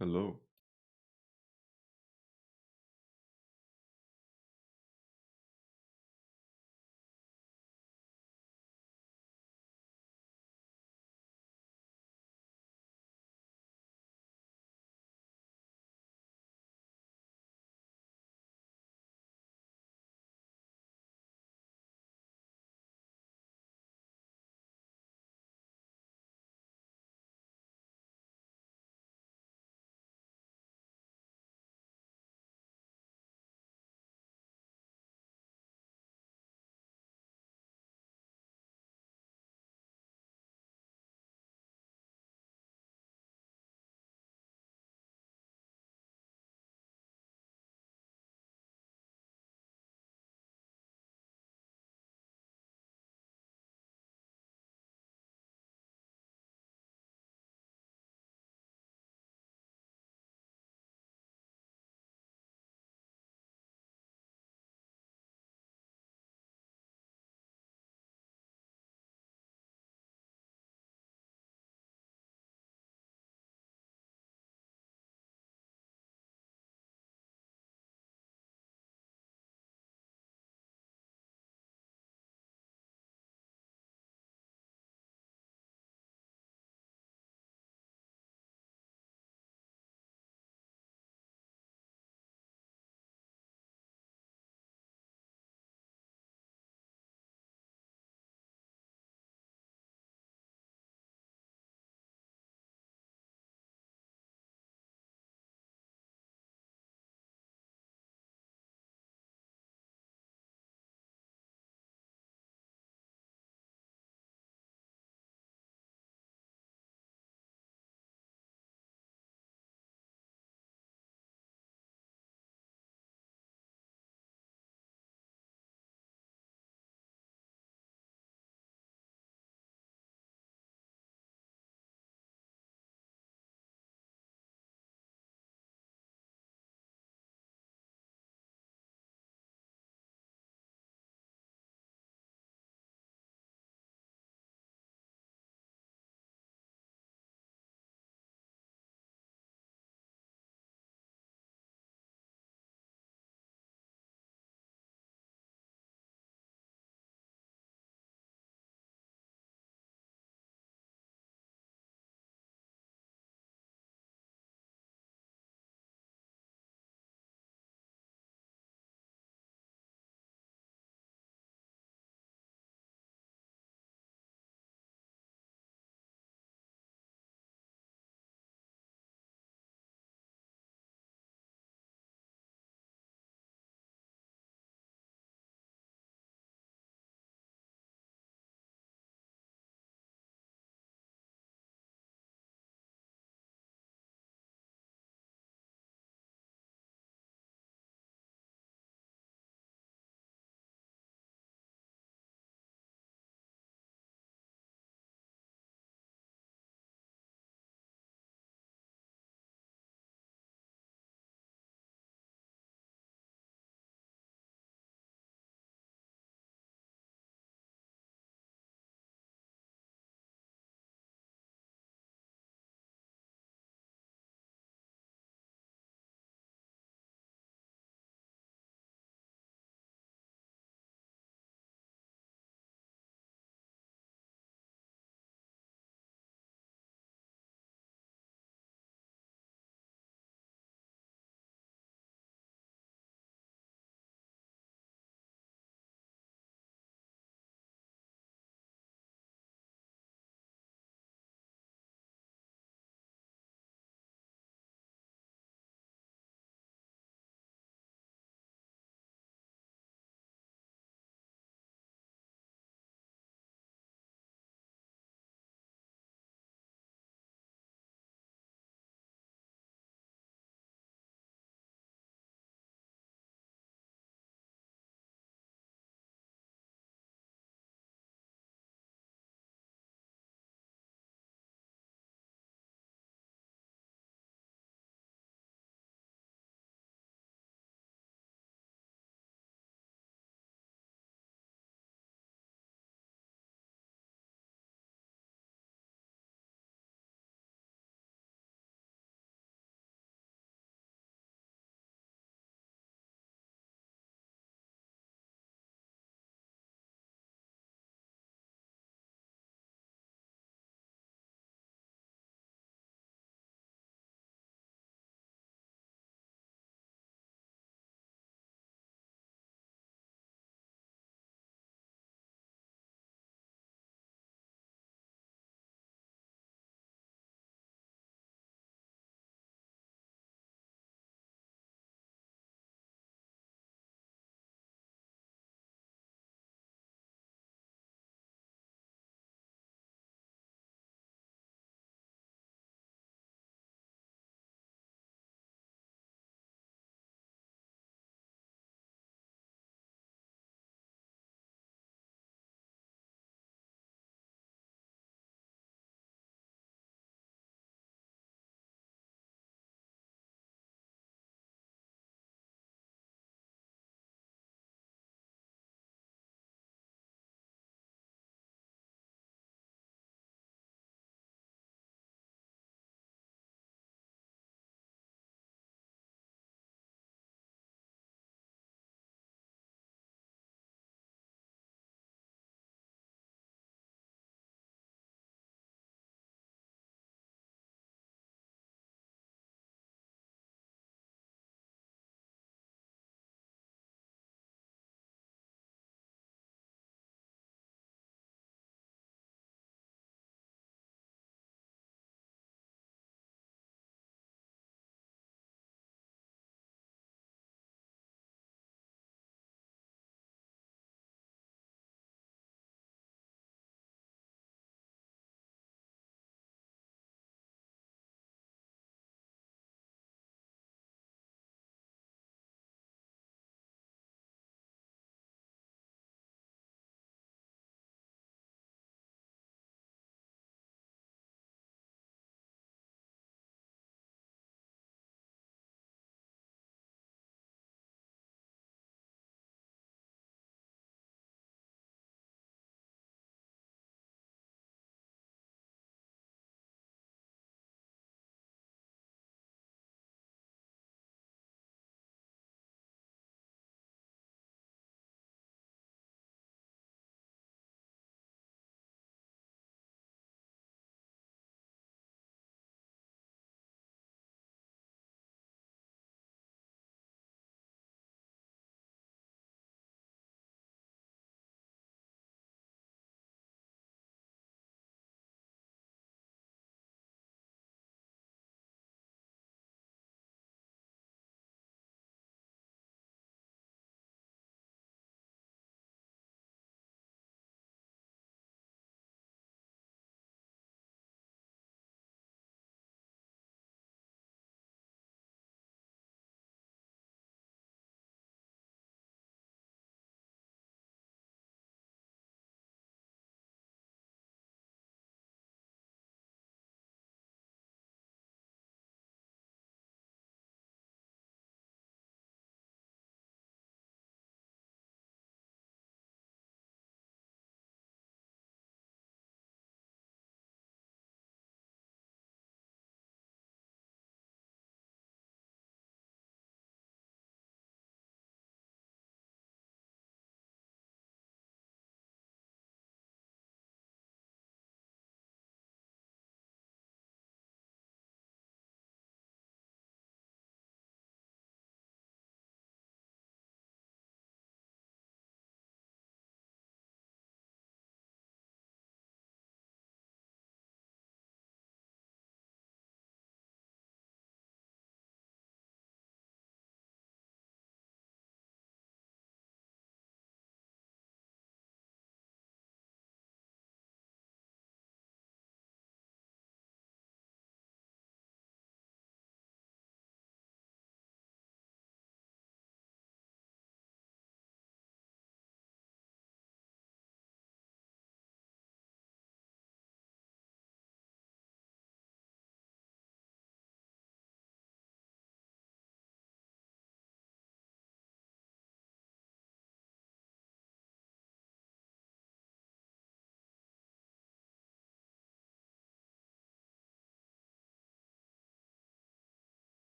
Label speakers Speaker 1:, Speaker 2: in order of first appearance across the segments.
Speaker 1: Hello.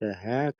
Speaker 1: The heck?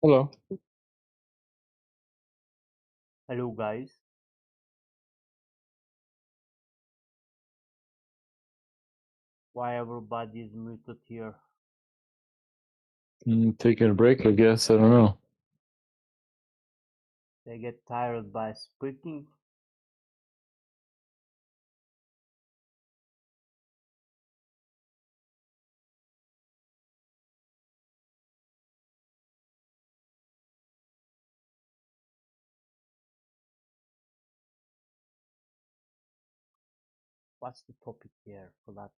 Speaker 1: Hello.
Speaker 2: Hello guys, why everybody is muted here?
Speaker 1: Taking a break, I guess. I don't know.
Speaker 2: They get tired by speaking. What's the topic here for that?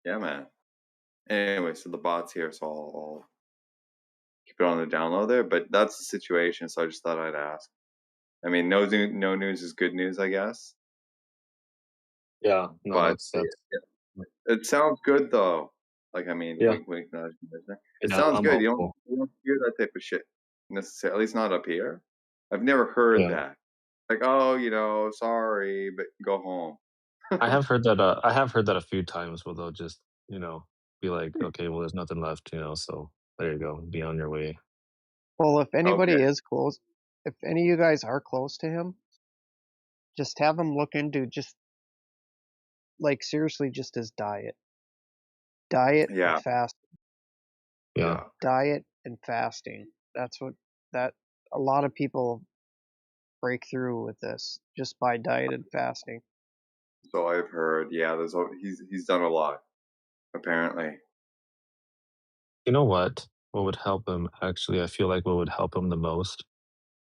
Speaker 3: Yeah, man. Anyway, so the bot's here, so I'll keep it on the down low there. But that's the situation, so I just thought I'd ask. I mean, no news is good news, I guess.
Speaker 1: Yeah, no,
Speaker 3: But
Speaker 1: that's
Speaker 3: it sounds good though. Like, I mean,
Speaker 1: yeah,
Speaker 3: wink, wink, nudge, nudge. It
Speaker 1: yeah.
Speaker 3: sounds
Speaker 1: I'm
Speaker 3: good.
Speaker 1: hopeful.
Speaker 3: You don't hear that type of shit necessarily. At least not up here. I've never heard
Speaker 1: Yeah,
Speaker 3: that. Like, oh, sorry, but go home.
Speaker 1: I have heard that. I have heard that a few times where they'll just, be like, okay, well, there's nothing left, so there you go, be on your way.
Speaker 4: Well, if anybody
Speaker 3: Okay.
Speaker 4: is close, if any of you guys are close to him, just have him look into just like seriously just his diet. Diet
Speaker 3: Yeah.
Speaker 4: and fast.
Speaker 1: Yeah,
Speaker 4: Diet and fasting. That's what that a lot of people break through with this just by diet and fasting.
Speaker 3: So I've heard. Yeah, he's done a lot apparently.
Speaker 1: you know what? What would help him? Actually, I feel like what would help him the most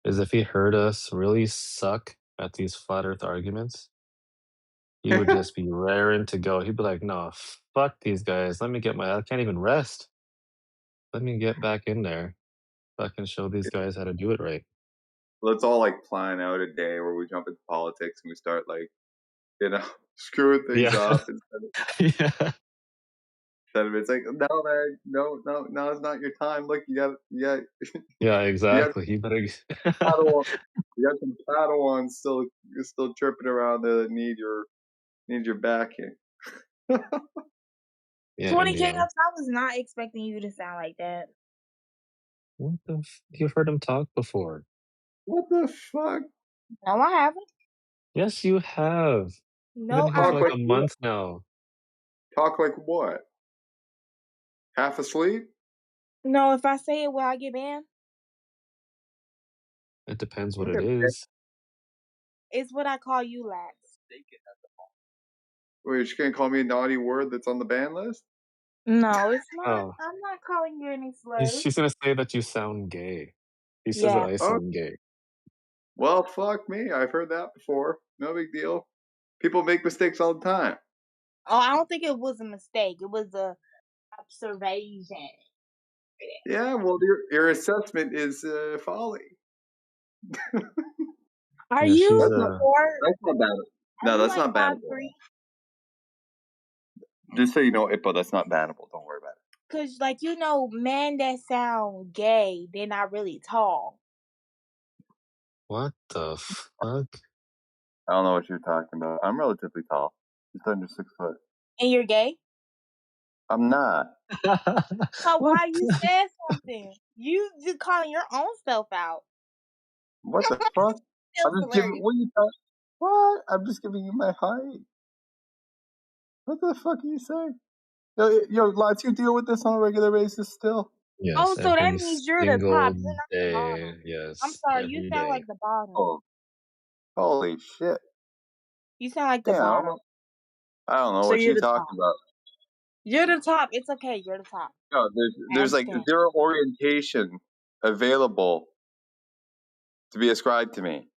Speaker 1: is if he heard us really suck at these flat Earth arguments. He would just be raring to go. He'd be like, "No, fuck these guys. Let me get I can't even rest. Let me get back in there. So I can show these guys how to do it right."
Speaker 3: Let's all like plan out a day where we jump into politics and we start like, screwing things
Speaker 1: Yeah,
Speaker 3: up
Speaker 1: yeah,
Speaker 3: instead of it's like, no, man, no, it's not your time. Look, you got
Speaker 1: yeah.
Speaker 3: you got
Speaker 1: Exactly. He better.
Speaker 3: paddle, you got some Padawans still tripping around there that need your backing.
Speaker 1: Yeah,
Speaker 5: 20K
Speaker 1: Indiana.
Speaker 5: ups, I was not expecting you to sound like that.
Speaker 1: What the? You've heard him talk before.
Speaker 3: What the fuck?
Speaker 5: No, I haven't.
Speaker 1: Yes, you have. You've been
Speaker 5: No,
Speaker 1: here
Speaker 5: I
Speaker 1: for
Speaker 3: Talk
Speaker 1: like
Speaker 3: like
Speaker 1: a
Speaker 5: haven't.
Speaker 3: what?
Speaker 1: month now.
Speaker 3: Talk like what? Half asleep?
Speaker 5: No, if I say it, will I get banned?
Speaker 1: It depends what it
Speaker 3: Okay.
Speaker 1: is.
Speaker 5: It's what I call you, lads.
Speaker 3: Wait, you're just gonna call me a naughty word that's on the ban list?
Speaker 5: No, it's not.
Speaker 1: Oh,
Speaker 5: I'm not calling you any slurs.
Speaker 1: she's gonna say that you sound gay. He says that
Speaker 5: Yeah.
Speaker 1: I
Speaker 3: Oh,
Speaker 1: sound gay.
Speaker 3: well, fuck me. I've heard that before. No big deal. People make mistakes all the time.
Speaker 5: Oh, I don't think it was a mistake. It was a observation.
Speaker 3: Yeah, well, your assessment is folly.
Speaker 5: Are
Speaker 1: Yeah, she's
Speaker 5: you
Speaker 3: That's not
Speaker 5: short?
Speaker 3: that's not bad.
Speaker 5: Are
Speaker 3: No,
Speaker 5: you
Speaker 3: that's
Speaker 5: like
Speaker 3: not bannable.
Speaker 5: 5'3"?
Speaker 3: Just so you know, Ippo, that's not bannable. Don't worry about it.
Speaker 5: Cause men that sound gay, they're not really tall.
Speaker 1: what the fuck?
Speaker 3: I don't know what you're talking about. I'm relatively tall, just under 6 foot.
Speaker 5: And you're gay?
Speaker 3: I'm not.
Speaker 5: So
Speaker 1: What
Speaker 5: why you
Speaker 1: the?
Speaker 5: said something? You just calling your own self out.
Speaker 3: What the fuck?
Speaker 5: Still
Speaker 3: I'm just giving.
Speaker 5: hilarious.
Speaker 3: What are you talking? What? I'm just giving you my height. What the fuck are you saying? Lads, you deal with this on a regular basis still?
Speaker 5: Oh,
Speaker 1: Yes,
Speaker 5: so that
Speaker 1: every
Speaker 5: means you're the top.
Speaker 1: single
Speaker 5: You're not the
Speaker 1: day.
Speaker 5: bottom. I'm
Speaker 1: Yes,
Speaker 5: sorry, you
Speaker 1: every
Speaker 5: sound
Speaker 1: day.
Speaker 5: like the bottom.
Speaker 3: Oh, holy shit!
Speaker 5: You sound like the
Speaker 3: Damn,
Speaker 5: bottom.
Speaker 3: I don't know
Speaker 5: So
Speaker 3: what
Speaker 5: you're
Speaker 3: you're
Speaker 5: the
Speaker 3: talking
Speaker 5: top.
Speaker 3: about.
Speaker 5: You're the top. It's okay. You're the top.
Speaker 3: No,
Speaker 5: I
Speaker 3: there's like
Speaker 5: understand.
Speaker 3: zero orientation available to be ascribed to me.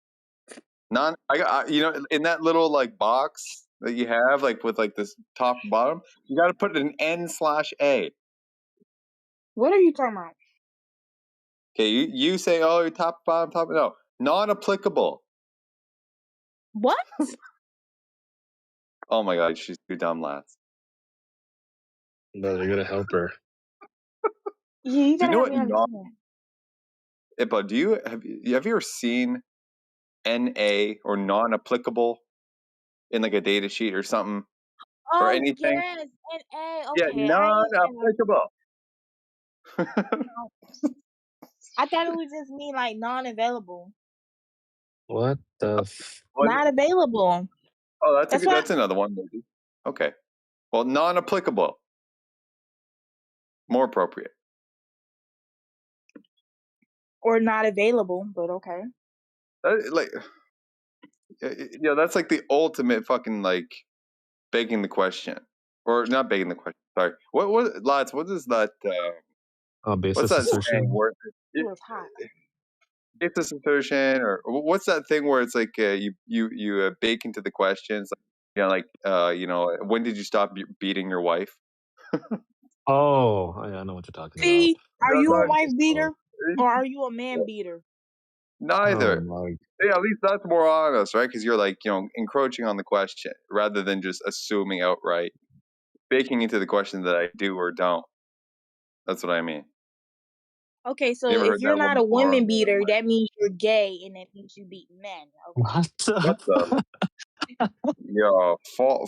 Speaker 3: None. In that little like box that you have, like with like this top and bottom, you got to put an N/A.
Speaker 5: What are you talking about?
Speaker 3: Okay, you say, oh, you're top, bottom, top. No, non-applicable.
Speaker 5: What?
Speaker 3: Oh my god, she's too dumb, lads.
Speaker 1: No, you're gonna help her.
Speaker 5: Yeah, you
Speaker 3: Do you
Speaker 5: gotta
Speaker 3: know
Speaker 5: help
Speaker 3: what
Speaker 5: me understand.
Speaker 3: Ippa, have you ever seen NA or non-applicable in like a data sheet or something or
Speaker 5: Oh
Speaker 3: anything?
Speaker 5: yes, and A.
Speaker 3: Yeah,
Speaker 5: Okay,
Speaker 3: non-applicable.
Speaker 5: I thought it would just mean like non-available,
Speaker 1: What the?
Speaker 3: What?
Speaker 5: not available.
Speaker 3: Oh,
Speaker 5: That's why,
Speaker 3: that's another one, maybe. Okay. Well, non-applicable, more appropriate.
Speaker 5: or not available. But okay.
Speaker 3: Like, that's like the ultimate fucking like begging the question, or not begging the question. Sorry. Lads? What is that? What's
Speaker 1: Basis
Speaker 3: that saying?
Speaker 1: assertion.
Speaker 3: Where
Speaker 5: It was hot.
Speaker 3: basis assertion, or what's that thing where it's like you bake into the questions? Yeah, like when did you stop beating your wife?
Speaker 1: Oh, I know what you're talking about.
Speaker 5: See, are
Speaker 3: No,
Speaker 5: you a
Speaker 3: no,
Speaker 5: wife beater or are you a
Speaker 3: no,
Speaker 5: man beater?
Speaker 1: Oh
Speaker 3: neither.
Speaker 1: my.
Speaker 3: Yeah, at least that's more honest, right? Because you're like encroaching on the question rather than just assuming outright, baking into the question that I do or don't. That's what I mean.
Speaker 5: Okay,
Speaker 3: You
Speaker 5: so
Speaker 3: ever
Speaker 5: if
Speaker 3: heard
Speaker 5: you're
Speaker 3: that one
Speaker 5: not a
Speaker 3: before?
Speaker 5: woman beater, that means you're gay and that means you beat men. Okay.
Speaker 1: What?
Speaker 3: What the?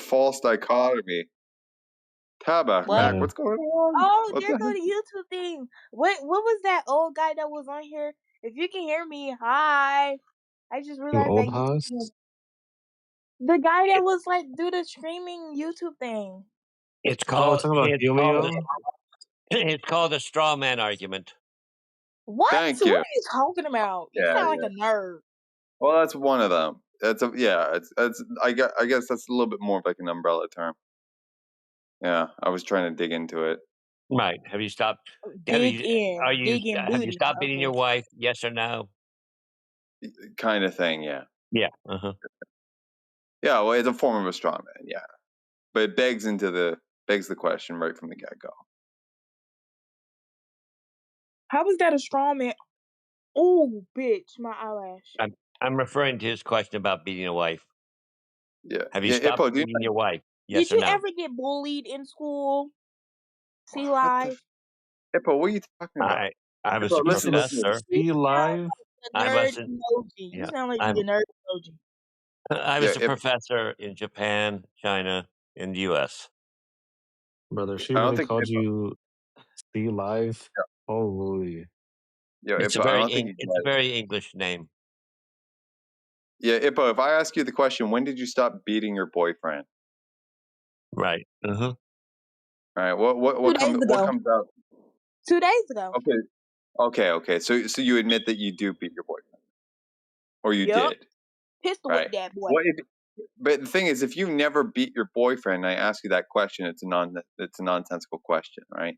Speaker 3: False dichotomy. Mac,
Speaker 5: What?
Speaker 1: Man,
Speaker 3: what's going on?
Speaker 5: Oh,
Speaker 3: What
Speaker 5: there
Speaker 3: the
Speaker 5: go
Speaker 3: heck?
Speaker 5: the YouTube thing. What was that old guy that was on here? If you can hear me, hi. I just
Speaker 1: you
Speaker 5: realized that
Speaker 1: old
Speaker 5: you
Speaker 1: house?
Speaker 5: the guy that was like do the streaming YouTube thing.
Speaker 6: It's
Speaker 1: Oh,
Speaker 6: called
Speaker 1: talking about
Speaker 6: it's called
Speaker 1: helium?
Speaker 6: it's called a straw man argument.
Speaker 5: What?
Speaker 3: Thank
Speaker 5: What
Speaker 3: you.
Speaker 5: are you talking about? You
Speaker 3: Yeah,
Speaker 5: sound like
Speaker 3: yeah.
Speaker 5: a nerd.
Speaker 3: Well, that's one of them. It's I guess that's a little bit more of like an umbrella term. Yeah, I was trying to dig into it.
Speaker 6: Right. Have you stopped
Speaker 5: Dig in, dig in
Speaker 6: have you
Speaker 5: booty.
Speaker 6: stopped beating
Speaker 5: Okay.
Speaker 6: your wife? Yes or no?
Speaker 3: Kind of thing, yeah.
Speaker 6: Yeah. Uh-huh.
Speaker 3: Yeah, well, it's a form of a straw man, yeah. But it begs the question right from the get go.
Speaker 5: How was that a strong man? Oh, bitch, my eyelash.
Speaker 6: I'm referring to his question about beating your wife.
Speaker 3: Yeah,
Speaker 6: Have you
Speaker 3: yeah.
Speaker 6: stopped
Speaker 3: Hippo, do you
Speaker 6: beating your wife?
Speaker 5: Did
Speaker 6: Yes or
Speaker 5: you
Speaker 6: no?
Speaker 5: ever get bullied in school? See
Speaker 3: what the
Speaker 5: live?
Speaker 3: Hippo? What are you talking about?
Speaker 6: I I was
Speaker 3: Hippo,
Speaker 6: a
Speaker 3: listen, listen, listen.
Speaker 6: professor.
Speaker 5: You
Speaker 1: See
Speaker 5: sound
Speaker 1: live?
Speaker 5: like the
Speaker 6: I
Speaker 5: nerd
Speaker 6: wasn't
Speaker 5: emoji. You
Speaker 6: yeah.
Speaker 5: sound like
Speaker 6: I'm
Speaker 5: the nerd emoji.
Speaker 6: I
Speaker 3: Yeah,
Speaker 6: was a
Speaker 3: Hip,
Speaker 6: professor in Japan, China, and the US.
Speaker 1: Brother, she
Speaker 3: I don't
Speaker 1: really
Speaker 3: think
Speaker 1: called
Speaker 3: Hippo.
Speaker 1: you see live? Holy.
Speaker 3: Yeah,
Speaker 6: It's a
Speaker 3: Hippo. I
Speaker 6: very
Speaker 3: don't think you
Speaker 6: it's a
Speaker 3: get it.
Speaker 6: very English name.
Speaker 3: Yeah, Hippo. If I ask you the question, when did you stop beating your boyfriend?
Speaker 6: Right. Uh-huh.
Speaker 3: All right. What
Speaker 5: Two
Speaker 3: what
Speaker 5: days
Speaker 3: comes what
Speaker 5: ago.
Speaker 3: comes out?
Speaker 5: 2 days ago.
Speaker 3: Okay. Okay. So you admit that you do beat your boyfriend, or you
Speaker 5: Yup.
Speaker 3: did,
Speaker 5: Pistol whip
Speaker 3: right?
Speaker 5: that boy.
Speaker 3: What? But the thing is, if you never beat your boyfriend, and I ask you that question, it's a nonsensical question, right?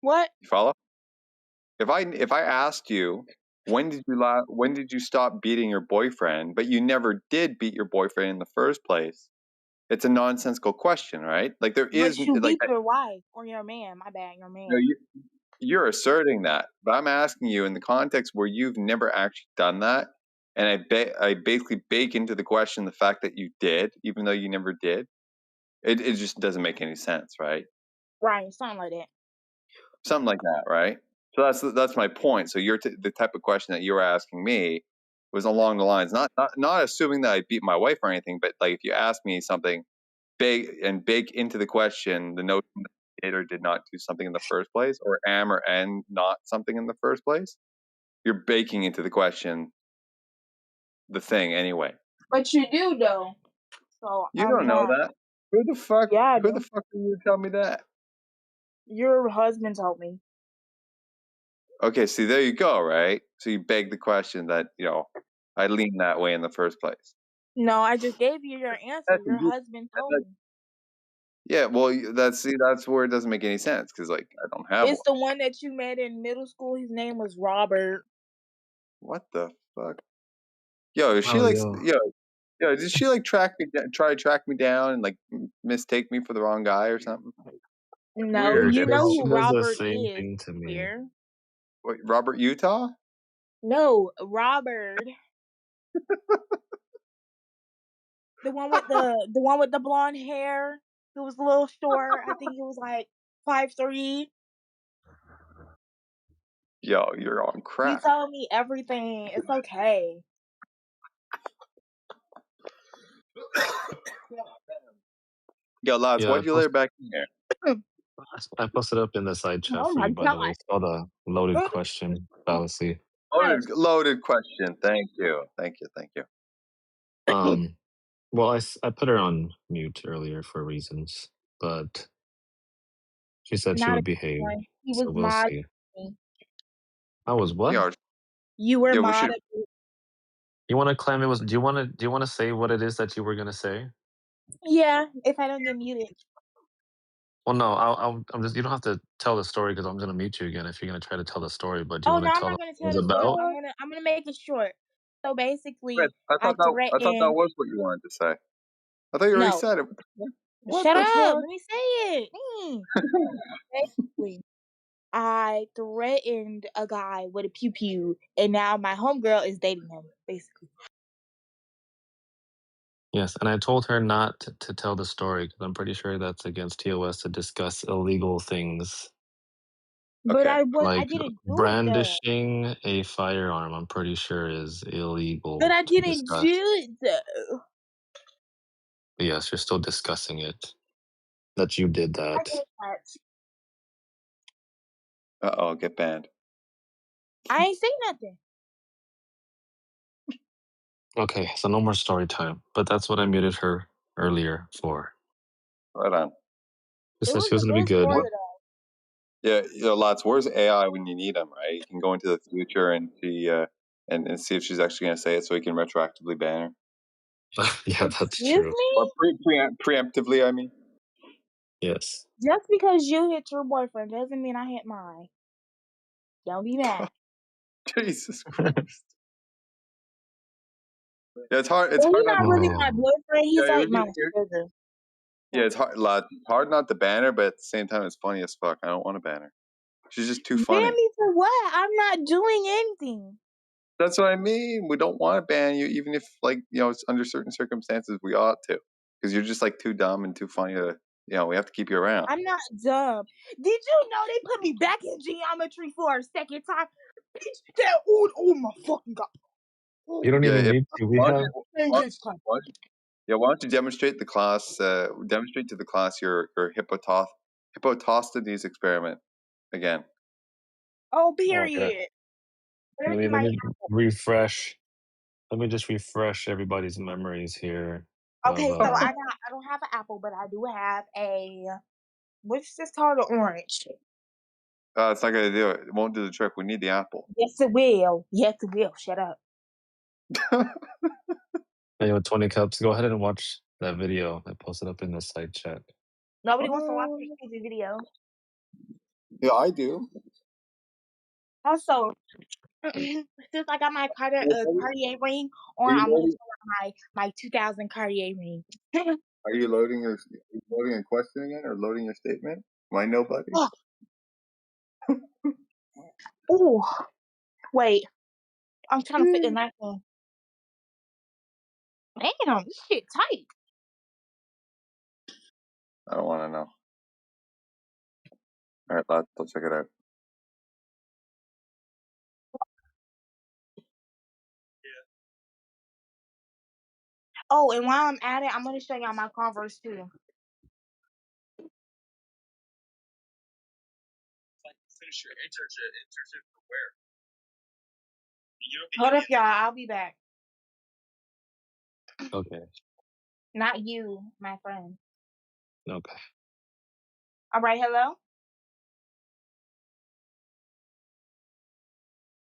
Speaker 5: What?
Speaker 3: You follow? If I asked you when did you stop beating your boyfriend, but you never did beat your boyfriend in the first place, it's a nonsensical question, right? Like there
Speaker 5: But
Speaker 3: is
Speaker 5: you
Speaker 3: like
Speaker 5: beat your wife or your man. My bad, your
Speaker 3: no,
Speaker 5: man.
Speaker 3: you're asserting that, but I'm asking you in the context where you've never actually done that, and I basically bake into the question the fact that you did, even though you never did. It just doesn't make any sense, right?
Speaker 5: Right, something like that.
Speaker 3: Something like that, right? So that's my point. So the type of question that you were asking me was along the lines, not assuming that I beat my wife or anything, but like if you ask me something bake into the question the notion that I did or did not do something in the first place, or am or am not something in the first place, you're baking into the question the thing anyway.
Speaker 5: But you do though. So
Speaker 3: You
Speaker 5: I'm
Speaker 3: don't know
Speaker 5: not.
Speaker 3: that. Who the fuck?
Speaker 5: Yeah, I
Speaker 3: Who the
Speaker 5: do.
Speaker 3: fuck are you to tell me that?
Speaker 5: Your husband told me.
Speaker 3: Okay, see, there you go, right? So you beg the question that I lean that way in the first place.
Speaker 5: No, I just gave you your answer.
Speaker 3: That's a
Speaker 5: Your
Speaker 3: good-
Speaker 5: husband told
Speaker 3: that-
Speaker 5: me.
Speaker 3: yeah, well, that's where it doesn't make any sense because like I don't have
Speaker 5: It's
Speaker 3: one.
Speaker 5: the one that you met in middle school. His name was Robert.
Speaker 3: What the fuck? Yo, is she
Speaker 1: Oh,
Speaker 3: like
Speaker 1: yo.
Speaker 3: yo? Did she like try to track me down and like mistake me for the wrong guy or something?
Speaker 5: No,
Speaker 3: Weird.
Speaker 5: you know
Speaker 1: She
Speaker 5: who
Speaker 1: does the
Speaker 5: Robert
Speaker 1: same
Speaker 5: is.
Speaker 3: Mm.
Speaker 1: thing to me.
Speaker 5: Queer.
Speaker 3: Wait, Robert Utah?
Speaker 5: No, Robert. The one with the blonde hair. He was a little short. I think he was like 5'3".
Speaker 3: Yo, you're on
Speaker 5: You
Speaker 3: crack.
Speaker 5: told me everything. It's okay.
Speaker 3: Yo, lads,
Speaker 1: Yeah,
Speaker 3: why'd you let her back in here?
Speaker 1: I posted up in the side chat
Speaker 5: Oh
Speaker 1: for
Speaker 5: my
Speaker 1: you, by the way.
Speaker 5: god.
Speaker 1: It's called a loaded question fallacy.
Speaker 3: Loaded question. Thank you.
Speaker 1: Um, well, I put her on mute earlier for reasons, but she said she
Speaker 5: Not a
Speaker 1: would
Speaker 5: good
Speaker 1: behave,
Speaker 5: one. He was
Speaker 1: so we'll
Speaker 5: mod.
Speaker 1: see. I was what?
Speaker 3: Yo,
Speaker 5: You were
Speaker 3: yeah, we should.
Speaker 5: mod.
Speaker 1: You want to claim it was? Do you want to say what it is that you were gonna say?
Speaker 5: Yeah, if I don't get muted.
Speaker 1: Well, no, I'm just. You don't have to tell the story because I'm gonna mute you again if you're gonna try to tell the story. But do you
Speaker 5: Oh
Speaker 1: want
Speaker 5: no,
Speaker 1: to
Speaker 5: I'm
Speaker 1: tell
Speaker 5: not
Speaker 1: us
Speaker 5: gonna
Speaker 1: what
Speaker 5: tell
Speaker 1: it was
Speaker 5: the story.
Speaker 1: about?
Speaker 5: I'm gonna make it short. So basically,
Speaker 3: I
Speaker 5: I
Speaker 3: thought that
Speaker 5: threatened.
Speaker 3: was what you wanted to say. I thought you already
Speaker 5: No,
Speaker 3: said it. What
Speaker 5: shut
Speaker 3: the
Speaker 5: up.
Speaker 3: fuck?
Speaker 5: Let me say it. Basically, I threatened a guy with a pew pew, and now my homegirl is dating him. Basically,
Speaker 1: Yes, and I told her not to tell the story because I'm pretty sure that's against TOS to discuss illegal things
Speaker 5: but
Speaker 3: Okay.
Speaker 5: I
Speaker 1: like
Speaker 5: didn't do it though.
Speaker 1: brandishing a firearm. I'm pretty sure is
Speaker 5: But
Speaker 1: illegal
Speaker 5: I
Speaker 1: to
Speaker 5: didn't
Speaker 1: discuss.
Speaker 5: do it though.
Speaker 1: But yes, you're still discussing it. That you did
Speaker 5: I
Speaker 1: that.
Speaker 5: did that.
Speaker 3: Get banned.
Speaker 5: I ain't say nothing.
Speaker 1: Okay, so no more story time. But that's what I muted her earlier for.
Speaker 3: Right on.
Speaker 1: She
Speaker 5: It
Speaker 1: said she was
Speaker 5: was a
Speaker 1: gonna be
Speaker 5: good
Speaker 1: good.
Speaker 5: story though.
Speaker 3: Yeah, lots. Where's AI when you need them, right? You can go into the future and see and see if she's actually going to say it, so we can retroactively ban her,
Speaker 1: Yeah, that's
Speaker 5: Excuse
Speaker 1: true.
Speaker 3: or
Speaker 5: me?
Speaker 3: preemptively. I mean,
Speaker 1: Yes.
Speaker 5: Just because you hit your boyfriend doesn't mean I hit mine. Don't be mad.
Speaker 3: Jesus Christ. Yeah, it's hard. It's
Speaker 5: Well, he's
Speaker 3: hard not
Speaker 5: not
Speaker 3: to.
Speaker 5: really
Speaker 1: Oh,
Speaker 5: my boyfriend.
Speaker 3: Yeah,
Speaker 5: He's like my brother.
Speaker 3: yeah, it's hard. It's hard not to ban her, but at the same time, it's funny as fuck. I don't want to ban her. She's just too
Speaker 5: Ban
Speaker 3: funny.
Speaker 5: me for what? I'm not doing anything.
Speaker 3: That's what I mean. We don't want to ban you, even if, like, it's under certain circumstances we ought to, because you're just like too dumb and too funny to. We have to keep you around.
Speaker 5: I'm not dumb. Did you know they put me back in geometry for a second time? Bitch, that oh my fucking god.
Speaker 1: you
Speaker 5: Oh,
Speaker 1: don't
Speaker 3: Yeah.
Speaker 1: even need to. We
Speaker 3: Why don't
Speaker 1: have
Speaker 3: you,
Speaker 5: and
Speaker 3: why,
Speaker 5: this time.
Speaker 3: why, yeah. Why don't you demonstrate the class? Demonstrate to the class your Hippotosthenes experiment again.
Speaker 5: Oh,
Speaker 1: okay.
Speaker 5: period. Where's
Speaker 1: Let
Speaker 5: my
Speaker 1: me refresh. Let me just refresh everybody's memories here of
Speaker 5: okay, so I don't have an apple, but I do have a what's this called? An orange.
Speaker 3: It's not gonna do it. It won't do the trick. We need the apple.
Speaker 5: Yes it will. Yes it will. Shut up.
Speaker 1: Hey, with 20 cups. Go ahead and watch that video I posted up in the side chat.
Speaker 5: Nobody wants to watch
Speaker 3: Oh,
Speaker 5: this stupid video.
Speaker 3: yeah, I do.
Speaker 5: Also, since I got my Cartier ring
Speaker 3: Are
Speaker 5: on,
Speaker 3: you
Speaker 5: I'm gonna
Speaker 3: loading?
Speaker 5: show out my 2000 Cartier ring.
Speaker 3: Are you loading a question again, or loading your statement? Am I nobody?
Speaker 5: Oh, wait. I'm trying to fit the knife in. Damn, this shit tight.
Speaker 3: I don't want to know. All right, let's check it out.
Speaker 5: Oh, and while I'm at it, I'm gonna show y'all my Converse too.
Speaker 3: Finish your internship for where?
Speaker 5: Hold up, y'all. I'll be back.
Speaker 1: Okay.
Speaker 5: Not you, my friend.
Speaker 1: Okay.
Speaker 5: All right, hello.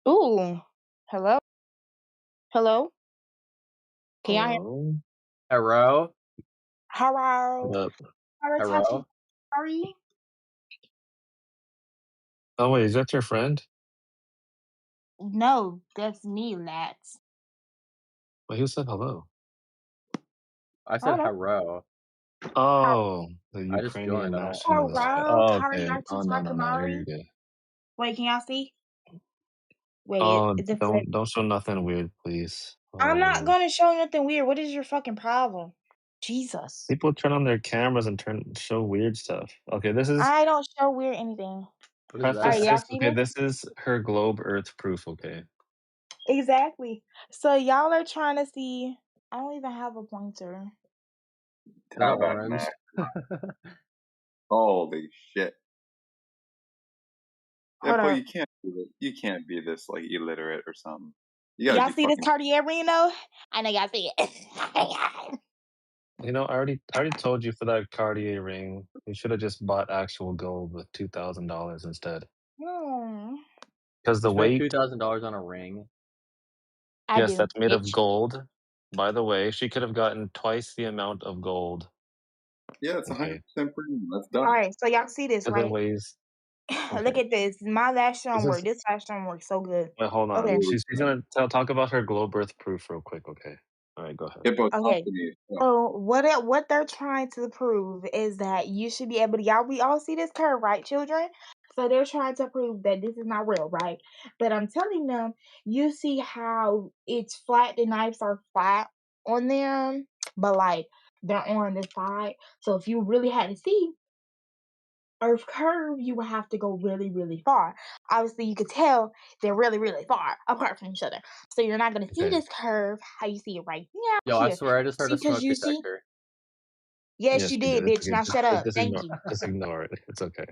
Speaker 5: Ooh, hello, hello. Can y'all hear?
Speaker 1: Hello.
Speaker 7: Hello?
Speaker 5: Hello.
Speaker 1: What up?
Speaker 5: Hello, Tachi.
Speaker 7: Hello?
Speaker 5: Sorry.
Speaker 1: Oh wait, is that your friend?
Speaker 5: No, that's me, Lats.
Speaker 1: Well, who said hello?
Speaker 7: I
Speaker 5: Hold
Speaker 7: said
Speaker 5: on.
Speaker 7: hello.
Speaker 1: Oh, the
Speaker 7: I just
Speaker 1: Ukrainian
Speaker 7: joined. I don't
Speaker 1: nationalist guy.
Speaker 7: know.
Speaker 5: Hello,
Speaker 1: Oh,
Speaker 5: Kari
Speaker 1: okay. Oh no, no, no. You're
Speaker 5: Takamari.
Speaker 1: good.
Speaker 5: Wait, can y'all see? Wait,
Speaker 1: Oh,
Speaker 5: the
Speaker 1: don't show nothing weird, please.
Speaker 5: I'm not
Speaker 1: Oh,
Speaker 5: gonna show nothing weird. What is your fucking problem? Jesus.
Speaker 1: people turn on their cameras and show weird stuff. Okay, this is
Speaker 5: I don't show weird anything.
Speaker 7: What is
Speaker 5: All right,
Speaker 1: preface
Speaker 7: that?
Speaker 5: y'all
Speaker 1: this.
Speaker 5: see
Speaker 1: Okay,
Speaker 5: this?
Speaker 1: this is her globe Earth proof. Okay.
Speaker 5: Exactly. So y'all are trying to see. I don't even have a pointer.
Speaker 7: I got
Speaker 3: Not that
Speaker 7: orange.
Speaker 3: mad. Holy shit! Yeah,
Speaker 5: Hold
Speaker 3: but
Speaker 5: up.
Speaker 3: you can't be this. You can't be this like illiterate or something. You gotta
Speaker 5: Y'all
Speaker 3: be
Speaker 5: see this
Speaker 3: fucking.
Speaker 5: Cartier ring though? I know y'all see it.
Speaker 1: You know, I already told you for that Cartier ring, you should have just bought actual gold with $2,000 instead.
Speaker 5: Hmm.
Speaker 1: Because
Speaker 7: You
Speaker 1: the
Speaker 7: spent
Speaker 1: weight,
Speaker 7: $2,000 on a ring.
Speaker 5: I
Speaker 1: yes,
Speaker 5: do,
Speaker 1: that's made of
Speaker 5: bitch.
Speaker 1: gold. By the way, she could have gotten twice the amount of gold.
Speaker 3: Yeah, it's 100%
Speaker 1: Okay,
Speaker 3: premium. That's
Speaker 5: All
Speaker 3: done.
Speaker 5: right, so y'all see this,
Speaker 1: because it
Speaker 5: right?
Speaker 1: weighs.
Speaker 5: Look at this. My last
Speaker 1: This
Speaker 5: one
Speaker 1: is
Speaker 5: worked. This last one worked so good.
Speaker 1: wait, hold on.
Speaker 5: Okay.
Speaker 1: She's gonna talk about her glow birth proof real quick. Okay. All right, go ahead.
Speaker 3: Hippo, talk
Speaker 5: Okay.
Speaker 3: to me. Yeah.
Speaker 5: So what they're trying to prove is that you should be able to we all see this curve, right, children? So they're trying to prove that this is not real, right? But I'm telling them, you see how it's flat, the knives are flat on them, but like they're on the side. So if you really had to see Earth curve, you would have to go really, really far. Obviously, you could tell they're really, really far apart from each other. So you're not gonna see
Speaker 1: Okay.
Speaker 5: this curve how you see it right now
Speaker 7: Yo, I
Speaker 5: here.
Speaker 7: swear I just heard
Speaker 5: See,
Speaker 7: a
Speaker 5: because
Speaker 7: smoke
Speaker 5: you see,
Speaker 7: detector.
Speaker 5: yes,
Speaker 1: Yes,
Speaker 5: you
Speaker 1: you did.
Speaker 5: did,
Speaker 1: It's
Speaker 5: bitch.
Speaker 1: okay.
Speaker 5: Now shut up.
Speaker 1: Just
Speaker 5: Thank
Speaker 1: ignore.
Speaker 5: you.
Speaker 1: Just ignore it. It's okay.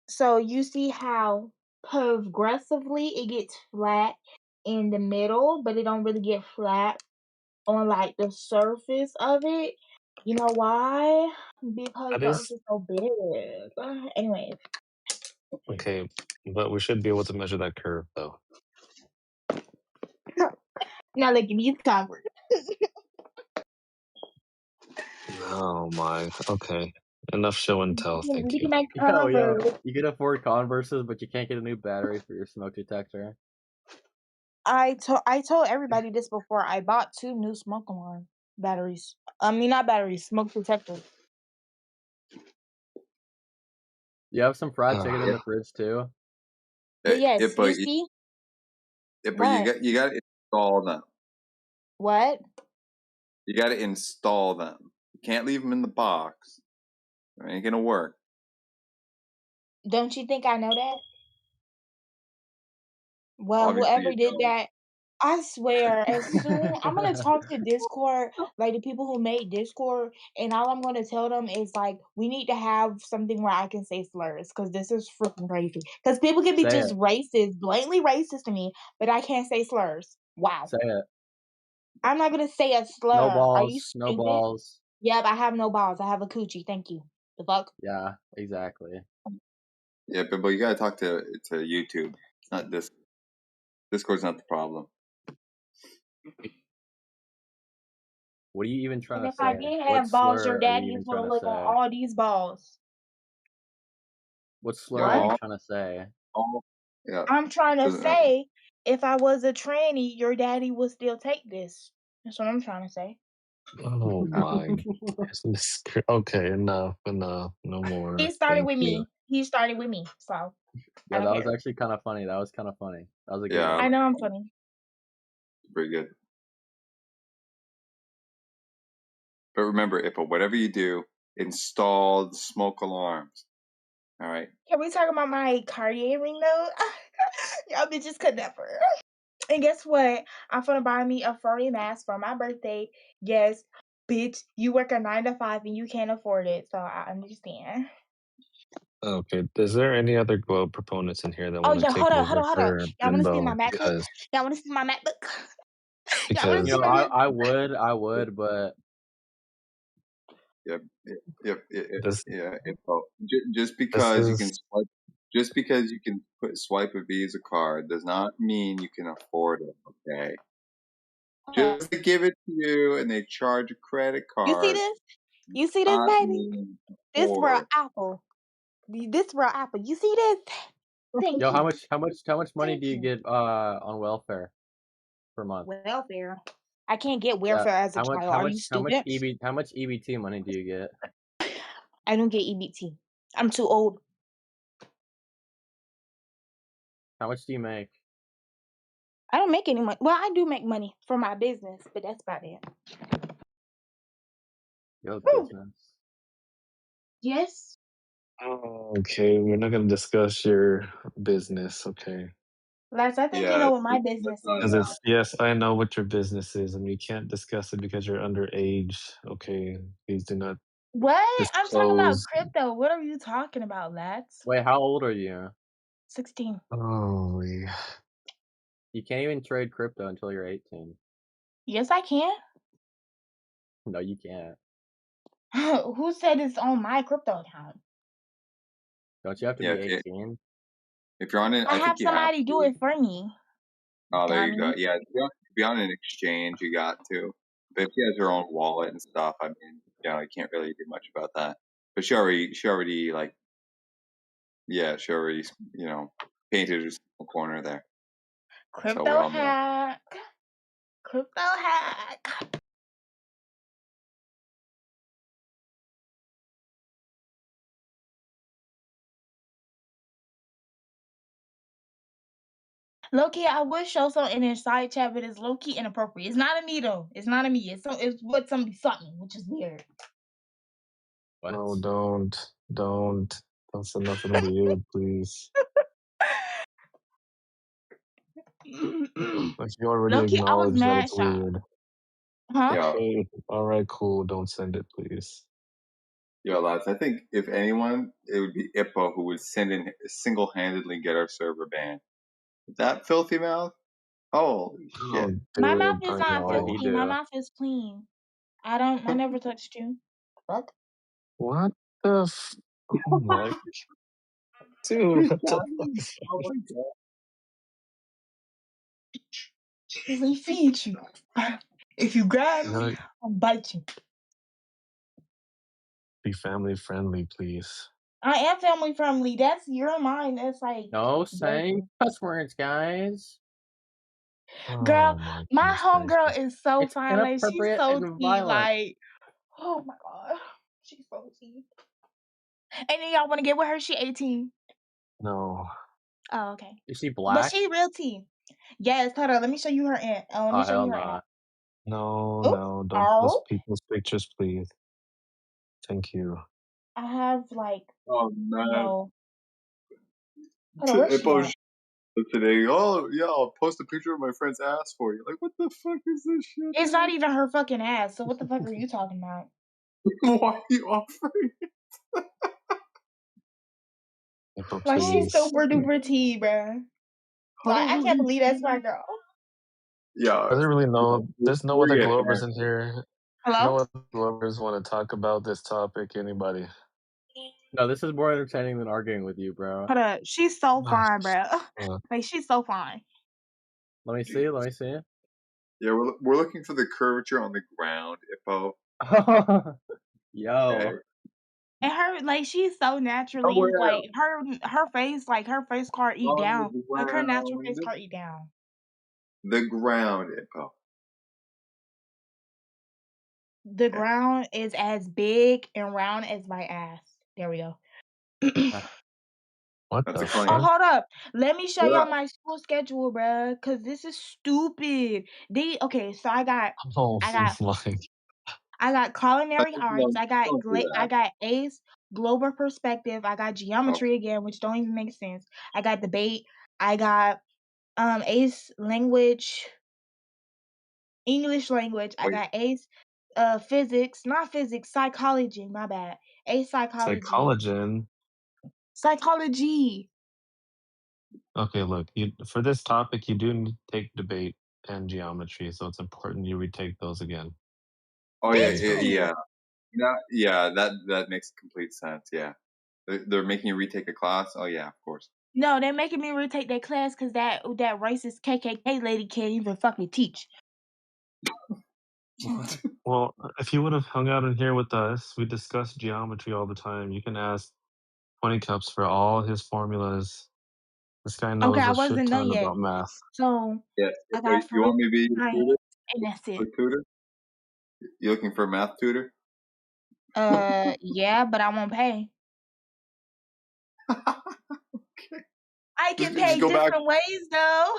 Speaker 5: So you see how progressively it gets flat in the middle, but it don't really get flat on like the surface of it. You know why? Because
Speaker 1: That
Speaker 5: the Earth
Speaker 1: is
Speaker 5: is so big. Anyways,
Speaker 1: okay, but we should be able to measure that curve though.
Speaker 5: now look at these covers.
Speaker 1: Oh my. Okay. Enough show and tell. Thank
Speaker 5: We
Speaker 1: you.
Speaker 5: can make
Speaker 7: Yo,
Speaker 5: covers.
Speaker 7: you can afford Converses, but you can't get a new battery for your smoke detector.
Speaker 5: I told everybody this before. I bought 2 new smoke alarm batteries. I mean, not batteries, smoke detectors.
Speaker 7: You have some fried chicken in
Speaker 1: Ah,
Speaker 7: the fridge too.
Speaker 5: But yes,
Speaker 3: Hippo,
Speaker 5: you see
Speaker 3: you
Speaker 5: what?
Speaker 3: got to install them.
Speaker 5: What?
Speaker 3: You got to install them. You can't leave them in the box. It ain't gonna work.
Speaker 5: Don't you think I know that? Well,
Speaker 3: Obviously,
Speaker 5: whoever
Speaker 3: you
Speaker 5: did
Speaker 3: don't.
Speaker 5: that, I swear, as soon I'm gonna talk to Discord, like the people who made Discord, and all I'm gonna tell them is like, we need to have something where I can say slurs, because this is freaking crazy. Because people can be
Speaker 7: Say
Speaker 5: just
Speaker 7: it.
Speaker 5: racist, blatantly racist to me, but I can't say slurs. Wow.
Speaker 7: Say it.
Speaker 5: I'm not gonna say a
Speaker 7: No
Speaker 5: slur. Are you
Speaker 7: balls. No
Speaker 5: stupid?
Speaker 7: balls.
Speaker 5: Yep, I have no balls. I have a coochie. Thank you. The fuck?
Speaker 7: Yeah, exactly.
Speaker 3: Yeah, but you got to talk to YouTube, not this. Discord's not the problem.
Speaker 7: What are you even trying
Speaker 5: And
Speaker 7: to
Speaker 5: if I
Speaker 7: say?
Speaker 5: didn't
Speaker 7: What
Speaker 5: have balls, your
Speaker 7: slur are you
Speaker 5: daddy is
Speaker 7: even trying
Speaker 5: gonna
Speaker 7: to
Speaker 5: live on
Speaker 7: say?
Speaker 5: all these balls.
Speaker 7: What slur
Speaker 3: Yeah,
Speaker 7: are you
Speaker 5: What?
Speaker 3: all,
Speaker 7: trying to say?
Speaker 3: all, yeah,
Speaker 5: I'm trying to
Speaker 3: doesn't matter.
Speaker 5: say, if I was a tranny, your daddy would still take this. That's what I'm trying to say.
Speaker 1: oh my goodness. Okay, enough, enough. No more.
Speaker 5: He started
Speaker 1: Thank
Speaker 5: with
Speaker 1: you.
Speaker 5: me. He started with me, so I
Speaker 7: Yeah,
Speaker 5: don't
Speaker 7: that was
Speaker 5: care.
Speaker 7: actually kind of funny. That was kind of funny. That was a good
Speaker 3: Yeah,
Speaker 5: I
Speaker 7: one.
Speaker 5: know I'm funny.
Speaker 3: pretty good. But remember, if whatever you do, install the smoke alarms. All right.
Speaker 5: Can we talk about my Cartier ring though? Y'all bitches could never. And guess what? I'm gonna buy me a furry mask for my birthday. Yes, bitch, you work a 9 to 5 and you can't afford it, so I understand.
Speaker 1: Okay. Is there any other globe proponents in here that
Speaker 5: Oh
Speaker 1: want to
Speaker 5: yeah,
Speaker 1: take over
Speaker 5: hold on.
Speaker 1: for
Speaker 5: Y'all wanna see my
Speaker 1: Bimbo?
Speaker 5: MacBook? Y'all wanna see my MacBook? Y'all wanna
Speaker 7: You
Speaker 5: see
Speaker 1: Because
Speaker 7: know,
Speaker 5: my
Speaker 7: I
Speaker 5: MacBook?
Speaker 7: would, but
Speaker 3: Yep.
Speaker 1: this
Speaker 3: Yeah. Just
Speaker 1: this
Speaker 3: because you can
Speaker 1: is
Speaker 3: swipe, just because you can swipe a Visa card does not mean you can afford it. Okay. Just to give it to you and they charge a credit
Speaker 5: You see
Speaker 3: card,
Speaker 5: this? You see this,
Speaker 3: not
Speaker 5: baby?
Speaker 3: mean
Speaker 5: This real
Speaker 3: afford.
Speaker 5: apple. This real apple. You see this? Thank
Speaker 7: yo,
Speaker 5: you.
Speaker 7: how much money
Speaker 5: Thank
Speaker 7: do you
Speaker 5: you.
Speaker 7: get on welfare per month?
Speaker 5: Welfare. I can't get
Speaker 7: Yeah,
Speaker 5: welfare as a child. Are you stupid?
Speaker 7: how much EBT money do you get?
Speaker 5: I don't get EBT. I'm too old.
Speaker 7: How much do you make?
Speaker 5: I don't make any money. Well, I do make money for my business, but that's about it.
Speaker 7: Yo,
Speaker 5: Whew.
Speaker 7: business.
Speaker 5: Yes.
Speaker 1: okay. We're not gonna discuss your business, okay?
Speaker 5: Lex, I think you
Speaker 3: Yeah.
Speaker 5: know what my
Speaker 3: That's
Speaker 5: business
Speaker 3: not
Speaker 1: Because
Speaker 5: is.
Speaker 3: now.
Speaker 1: it's yes, I know what your business is, and we can't discuss it because you're underage. Okay, please do not
Speaker 5: What? I'm talking about
Speaker 1: disclose.
Speaker 5: crypto. What are you talking about, Lex?
Speaker 7: Wait, how old are you?
Speaker 5: 16.
Speaker 1: Oh,
Speaker 7: You can't even trade crypto until you're 18.
Speaker 5: Yes, I can.
Speaker 7: No, you can't.
Speaker 5: Who said it's on my crypto account?
Speaker 7: Don't you have to
Speaker 3: Yeah.
Speaker 7: be 18?
Speaker 3: If you're on it,
Speaker 5: I
Speaker 3: I
Speaker 5: have
Speaker 3: think you have
Speaker 5: somebody do
Speaker 3: to.
Speaker 5: it for me.
Speaker 3: Oh, there you go.
Speaker 5: Dummy.
Speaker 3: Yeah. If you're on an exchange, you got to. But if she has her own wallet and stuff, I mean, you can't really do much about that. But she already like, yeah, she already, painted her small corner there. So we
Speaker 5: Crypto
Speaker 3: all know.
Speaker 5: hack. Crypto hack. Low-key, I would show something in side chat, but it's low-key inappropriate. It's not a me though. It's not a me. It's what somebody sent me, which is weird.
Speaker 7: What?
Speaker 1: No, don't say nothing weird, please. Like you already
Speaker 5: Low-key, I was
Speaker 1: acknowledged that
Speaker 5: mad
Speaker 1: it's
Speaker 5: shocked.
Speaker 1: weird.
Speaker 5: Huh?
Speaker 3: Yeah,
Speaker 1: Okay, all right, cool. Don't send it, please.
Speaker 3: yeah, lads. I think if anyone, it would be Ippo who would single-handedly get our server banned. That filthy mouth. Holy
Speaker 1: Oh,
Speaker 3: shit!
Speaker 5: My mouth
Speaker 1: dude,
Speaker 5: is
Speaker 1: I
Speaker 5: not
Speaker 7: What did he
Speaker 1: know.
Speaker 5: filthy. My
Speaker 7: do?
Speaker 5: mouth is clean. I never touched you. Fuck.
Speaker 1: What the? Oh my, dude, what the fuck is
Speaker 3: Oh my god!
Speaker 5: Let me feed you. If you grab
Speaker 1: You
Speaker 5: me,
Speaker 1: gotta
Speaker 5: I'll bite you.
Speaker 1: be family friendly, please.
Speaker 5: I am family friendly. That's your mind. That's like
Speaker 7: No saying
Speaker 5: joking.
Speaker 7: cuss words, guys.
Speaker 5: Girl,
Speaker 1: Oh my
Speaker 5: my
Speaker 1: goodness
Speaker 5: homegirl
Speaker 1: gracious.
Speaker 5: is so
Speaker 7: It's
Speaker 5: fine. Like she's
Speaker 7: inappropriate
Speaker 5: so
Speaker 7: and
Speaker 5: tea.
Speaker 7: violent.
Speaker 5: Like, oh my god, she's so tea. And then y'all want to get with her? She 18.
Speaker 1: No.
Speaker 5: Oh, okay.
Speaker 7: Is she
Speaker 5: But
Speaker 7: black?
Speaker 5: she real tea. Yes, hold on. Let me show you her aunt. Let
Speaker 7: Oh
Speaker 5: me show
Speaker 7: hell
Speaker 5: you her
Speaker 7: nah.
Speaker 5: aunt.
Speaker 1: No,
Speaker 5: Oh,
Speaker 1: no, don't
Speaker 5: oh.
Speaker 1: post people's pictures, please. Thank you.
Speaker 5: I have like
Speaker 3: Oh man!
Speaker 5: no. Hold on, where's she
Speaker 3: Ippo
Speaker 5: at?
Speaker 3: today. Oh yeah, I'll post a picture of my friend's ass for you. Like, what the fuck is this shit?
Speaker 5: It's not even her fucking ass. So what the fuck are you talking about?
Speaker 3: Why are you offering?
Speaker 1: But
Speaker 5: Like she's
Speaker 1: please.
Speaker 5: super duper tea, bruh. Like I can't
Speaker 3: Holy
Speaker 5: believe that's my girl.
Speaker 3: yeah.
Speaker 1: Doesn't really know. There's no
Speaker 3: Where
Speaker 1: other
Speaker 3: you at,
Speaker 1: Glovers
Speaker 3: man?
Speaker 1: in here.
Speaker 5: Hello?
Speaker 1: No other Glovers want to talk about this topic. Anybody?
Speaker 7: No, this is more entertaining than arguing with you, bro.
Speaker 5: Hold up. She's so
Speaker 1: Ah,
Speaker 5: fine, bruh.
Speaker 1: fuck.
Speaker 5: Like she's so fine.
Speaker 7: Let me see. Let me see.
Speaker 3: Yeah, we're looking for the curvature on the ground, Ippo. Okay.
Speaker 7: Yo.
Speaker 5: And her like she's so
Speaker 3: Oh,
Speaker 5: naturally
Speaker 3: where
Speaker 5: like her face like her face card eat
Speaker 3: on
Speaker 5: down.
Speaker 3: the
Speaker 5: Like her natural face
Speaker 3: ground?
Speaker 5: card eat down.
Speaker 3: The ground, Ippo.
Speaker 5: The
Speaker 3: Okay.
Speaker 5: ground is as big and round as my ass. There we go.
Speaker 1: What
Speaker 3: That's a
Speaker 1: the
Speaker 5: Oh,
Speaker 3: claim.
Speaker 1: fuck?
Speaker 5: hold up. Let me show
Speaker 3: What
Speaker 5: y'all
Speaker 3: up?
Speaker 5: my school schedule, bruh. Cause this is stupid. Okay, so
Speaker 1: Oh
Speaker 5: I got
Speaker 1: my.
Speaker 5: I got culinary arts.
Speaker 3: No, don't do
Speaker 5: I
Speaker 3: that.
Speaker 5: got ACE, global perspective. I got
Speaker 3: Oh,
Speaker 5: geometry again, which don't even make sense. I got debate. I got ACE language, English language. I
Speaker 3: wait.
Speaker 5: got ACE physics, not physics, psychology. My bad. ACE psychology.
Speaker 1: Psychology.
Speaker 5: Psychology.
Speaker 1: Okay, look. You for this topic, you do need to take debate and geometry, so it's important you retake those again.
Speaker 3: Oh yeah,
Speaker 1: Please
Speaker 5: Thank
Speaker 1: don't.
Speaker 5: you.
Speaker 3: yeah. Yeah, that makes complete sense. Yeah, they're making you retake a class. Oh yeah, of course.
Speaker 5: No, they're making me retake that class because that racist KKK lady can't even fucking teach.
Speaker 3: What?
Speaker 1: Well, if you would have hung out in here with us, we discuss geometry all the time. You can ask 20 Cups for all his formulas. This guy
Speaker 5: Okay,
Speaker 1: knows
Speaker 5: I
Speaker 1: a shit
Speaker 5: wasn't done
Speaker 1: ton
Speaker 5: yet.
Speaker 1: about math.
Speaker 5: So
Speaker 3: Yeah.
Speaker 5: I
Speaker 3: Wait,
Speaker 5: got
Speaker 3: you
Speaker 5: forensic
Speaker 3: want me to be your tutor?
Speaker 5: science, and that's
Speaker 3: A
Speaker 5: it.
Speaker 3: tutor? You looking for a math tutor?
Speaker 5: Yeah, but I won't pay.
Speaker 3: Okay.
Speaker 5: I can
Speaker 3: Just
Speaker 5: pay
Speaker 3: go back.
Speaker 5: different ways though.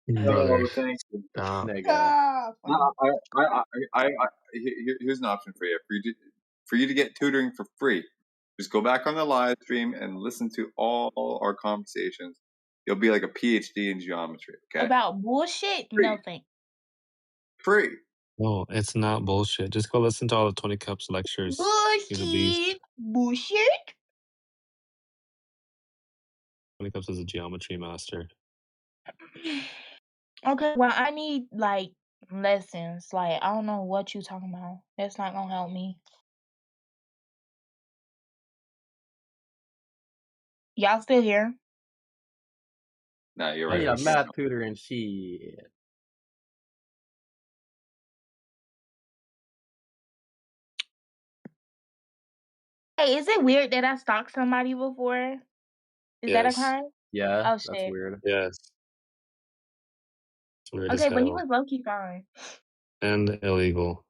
Speaker 1: Brother,
Speaker 3: Oh, thank you.
Speaker 1: stop.
Speaker 7: Nigga.
Speaker 5: Ah, funny.
Speaker 3: Here's an option for you. For you to get tutoring for free, just go back on the live stream and listen to all our conversations. You'll be like a PhD in geometry. Okay,
Speaker 5: About bullshit? No
Speaker 3: free,
Speaker 5: thanks.
Speaker 3: free.
Speaker 1: No, it's not bullshit. Just go listen to all the 20 Cups lectures. He's a beast.
Speaker 5: Bullshit. Bullshit.
Speaker 1: 20 Cups is a geometry master.
Speaker 5: Okay, well I need like lessons. Like I don't know what you talking about. That's not gonna help me. Y'all still here?
Speaker 3: Nah, you're
Speaker 7: I
Speaker 3: right.
Speaker 7: need a
Speaker 1: Yes.
Speaker 7: math tutor and shit.
Speaker 5: Hey, is it weird that I stalked somebody before? Is that a
Speaker 1: Yes.
Speaker 5: crime?
Speaker 7: Yeah,
Speaker 5: Oh
Speaker 7: that's
Speaker 5: shit.
Speaker 7: weird.
Speaker 1: Yes. It's weird as
Speaker 5: Okay, but he
Speaker 1: hell
Speaker 5: was low key fine.
Speaker 1: and illegal.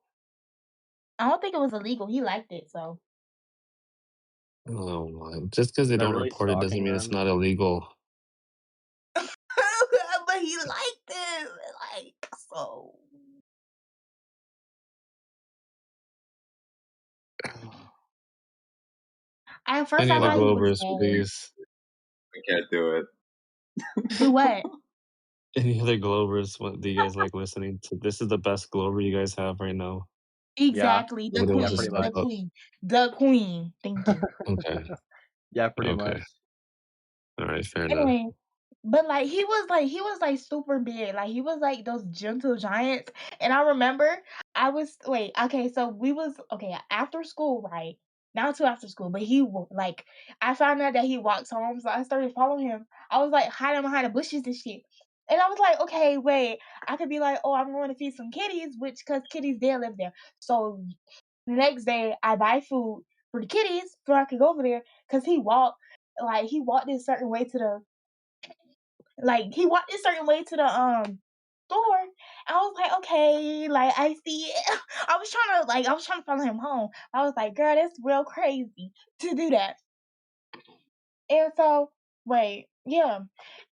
Speaker 5: I don't think it was illegal. He liked it, so.
Speaker 1: Oh my. Just because they
Speaker 7: Was I
Speaker 1: don't
Speaker 7: really
Speaker 1: report it doesn't
Speaker 7: stalking
Speaker 1: mean it's
Speaker 7: then?
Speaker 1: not illegal.
Speaker 5: But he liked it, like so. At first,
Speaker 1: Any
Speaker 5: I
Speaker 1: other
Speaker 5: thought he was
Speaker 1: Glovers,
Speaker 5: gay.
Speaker 1: please?
Speaker 3: I can't do it.
Speaker 5: Do what?
Speaker 1: Any other Glovers? What do you guys like listening to? This is the best Glover you guys have right now.
Speaker 7: Yeah,
Speaker 5: Exactly, the
Speaker 1: Nobody wants
Speaker 7: yeah,
Speaker 1: to
Speaker 7: pretty
Speaker 5: queen,
Speaker 1: step
Speaker 5: the
Speaker 7: much.
Speaker 1: up.
Speaker 5: queen, the queen. Thank you.
Speaker 1: Okay.
Speaker 7: Yeah, pretty
Speaker 1: Okay.
Speaker 7: much.
Speaker 1: All right. Fair enough.
Speaker 5: Anyway, but like he was like super big. Like he was like those gentle giants. And I remember okay, so we was okay after school, right? Not too after school, but like I found out that he walks home, so I started following him. I was like hiding behind the bushes and shit. And I was like, okay, wait, I could be like, oh, I'm going to feed some kitties, which because kitties did live there. So the next day, I buy food for the kitties so I could go over there because he walked this certain way to the he walked a certain way to the store. I was like, okay, like I see it. I was trying to follow him home. I was like, girl, that's real crazy to do that. And so yeah.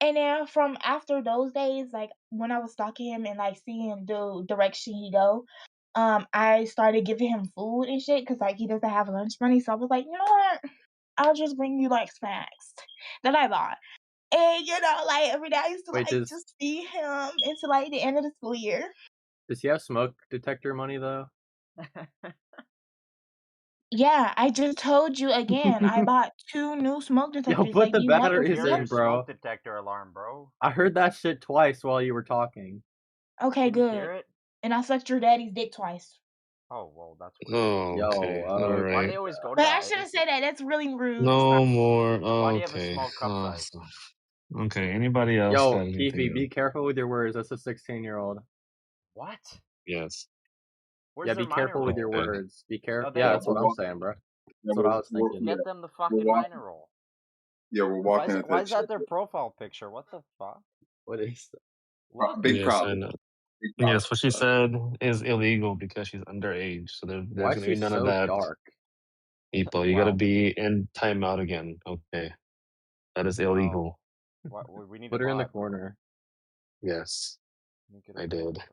Speaker 5: And then from after those days, like when I was stalking him and like seeing the direction he go, I started giving him food and shit because like he doesn't have lunch money. So I was like, you know what? I'll just bring you like snacks that I bought. And like every day I used to
Speaker 7: Wait,
Speaker 5: like
Speaker 7: does
Speaker 5: just see him until like the end of the school year.
Speaker 7: does he have smoke detector money though?
Speaker 5: Yeah, I just told you again. I bought 2 new smoke
Speaker 7: Yo,
Speaker 5: detectors.
Speaker 7: put
Speaker 5: Like,
Speaker 7: the
Speaker 5: do you want the
Speaker 7: batteries
Speaker 2: Here's
Speaker 7: in,
Speaker 2: your
Speaker 5: picture?
Speaker 7: bro.
Speaker 2: smoke detector alarm, bro.
Speaker 7: I heard that shit twice while you were talking.
Speaker 5: Okay,
Speaker 2: Can you
Speaker 5: good.
Speaker 2: hear it?
Speaker 5: And I sucked your daddy's dick twice.
Speaker 2: Oh, well, that's weird.
Speaker 1: Oh, okay.
Speaker 7: Yo,
Speaker 1: All
Speaker 2: Why do they
Speaker 1: right.
Speaker 2: always go to
Speaker 5: But I
Speaker 2: that?
Speaker 5: shouldn't say that. That's really rude.
Speaker 1: No more.
Speaker 2: Why do you have a
Speaker 1: Okay.
Speaker 2: small cup size?
Speaker 1: Okay. Anybody else
Speaker 7: yo,
Speaker 1: got anything
Speaker 7: Keefy, be
Speaker 1: else?
Speaker 7: careful with your words. That's a 16-year-old.
Speaker 2: What?
Speaker 1: Yes.
Speaker 2: Where's
Speaker 7: Yeah,
Speaker 2: their
Speaker 7: be
Speaker 2: minor
Speaker 7: careful with your
Speaker 2: role?
Speaker 1: Okay.
Speaker 7: words. Be
Speaker 2: No,
Speaker 7: careful.
Speaker 2: they
Speaker 7: Yeah,
Speaker 3: Yeah,
Speaker 2: don't.
Speaker 7: that's what
Speaker 3: we're
Speaker 7: I'm
Speaker 3: walking.
Speaker 7: saying, bro.
Speaker 3: Yeah,
Speaker 7: That's what I was
Speaker 3: we're,
Speaker 7: thinking.
Speaker 3: yeah,
Speaker 2: Get them the
Speaker 3: we're
Speaker 2: fucking
Speaker 3: walking.
Speaker 2: minor role.
Speaker 3: Yeah, we're
Speaker 2: Why
Speaker 3: walking into
Speaker 2: why
Speaker 3: the
Speaker 2: is that
Speaker 3: check.
Speaker 2: their profile picture? What the fuck?
Speaker 7: What is that?
Speaker 2: Look.
Speaker 3: Big
Speaker 1: Yes,
Speaker 3: problem.
Speaker 1: and
Speaker 3: Big
Speaker 1: yes, what she
Speaker 3: problem.
Speaker 1: said is illegal because she's underage. So
Speaker 7: Why
Speaker 1: there's
Speaker 7: is
Speaker 1: gonna be
Speaker 7: she
Speaker 1: none of
Speaker 7: so
Speaker 1: that.
Speaker 7: dark?
Speaker 1: People, you gotta
Speaker 2: Wow.
Speaker 1: be in timeout again. Okay, that is
Speaker 2: Wow.
Speaker 1: illegal.
Speaker 2: We need a
Speaker 7: Put her in the
Speaker 2: mod, bro.
Speaker 7: corner.
Speaker 1: Yes,
Speaker 2: Let me get a
Speaker 1: I
Speaker 2: mod,
Speaker 1: did.
Speaker 2: bro.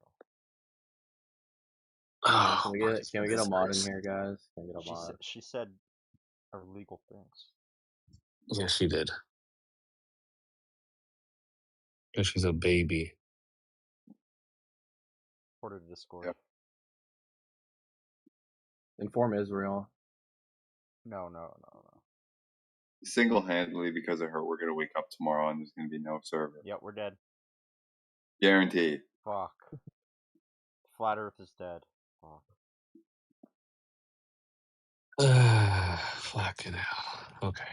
Speaker 1: Oh,
Speaker 7: Can we get a
Speaker 1: goodness
Speaker 7: mod in
Speaker 1: gracious.
Speaker 7: here, guys? Can we get a mod?
Speaker 2: She said illegal things.
Speaker 1: Yes, she did. Because she's a baby.
Speaker 2: Order to Discord.
Speaker 3: Yeah.
Speaker 7: Inform Israel.
Speaker 2: No.
Speaker 3: Single-handedly, because of her, we're gonna wake up tomorrow and there's gonna be no server.
Speaker 2: Yep, we're dead.
Speaker 3: Guaranteed.
Speaker 2: Fuck. Flat Earth is dead. Fuck.
Speaker 1: Fucking hell. Okay.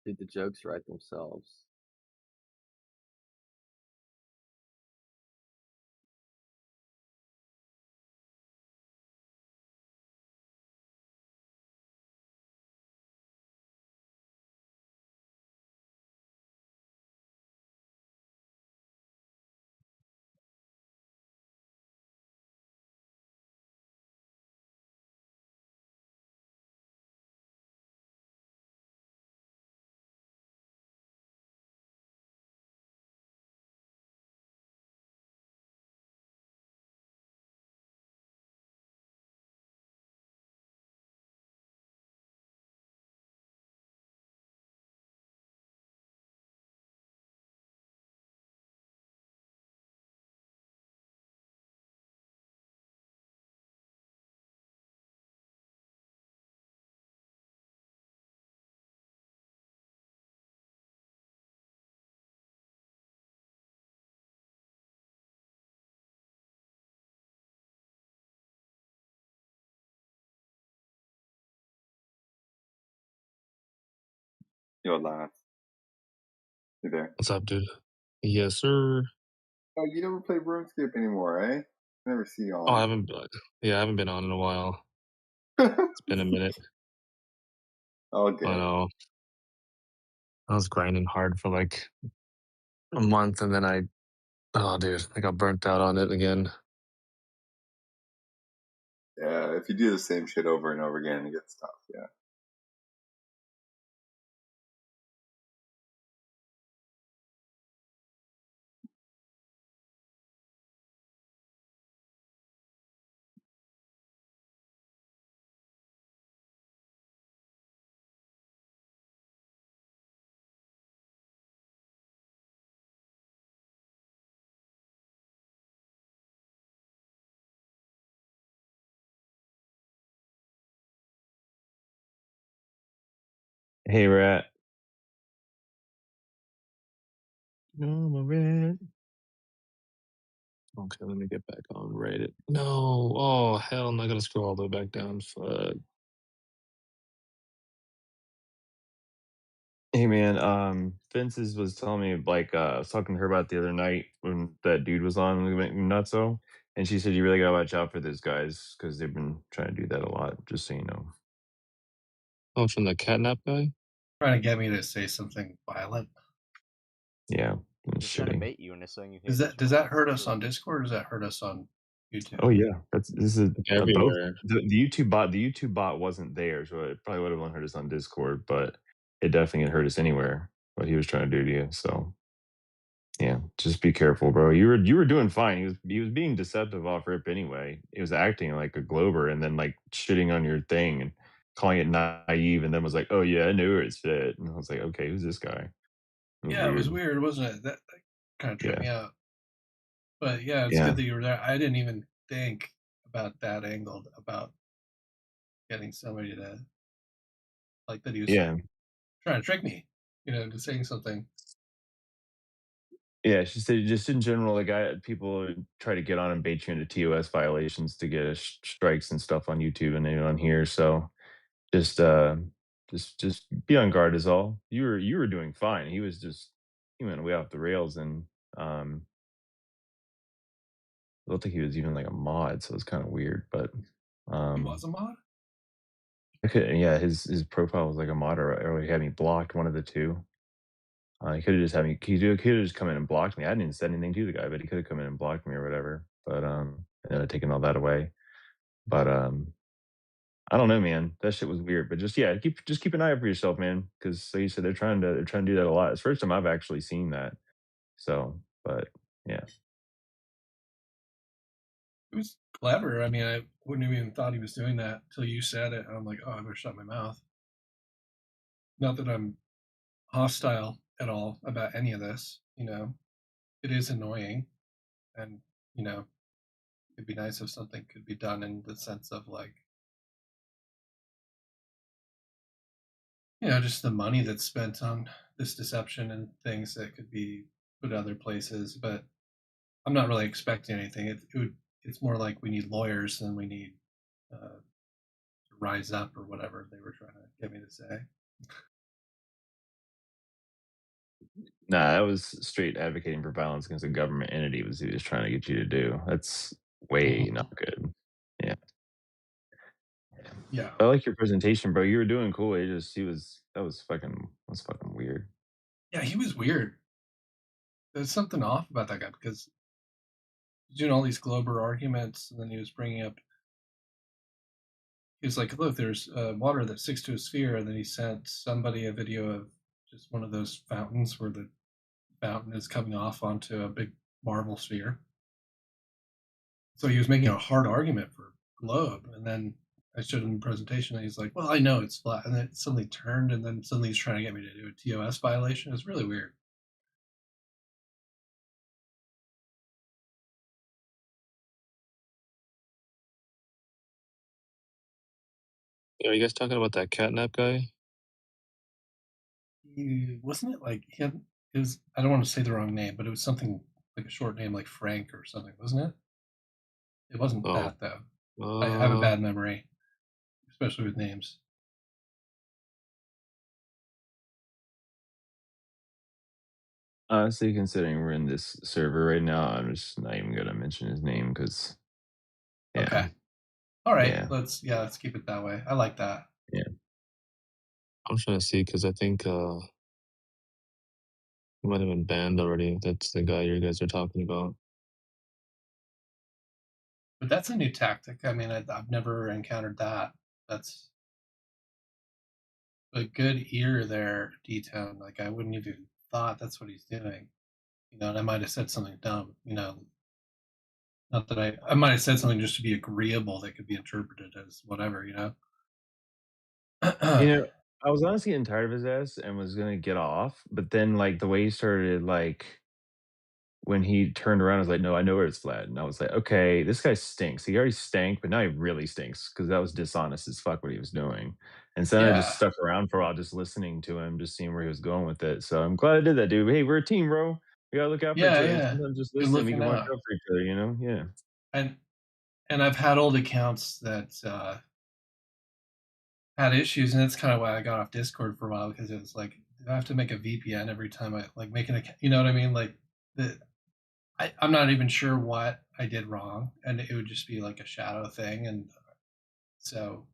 Speaker 7: Did the jokes write themselves?
Speaker 3: Yo, laugh. You there?
Speaker 1: What's up, dude? Yes, sir.
Speaker 3: Oh, you never play RuneScape anymore, eh? I never see you
Speaker 1: Oh, I
Speaker 3: on.
Speaker 1: haven't. Yeah, I haven't been on in a while. It's been a minute.
Speaker 3: All
Speaker 1: I
Speaker 3: good.
Speaker 1: know. I was grinding hard for like a month, and then oh, dude, I got burnt out on it again.
Speaker 3: Yeah, if you do the same shit over and over again, it gets tough. Yeah.
Speaker 8: Hey, Rat.
Speaker 1: No, my red. Okay, let me get back on Reddit. No, oh hell, I'm not gonna scroll all the way back down. Fuck.
Speaker 8: Hey, man. Fences was telling me, like, I was talking to her about the other night when that dude was on, we went nutso, and she said you really gotta watch out for those guys because they've been trying to do that a lot. Just so you know.
Speaker 1: Oh, from the catnap guy.
Speaker 9: Trying to get me to say something violent.
Speaker 8: Yeah, it's
Speaker 2: He's trying to
Speaker 8: shitty.
Speaker 2: bait you into saying you hate
Speaker 9: Does that hurt us
Speaker 2: Trump.
Speaker 9: on Discord or does that hurt us on YouTube?
Speaker 8: Oh yeah, this is both.
Speaker 1: Everywhere.
Speaker 8: The YouTube bot wasn't there, so it probably would have hurt us on Discord, but it definitely hurt us anywhere. What he was trying to do to you, so. Yeah, just be careful, bro. You were doing fine. He was being deceptive off rip anyway. He was acting like a Glober and then like shitting on your thing and calling it naive, and then was like, "Oh yeah, I knew where it's fit." And I was like, "Okay, who's this guy?" It was
Speaker 9: Yeah, it was
Speaker 8: weird.
Speaker 9: weird, wasn't it? That kind of tripped
Speaker 8: Yeah,
Speaker 9: me out. But yeah, it's
Speaker 8: yeah,
Speaker 9: good that you were there. I didn't even think about that angle about getting somebody to like that he was
Speaker 8: yeah,
Speaker 9: trying to trick me, into saying something.
Speaker 8: yeah. She said just in general, like people try to get on and bait you into TOS violations to get strikes and stuff on YouTube and then on here. So just just be on guard is all. You were doing fine. He went way off the rails and um I don't think he was even like a mod, so it's kind of weird. But
Speaker 9: He was
Speaker 8: um
Speaker 9: a mod?
Speaker 8: yeah, his profile was like a mod or he had me blocked, one of the two. He could have just had me. He could have just come in and blocked me. I didn't even said anything to the guy, but he could have come in and blocked me or whatever. But and then taken all that away. But I don't know, man. That shit was weird. But just yeah, keep an eye out for yourself, man. Because like you said, they're trying to do that a lot. It's the first time I've actually seen that. So, but yeah,
Speaker 9: It was clever. I mean, I wouldn't have even thought he was doing that until you said it. And I'm like, oh, I better shut my mouth. Not that I'm hostile at all about any of this. It is annoying, and you know, it'd be nice if something could be done in the sense of like, just the money that's spent on this deception and things that could be put other places. But I'm not really expecting anything. It's more like we need lawyers than we need to rise up or whatever they were trying to get me to say.
Speaker 8: nah, that was straight advocating for violence against a government entity. Was he was trying to get you to do? That's way
Speaker 1: Mhm.
Speaker 8: not good. Yeah.
Speaker 9: Yeah,
Speaker 8: I like your presentation, bro. You were doing cool. That was fucking weird.
Speaker 9: yeah, he was weird. There's something off about that guy because he's doing all these Glober arguments, and then he was bringing up. He was like, "Look, there's water that sticks to a sphere," and then he sent somebody a video of just one of those fountains where the fountain is coming off onto a big marble sphere. So he was making a hard argument for globe, and then I showed him the presentation, and he's like, "Well, I know it's flat," and then it suddenly turned, and then suddenly he's trying to get me to do a TOS violation. It's really weird.
Speaker 1: Are you guys talking about that catnap guy?
Speaker 9: Wasn't it like he had? It was. I don't want to say the wrong name, but it was something like a short name, like Frank or something, wasn't it? It wasn't
Speaker 1: Oh,
Speaker 9: that though. I have a
Speaker 1: uh,
Speaker 9: bad memory, especially with names.
Speaker 8: Honestly, considering we're in this server right now, I'm just not even gonna mention his name because,
Speaker 9: Okay.
Speaker 8: yeah,
Speaker 9: All right.
Speaker 8: yeah,
Speaker 9: Let's keep it that way. I like that.
Speaker 8: yeah.
Speaker 1: I'm trying to see because I think he might have been banned already. That's the guy you guys are talking about.
Speaker 9: But that's a new tactic. I mean, I've never encountered that. That's a good ear there, D-Town. Like I wouldn't even thought that's what he's doing. And I might have said something dumb. Not that I might have said something just to be agreeable that could be interpreted as whatever.
Speaker 8: You know, I was honestly getting tired of his ass and was gonna get off, but then, like, the way he started, like, when he turned around, I was like, "No, I know where it's flat." And I was like, "Okay, this guy stinks. He already stank, but now he really stinks because that was dishonest as fuck what he was doing." And so I just
Speaker 9: Yeah.
Speaker 8: stuck around for a while, just listening to him, just seeing where he was going with it. So I'm glad I did that, dude. Hey, we're a team, bro. We gotta look out for each
Speaker 9: Yeah,
Speaker 8: other.
Speaker 9: yeah.
Speaker 8: Sometimes just
Speaker 9: Good
Speaker 8: listening, we
Speaker 9: looking
Speaker 8: can watch
Speaker 9: out.
Speaker 8: out for each other, you know? Yeah.
Speaker 9: And I've had old accounts that had issues, and that's kind of why I got off Discord for a while because it was like, do I have to make a VPN every time I like make an account? You know what I mean? Like the I'm not even sure what I did wrong, and it would just be like a shadow thing, and so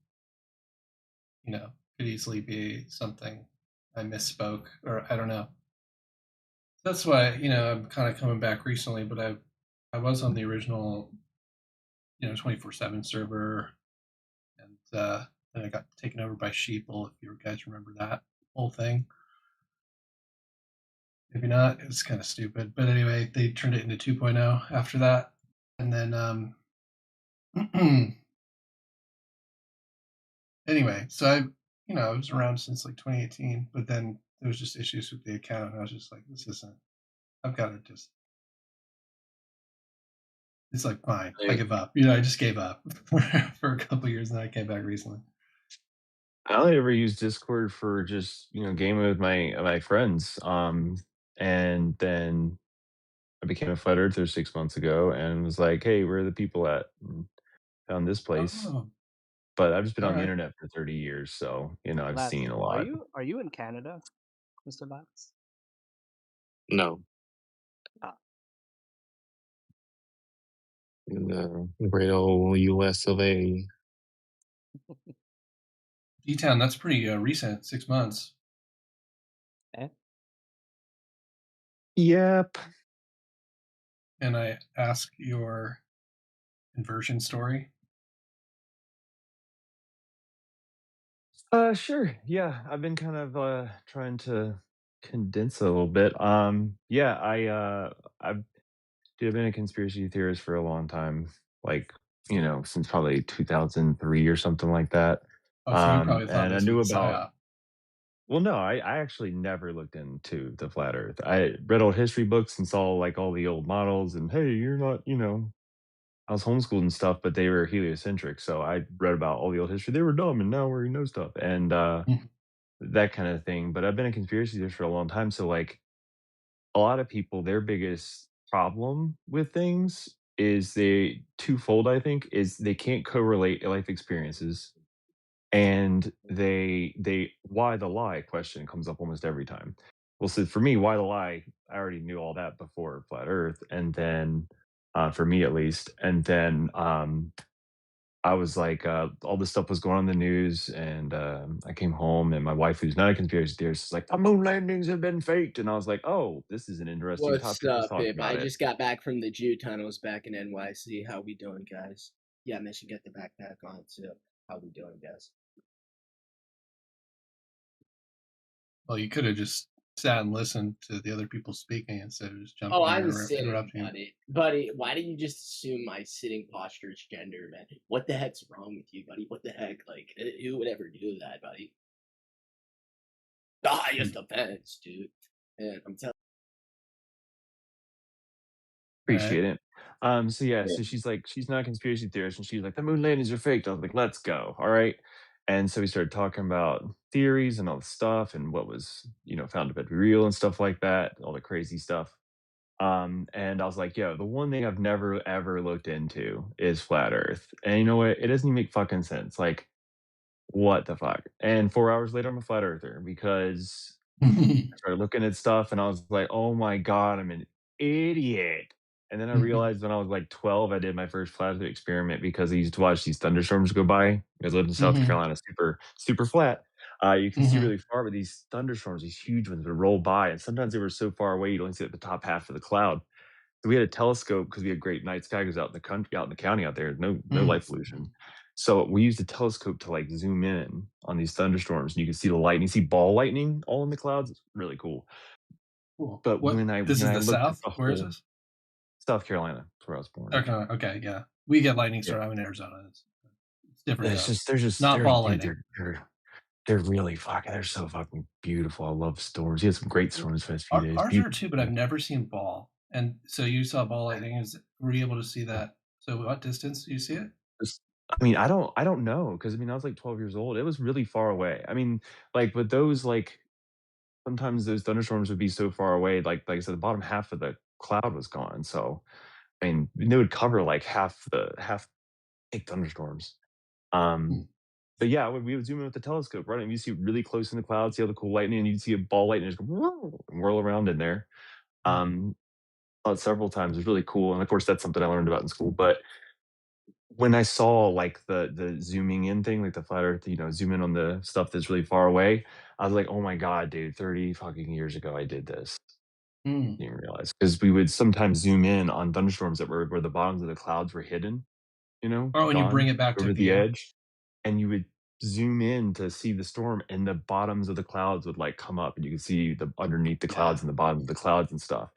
Speaker 9: could easily be something I misspoke or I don't know. That's why I'm kind of coming back recently, but I was on the original 24/7 server, and then I got taken over by Sheeple. If you guys remember that whole thing, maybe not. It was kind of stupid, but anyway, they turned it into 2.0 after that, and then anyway, so I was around since like 2018, but then there was just issues with the account, and I was just like, this isn't. I've got to just. It's like fine, I give up. I just gave up for a couple of years, and then I came back recently.
Speaker 8: I only ever use Discord for just, gaming with my friends. And then I became a flat earther 6 months ago and was like, "Hey, where are the people at?" And found this place.
Speaker 9: Oh,
Speaker 8: But I've just been
Speaker 9: all
Speaker 8: on the
Speaker 9: right.
Speaker 8: internet for 30 years, so, I've
Speaker 4: Lats,
Speaker 8: seen a
Speaker 4: are
Speaker 8: lot.
Speaker 4: you in Canada, Mr. Lats?
Speaker 1: No,
Speaker 4: Ah,
Speaker 1: in the great old U.S. of A.
Speaker 9: D-Town, that's pretty recent, 6 months.
Speaker 4: eh?
Speaker 8: Yep.
Speaker 9: And I ask your conversion story.
Speaker 8: Sure. Yeah, I've been kind of trying to condense it a little bit. Yeah, I've dude, I've been a conspiracy theorist for a long time, like, since probably 2003 or something like that.
Speaker 9: Oh, so you probably thought
Speaker 8: And I
Speaker 9: this was
Speaker 8: knew
Speaker 9: a
Speaker 8: about
Speaker 9: psyop.
Speaker 8: well, no, I actually never looked into the flat earth. I read old history books and saw like all the old models and hey, you're not, I was homeschooled and stuff, but they were heliocentric. So I read about all the old history. They were dumb and now we know stuff and
Speaker 9: Mhm.
Speaker 8: that kind of thing. But I've been a conspiracy theorist for a long time. So like a lot of people, their biggest problem with things is they twofold, I think, is they can't correlate life experiences and they why the lie question comes up almost every time. Well, so for me, why the lie? I already knew all that before flat Earth, and then for me at least, and then I was like, all this stuff was going on in the news, and I came home, and my wife, who's not a conspiracy theorist, is like, the moon landings have been faked, and I was like, oh, this is an interesting
Speaker 10: What's
Speaker 8: topic. Let's
Speaker 10: up,
Speaker 8: talk
Speaker 10: babe?
Speaker 8: about
Speaker 10: I
Speaker 8: it.
Speaker 10: just got back from the Jew tunnels back in NYC. How we doing, guys? Yeah, I should get the backpack on too. How we doing, guys?
Speaker 9: Well, you could have just sat and listened to the other people speaking instead of just
Speaker 10: Oh,
Speaker 9: jumping in
Speaker 10: I
Speaker 9: there
Speaker 10: was
Speaker 9: and
Speaker 10: sitting,
Speaker 9: interrupting.
Speaker 10: buddy. Buddy, why do you just assume my sitting posture is gender, man? What the heck's wrong with you, buddy? What the heck? Like, who would ever do that, buddy? The highest offense, dude. And I'm telling.
Speaker 9: Right.
Speaker 8: Appreciate it. So yeah, so she's like, she's not a conspiracy theorist, and she's like, the moon landings are faked. I was like, let's go. All right. And so we started talking about theories and all the stuff and what was, found to be real and stuff like that, all the crazy stuff. And I was like, yo, the one thing I've never ever looked into is flat Earth. And you know what? It doesn't even make fucking sense. Like, what the fuck? And 4 hours later, I'm a flat earther because I started looking at stuff and I was like, "Oh my god, I'm an idiot." And then I realized when I was like 12, I did my first plasma experiment because I used to watch these thunderstorms go by. Because I lived in South
Speaker 9: Mhm.
Speaker 8: Carolina, super flat. You can see
Speaker 9: Mhm.
Speaker 8: really far, but these thunderstorms, these huge ones, would roll by, and sometimes they were so far away you'd only see like the top half of the cloud. So we had a telescope because we had great night sky. Because out in the country, out in the county, out there, no
Speaker 9: Mhm.
Speaker 8: light pollution. So we used a telescope to like zoom in on these thunderstorms, and you can see the lightning, see ball lightning all in the clouds. It's really cool.
Speaker 9: Cool.
Speaker 8: But
Speaker 9: What?
Speaker 8: when I
Speaker 9: This
Speaker 8: when
Speaker 9: is
Speaker 8: I
Speaker 9: the
Speaker 8: looked at
Speaker 9: South?
Speaker 8: the
Speaker 9: Where is
Speaker 8: whole
Speaker 9: this?
Speaker 8: South Carolina, that's where I was born.
Speaker 9: Okay. Okay. Yeah. We get lightning
Speaker 8: Yeah.
Speaker 9: storm. I'm in Arizona. It's different
Speaker 8: It's
Speaker 9: though.
Speaker 8: just they're just
Speaker 9: Not
Speaker 8: they're
Speaker 9: ball
Speaker 8: dude,
Speaker 9: lightning.
Speaker 8: they're really fucking they're so fucking beautiful. I love storms. We had some great storms the past few days.
Speaker 9: Ours are
Speaker 8: Beautiful.
Speaker 9: too, but I've never seen ball. And so you saw ball lightning. Were you able to see that? So what distance do you see it?
Speaker 8: Just I mean, I don't know because I mean, I was like 12 years old. It was really far away. I mean, like, but those, like sometimes those thunderstorms would be so far away, like I said, the bottom half of the cloud was gone, so, I mean, they would cover, like, half big thunderstorms.
Speaker 9: Hmm.
Speaker 8: Um, but yeah, we would zoom in with the telescope, right, and you see really close in the clouds, see all the cool lightning, and you'd see a ball lightning just go and whirl around in there.
Speaker 9: Hmm.
Speaker 8: Um, several times, it was really cool, and of course, that's something I learned about in school, but when I saw, like, the zooming in thing, like the flat earth, zoom in on the stuff that's really far away, I was like, "Oh my god, dude, 30 fucking years ago, I did this."
Speaker 9: Hmm.
Speaker 8: Didn't realize because we would sometimes zoom in on thunderstorms that were where the bottoms of the clouds were hidden,
Speaker 9: Oh, and you bring
Speaker 8: gone
Speaker 9: it back to
Speaker 8: over the
Speaker 9: view.
Speaker 8: edge, and you would zoom in to see the storm, and the bottoms of the clouds would, like, come up, and you could see the underneath the
Speaker 9: Yeah.
Speaker 8: clouds and the bottoms of the clouds and stuff.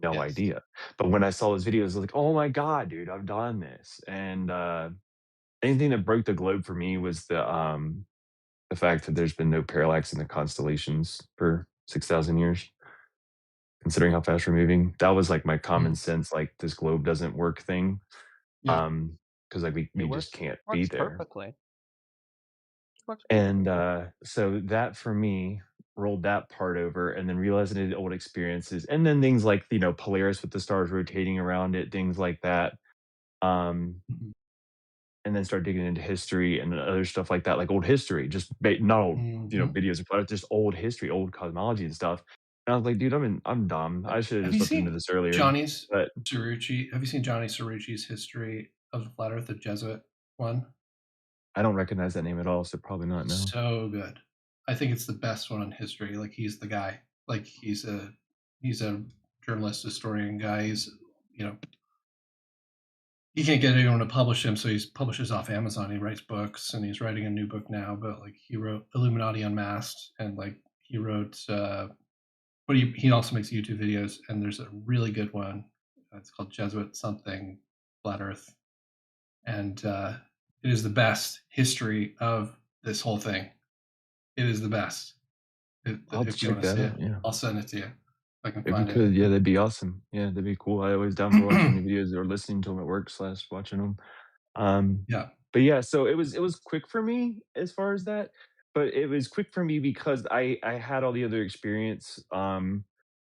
Speaker 8: No
Speaker 9: Yes.
Speaker 8: idea. But when I saw those videos, I was like, "Oh my god, dude, I've done this." And, anything that broke the globe for me was the fact that there's been no parallax in the constellations for 6,000 years. Considering how fast we're moving. That was, like, my common
Speaker 9: Hmm.
Speaker 8: sense, like, this globe doesn't work thing,
Speaker 9: Yeah.
Speaker 8: because like, we
Speaker 4: It
Speaker 8: we just can't be
Speaker 4: works
Speaker 8: there.
Speaker 4: perfectly. Works
Speaker 8: And,
Speaker 4: perfectly.
Speaker 8: so that for me, rolled that part over and then realizing old experiences, and then things like, Polaris with the stars rotating around it, things like that, um,
Speaker 9: Mhm.
Speaker 8: and then start digging into history and other stuff like that, like old history, just not old,
Speaker 9: Mhm.
Speaker 8: videos of just old history, old cosmology and stuff. And I was like, "Dude, I'm dumb. I should have
Speaker 9: Have
Speaker 8: just
Speaker 9: you
Speaker 8: looked into
Speaker 9: seen
Speaker 8: this earlier."
Speaker 9: Johnny's
Speaker 8: But
Speaker 9: Cerrucci? Have you seen Johnny Cerrucci's history of the flat Earth, the Jesuit one?
Speaker 8: I don't recognize that name at all, so probably not, no.
Speaker 9: So good. I think it's the best one on history. Like he's the guy. Like he's a journalist, historian guy. He's you know he can't get anyone to publish him, so he publishes off Amazon. He writes books, and he's writing a new book now. But like he wrote Illuminati Unmasked, and like he wrote. But he also makes YouTube videos, and there's a really good one. It's called Jesuit something Flat Earth, and it is the best history of this whole thing. It is the best.
Speaker 8: I'll have to
Speaker 9: If you
Speaker 8: check
Speaker 9: want to
Speaker 8: that
Speaker 9: see
Speaker 8: out,
Speaker 9: it,
Speaker 8: yeah.
Speaker 9: I'll send it to you if I can
Speaker 8: If you
Speaker 9: find it.
Speaker 8: could, yeah, that'd be awesome. Yeah, that'd be cool. I always down for watching the videos or listening to them at work slash watching them. Um,
Speaker 9: Yeah.
Speaker 8: but yeah, so it was quick for me as far as that, but it was quick for me because I had all the other experience.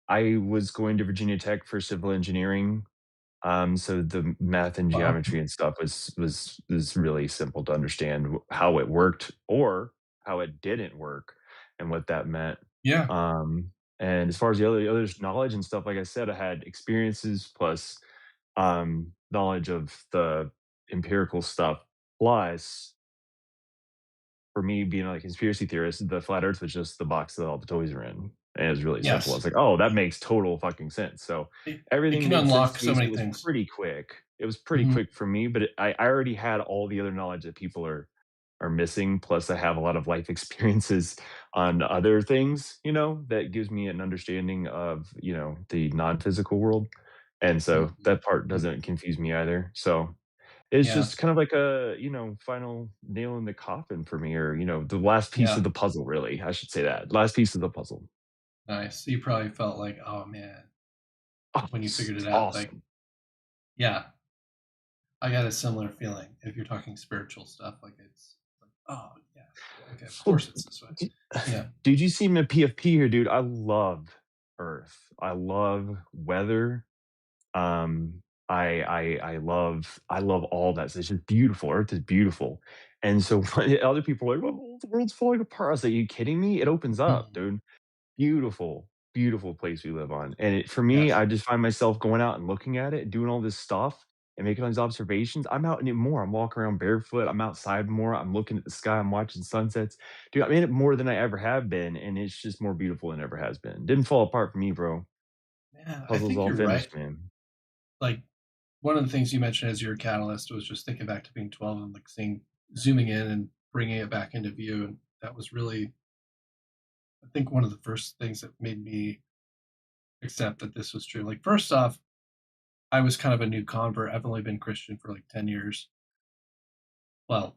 Speaker 8: I was going to Virginia Tech for civil engineering. So the math and
Speaker 9: Wow.
Speaker 8: geometry and stuff was really simple to understand how it worked or how it didn't work and what that meant.
Speaker 9: Yeah.
Speaker 8: Um, and as far as the other knowledge and stuff, like I said, I had experiences plus knowledge of the empirical stuff. Plus, for me being a conspiracy theorist, the flat Earth was just the box that all the toys are in, and it was really simple. I
Speaker 9: Yes.
Speaker 8: was like, "Oh, that makes total fucking sense." So
Speaker 9: It
Speaker 8: everything
Speaker 9: can
Speaker 8: made sense
Speaker 9: unlock
Speaker 8: to
Speaker 9: so
Speaker 8: me. So
Speaker 9: many
Speaker 8: it was
Speaker 9: things.
Speaker 8: pretty quick. It was pretty
Speaker 9: Hmm.
Speaker 8: quick for me, but I already had all the other knowledge that people are missing. Plus, I have a lot of life experiences on other things, that gives me an understanding of the non physical world, and so
Speaker 9: Hmm.
Speaker 8: that part doesn't confuse me either. So it's
Speaker 9: Yeah.
Speaker 8: just kind of like a, final nail in the coffin for me or, the last piece of
Speaker 9: Yeah.
Speaker 8: the puzzle, really. I should say that. Last piece of the puzzle.
Speaker 9: Nice. You probably felt like, oh man,
Speaker 8: Oh,
Speaker 9: when you figured
Speaker 8: it's
Speaker 9: it out. Like,
Speaker 8: awesome.
Speaker 9: yeah, I got a similar feeling. If you're talking spiritual stuff, like it's like, oh yeah, okay, of
Speaker 8: Well,
Speaker 9: course it's this way. Yeah.
Speaker 8: dude, you see my PFP here, dude. I love Earth. I love weather. I love all that. So it's just beautiful. Earth is beautiful. And so when other people are like, "Oh, the world's falling apart." I was like, "Are you kidding me? It opens up,
Speaker 9: Mhm.
Speaker 8: dude." beautiful, beautiful place we live on. And it, for me,
Speaker 9: Yes.
Speaker 8: I just find myself going out and looking at it, doing all this stuff and making all these observations. I'm out in it more. I'm walking around barefoot. I'm outside more. I'm looking at the sky. I'm watching sunsets. Dude, I'm in it more than I ever have been. And it's just more beautiful than it ever has been. Didn't fall apart for me, bro.
Speaker 9: Yeah, I
Speaker 8: Puzzle's
Speaker 9: think
Speaker 8: all
Speaker 9: you're right.
Speaker 8: finished, man.
Speaker 9: Like one of the things you mentioned as your catalyst was just thinking back to being 12 and like seeing, zooming in and bringing it back into view, and that was really, I think, one of the first things that made me accept that this was true. Like first off, I was kind of a new convert. I've only been Christian for like 10 years. Well,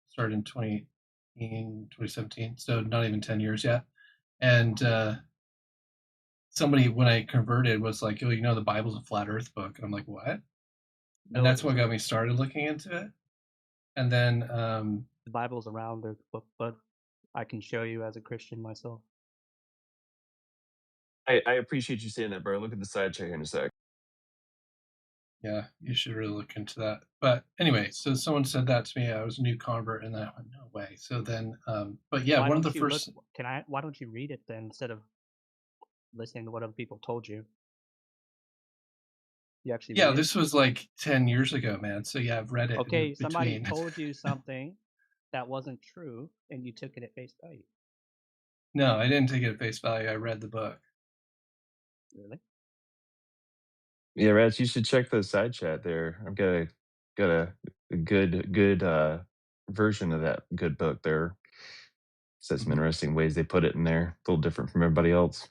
Speaker 9: started in 2017, so not even 10 years yet. And somebody, when I converted, was like, "Oh, the Bible's a flat Earth book," and I'm like, "What?" And
Speaker 11: No,
Speaker 9: that's
Speaker 11: it
Speaker 9: what got
Speaker 11: isn't.
Speaker 9: me started looking into it. And then,
Speaker 11: The Bible's a round Earth book, but I can show you as a Christian myself.
Speaker 8: I appreciate you saying that, bro. Look at the side check in a sec.
Speaker 9: yeah, you should really look into that. But anyway, so someone said that to me. I was a new convert, and then I went, "No way." So then, but yeah,
Speaker 11: Why
Speaker 9: one of the
Speaker 11: don't you look?
Speaker 9: first,
Speaker 11: Why don't you read it then instead of listening to what other people told you? You actually
Speaker 9: yeah,
Speaker 11: read it.
Speaker 9: this was like 10 years ago, man. So yeah, I've read it in
Speaker 11: Okay, somebody
Speaker 9: between.
Speaker 11: told you something that wasn't true, and you took it at face value.
Speaker 9: No, I didn't take it at face value. I read the book.
Speaker 11: Really?
Speaker 8: Yeah, Rats, you should check the side chat there. I've got a good version of that good book there. Said some
Speaker 9: Mhm.
Speaker 8: interesting ways they put it in there. A little different from everybody else.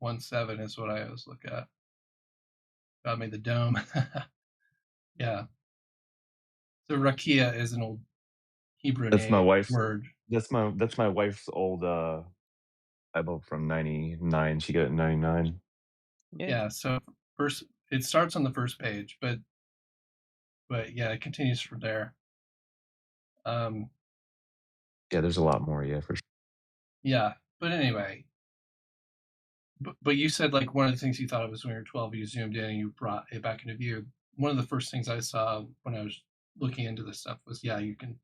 Speaker 9: 1:7 is what I always look at. Got me the dome. Yeah. So rakia is an old Hebrew
Speaker 8: That's my wife's
Speaker 9: word.
Speaker 8: that's my wife's old Bible from '99. She got it in '99.
Speaker 11: Yeah.
Speaker 9: Yeah. So first, it starts on the first page, but yeah, it continues from there. Um,
Speaker 8: Yeah, there's a lot more, yeah, for sure.
Speaker 9: yeah. But anyway, but you said like one of the things you thought it was when you were 12, you zoomed in and you brought it back into view. One of the first things I saw when I was looking into this stuff was, yeah, you can,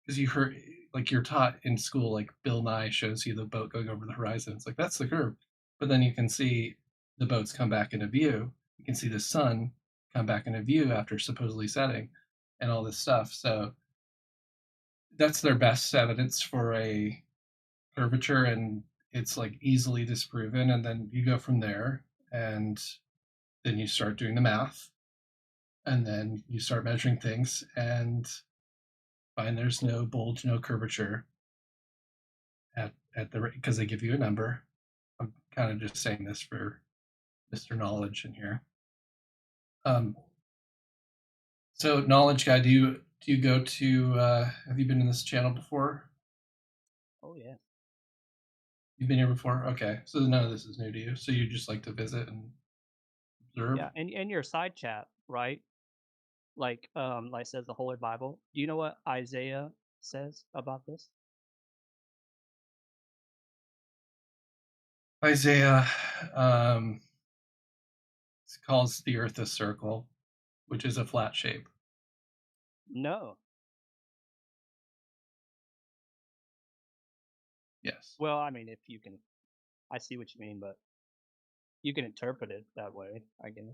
Speaker 9: because you heard, like you're taught in school, like Bill Nye shows you the boat going over the horizon. It's like that's the curve, but then you can see the boats come back into view. You can see the sun come back into view after supposedly setting, and all this stuff. So that's their best evidence for a curvature, and it's like easily disproven. And then you go from there, and then you start doing the math, and then you start measuring things, and find there's no bulge, no curvature at the because they give you a number. I'm kind of just saying this for Mr. Knowledge in here. So knowledge guy, do you go to have you been in this channel before?
Speaker 11: Oh yeah.
Speaker 9: You've been here before? Okay. So none of this is new to you. So you just like to visit and observe?
Speaker 11: Yeah, and in your side chat, right? Like says the Holy Bible. Do you know what Isaiah says about this?
Speaker 9: Isaiah um, calls the earth a circle, which is a flat shape.
Speaker 11: No.
Speaker 9: Yes.
Speaker 11: Well, I mean, if you can, I see what you mean, but you can interpret it that way, I guess.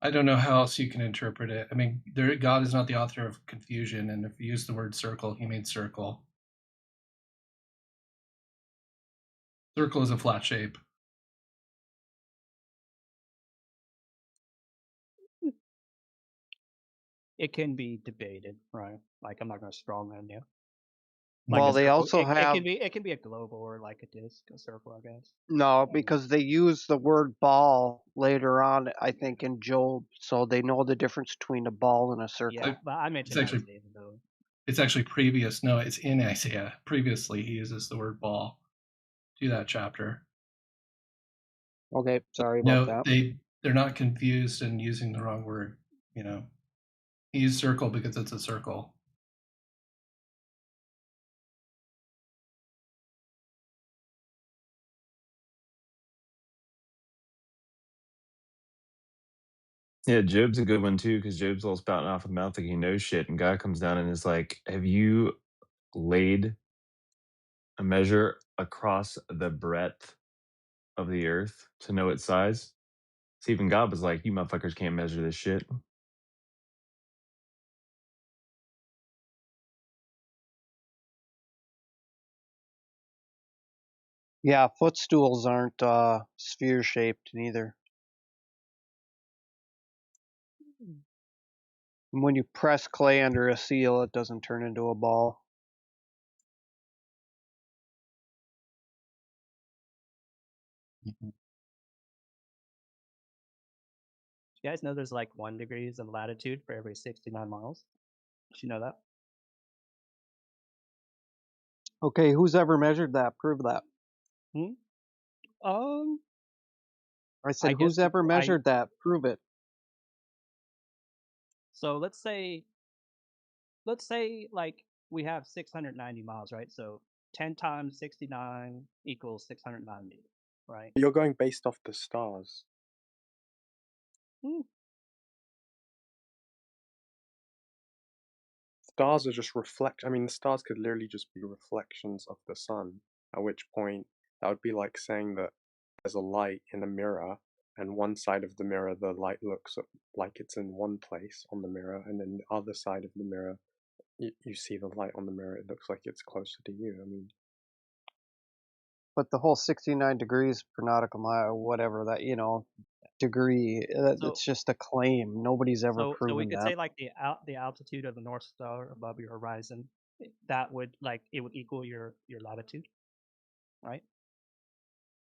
Speaker 9: I don't know how else you can interpret it. I mean, God is not the author of confusion, and if you use the word circle, he means circle. Circle is a flat shape.
Speaker 11: It can be debated, right? Like I'm not gonna strawman you. Like
Speaker 4: Well,
Speaker 11: a
Speaker 4: they
Speaker 11: circle,
Speaker 4: also have
Speaker 11: it can be a globe or like a disc, a circle, I guess.
Speaker 4: no,
Speaker 11: I don't know.
Speaker 4: because they use the word ball later on, I think, in Job, so they know the difference between a ball and a circle.
Speaker 11: Yeah, but I
Speaker 9: It's
Speaker 11: mentioned
Speaker 9: actually
Speaker 11: Isaiah though.
Speaker 9: it's actually previous. No, it's in Isaiah. Previously, he uses the word ball to that chapter.
Speaker 4: Okay, sorry about
Speaker 9: No,
Speaker 4: that.
Speaker 9: they're not confused and using the wrong word. You know, he used circle because it's a circle.
Speaker 8: Yeah, Job's a good one too, because Job's all spouting off the mouth like he knows shit, and God comes down and is like, "Have you laid a measure across the breadth of the earth to know its size?" So even God was like, "You motherfuckers can't measure this shit."
Speaker 4: Yeah, footstools aren't sphere shaped neither. And when you press clay under a seal, it doesn't turn into a ball.
Speaker 11: You guys know there's like 1 degrees of latitude for every 69 miles? Did you know that?
Speaker 4: Okay, who's ever measured that? Prove that.
Speaker 11: Hmm? Um,
Speaker 4: I said,
Speaker 11: I guess
Speaker 4: who's ever measured that? Prove it.
Speaker 11: so let's say like we have 690 miles, right? So 10 times 69 equals 690, right?
Speaker 12: You're going based off the stars.
Speaker 11: Hmm.
Speaker 12: Stars are just I mean, the stars could literally just be reflections of the sun, at which point that would be like saying that there's a light in a mirror, and one side of the mirror, the light looks like it's in one place on the mirror, and then the other side of the mirror, you see the light on the mirror, it looks like it's closer to you. I mean,
Speaker 4: But the whole 69 degrees per nautical mile, whatever that, degree,
Speaker 11: So
Speaker 4: it's just a claim. Nobody's ever
Speaker 11: so we
Speaker 4: proven
Speaker 11: could
Speaker 4: that.
Speaker 11: say like the altitude of the North Star above your horizon, that would like it would equal your latitude, right?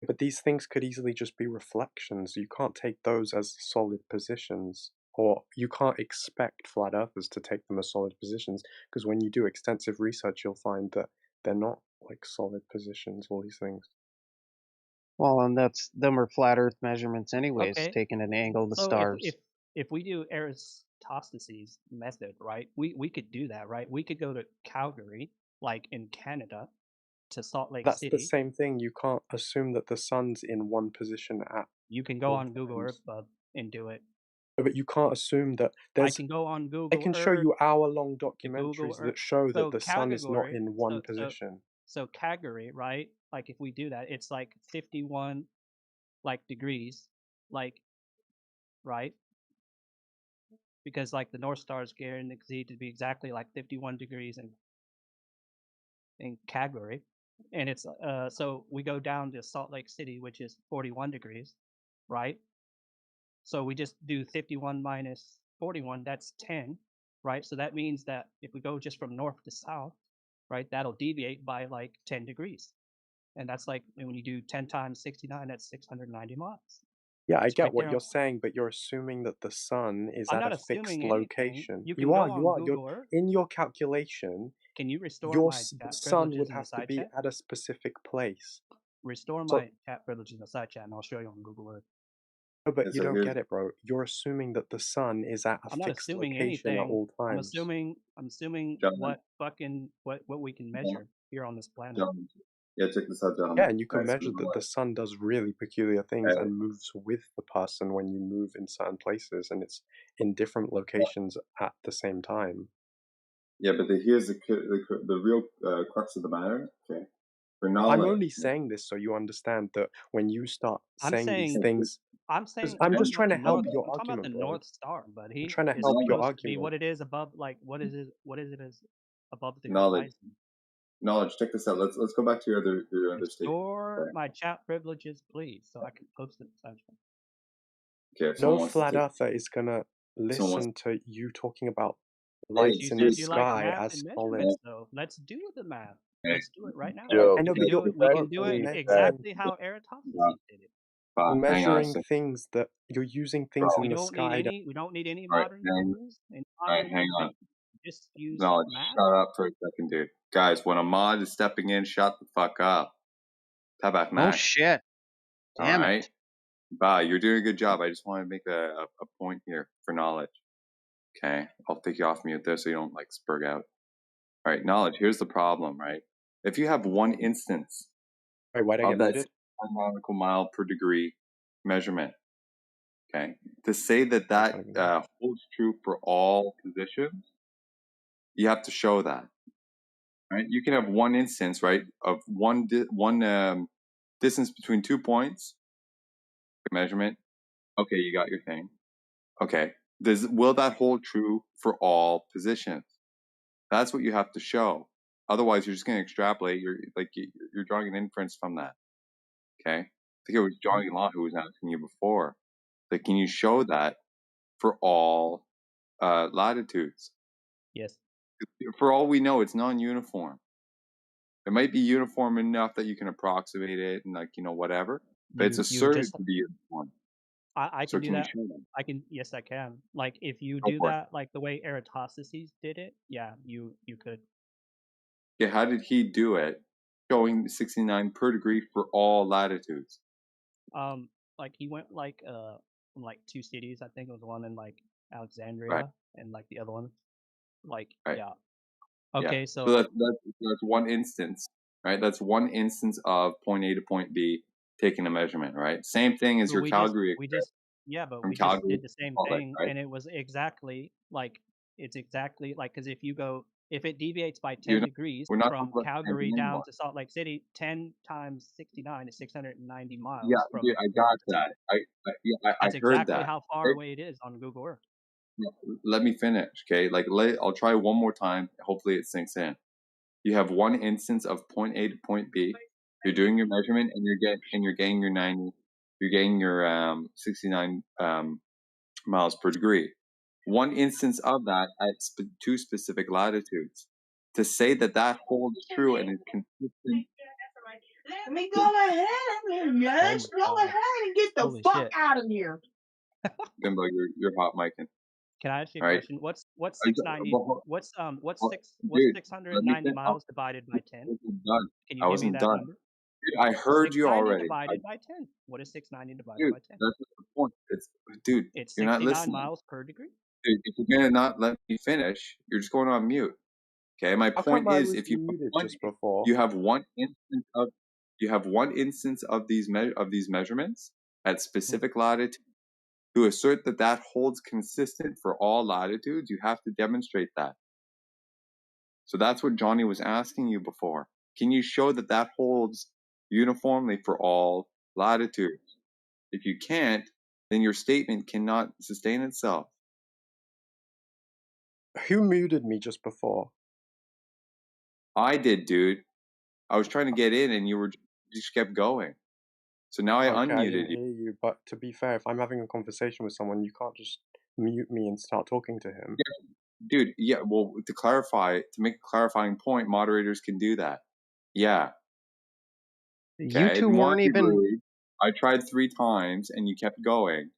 Speaker 12: but these things could easily just be reflections. You can't take those as solid positions, or you can't expect flat earthers to take them as solid positions, because when you do extensive research, you'll find that they're not like solid positions, all these things.
Speaker 4: Well, and them are flat Earth measurements anyways,
Speaker 11: Okay.
Speaker 4: taking an angle of the
Speaker 11: So
Speaker 4: stars.
Speaker 11: if we do Eratosthenes' method, right? We could do that, right? We could go to Calgary, like in Canada, to Salt Lake
Speaker 12: That's the
Speaker 11: City.
Speaker 12: same thing. You can't assume that the sun's in one position at
Speaker 11: You can go
Speaker 12: all
Speaker 11: on Google
Speaker 12: times.
Speaker 11: Earth, bub, and do it.
Speaker 12: But you can't assume that
Speaker 11: I
Speaker 12: there's.
Speaker 11: can go on
Speaker 12: I
Speaker 11: Google
Speaker 12: can show
Speaker 11: Earth,
Speaker 12: you hour-long
Speaker 11: to Google
Speaker 12: documentaries
Speaker 11: Earth.
Speaker 12: that show
Speaker 11: So
Speaker 12: that the sun is not in one
Speaker 11: so
Speaker 12: position.
Speaker 11: so Calgary, right? Like if we do that, it's like 51 like degrees, like right? Because like the North Star is guaranteed to be exactly like 51 degrees in Calgary, and it's so we go down to Salt Lake City, which is 41 degrees, right? So we just do 51 minus 41, that's 10, right? So that means that if we go just from north to south, right, that'll deviate by like 10 degrees. And that's like when you do 10 times 69, that's 690 miles.
Speaker 12: Yeah, I
Speaker 11: It's
Speaker 12: get
Speaker 11: right
Speaker 12: what
Speaker 11: there.
Speaker 12: you're saying, but you're assuming that the sun is
Speaker 11: I'm
Speaker 12: at
Speaker 11: not
Speaker 12: a fixed
Speaker 11: assuming anything.
Speaker 12: location.
Speaker 11: You can
Speaker 12: You are,
Speaker 11: go
Speaker 12: you
Speaker 11: on
Speaker 12: are. You're
Speaker 11: Google Earth.
Speaker 12: in your calculation.
Speaker 11: Can you restore
Speaker 12: Your
Speaker 11: my chat
Speaker 12: sun
Speaker 11: privileges
Speaker 12: would
Speaker 11: in the
Speaker 12: have to
Speaker 11: side
Speaker 12: be
Speaker 11: chat?
Speaker 12: at a specific place.
Speaker 11: Restore
Speaker 12: So,
Speaker 11: my chat privileges in the side chat, and I'll show you on Google Earth.
Speaker 12: no, but
Speaker 3: And
Speaker 12: you
Speaker 3: so
Speaker 12: don't
Speaker 3: here's
Speaker 12: get it, bro. You're assuming that the sun is at a
Speaker 11: I'm not
Speaker 12: fixed
Speaker 11: assuming
Speaker 12: location at
Speaker 11: anything.
Speaker 12: all
Speaker 11: I'm
Speaker 12: times.
Speaker 11: assuming
Speaker 3: gentlemen,
Speaker 11: what we can measure here on this planet.
Speaker 3: gentlemen. Yeah, check this out, gentlemen.
Speaker 12: Yeah, and you can
Speaker 3: Alright, so
Speaker 12: measure
Speaker 3: you know
Speaker 12: that the
Speaker 3: what?
Speaker 12: sun does really peculiar things and moves with the person when you move in certain places, and it's in different locations at the same time.
Speaker 3: Yeah, but here's the real crux of the matter. Okay, for knowledge.
Speaker 12: I'm only saying this so you understand that when you start
Speaker 11: I'm
Speaker 12: saying these
Speaker 11: saying
Speaker 12: things,
Speaker 11: I'm saying
Speaker 12: I'm
Speaker 11: I'm
Speaker 12: just
Speaker 11: talking about
Speaker 12: trying
Speaker 11: the
Speaker 12: to help
Speaker 11: north.
Speaker 12: your
Speaker 11: I'm talking about the
Speaker 12: argument, bro.
Speaker 11: North Star,
Speaker 12: I'm
Speaker 11: buddy.
Speaker 12: trying to
Speaker 11: It's
Speaker 12: help your
Speaker 11: supposed to be
Speaker 12: argument.
Speaker 11: what it is above, like what is it as above the
Speaker 3: Knowledge.
Speaker 11: horizon.
Speaker 3: Knowledge. Check this out. Let's go back to your other statement.
Speaker 11: Restore
Speaker 3: Okay.
Speaker 11: my chat privileges, please, so I can post it.
Speaker 3: Okay. If
Speaker 12: No
Speaker 3: someone wants to
Speaker 12: flat
Speaker 3: take,
Speaker 12: earther is gonna listen to you talking about
Speaker 3: hey,
Speaker 12: lights
Speaker 11: You
Speaker 12: in
Speaker 11: said
Speaker 12: the
Speaker 11: you like
Speaker 12: sky
Speaker 11: math
Speaker 12: as
Speaker 11: and
Speaker 12: solid.
Speaker 11: measurements, though. Let's do the math.
Speaker 3: hey,
Speaker 11: Let's do it right now.
Speaker 3: guys,
Speaker 12: I know,
Speaker 11: We
Speaker 12: but
Speaker 11: can
Speaker 12: you're
Speaker 11: do it
Speaker 3: guys,
Speaker 11: exactly how Eratosthenes did it.
Speaker 12: you're
Speaker 3: hang on a
Speaker 12: measuring
Speaker 3: second,
Speaker 12: things that you're using
Speaker 3: bro.
Speaker 12: things
Speaker 11: We
Speaker 12: in the
Speaker 11: don't need
Speaker 12: sky.
Speaker 11: any
Speaker 3: All right,
Speaker 11: modern tools, any modern
Speaker 3: hang on.
Speaker 11: inventions. Just use
Speaker 3: Knowledge.
Speaker 11: math.
Speaker 3: Shut up for a second, dude. Guys, when a mod is stepping in, shut the fuck up. Tabac
Speaker 4: Oh
Speaker 3: Mac.
Speaker 4: shit! Damn
Speaker 3: All right.
Speaker 4: it!
Speaker 3: Bye. You're doing a good job. I just want to make a point here for knowledge. Okay. I'll take you off mute there so you don't like spurg out. All right. Knowledge. Here's the problem, right? If you have one instance
Speaker 12: Wait, why'd I
Speaker 3: of
Speaker 12: get
Speaker 3: that
Speaker 12: muted?
Speaker 3: nautical mile per degree measurement, Okay, to say that
Speaker 12: I'm trying to get it.
Speaker 3: holds true for all positions, you have to show that. Right? You can have one instance, right, of one distance between 2 points, measurement. Okay, you got your thing. Okay, will that hold true for all positions? That's what you have to show. Otherwise, you're just going to extrapolate. You're drawing an inference from that. Okay, I think it was Johnny Law who was asking you before. Like, can you show that for all latitudes?
Speaker 11: Yes.
Speaker 3: For all we know, it's non-uniform. It might be uniform enough that you can approximate it and whatever, but it's
Speaker 11: You would
Speaker 3: asserted
Speaker 11: just
Speaker 3: to be uniform.
Speaker 11: I
Speaker 3: So
Speaker 11: can do
Speaker 3: can you
Speaker 11: that.
Speaker 3: show that?
Speaker 11: Yes, I can. Like if you
Speaker 3: Go
Speaker 11: do
Speaker 3: for it.
Speaker 11: that like the way Eratosthenes did it, yeah, you could.
Speaker 3: Yeah, how did he do it? Showing 69 per degree for all latitudes.
Speaker 11: Like he went from like two cities. I think it was one in like
Speaker 3: Right.
Speaker 11: Alexandria and like the other one, like
Speaker 3: Right.
Speaker 11: yeah.
Speaker 3: Yeah.
Speaker 11: Okay,
Speaker 3: So
Speaker 11: so
Speaker 3: that's one instance, right? That's one instance of point A to point B taking a measurement, right? Same thing as
Speaker 11: but
Speaker 3: your Calgary
Speaker 11: we
Speaker 3: experiment
Speaker 11: just yeah, but
Speaker 3: from
Speaker 11: we just
Speaker 3: Calgary
Speaker 11: did
Speaker 3: to
Speaker 11: the same
Speaker 3: Salt Lake,
Speaker 11: thing,
Speaker 3: right?
Speaker 11: and it was exactly like it's exactly like because if it deviates by
Speaker 3: You're
Speaker 11: 10
Speaker 3: not,
Speaker 11: degrees
Speaker 3: we're not talking
Speaker 11: from
Speaker 3: about the same
Speaker 11: Calgary
Speaker 3: thing
Speaker 11: down
Speaker 3: anymore.
Speaker 11: to Salt Lake City, 10 times 69 is 690
Speaker 3: Yeah,
Speaker 11: miles
Speaker 3: dude,
Speaker 11: from
Speaker 3: I
Speaker 11: north
Speaker 3: got
Speaker 11: to south.
Speaker 3: that. I
Speaker 11: That's
Speaker 3: heard
Speaker 11: exactly
Speaker 3: that.
Speaker 11: how far
Speaker 3: Okay?
Speaker 11: away it is on Google Earth.
Speaker 3: Yeah, let me finish, okay? I'll try one more time. Hopefully it sinks in. You have one instance of point A to point B. You're doing your measurement and you're getting your 90. You're getting your 69 miles per degree. One instance of that at two specific latitudes. To say that that holds true and is consistent.
Speaker 5: Let me go ahead and let's
Speaker 11: Oh my
Speaker 5: go
Speaker 11: god.
Speaker 5: ahead and get the
Speaker 11: Holy
Speaker 5: fuck
Speaker 11: shit.
Speaker 5: out of here.
Speaker 3: Bimbo, you're hot micing.
Speaker 11: Can I ask you a
Speaker 3: All right.
Speaker 11: question? What's
Speaker 3: Dude, let me
Speaker 11: 690
Speaker 3: finish.
Speaker 11: miles divided by 10?
Speaker 3: Done.
Speaker 11: Can you
Speaker 3: I
Speaker 11: give me
Speaker 3: wasn't
Speaker 11: that
Speaker 3: done.
Speaker 11: number?
Speaker 3: Dude, I heard you
Speaker 11: 690
Speaker 3: already.
Speaker 11: divided by 10. What is 690 divided
Speaker 3: Dude,
Speaker 11: by 10?
Speaker 3: that's not the point. Dude,
Speaker 11: It's
Speaker 3: you're not
Speaker 11: 69
Speaker 3: listening.
Speaker 11: miles per degree.
Speaker 3: Dude, if you're gonna not let me finish, you're just going on mute. Okay, my
Speaker 12: How come
Speaker 3: point
Speaker 12: I
Speaker 3: is,
Speaker 12: was
Speaker 3: if
Speaker 12: muted just before?
Speaker 3: you have one instance of these measurements at specific latitude. To assert that that holds consistent for all latitudes, you have to demonstrate that. So that's what Johnny was asking you before. Can you show that that holds uniformly for all latitudes? If you can't, then your statement cannot sustain itself.
Speaker 12: Who muted me just before?
Speaker 3: I did, dude. I was trying to get in and you just kept going. So now I
Speaker 12: Okay, I
Speaker 3: unmuted
Speaker 12: didn't
Speaker 3: you.
Speaker 12: hear you, but to be fair, if I'm having a conversation with someone, you can't just mute me and start talking to him.
Speaker 3: Dude, yeah, well, to make a clarifying point, moderators can do that. Yeah.
Speaker 4: You
Speaker 3: Okay,
Speaker 4: two
Speaker 3: more
Speaker 4: weren't even.
Speaker 3: rude. I tried 3 times and you kept going.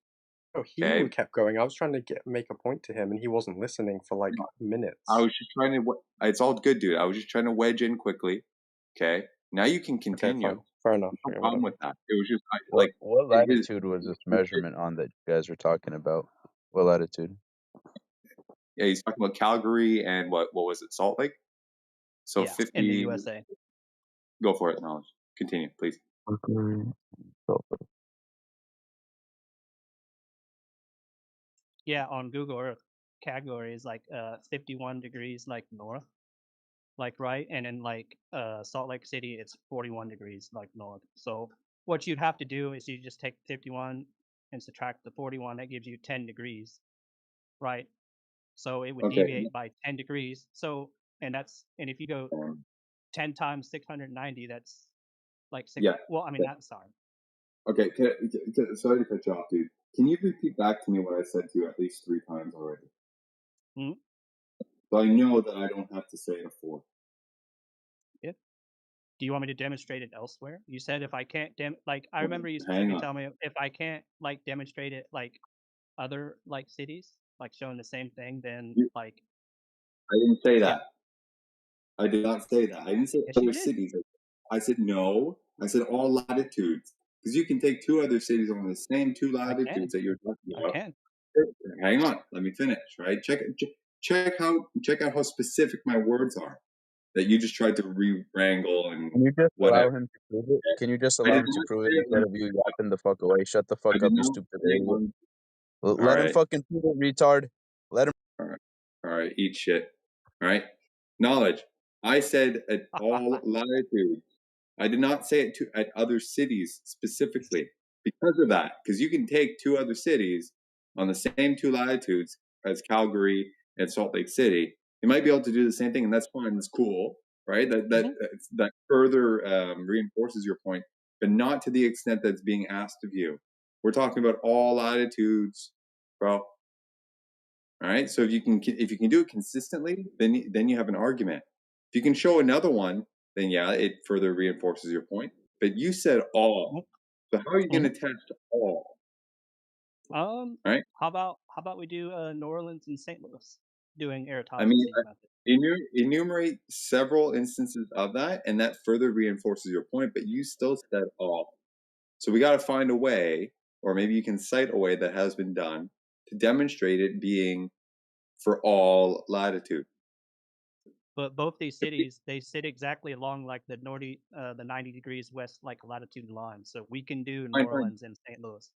Speaker 12: Oh, he
Speaker 3: Okay.
Speaker 12: kept going. I was trying to make a point to him, and he wasn't listening for like minutes.
Speaker 3: I was just trying to. It's all good, dude. I was just trying to wedge in quickly. Okay. Now you can continue.
Speaker 12: Okay, fine. Fair enough.
Speaker 3: No
Speaker 12: Okay,
Speaker 3: problem
Speaker 12: whatever.
Speaker 3: with that. It was just
Speaker 13: What latitude was this measurement on that you guys were talking about? What latitude?
Speaker 3: Yeah, he's talking about Calgary and what was it, Salt Lake? So
Speaker 11: Yeah,
Speaker 3: 50.
Speaker 11: in the USA.
Speaker 3: Go for it, Knowledge. Continue, please.
Speaker 11: Yeah, on Google Earth, Calgary is like 51 degrees like north, like right, and in like Salt Lake City it's 41 degrees like north. So what you'd have to do is you just take 51 and subtract the 41. That gives you 10 degrees, right? So it would
Speaker 3: Okay.
Speaker 11: deviate by 10 degrees. So and if you go 10 times 690, that's like six.
Speaker 3: Yeah.
Speaker 11: Well, I mean, I'm sorry.
Speaker 3: Okay. Sorry to cut you off, dude. Can you repeat back to me what I said to you at least 3 times already?
Speaker 11: Hmm?
Speaker 3: So I know that I don't have to say it a fourth.
Speaker 11: Yeah. Do you want me to demonstrate it elsewhere? You said if I can't I remember you
Speaker 3: Hang
Speaker 11: specifically
Speaker 3: on.
Speaker 11: telling me if I can't like demonstrate it like other like cities, like showing the same thing, then like
Speaker 3: I didn't say
Speaker 11: yeah.
Speaker 3: that. I did not say that. I didn't say
Speaker 11: Yes, you
Speaker 3: other
Speaker 11: did.
Speaker 3: cities. I said no. I said all latitudes. Because you can take 2 other cities on the same 2
Speaker 11: I can.
Speaker 3: latitudes that you're talking
Speaker 11: I
Speaker 3: about.
Speaker 11: can.
Speaker 3: Hang on. Let me finish, right? Check out how specific my words are. That you just tried to wrangle and
Speaker 13: Can you just allow
Speaker 3: whatever.
Speaker 13: him to prove it? Can you just
Speaker 3: I
Speaker 13: allow
Speaker 3: did
Speaker 13: him to
Speaker 3: not
Speaker 13: prove it
Speaker 3: say
Speaker 13: instead of you yapping the fuck away? Shut the
Speaker 3: I
Speaker 13: fuck
Speaker 3: did
Speaker 13: up, you
Speaker 3: not
Speaker 13: stupid
Speaker 3: say
Speaker 13: idiot.
Speaker 3: one.
Speaker 13: Let him
Speaker 3: right.
Speaker 13: fucking do it, retard. Let him.
Speaker 3: All right, eat shit. All right. Knowledge. I said at all latitudes. I did not say it at other cities specifically because of that. Because you can take two other cities on the same two latitudes as Calgary and Salt Lake City. You might be able to do the same thing, and that's fine. It's cool, right? That further reinforces your point, but not to the extent that's being asked of you. We're talking about all latitudes, bro. All right. So if you can do it consistently, then you have an argument. If you can show another one, then yeah, it further reinforces your point. But you said all. So how are you going to test all? Right.
Speaker 11: How about we do New Orleans and St. Louis doing
Speaker 3: I mean,
Speaker 11: Eratosthenes method?
Speaker 3: enumerate several instances of that, and that further reinforces your point. But you still said all. So we got to find a way, or maybe you can cite a way that has been done to demonstrate it being for all latitude.
Speaker 11: But both these cities, they sit exactly along like the 90 degrees west like latitude line. So we can do New
Speaker 3: Fine.
Speaker 11: Orleans and St. Louis.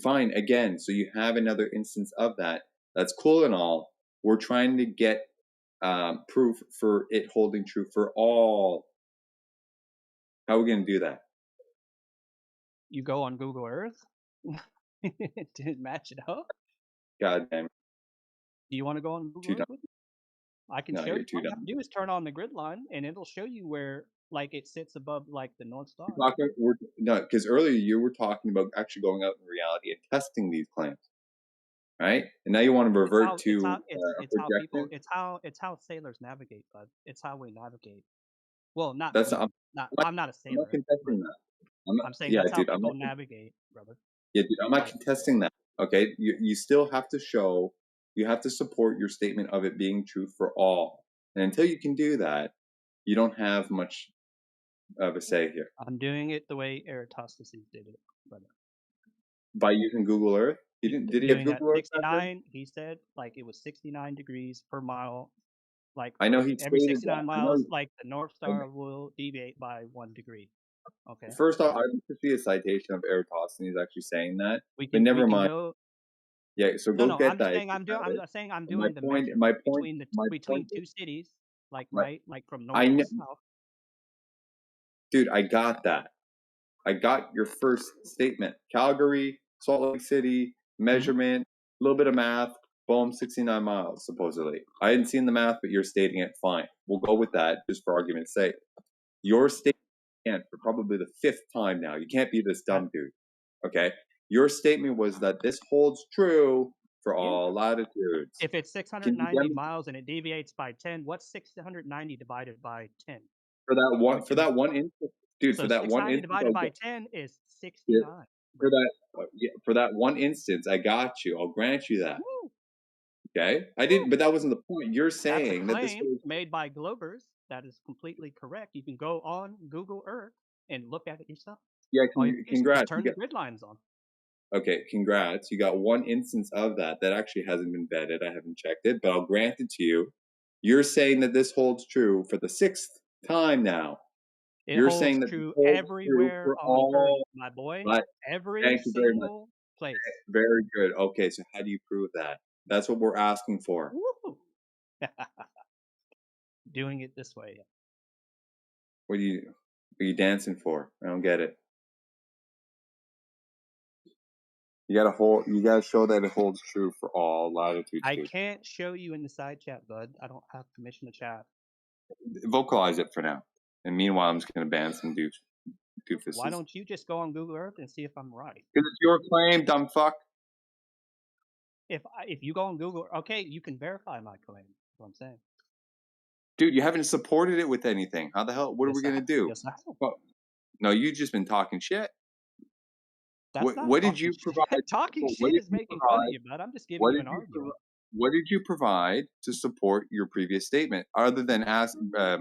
Speaker 3: Fine. Again, so you have another instance of that. That's cool and all. We're trying to get proof for it holding true for all. How are we going to do that?
Speaker 11: You go on Google Earth to match it up.
Speaker 3: God damn.
Speaker 11: Do you want to go on Google Earth with me? I can show you.
Speaker 3: You're too
Speaker 11: All you have
Speaker 3: dumb.
Speaker 11: to do is turn on the grid line, and it'll show you where like it sits above like the North Star.
Speaker 3: No, because earlier you were talking about actually going out in reality and testing these claims, right? And now you want to revert to a projection.
Speaker 11: It's how sailors navigate, bud. It's how we navigate. Well, not
Speaker 3: That's
Speaker 11: me.
Speaker 3: not.
Speaker 11: I'm not a
Speaker 3: I'm not
Speaker 11: sailor.
Speaker 3: contesting that.
Speaker 11: I'm saying
Speaker 3: Yeah,
Speaker 11: that's how
Speaker 3: dude.
Speaker 11: people navigate, brother.
Speaker 3: Yeah, dude. I'm not contesting that. Okay, you still have to show. You have to support your statement of it being true for all. And until you can do that, you don't have much of a say here.
Speaker 11: I'm doing it the way Eratosthenes did it, brother.
Speaker 3: By using Google Earth? Did he have Google Earth?
Speaker 11: 69, he said, like it was 69 degrees per mile. Like
Speaker 3: I know he
Speaker 11: every
Speaker 3: stated
Speaker 11: 69
Speaker 3: that.
Speaker 11: miles, like the North Star will deviate by 1 degree. Okay.
Speaker 3: First off, I'd like to see a citation of Eratosthenes actually saying that.
Speaker 11: But
Speaker 3: never mind.
Speaker 11: Go,
Speaker 3: yeah, so go get that.
Speaker 11: I'm saying I'm doing the
Speaker 3: point,
Speaker 11: measure
Speaker 3: point,
Speaker 11: between two cities, like right, like from north to south.
Speaker 3: Dude, I got that. I got your first statement. Calgary, Salt Lake City, measurement, a little bit of math, boom, 69 miles, supposedly. I hadn't seen the math, but you're stating it. Fine. We'll go with that, just for argument's sake. Your statement, again, for probably the fifth time now, you can't be this dumb dude. Okay? Your statement was that this holds true for all latitudes.
Speaker 11: If it's 690 miles and it deviates by 10, what's 690 divided by 10?
Speaker 3: For that one instance, dude.
Speaker 11: So
Speaker 3: for that one instance,
Speaker 11: divided by 10 is 69.
Speaker 3: For that one instance, I got you. I'll grant you that. Woo. Okay, I didn't, but that wasn't the point. You're saying
Speaker 11: that this was made by Globers. That is completely correct. You can go on Google Earth and look at it yourself.
Speaker 3: Yeah, congrats.
Speaker 11: Just turn the grid lines on.
Speaker 3: Okay, congrats. You got one instance of that actually hasn't been vetted. I haven't checked it, but I'll grant it to you. You're saying that this holds true for the sixth time now. You're saying that
Speaker 11: true everywhere true for on Earth, my boy. Every single place.
Speaker 3: Very good. Okay, so how do you prove that? That's what we're asking for.
Speaker 11: Doing it this way.
Speaker 3: What are you dancing for? I don't get it. You gotta show that it holds true for all latitudes.
Speaker 11: I can't show you in the side chat, bud. I don't have permission to chat.
Speaker 3: Vocalize it for now. And meanwhile, I'm just gonna ban some doofuses.
Speaker 11: Why don't you just go on Google Earth and see if I'm right?
Speaker 3: Because it's your claim, dumb fuck.
Speaker 11: If you go on Google, okay, you can verify my claim. That's what I'm saying.
Speaker 3: Dude, you haven't supported it with anything. How the hell? What are we gonna do?
Speaker 11: Yes, I have.
Speaker 3: Well, no, you've just been talking shit.
Speaker 11: That's
Speaker 3: what did you provide?
Speaker 11: Talking shit is making fun of you, but I'm just giving you an argument.
Speaker 3: What did you provide to support your previous statement, other than trying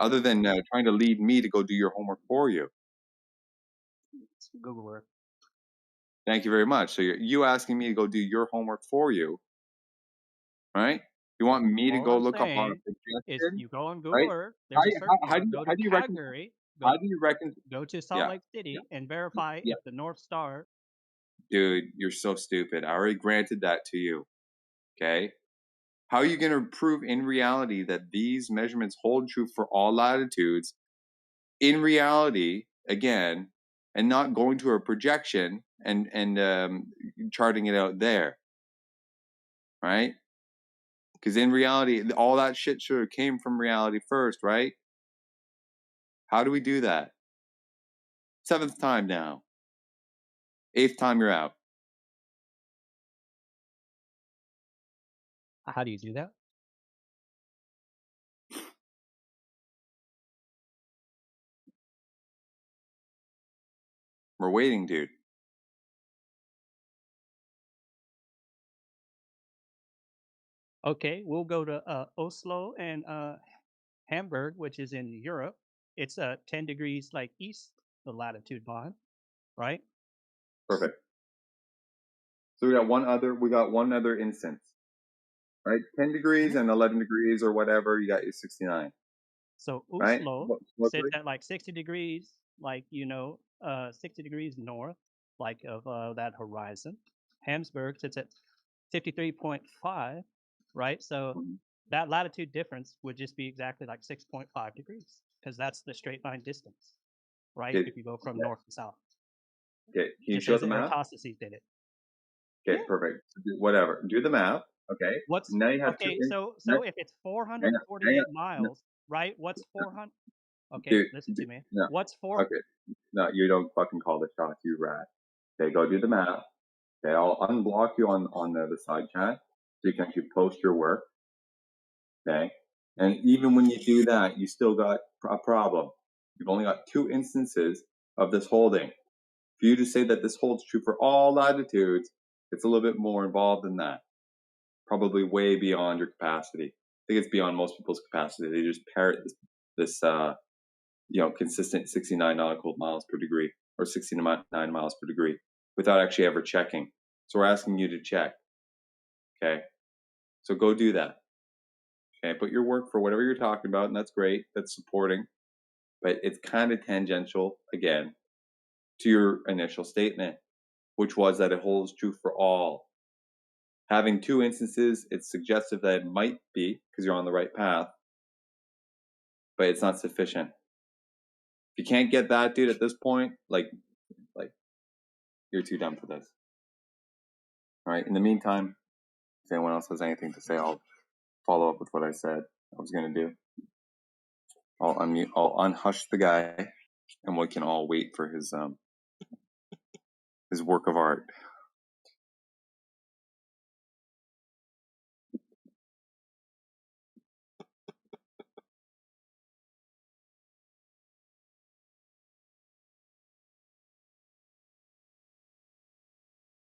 Speaker 3: to lead me to go do your homework for you?
Speaker 11: Google Earth.
Speaker 3: Thank you very much. So you asking me to go do your homework for you, right? You want me to go look up on a suggestion?
Speaker 11: You go on Google Earth. There's a search bar. Go to Calgary.
Speaker 3: How do you reckon?
Speaker 11: Go to Salt Lake City and verify if the North Star
Speaker 3: Dude, you're so stupid. I already granted that to you. Okay? How are you going to prove in reality that these measurements hold true for all latitudes in reality, again, and not going to a projection and charting it out there, right? Because in reality, all that shit should have came from reality first, right? How do we do that? 7th time now. 8th time you're out.
Speaker 11: How do you do that?
Speaker 3: We're waiting, dude.
Speaker 11: Okay, we'll go to Oslo and Hamburg, which is in Europe. It's 10 degrees like east the latitude line, right?
Speaker 3: Perfect. So we got one other instance, right? 10 degrees and 11 degrees or whatever, you got your 69,
Speaker 11: So
Speaker 3: right?
Speaker 11: Oslo sits at like 60 degrees, like 60 degrees north, like of that horizon. Hamburg sits at 53.5, right? So that latitude difference would just be exactly like 6.5 degrees, because that's the straight line distance, right?
Speaker 3: Okay.
Speaker 11: If you go from north to south.
Speaker 3: Okay, can you
Speaker 11: Just
Speaker 3: show
Speaker 11: as
Speaker 3: the map?
Speaker 11: Eratosthenes did it.
Speaker 3: Okay,
Speaker 11: Yeah.
Speaker 3: perfect. Whatever. Do the math. Okay.
Speaker 11: What's
Speaker 3: Now you have
Speaker 11: okay? So if it's
Speaker 3: hang
Speaker 11: 448
Speaker 3: on.
Speaker 11: miles, right? What's 400? Okay,
Speaker 3: Dude,
Speaker 11: listen to me.
Speaker 3: no.
Speaker 11: What's
Speaker 3: Okay. No, you don't fucking call the shots, you rat. Okay, go do the math. Okay, I'll unblock you on the side chat so you can actually post your work. Okay. And even when you do that, you still got a problem. You've only got 2 instances of this holding. For you to say that this holds true for all latitudes, it's a little bit more involved than that. Probably way beyond your capacity. I think it's beyond most people's capacity. They just parrot this consistent 69 nautical miles per degree or 69 miles per degree without actually ever checking. So we're asking you to check. Okay. So go do that. Okay. Put your work for whatever you're talking about, and that's great. That's supporting. But it's kind of tangential, again, to your initial statement, which was that it holds true for all. Having 2 instances, it's suggestive that it might be because you're on the right path, but it's not sufficient. If you can't get that, dude, at this point, like you're too dumb for this. All right. In the meantime, if anyone else has anything to say, I'll follow up with what I said I was going to do. I'll unmute. I'll unhush the guy, and we can all wait for his work of art.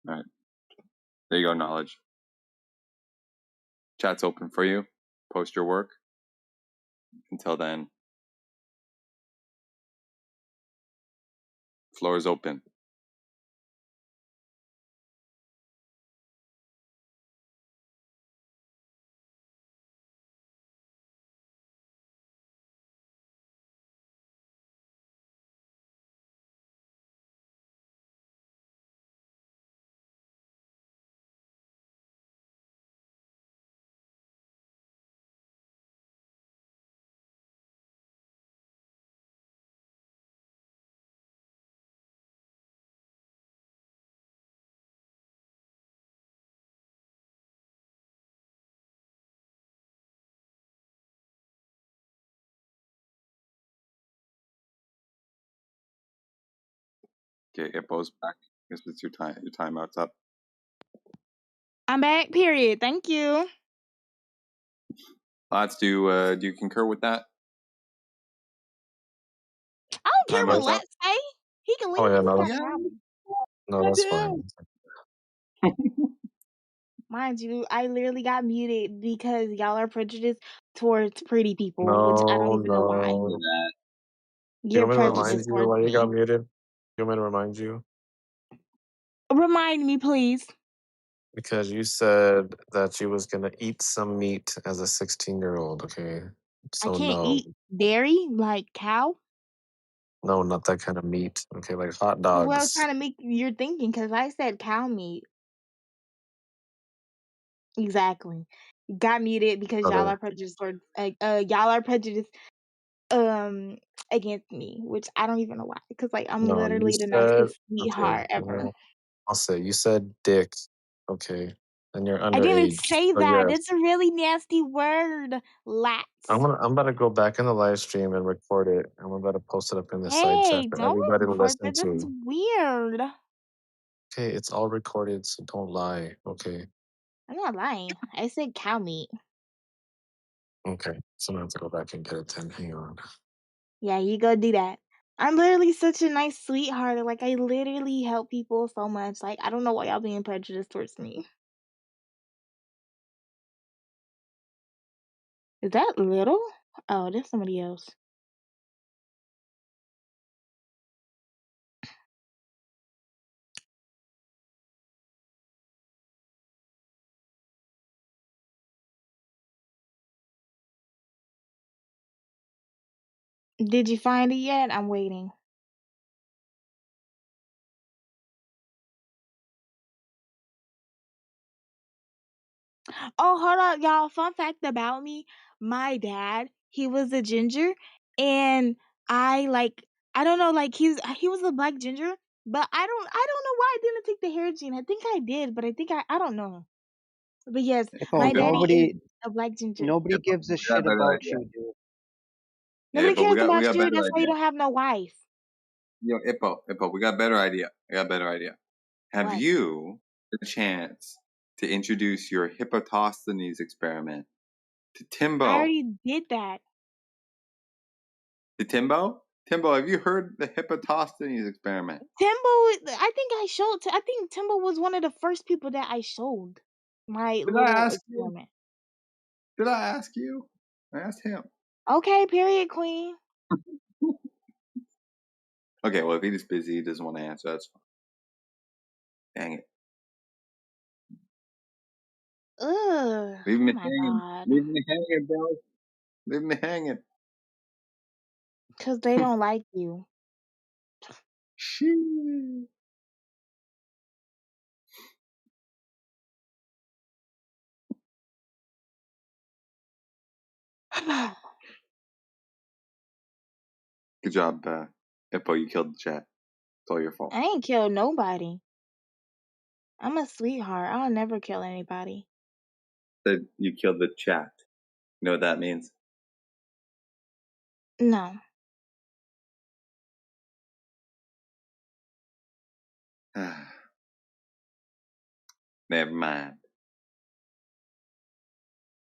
Speaker 3: All right. There you go, knowledge. Chat's open for you. Post your work. Until then, floor is open. Okay, it goes back. I guess it's your time. Your timeout's up.
Speaker 5: I'm back. Period. Thank you.
Speaker 3: Lads, do you concur with that?
Speaker 5: I don't care what
Speaker 3: Timeout's up.
Speaker 5: Let's say. He can leave.
Speaker 1: Oh yeah,
Speaker 5: He
Speaker 1: no,
Speaker 5: got
Speaker 1: that's,
Speaker 5: a problem.
Speaker 1: no, that's fine.
Speaker 5: Mind you, I literally got muted because y'all are prejudiced towards pretty people, which I don't
Speaker 1: No,
Speaker 5: even know why.
Speaker 1: no. You
Speaker 5: You're
Speaker 1: want me to
Speaker 3: Oh,
Speaker 1: remind
Speaker 5: prejudiced
Speaker 1: you
Speaker 5: towards
Speaker 1: why you got
Speaker 5: me.
Speaker 1: muted? You want me to remind you?
Speaker 5: Remind me, please.
Speaker 1: Because you said that you was gonna eat some meat as a 16-year-old, okay?
Speaker 5: I
Speaker 1: So
Speaker 5: can't
Speaker 1: no.
Speaker 5: eat dairy like cow.
Speaker 1: No, not that kind of meat. Okay, like hot
Speaker 5: So what
Speaker 1: dogs.
Speaker 5: kind of meat you're thinking? Because I said cow meat. Exactly. You got muted because y'all
Speaker 1: Other.
Speaker 5: are prejudiced towards y'all are prejudiced um against me, which I don't even know why. Because like I'm
Speaker 1: No, you
Speaker 5: literally the
Speaker 1: said
Speaker 5: nicest
Speaker 1: okay.
Speaker 5: sweetheart ever.
Speaker 1: Well, I'll say you said dick. Okay, and you're
Speaker 5: I didn't
Speaker 1: underage.
Speaker 5: say
Speaker 1: So
Speaker 5: that.
Speaker 1: yes,
Speaker 5: That's a really nasty word. Lats.
Speaker 1: I'm about to go back in the live stream and record it. I'm about to post it up in the side chat
Speaker 5: Hey,
Speaker 1: for
Speaker 5: don't
Speaker 1: everybody to
Speaker 5: report
Speaker 1: listen
Speaker 5: that. That's
Speaker 1: to.
Speaker 5: weird.
Speaker 1: Okay, it's all recorded, so don't lie. Okay.
Speaker 5: I'm not lying. I said cow meat.
Speaker 1: Okay. So I'm gonna have to go back and get it then. Hang on.
Speaker 5: Yeah, you go do that. I'm literally such a nice sweetheart. Like I literally help people so much. Like I don't know why y'all being prejudiced towards me. Is that little? Oh, that's somebody else. Did you find it yet? I'm waiting. Oh, hold up, y'all. Fun fact about me. My dad, he was a ginger and I like I don't know, like he was a black ginger, but I don't know why I didn't take the hair gene. I think I did, but I don't know. But yes,
Speaker 4: Hippo,
Speaker 5: my
Speaker 3: Okay,
Speaker 5: daddy is
Speaker 4: nobody
Speaker 5: a black ginger.
Speaker 4: nobody
Speaker 3: Hippo,
Speaker 4: gives a
Speaker 3: we got a
Speaker 4: shit
Speaker 3: better
Speaker 4: about
Speaker 3: idea.
Speaker 4: you, dude.
Speaker 3: Yeah,
Speaker 5: Nobody
Speaker 3: Hippo,
Speaker 5: cares
Speaker 3: we
Speaker 5: about
Speaker 3: got a
Speaker 5: you.
Speaker 3: better
Speaker 5: That's why you
Speaker 3: idea.
Speaker 5: don't have no wife.
Speaker 3: Yo, Hippo, we got a better idea. I got a better idea. Have
Speaker 5: What?
Speaker 3: you the chance to introduce your Hippotosthenes experiment to
Speaker 5: I
Speaker 3: Timbo?
Speaker 5: already did that.
Speaker 3: To Timbo? Timbo, have you heard the Hippotosthenes experiment?
Speaker 5: I think Timbo was one of the first people that I showed my
Speaker 3: Did I
Speaker 5: little
Speaker 3: ask you?
Speaker 5: experiment.
Speaker 3: Did I ask you? I asked him.
Speaker 5: Okay, period, queen.
Speaker 3: Okay, well, if he's busy, he doesn't want to answer, that's fine. Dang it.
Speaker 5: Ugh.
Speaker 3: Leave
Speaker 5: Oh
Speaker 3: me
Speaker 5: my
Speaker 3: hanging.
Speaker 5: god.
Speaker 3: Leave me hanging, bro. Leave me hanging.
Speaker 5: Because they don't like you.
Speaker 3: Shee.
Speaker 5: I
Speaker 3: Good job, Hippo. You killed the chat. It's all your fault.
Speaker 5: ain't killed nobody. I'm a sweetheart. I'll never kill anybody.
Speaker 3: Said you killed the chat. You know what that means?
Speaker 5: No.
Speaker 3: Never mind.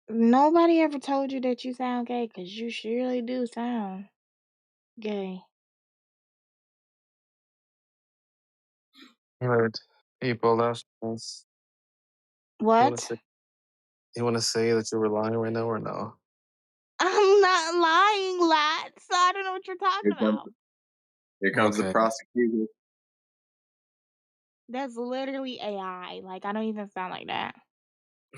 Speaker 5: Nobody ever told you that you sound gay, because you surely do sound gay.
Speaker 1: All right. People, last chance. You wanna
Speaker 5: What?
Speaker 1: say you wanna say that you were lying right now or no?
Speaker 5: I'm not lying, lads. I don't know what you're
Speaker 3: Here
Speaker 5: talking
Speaker 3: comes,
Speaker 5: about.
Speaker 3: here comes the
Speaker 1: Okay.
Speaker 3: prosecutor.
Speaker 5: That's literally AI. Like, I don't even sound like that.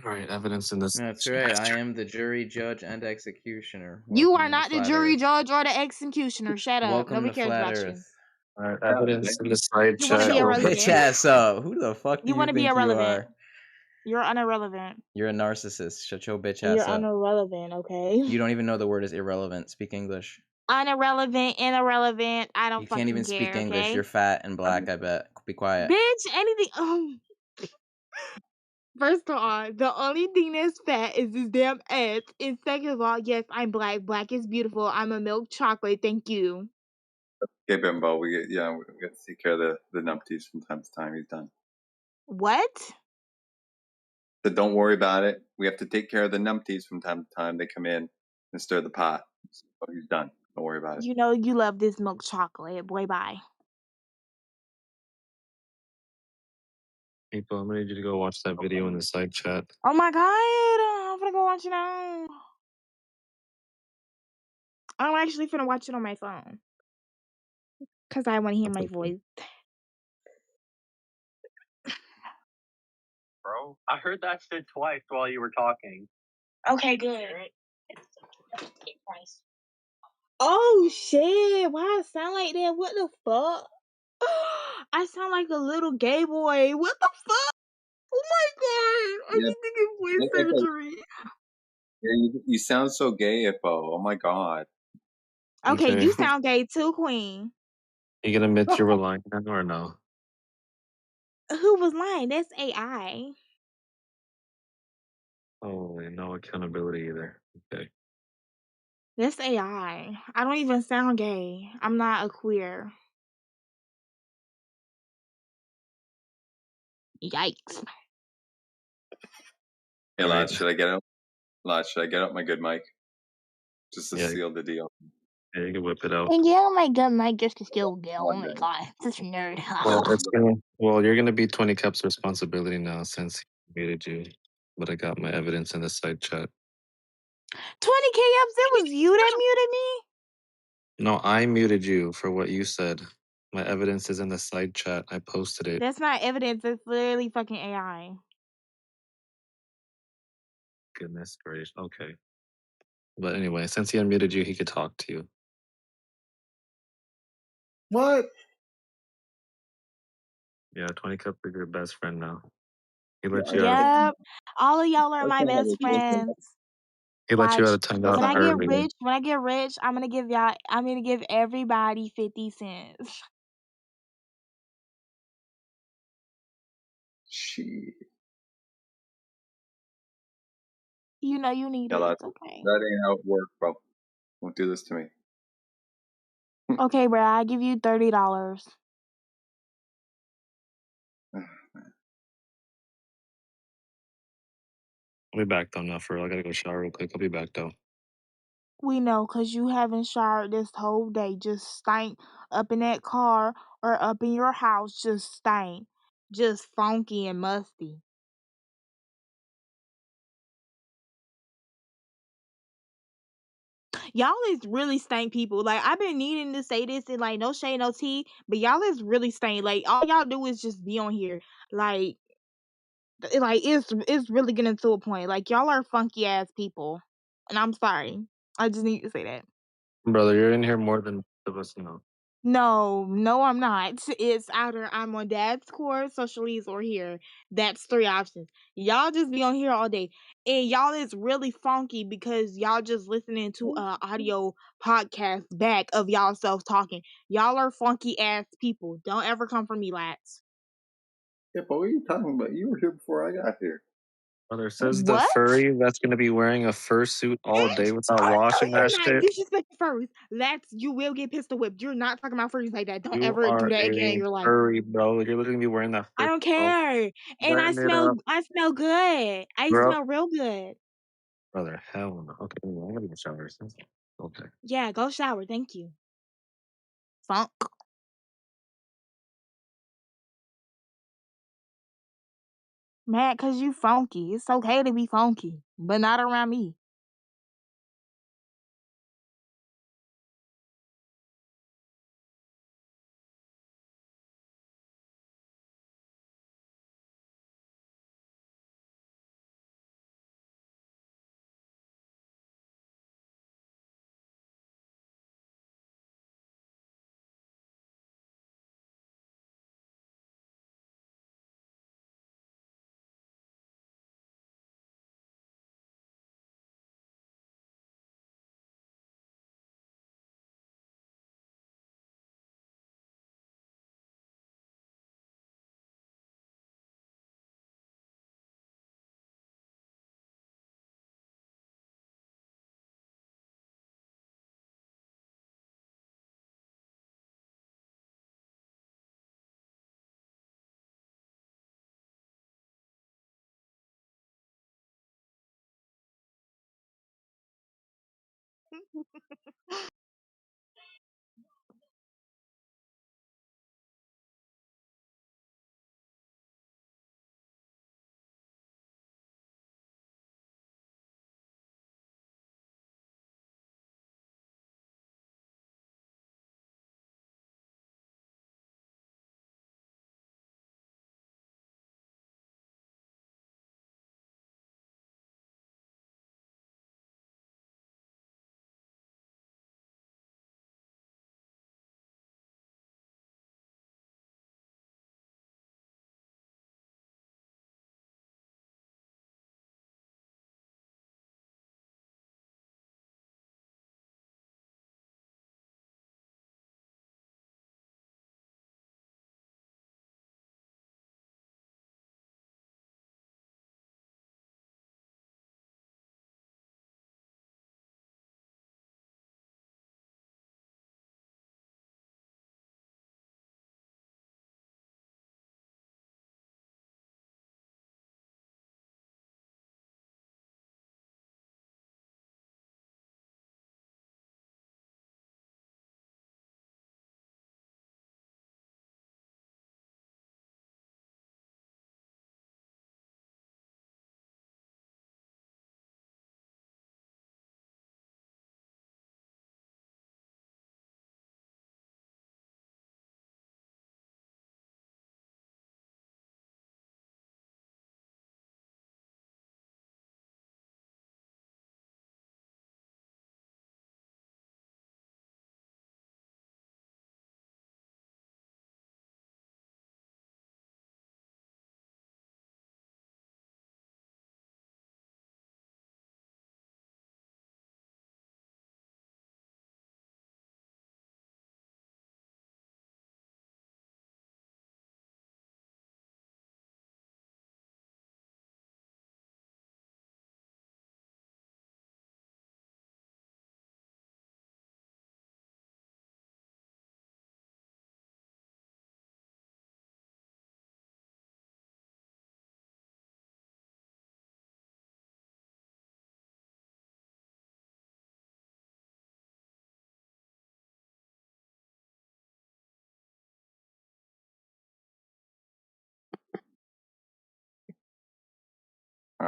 Speaker 1: All right, evidence in this.
Speaker 7: That's right. I am the jury, judge, and executioner.
Speaker 5: You are
Speaker 7: Welcome to
Speaker 5: not the
Speaker 7: Flat
Speaker 5: jury,
Speaker 7: Earth.
Speaker 5: judge, or the executioner. Shut up.
Speaker 7: Welcome
Speaker 5: Nobody
Speaker 7: to
Speaker 5: cares
Speaker 7: Flat
Speaker 5: about you.
Speaker 7: Earth.
Speaker 1: All right,
Speaker 3: Yeah,
Speaker 1: evidence in the side
Speaker 5: You want to
Speaker 1: chat
Speaker 5: be
Speaker 7: Shut your
Speaker 1: will be.
Speaker 7: bitch
Speaker 5: irrelevant.
Speaker 7: ass up. Who the fuck do
Speaker 5: You
Speaker 7: you
Speaker 5: want to be
Speaker 7: think you
Speaker 5: irrelevant.
Speaker 7: are?
Speaker 5: You're unirrelevant.
Speaker 7: You're a narcissist. Shut your bitch
Speaker 5: You're
Speaker 7: ass up.
Speaker 5: unirrelevant, okay?
Speaker 7: You don't even know the word is irrelevant. Speak English.
Speaker 5: Unirrelevant, irrelevant. I don't
Speaker 7: You can't even
Speaker 5: fucking
Speaker 7: speak
Speaker 5: care,
Speaker 7: English.
Speaker 5: okay?
Speaker 7: You're fat and black, I bet. Be quiet.
Speaker 5: Bitch, anything. First of all, the only thing that's fat is this damn ass. And second of all, yes, I'm black. Black is beautiful. I'm a milk chocolate. Thank you.
Speaker 3: Okay, Bimbo, we get to take care of the numpties from time to time. He's done.
Speaker 5: What?
Speaker 3: So don't worry about it. We have to take care of the numpties from time to time. They come in and stir the pot. So he's done. Don't worry about it.
Speaker 5: You know you love this milk chocolate. Boy, bye.
Speaker 1: People, I'm gonna need you to go watch that video in the side chat.
Speaker 5: Oh my god. I'm gonna go watch it now. I'm actually gonna watch it on my phone. Because I want to hear
Speaker 1: That's
Speaker 5: my
Speaker 1: okay.
Speaker 5: voice.
Speaker 14: Bro, I heard that shit twice while you were talking.
Speaker 5: Okay, good. Oh shit! Why I sound like that? What the fuck? I sound like a little gay boy. What the fuck? Oh my god! I
Speaker 3: Yeah,
Speaker 5: need to get voice
Speaker 3: Hippo,
Speaker 5: surgery.
Speaker 3: yeah, you sound so gay, Hippo. Oh my god.
Speaker 5: Okay,
Speaker 1: Okay.
Speaker 5: you sound gay too, Queen.
Speaker 1: You gonna admit you were lying then or no?
Speaker 5: Who was lying? That's AI.
Speaker 1: Oh, no accountability either. Okay.
Speaker 5: That's AI. I don't even sound gay. I'm not a queer. Yikes.
Speaker 3: Hey,
Speaker 1: All right.
Speaker 3: lads, should I get out? Lads, should I get out my good mic just to
Speaker 1: Yeah,
Speaker 3: seal the deal?
Speaker 1: yeah, you can whip it out.
Speaker 5: And yeah, oh my god, my just is still gay.
Speaker 3: Oh,
Speaker 5: Oh my god, such a nerd.
Speaker 1: Well, you're gonna be 20 Cup's responsibility now since he muted you. But I got my evidence in the side chat.
Speaker 5: 20K ups, it was you that muted me?
Speaker 1: No, I muted you for what you said. My evidence is in the side chat. I posted it.
Speaker 5: That's not evidence, it's literally fucking AI.
Speaker 1: Goodness gracious. Okay. But anyway, since he unmuted you, he could talk to you.
Speaker 3: What?
Speaker 1: Yeah, 20 Cup is your best friend now. He
Speaker 3: Yeah,
Speaker 1: let you out of
Speaker 5: Yep. All of y'all are
Speaker 3: I
Speaker 5: my
Speaker 3: can't have
Speaker 5: best
Speaker 3: a relationship.
Speaker 5: friends.
Speaker 1: he let you out
Speaker 5: Watch.
Speaker 1: of timeout
Speaker 5: When I
Speaker 3: That's
Speaker 5: get
Speaker 1: early.
Speaker 5: rich, I'm gonna give everybody 50 cents.
Speaker 3: shit.
Speaker 5: You know you need
Speaker 3: Yeah,
Speaker 5: it.
Speaker 3: lads,
Speaker 5: It's okay.
Speaker 3: that ain't how it works, bro. Don't do this to me.
Speaker 5: Okay, bro, I give you $30.
Speaker 1: I'll be back though now for real. I gotta go shower real quick. I'll be back though.
Speaker 5: We know, cause you haven't showered this whole day. Just stank up in that car or up in your house. Just stank. Just funky and musty. Y'all is really stank people. Like I've been needing to say this and like no shade, no tea, but y'all is really stank. Like all y'all do is just be on here. Like it's really getting to a point. Like y'all are funky ass people. And I'm sorry. I just need to say that.
Speaker 1: Brother, you're in here more than most of us know.
Speaker 5: No, I'm not. It's either I'm on dad's course, socialese, or here. That's three options. Y'all just be on here all day. And y'all is really funky because y'all just listening to a audio podcast back of y'all self talking. Y'all are funky ass people. Don't ever come for me, lads.
Speaker 3: Yeah, but what are you talking about? You were here before I got here.
Speaker 1: Brother, says the
Speaker 5: What?
Speaker 1: furry that's gonna be wearing a fursuit all day without
Speaker 5: Oh no,
Speaker 1: washing that
Speaker 5: you're not
Speaker 1: shit.
Speaker 5: disrespecting furries. Lads, you will get pistol whipped. You're not talking about furries like that. Don't
Speaker 1: You
Speaker 5: ever do
Speaker 1: are
Speaker 5: that again in
Speaker 1: a
Speaker 5: your life.
Speaker 1: furry, bro. You're literally gonna be wearing that
Speaker 5: I
Speaker 1: fur,
Speaker 5: don't
Speaker 1: bro.
Speaker 5: care. And
Speaker 1: Button it up,
Speaker 5: I smell good. I
Speaker 1: bro.
Speaker 5: smell real good.
Speaker 1: Brother, hell no. Okay, I'm gonna go shower. Okay.
Speaker 5: Yeah, go shower. Thank you. Funk. Mad cause you funky. It's okay to be funky, but not around me.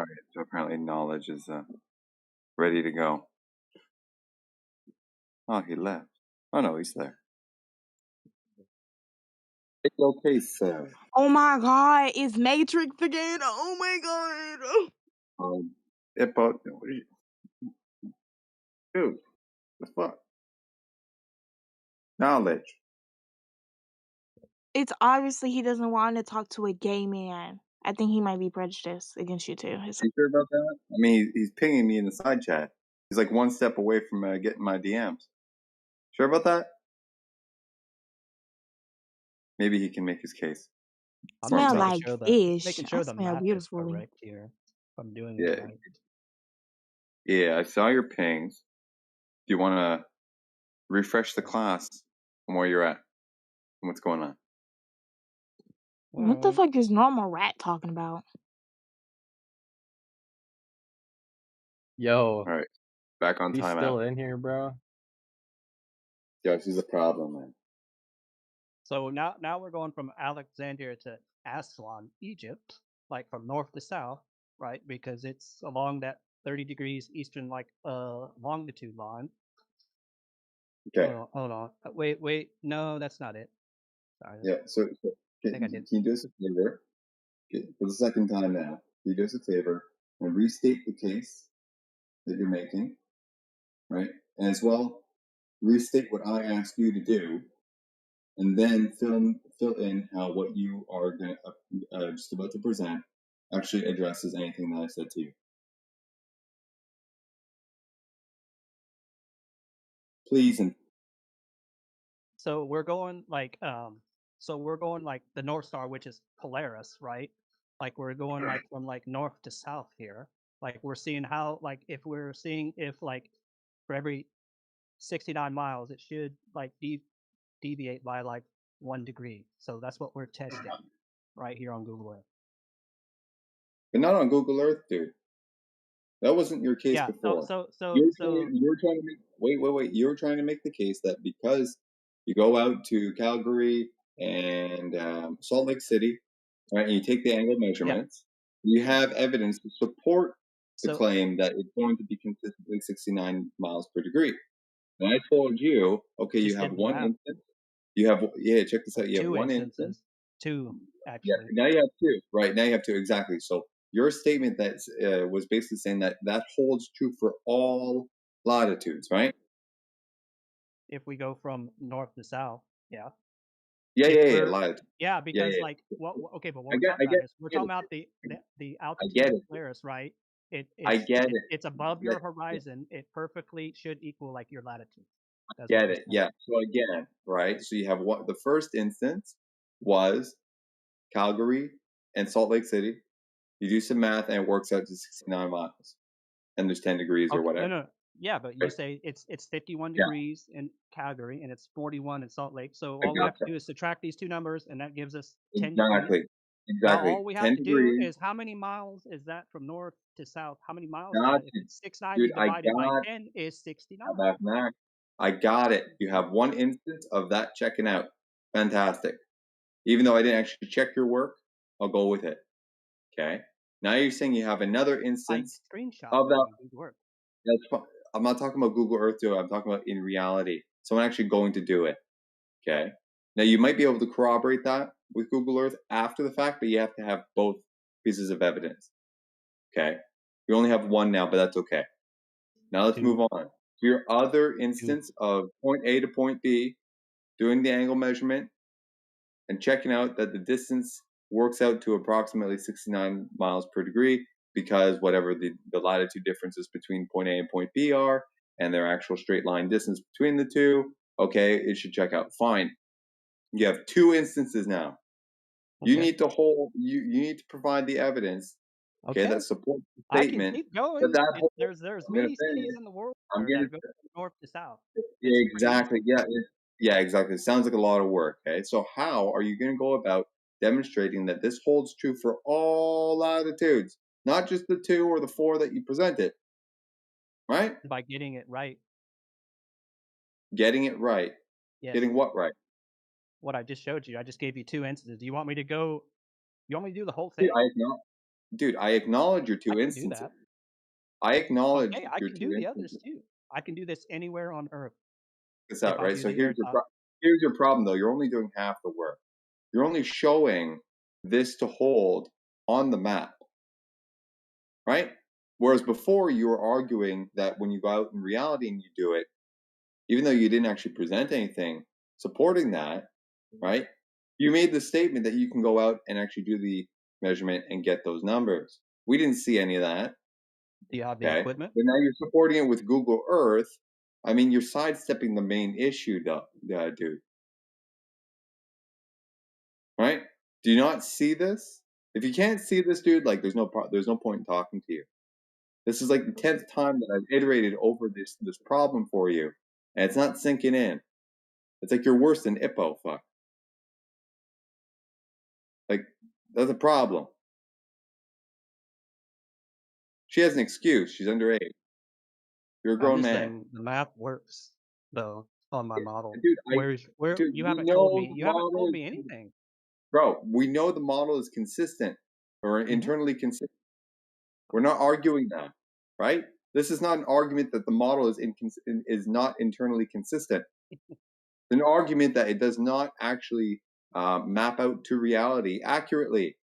Speaker 3: right. So apparently knowledge is ready to go. Oh, he left. Oh no, he's there. It's okay, sir.
Speaker 5: Oh my god, it's Matrix again. Oh my god.
Speaker 3: Hippo, dude, the fuck? Knowledge.
Speaker 5: It's obviously he doesn't want to talk to a gay man. I think he might be prejudiced against you too.
Speaker 3: You sure about that? I mean, he's pinging me in the side chat. He's like one step away from getting my DMs. Sure about that? Maybe he can make his case.
Speaker 11: I'm
Speaker 3: For
Speaker 11: just
Speaker 5: Smell
Speaker 11: making
Speaker 3: himself.
Speaker 5: like
Speaker 11: sure
Speaker 5: fish.
Speaker 11: making
Speaker 5: I
Speaker 11: sure the
Speaker 5: smell
Speaker 11: math is
Speaker 5: beautifully.
Speaker 11: correct here. If I'm doing
Speaker 3: Yeah,
Speaker 11: it right.
Speaker 3: yeah. I saw your pings. Do you want to refresh the class on where you're at and what's going on?
Speaker 5: What the fuck is normal rat talking about?
Speaker 7: Yo,
Speaker 3: All right, back on
Speaker 7: he's
Speaker 3: timeout.
Speaker 7: still in here, bro.
Speaker 3: Yeah, she's a problem, man.
Speaker 11: So now we're going from Alexandria to Aswan, Egypt, like from north to south, right? Because it's along that 30 degrees eastern longitude line.
Speaker 3: Okay.
Speaker 11: Hold on. Wait. No, that's not it. Sorry.
Speaker 3: Yeah. So
Speaker 11: I think I did.
Speaker 3: can you do us a favor? Okay, for the second time now, can you do us a favor and restate the case that you're making, right? And as well, restate what I asked you to do, and then fill in how what you are going just about to present actually addresses anything that I said to you. Please and
Speaker 11: So we're going like the North Star, which is Polaris, right? Like we're going like from like north to south here. Like we're seeing how like if like for every 69 miles it should like deviate by like 1 degree. So that's what we're testing right here on Google Earth.
Speaker 3: but not on Google Earth, dude. That wasn't your case
Speaker 11: Yeah.
Speaker 3: before.
Speaker 11: So
Speaker 3: You're trying to make wait. You're trying to make the case that because you go out to Calgary and Salt Lake City, right, and you take the angle measurements, you have evidence to support the claim that it's going to be consistently 69 miles per degree. And I told you, okay, you
Speaker 11: just
Speaker 3: have
Speaker 11: did the
Speaker 3: one
Speaker 11: math.
Speaker 3: instance. Check this out. You have
Speaker 11: Two
Speaker 3: one instance.
Speaker 11: instances. Two
Speaker 3: Yeah,
Speaker 11: actually.
Speaker 3: now you have two. Right, now you have two, exactly. So your statement that was basically saying that holds true for all latitudes, right?
Speaker 11: If we go from north to south, yeah.
Speaker 3: Yeah, latitude.
Speaker 11: Yeah,
Speaker 3: Yeah,
Speaker 11: because
Speaker 3: yeah.
Speaker 11: like okay, but what
Speaker 3: I
Speaker 11: we're
Speaker 3: get,
Speaker 11: talking
Speaker 3: I
Speaker 11: about
Speaker 3: get,
Speaker 11: is we're
Speaker 3: I get
Speaker 11: talking
Speaker 3: it.
Speaker 11: about the
Speaker 3: I
Speaker 11: altitude
Speaker 3: get
Speaker 11: of
Speaker 3: it.
Speaker 11: Polaris, right?
Speaker 3: I get it.
Speaker 11: It's above
Speaker 3: That-
Speaker 11: your horizon. It perfectly should equal like your latitude. That's what
Speaker 3: Get
Speaker 11: we're
Speaker 3: it.
Speaker 11: saying.
Speaker 3: Yeah. So again, right? So you have what the first instance was Calgary and Salt Lake City. You do some math and it works out to 69 miles. And there's 10 degrees or
Speaker 11: Okay,
Speaker 3: whatever.
Speaker 11: no. Yeah, but you
Speaker 3: Right?
Speaker 11: say it's 51
Speaker 3: Yeah.
Speaker 11: degrees in Calgary and it's 41 in Salt Lake. So
Speaker 3: I
Speaker 11: all we have to
Speaker 3: gotcha.
Speaker 11: do is subtract these two numbers and that gives us 10 degrees.
Speaker 3: Exactly.
Speaker 11: Now
Speaker 3: Exactly.
Speaker 11: all we have
Speaker 3: 10
Speaker 11: to do
Speaker 3: degrees.
Speaker 11: is how many miles is that from north to south? How many miles is
Speaker 3: Gotcha.
Speaker 11: that? If it's 690
Speaker 3: Dude, I
Speaker 11: divided by
Speaker 3: got
Speaker 11: 10 is 69.
Speaker 3: mathematics. I got it. You have one instance of that checking out. Fantastic. Even though I didn't actually check your work, I'll go with it. Okay. Now you're saying you have another
Speaker 11: I
Speaker 3: instance
Speaker 11: screenshot
Speaker 3: of
Speaker 11: it
Speaker 3: that.
Speaker 11: on Google Earth.
Speaker 3: That's fine. I'm not talking about Google Earth, though. I'm talking about in reality. Someone actually going to do it. Okay. Now you might be able to corroborate that with Google Earth after the fact, but you have to have both pieces of evidence. Okay. We only have one now, but that's okay. Now let's move on to your other instance of point A to point B, doing the angle measurement and checking out that the distance works out to approximately 69 miles per degree because whatever the latitude differences between point A and point B are and their actual straight line distance between the two, okay, it should check out. Fine. You have two instances now. You need to you need to provide the evidence, okay, that supports the
Speaker 11: I can
Speaker 3: statement
Speaker 11: keep going.
Speaker 3: whole,
Speaker 11: There's
Speaker 3: I'm gonna
Speaker 11: many cities
Speaker 3: finish.
Speaker 11: in the world
Speaker 3: I'm
Speaker 11: that
Speaker 3: gonna
Speaker 11: go north to south. It's pretty
Speaker 3: exactly.
Speaker 11: easy.
Speaker 3: Yeah, exactly. It sounds like a lot of work. Okay, so how are you going to go about demonstrating that this holds true for all latitudes, not just the two or the four that you presented? Right?
Speaker 11: By getting it right.
Speaker 3: Getting it right.
Speaker 11: Yes.
Speaker 3: Getting what right?
Speaker 11: What I just showed you. I just gave you two instances. Do you want me to go? You want me to do the whole
Speaker 3: Dude,
Speaker 11: thing?
Speaker 3: dude, I acknowledge your
Speaker 11: I
Speaker 3: two
Speaker 11: can do
Speaker 3: instances.
Speaker 11: that.
Speaker 3: I acknowledge
Speaker 11: Okay, I
Speaker 3: your
Speaker 11: can
Speaker 3: two
Speaker 11: do the others
Speaker 3: instances.
Speaker 11: too. I can do this anywhere on Earth
Speaker 3: It's
Speaker 11: if
Speaker 3: out,
Speaker 11: I
Speaker 3: right?
Speaker 11: do
Speaker 3: So
Speaker 11: the air top.
Speaker 3: here's your problem, though. You're only doing half the work. You're only showing this to hold on the map, right? Whereas before, you were arguing that when you go out in reality and you do it, even though you didn't actually present anything supporting that, right? You made the statement that you can go out and actually do the measurement and get those numbers. We didn't see any of that.
Speaker 11: Do you have the
Speaker 3: Okay.
Speaker 11: equipment?
Speaker 3: But now you're supporting it with Google Earth. I mean, you're sidestepping the main issue, dude. Right? Do you not see this? If you can't see this, dude, like there's no point in talking to you. This is like the 10th time that I've iterated over this problem for you, and it's not sinking in. It's like you're worse than Ippo. Fuck. Like that's a problem. She has an excuse. She's underage. You're a
Speaker 11: I'm
Speaker 3: grown
Speaker 11: just
Speaker 3: man.
Speaker 11: saying the math works though on my model.
Speaker 3: Dude,
Speaker 11: Where
Speaker 3: dude,
Speaker 11: you
Speaker 3: we
Speaker 11: haven't told
Speaker 3: know
Speaker 11: me
Speaker 3: the
Speaker 11: you haven't
Speaker 3: model
Speaker 11: told
Speaker 3: is,
Speaker 11: me anything.
Speaker 3: bro. We know the model is consistent or internally consistent. We're not arguing that, right? This is not an argument that the model is not internally consistent. It's an argument that it does not actually map out to reality accurately.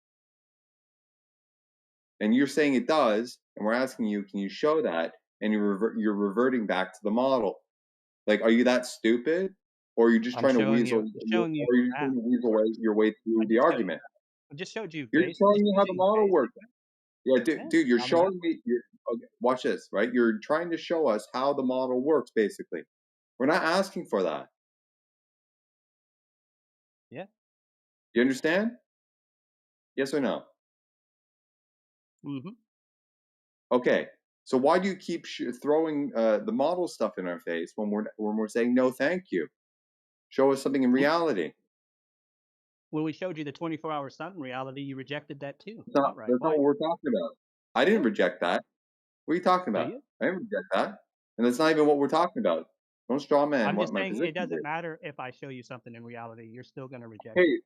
Speaker 3: And you're saying it does, and we're asking you, can you show that? And you're reverting back to the model. Like, are you that stupid, or are you just
Speaker 11: I'm
Speaker 3: trying to
Speaker 11: showing
Speaker 3: weasel?
Speaker 11: you showing you
Speaker 3: Or are you
Speaker 11: the
Speaker 3: just
Speaker 11: math.
Speaker 3: trying to weasel your way
Speaker 11: I
Speaker 3: through the
Speaker 11: just showed you
Speaker 3: argument?
Speaker 11: I just showed you
Speaker 3: You're
Speaker 11: base.
Speaker 3: showing
Speaker 11: Just
Speaker 3: me how the
Speaker 11: using
Speaker 3: model
Speaker 11: basic.
Speaker 3: works. Yeah,
Speaker 11: Yeah,
Speaker 3: dude, you're
Speaker 11: how the math
Speaker 3: showing me. Okay, watch this, right? You're trying to show us how the model works, basically. We're not asking for that.
Speaker 11: Yeah.
Speaker 3: You understand? Yes or no?
Speaker 11: Mm-hmm.
Speaker 3: Okay. So why do you keep throwing the model stuff in our face when we're saying no, thank you? Show us something in reality.
Speaker 11: When we showed you the 24-hour sun reality, you rejected that too. Outright.
Speaker 3: That's not
Speaker 11: Why?
Speaker 3: what we're talking about. I didn't reject that. What are you talking
Speaker 11: Do
Speaker 3: about?
Speaker 11: you?
Speaker 3: I didn't reject that, and that's not even what we're talking about. Don't straw man
Speaker 11: I'm
Speaker 3: what
Speaker 11: just
Speaker 3: my
Speaker 11: saying
Speaker 3: position
Speaker 11: it doesn't
Speaker 3: is.
Speaker 11: matter if I show you something in reality. You're still going to reject
Speaker 3: Hey,
Speaker 11: it.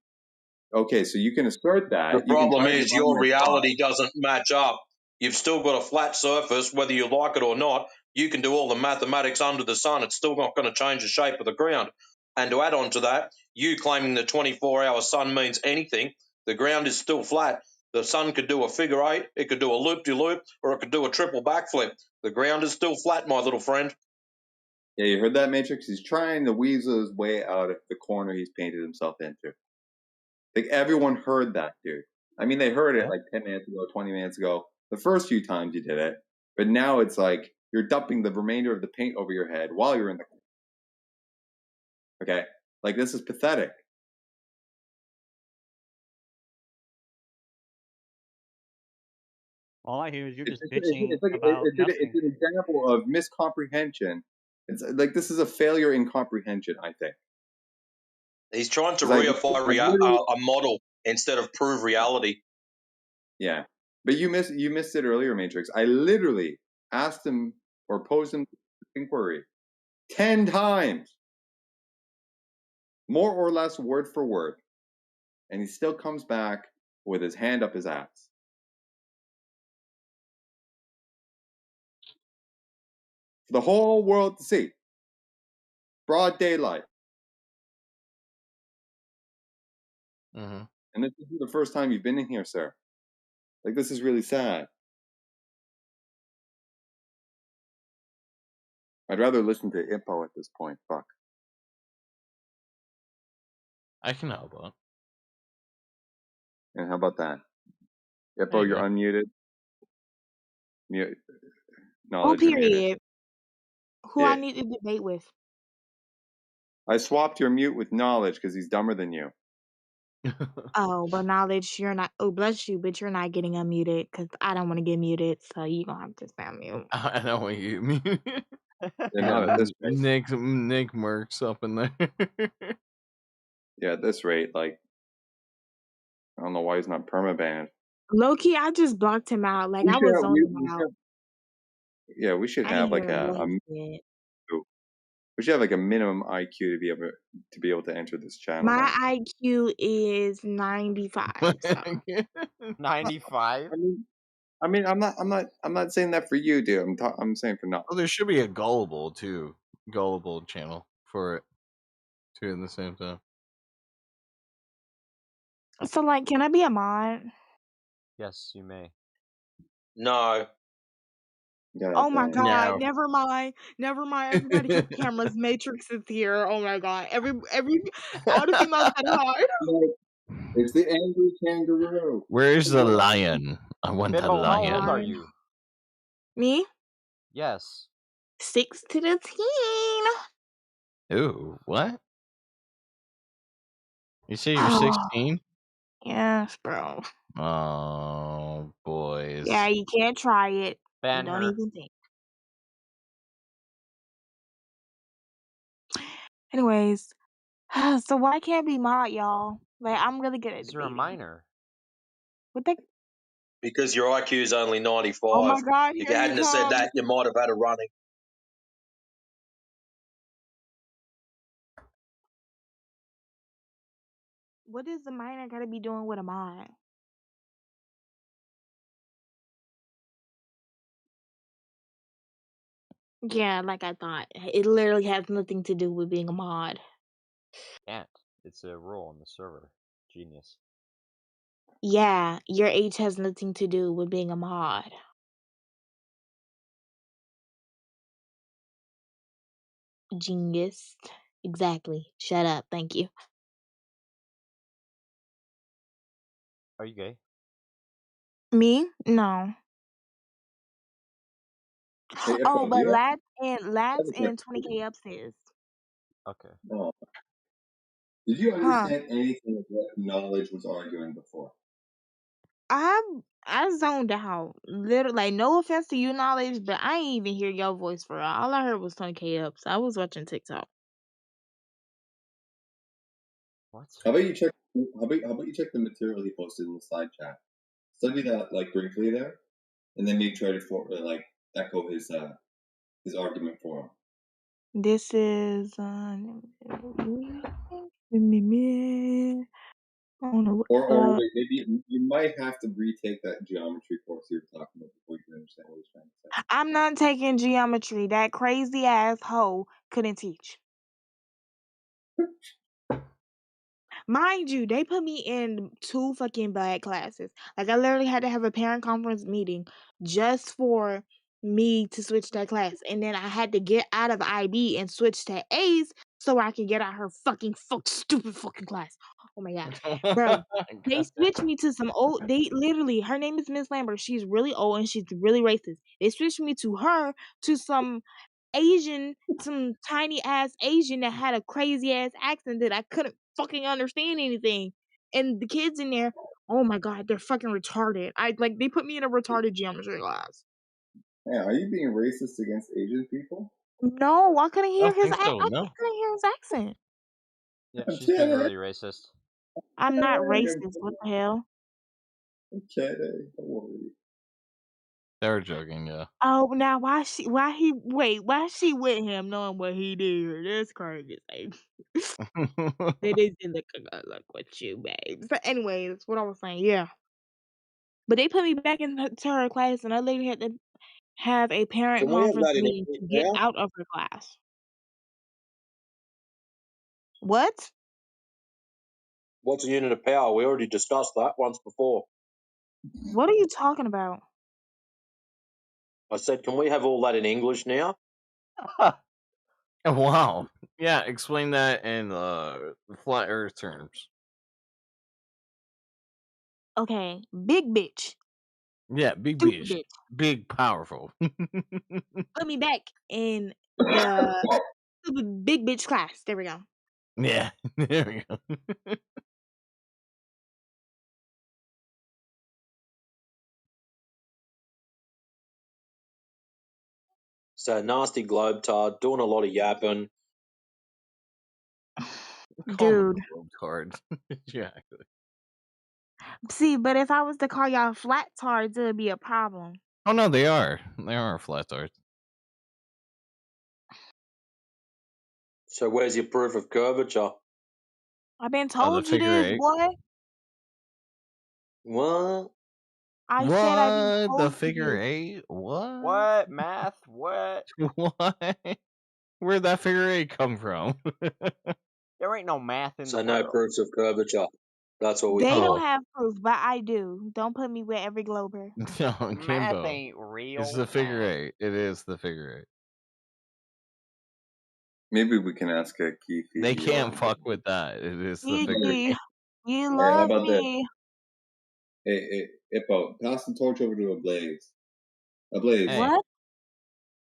Speaker 3: okay, so you can assert
Speaker 6: The
Speaker 3: that. You can
Speaker 6: problem
Speaker 3: try to
Speaker 6: is
Speaker 3: define
Speaker 6: your
Speaker 3: that thought.
Speaker 6: reality doesn't match up. You've still got a flat surface, whether you like it or not. You can do all the mathematics under the sun. It's still not going to change the shape of the ground. And to add on to that, you claiming the 24-hour sun means anything, the ground is still flat. The sun could do a figure eight, it could do a loop-de-loop, or it could do a triple backflip. The ground is still flat, my little friend.
Speaker 3: Yeah, you heard that, Matrix? He's trying to weasel his way out of the corner he's painted himself into. Like, everyone heard that, dude. I mean, they heard it
Speaker 11: Yeah.
Speaker 3: like 10 minutes ago, 20 minutes ago, the first few times you did it. But now it's like you're dumping the remainder of the paint over your head while you're in the corner. Okay? Like, this is pathetic.
Speaker 11: All I hear is you're
Speaker 3: It's,
Speaker 11: just bitching
Speaker 3: like,
Speaker 11: about
Speaker 3: it's
Speaker 11: nothing.
Speaker 3: an example of miscomprehension. It's like this is a failure in comprehension, I think.
Speaker 6: He's trying to
Speaker 3: 'Cause I
Speaker 6: reify
Speaker 3: literally,
Speaker 6: a model instead of prove reality.
Speaker 3: yeah. But you missed it earlier, Matrix. I literally asked him or posed him inquiry 10 times, more or less word for word, and he still comes back with his hand up his ass. For the whole world to see. Broad daylight.
Speaker 6: Mm-hmm.
Speaker 3: And this is the first time you've been in here, sir. Like, this is really sad. I'd rather listen to Ippo at this point. Fuck.
Speaker 15: I can help out.
Speaker 3: And how about that?
Speaker 15: There
Speaker 3: Ippo,
Speaker 15: you
Speaker 3: you're
Speaker 15: go.
Speaker 3: unmuted. Mute.
Speaker 5: Oh,
Speaker 3: Knowledge, you're muted.
Speaker 5: period. Who I
Speaker 3: Yeah.
Speaker 5: need to debate with?
Speaker 3: I swapped your mute with Knowledge because he's dumber than you.
Speaker 5: Oh, but knowledge, you're not. Oh, bless you, but you're not getting unmuted because I don't want to get muted. So you gonna have to stay on mute.
Speaker 15: I don't want you. We
Speaker 3: Yeah,
Speaker 15: got
Speaker 3: not at this rate.
Speaker 15: Nick Mercs up in there.
Speaker 3: Yeah, at this rate, like, I don't know why he's not permabanned.
Speaker 5: Low key, I just blocked him out. Like
Speaker 3: We
Speaker 5: I
Speaker 3: should
Speaker 5: was
Speaker 3: have,
Speaker 5: on him out.
Speaker 3: yeah, we should
Speaker 5: I
Speaker 3: have
Speaker 5: didn't
Speaker 3: like
Speaker 5: hear what he said.
Speaker 3: we should have like a minimum IQ to be able to enter this channel.
Speaker 5: My
Speaker 3: Now.
Speaker 5: IQ is 95. So
Speaker 2: 95?
Speaker 3: I mean, I mean, I'm not saying that for you, dude. I'm saying for not.
Speaker 15: Oh, there should be a gullible channel for it too in the same time.
Speaker 5: So, like, can I be a mod?
Speaker 2: Yes, you may.
Speaker 6: No.
Speaker 3: Yeah.
Speaker 5: Oh my god,
Speaker 15: No.
Speaker 5: never mind. Never mind. Everybody cut the cameras. Matrix is here. Oh my god. All the females got hard.
Speaker 3: It's the angry kangaroo.
Speaker 15: Where's the lion? I want the
Speaker 2: Bimbo, how old are
Speaker 15: lion.
Speaker 2: you?
Speaker 5: Me?
Speaker 2: Yes.
Speaker 5: 6 to the teen.
Speaker 15: Ooh, what? You say you're
Speaker 5: Oh,
Speaker 15: 16?
Speaker 5: yes, bro.
Speaker 15: Oh, boys.
Speaker 5: Yeah, you can't try it.
Speaker 2: Ban
Speaker 5: Don't
Speaker 2: her.
Speaker 5: even think. Anyways, so why can't be mod, y'all? Like, I'm really good at
Speaker 2: Is you're a
Speaker 5: debating.
Speaker 2: minor.
Speaker 5: What the?
Speaker 6: Because your IQ is only 95.
Speaker 5: Oh my god,
Speaker 6: If
Speaker 5: here
Speaker 6: you
Speaker 5: he
Speaker 6: hadn't have said
Speaker 5: comes.
Speaker 6: that, you might have had a running.
Speaker 5: What is the minor gotta be doing with a mod? Yeah, like I thought. It literally has nothing to do with being a mod.
Speaker 2: Can't. It's a rule on the server. Genius.
Speaker 5: Yeah, your age has nothing to do with being a mod. Genius. Exactly. Shut up. Thank you.
Speaker 2: Are you gay?
Speaker 5: Me? No.
Speaker 3: Hey,
Speaker 5: Oh, but
Speaker 3: do you
Speaker 5: Lads
Speaker 3: have a
Speaker 5: and 20K upstairs.
Speaker 2: Okay.
Speaker 3: No. Did you
Speaker 5: Huh.
Speaker 3: understand anything of what knowledge was arguing before?
Speaker 5: I zoned out. Literally, like, no offense to you, Knowledge, but I ain't even hear your voice for real. All I heard was 20K ups. I was watching TikTok.
Speaker 2: What?
Speaker 3: How about you check? How about you check the material he posted in the side chat? Study that like briefly there, and then maybe try to like echo his argument for him.
Speaker 5: This is
Speaker 3: Or wait, maybe you might have to retake that geometry course you were talking about before you can understand what he's trying to say.
Speaker 5: I'm not taking geometry. That crazy ass hoe couldn't teach. Mind you, they put me in 2 fucking bad classes. Like, I literally had to have a parent conference meeting just for me to switch that class. And then I had to get out of IB and switch to A's so I could get out her stupid fucking class. Oh my god. Bro, they switched me to some old, her name is Miss Lambert. She's really old and she's really racist. They switched me to her, to some tiny ass Asian that had a crazy ass accent that I couldn't fucking understand anything. And the kids in there, oh my god, they're fucking retarded. They put me in a retarded geometry class.
Speaker 3: Hey, are you being racist against Asian people?
Speaker 5: No, I couldn't
Speaker 15: I
Speaker 5: hear
Speaker 15: don't
Speaker 5: his
Speaker 15: think so,
Speaker 5: I
Speaker 15: no.
Speaker 5: couldn't hear his accent.
Speaker 2: Yeah,
Speaker 3: I'm
Speaker 2: she's being
Speaker 3: kidding.
Speaker 2: really racist.
Speaker 5: I'm not racist.
Speaker 3: I'm
Speaker 5: What the hell?
Speaker 3: kidding. Don't worry.
Speaker 15: They were joking, yeah.
Speaker 5: Oh, now why she with him knowing what he did? That's crazy. It is in the look with you, babe. So anyways, what I was saying, yeah. But they put me back into her class and I literally had to have a parent
Speaker 6: Can we have
Speaker 5: conference
Speaker 6: that in
Speaker 5: meeting
Speaker 6: English
Speaker 5: to get
Speaker 6: now?
Speaker 5: out of her class. What?
Speaker 6: What's a unit of power? We already discussed that once before.
Speaker 5: What are you talking about?
Speaker 6: I said, can we have all that in English now?
Speaker 15: Wow. Yeah, explain that in flat earth terms.
Speaker 5: Okay, big bitch.
Speaker 15: Yeah, big
Speaker 5: Stupid
Speaker 15: bitch.
Speaker 5: bitch.
Speaker 15: Big powerful.
Speaker 5: Put me back in the stupid big bitch class. There we go.
Speaker 15: Yeah, there we go.
Speaker 6: So nasty globetard, doing a lot of yapping.
Speaker 15: Call them
Speaker 5: Dude.
Speaker 15: globe cards. Yeah.
Speaker 5: See, but if I was to call y'all flat tards, it would be a problem.
Speaker 15: Oh no, they are. They are flat earth.
Speaker 6: So where's your proof of curvature?
Speaker 5: I've been
Speaker 15: Oh, the
Speaker 5: told you
Speaker 15: figure
Speaker 5: this,
Speaker 15: eight.
Speaker 5: boy.
Speaker 6: What?
Speaker 5: I said I didn't
Speaker 15: What? The
Speaker 5: post
Speaker 15: figure
Speaker 5: it.
Speaker 15: 8? What?
Speaker 2: What? Math? What?
Speaker 15: What? Where'd that figure 8 come from?
Speaker 2: There ain't no math in the
Speaker 6: So no
Speaker 2: world.
Speaker 6: proofs of curvature. That's what we
Speaker 5: They don't
Speaker 6: thought.
Speaker 5: have proof, but I do. Don't put me with every glober.
Speaker 15: No,
Speaker 2: Math
Speaker 15: Kimbo.
Speaker 2: ain't real.
Speaker 15: It's the figure
Speaker 2: math.
Speaker 15: 8. It is the figure 8.
Speaker 3: Maybe we can ask Keith.
Speaker 15: They can't fuck with that. It is the figure 8.
Speaker 5: Gigi, you
Speaker 3: All right, how
Speaker 5: love
Speaker 3: about this?
Speaker 5: me.
Speaker 3: Hey, Ippo, pass the torch over to Ablaze. Ablaze,
Speaker 15: Hey,
Speaker 5: What?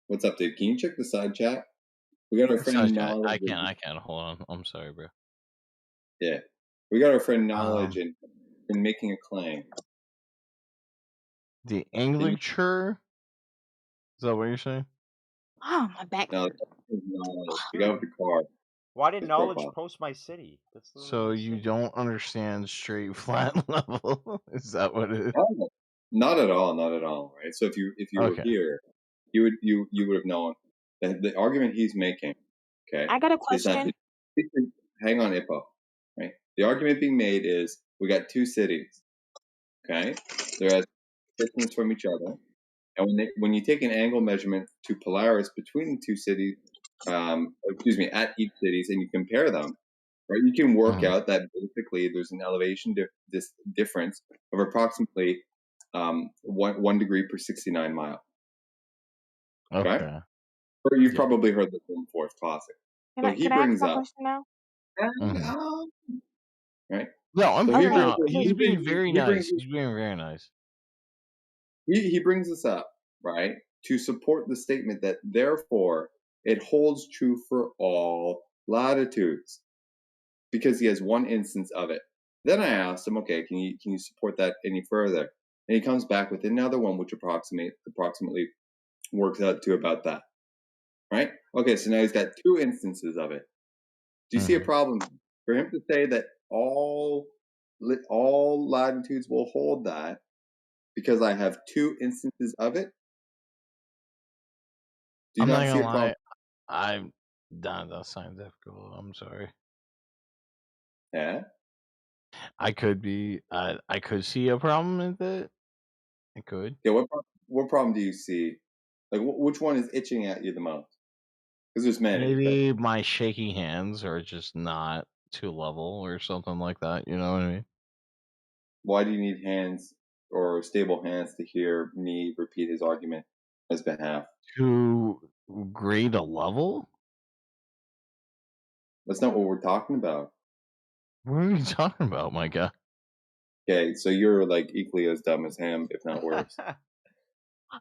Speaker 3: what's up, dude? Can you check the side chat? We got our friend
Speaker 15: besides that,
Speaker 3: Knowledge.
Speaker 15: I can't. Hold on. I'm sorry, bro.
Speaker 3: Yeah, we got our friend Knowledge and making a claim.
Speaker 15: The Anglicture? Is that what you're saying?
Speaker 5: Oh, my back
Speaker 3: No,
Speaker 5: hurts.
Speaker 3: that's Knowledge. The guy with the car.
Speaker 2: Why did
Speaker 3: His
Speaker 2: Knowledge
Speaker 3: profile.
Speaker 2: post my city? That's literally
Speaker 15: So
Speaker 2: my
Speaker 15: you
Speaker 2: city.
Speaker 15: don't understand straight flat level? Is that what it is?
Speaker 3: Oh, not at all, not at all. Right. So if you were
Speaker 15: Okay.
Speaker 3: here, you would have known that the argument he's making, okay,
Speaker 5: I got a
Speaker 3: is that
Speaker 5: question.
Speaker 3: hang on, Ippo. Right. The argument being made is we got two cities. Okay, they're at distance from each other, and when you take an angle measurement to Polaris between the two cities, at each cities, and you compare them, right, you can work out that basically there's an elevation this difference of approximately 1 degree per 69 mile. Okay, or you've probably heard this one before. It's classic. So he
Speaker 5: Can I ask
Speaker 3: brings
Speaker 5: my
Speaker 3: up,
Speaker 5: question now?
Speaker 3: right?
Speaker 15: No, I'm
Speaker 3: So
Speaker 15: hearing
Speaker 5: Okay,
Speaker 15: out. He's being very
Speaker 3: he brings
Speaker 15: nice. He's being very nice.
Speaker 3: he brings this up, right, to support the statement that therefore it holds true for all latitudes because he has one instance of it. Then I asked him, okay, can you support that any further? And he comes back with another one which approximately works out to about that. Right? Okay, so now he's got two instances of it. Do you see a problem for him to say that all latitudes will hold that because I have two instances of it? Do you
Speaker 15: I'm
Speaker 3: not
Speaker 15: not
Speaker 3: see
Speaker 15: gonna
Speaker 3: a
Speaker 15: lie.
Speaker 3: problem?
Speaker 15: I'm not that scientific. I'm sorry.
Speaker 3: Yeah.
Speaker 15: I could be. I could see a problem with it. I could.
Speaker 3: Yeah. What problem do you see? Like, which one is itching at you the most? Because there's many.
Speaker 15: Maybe my shaky hands are just not too level or something like that. You know what I mean?
Speaker 3: Why do you need hands or stable hands to hear me repeat his argument on his behalf?
Speaker 15: To grade a level?
Speaker 3: That's not what we're talking about.
Speaker 15: What are you talking about, my guy?
Speaker 3: Okay, so you're like equally as dumb as him, if not worse.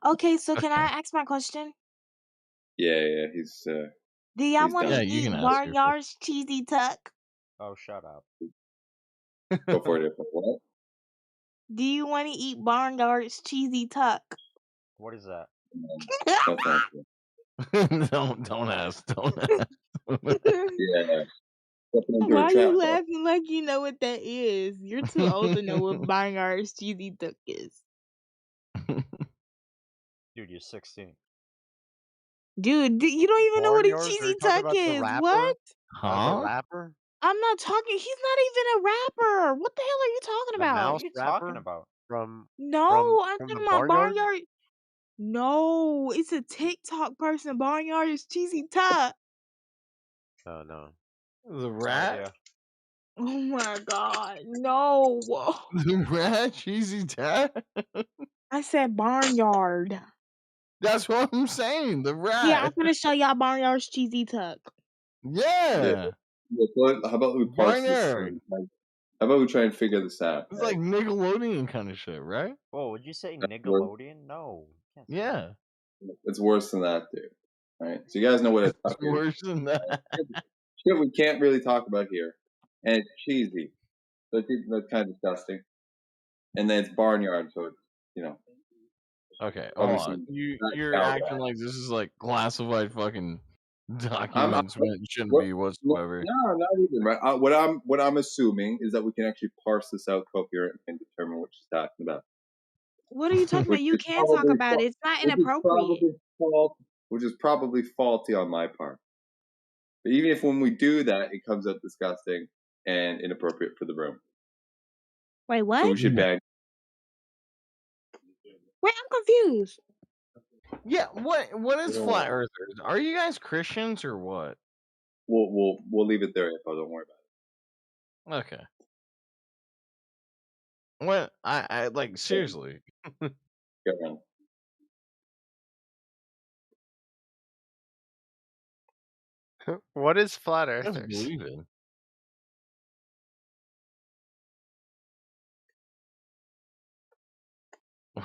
Speaker 5: Okay, so can I ask my question?
Speaker 3: Yeah, he's
Speaker 5: Do y'all want to
Speaker 3: dumb.
Speaker 5: eat Barnyard's cheesy tuck?
Speaker 2: Oh, shut up.
Speaker 3: Go for it. What?
Speaker 5: Do you want to eat Barnyard's cheesy tuck?
Speaker 2: What is that?
Speaker 3: No, thank you.
Speaker 15: Don't ask. Don't ask.
Speaker 3: Yeah. Stepping into
Speaker 5: Why
Speaker 3: a
Speaker 5: are
Speaker 3: trap.
Speaker 5: you laughing like you know what that is? You're too old to know what Barnyard's cheesy tuck is.
Speaker 2: Dude, you're 16.
Speaker 5: Dude, you don't even know what a
Speaker 16: Barnyards? Are
Speaker 5: cheesy
Speaker 16: you talking
Speaker 5: tuck
Speaker 16: about the
Speaker 5: is.
Speaker 16: rapper?
Speaker 5: What?
Speaker 16: About the rapper?
Speaker 5: I'm not talking. He's not even a rapper. What the hell are you talking
Speaker 16: The
Speaker 5: about?
Speaker 16: mouse
Speaker 2: What are you
Speaker 16: rapper
Speaker 2: talking about?
Speaker 16: from
Speaker 5: No, I'm
Speaker 16: the
Speaker 5: talking about
Speaker 16: barnyard?
Speaker 5: Barnyard. No, it's a TikTok person. Barnyard is cheesy tuck.
Speaker 16: Oh no.
Speaker 15: The rat?
Speaker 2: idea.
Speaker 5: Oh my god, no.
Speaker 15: The rat cheesy tuck?
Speaker 5: I said Barnyard.
Speaker 15: That's what I'm saying. The
Speaker 5: Yeah, I'm
Speaker 15: rat.
Speaker 5: gonna show y'all Barnyard's cheesy tuck.
Speaker 15: Yeah.
Speaker 3: So how about we parse this
Speaker 15: Barnyard.
Speaker 3: through? How about we try and figure this out?
Speaker 15: It's like Nickelodeon kind of shit, right?
Speaker 2: Whoa, would you say
Speaker 3: That's worse.
Speaker 2: Nickelodeon? No. Can't say
Speaker 15: Yeah.
Speaker 3: It's worse than that, dude. Right? So you guys know what a
Speaker 15: It's
Speaker 3: tuck is.
Speaker 15: worse than that.
Speaker 3: Shit we can't really talk about here. And it's cheesy. So that's kind of disgusting. And then it's barnyard, so it's,
Speaker 15: Okay,
Speaker 3: probably
Speaker 15: hold on.
Speaker 3: some
Speaker 15: You're
Speaker 3: cow
Speaker 15: acting
Speaker 3: rat.
Speaker 15: like this is like classified fucking
Speaker 3: I'm
Speaker 15: documents when it shouldn't
Speaker 3: what,
Speaker 15: be whatsoever.
Speaker 3: no, not even right. What I'm assuming is that we can actually parse this out coherently and determine what she's talking about.
Speaker 5: What are you talking about?
Speaker 3: Which
Speaker 5: You
Speaker 3: is
Speaker 5: can talk
Speaker 3: probably
Speaker 5: about it. It's not
Speaker 3: which is
Speaker 5: inappropriate.
Speaker 3: probably which is probably faulty on my part. But even if when we do that, it comes out disgusting and inappropriate for the room.
Speaker 5: Wait,
Speaker 3: So
Speaker 5: what?
Speaker 3: we should ban.
Speaker 5: Wait, I'm confused.
Speaker 15: Yeah, what is flat earthers? Are you guys Christians or what?
Speaker 3: We'll leave it there, Hippo. Don't worry about
Speaker 15: Okay. What I like seriously.
Speaker 3: it. Go on.
Speaker 16: What is flat
Speaker 15: I just
Speaker 16: earthers?
Speaker 15: believe it.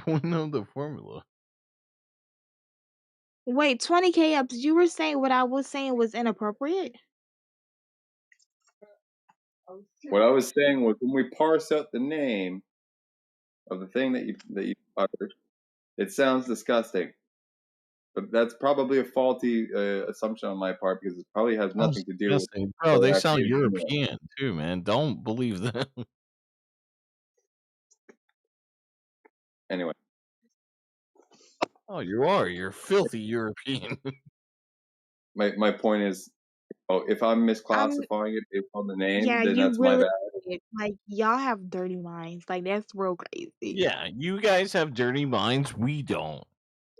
Speaker 15: We know the formula.
Speaker 5: Wait, 20K ups. You were saying what I was saying was inappropriate?
Speaker 3: What I was saying was when we parse out the name of the thing that you uttered, it sounds disgusting. But that's probably a faulty assumption on my part because it probably has
Speaker 15: Sounds
Speaker 3: nothing to do with
Speaker 15: disgusting. Bro,
Speaker 3: what
Speaker 15: they
Speaker 3: it
Speaker 15: sound
Speaker 3: actually is.
Speaker 15: European too, man. Don't believe them.
Speaker 3: Anyway.
Speaker 15: Oh, you are. You're filthy European.
Speaker 3: My point is, if I'm misclassifying it based on the name,
Speaker 5: Yeah,
Speaker 3: then
Speaker 5: you
Speaker 3: that's my
Speaker 5: really
Speaker 3: bad.
Speaker 5: did. Like, y'all have dirty minds. Like, that's real crazy.
Speaker 15: Yeah, you guys have dirty minds. We don't.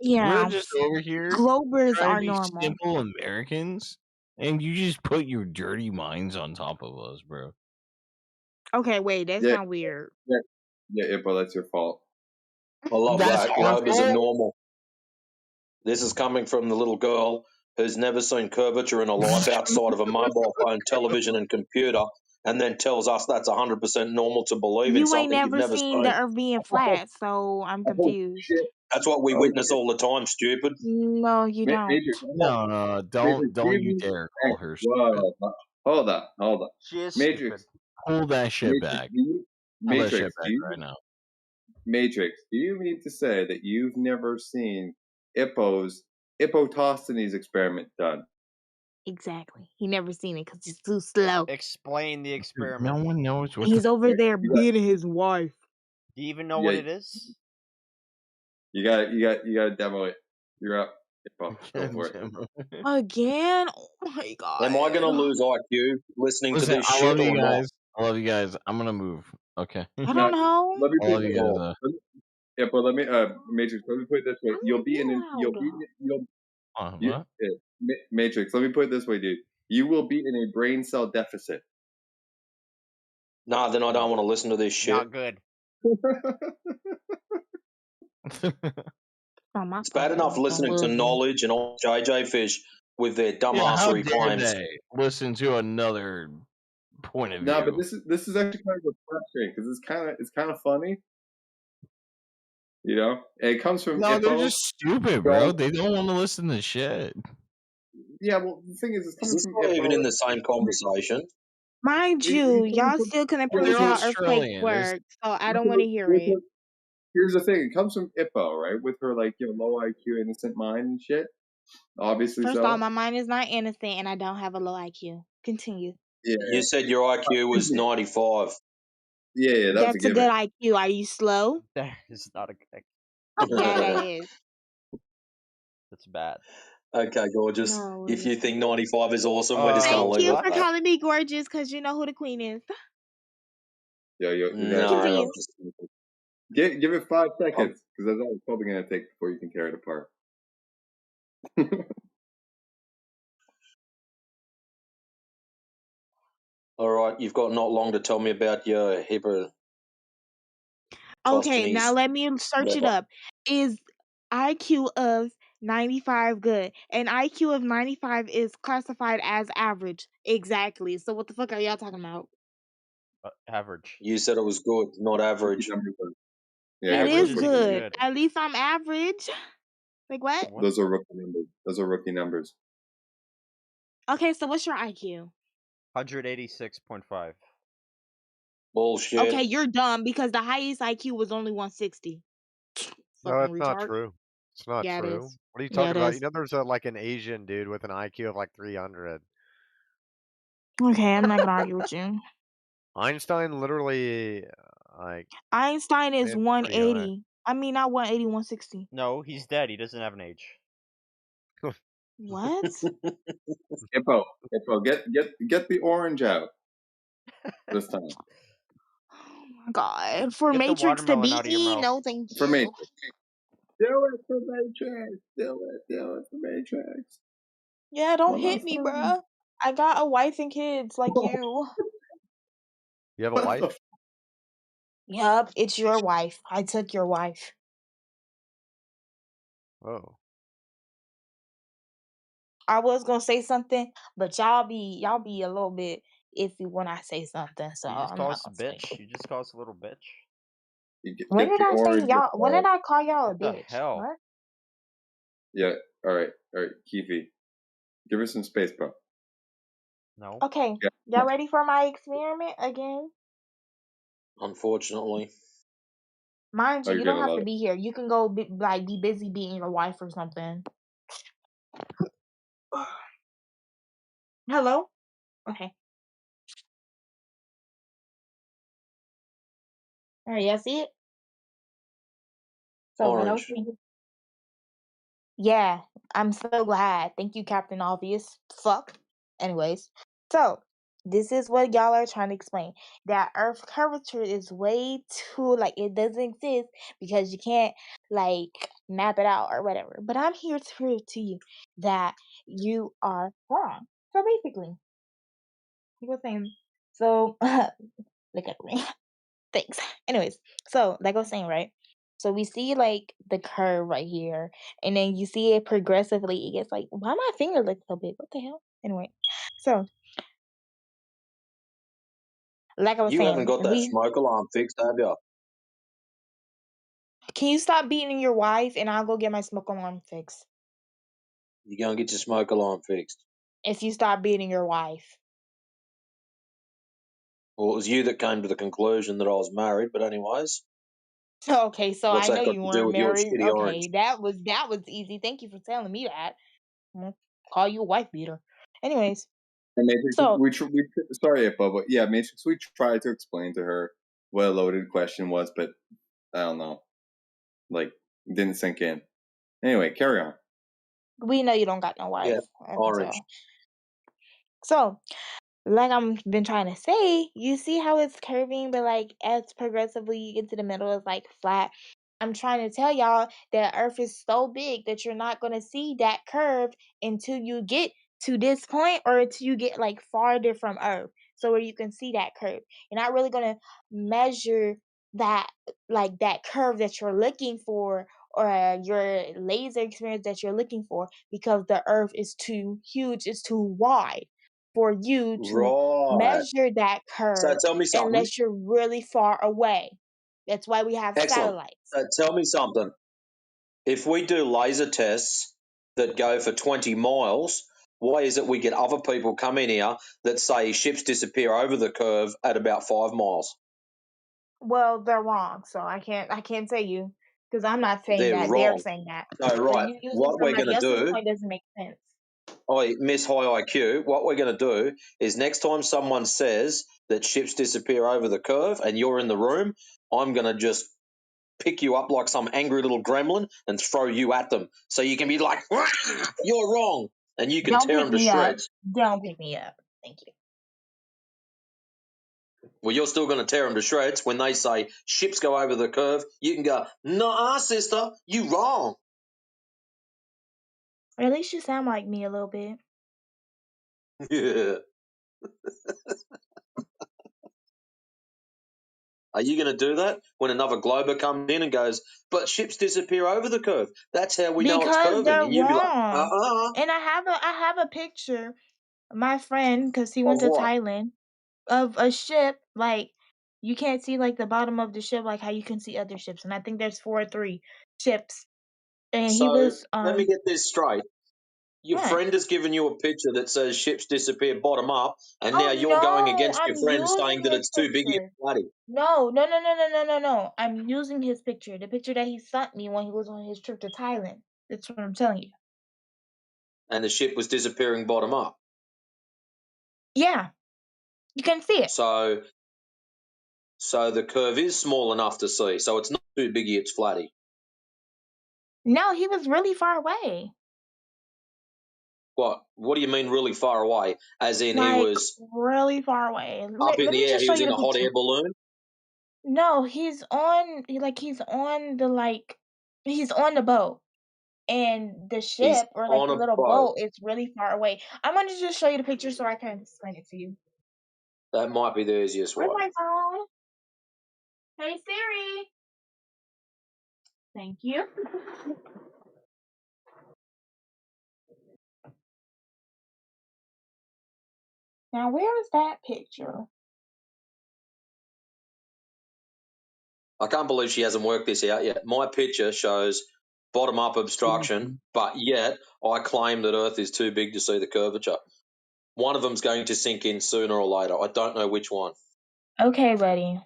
Speaker 15: We're
Speaker 5: Yeah.
Speaker 15: just over here
Speaker 5: Globers
Speaker 15: trying to
Speaker 5: are
Speaker 15: be
Speaker 5: normal.
Speaker 15: simple Americans, and you just put your dirty minds on top of us, bro.
Speaker 5: Okay, wait, that
Speaker 3: Yeah,
Speaker 5: sound weird.
Speaker 3: yeah, but that's your fault.
Speaker 6: I love
Speaker 15: That's
Speaker 6: that.
Speaker 15: our
Speaker 6: Globers are
Speaker 15: fault.
Speaker 6: normal. This is coming from the little girl who's never seen curvature in her life outside of a mobile phone, television, and computer, and then tells us that's 100% normal to believe in
Speaker 5: You ain't
Speaker 6: something you've
Speaker 5: never
Speaker 6: never
Speaker 5: seen the
Speaker 6: seen.
Speaker 5: earth being flat, so I'm
Speaker 3: Oh
Speaker 5: confused.
Speaker 3: shit!
Speaker 6: That's what we
Speaker 3: Oh
Speaker 6: witness
Speaker 3: shit!
Speaker 6: all the time, stupid.
Speaker 5: No, you don't.
Speaker 3: Matrix,
Speaker 15: No,
Speaker 3: Matrix,
Speaker 15: don't you dare call her stupid.
Speaker 3: whoa, hold on.
Speaker 2: She is
Speaker 3: Matrix,
Speaker 2: stupid.
Speaker 15: Pull that shit back. Pull that shit
Speaker 3: Matrix,
Speaker 15: back right now.
Speaker 3: Matrix, do you mean to say that you've never seen Hippotosthenes experiment done?
Speaker 5: Exactly. He never seen it because he's too slow.
Speaker 2: Explain the
Speaker 15: No
Speaker 2: experiment.
Speaker 15: one knows what
Speaker 5: He's
Speaker 15: the
Speaker 5: over there
Speaker 3: You got,
Speaker 5: beating his wife.
Speaker 2: Do you even know
Speaker 3: yeah,
Speaker 2: what it is?
Speaker 3: you got to demo it. You're up, Hippo. Go for it.
Speaker 5: Again? Oh my god.
Speaker 6: Am I going to lose IQ listening to
Speaker 15: Listen,
Speaker 6: this
Speaker 15: I
Speaker 6: shit
Speaker 15: love you
Speaker 6: or not?
Speaker 15: guys. I love you guys. I'm gonna move. Okay.
Speaker 5: I don't know.
Speaker 3: Let me
Speaker 15: I
Speaker 3: put
Speaker 15: love you guys.
Speaker 3: Hippo. Let me Matrix. Let me put it this way. You'll be
Speaker 15: What?
Speaker 3: Matrix. Let me put it this way, dude. You will be in a brain cell deficit.
Speaker 6: Nah, then I don't want to listen to this shit.
Speaker 2: Not good.
Speaker 6: It's bad enough listening to knowledge and all JJ Fish with their
Speaker 15: Yeah, how
Speaker 6: dumbassery
Speaker 15: dare
Speaker 6: claims.
Speaker 15: they listen to another point of
Speaker 3: No,
Speaker 15: view?
Speaker 3: but this is actually kind of refreshing because it's kind of funny. You know, and it comes from
Speaker 15: No, they're
Speaker 3: Hippo.
Speaker 15: just stupid, bro. They don't want to listen to shit.
Speaker 3: Yeah, well, the thing is, it's
Speaker 6: Is
Speaker 3: coming
Speaker 6: this
Speaker 3: from
Speaker 6: not even
Speaker 3: Hippo.
Speaker 6: in the same conversation?
Speaker 5: Mind
Speaker 3: He's
Speaker 5: you,
Speaker 3: coming
Speaker 5: y'all
Speaker 3: from,
Speaker 5: still couldn't
Speaker 15: They're
Speaker 5: prove how earthquakes
Speaker 15: Australian.
Speaker 5: work, so I don't want to hear it.
Speaker 3: Here's the thing: it comes from Hippo, right? With her low IQ, innocent mind and shit. Obviously,
Speaker 5: First
Speaker 3: so.
Speaker 5: of all, my mind is not innocent, and I don't have a low IQ. Continue.
Speaker 3: Yeah.
Speaker 6: You said your IQ was 95.
Speaker 3: Yeah, that's a
Speaker 5: That's a
Speaker 3: given.
Speaker 5: good IQ. Are you slow?
Speaker 2: That is not a good.
Speaker 5: Yeah, that is.
Speaker 2: That's bad.
Speaker 6: Okay, gorgeous.
Speaker 5: No.
Speaker 6: If you think 95 is awesome, we're just going
Speaker 5: Thank
Speaker 6: to leave
Speaker 5: you
Speaker 6: it
Speaker 5: for
Speaker 6: at that.
Speaker 5: calling me gorgeous, because you know who the queen is.
Speaker 3: Yo, you
Speaker 6: No,
Speaker 3: guys
Speaker 5: Continue.
Speaker 3: give it 5 seconds because that's all it's probably gonna take before you can tear it apart.
Speaker 6: all right, you've got not long to tell me about your
Speaker 5: Okay, now let me search it
Speaker 6: whatever.
Speaker 5: up. Is IQ of 95 good? An IQ of 95 is classified as average. Exactly. So what the fuck are y'all talking about?
Speaker 2: Average.
Speaker 6: You said it was good, not average.
Speaker 3: Yeah,
Speaker 5: It
Speaker 3: go
Speaker 5: is
Speaker 3: for
Speaker 5: good.
Speaker 3: it.
Speaker 5: At least I'm average. Like what?
Speaker 3: Those are rookie numbers. Those are rookie numbers.
Speaker 5: Okay, so what's your IQ?
Speaker 2: 186.5.
Speaker 6: Bullshit.
Speaker 5: Okay, you're dumb because the highest IQ was only 160.
Speaker 16: No,
Speaker 5: Fucking
Speaker 16: that's not
Speaker 5: retard.
Speaker 16: true. It's not
Speaker 5: Yeah, it
Speaker 16: true.
Speaker 5: is.
Speaker 16: What are you
Speaker 5: Yeah,
Speaker 16: talking
Speaker 5: it
Speaker 16: about?
Speaker 5: is.
Speaker 16: You know, there's like an Asian dude with an IQ of like 300.
Speaker 5: Okay, I'm not gonna argue with you.
Speaker 16: Einstein literally, like,
Speaker 5: Einstein is
Speaker 16: it's pretty high.
Speaker 5: 180. I mean, not 180, 160.
Speaker 2: No, he's dead. He doesn't have an age.
Speaker 5: What?
Speaker 3: Hippo, get the orange out this time.
Speaker 5: Oh my god. For
Speaker 2: Get the
Speaker 5: Matrix to
Speaker 2: watermelon
Speaker 5: beat
Speaker 2: out of your
Speaker 5: me?
Speaker 2: mouth.
Speaker 5: No, thank
Speaker 3: For
Speaker 5: you.
Speaker 3: Matrix. Do it for Matrix. Do it for Matrix.
Speaker 5: Yeah, don't
Speaker 3: One
Speaker 5: hit
Speaker 3: last
Speaker 5: me,
Speaker 3: time.
Speaker 5: bruh. I got a wife and kids like you.
Speaker 16: You have a wife?
Speaker 5: Yup, it's your wife. I took your wife.
Speaker 16: Oh.
Speaker 5: I was gonna say something, but y'all be a little bit iffy when I say something, so
Speaker 2: You just
Speaker 5: I'm
Speaker 2: call
Speaker 5: not
Speaker 2: us a
Speaker 5: gonna say.
Speaker 2: bitch. You just call us a little bitch.
Speaker 3: You
Speaker 5: When
Speaker 3: get
Speaker 5: did
Speaker 3: the
Speaker 5: I say
Speaker 3: orange.
Speaker 5: y'all? When did I call y'all a
Speaker 2: What the
Speaker 5: bitch?
Speaker 2: hell?
Speaker 5: What?
Speaker 3: Yeah. All right. Kiwi, give us some space, bro.
Speaker 2: No.
Speaker 5: Okay,
Speaker 3: Yeah.
Speaker 5: y'all ready for my experiment again?
Speaker 6: Unfortunately.
Speaker 5: Mind
Speaker 3: Oh,
Speaker 5: you,
Speaker 3: you're
Speaker 5: you don't
Speaker 3: gonna
Speaker 5: have
Speaker 3: love
Speaker 5: to
Speaker 3: it.
Speaker 5: be here. You can go be busy beating your wife or something. Hello? Okay. All right, y'all see it? So let us
Speaker 6: Orange.
Speaker 5: see. Yeah, I'm so glad. Thank you, Captain Obvious. Fuck. Anyways, so this is what y'all are trying to explain. That Earth curvature is way too like it doesn't exist because you can't like map it out or whatever. But I'm here to prove to you that you are wrong. So basically, he was saying so look at me. Thanks. Anyways, so like I was saying, right? So we see like the curve right here, and then you see it progressively. It gets like, why my finger looks so big? What the hell? Anyway, so like I was
Speaker 6: You haven't
Speaker 5: saying,
Speaker 6: got that smoke alarm fixed, have you?
Speaker 5: can you stop beating your wife, and I'll go get my smoke alarm fixed.
Speaker 6: You go and get your smoke alarm fixed.
Speaker 5: If you stop beating your wife.
Speaker 6: Well, it was you that came to the conclusion that I was married, but anyways.
Speaker 5: Okay, so
Speaker 6: What's
Speaker 5: I know
Speaker 6: that got
Speaker 5: you
Speaker 6: to do
Speaker 5: weren't
Speaker 6: with your
Speaker 5: married.
Speaker 6: shitty orange?
Speaker 5: Okay, that was easy. Thank you for telling me that. I'm gonna call you a wife beater. Anyways,
Speaker 3: And Matrix,
Speaker 5: so
Speaker 3: sorry, but yeah, Matrix. We tried to explain to her what a loaded question was, but I don't know, like it didn't sink in. Anyway, carry on.
Speaker 5: we know you don't got no
Speaker 6: Yeah,
Speaker 5: wife. I can
Speaker 6: orange.
Speaker 5: tell. So like I'm been trying to say, you see how it's curving, but like as progressively you get to the middle, it's like flat. I'm trying to tell y'all that Earth is so big that you're not gonna see that curve until you get to this point or until you get like farther from Earth. So where you can see that curve. You're not really gonna measure that like that curve that you're looking for or your laser experience that you're looking for because the Earth is too huge, it's too wide for you to
Speaker 6: Right.
Speaker 5: measure that
Speaker 6: So
Speaker 5: curve
Speaker 6: tell me something.
Speaker 5: unless you're really far away. That's why we have
Speaker 6: Excellent.
Speaker 5: satellites.
Speaker 6: So tell me something. If we do laser tests that go for 20 miles, why is it we get other people come in here that say ships disappear over the curve at about 5 miles?
Speaker 5: Well, they're wrong, so I can't say you because I'm not saying
Speaker 6: They're
Speaker 5: that. They're
Speaker 6: wrong.
Speaker 5: saying that.
Speaker 6: So,
Speaker 5: So
Speaker 6: right,
Speaker 5: you using
Speaker 6: what we're
Speaker 5: somebody
Speaker 6: going to
Speaker 5: else's
Speaker 6: do,
Speaker 5: point doesn't make sense.
Speaker 6: Miss High IQ, what we're going to do is next time someone says that ships disappear over the curve and you're in the room, I'm going to just pick you up like some angry little gremlin and throw you at them. So you can be like, "Rah, you're wrong." And you can
Speaker 5: Don't
Speaker 6: tear
Speaker 5: pick
Speaker 6: them to
Speaker 5: me up.
Speaker 6: shreds.
Speaker 5: Don't pick me up. Thank you.
Speaker 6: Well, you're still going to tear them to shreds when they say ships go over the curve. You can go, nah, sister, you wrong.
Speaker 5: Or at least you sound like me a little bit.
Speaker 6: Yeah. Are you going to do that when another glober comes in and goes, but ships disappear over the curve? That's how we know it's
Speaker 5: Because
Speaker 6: curving.
Speaker 5: they're
Speaker 6: And you'd be like,
Speaker 5: wrong.
Speaker 6: uh-uh.
Speaker 5: And I have a picture. My friend, because he
Speaker 6: Of
Speaker 5: went to
Speaker 6: what?
Speaker 5: Thailand, of a ship, like you can't see like the bottom of the ship like how you can see other ships. And I think there's 4 or 3 ships. And he
Speaker 6: So
Speaker 5: was
Speaker 6: let me get this straight. Your
Speaker 5: what?
Speaker 6: friend has given you a picture that says ships disappear bottom up, and now
Speaker 5: Oh
Speaker 6: you're going
Speaker 5: no,
Speaker 6: against your
Speaker 5: I'm
Speaker 6: friend saying
Speaker 5: using
Speaker 6: that
Speaker 5: his
Speaker 6: it's too big and
Speaker 5: picture.
Speaker 6: bloody.
Speaker 5: No. I'm using his picture. The picture that he sent me when he was on his trip to Thailand. That's what I'm telling you.
Speaker 6: And the ship was disappearing bottom up.
Speaker 5: Yeah, you can see it.
Speaker 6: So the curve is small enough to see. So it's not too biggy, it's flatty.
Speaker 5: No, he was really far away.
Speaker 6: What do you mean really far away? As in he
Speaker 5: Like
Speaker 6: was
Speaker 5: really far away.
Speaker 6: up in
Speaker 5: Let
Speaker 6: the
Speaker 5: me
Speaker 6: air,
Speaker 5: just
Speaker 6: he
Speaker 5: show
Speaker 6: was
Speaker 5: you
Speaker 6: in
Speaker 5: the
Speaker 6: a hot
Speaker 5: picture.
Speaker 6: air balloon?
Speaker 5: No, he's on the like He's on the boat, and the
Speaker 6: He's
Speaker 5: ship or like
Speaker 6: on
Speaker 5: the
Speaker 6: a
Speaker 5: little
Speaker 6: boat.
Speaker 5: boat is really far away. I'm gonna just show you the picture so I can explain it to you.
Speaker 6: That might be the easiest
Speaker 5: Where's
Speaker 6: way.
Speaker 5: my phone? Hey Siri. Thank you. Now where is that picture?
Speaker 6: I can't believe she hasn't worked this out yet. My picture shows bottom up obstruction, but yet I claim that Earth is too big to see the curvature. One of them's going to sink in sooner or later. I don't know which one.
Speaker 5: Okay, buddy.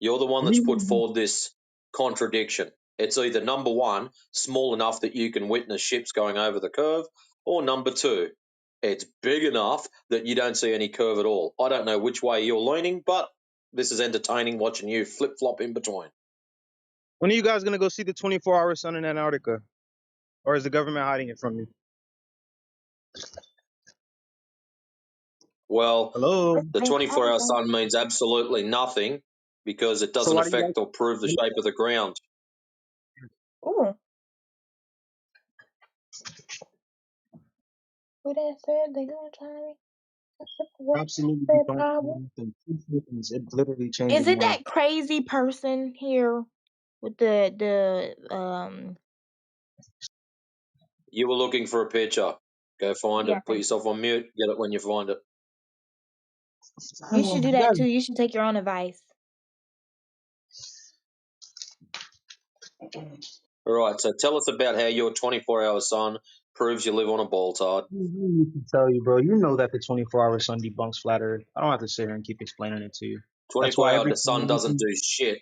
Speaker 6: You're the one that's put forward this contradiction. It's either number one, small enough that you can witness ships going over the curve, or number two, it's big enough that you don't see any curve at all. I don't know which way you're leaning, but this is entertaining watching you flip flop in between.
Speaker 17: When are you guys gonna go see the 24-hour sun in Antarctica, or is the government hiding it from you?
Speaker 6: Well,
Speaker 17: Hello.
Speaker 6: the 24-hour sun means absolutely nothing because it
Speaker 17: So
Speaker 6: doesn't
Speaker 17: why do you
Speaker 6: affect or prove the
Speaker 17: guys?
Speaker 6: shape of the ground.
Speaker 5: Ooh. Who that said they gonna try me? What's
Speaker 17: Absolutely
Speaker 5: their
Speaker 17: don't.
Speaker 5: problem?
Speaker 17: It literally changes
Speaker 5: Is it
Speaker 17: minds.
Speaker 5: that crazy person here with the
Speaker 6: You were looking for a picture. Go find
Speaker 5: yeah,
Speaker 6: it. Put
Speaker 5: thank you.
Speaker 6: yourself on mute. Get it when you find it.
Speaker 5: You should do
Speaker 17: You
Speaker 5: that
Speaker 17: guys,
Speaker 5: too. You should take your own advice.
Speaker 6: All right, so tell us about how your 24-hour sun proves you live on a ball tide.
Speaker 17: I need to tell you, bro. You know that the 24-hour sun debunks flat Earth. I don't have to sit here and keep explaining it to you. That's why
Speaker 6: 24-hour,
Speaker 17: every
Speaker 6: the sun doesn't
Speaker 17: time
Speaker 6: do shit.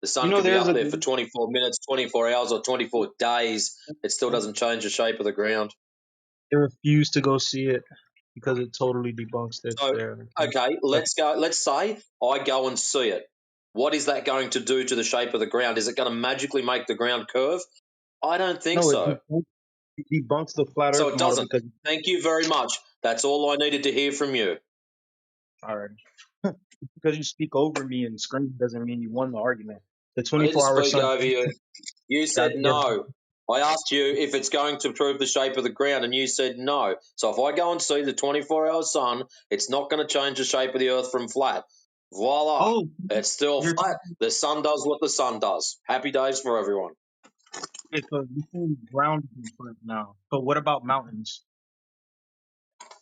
Speaker 6: The
Speaker 17: you
Speaker 6: sun
Speaker 17: know
Speaker 6: could be
Speaker 17: there's
Speaker 6: up
Speaker 17: a
Speaker 6: there for 24 minutes, 24 hours, or 24 days. It still doesn't change the shape of the ground.
Speaker 17: they refuse to go see it because it totally debunks
Speaker 6: So,
Speaker 17: their.
Speaker 6: okay,
Speaker 17: But
Speaker 6: let's go. Let's say I go and see it. What is that going to do to the shape of the ground? Is it going to magically make the ground curve? I don't think
Speaker 17: no,
Speaker 6: so.
Speaker 17: it debunks the flat
Speaker 6: So
Speaker 17: Earth
Speaker 6: it
Speaker 17: model
Speaker 6: doesn't.
Speaker 17: because
Speaker 6: Thank you very much. That's all I needed to hear from you.
Speaker 17: all right, because you speak over me and scream doesn't mean you won the argument. The
Speaker 6: I didn't
Speaker 17: 24-hour
Speaker 6: speak
Speaker 17: sun.
Speaker 6: over you. You
Speaker 17: Yeah,
Speaker 6: said
Speaker 17: yeah.
Speaker 6: no. I asked you if it's going to prove the shape of the ground, and you said no. So if I go and see the 24-hour sun, it's not going to change the shape of the Earth from flat. Voila.
Speaker 17: Oh,
Speaker 6: It's still
Speaker 17: you're
Speaker 6: flat. The sun does what the sun does. Happy days for everyone.
Speaker 17: okay, so you're saying ground is flat now. But what about mountains?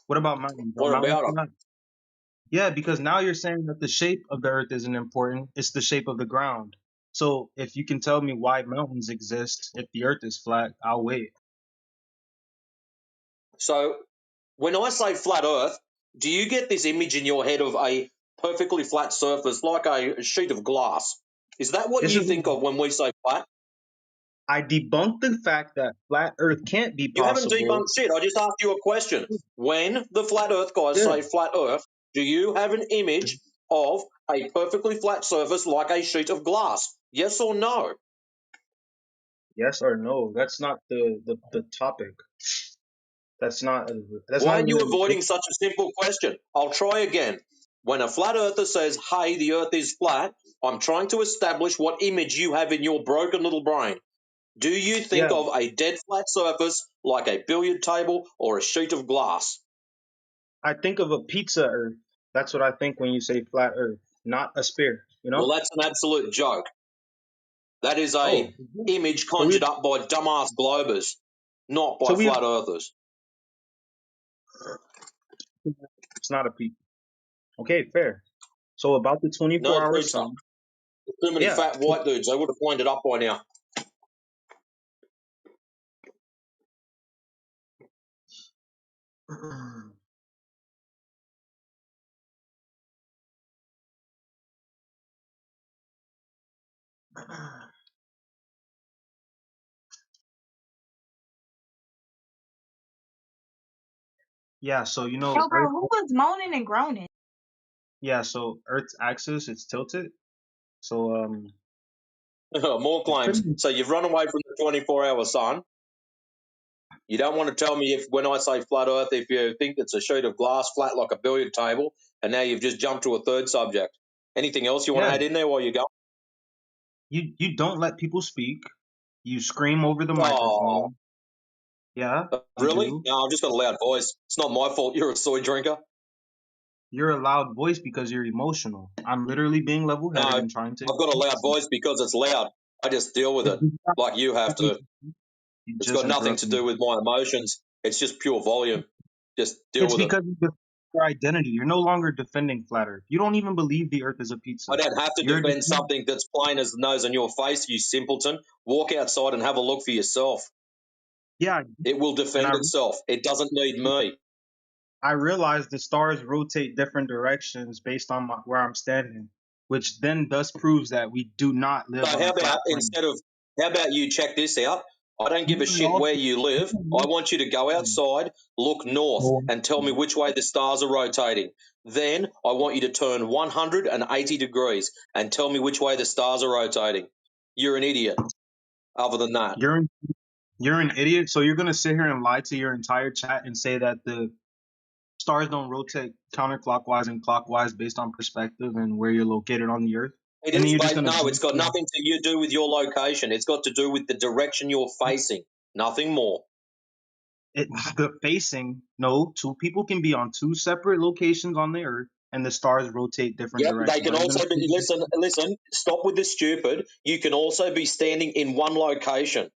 Speaker 17: What about mountains? Are
Speaker 6: What
Speaker 17: mountains
Speaker 6: about it?
Speaker 17: flat? Yeah, because now you're saying that the shape of the earth isn't important, it's the shape of the ground. So if you can tell me why mountains exist if the earth is flat, I'll wait.
Speaker 6: So when I say flat Earth, do you get this image in your head of a perfectly flat surface like a sheet of glass? Is that what
Speaker 17: This
Speaker 6: you
Speaker 17: is
Speaker 6: think of when we say flat?
Speaker 17: I debunked the fact that flat earth can't be
Speaker 6: You haven't
Speaker 17: possible.
Speaker 6: debunked shit. I just asked you a question. When the flat Earth guys
Speaker 17: Yeah.
Speaker 6: say flat Earth, do you have an image of a perfectly flat surface like a sheet of glass? Yes or no?
Speaker 17: Yes or no? That's not the topic. That's not that's
Speaker 6: Why
Speaker 17: not
Speaker 6: are you
Speaker 17: even
Speaker 6: avoiding such a simple question? I'll try again. When a flat earther says, hey, the earth is flat, I'm trying to establish what image you have in your broken little brain. Do you think
Speaker 17: yeah.
Speaker 6: of a dead flat surface like a billiard table or a sheet of glass?
Speaker 17: I think of a pizza earth. That's what I think when you say flat earth, not a sphere, you
Speaker 6: Well,
Speaker 17: know?
Speaker 6: that's an absolute joke. That is
Speaker 17: Oh.
Speaker 6: a image
Speaker 17: So we
Speaker 6: conjured up by dumbass globers, not
Speaker 17: so
Speaker 6: by
Speaker 17: we
Speaker 6: flat earthers.
Speaker 17: it's not a pizza. Okay, fair. So about the
Speaker 6: No
Speaker 17: 24-hour
Speaker 6: pizza.
Speaker 17: sun.
Speaker 6: Too many
Speaker 17: Yeah.
Speaker 6: fat white dudes. They would have pointed up by now.
Speaker 17: Yeah, so you know
Speaker 5: Yo, bro,
Speaker 17: Earth
Speaker 5: who was moaning and groaning?
Speaker 17: yeah, so Earth's axis it's tilted. So
Speaker 6: More
Speaker 17: it's pretty
Speaker 6: claims. So you've run away from the 24-hour sun. You don't want to tell me if, when I say flat Earth, if you think it's a sheet of glass flat like a billiard table, and now you've just jumped to a third subject. Anything else you want
Speaker 17: yeah,
Speaker 6: to add in there while you go?
Speaker 17: You don't let people speak. You scream over the
Speaker 6: Oh,
Speaker 17: microphone. Yeah, you
Speaker 6: really?
Speaker 17: do.
Speaker 6: No, I've just got a loud voice. It's not my fault you're a soy drinker.
Speaker 17: You're a loud voice because you're emotional. I'm literally being
Speaker 6: No,
Speaker 17: level-headed and trying to.
Speaker 6: I've got a loud voice because it's loud. I just deal with
Speaker 17: It
Speaker 6: it like you have to.
Speaker 17: You
Speaker 6: It's
Speaker 17: just
Speaker 6: got nothing to
Speaker 17: interrupted me.
Speaker 6: do with my emotions. It's just pure volume. Just deal
Speaker 17: It's
Speaker 6: with it.
Speaker 17: because you defend your identity. You're no longer defending flat Earth. You don't even believe the Earth is a
Speaker 6: I
Speaker 17: pizza.
Speaker 6: don't have to
Speaker 17: You're
Speaker 6: defend something that's plain as the nose on your face, you simpleton. Walk outside and have a look for yourself.
Speaker 17: yeah,
Speaker 6: It will
Speaker 17: and
Speaker 6: defend itself. It doesn't need me.
Speaker 17: I realize the stars rotate different directions based on where I'm standing, which then thus proves that we do not
Speaker 6: So
Speaker 17: live on a flat plane.
Speaker 6: how about you check this out? I don't give a
Speaker 17: You
Speaker 6: shit
Speaker 17: also-
Speaker 6: where you live. I want you to go outside, look north, and tell me which way the stars are rotating. Then I want you to turn 180 degrees and tell me which way the stars are rotating. You're an idiot. Other than that,
Speaker 17: You're you're an idiot. So you're gonna sit here and lie to your entire chat and say that the stars don't rotate counterclockwise and clockwise based on perspective and where you're located on the Earth,
Speaker 6: it
Speaker 17: and then
Speaker 6: is,
Speaker 17: you're just
Speaker 6: mate.
Speaker 17: gonna
Speaker 6: No, it's got nothing to you do with your location. It's got to do with the direction you're facing. Nothing more.
Speaker 17: it, the facing. No, two people can be on two separate locations on the Earth, and the stars rotate different
Speaker 6: Yep, they
Speaker 17: directions.
Speaker 6: can
Speaker 17: Are you gonna?
Speaker 6: also be. Listen. Stop with the stupid. You can also be standing in one location.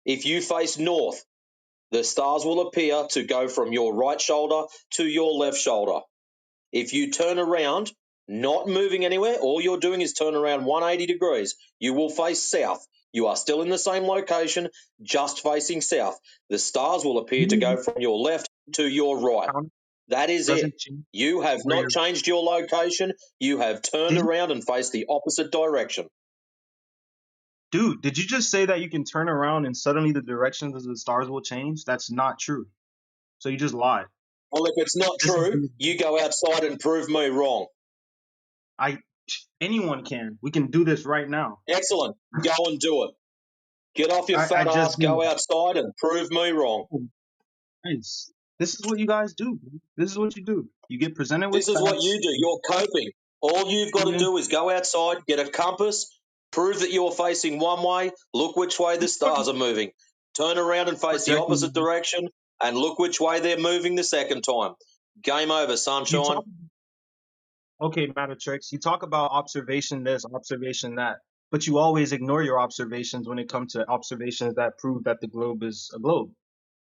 Speaker 6: If you face north, the stars will appear to go from your right shoulder to your left shoulder. If you turn around, not moving anywhere, all you're doing is turn around 180 degrees, you will face south. You are still in the same location, just facing south. The stars will appear to go from your left to your right. That is it.
Speaker 17: Doesn't change
Speaker 6: You have
Speaker 17: where
Speaker 6: not
Speaker 17: you're.
Speaker 6: changed your location. You have turned
Speaker 17: Did you,
Speaker 6: around and faced the opposite direction.
Speaker 17: dude? Did you just say that you can turn around and suddenly the directions of the stars will change? That's not true. So you just lied.
Speaker 6: Well, if it's not
Speaker 17: This is
Speaker 6: true, you go outside and prove me wrong.
Speaker 17: I. Anyone can. We can do this right now.
Speaker 6: Excellent. Go and do it. Get off your
Speaker 17: I
Speaker 6: fat
Speaker 17: just
Speaker 6: ass, go outside and prove me wrong.
Speaker 17: Nice. This is what you guys do. Dude. This is what you do. You get presented with
Speaker 6: This is what you
Speaker 17: facts.
Speaker 6: do. You're coping. All you've got to do is go outside, get a compass, prove that you're facing one way, look which way the stars are moving. Turn around and face the opposite
Speaker 17: Projecting.
Speaker 6: direction and look which way they're moving the second time. Game over,
Speaker 17: You
Speaker 6: sunshine.
Speaker 17: talk. Okay, Tricks. You talk about observation this, observation that, but you always ignore your observations when it comes to observations that prove that the globe is a globe.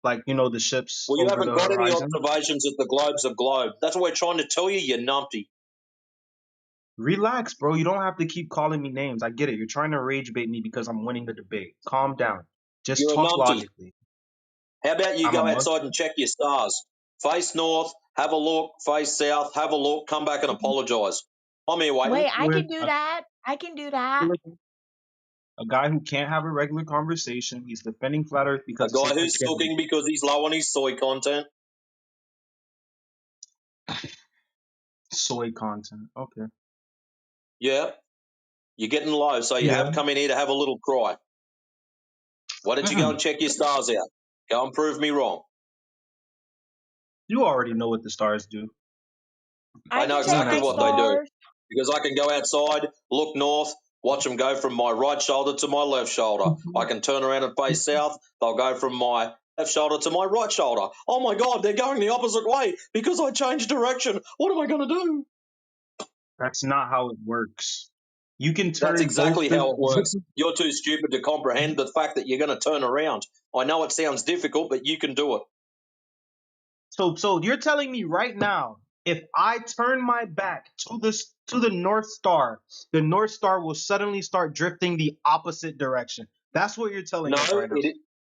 Speaker 17: Like, the ships
Speaker 6: Well, you
Speaker 17: over the
Speaker 6: haven't got any
Speaker 17: horizon.
Speaker 6: observations that the globe's a globe. That's what we're trying to tell you, you numpty.
Speaker 17: Relax, bro. You don't have to keep calling me names. I get it. You're trying to rage bait me because I'm winning the debate. Calm down. Just
Speaker 6: You're a
Speaker 17: talk
Speaker 6: numpty.
Speaker 17: logically.
Speaker 6: How about you
Speaker 17: I'm a
Speaker 6: go
Speaker 17: mug.
Speaker 6: outside and check your stars? Face north, have a look, face south, have a look, come back and apologise. I'm here waiting.
Speaker 5: Wait, I can do that. I can do that.
Speaker 17: A guy who can't have a regular conversation. He's defending flat Earth
Speaker 6: A
Speaker 17: because the
Speaker 6: guy
Speaker 17: sake of
Speaker 6: who's
Speaker 17: charity.
Speaker 6: sulking because he's low on his soy content.
Speaker 17: Soy content. Okay.
Speaker 6: Yeah, you're getting low, so you
Speaker 17: Yeah.
Speaker 6: have come in here to have a little cry. Why don't you go and check your stars out? Go and prove me wrong.
Speaker 17: You already know what the stars do.
Speaker 6: I
Speaker 5: I
Speaker 6: know
Speaker 5: can
Speaker 17: You
Speaker 5: check
Speaker 17: don't have
Speaker 6: exactly
Speaker 5: my
Speaker 17: to
Speaker 6: what
Speaker 17: tell
Speaker 6: they
Speaker 17: me.
Speaker 6: do
Speaker 5: stars.
Speaker 6: because I can go outside, look north, watch them go from my right shoulder to my left shoulder. I can turn around and face south. They'll go from my left shoulder to my right shoulder. Oh my God, they're going the opposite way because I changed direction. What am I going to do?
Speaker 17: That's not how it works. You can
Speaker 6: That's
Speaker 17: turn both
Speaker 6: exactly
Speaker 17: the.
Speaker 6: how it works. You're too stupid to comprehend the fact that you're going to turn around. I know it sounds difficult, but you can do it.
Speaker 17: So you're telling me right now, if I turn my back to the North Star, the North Star will suddenly start drifting the opposite direction. That's what you're telling
Speaker 6: No,
Speaker 17: us right now.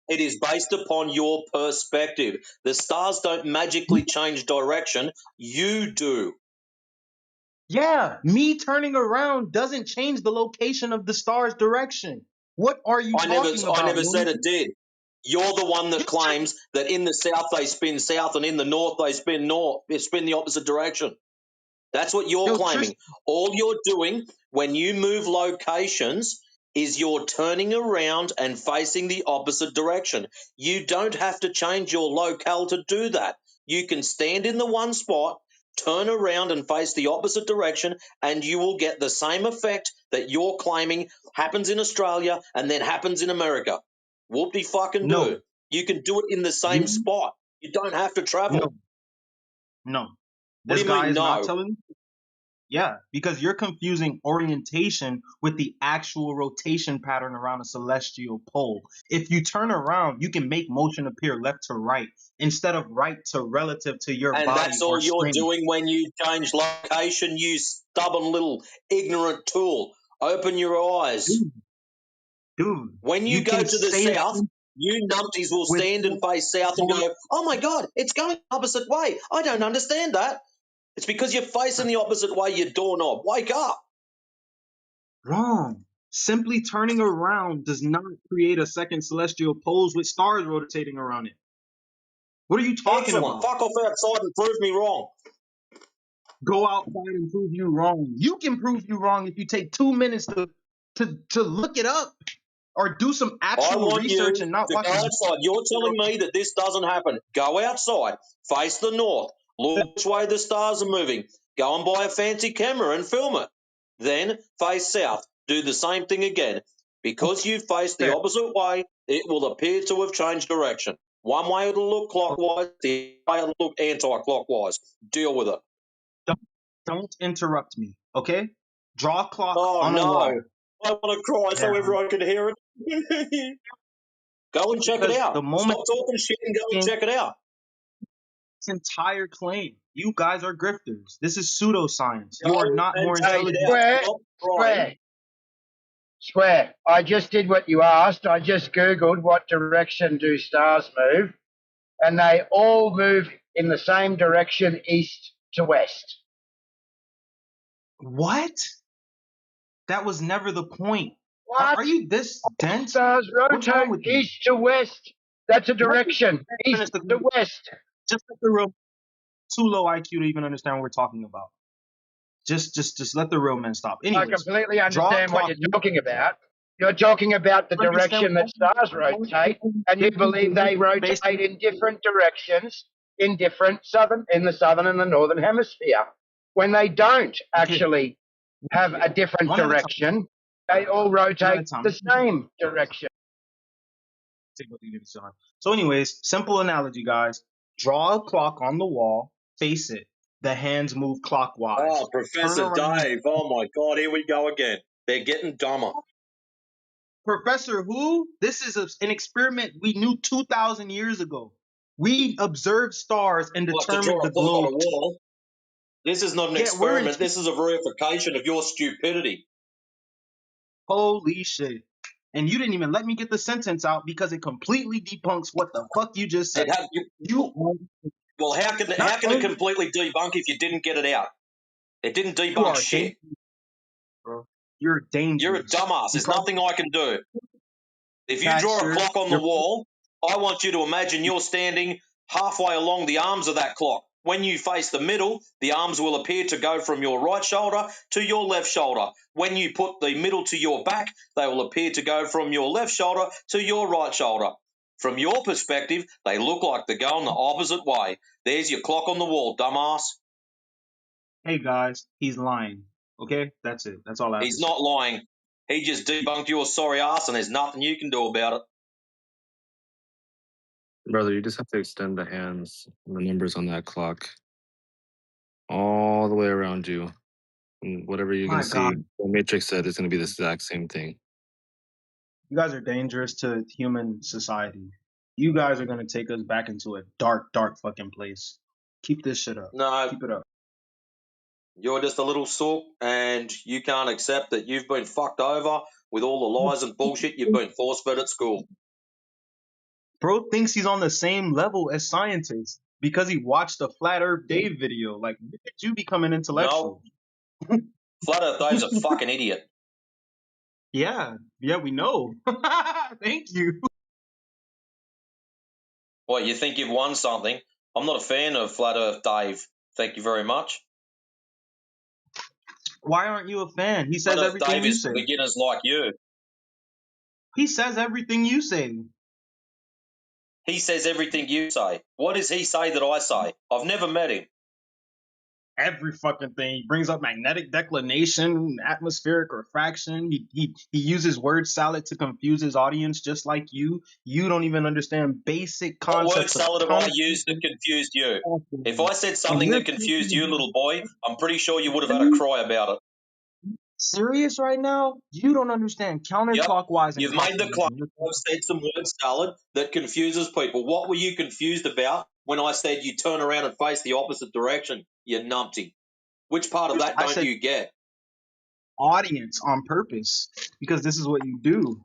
Speaker 6: it is based upon your perspective. The stars don't magically change direction. You do.
Speaker 17: Yeah, me turning around doesn't change the location of the star's direction. What are you talking
Speaker 6: I
Speaker 17: about,
Speaker 6: never said
Speaker 17: Looney?
Speaker 6: it did. You're the one that claims that in the south they spin south and in the north they spin north. They spin the opposite direction. That's what you're
Speaker 17: Yo,
Speaker 6: claiming.
Speaker 17: Tristan,
Speaker 6: All you're doing when you move locations is you're turning around and facing the opposite direction. You don't have to change your locale to do that. You can stand in the one spot, Turn around and face the opposite direction, and you will get the same effect that you're claiming happens in Australia and then happens in America. Whoop-de fucking
Speaker 17: No,
Speaker 6: do. You can do it in the same
Speaker 17: you
Speaker 6: spot. You don't have to travel.
Speaker 17: no, no.
Speaker 6: What do
Speaker 17: This
Speaker 6: you
Speaker 17: guy
Speaker 6: mean,
Speaker 17: is not
Speaker 6: no?
Speaker 17: telling you. Yeah, because you're confusing orientation with the actual rotation pattern around a celestial pole. If you turn around, you can make motion appear left to right instead of right to relative to your
Speaker 6: And
Speaker 17: body
Speaker 6: that's
Speaker 17: or
Speaker 6: all you're
Speaker 17: screen.
Speaker 6: doing when you change location, you stubborn little ignorant tool. Open your eyes.
Speaker 17: Dude, dude,
Speaker 6: When you
Speaker 17: you
Speaker 6: go
Speaker 17: can
Speaker 6: to the
Speaker 17: say a
Speaker 6: south,
Speaker 17: thing
Speaker 6: you numpties will
Speaker 17: with
Speaker 6: stand and face south and go, oh my God, it's going the opposite way. I don't understand that. It's because you're facing the opposite way, you doorknob. Wake up.
Speaker 17: wrong. Simply turning around does not create a second celestial pole with stars rotating around it. What are you talking
Speaker 6: Excellent.
Speaker 17: about?
Speaker 6: Fuck off outside and prove me wrong.
Speaker 17: Go outside and prove you wrong. You can prove you wrong if you take 2 minutes to look it up or do some
Speaker 6: I
Speaker 17: actual
Speaker 6: want
Speaker 17: research
Speaker 6: you
Speaker 17: and not
Speaker 6: to
Speaker 17: watch
Speaker 6: go
Speaker 17: a
Speaker 6: outside. You're telling me that this doesn't happen. Go outside, face the north, look which way the stars are moving. Go and buy a fancy camera and film it. Then face south. Do the same thing again. Because you face the
Speaker 17: fair.
Speaker 6: opposite way, it will appear to have changed direction. One way it'll look clockwise, the other way it'll look anti-clockwise. Deal with it.
Speaker 17: Don't, don't interrupt me, okay? Draw a clock
Speaker 6: Oh
Speaker 17: on a
Speaker 6: no,
Speaker 17: wall.
Speaker 6: I want to cry
Speaker 17: Yeah.
Speaker 6: so everyone can hear it. Go and check it
Speaker 17: Because the
Speaker 6: out.
Speaker 17: moment
Speaker 6: Stop talking shit and go and
Speaker 17: in
Speaker 6: check it out.
Speaker 17: this entire claim, you guys are grifters. This is pseudoscience. You are
Speaker 6: Go
Speaker 17: not
Speaker 6: and
Speaker 17: more
Speaker 6: check
Speaker 18: Hey,
Speaker 6: it
Speaker 17: intelligent.
Speaker 6: out.
Speaker 18: Square,
Speaker 6: Stop crying.
Speaker 18: Square, Square. I just did what you asked. I just Googled what direction do stars move, and they all move in the same direction, east to west.
Speaker 17: What? That was never the point.
Speaker 18: What?
Speaker 17: Are you this dense?
Speaker 18: Stars
Speaker 17: What's wrong
Speaker 18: rotate
Speaker 17: with you?
Speaker 18: east to west. That's a
Speaker 17: Let me
Speaker 18: direction,
Speaker 17: finish
Speaker 18: east
Speaker 17: the
Speaker 18: to west.
Speaker 17: just let the real too low IQ to even understand what we're talking about. Just let the real men stop.
Speaker 18: I
Speaker 17: Anyways,
Speaker 18: completely
Speaker 17: draw a
Speaker 18: understand what
Speaker 17: clock.
Speaker 18: you're talking about. You're talking about the
Speaker 17: Understand
Speaker 18: direction that stars rotate, and you believe they
Speaker 17: based
Speaker 18: rotate in different directions in the southern and the northern hemisphere. When they don't
Speaker 17: okay,
Speaker 18: actually have a different
Speaker 17: one at a time.
Speaker 18: direction, they all
Speaker 17: One at a
Speaker 18: rotate
Speaker 17: time.
Speaker 18: the same direction.
Speaker 17: So, anyways, simple analogy, guys. Draw a clock on the wall, face it. The hands move clockwise.
Speaker 6: Oh,
Speaker 17: Turn
Speaker 6: Professor
Speaker 17: around.
Speaker 6: Dave. Oh my God, here we go again. They're getting dumber.
Speaker 17: Professor who? This is an experiment we knew 2,000 years ago. We observed stars and
Speaker 6: Like to draw
Speaker 17: determined
Speaker 6: a
Speaker 17: the
Speaker 6: clock on
Speaker 17: globe.
Speaker 6: a wall. This is not an
Speaker 17: Yeah, we're in.
Speaker 6: experiment. This is a verification of your stupidity.
Speaker 17: Holy shit. And you didn't even let me get the sentence out because it completely debunks what the fuck you just said.
Speaker 6: Well, how can
Speaker 17: Not
Speaker 6: it
Speaker 17: only
Speaker 6: completely debunk if you didn't get it out? It didn't
Speaker 17: you
Speaker 6: debunk
Speaker 17: are
Speaker 6: shit.
Speaker 17: dangerous, bro. You're
Speaker 6: You're a
Speaker 17: dangerous.
Speaker 6: dumbass.
Speaker 17: You
Speaker 6: There's
Speaker 17: probably
Speaker 6: nothing I can do. If you draw a
Speaker 17: Baxter.
Speaker 6: clock on the wall, I want you to imagine you're standing halfway along the arms of that clock. When you face the middle, the arms will appear to go from your right shoulder to your left shoulder. When you put the middle to your back, they will appear to go from your left shoulder to your right shoulder. From your perspective, they look like they're going the opposite way. There's your clock on the wall, dumbass.
Speaker 17: Hey guys, he's lying. Okay? That's it. That's all I have to
Speaker 6: He's
Speaker 17: say.
Speaker 6: not lying. He just debunked your sorry ass, and there's nothing you can do about it.
Speaker 1: Brother, you just have to extend the hands, the numbers on that clock, all the way around you. And whatever you're going
Speaker 17: My
Speaker 1: to see,
Speaker 17: God.
Speaker 1: the Matrix said it's going to be the exact same thing.
Speaker 17: You guys are dangerous to human society. You guys are gonna take us back into a dark, dark fucking place. Keep this shit up.
Speaker 6: No,
Speaker 17: Keep it up.
Speaker 6: you're just a little sook, and you can't accept that you've been fucked over with all the lies and bullshit you've been force-fed at school.
Speaker 17: Bro thinks he's on the same level as scientists because he watched the Flat Earth Dave video. Like, look at you becoming intellectual.
Speaker 6: No, Flat Earth Dave's a fucking idiot.
Speaker 17: Yeah, we know. Thank you.
Speaker 6: What, you think you've won something? I'm not a fan of Flat Earth Dave. Thank you very much.
Speaker 17: Why aren't you a fan? He
Speaker 6: Flat
Speaker 17: says
Speaker 6: Earth
Speaker 17: everything
Speaker 6: Dave
Speaker 17: you
Speaker 6: is for
Speaker 17: say.
Speaker 6: beginners like you.
Speaker 17: He says everything you say.
Speaker 6: He says everything you say. What does he say that I say? I've never met him.
Speaker 17: every fucking thing. He brings up magnetic declination, atmospheric refraction. He uses word salad to confuse his audience, just like you. You don't even understand basic
Speaker 6: What word
Speaker 17: concepts of
Speaker 6: salad have I used that
Speaker 17: counting.
Speaker 6: confused you? If I said
Speaker 17: And
Speaker 6: something
Speaker 17: you're
Speaker 6: that confused you, little boy, I'm pretty sure you would have had a
Speaker 17: serious
Speaker 6: cry about it.
Speaker 17: serious right now. You don't understand
Speaker 6: Yep.
Speaker 17: counterclockwise and
Speaker 6: You've made the claim.
Speaker 17: clockwise.
Speaker 6: I've said some word salad that confuses people. What were you confused about when I said you turn around and face the opposite direction, you numpty? Which part of that
Speaker 17: I
Speaker 6: don't
Speaker 17: said
Speaker 6: you get?
Speaker 17: audience on purpose because this is what you do.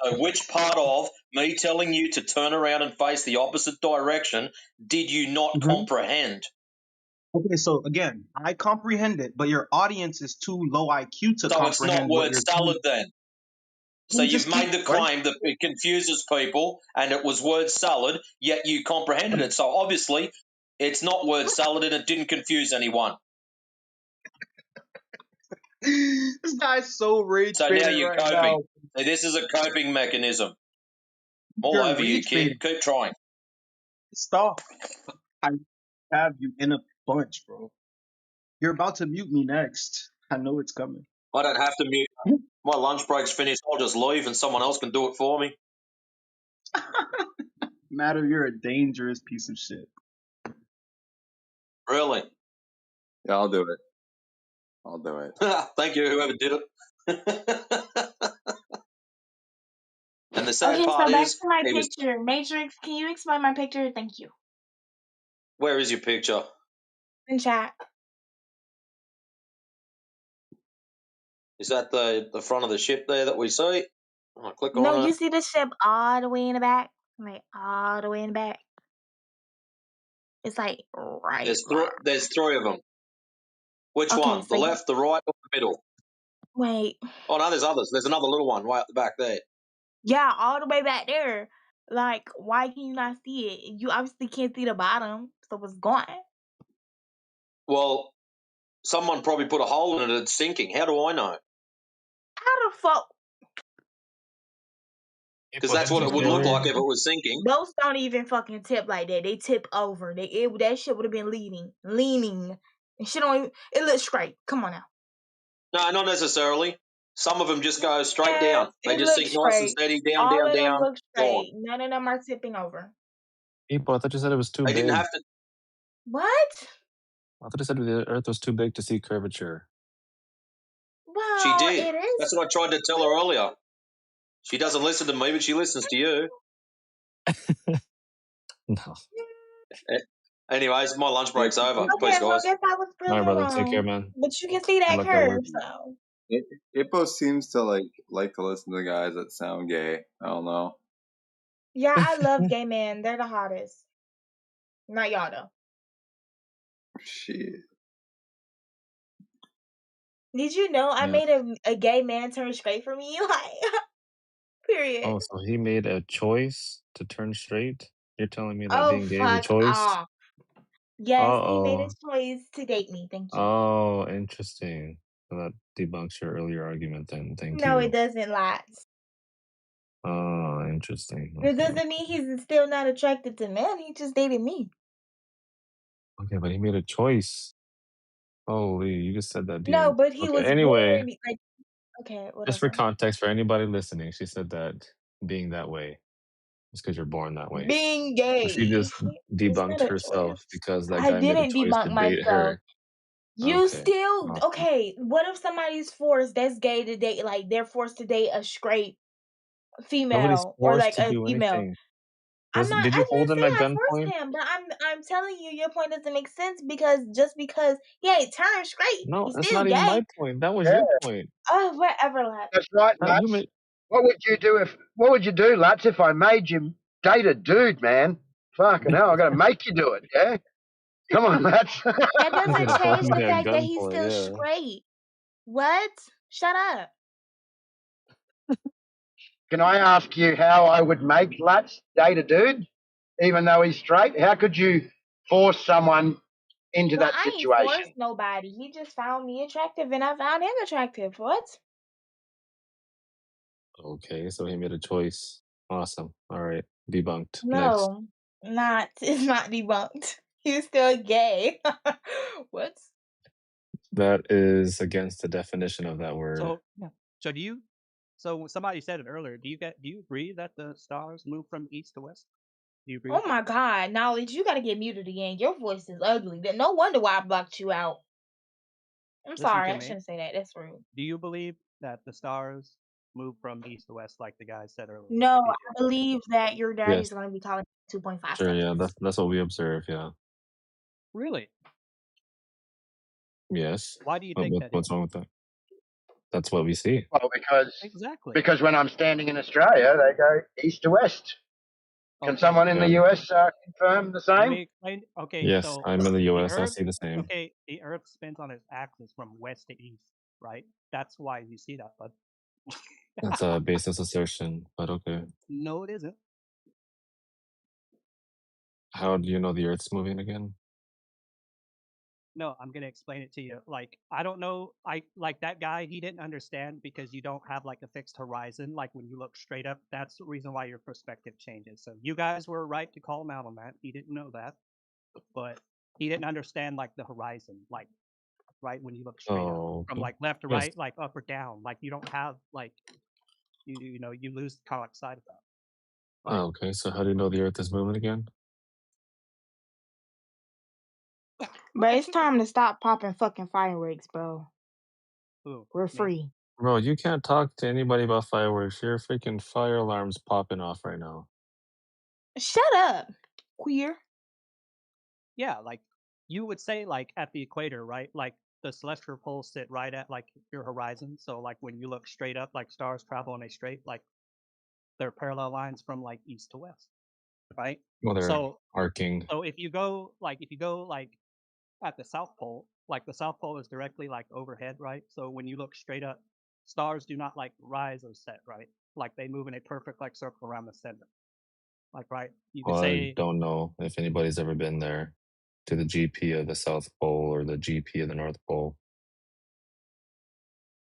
Speaker 6: So, which part of me telling you to turn around and face the opposite direction did you not
Speaker 17: Mhm.
Speaker 6: comprehend?
Speaker 17: Okay, so again, I comprehend it, but your audience is too low IQ to
Speaker 6: So, it's not
Speaker 17: comprehend what
Speaker 6: word
Speaker 17: you're
Speaker 6: salad
Speaker 17: doing.
Speaker 6: then. So,
Speaker 17: You
Speaker 6: you've
Speaker 17: just keep
Speaker 6: made the
Speaker 17: what?
Speaker 6: claim that it confuses people and it was word salad, yet you comprehended it. So, obviously, it's not word salad and it didn't confuse anyone.
Speaker 17: This guy's so rage
Speaker 6: So, now
Speaker 17: baiting
Speaker 6: you're
Speaker 17: right
Speaker 6: coping.
Speaker 17: now.
Speaker 6: So this is a coping mechanism. All
Speaker 17: You're
Speaker 6: over you,
Speaker 17: rage
Speaker 6: kid.
Speaker 17: baiting.
Speaker 6: Keep trying.
Speaker 17: Stop. I have you in a bunch, bro. You're about to mute me next. I know it's coming.
Speaker 6: I don't have to mute. My lunch break's finished. I'll just leave and someone else can do it for me.
Speaker 17: Matter, you're a dangerous piece of shit.
Speaker 6: Really?
Speaker 3: Yeah, I'll do it. I'll do it.
Speaker 6: Thank you, whoever did it. And the sad
Speaker 5: Okay,
Speaker 6: part
Speaker 5: so back
Speaker 6: is,
Speaker 5: to my
Speaker 6: he was.
Speaker 5: picture. Matrix, can you explain my picture? Thank you.
Speaker 6: Where is your picture?
Speaker 5: In chat.
Speaker 6: Is that the front of the ship there that we see? I click
Speaker 5: No,
Speaker 6: on
Speaker 5: you
Speaker 6: it.
Speaker 5: see the ship all the way in the back? Like, all the way in the back. It's like right.
Speaker 6: There's three of them. Which
Speaker 5: Okay,
Speaker 6: one?
Speaker 5: so
Speaker 6: The left, the right, or the middle?
Speaker 5: wait.
Speaker 6: Oh no, there's others. There's another little one right at the back there.
Speaker 5: Yeah, all the way back there. Like, why can you not see it? You obviously can't see the bottom, so it's gone.
Speaker 6: Well, someone probably put a hole in it. It's sinking. How do I know?
Speaker 5: How the fuck?
Speaker 6: Because
Speaker 1: Well,
Speaker 6: that's
Speaker 1: didn't
Speaker 6: what
Speaker 1: you
Speaker 6: it would
Speaker 1: say
Speaker 6: look
Speaker 1: earlier?
Speaker 6: like if it was sinking.
Speaker 5: Boats don't even fucking tip like that. They tip over. That shit would have been leaning. And shit don't even. It looks straight. Come on now.
Speaker 6: No, not necessarily. Some of them just go straight
Speaker 5: Yes,
Speaker 6: down. They
Speaker 5: it
Speaker 6: just
Speaker 5: looks
Speaker 6: sink nice and
Speaker 5: straight.
Speaker 6: steady, down,
Speaker 5: All
Speaker 6: down,
Speaker 5: of them
Speaker 6: down,
Speaker 5: look
Speaker 6: gone.
Speaker 5: straight. None of them are tipping over.
Speaker 1: People, I thought you said it was too
Speaker 6: They didn't
Speaker 1: big.
Speaker 6: have to.
Speaker 5: What?
Speaker 1: I thought you said the Earth was too big to see curvature.
Speaker 6: She
Speaker 5: Well,
Speaker 6: did.
Speaker 5: it is.
Speaker 6: That's what I tried to tell her earlier. She doesn't listen to me, but she listens to you.
Speaker 1: No.
Speaker 6: Anyways, my lunch break's over.
Speaker 5: Okay,
Speaker 6: Peace,
Speaker 5: well, I
Speaker 6: guys.
Speaker 5: guess I was
Speaker 1: All right,
Speaker 5: proven
Speaker 1: brother. Take care,
Speaker 5: wrong.
Speaker 1: man.
Speaker 5: But you can see
Speaker 1: Good
Speaker 5: that
Speaker 1: luck at
Speaker 5: curve,
Speaker 1: work.
Speaker 5: so.
Speaker 3: Hippo seems to like to listen to guys that sound gay. I don't know.
Speaker 5: Yeah, I love gay men. They're the hottest. Not y'all, though.
Speaker 3: Shit.
Speaker 5: Did you know I
Speaker 1: Yeah.
Speaker 5: made a gay man turn straight for me? Like, period.
Speaker 1: Oh, so he made a choice to turn straight? You're telling me that
Speaker 5: Oh,
Speaker 1: being gay is a
Speaker 5: fuck
Speaker 1: choice?
Speaker 5: off. Yes, he made a
Speaker 1: Uh-oh.
Speaker 5: choice to date me. Thank you.
Speaker 1: Oh, interesting. So that debunks your earlier argument then. Thank
Speaker 5: No, it
Speaker 1: you.
Speaker 5: doesn't lie.
Speaker 1: Oh, interesting.
Speaker 5: It
Speaker 1: Okay.
Speaker 5: doesn't mean he's still not attracted to men. He just dated me.
Speaker 1: Okay, but he made a choice. Holy, you just said that
Speaker 5: No,
Speaker 1: being
Speaker 5: but he
Speaker 1: okay.
Speaker 5: was
Speaker 1: Anyway,
Speaker 5: born like okay,
Speaker 1: just for
Speaker 5: whatever.
Speaker 1: context for anybody listening, she said that being that way is because you're born that way.
Speaker 5: Being
Speaker 1: So she
Speaker 5: gay.
Speaker 1: just
Speaker 5: It's not
Speaker 1: debunked
Speaker 5: a
Speaker 1: herself
Speaker 5: choice.
Speaker 1: because that
Speaker 5: I
Speaker 1: guy made a
Speaker 5: didn't
Speaker 1: choice to
Speaker 5: debunk
Speaker 1: date
Speaker 5: myself.
Speaker 1: her.
Speaker 5: You
Speaker 1: Okay.
Speaker 5: still
Speaker 1: Awesome.
Speaker 5: okay? What if somebody's forced? That's gay to date. Like they're forced to date a straight
Speaker 1: Nobody's
Speaker 5: female or
Speaker 1: forced
Speaker 5: like
Speaker 1: to
Speaker 5: a
Speaker 1: do
Speaker 5: female.
Speaker 1: anything.
Speaker 5: I'm
Speaker 1: Was
Speaker 5: not.
Speaker 1: did
Speaker 5: I
Speaker 1: you hold
Speaker 5: didn't say
Speaker 1: him at
Speaker 5: I forced
Speaker 1: gunpoint?
Speaker 5: him, but I'm telling you, your point doesn't make sense because he ain't turned straight.
Speaker 1: No,
Speaker 5: He's
Speaker 1: that's
Speaker 5: still
Speaker 1: not even
Speaker 5: gay.
Speaker 1: my point. That was
Speaker 18: Yeah,
Speaker 1: your point.
Speaker 5: Oh, whatever, lad.
Speaker 18: that's right,
Speaker 1: You
Speaker 18: Lutz.
Speaker 1: made
Speaker 18: What would you do Lutz, if I made you date a dude, man? Fucking hell, I'm gonna make you do it, yeah? Come on, Lutz.
Speaker 5: That
Speaker 1: he's
Speaker 5: doesn't
Speaker 1: gonna hold
Speaker 5: change
Speaker 1: me
Speaker 5: the
Speaker 1: at
Speaker 5: fact that he's
Speaker 1: gunpoint,
Speaker 5: still
Speaker 1: yeah.
Speaker 5: straight. What? Shut up.
Speaker 18: Can I ask you how I would make Lutz date a dude, even though he's straight? How could you force someone into
Speaker 5: Well,
Speaker 18: that
Speaker 5: I ain't forced
Speaker 18: situation?
Speaker 5: nobody. He just found me attractive and I found him attractive. What?
Speaker 1: Okay, so he made a choice. Awesome. All right. Debunked. Next.
Speaker 5: No, not. It's not debunked. You're still gay. What?
Speaker 1: That is against the definition of that word.
Speaker 11: So yeah. So do you? So somebody said it earlier. Do you agree that the stars move from east to west? Do you agree with
Speaker 5: Oh
Speaker 11: that?
Speaker 5: my God, Knowledge, you gotta get muted again. Your voice is ugly. No wonder why I blocked you out. I'm
Speaker 11: Listen
Speaker 5: sorry,
Speaker 11: to
Speaker 5: I
Speaker 11: me.
Speaker 5: shouldn't say that. That's rude.
Speaker 11: Do you believe that the stars move from east to west, like the guy said earlier, like
Speaker 5: No,
Speaker 11: the video?
Speaker 5: I believe that your
Speaker 1: Yes.
Speaker 5: daddy's gonna be calling 2.5
Speaker 1: Sure, yeah,
Speaker 5: seconds.
Speaker 1: that's what we observe, yeah.
Speaker 11: Really?
Speaker 1: Yes.
Speaker 11: Why do you think that is?
Speaker 1: What's wrong with that? That's what we see.
Speaker 18: Well,
Speaker 11: Exactly.
Speaker 18: because when I'm standing in Australia, they go east to west. Can
Speaker 11: Okay.
Speaker 18: someone in
Speaker 1: Yeah.
Speaker 18: the US confirm the
Speaker 11: Let
Speaker 18: same?
Speaker 11: me explain. Okay,
Speaker 1: Yes,
Speaker 11: so
Speaker 1: I'm in the
Speaker 11: the
Speaker 1: US, I
Speaker 11: Earth.
Speaker 1: see the same.
Speaker 11: Okay, the Earth spins on its axis from west to east, right? That's why you see that, bud.
Speaker 1: That's a baseless assertion, but okay.
Speaker 11: No, it isn't.
Speaker 1: How do you know the Earth's moving again?
Speaker 11: No, I'm gonna explain it to you. Like, I don't know. I like that guy. He didn't understand because you don't have like a fixed horizon. Like when you look straight up, that's the reason why your perspective changes. So you guys were right to call him out on that. He didn't know that, but he didn't understand like the horizon, like right when you look straight up
Speaker 1: Oh,
Speaker 11: from
Speaker 1: okay.
Speaker 11: like left to
Speaker 1: Yes.
Speaker 11: right, like up or down. Like you don't have like you know you lose kind of like sight of that. Like,
Speaker 1: Oh, okay, so how do you know the Earth is moving again?
Speaker 5: But it's time to stop popping fucking fireworks, bro.
Speaker 11: who?
Speaker 5: We're
Speaker 11: Me?
Speaker 5: free.
Speaker 1: Bro, you can't talk to anybody about fireworks. Your freaking fire alarm's popping off right now.
Speaker 5: Shut up, queer.
Speaker 11: Yeah, like you would say like at the equator, right? Like the celestial poles sit right at like your horizon. So like when you look straight up, like stars travel in a straight, like they're parallel lines from like east to west, right?
Speaker 1: Well, they're
Speaker 11: So
Speaker 1: arcing.
Speaker 11: so if you go like at the South Pole, like the South Pole is directly like overhead, right? So when you look straight up, stars do not like rise or set, right? Like they move in a perfect like circle around the center. Like right, you could
Speaker 1: Well, I
Speaker 11: say
Speaker 1: don't know if anybody's ever been there to the GP of the South Pole or the GP of the North Pole.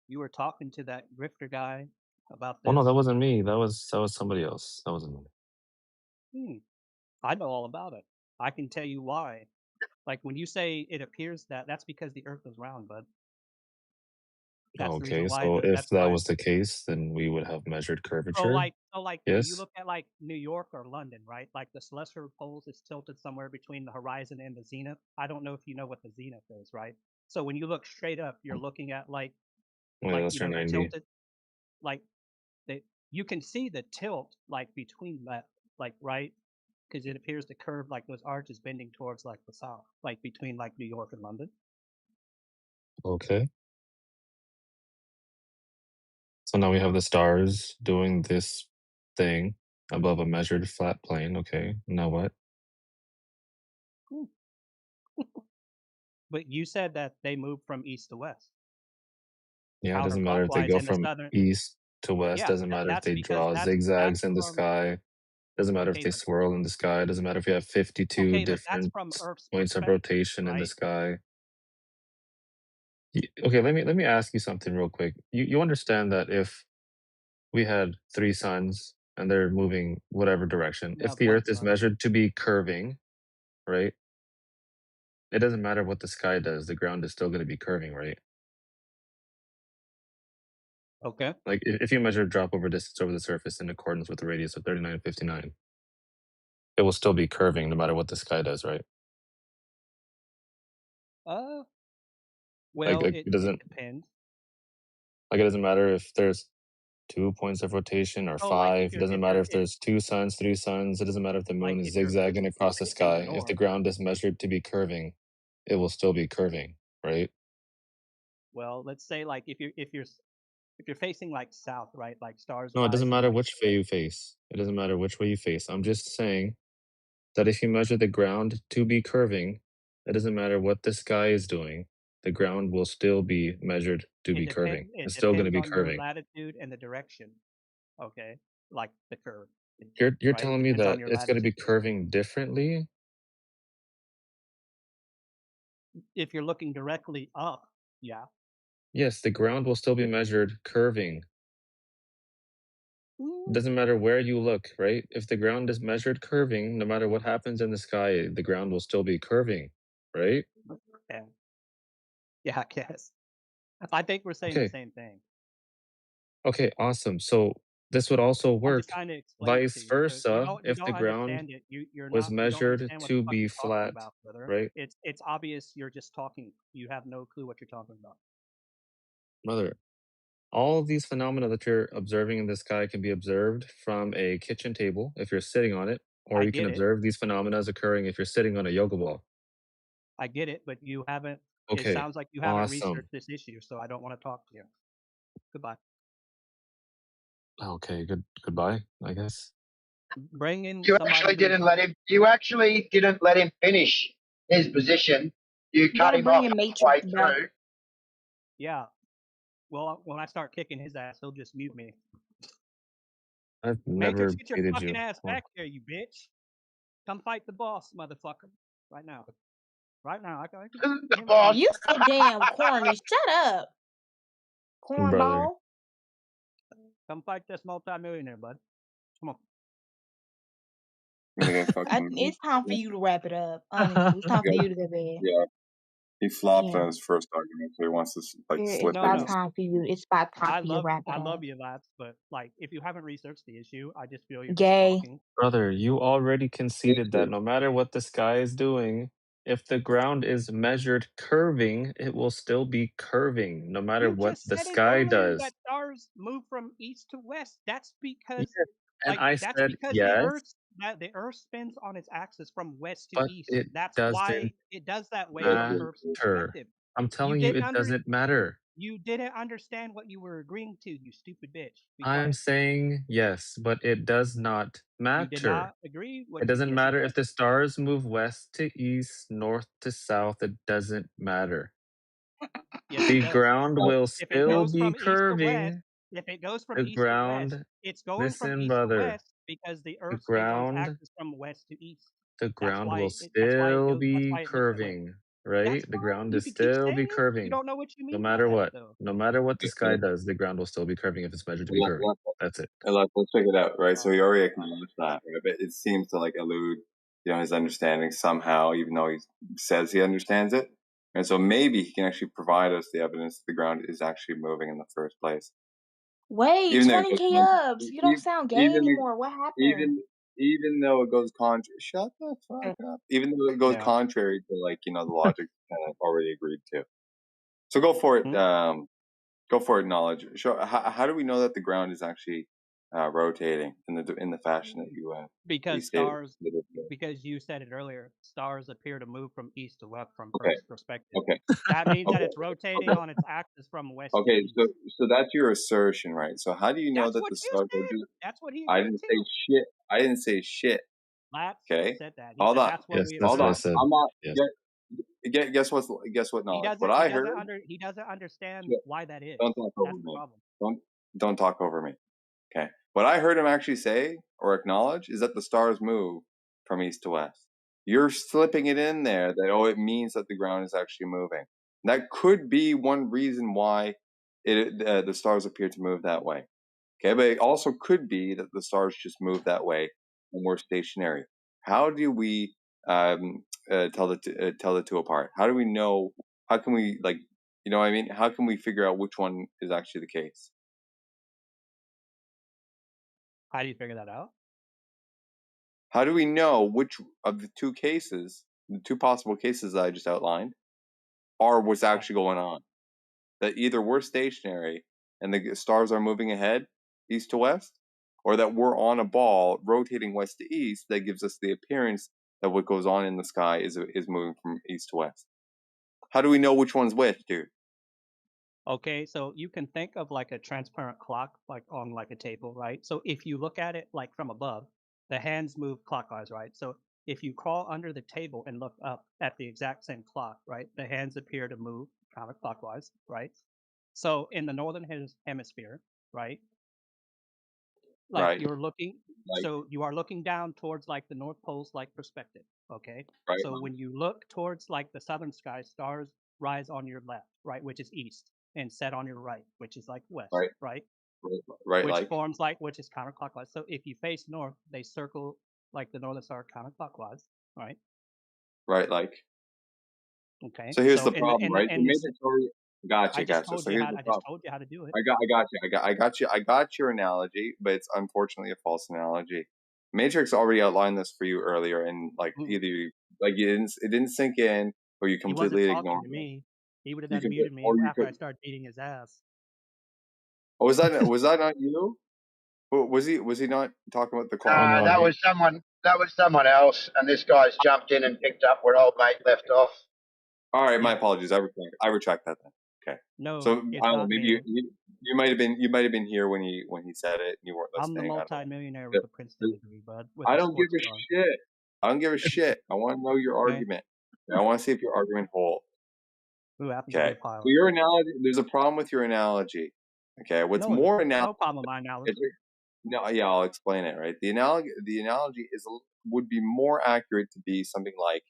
Speaker 11: you were talking to that grifter guy about
Speaker 1: Well, no, that
Speaker 11: this.
Speaker 1: wasn't me. That was somebody else. That wasn't me.
Speaker 11: Hmm. I know all about it. I can tell you why. Like when you say it appears that, that's because the Earth is round, bud. That's the reason
Speaker 1: Okay,
Speaker 11: why.
Speaker 1: so if
Speaker 11: That's
Speaker 1: that
Speaker 11: why.
Speaker 1: was the case, then we would have measured
Speaker 11: So
Speaker 1: curvature.
Speaker 11: like, when you
Speaker 1: Yes.
Speaker 11: look at like New York or London, right? Like the celestial poles is tilted somewhere between the horizon and the zenith. I don't know if you know what the zenith is, right? So when you look straight up, you're looking at
Speaker 1: Oh, yeah, that's
Speaker 11: you
Speaker 1: our
Speaker 11: know the
Speaker 1: 90.
Speaker 11: tilted, like they you can see the tilt like between that, like right, because it appears to curve like those arches bending towards like the south, like between like New York and London.
Speaker 1: Okay. So now we have the stars doing this thing above a measured flat plane. Okay. Now what?
Speaker 11: Hmm. But you said that they move from east to west,
Speaker 1: Yeah, it doesn't matter if they
Speaker 11: counterclockwise,
Speaker 1: go
Speaker 11: and the
Speaker 1: from
Speaker 11: southern.
Speaker 1: east to west.
Speaker 11: Yeah,
Speaker 1: Doesn't matter if
Speaker 11: that's
Speaker 1: they
Speaker 11: because
Speaker 1: draw zigzags
Speaker 11: that's
Speaker 1: in the
Speaker 11: from.
Speaker 1: sky. Doesn't matter if
Speaker 11: Okay,
Speaker 1: they
Speaker 11: but
Speaker 1: swirl in the sky. Doesn't matter if you have 52
Speaker 11: but that's
Speaker 1: different
Speaker 11: from Earth's
Speaker 1: points of
Speaker 11: perspective,
Speaker 1: rotation in the
Speaker 11: right?
Speaker 1: sky. Okay, let me ask you something real quick. You understand that if we had three suns and they're moving whatever direction,
Speaker 11: You
Speaker 1: if
Speaker 11: have
Speaker 1: the
Speaker 11: one
Speaker 1: Earth is
Speaker 11: sun.
Speaker 1: measured to be curving, right? It doesn't matter what the sky does. The ground is still going to be curving, right?
Speaker 11: Okay.
Speaker 1: Like if you measure drop over distance over the surface in accordance with the radius of 3959, it will still be curving no matter what the sky does, right?
Speaker 11: Uh,
Speaker 1: Like,
Speaker 11: well,
Speaker 1: like
Speaker 11: it
Speaker 1: it doesn't
Speaker 11: depends.
Speaker 1: like it doesn't matter if there's 2 points of rotation or
Speaker 11: So like
Speaker 1: five. It doesn't
Speaker 11: if
Speaker 1: matter
Speaker 11: you're
Speaker 1: if there's two suns, three suns. It doesn't matter if the moon is
Speaker 11: if you're
Speaker 1: zigzagging across the
Speaker 11: facing
Speaker 1: sky. If the
Speaker 11: north,
Speaker 1: ground is measured to be curving, it will still be curving, right?
Speaker 11: well, let's say like if you're facing like south, right? Like stars
Speaker 1: No, it doesn't
Speaker 11: rise in
Speaker 1: matter
Speaker 11: like
Speaker 1: which way you face. It doesn't matter which way you face. I'm just saying that if you measure the ground to be curving, it doesn't matter what the sky is doing, the ground will still be measured to be curving.
Speaker 11: it
Speaker 1: It's still going to
Speaker 11: depends
Speaker 1: be
Speaker 11: on your
Speaker 1: curving.
Speaker 11: latitude and the direction. Okay, like the curve,
Speaker 1: You're
Speaker 11: right? It
Speaker 1: telling me
Speaker 11: depends on
Speaker 1: that
Speaker 11: your
Speaker 1: it's going to be
Speaker 11: latitude.
Speaker 1: curving differently?
Speaker 11: If you're looking directly up, yeah.
Speaker 1: Yes, the ground will still be measured curving. Doesn't matter where you look, right? If the ground is measured curving, no matter what happens in the sky, the ground will still be curving, right?
Speaker 11: Yeah. Yeah, I guess. I think we're saying the
Speaker 1: Okay.
Speaker 11: same thing.
Speaker 1: Okay, awesome. So this would also
Speaker 11: I'm just
Speaker 1: work
Speaker 11: trying to explain it to
Speaker 1: vice
Speaker 11: you. So
Speaker 1: versa
Speaker 11: you
Speaker 1: if the
Speaker 11: don't
Speaker 1: ground
Speaker 11: understand it.
Speaker 1: was
Speaker 11: You don't
Speaker 1: measured
Speaker 11: understand what the
Speaker 1: to
Speaker 11: fuck
Speaker 1: be
Speaker 11: you're talking
Speaker 1: flat,
Speaker 11: about, brother.
Speaker 1: right?
Speaker 11: It's obvious you're just talking. You have no clue what you're talking about.
Speaker 1: Mother, all of these phenomena that you're observing in the sky can be observed from a kitchen table if you're sitting on it, or
Speaker 11: I
Speaker 1: you can
Speaker 11: get it.
Speaker 1: observe these phenomena as occurring if you're sitting on a yoga ball.
Speaker 11: I get it, but you haven't. It
Speaker 1: Okay,
Speaker 11: sounds like you haven't
Speaker 1: awesome.
Speaker 11: researched this issue, so I don't want to talk to you. Goodbye.
Speaker 1: Okay, goodbye, I guess.
Speaker 11: Bring in
Speaker 18: You
Speaker 11: somebody
Speaker 18: actually
Speaker 11: who's.
Speaker 18: didn't let him. You actually didn't let him finish his position. You
Speaker 5: You
Speaker 18: cut
Speaker 5: gotta
Speaker 18: him
Speaker 5: bring
Speaker 18: off
Speaker 5: in
Speaker 18: halfway
Speaker 5: Matrix back.
Speaker 18: through.
Speaker 11: Yeah. Well, when I start kicking his ass, he'll just mute me.
Speaker 1: I've
Speaker 11: Matrix,
Speaker 1: never
Speaker 11: get your
Speaker 1: baited
Speaker 11: fucking
Speaker 1: you.
Speaker 11: ass
Speaker 1: Well,
Speaker 11: back here, you bitch. Come fight the boss, motherfucker. Right now. Right now. I can
Speaker 18: The
Speaker 11: him
Speaker 18: boss.
Speaker 5: You so damn corny. Shut up,
Speaker 1: brother.
Speaker 5: cornball.
Speaker 11: come fight this multimillionaire, bud. Come on.
Speaker 3: I'm gonna fucking.
Speaker 5: It's time for you to wrap it up. Honestly, it's time for
Speaker 3: Yeah,
Speaker 5: you to go to bed.
Speaker 3: yeah. He flopped
Speaker 5: Yeah,
Speaker 3: on his first argument, so he wants to like
Speaker 5: it's
Speaker 3: slip
Speaker 11: No,
Speaker 3: in
Speaker 5: about
Speaker 11: no.
Speaker 3: this.
Speaker 5: time for you. It's about time
Speaker 11: I
Speaker 5: for you to
Speaker 11: love
Speaker 5: wrap
Speaker 11: I
Speaker 5: it
Speaker 11: love
Speaker 5: up.
Speaker 11: you, lads, but like if you haven't researched the issue, I just feel you're just
Speaker 5: Gay.
Speaker 11: talking.
Speaker 1: Brother, you already conceded that
Speaker 3: Issue.
Speaker 1: no matter what the sky is doing, if the ground is measured curving, it will still be curving no matter
Speaker 11: You
Speaker 1: what
Speaker 11: just
Speaker 1: the
Speaker 11: said it
Speaker 1: sky
Speaker 11: earlier
Speaker 1: does.
Speaker 11: that stars move from east to west. That's
Speaker 1: Yes,
Speaker 11: because
Speaker 1: and I
Speaker 11: that's
Speaker 1: said
Speaker 11: because
Speaker 1: yes,
Speaker 11: the Earth spins on its axis from west to
Speaker 1: but
Speaker 11: east.
Speaker 1: it
Speaker 11: That's
Speaker 1: doesn't
Speaker 11: why it does that way from
Speaker 3: Issue.
Speaker 11: Earth's
Speaker 1: matter.
Speaker 11: perspective.
Speaker 1: I'm
Speaker 11: You
Speaker 1: telling you,
Speaker 11: didn't
Speaker 1: it
Speaker 11: under
Speaker 1: doesn't matter.
Speaker 11: you didn't understand what you were agreeing to, you stupid bitch. Be
Speaker 1: I'm
Speaker 11: quiet.
Speaker 1: saying yes, but it does not
Speaker 11: You did
Speaker 1: matter.
Speaker 11: not agree
Speaker 1: It
Speaker 11: what
Speaker 1: doesn't
Speaker 11: yes you
Speaker 1: matter
Speaker 11: did.
Speaker 1: if the stars move west to east, north to south, it doesn't matter.
Speaker 11: Yes, it
Speaker 1: The
Speaker 11: does.
Speaker 1: ground will
Speaker 11: If it
Speaker 1: still
Speaker 11: goes
Speaker 1: be
Speaker 11: from east to west,
Speaker 1: curving.
Speaker 11: if it goes from
Speaker 1: The
Speaker 11: east to west,
Speaker 1: ground,
Speaker 11: it's going from
Speaker 1: listen,
Speaker 11: east to
Speaker 1: brother,
Speaker 11: west because the
Speaker 1: the
Speaker 11: Earth spins on its
Speaker 1: ground
Speaker 11: axis from west to east.
Speaker 1: the
Speaker 11: That's
Speaker 1: ground will
Speaker 11: why it
Speaker 1: still
Speaker 11: goes. That's
Speaker 1: be
Speaker 11: why it looks that way.
Speaker 1: curving, right?
Speaker 11: That's
Speaker 1: The
Speaker 11: fine.
Speaker 1: ground
Speaker 11: You
Speaker 1: is
Speaker 11: can keep
Speaker 1: still
Speaker 11: saying
Speaker 1: be
Speaker 11: it. You
Speaker 1: curving.
Speaker 11: don't know what you
Speaker 1: No
Speaker 11: mean by
Speaker 1: matter
Speaker 11: that,
Speaker 1: what.
Speaker 11: though.
Speaker 1: No matter what the sky does, the ground will still be curving if it's measured to be curving. That's it.
Speaker 3: Let's check it out, right? So he
Speaker 11: Oh,
Speaker 3: already acknowledged that, right? But it seems to like elude, his understanding somehow, even though he says he understands it. And so maybe he can actually provide us the evidence that the ground is actually moving in the first place.
Speaker 5: Wait,
Speaker 3: Even though it
Speaker 5: 20
Speaker 3: goes
Speaker 5: K
Speaker 3: contra-
Speaker 5: ups. You don't sound gay
Speaker 3: even
Speaker 5: anymore. What happened?
Speaker 3: even though it goes contrary, shut the fuck up. Even though it goes
Speaker 11: yeah.
Speaker 3: contrary to the logic kind of already agreed to. So go for it. Go for it. Knowledge. Show. How do we know that the ground is actually rotating in the fashion that you
Speaker 11: Because
Speaker 3: stated?
Speaker 11: because you said it earlier, stars appear to move from east to west from
Speaker 3: Okay.
Speaker 11: Earth's perspective.
Speaker 3: Okay.
Speaker 11: That means that
Speaker 3: Okay.
Speaker 11: it's rotating on its axis from west to
Speaker 3: Okay.
Speaker 11: east.
Speaker 3: So that's your assertion, right? So how do you know
Speaker 11: That's
Speaker 3: that
Speaker 11: what
Speaker 3: the
Speaker 11: you
Speaker 3: stars are
Speaker 11: said.
Speaker 3: just?
Speaker 11: That's what he
Speaker 3: I
Speaker 11: agreed
Speaker 3: didn't say
Speaker 11: to.
Speaker 3: shit. I didn't say shit.
Speaker 11: Latz
Speaker 3: Okay.
Speaker 11: said that. He
Speaker 3: Hold
Speaker 11: said
Speaker 3: on.
Speaker 11: that's what
Speaker 1: Yes,
Speaker 11: we
Speaker 1: that's
Speaker 3: Hold
Speaker 1: what I
Speaker 3: on.
Speaker 11: agreed.
Speaker 1: said.
Speaker 3: I'm not.
Speaker 1: Yes.
Speaker 3: Guess what
Speaker 11: He
Speaker 3: knowledge? What
Speaker 11: doesn't.
Speaker 3: I heard.
Speaker 11: He doesn't understand
Speaker 3: Shit,
Speaker 11: why that is.
Speaker 3: don't talk over
Speaker 11: That's the
Speaker 3: me.
Speaker 11: problem.
Speaker 3: Don't talk over me. Okay. What I heard him actually say or acknowledge is that the stars move from east to west. You're slipping it in there that it means that the ground is actually moving. That could be one reason why the stars appear to move that way. Okay, but it also could be that the stars just move that way when we're stationary. How do we tell the two apart? How do we know? How can we what I mean? How can we figure out which one is actually the case?
Speaker 11: How do you figure that out?
Speaker 3: How do we know which of the two cases, the two possible cases that I just outlined, are what's actually going on? That either we're stationary and the stars are moving ahead, east to west, or that we're on a ball rotating west to east that gives us the appearance that what goes on in the sky is moving from east to west. How do we know which one's which, dude?
Speaker 11: Okay, so you can think of like a transparent clock, like on like a table, right? So if you look at it like from above, the hands move clockwise, right? So if you crawl under the table and look up at the exact same clock, right, the hands appear to move counterclockwise, right? So in the northern hemisphere, right, like
Speaker 3: Right.
Speaker 11: you're looking,
Speaker 3: Like,
Speaker 11: so you are looking down towards like the North Pole's like perspective, okay?
Speaker 3: right,
Speaker 11: So when you look towards like the southern sky, stars rise on your left, right, which is east, and set on your right, which is like west,
Speaker 3: right,
Speaker 11: right?
Speaker 3: Right,
Speaker 11: which
Speaker 3: like?
Speaker 11: forms like which is counterclockwise. So if you face north, they circle like the northern star counterclockwise, right?
Speaker 3: Right, like?
Speaker 11: Okay.
Speaker 3: So here's
Speaker 11: So
Speaker 3: the problem, right? The
Speaker 11: in this,
Speaker 3: Matrix already.
Speaker 11: I just
Speaker 3: Gotcha.
Speaker 11: told
Speaker 3: So
Speaker 11: you
Speaker 3: here's
Speaker 11: how
Speaker 3: the
Speaker 11: I just
Speaker 3: problem.
Speaker 11: told you how to do it.
Speaker 3: I got you. I got your analogy, but it's unfortunately a false analogy. Matrix already outlined this for you earlier, and like either it didn't sink in, or you
Speaker 11: He wasn't
Speaker 3: completely
Speaker 11: talking
Speaker 3: ignored
Speaker 11: to
Speaker 3: it.
Speaker 11: me. He would have
Speaker 3: You
Speaker 11: done
Speaker 3: can,
Speaker 11: muted me
Speaker 3: or you
Speaker 11: after
Speaker 3: could.
Speaker 11: I started beating his ass.
Speaker 3: Oh, was that not you? Was he not talking about the clock?
Speaker 1: no,
Speaker 18: That was someone. That was someone else, and this guy's jumped in and picked up where old mate left off.
Speaker 3: All right, my
Speaker 11: Yeah.
Speaker 3: apologies. I retract that then. Okay.
Speaker 11: No,
Speaker 3: So I
Speaker 11: it's
Speaker 3: don't know.
Speaker 11: not
Speaker 3: Maybe
Speaker 11: me.
Speaker 3: you might have been here when he said it, and you weren't
Speaker 11: I'm the
Speaker 3: listening. I don't know.
Speaker 11: multi-millionaire with a Princeton degree, bud, with
Speaker 3: I
Speaker 11: a
Speaker 3: don't give
Speaker 11: sports
Speaker 3: a
Speaker 11: car.
Speaker 3: shit. I don't give a shit. I want to know your
Speaker 11: Okay.
Speaker 3: argument. I want to see if your argument holds.
Speaker 11: Who happens to be
Speaker 3: Okay.
Speaker 11: a pilot.
Speaker 3: So your analogy, there's a problem with your analogy. Okay. What's
Speaker 11: No, there's
Speaker 3: more
Speaker 11: no problem with my analogy.
Speaker 3: No, yeah, I'll explain it. Right. The analogy would be more accurate to be something like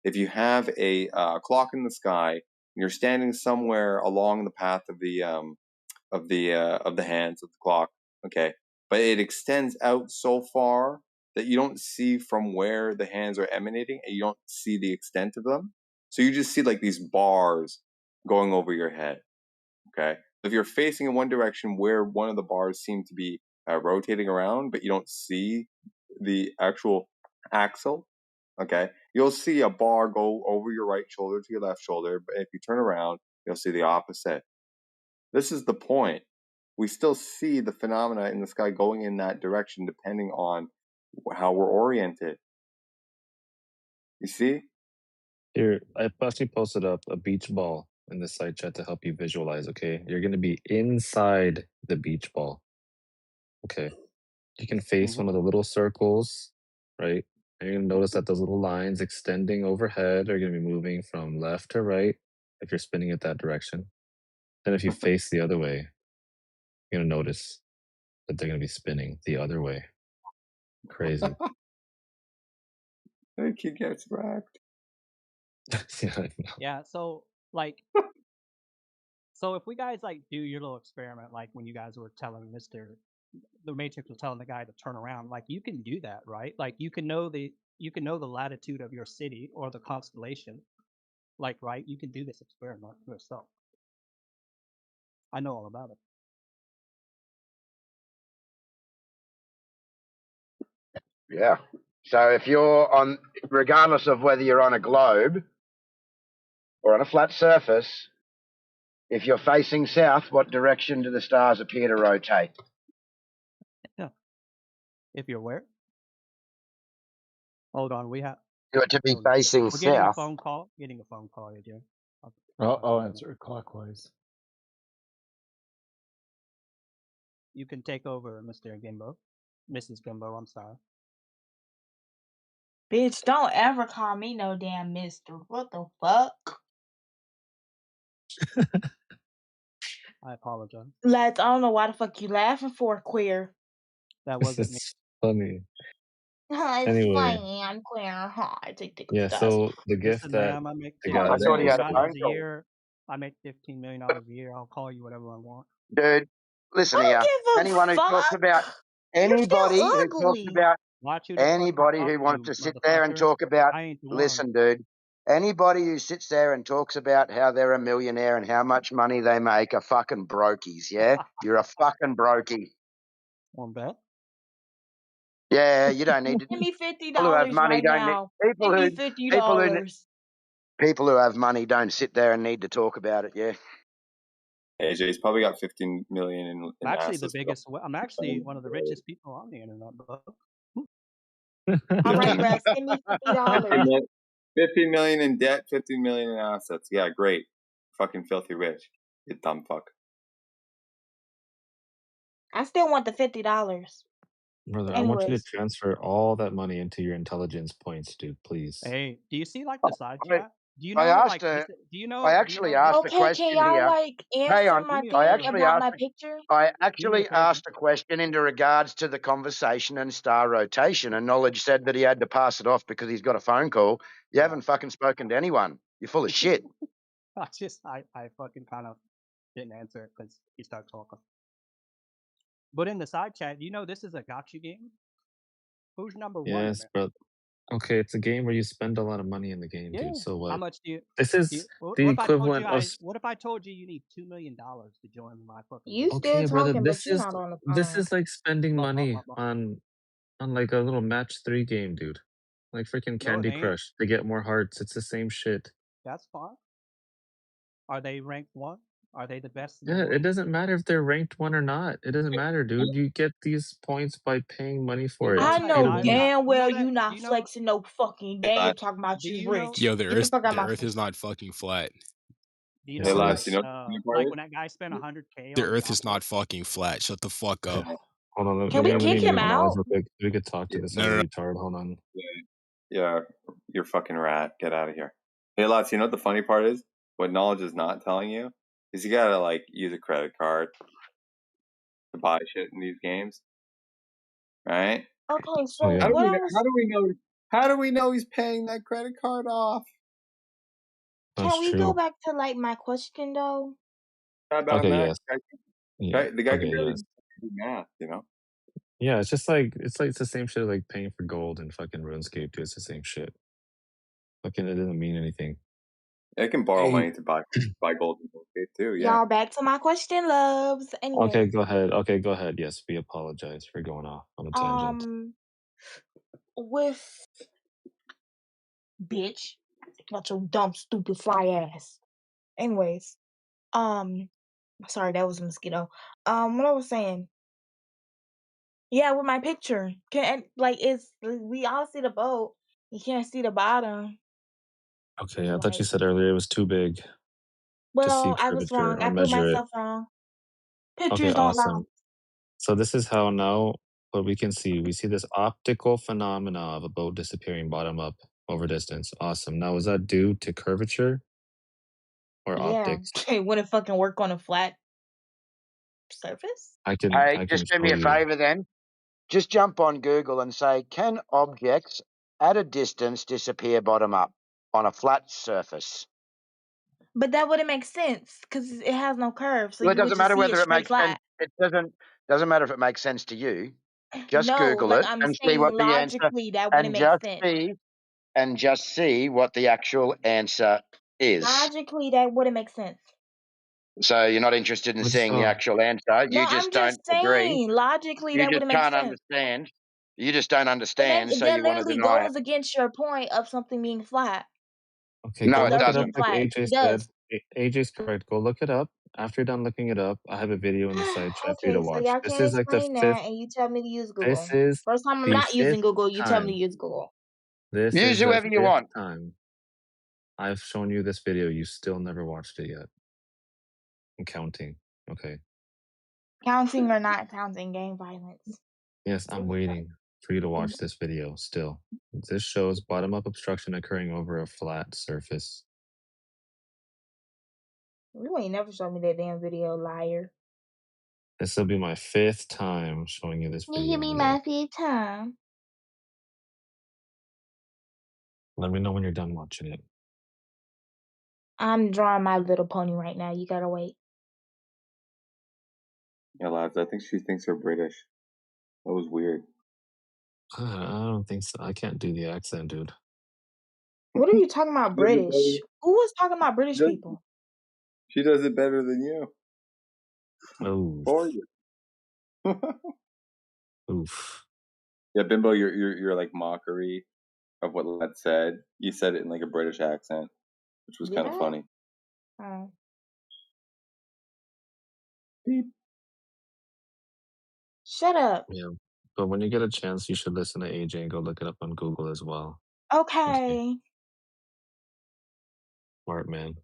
Speaker 3: if you have a clock in the sky and you're standing somewhere along the path of the hands of the clock. Okay, but it extends out so far that you don't see from where the hands are emanating, and you don't see the extent of them. So you just see like these bars going over your head. Okay, if you're facing in one direction where one of the bars seem to be rotating around, but you don't see the actual axle. Okay, you'll see a bar go over your right shoulder to your left shoulder, but if you turn around, you'll see the opposite. This is the point. We still see the phenomena in the sky going in that direction depending on how we're oriented. You see?
Speaker 1: Here, I actually posted up a beach ball in the side chat to help you visualize, okay? You're going to be inside the beach ball. Okay. You can face one of the little circles, right? And you're going to notice that those little lines extending overhead are going to be moving from left to right if you're spinning it that direction. Then if you face the other way, you're going to notice that they're going to be spinning the other way. Crazy.
Speaker 3: The kid gets wrecked.
Speaker 1: Yeah, I know.
Speaker 11: Yeah, so like so if we guys like do your little experiment, like when you guys were telling the Matrix was telling the guy to turn around, like you can do that, right? Like you can know the latitude of your city or the constellation. Like, right, you can do this experiment yourself. I know all about it.
Speaker 18: Yeah. So if you're on, regardless of whether you're on a globe or on a flat surface, if you're facing south, what direction do the stars appear to rotate?
Speaker 11: Yeah. If you're where? Hold on, we have.
Speaker 12: You're to be facing
Speaker 11: We're getting a
Speaker 12: south.
Speaker 11: phone call. Getting a phone call again.
Speaker 19: I'll answer it clockwise.
Speaker 11: You can take over, Mr. Gimbo. Mrs. Gimbo, I'm sorry.
Speaker 5: Bitch, don't ever call me no damn mister. What the fuck?
Speaker 11: I apologize.
Speaker 5: Lads, I don't know why the fuck you laughing for, queer.
Speaker 11: That
Speaker 1: This
Speaker 11: wasn't me.
Speaker 1: is funny.
Speaker 5: It's
Speaker 1: Anyway.
Speaker 5: funny, I'm queer. I take the
Speaker 1: Yeah,
Speaker 5: stars.
Speaker 1: so the gift
Speaker 11: Listen,
Speaker 1: that
Speaker 11: ma'am, I make
Speaker 1: I
Speaker 11: $15
Speaker 1: got
Speaker 12: I thought he
Speaker 11: million
Speaker 12: had a phone
Speaker 11: a
Speaker 12: call.
Speaker 11: year. I make $15 million a year. I'll call you whatever I want.
Speaker 18: Dude, listen
Speaker 5: I
Speaker 18: here.
Speaker 5: don't give a
Speaker 18: Anyone who talks
Speaker 5: fuck.
Speaker 18: about
Speaker 5: You're still
Speaker 18: anybody who talks
Speaker 5: ugly.
Speaker 18: about
Speaker 11: Watch who the fuck you
Speaker 18: anybody
Speaker 11: talk
Speaker 18: who wants
Speaker 11: to,
Speaker 18: to sit there and
Speaker 11: motherfucker.
Speaker 18: talk about,
Speaker 11: I ain't the one.
Speaker 18: listen, dude, anybody who sits there and talks about how they're a millionaire and how much money they make are fucking brokies, yeah? You're a fucking brokey.
Speaker 11: On bet?
Speaker 18: Yeah, you don't need to.
Speaker 5: Give me
Speaker 18: People who have
Speaker 5: $50
Speaker 18: money
Speaker 5: right
Speaker 18: don't need.
Speaker 5: now. Give me $50.
Speaker 18: People who have money don't sit there and need to talk about it, yeah?
Speaker 3: AJ's probably got 15 million in
Speaker 11: I'm actually the
Speaker 3: assets.
Speaker 11: biggest. I'm actually one of the richest people on the internet, bro.
Speaker 5: All right, Rex, give me $50.
Speaker 3: 15 million in debt, 15 million in assets. Yeah, great. Fucking filthy rich. You dumb fuck.
Speaker 5: I still want the $50.
Speaker 1: Brother, I want you to
Speaker 5: Anyways.
Speaker 1: transfer all that money into your intelligence points, dude, please.
Speaker 11: Hey, do you see like the side
Speaker 18: I-
Speaker 11: chat? Do you
Speaker 18: I
Speaker 11: know
Speaker 18: asked
Speaker 11: like
Speaker 18: her-
Speaker 11: do you know
Speaker 18: I actually asked a
Speaker 5: Okay, can
Speaker 18: question
Speaker 5: y'all
Speaker 18: here.
Speaker 5: like
Speaker 18: Hang
Speaker 5: answer
Speaker 18: on,
Speaker 5: my
Speaker 11: me a
Speaker 5: thing
Speaker 18: I
Speaker 11: favor.
Speaker 18: actually
Speaker 5: about
Speaker 18: asked.
Speaker 5: my picture?
Speaker 18: I
Speaker 11: Do me a
Speaker 18: actually
Speaker 11: favor.
Speaker 18: asked a question in regards to the conversation and star rotation, and Knowledge said that he had to pass it off because he's got a phone call. You haven't fucking spoken to anyone. You're full of shit.
Speaker 11: I fucking kind of didn't answer it because he started talking. But in the side chat, you know this is a gotcha game? Who's number one in
Speaker 1: Yes,
Speaker 11: it?
Speaker 1: but okay, it's a game where you spend a lot of money in the game, dude.
Speaker 11: Yeah.
Speaker 1: So
Speaker 11: How
Speaker 1: what?
Speaker 11: much do you
Speaker 1: This
Speaker 11: do you
Speaker 1: is
Speaker 11: what
Speaker 1: the
Speaker 11: what if I told you
Speaker 1: equivalent of
Speaker 11: what if I told you you need $2 million to join my fucking
Speaker 5: You
Speaker 11: game?
Speaker 5: still
Speaker 1: okay, brother.
Speaker 5: talking, but you're not on the
Speaker 1: This
Speaker 5: phone.
Speaker 1: is like spending
Speaker 11: Blah, blah,
Speaker 1: money
Speaker 11: blah, blah.
Speaker 1: on like a little match 3 game, dude. Like freaking
Speaker 11: No, it
Speaker 1: Candy
Speaker 11: ain't.
Speaker 1: Crush to get more hearts. It's the same shit.
Speaker 11: That's fine. Are they ranked 1? Are they the best in the
Speaker 1: Yeah, it
Speaker 11: world?
Speaker 1: doesn't matter if they're ranked 1 or not. It doesn't matter, dude. You get these points by paying money
Speaker 11: You
Speaker 1: for
Speaker 11: know
Speaker 1: it.
Speaker 5: I
Speaker 11: that
Speaker 1: Hey,
Speaker 5: know
Speaker 11: guy
Speaker 1: win.
Speaker 11: that
Speaker 5: damn
Speaker 11: you know
Speaker 5: well
Speaker 11: that
Speaker 5: you
Speaker 11: do
Speaker 5: not
Speaker 11: you know
Speaker 5: flexing no fucking game talking about
Speaker 11: do
Speaker 5: you
Speaker 11: you know
Speaker 5: rich.
Speaker 20: Yo,
Speaker 5: Get the fuck out of
Speaker 20: the
Speaker 5: my
Speaker 20: Earth
Speaker 5: face.
Speaker 20: is not fucking flat.
Speaker 11: do you
Speaker 1: Yes,
Speaker 11: know
Speaker 1: it
Speaker 11: when
Speaker 3: lads,
Speaker 11: that
Speaker 3: you
Speaker 1: is.
Speaker 3: know what the funny part
Speaker 11: like
Speaker 3: is?
Speaker 11: when that guy spent 100K
Speaker 20: The
Speaker 11: on
Speaker 20: Earth is
Speaker 11: Diablo?
Speaker 20: not fucking flat. Shut the fuck up.
Speaker 3: Yeah,
Speaker 1: Hold on,
Speaker 5: Can
Speaker 1: let
Speaker 5: we
Speaker 1: me
Speaker 3: yeah,
Speaker 1: let me
Speaker 5: kick him
Speaker 1: mute Nas
Speaker 5: out?
Speaker 1: real quick. We could talk to
Speaker 3: yeah,
Speaker 1: this
Speaker 20: No,
Speaker 1: other
Speaker 20: no, no.
Speaker 1: retard. Hold on.
Speaker 3: yeah. You're a fucking rat. Get out of here. Hey, lads, you know what the funny part is? What knowledge is not telling you is you gotta like use a credit card to buy shit in these games, right?
Speaker 5: Okay,
Speaker 1: Oh
Speaker 5: so
Speaker 1: yeah.
Speaker 5: what I was
Speaker 3: How do we know? How do we know he's paying that credit card off?
Speaker 1: That's
Speaker 5: can we go
Speaker 1: true.
Speaker 5: back to like my question though?
Speaker 3: How about
Speaker 1: Okay,
Speaker 3: math?
Speaker 1: yes. Yeah.
Speaker 3: The guy can
Speaker 1: Okay,
Speaker 3: barely
Speaker 1: yes.
Speaker 3: do math, you know?
Speaker 1: Yeah, it's the same shit like paying for gold in fucking RuneScape, dude. It's the same shit. Fucking it doesn't mean anything.
Speaker 3: I can borrow
Speaker 1: Hey.
Speaker 3: money to buy gold in Goldgate too. Yeah.
Speaker 5: Y'all back to my question, loves.
Speaker 1: Okay,
Speaker 5: Anyways,
Speaker 1: go ahead. Okay, go ahead. Yes, we apologize for going off on a tangent.
Speaker 5: with bitch, not your dumb, stupid, fly ass. Anyways, um, sorry, that was a mosquito. What I was saying, yeah, with my picture, can like it's we all see the boat, you can't see the bottom.
Speaker 1: Okay, I thought you
Speaker 5: Like,
Speaker 1: said earlier it was too big to see
Speaker 5: well, I was
Speaker 1: curvature
Speaker 5: wrong.
Speaker 1: or
Speaker 5: I put
Speaker 1: measure it.
Speaker 5: myself wrong.
Speaker 1: Okay,
Speaker 5: Pictures don't lie.
Speaker 1: awesome. So this is how now what we can see. We see this optical phenomena of a boat disappearing bottom up over distance. Awesome. Now is that due to curvature or
Speaker 5: Yeah,
Speaker 1: optics?
Speaker 5: it wouldn't fucking work on a flat surface.
Speaker 18: Hey,
Speaker 1: I can
Speaker 18: just do
Speaker 1: show
Speaker 18: me a
Speaker 1: you.
Speaker 18: favour then. Just jump on Google and say, can objects at a distance disappear bottom up on a flat surface?
Speaker 5: But that wouldn't make sense because it has no curve, so
Speaker 18: Well, it
Speaker 5: you would
Speaker 18: doesn't
Speaker 5: just
Speaker 18: matter
Speaker 5: see it
Speaker 18: whether it
Speaker 5: straight
Speaker 18: makes sense.
Speaker 5: flat.
Speaker 18: It doesn't matter if it makes sense to you. Just
Speaker 5: No,
Speaker 18: Google
Speaker 5: like
Speaker 18: it
Speaker 5: I'm
Speaker 18: and see
Speaker 5: saying
Speaker 18: what the answer
Speaker 5: logically that wouldn't
Speaker 18: and
Speaker 5: make sense.
Speaker 18: just see what the actual answer is.
Speaker 5: Logically, that wouldn't make sense.
Speaker 18: So you're not interested in
Speaker 1: Which
Speaker 18: seeing the
Speaker 1: so?
Speaker 18: actual answer.
Speaker 5: No,
Speaker 18: You
Speaker 5: I'm
Speaker 18: just don't
Speaker 5: just
Speaker 18: agree.
Speaker 5: saying logically
Speaker 18: You
Speaker 5: that
Speaker 18: just
Speaker 5: wouldn't make
Speaker 18: can't
Speaker 5: sense.
Speaker 18: understand. You just don't
Speaker 5: And
Speaker 18: understand, so
Speaker 5: that
Speaker 18: you want to
Speaker 5: literally
Speaker 18: deny it.
Speaker 5: goes against your point of something being flat,
Speaker 1: Okay, go
Speaker 18: No,
Speaker 5: of the
Speaker 18: it
Speaker 1: look
Speaker 5: earth
Speaker 1: it up
Speaker 5: being
Speaker 18: doesn't.
Speaker 1: like
Speaker 5: flat.
Speaker 1: AJ
Speaker 5: It
Speaker 1: said.
Speaker 5: does.
Speaker 1: AJ's correct. Go look it up. After you're done looking it up, I have a video in the side chat for you to
Speaker 5: Okay, so
Speaker 1: watch.
Speaker 5: y'all
Speaker 1: This
Speaker 5: can't
Speaker 1: is like the
Speaker 5: explain
Speaker 1: fifth.
Speaker 5: that, and you tell me to use
Speaker 1: This
Speaker 5: Google.
Speaker 1: is
Speaker 5: First time I'm
Speaker 1: the
Speaker 5: not using
Speaker 1: fifth
Speaker 5: Google, you tell me
Speaker 1: time.
Speaker 5: to use Google.
Speaker 1: This
Speaker 18: Use
Speaker 1: is the
Speaker 18: whoever you
Speaker 1: fifth
Speaker 18: want.
Speaker 1: time I've shown you this video. You still never watched it yet. I'm counting. Okay.
Speaker 5: Counting or not counting gang violence.
Speaker 1: Yes, I'm waiting for you to watch this video still. This shows bottom up obstruction occurring over a flat surface.
Speaker 5: You ain't never showed me that damn video, liar.
Speaker 1: This will be my fifth time showing you this
Speaker 5: You give
Speaker 1: video.
Speaker 5: me
Speaker 1: Yeah.
Speaker 5: my fifth time.
Speaker 1: Let me know when you're done watching it.
Speaker 5: I'm drawing My Little Pony right now. You gotta wait.
Speaker 3: Yeah, lads, I think she thinks we're British. That was weird.
Speaker 1: I don't think so. I can't do the accent, dude.
Speaker 5: What are you talking about,
Speaker 3: She does it
Speaker 5: British? Who was talking about British
Speaker 3: better.
Speaker 5: people?
Speaker 3: She does it better than you.
Speaker 1: Oof.
Speaker 3: For you.
Speaker 1: Oof.
Speaker 3: Yeah, Bimbo, your like mockery of what Lad said. You said it in like a British accent, which was
Speaker 5: Did
Speaker 3: kind of
Speaker 5: I?
Speaker 3: funny.
Speaker 5: Oh.
Speaker 3: Beep.
Speaker 5: Shut up.
Speaker 1: Yeah. But when you get a chance, you should listen to AJ and go look it up on Google as well. Okay.
Speaker 5: Okay.
Speaker 1: Smart man.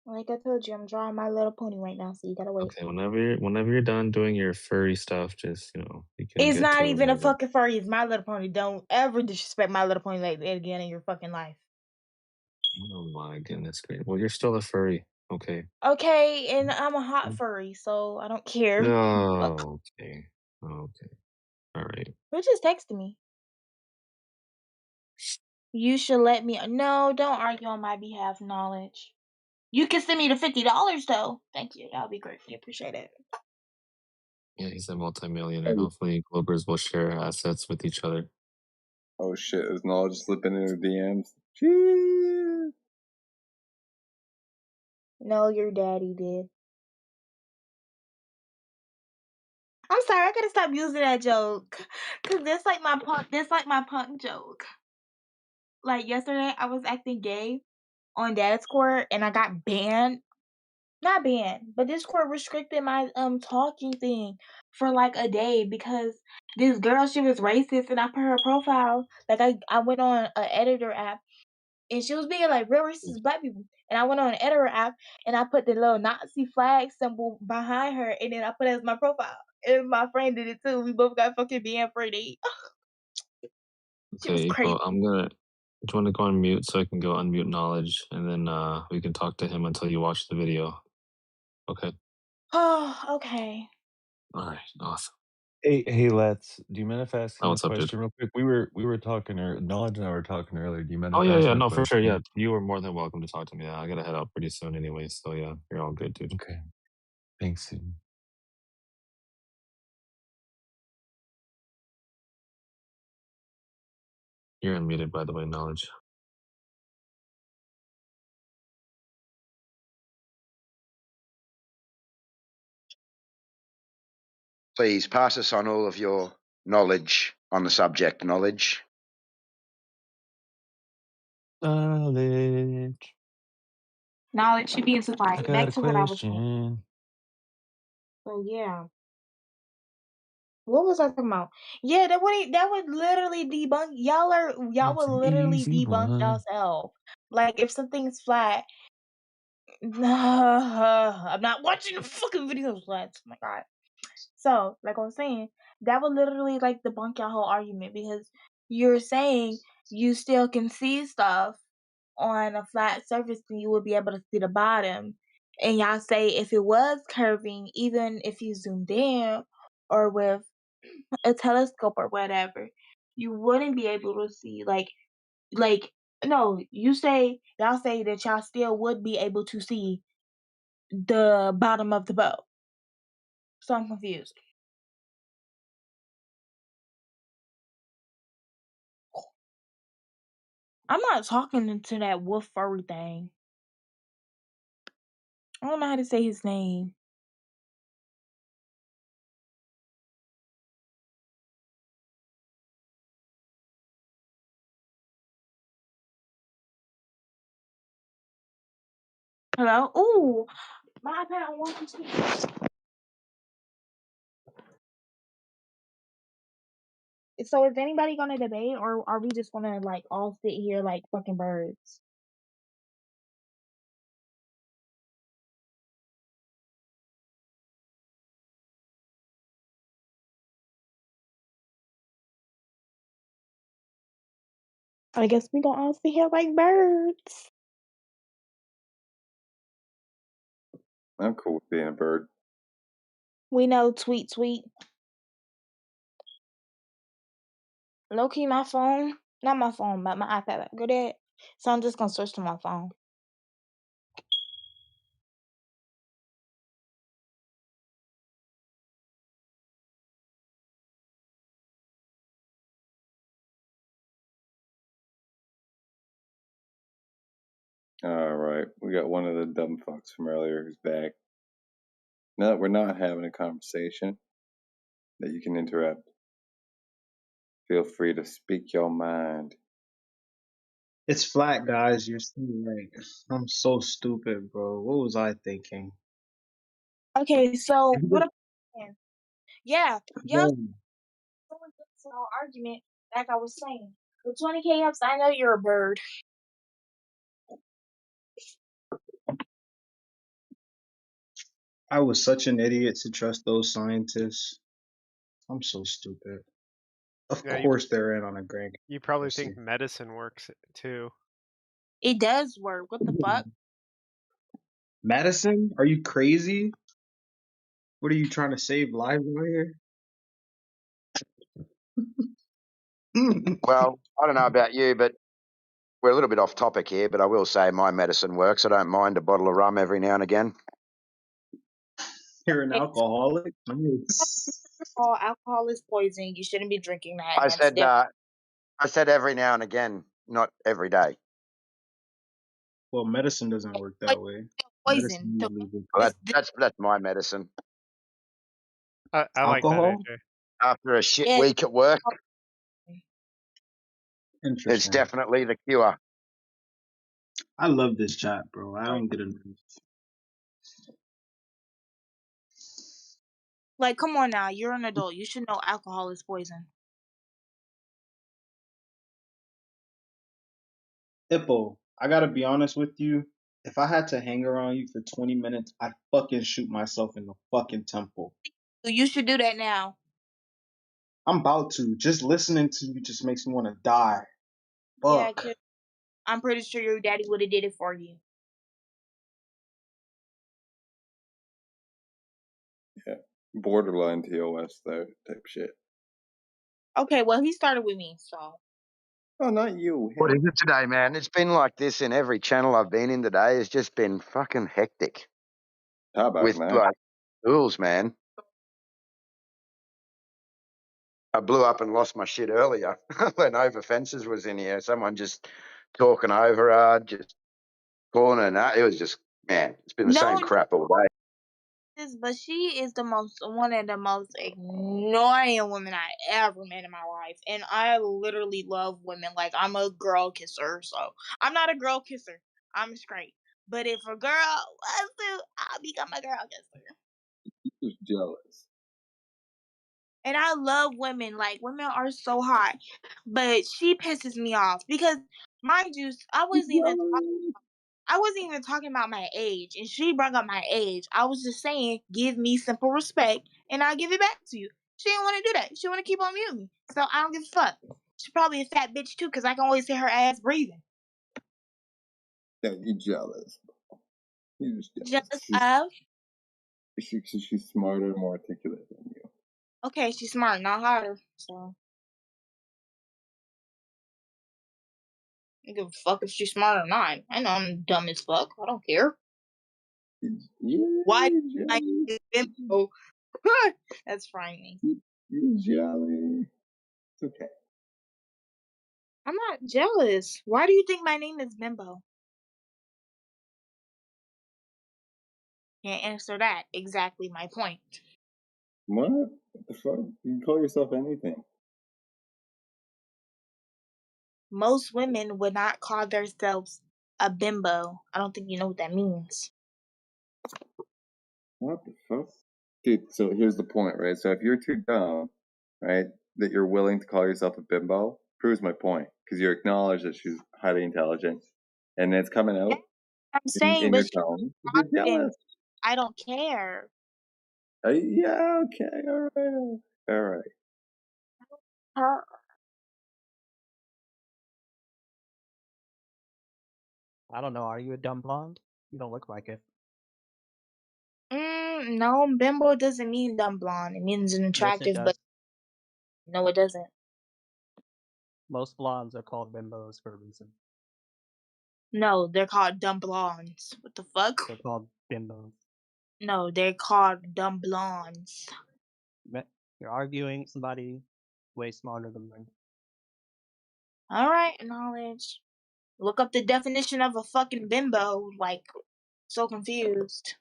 Speaker 5: Like I told you, I'm drawing My Little Pony right now, so you gotta wait.
Speaker 1: Okay, whenever you're done doing your furry stuff, just you can
Speaker 5: It's
Speaker 1: get
Speaker 5: not
Speaker 1: to it
Speaker 5: even a
Speaker 1: whenever.
Speaker 5: fucking furry. It's My Little Pony. Don't ever disrespect My Little Pony like that again in your fucking life.
Speaker 1: Oh my goodness, great. Well, you're still a furry. Okay.
Speaker 5: Okay, and I'm a hot furry, so I don't care. Fuck.
Speaker 1: No. Okay. Okay. All right.
Speaker 5: Who just texted me? You should let me. No, don't argue on my behalf, knowledge. You can send me the $50 though. Thank you. That would be great. I appreciate it.
Speaker 1: Yeah, he's a multimillionaire. Hopefully, Globers will share assets with each other.
Speaker 3: Oh shit, is knowledge slipping into DMs? Jeez.
Speaker 5: No, your daddy did. I'm sorry, I gotta stop using that joke. Cause that's like my punk joke. Like yesterday I was acting gay on Discord and I got banned. Not banned, but Discord restricted my talking thing for like a day because this girl, she was racist and I put her profile. Like I went on an editor app and she was being like real racist black people. And I went on an editor app and I put the little Nazi flag symbol behind her and then I put it as my profile. And my friend did it too. We both got fucking banned for a day. She was
Speaker 1: Okay,
Speaker 5: crazy.
Speaker 1: April, I'm gonna. Do you want to go on mute so I can go unmute knowledge, and then we can talk to him until you watch the video. Okay.
Speaker 5: Oh, okay.
Speaker 1: All right. Awesome.
Speaker 8: Hey, Let's. Do you mind if I ask
Speaker 1: Oh,
Speaker 8: him a
Speaker 1: what's up, dude?
Speaker 8: question real quick? We were talking, or Knowledge and I were talking earlier. Do you mind
Speaker 1: Oh
Speaker 8: if I
Speaker 1: yeah,
Speaker 8: ask
Speaker 1: yeah.
Speaker 8: him a
Speaker 1: No, for sure. Yeah,
Speaker 8: question?
Speaker 1: you were more than welcome to talk to me. Yeah, I gotta head out pretty soon anyway. So yeah, you're all good, dude.
Speaker 8: Okay. Thanks, dude.
Speaker 1: You're unmuted, by the way, knowledge.
Speaker 18: Please pass us on all of your knowledge on the subject. Knowledge.
Speaker 8: Knowledge.
Speaker 5: Knowledge should be in
Speaker 8: I
Speaker 5: society.
Speaker 8: got
Speaker 5: Back
Speaker 8: a
Speaker 5: to what I was saying.
Speaker 8: question.
Speaker 5: So yeah. What was I talking about? Yeah, that would literally debunk y'all
Speaker 8: It's
Speaker 5: would
Speaker 8: an
Speaker 5: literally
Speaker 8: easy
Speaker 5: debunk
Speaker 8: one.
Speaker 5: yourself. Like if something's flat, I'm not watching the fucking videos flat. Oh my god. So, like I was saying, that would literally like debunk your whole argument because you're saying you still can see stuff on a flat surface and you would be able to see the bottom. And y'all say if it was curving, even if you zoomed in or with a telescope or whatever, you wouldn't be able to see like no, y'all say that y'all still would be able to see the bottom of the boat. So I'm confused. I'm not talking to that wolf furry thing. I don't know how to say his name. Hello? Ooh, my iPad, I want to speak. So is anybody gonna debate or are we just gonna like all sit here like fucking birds? I guess we gonna all sit here like birds.
Speaker 3: I'm cool with being a bird.
Speaker 5: We know tweet. Low key my phone. Not my phone, but my iPad. Go there. So I'm just gonna switch to my phone.
Speaker 3: All right, we got one of the dumb fucks from earlier who's back. Now that we're not having a conversation that you can interrupt, feel free to speak your mind.
Speaker 17: It's flat, guys. You're still right. I'm so stupid, bro. What was I thinking?
Speaker 5: Okay, so what about yeah, y'all going into our argument, like I was saying. With 20K ups, I know you're a bird.
Speaker 17: I was such an idiot to trust those scientists. I'm so stupid. Of
Speaker 12: Yeah,
Speaker 17: course they're in on a grand
Speaker 12: you probably
Speaker 17: conspiracy.
Speaker 12: think medicine works too.
Speaker 5: It does work. What the fuck?
Speaker 17: Madison? Are you crazy? What are you trying to save lives over here?
Speaker 18: Well, I don't know about you, but we're a little bit off topic here, but I will say my medicine works. I don't mind a bottle of rum every now and again.
Speaker 17: You're an alcoholic.
Speaker 5: Alcohol is poison. You shouldn't be drinking that.
Speaker 18: I
Speaker 5: And that's
Speaker 18: said every now and again, not every day.
Speaker 17: Well, medicine doesn't work that way.
Speaker 5: poison.
Speaker 17: Medicine usually just
Speaker 18: Well, that's my medicine.
Speaker 21: I like that,
Speaker 17: alcohol.
Speaker 21: AJ.
Speaker 18: After a shit
Speaker 5: Yeah.
Speaker 18: week at work, it's
Speaker 17: Interesting.
Speaker 18: definitely the cure.
Speaker 17: I love this chat, bro. I don't get enough.
Speaker 5: Like, come on now. You're an adult. You should know alcohol is poison.
Speaker 17: Hippo, I gotta be honest with you. If I had to hang around you for 20 minutes, I'd fucking shoot myself in the fucking temple.
Speaker 5: You should do that now.
Speaker 17: I'm about to. Just listening to you just makes me want to die.
Speaker 5: Yeah,
Speaker 17: Fuck.
Speaker 5: 'cause I'm pretty sure your daddy would have did it for you.
Speaker 3: Yeah, borderline TOS there type shit.
Speaker 5: Okay, well, he started with me, so.
Speaker 3: Oh, not you.
Speaker 18: What is it today, man? It's been like this in every channel I've been in today. It's just been fucking hectic.
Speaker 3: How about
Speaker 18: With
Speaker 3: that?
Speaker 18: like rules, man. I blew up and lost my shit earlier when Over Fences was in here. Someone just talking over her, just calling her. It was just, man, it's been the same crap all day.
Speaker 5: But she is one of the most annoying women I ever met in my life. And I literally love women. Like, I'm a girl kisser, so I'm not a girl kisser. I'm straight. But if a girl wants to, I'll become a girl kisser.
Speaker 3: Just jealous.
Speaker 5: And I love women. Like, women are so hot. But she pisses me off because, mind you, I wasn't even talking about my age, and she brought up my age. I was just saying, give me simple respect, and I'll give it back to you. She didn't want to do that. She want to keep on muting me, so I don't give a fuck. She's probably a fat bitch too, cause I can always hear her ass breathing.
Speaker 3: Yeah, you jealous. You just
Speaker 5: jealous of.
Speaker 3: She's smarter and more articulate than you.
Speaker 5: Okay, she's smart, not harder. So I don't give a fuck if she's smart or not. I know I'm dumb as fuck. I don't care. Why? Oh, that's frightening.
Speaker 3: You're jelly. It's okay.
Speaker 5: I'm not jealous. Why do you think my name is Bimbo? Can't answer that. Exactly my point.
Speaker 3: What? What the fuck? You can call yourself anything.
Speaker 5: Most women would not call themselves a bimbo. I don't think you know what that means.
Speaker 3: What the fuck? Dude, so here's the point, right? So if you're too dumb, right, that you're willing to call yourself a bimbo, proves my point. Because you acknowledge that she's highly intelligent. And it's coming out
Speaker 5: I'm saying,
Speaker 3: in
Speaker 5: but
Speaker 3: your
Speaker 5: she's
Speaker 3: tone. You're jealous.
Speaker 5: I don't care.
Speaker 3: Yeah, okay, alright. Alright.
Speaker 5: Her.
Speaker 11: I don't know. Are you a dumb blonde? You don't look like it.
Speaker 5: No, bimbo doesn't mean dumb blonde. It means an attractive,
Speaker 11: does.
Speaker 5: but no, it doesn't.
Speaker 11: Most blondes are called bimbos for a reason.
Speaker 5: No, they're called dumb blondes. What the fuck?
Speaker 11: They're called bimbos.
Speaker 5: No, they're called dumb blondes.
Speaker 11: You're arguing somebody way smarter than me.
Speaker 5: Alright, knowledge. Look up the definition of a fucking bimbo. Like, so confused.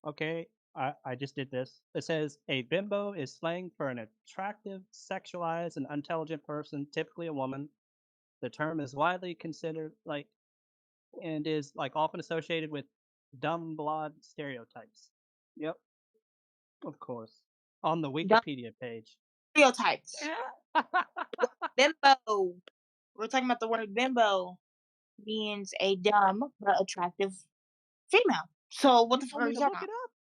Speaker 11: Okay, I just did this. It says a bimbo is slang for an attractive, sexualized, and intelligent person, typically a woman. The term is widely considered and is often associated with dumb blonde stereotypes. Yep, of course. On the Wikipedia page.
Speaker 5: Stereotypes. Bimbo. We're talking about the word bimbo means a dumb but attractive female. So what the fuck are you talking about?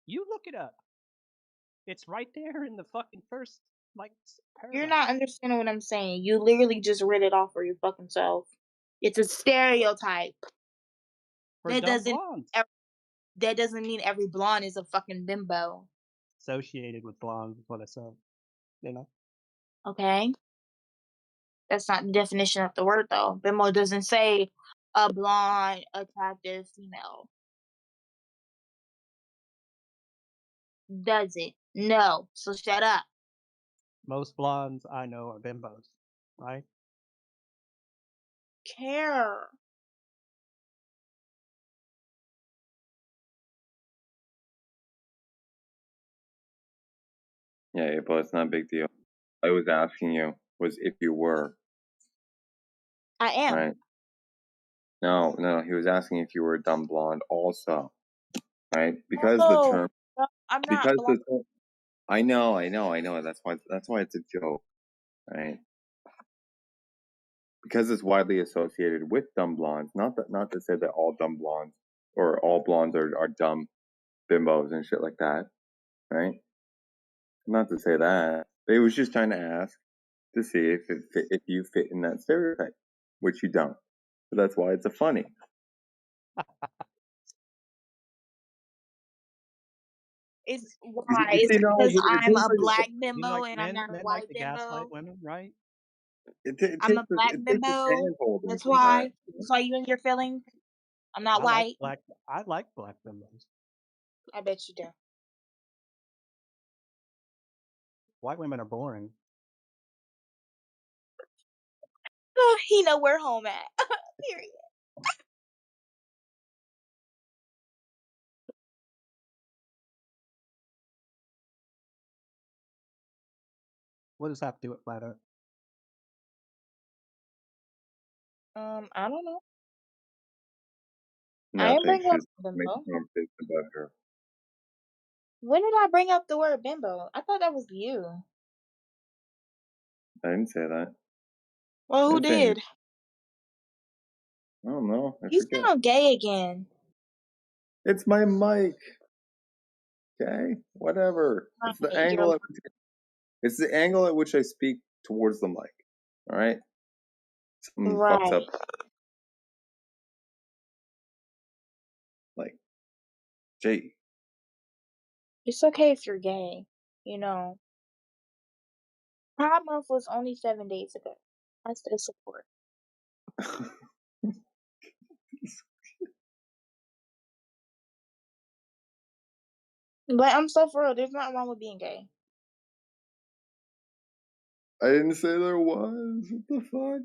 Speaker 11: You look it up. It's right there in the fucking first paragraph.
Speaker 5: You're not understanding what I'm saying. You literally just read it off for your fucking self. It's a stereotype.
Speaker 11: For
Speaker 5: That
Speaker 11: dumb
Speaker 5: doesn't
Speaker 11: blondes.
Speaker 5: that doesn't mean every blonde is a fucking bimbo.
Speaker 11: Associated with blondes is what I said. You know?
Speaker 5: Okay. That's not the definition of the word, though. Bimbo doesn't say a blonde, attractive female. Does it? No. So shut up.
Speaker 11: Most blondes I know are bimbos, right?
Speaker 5: Care.
Speaker 3: Yeah, but it's not a big deal. I was asking you was if you were.
Speaker 5: I am.
Speaker 3: Right. No, he was asking if you were a dumb blonde also. Right? Because the
Speaker 5: Oh,
Speaker 3: term
Speaker 5: no, I'm not
Speaker 3: because
Speaker 5: blonde.
Speaker 3: the term I know. That's why it's a joke. Right? Because it's widely associated with dumb blondes. Not to say that all dumb blondes or all blondes are dumb bimbos and shit like that. Right? Not to say that. It was just trying to ask to see if you fit in that stereotype, which you don't. So that's why it's a funny.
Speaker 5: It's
Speaker 3: You
Speaker 5: why? It's
Speaker 3: see,
Speaker 5: because
Speaker 3: it
Speaker 5: I'm
Speaker 3: takes
Speaker 5: a black
Speaker 11: You
Speaker 5: bimbo
Speaker 11: like
Speaker 5: and I'm
Speaker 11: men
Speaker 5: not a
Speaker 11: like
Speaker 5: white
Speaker 11: to gaslight
Speaker 5: bimbo.
Speaker 11: women, right?
Speaker 3: it
Speaker 5: I'm a
Speaker 3: takes
Speaker 5: black
Speaker 3: it takes a
Speaker 5: bimbo.
Speaker 3: hand holding
Speaker 5: That's
Speaker 3: sometimes.
Speaker 5: why. That's why you in your feelings. I'm not white.
Speaker 11: I like black bimbos.
Speaker 5: I bet you do.
Speaker 11: White women are boring.
Speaker 5: He know where home at. Period.
Speaker 11: What does that have to do with flat Earth?
Speaker 5: I don't know. I ain't
Speaker 3: Nothing.
Speaker 5: bring up
Speaker 3: She's making
Speaker 5: bimbo.
Speaker 3: a conversation about her.
Speaker 5: When did I bring up the word bimbo? I thought that was you.
Speaker 3: I didn't say that.
Speaker 5: Well,
Speaker 3: I
Speaker 5: who
Speaker 3: didn't say anything.
Speaker 5: did?
Speaker 3: I don't know. I
Speaker 5: You
Speaker 3: forget.
Speaker 5: sound gay again.
Speaker 3: It's my mic. Okay, whatever. It's the angle. It's the angle at which I speak towards the mic. All right. Something fucks up.
Speaker 5: Right.
Speaker 3: Like, Jay.
Speaker 5: It's okay if you're gay. You know, Pride Month was only 7 days ago. I still support. But I'm so for real. There's nothing wrong with being gay.
Speaker 3: I didn't say there was. What the fuck?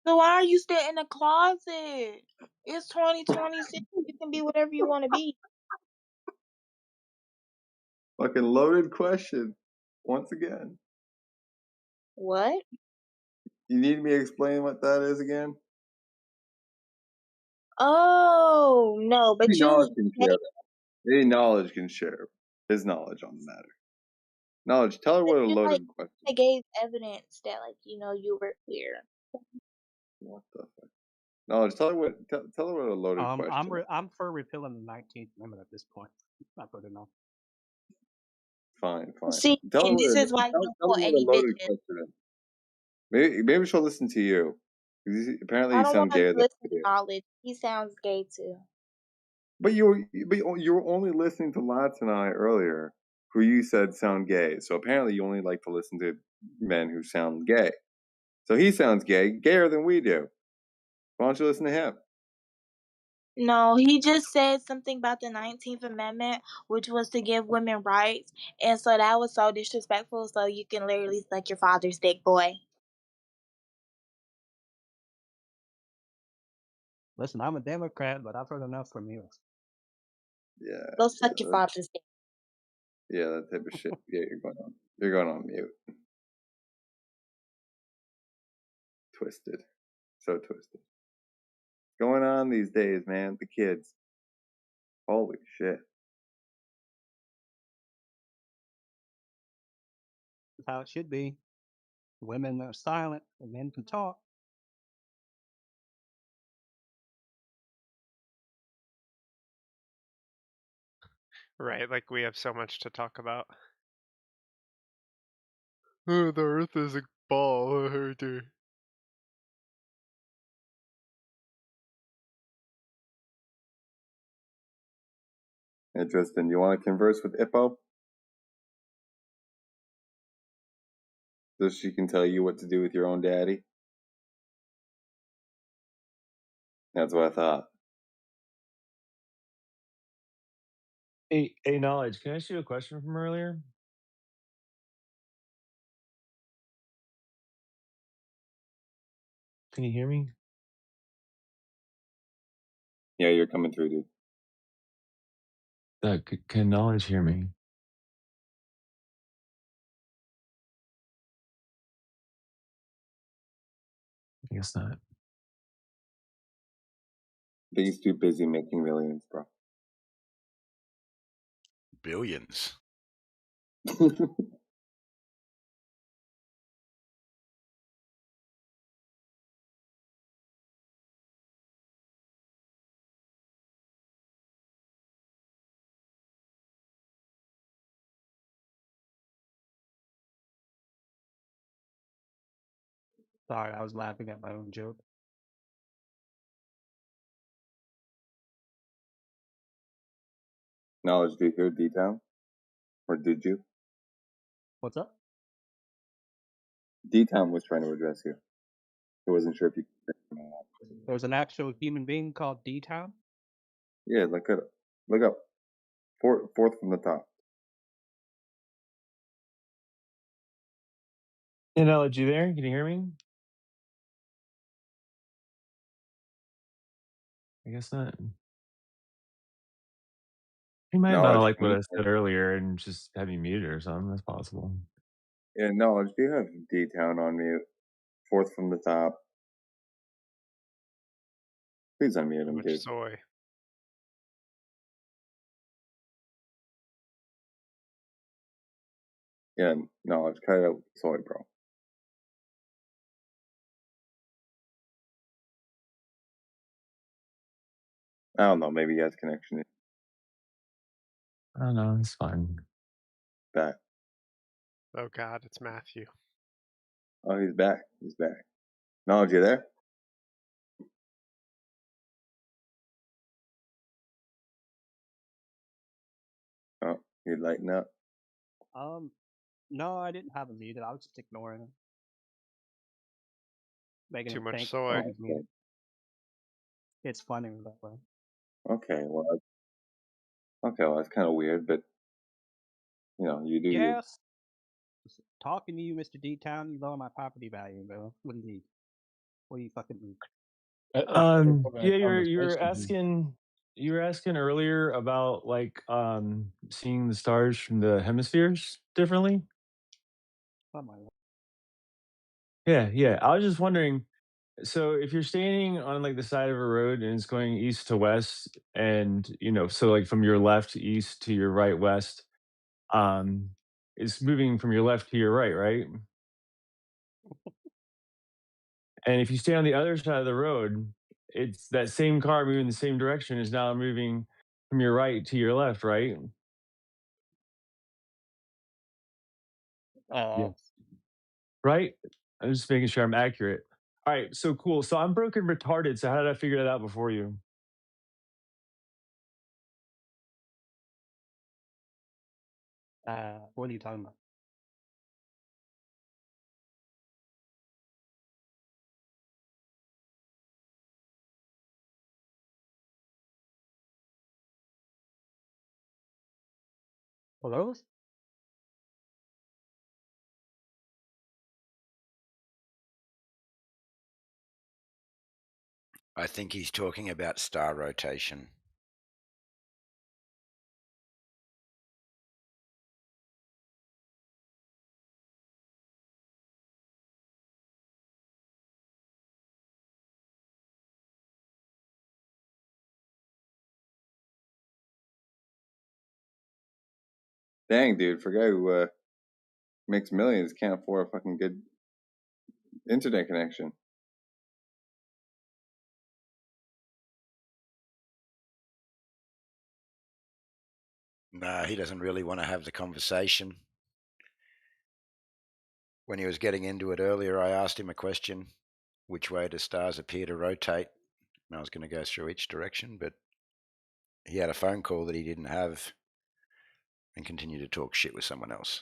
Speaker 5: So why are you still in the closet? It's 2026. You can be whatever you want to be.
Speaker 3: Fucking loaded question. Once again.
Speaker 5: What?
Speaker 3: You need me to explain what that is again?
Speaker 5: Oh no, but
Speaker 3: Maybe
Speaker 5: you
Speaker 3: knowledge can share that. Maybe knowledge can share his knowledge on the matter. Knowledge, tell her what a
Speaker 5: just like
Speaker 3: loaded question.
Speaker 5: I gave evidence that you were queer.
Speaker 3: What the fuck? Knowledge, tell her what a loaded question.
Speaker 11: I'm for repealing the 19th Amendment at this point. Not good enough.
Speaker 3: Fine.
Speaker 5: See,
Speaker 3: Tell her
Speaker 5: and
Speaker 3: what
Speaker 5: this is why you don't want
Speaker 3: me what
Speaker 5: any
Speaker 3: a loaded
Speaker 5: bitches.
Speaker 3: question is. Maybe she'll listen to you. Apparently
Speaker 5: I
Speaker 3: you
Speaker 5: don't want
Speaker 3: sound
Speaker 5: to
Speaker 3: gayer than
Speaker 5: listen
Speaker 3: I
Speaker 5: to
Speaker 3: do.
Speaker 5: knowledge. He sounds gay too.
Speaker 3: But you were only listening to Lats and I earlier, who you said sound gay. So apparently you only like to listen to men who sound gay. So he sounds gayer than we do. Why don't you listen to him?
Speaker 5: No, he just said something about the 19th Amendment, which was to give women rights. And so that was so disrespectful. So you can literally suck your father's dick, boy.
Speaker 11: Listen, I'm a Democrat, but I've heard enough from you.
Speaker 3: Yeah.
Speaker 5: Go suck your father's dick.
Speaker 3: Yeah, that type of shit. Yeah, you're going on mute. Twisted. So twisted. What's going on these days, man? The kids. Holy shit.
Speaker 11: That's how it should be. Women are silent and men can talk.
Speaker 10: Right, like we have so much to talk about. Oh, the Earth is a ball.
Speaker 3: Hey, Tristan, you want to converse with Ippo? So she can tell you what to do with your own daddy? That's what I thought.
Speaker 8: Hey, Knowledge, can I ask you a question from earlier? Can you hear me?
Speaker 3: Yeah, you're coming through, dude.
Speaker 8: Can Knowledge hear me? I guess not.
Speaker 3: I think he's too busy making millions, bro.
Speaker 9: Billions.
Speaker 11: Sorry, I was laughing at my own joke.
Speaker 3: Knowledge, do you hear D-Town? Or did you?
Speaker 11: What's up?
Speaker 3: D-Town was trying to address you. He wasn't sure if you could.
Speaker 11: There's an actual human being called D-Town?
Speaker 3: Yeah, look up. Look up. Fourth from the top.
Speaker 8: Hey, Knowledge, you there? Can you hear me? I guess not. He might not have
Speaker 3: Knowledge,
Speaker 8: liked
Speaker 3: can
Speaker 8: what
Speaker 3: you
Speaker 8: I said earlier and just had me muted or something. That's possible.
Speaker 3: Yeah, Knowledge, do you have D-Town on mute? Fourth from the top. Please unmute
Speaker 10: Too
Speaker 3: him,
Speaker 10: much
Speaker 3: dude.
Speaker 10: soy.
Speaker 3: Yeah, Knowledge, cut it out with soy, bro. I don't know, maybe he has connection.
Speaker 8: I don't know. It's fine.
Speaker 3: Back.
Speaker 10: Oh God, it's Matthew.
Speaker 3: Oh, he's back. He's back. Knowledge, you there? Oh, he'd lighten up.
Speaker 11: No, I didn't have him muted. I was just ignoring him. Making
Speaker 10: Too
Speaker 11: him
Speaker 10: much
Speaker 11: think
Speaker 10: soy.
Speaker 11: he was muted. It's funny that way.
Speaker 3: Okay, well, that's kind of weird, but you know, you do you.
Speaker 11: Yes. Talking to you, Mr. D-Town, you lower my property value, bro. What do you need? What do you fucking need?
Speaker 8: Yeah, you were asking earlier about like seeing the stars from the hemispheres differently.
Speaker 11: Oh my God.
Speaker 8: Yeah. I was just wondering. So if you're standing on like the side of a road and it's going east to west, and so like from your left east to your right west, um, it's moving from your left to your right, right? And if you stay on the other side of the road, it's that same car moving the same direction is now moving from your right to your left, right? Yes. Right? I'm just making sure I'm accurate. All right, so cool. So I'm broken retarded. So how did I figure that out before you?
Speaker 11: What are you talking about? Hello?
Speaker 9: I think he's talking about star rotation.
Speaker 3: Dang, dude, for a guy who makes millions, can't afford a fucking good internet connection.
Speaker 9: No, he doesn't really want to have the conversation. When he was getting into it earlier, I asked him a question: which way do stars appear to rotate? And I was going to go through each direction, but he had a phone call that he didn't have and continued to talk shit with someone else.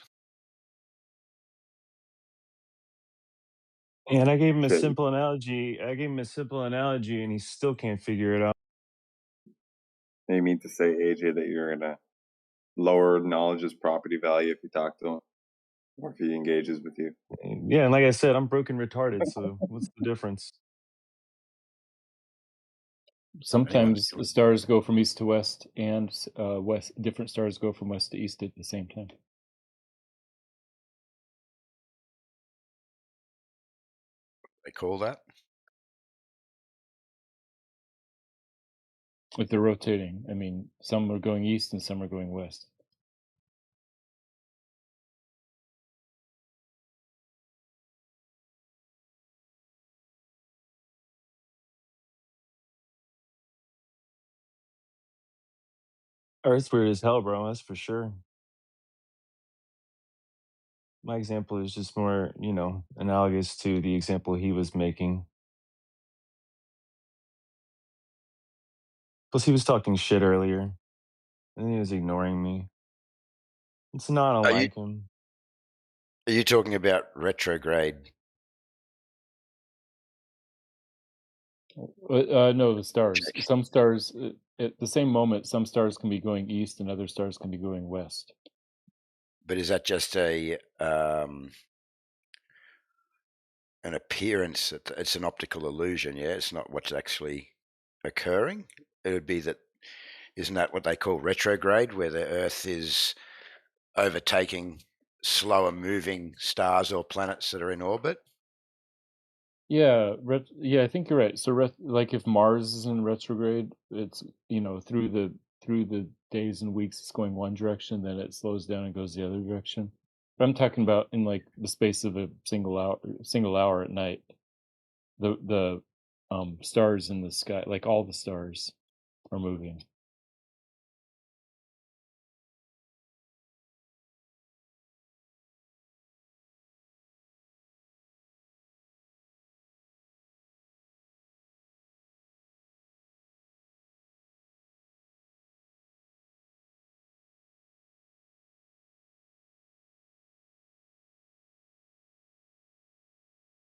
Speaker 8: And I gave him a
Speaker 3: Okay.
Speaker 8: simple analogy. And he still can't figure it out.
Speaker 3: You mean to say, AJ, that you're gonna lower knowledge's property value if you talk to him, or if he engages with you?
Speaker 8: Yeah, and like I said, I'm broken retarded. So what's the difference?
Speaker 19: Sometimes the stars go from east to west, and west. Different stars go from west to east at the same time.
Speaker 9: They call that?
Speaker 19: If they're rotating, I mean, some are going east and some are going west.
Speaker 8: Earth's weird as hell, bro. That's for sure. My example is just more, analogous to the example he was making. Plus, he was talking shit earlier, and he was ignoring me. It's not unlike him.
Speaker 9: Are you talking about retrograde?
Speaker 19: No, the stars. Some stars, at the same moment, some stars can be going east and other stars can be going west.
Speaker 9: But is that just an appearance? It's an optical illusion, yeah? It's not what's actually occurring? It would be that, isn't that what they call retrograde, where the Earth is overtaking slower moving stars or planets that are in orbit?
Speaker 19: Yeah, I think you're right. So, like if Mars is in retrograde, it's through the days and weeks it's going one direction, then it slows down and goes the other direction. But I'm talking about in like the space of a single hour at night, the stars in the sky, like all the stars, are moving.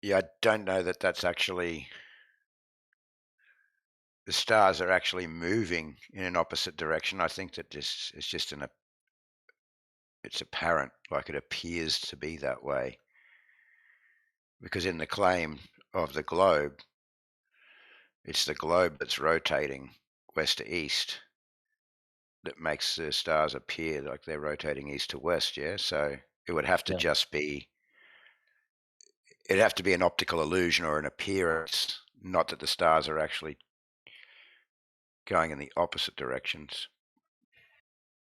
Speaker 9: Yeah, I don't know that that's actually, the stars are actually moving in an opposite direction. I think that this is just it's apparent, like it appears to be that way. Because in the claim of the globe, it's the globe that's rotating west to east that makes the stars appear like they're rotating east to west, yeah? So it would have to just be, it'd have to be an optical illusion or an appearance, not that the stars are actually going in the opposite directions.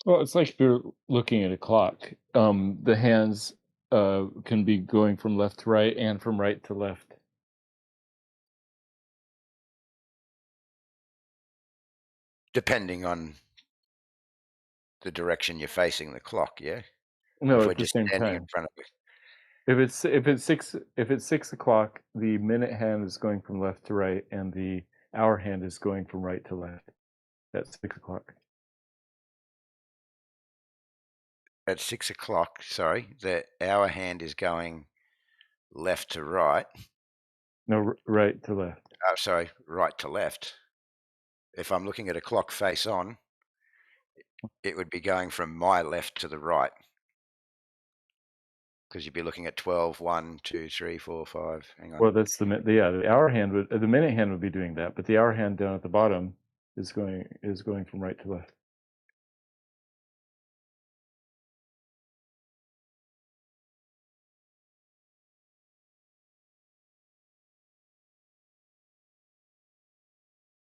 Speaker 19: Well, it's like if you're looking at a clock. The hands can be going from left to right and from right to left.
Speaker 9: Depending on the direction you're facing the clock, yeah?
Speaker 19: No,
Speaker 9: If
Speaker 19: at
Speaker 9: we're
Speaker 19: the
Speaker 9: just
Speaker 19: same
Speaker 9: standing in
Speaker 19: time.
Speaker 9: front of it.
Speaker 19: If it's 6 o'clock, the minute hand is going from left to right, and the hour hand is going from right to left. That's 6 o'clock.
Speaker 9: At 6 o'clock, sorry, the hour hand is going left to right.
Speaker 19: No, right to left.
Speaker 9: Oh, sorry, right to left. If I'm looking at a clock face on, it would be going from my left to the right. Because you'd be looking at 12, 1, 2, 3, 4, 5. Hang on.
Speaker 19: Well, that's the hour hand the minute hand would be doing that, but the hour hand down at the bottom is going from right to left.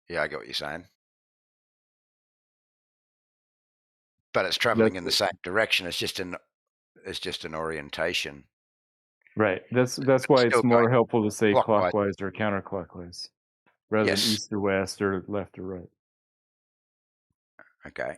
Speaker 9: Yeah, I get what you're saying. But it's traveling in the same direction. It's just an orientation.
Speaker 19: Right. That's why it's more helpful to say clockwise or counterclockwise rather than east or west or left or right.
Speaker 9: Okay.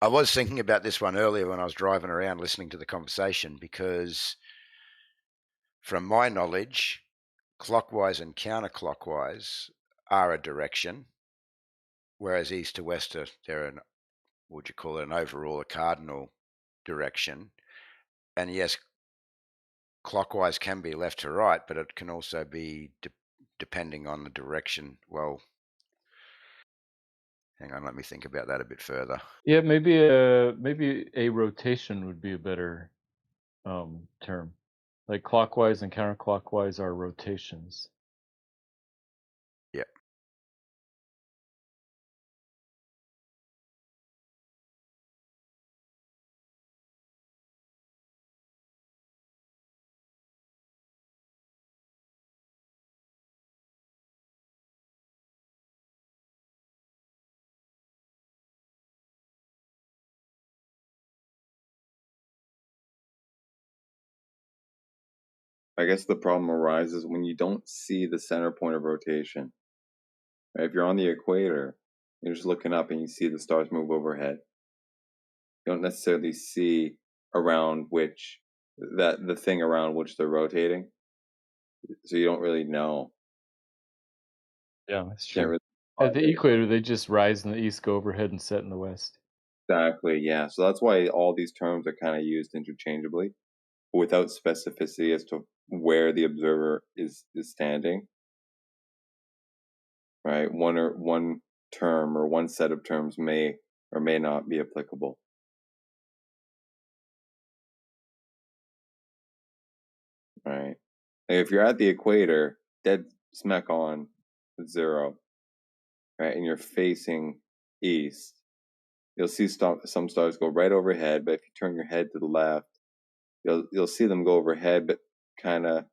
Speaker 9: I was thinking about this one earlier when I was driving around listening to the conversation, because from my knowledge, clockwise and counterclockwise are a direction, whereas east to west they're an, would you call it an overall, a cardinal direction. And yes, clockwise can be left to right, but it can also be depending on the direction. Well, hang on, let me think about that a bit further.
Speaker 19: Yeah, maybe a rotation would be a better term. Like clockwise and counterclockwise are rotations.
Speaker 9: Yeah.
Speaker 3: I guess the problem arises when you don't see the center point of rotation. Right? If you're on the equator, you're just looking up and you see the stars move overhead. You don't necessarily see around which the thing around which they're rotating. So you don't really know.
Speaker 19: Yeah, that's
Speaker 3: Can't
Speaker 19: true.
Speaker 3: really
Speaker 19: At the
Speaker 3: find it.
Speaker 19: equator, they just rise in the east, go overhead, and set in the west.
Speaker 3: Exactly, yeah. So that's why all these terms are kind of used interchangeably, without specificity as to where the observer is standing. Right? One term or one set of terms may or may not be applicable. Right? Like if you're at the equator, dead smack on 0, right, and you're facing east, you'll see some stars go right overhead. But if you turn your head to the left, you'll see them go overhead, but kind of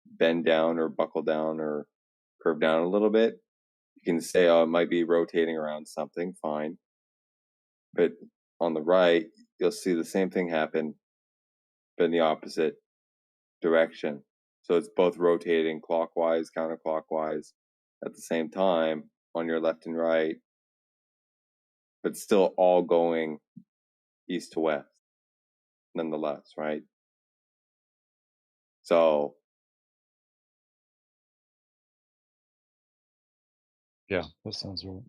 Speaker 3: bend down or buckle down or curve down a little bit. You can say, oh, it might be rotating around something, fine. But on the right, you'll see the same thing happen, but in the opposite direction. So it's both rotating clockwise, counterclockwise at the same time on your left and right, but still all going east to west, nonetheless, right? So
Speaker 19: yeah, that sounds right.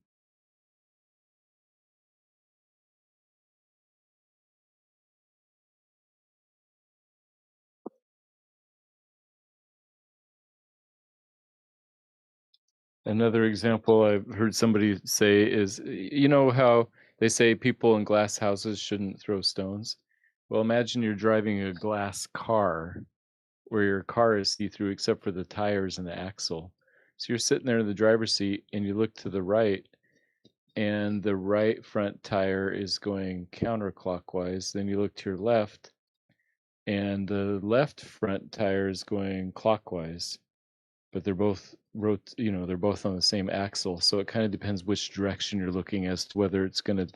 Speaker 19: Another example I've heard somebody say is, you know how they say people in glass houses shouldn't throw stones? Well, imagine you're driving a glass car where your car is see-through except for the tires and the axle. So you're sitting there in the driver's seat and you look to the right and the right front tire is going counterclockwise. Then you look to your left and the left front tire is going clockwise. But they're both they're both on the same axle, so it kind of depends which direction you're looking as to whether it's going to,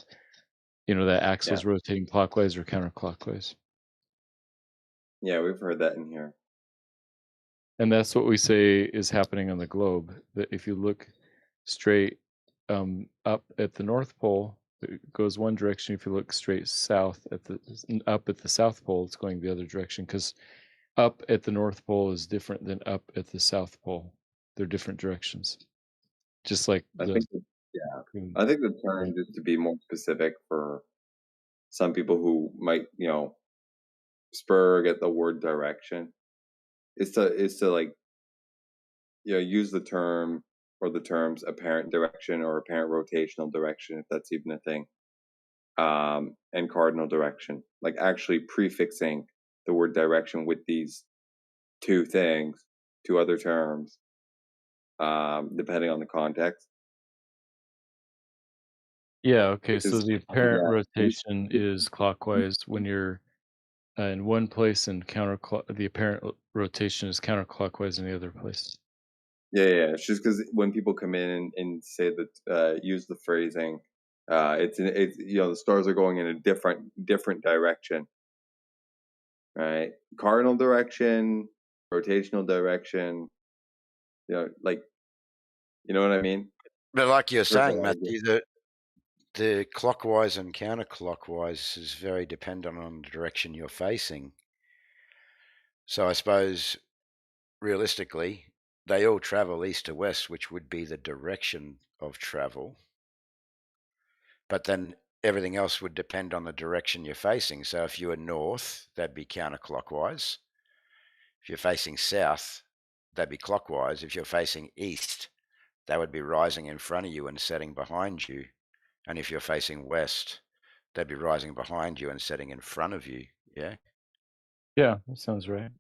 Speaker 19: that axle's rotating clockwise or counterclockwise.
Speaker 3: Yeah, we've heard that in here.
Speaker 19: And that's what we say is happening on the globe, that if you look straight up at the North Pole, it goes one direction. If you look straight south up at the South Pole, it's going the other direction, because up at the North Pole is different than up at the South Pole. They're different directions. Just like
Speaker 3: I think the term, just to be more specific for some people who might, spur at the word direction, is to like, use the term or the terms apparent direction or apparent rotational direction, if that's even a thing, and cardinal direction, like actually prefixing the word direction with these two other terms, depending on the context.
Speaker 19: Yeah, okay, so
Speaker 3: Because
Speaker 19: the apparent rotation is clockwise when you're in one place, and the apparent rotation is counterclockwise in the other place.
Speaker 3: Yeah. It's just because when people come in and say that, use the phrasing, it's the stars are going in a different direction, right? Cardinal direction, rotational direction, like, you know what I mean?
Speaker 9: But like you're saying,
Speaker 3: Circle
Speaker 9: Matthew, the clockwise and counterclockwise is very dependent on the direction you're facing. So I suppose, realistically, they all travel east to west, which would be the direction of travel. But then everything else would depend on the direction you're facing. So if you were north, that'd be counterclockwise. If you're facing south, that'd be clockwise. If you're facing east, that would be rising in front of you and setting behind you. And if you're facing west, they'd be rising behind you and setting in front of you. Yeah.
Speaker 19: Yeah, that sounds right.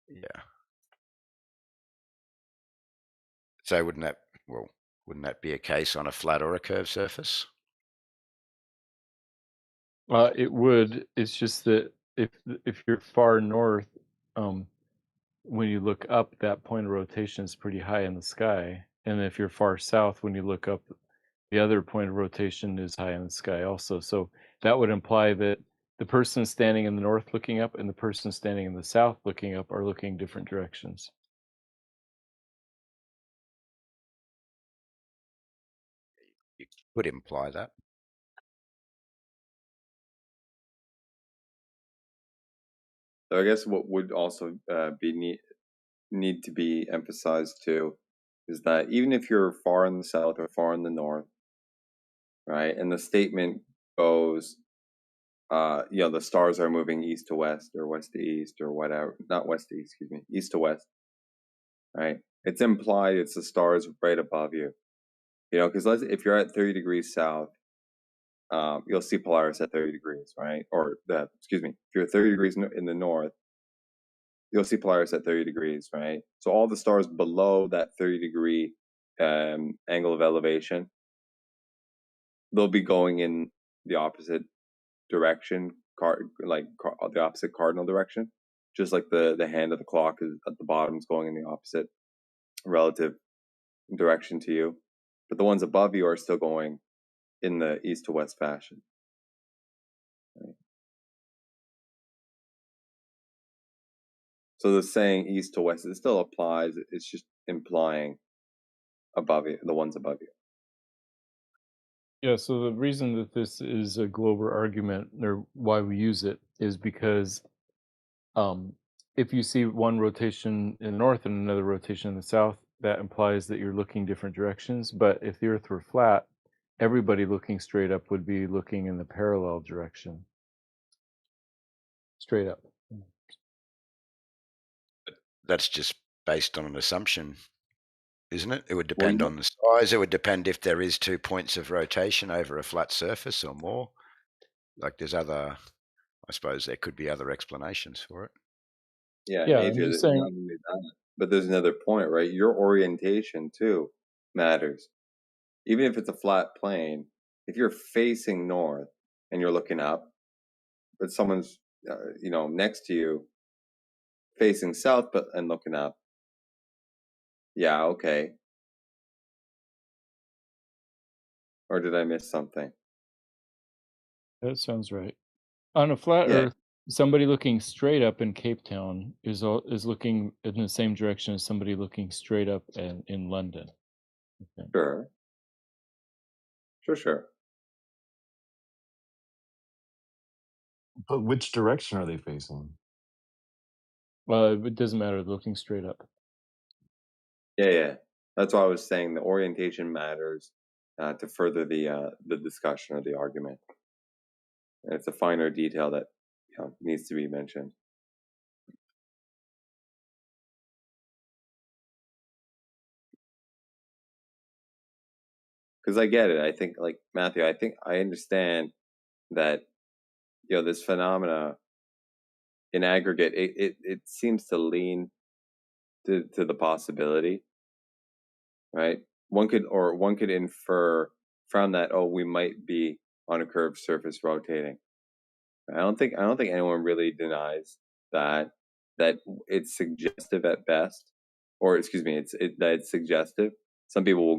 Speaker 9: Yeah. So wouldn't that be a case on a flat or a curved surface?
Speaker 19: It would. It's just that if you're far north, when you look up, that point of rotation is pretty high in the sky, and if you're far south, when you look up, the other point of rotation is high in the sky also. So that would imply that the person standing in the north looking up and the person standing in the south looking up are looking different directions.
Speaker 9: You could imply that.
Speaker 3: So I guess what would also be need to be emphasized too is that even if you're far in the south or far in the north, right, and the statement goes, the stars are moving east to west or west to east or whatever, not west to east, excuse me, east to west, right? It's implied it's the stars right above you, because if you're at 30 degrees south, you'll see Polaris at 30 degrees, right? If you're 30 degrees in the north, you'll see Polaris at 30 degrees, right? So all the stars below that 30-degree angle of elevation, they'll be going in the opposite direction, the opposite cardinal direction, just like the hand of the clock is at the bottom is going in the opposite relative direction to you. But the ones above you are still going in the east to west fashion. Right? So the saying east to west, it still applies. It's just implying above you, the ones above you.
Speaker 19: Yeah, so the reason that this is a global argument, or why we use it, is because if you see one rotation in the north and another rotation in the south, that implies that you're looking different directions. But if the Earth were flat, everybody looking straight up would be looking in the parallel direction. Straight up.
Speaker 9: That's just based on an assumption, isn't it? It would depend on the size. It would depend if there is 2 points of rotation over a flat surface or more. Like there's I suppose there could be other explanations for it.
Speaker 3: Yeah,
Speaker 19: I'm
Speaker 3: major.
Speaker 19: just saying.
Speaker 3: Not only that, but there's another point, right? Your orientation too matters. Even if it's a flat plane, if you're facing north and you're looking up, but someone's next to you facing south and looking up, yeah, okay. Or did I miss something?
Speaker 19: That sounds right. On a flat
Speaker 3: Yeah.
Speaker 19: Earth, somebody looking straight up in Cape Town is looking in the same direction as somebody looking straight up in London. Okay.
Speaker 3: Sure.
Speaker 1: But which direction are they facing?
Speaker 19: It doesn't matter. Looking straight up.
Speaker 3: Yeah. That's why I was saying the orientation matters to further the discussion or the argument. And it's a finer detail that needs to be mentioned. Because I get it. I think, like Matthew, I think I understand that this phenomena in aggregate, it seems to lean to the possibility, right? One could infer from that, we might be on a curved surface rotating. I don't think anyone really denies that it's suggestive at best, or excuse me, that it's suggestive. Some people will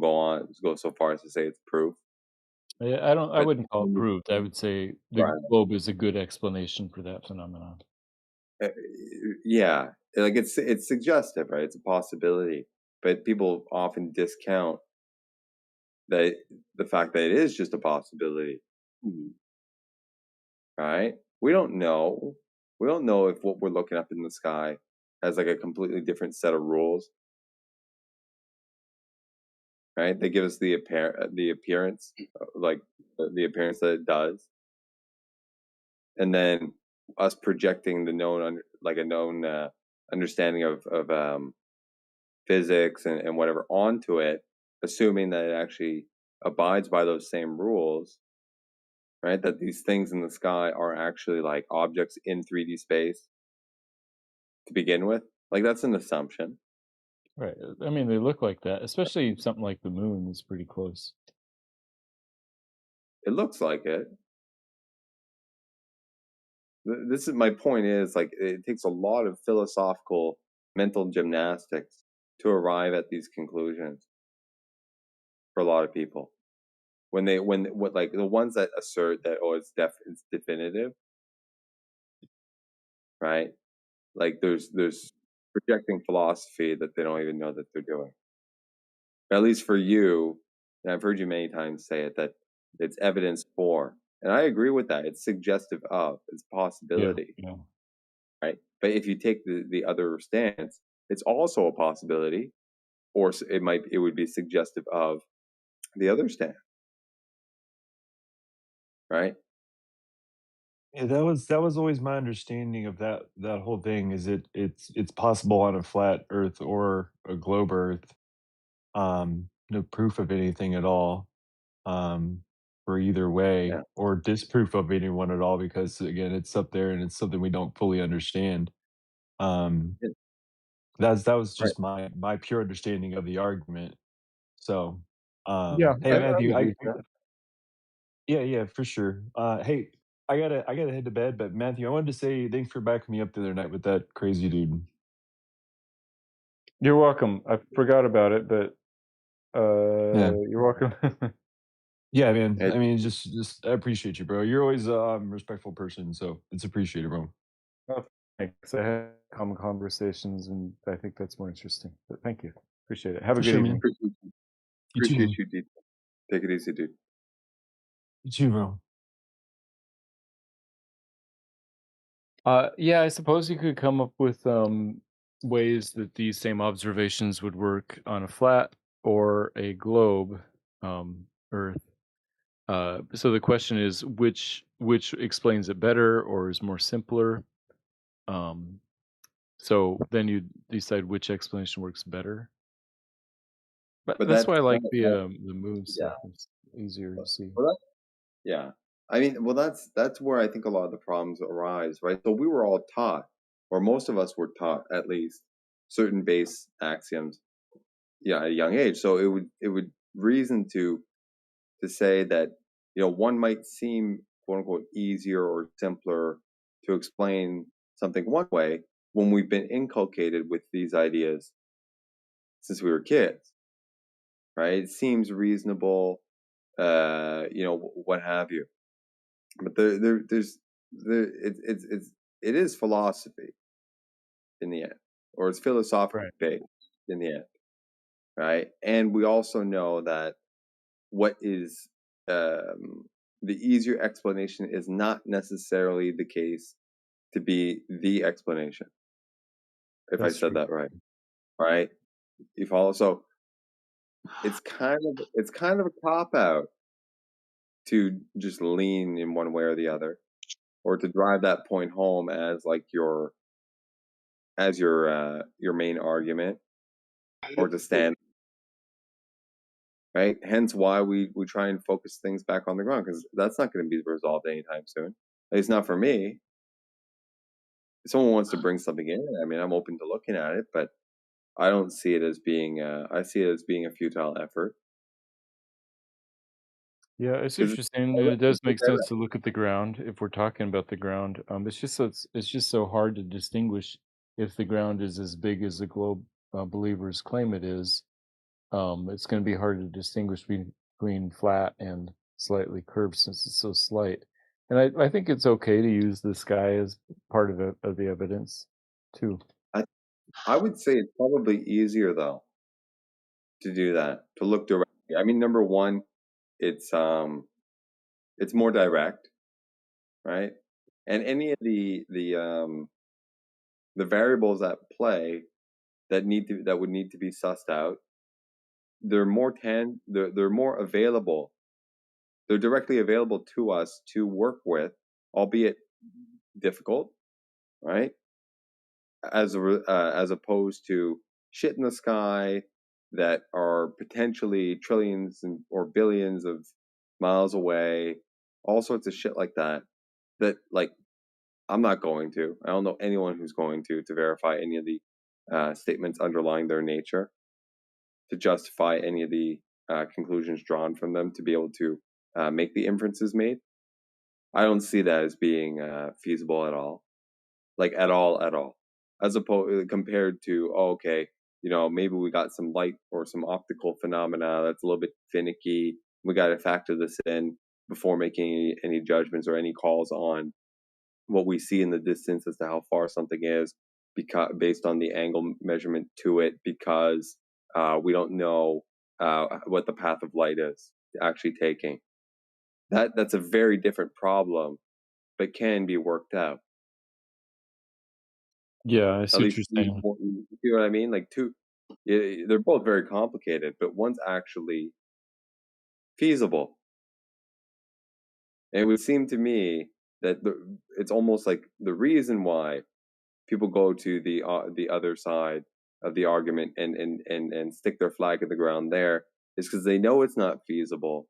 Speaker 3: go so far as to say it's proof.
Speaker 19: I wouldn't call it proved. I would say the
Speaker 3: Right.
Speaker 19: globe is a good explanation for that phenomenon.
Speaker 3: Yeah, like it's suggestive, right? It's a possibility, but people often discount the fact that it is just a possibility. Right? We don't know if what we're looking up in the sky has like a completely different set of rules, right? They give us the appearance, like the appearance that it does, and then us projecting the known, like a known understanding of physics and whatever onto it, assuming that it actually abides by those same rules, right? That these things in the sky are actually like objects in 3D space to begin with. Like that's an assumption.
Speaker 19: Right. I mean, they look like that, especially something like the moon is pretty close.
Speaker 3: It looks like it. This is my point is like it takes a lot of philosophical mental gymnastics to arrive at these conclusions for a lot of people. When like the ones that assert that it's definitive, right? Like there's projecting philosophy that they don't even know that they're doing. At least for you, and I've heard you many times say it, that it's evidence for. And I agree with that. It's suggestive of, it's possibility.
Speaker 19: Yeah.
Speaker 3: Right? But if you take the other stance, it's also a possibility, or it would be suggestive of the other stance. Right?
Speaker 8: Yeah, that was always my understanding of that whole thing. Is it's possible on a flat Earth or a globe Earth. No proof of anything at all, for either way,
Speaker 3: Yeah.
Speaker 8: or disproof of anyone at all, because again, it's up there and it's something we don't fully understand. Um,
Speaker 3: Yeah.
Speaker 8: that was
Speaker 3: Right.
Speaker 8: just my pure understanding of the argument. So,
Speaker 19: Yeah,
Speaker 8: hey
Speaker 19: I
Speaker 8: Matthew,
Speaker 19: would agree with that.
Speaker 8: yeah, for sure. Hey, I gotta head to bed, but Matthew, I wanted to say thanks for backing me up the other night with that crazy dude.
Speaker 19: You're welcome. I forgot about it, but
Speaker 8: Yeah.
Speaker 19: you're welcome.
Speaker 8: Yeah, man.
Speaker 3: It,
Speaker 8: I mean, just I appreciate you, bro. You're always a respectful person, so it's appreciated, bro.
Speaker 19: Oh, thanks. I had common conversations, and I think that's more interesting. But thank you. Appreciate it. Have a
Speaker 8: For
Speaker 19: good
Speaker 8: sure,
Speaker 19: evening.
Speaker 8: man. You too,
Speaker 3: appreciate
Speaker 8: man.
Speaker 3: you, dude. Take it easy, dude.
Speaker 8: You too, bro.
Speaker 19: Yeah, I suppose you could come up with ways that these same observations would work on a flat or a globe, Earth. So the question is, which explains it better or is more simpler? Um, so then you decide which explanation works better. But
Speaker 3: But
Speaker 19: that's
Speaker 3: that's
Speaker 19: why I like
Speaker 3: kind of
Speaker 19: the moon
Speaker 3: yeah.
Speaker 19: stuff. It's easier to see.
Speaker 3: Well, yeah. I mean, well, that's where I think a lot of the problems arise, right? So we were all taught, or most of us were taught at least, certain base axioms, yeah, at a young age. So it would reason to say that one might seem quote unquote easier or simpler to explain something one way when we've been inculcated with these ideas since we were kids, right? It seems reasonable, what have you. But it is philosophy in the end, or it's philosophically
Speaker 19: Right.
Speaker 3: based in the end, right? And we also know that what is the easier explanation is not necessarily the case to be the explanation. If I
Speaker 19: That's
Speaker 3: said
Speaker 19: true.
Speaker 3: that right, right? You follow? So it's kind of a cop out to just lean in one way or the other, or to drive that point home as like your main argument, or to stand, right? Hence why we try and focus things back on the ground, because that's not going to be resolved anytime soon. At least not for me. If someone wants to bring something in, I mean, I'm open to looking at it, but I don't see it as being. I see it as being a futile effort.
Speaker 19: Yeah, I see what you're saying, and it does make sense to look at the ground if we're talking about the ground. It's just so hard to distinguish if the ground is as big as the globe believers claim it is. It's going to be hard to distinguish between flat and slightly curved since it's so slight. And I think it's okay to use the sky as part of the evidence too.
Speaker 3: I would say it's probably easier though to do that, to look directly. I mean, number one, it's more direct, right? And any of the variables at play that would need to be sussed out, they're more available. They're directly available to us to work with, albeit difficult, right? As opposed to shit in the sky that are potentially trillions or billions of miles away, all sorts of shit like that. That like I'm not going to. I don't know anyone who's going to verify any of the statements underlying their nature, to justify any of the conclusions drawn from them, to be able to make the inferences made. I don't see that as being feasible at all, like at all, as opposed compared to okay, maybe we got some light or some optical phenomena that's a little bit finicky. We got to factor this in before making any judgments or any calls on what we see in the distance as to how far something is, because based on the angle measurement to it, because we don't know what the path of light is actually taking. That's a very different problem, but can be worked out.
Speaker 19: Yeah, I
Speaker 3: At
Speaker 19: see what
Speaker 3: least
Speaker 19: you're
Speaker 3: you
Speaker 19: saying.
Speaker 3: see what I mean. Like they're both very complicated, but one's actually feasible. And it would seem to me that it's almost like the reason why people go to the other side of the argument and stick their flag in the ground there is because they know it's not feasible,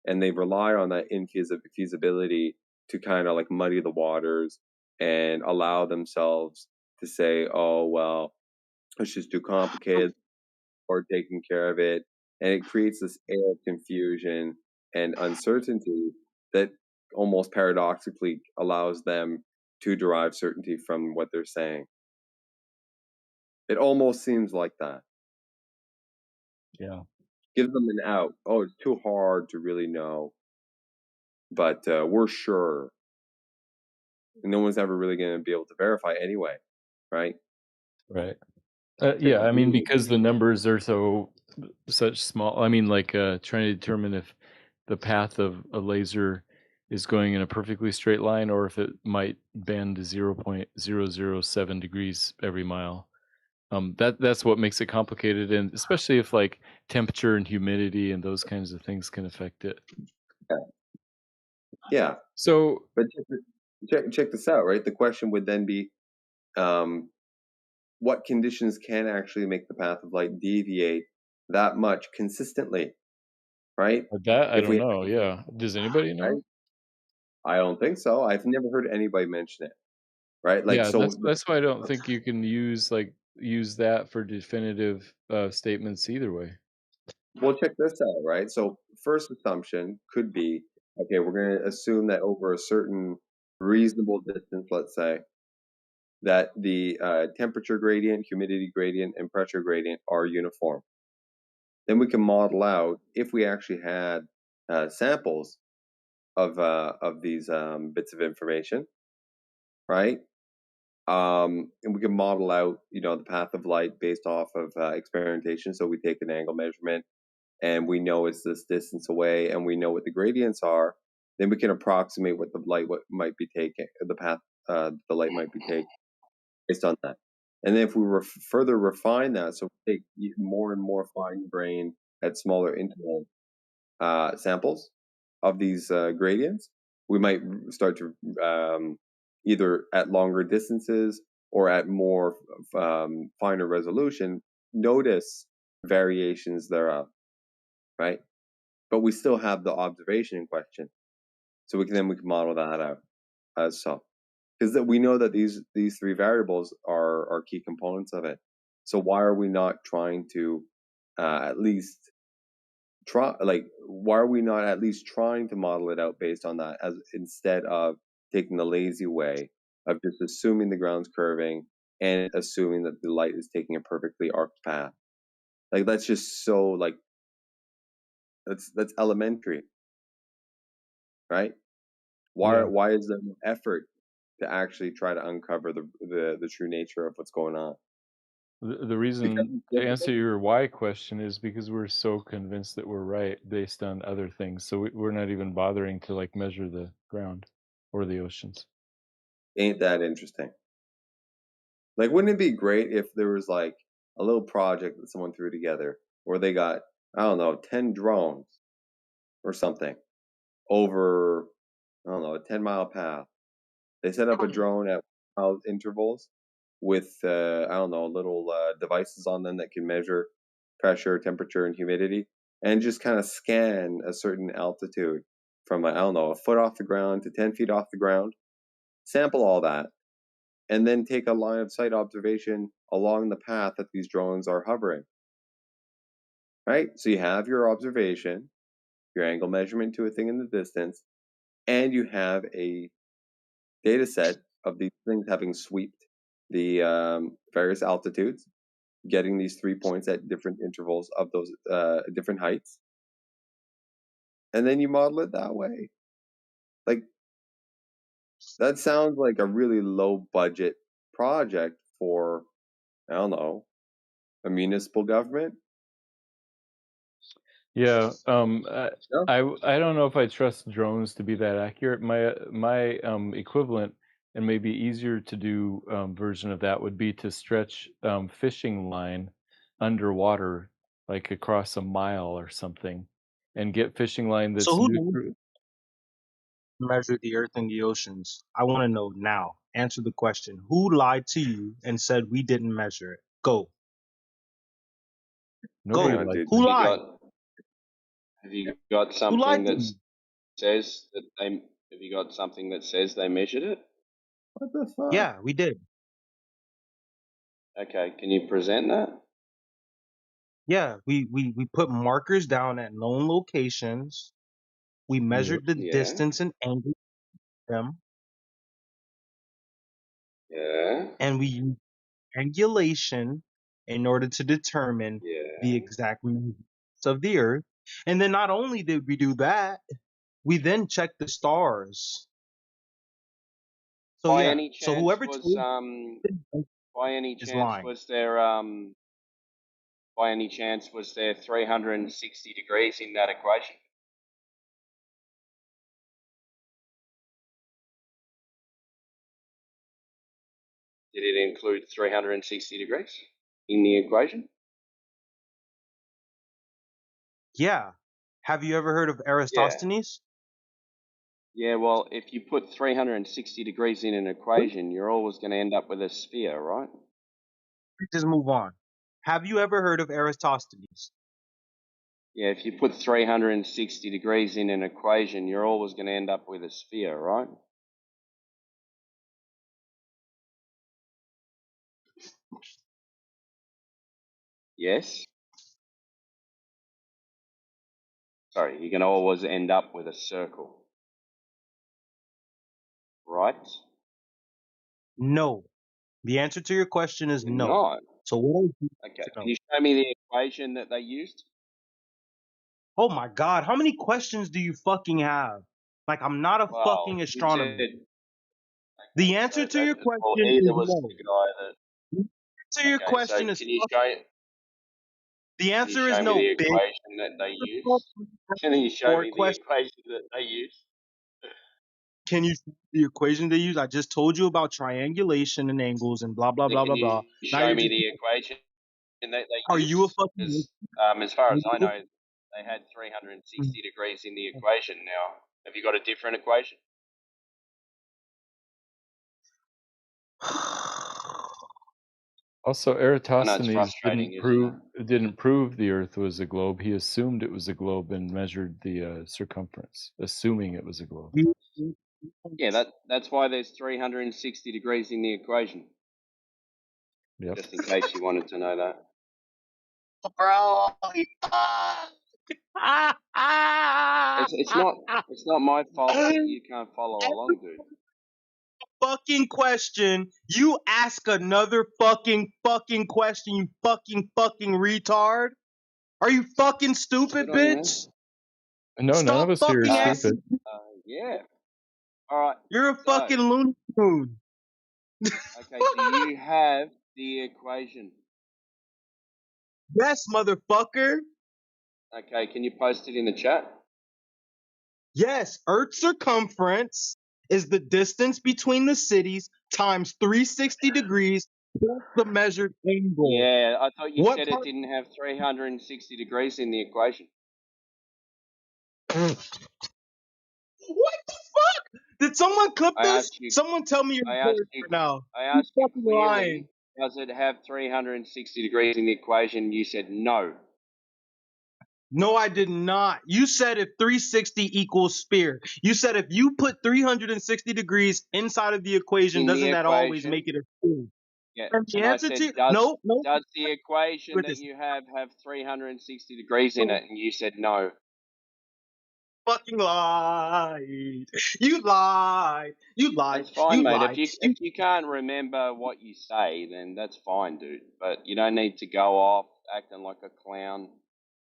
Speaker 3: and they rely on that infeasibility to kind of like muddy the waters and allow themselves to say, oh well, it's just too complicated or taking care of it, and it creates this air of confusion and uncertainty that almost paradoxically allows them to derive certainty from what they're saying. It almost seems like that.
Speaker 19: Yeah.
Speaker 3: Gives them an out. Oh, it's too hard to really know, but we're sure. And no one's ever really going to be able to verify anyway, right?
Speaker 19: Right. Yeah, I mean, because the numbers are such small. I mean, like trying to determine if the path of a laser is going in a perfectly straight line or if it might bend to 0.007 degrees every mile. That's what makes it complicated, and especially if like temperature and humidity and those kinds of things can affect it.
Speaker 3: Yeah.
Speaker 19: So,
Speaker 3: but check this out, right? The question would then be, what conditions can actually make the path of light deviate that much consistently, right?
Speaker 19: that I
Speaker 3: If
Speaker 19: don't
Speaker 3: we,
Speaker 19: know. Yeah. Does anybody know?
Speaker 3: I don't think so. I've never heard anybody mention it, right? Like
Speaker 19: Yeah,
Speaker 3: so.
Speaker 19: that's why I don't think you can use that for definitive statements either way.
Speaker 3: Well, check this out, right? So, first assumption could be, okay, we're going to assume that over a certain reasonable distance, let's say, that the temperature gradient, humidity gradient, and pressure gradient are uniform. Then we can model out, if we actually had samples of these bits of information, right? And we can model out, the path of light based off of experimentation. So we take an angle measurement, and we know it's this distance away, and we know what the gradients are. Then we can approximate what might be taking, the path the light might be taking based on that. And then if we further refine that, so we take more and more fine grain at smaller interval samples of these gradients, we might start to either at longer distances or at more finer resolution notice variations thereof, right? But we still have the observation in question, so we can model that out as so, because we know that these three variables are key components of it. So why are we not trying to at least why are we not at least trying to model it out based on that, as instead of taking the lazy way of just assuming the ground's curving and assuming that the light is taking a perfectly arced path? Like that's just so like that's elementary, right?
Speaker 19: Yeah.
Speaker 3: Why is there no effort to actually try to uncover the true nature of what's going on?
Speaker 19: The reason to answer your why question is because we're so convinced that we're right based on other things. So we're not even bothering to like measure the ground or the oceans.
Speaker 3: Ain't that interesting? Like, wouldn't it be great if there was like a little project that someone threw together where they got, I don't know, 10 drones or something over, I don't know, a 10-mile path. They set up a drone at intervals with, I don't know, little devices on them that can measure pressure, temperature, and humidity, and just kind of scan a certain altitude from, I don't know, a foot off the ground to 10 feet off the ground, sample all that, and then take a line of sight observation along the path that these drones are hovering. Right? So you have your observation, your angle measurement to a thing in the distance, and you have a data set of these things having swept the various altitudes, getting these 3 points at different intervals of those different heights, and then you model it that way. Like, that sounds like a really low budget project for, I don't know, a municipal government.
Speaker 19: Yeah,
Speaker 3: Yeah.
Speaker 19: I don't know if I trust drones to be that accurate. My equivalent and maybe easier to do version of that would be to stretch fishing line underwater, like across a mile or something, and get fishing line
Speaker 17: So
Speaker 19: that's
Speaker 17: who did
Speaker 19: neutral.
Speaker 17: measure the earth and the oceans? I want to know now. Answer the question. Who lied to you and said we didn't measure it? Go.
Speaker 19: Nobody
Speaker 17: Go.
Speaker 3: Hang on,
Speaker 19: lied
Speaker 3: dude.
Speaker 19: to
Speaker 17: Who
Speaker 19: me.
Speaker 17: lied?
Speaker 13: Have you got
Speaker 17: Who
Speaker 13: something
Speaker 17: lied to
Speaker 13: that
Speaker 17: you?
Speaker 13: says that they? Have you got something that says they measured it?
Speaker 3: What the fuck?
Speaker 17: Yeah, we did.
Speaker 13: Okay, can you present that?
Speaker 17: Yeah, we put markers down at known locations. We measured the
Speaker 13: Yeah.
Speaker 17: distance and angle of them,
Speaker 13: Yeah.
Speaker 17: and we used triangulation in order to determine the
Speaker 13: Yeah.
Speaker 17: exact measurements of the earth. And then not only did we do that, we then checked the stars. So
Speaker 13: By
Speaker 17: yeah,
Speaker 13: any
Speaker 17: so
Speaker 13: chance
Speaker 17: whoever
Speaker 13: was
Speaker 17: told you
Speaker 13: by any
Speaker 17: is
Speaker 13: chance
Speaker 17: lying.
Speaker 13: was there 360 degrees in that equation? Did it include 360 degrees in the equation?
Speaker 17: Yeah. Have you ever heard of
Speaker 13: Yeah.
Speaker 17: Eratosthenes?
Speaker 13: Yeah, well, if you put 360 degrees in an equation, you're always going to end up with a sphere, right?
Speaker 17: Just move on. Have you ever heard of Eratosthenes?
Speaker 13: Yeah, if you put 360 degrees in an equation, you're always going to end up with a sphere, right? Yes? Sorry, you're going to always end up with a circle, right?
Speaker 17: No. The answer to your question is
Speaker 13: You're
Speaker 17: no.
Speaker 13: not.
Speaker 17: So what do you
Speaker 13: Okay,
Speaker 17: to know?
Speaker 13: can you show me the equation that they used?
Speaker 17: Oh my god, how many questions do you fucking have? Like, I'm not a
Speaker 13: Well,
Speaker 17: fucking
Speaker 13: you
Speaker 17: astronomer.
Speaker 13: said,
Speaker 17: The
Speaker 13: okay, so
Speaker 17: answer to
Speaker 13: that,
Speaker 17: your
Speaker 13: well,
Speaker 17: question
Speaker 13: either
Speaker 17: is
Speaker 13: was
Speaker 17: no.
Speaker 13: the guy
Speaker 17: The answer to your
Speaker 13: okay, so
Speaker 17: question is the
Speaker 13: can you
Speaker 17: answer is
Speaker 13: show me
Speaker 17: no,
Speaker 13: the
Speaker 17: bitch.
Speaker 13: equation that they used? Can you show
Speaker 17: Or
Speaker 13: me the
Speaker 17: question.
Speaker 13: equation that they used?
Speaker 17: Can you see the equation they use? I just told you about triangulation and angles and blah blah
Speaker 13: Then
Speaker 17: blah
Speaker 13: can
Speaker 17: blah blah.
Speaker 13: you
Speaker 17: Now
Speaker 13: show
Speaker 17: you're
Speaker 13: me
Speaker 17: just
Speaker 13: the equation that
Speaker 17: are
Speaker 13: they
Speaker 17: you a
Speaker 13: used?
Speaker 17: fucking
Speaker 13: Because as far
Speaker 17: are
Speaker 13: as I
Speaker 17: you
Speaker 13: know, they had 360 degrees in the equation. Now, have you got a different equation?
Speaker 19: Also,
Speaker 13: I know it's
Speaker 19: Eratosthenes
Speaker 13: frustrating, isn't it?
Speaker 19: didn't prove the Earth was a globe. He assumed it was a globe and measured the circumference, assuming it was a globe.
Speaker 13: Yeah, that's why there's 360 degrees in the equation.
Speaker 19: Yep.
Speaker 13: Just in case you wanted to know that.
Speaker 17: bro.
Speaker 13: It's not my fault that you can't follow along, dude.
Speaker 17: Fucking question. You ask another fucking question, you fucking retard. Are you fucking stupid,
Speaker 13: Good on you, man.
Speaker 17: bitch?
Speaker 19: No, none of
Speaker 17: Stop
Speaker 19: us here are
Speaker 17: fucking asking.
Speaker 19: stupid.
Speaker 13: Yeah. All right.
Speaker 17: You're a
Speaker 13: So,
Speaker 17: fucking looney tune.
Speaker 13: okay, do you have the equation?
Speaker 17: Yes, motherfucker.
Speaker 13: Okay, can you post it in the chat?
Speaker 17: Yes, Earth's circumference is the distance between the cities times 360 degrees That's the measured angle.
Speaker 13: Yeah, I thought you
Speaker 17: What
Speaker 13: said it
Speaker 17: part?
Speaker 13: didn't have 360 degrees in the equation.
Speaker 17: What the fuck? Did someone clip
Speaker 13: I
Speaker 17: this?
Speaker 13: asked you.
Speaker 17: Someone tell me you're
Speaker 13: I asked
Speaker 17: recording
Speaker 13: you.
Speaker 17: right now.
Speaker 13: I
Speaker 17: You
Speaker 13: asked you
Speaker 17: fucking lying.
Speaker 13: clearly. Does it have 360 degrees in the equation? You said no.
Speaker 17: No, I did not. You said if 360 equals sphere. You said if you put 360 degrees inside of the equation,
Speaker 13: In the
Speaker 17: doesn't that always
Speaker 13: equation.
Speaker 17: make it a sphere?
Speaker 13: Yeah,
Speaker 17: And the
Speaker 13: and I
Speaker 17: answer to
Speaker 13: said, does
Speaker 17: no,
Speaker 13: the equation
Speaker 17: with
Speaker 13: that
Speaker 17: this.
Speaker 13: you have 360 degrees in it? And you said no.
Speaker 17: Fucking lied. You lied. You lied.
Speaker 13: That's fine,
Speaker 17: You
Speaker 13: mate.
Speaker 17: lied.
Speaker 13: If you can't remember what you say, then that's fine, dude. But you don't need to go off acting like a clown.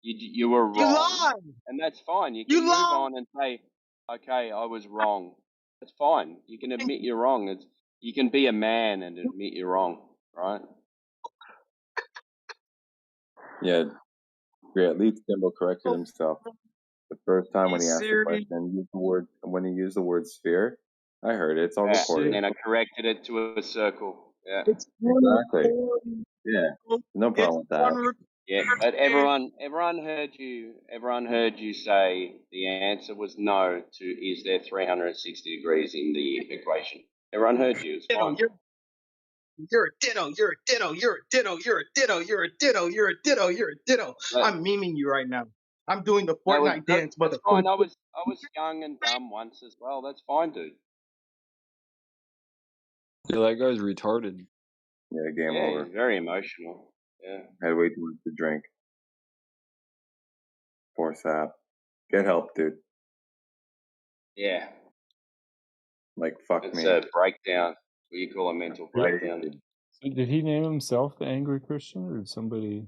Speaker 13: You were
Speaker 17: You
Speaker 13: wrong,
Speaker 17: lied.
Speaker 13: and that's fine. You
Speaker 17: You
Speaker 13: can move
Speaker 17: lied.
Speaker 13: on and say, okay, I was wrong. That's fine. You can admit you're wrong. You can be a man and admit you're wrong, right?
Speaker 3: Yeah, at least Kimball corrected himself. The first time when he asked the question, when he used the word sphere, I heard it. It's all
Speaker 13: Yeah,
Speaker 3: recorded.
Speaker 13: and I corrected it to a circle. Yeah.
Speaker 17: It's
Speaker 3: Exactly. Yeah. No problem with that.
Speaker 13: Yeah, but everyone heard you. Everyone heard you say the answer was no to is there 360 degrees in the equation. Everyone heard you. It's fine.
Speaker 17: You're a ditto. You're a ditto. You're a ditto. You're a ditto. You're a ditto. You're a ditto. You're a ditto. I'm memeing you right now. I'm doing the Fortnite dance,
Speaker 13: That's fine. I was young and dumb once as well. That's fine, dude.
Speaker 4: Yeah, that guy's retarded.
Speaker 3: Yeah, game
Speaker 13: Yeah,
Speaker 3: over.
Speaker 13: he's very emotional. Yeah.
Speaker 3: Had way too much to drink. Poor sap. Get help, dude.
Speaker 13: Yeah.
Speaker 3: Like, fuck
Speaker 13: It's
Speaker 3: me.
Speaker 13: a breakdown. What you call a mental breakdown.
Speaker 19: So did he name himself the angry Christian, or did somebody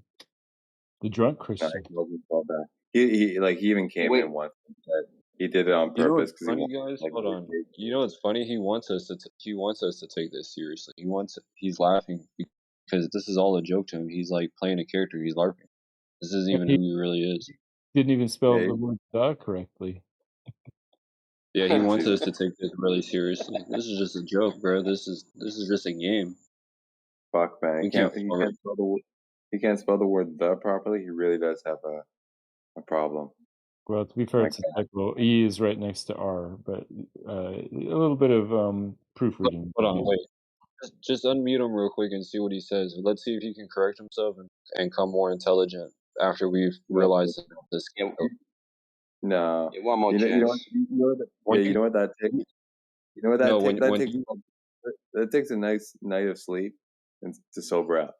Speaker 19: the drunk
Speaker 3: No,
Speaker 19: Christian?
Speaker 3: he wasn't called that. He even came in once and said he did it on
Speaker 4: You know
Speaker 3: purpose
Speaker 4: what's
Speaker 3: because he
Speaker 4: funny,
Speaker 3: wanted
Speaker 4: guys?
Speaker 3: like
Speaker 4: Hold on. You know what's funny? He wants us to take this seriously. He's laughing because this is all a joke to him. He's like playing a character. He's LARPing. This isn't even
Speaker 19: He
Speaker 4: who he really is.
Speaker 19: didn't even spell the word "the" correctly.
Speaker 4: Yeah, he wants us to take this really seriously. This is just a joke, bro. This is just a game.
Speaker 3: Fuck, man.
Speaker 4: We
Speaker 3: He can't spell the word the properly. He really does have a problem.
Speaker 19: Well, to be fair, it's a typo. E is right next to R, but a little bit of proofreading.
Speaker 4: Hold on, wait. Just unmute him real quick and see what he says. Let's see if he can correct himself and come more intelligent after we've realized this.
Speaker 3: No.
Speaker 13: Yeah, one more chance.
Speaker 3: You know what that takes? You know what that
Speaker 4: No,
Speaker 3: takes?
Speaker 4: when
Speaker 3: That takes a nice night of sleep and to sober up.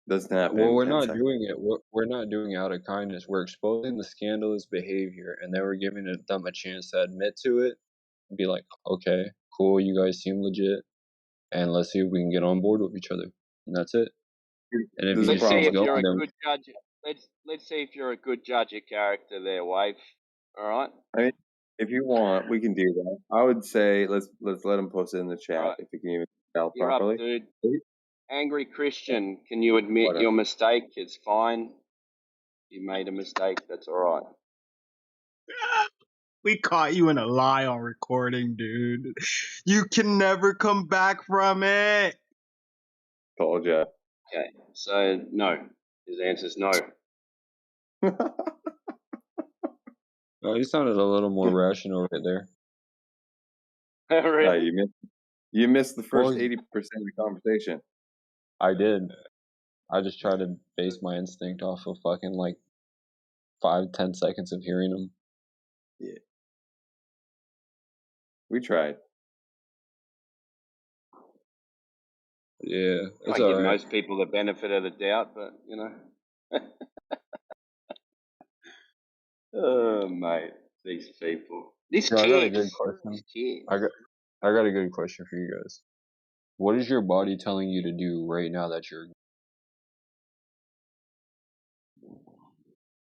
Speaker 3: Doesn't happen.
Speaker 4: Well,
Speaker 3: in
Speaker 4: we're
Speaker 3: 10
Speaker 4: not
Speaker 3: seconds.
Speaker 4: doing it. We're not doing it out of kindness. We're exposing the scandalous behavior, and then we're giving them a chance to admit to it and be like, "Okay, cool, you guys seem legit, and let's see if we can get on board with each other." And that's it. And if
Speaker 13: Let's
Speaker 4: he
Speaker 13: see if
Speaker 4: keeps
Speaker 13: you're a
Speaker 4: going,
Speaker 13: good judge. Let's see if you're a good judge of character there, Wave. All right.
Speaker 3: I mean, if you want, we can do that. I would say let's let him post it in the chat
Speaker 13: Right.
Speaker 3: if he can even spell
Speaker 13: You're
Speaker 3: properly.
Speaker 13: up, dude. Angry Christian, can you admit your mistake? It's fine. You made a mistake. That's all right.
Speaker 17: We caught you in a lie on recording, dude. You can never come back from it.
Speaker 3: Told ya.
Speaker 13: Okay. So no. His answer's no.
Speaker 4: he sounded a little more rational right there.
Speaker 13: Really?
Speaker 3: You missed the first
Speaker 4: Well,
Speaker 3: 80% of the conversation.
Speaker 4: I did. I just tried to base my instinct off of fucking like 5-10 seconds of hearing him.
Speaker 3: Yeah. We tried.
Speaker 4: Yeah, it's
Speaker 13: I give
Speaker 4: alright.
Speaker 13: most people the benefit of the doubt, but you know. Oh mate, these people. This
Speaker 4: I got a good
Speaker 13: kids.
Speaker 4: question.
Speaker 13: These kids.
Speaker 4: I got a good question for you guys. What is your body telling you to do right now that you're?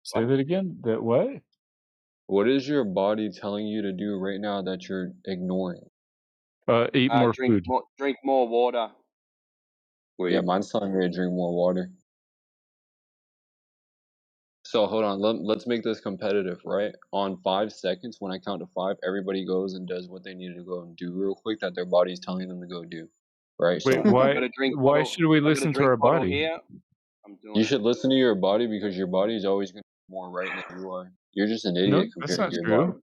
Speaker 19: Say that again. That what?
Speaker 4: What is your body telling you to do right now that you're ignoring?
Speaker 19: Eat more food.
Speaker 13: Drink more water.
Speaker 4: Yeah, mine's telling me to drink more water. So hold on, let's make this competitive, right? On 5 seconds, when I count to 5, everybody goes and does what they need to go and do real quick that their body's telling them to go do. right?
Speaker 19: Wait,
Speaker 4: So
Speaker 19: why?
Speaker 13: I've got a drink
Speaker 19: Why
Speaker 13: bottle.
Speaker 19: should we
Speaker 13: I've got a
Speaker 19: listen to
Speaker 13: drink
Speaker 19: our
Speaker 13: bottle
Speaker 19: body?
Speaker 13: here. I'm doing
Speaker 4: you
Speaker 13: it.
Speaker 4: should listen to your body because your body is always going to be more right than you are. You're just an
Speaker 19: No,
Speaker 4: idiot
Speaker 19: that's
Speaker 4: compared
Speaker 19: not
Speaker 4: to your
Speaker 19: true.
Speaker 4: body.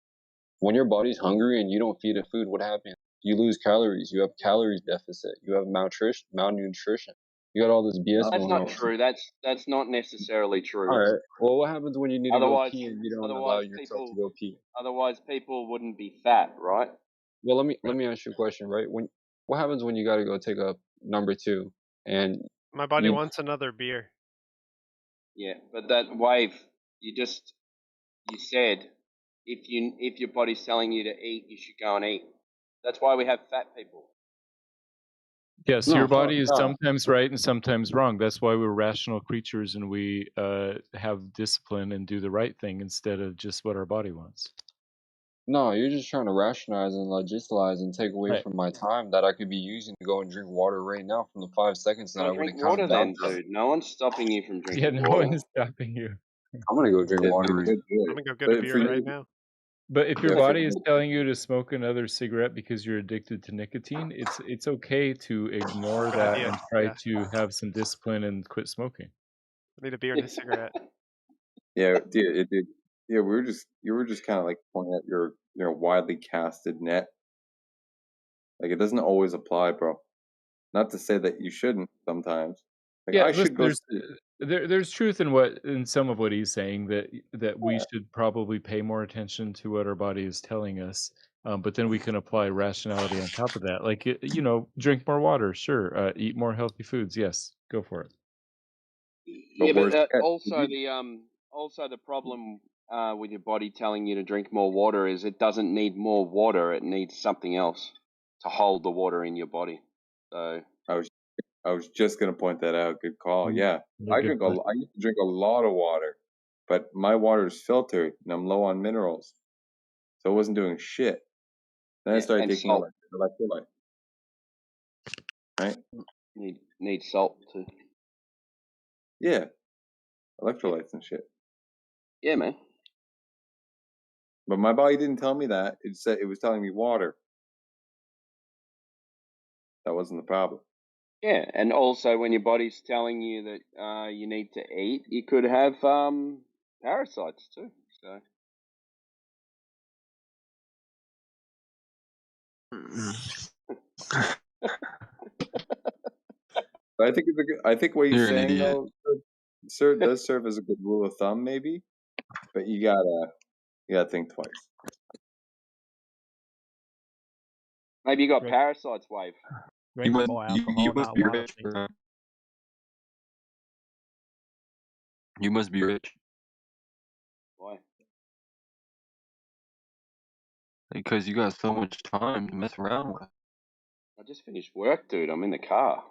Speaker 4: When your body's hungry and you don't feed it food, what happens? You lose calories. You have calories deficit. You have malnutrition. You got all this BS
Speaker 13: That's
Speaker 4: going
Speaker 13: not
Speaker 4: on.
Speaker 13: true. That's not necessarily true.
Speaker 4: All right. Well, what happens when you need to go
Speaker 13: Otherwise,
Speaker 4: pee and you don't allow
Speaker 13: otherwise
Speaker 4: yourself to
Speaker 13: people,
Speaker 4: go pee?
Speaker 13: otherwise people wouldn't be fat, right?
Speaker 4: Well, let me ask you a question, right? What happens when you got to go take up number 2 and
Speaker 21: My body
Speaker 4: you
Speaker 21: wants another beer.
Speaker 13: Yeah, but that wave, you said if your body's telling you to eat, you should go and eat. That's why we have fat people.
Speaker 19: Yes,
Speaker 4: No,
Speaker 19: your
Speaker 4: fuck
Speaker 19: body is
Speaker 4: no.
Speaker 19: sometimes right and sometimes wrong. That's why we're rational creatures and we have discipline and do the right thing instead of just what our body wants.
Speaker 4: No, you're just trying to rationalize and logicalize and take away
Speaker 19: Right.
Speaker 4: from my time that I could be using to go and drink water right now from the 5 seconds that
Speaker 13: Go
Speaker 4: I would
Speaker 13: drink
Speaker 4: have
Speaker 13: water
Speaker 4: counted down
Speaker 13: then,
Speaker 4: from.
Speaker 13: dude. No one's stopping you from
Speaker 19: Yeah,
Speaker 13: drinking
Speaker 19: no
Speaker 13: water.
Speaker 19: one is stopping you.
Speaker 4: I'm gonna go drink
Speaker 3: Yeah,
Speaker 4: water.
Speaker 3: good,
Speaker 21: I'm gonna go get a beer right now.
Speaker 19: But if your
Speaker 3: Yeah, for
Speaker 19: body is
Speaker 3: sure.
Speaker 19: telling you to smoke another cigarette because you're addicted to nicotine, it's okay to ignore
Speaker 21: Good
Speaker 19: that
Speaker 21: idea.
Speaker 19: and try
Speaker 21: Yeah.
Speaker 19: to have some discipline and quit smoking.
Speaker 21: I need a beer and a cigarette.
Speaker 3: Yeah, dude, yeah, you were just kind of like pointing at your widely casted net. Like it doesn't always apply, bro. Not to say that you shouldn't sometimes. Like
Speaker 19: Yeah,
Speaker 3: I
Speaker 19: listen,
Speaker 3: should go sleep.
Speaker 19: there's truth in some of what he's saying that we should probably pay more attention to what our body is telling us. But then we can apply rationality on top of that. Like drink more water, sure. Eat more healthy foods, yes. Go for it.
Speaker 13: Yeah,
Speaker 3: But where's
Speaker 13: but
Speaker 3: Ted?
Speaker 13: also the problem with your body telling you to drink more water is it doesn't need more water. It needs something else to hold the water in your body. So
Speaker 3: I was just gonna point that out. Good call. Yeah,
Speaker 19: Another good point.
Speaker 3: I used to drink a lot of water, but my water is filtered and I'm low on minerals, so I wasn't doing shit. Then I started
Speaker 13: and
Speaker 3: taking
Speaker 13: salt.
Speaker 3: electrolyte. Right?
Speaker 13: Need salt too.
Speaker 3: Yeah, electrolytes and shit.
Speaker 13: Yeah, man.
Speaker 3: But my body didn't tell me that. It said it was telling me water. That wasn't the problem.
Speaker 13: Yeah, and also when your body's telling you that you need to eat, you could have parasites too. So
Speaker 3: But I think it's a good, I think what he's
Speaker 15: You're an
Speaker 3: saying
Speaker 15: idiot.
Speaker 3: though, sir, does serve as a good rule of thumb, maybe. But you gotta think twice.
Speaker 13: maybe you got
Speaker 11: Drink,
Speaker 13: parasites, Wave.
Speaker 11: drink more
Speaker 15: You
Speaker 11: alcohol,
Speaker 15: must
Speaker 11: not
Speaker 15: be
Speaker 11: water,
Speaker 15: rich,
Speaker 11: please.
Speaker 15: bro. You must be rich
Speaker 13: Why?
Speaker 15: because you got so much time to mess around with.
Speaker 13: I just finished work, dude. I'm in the car.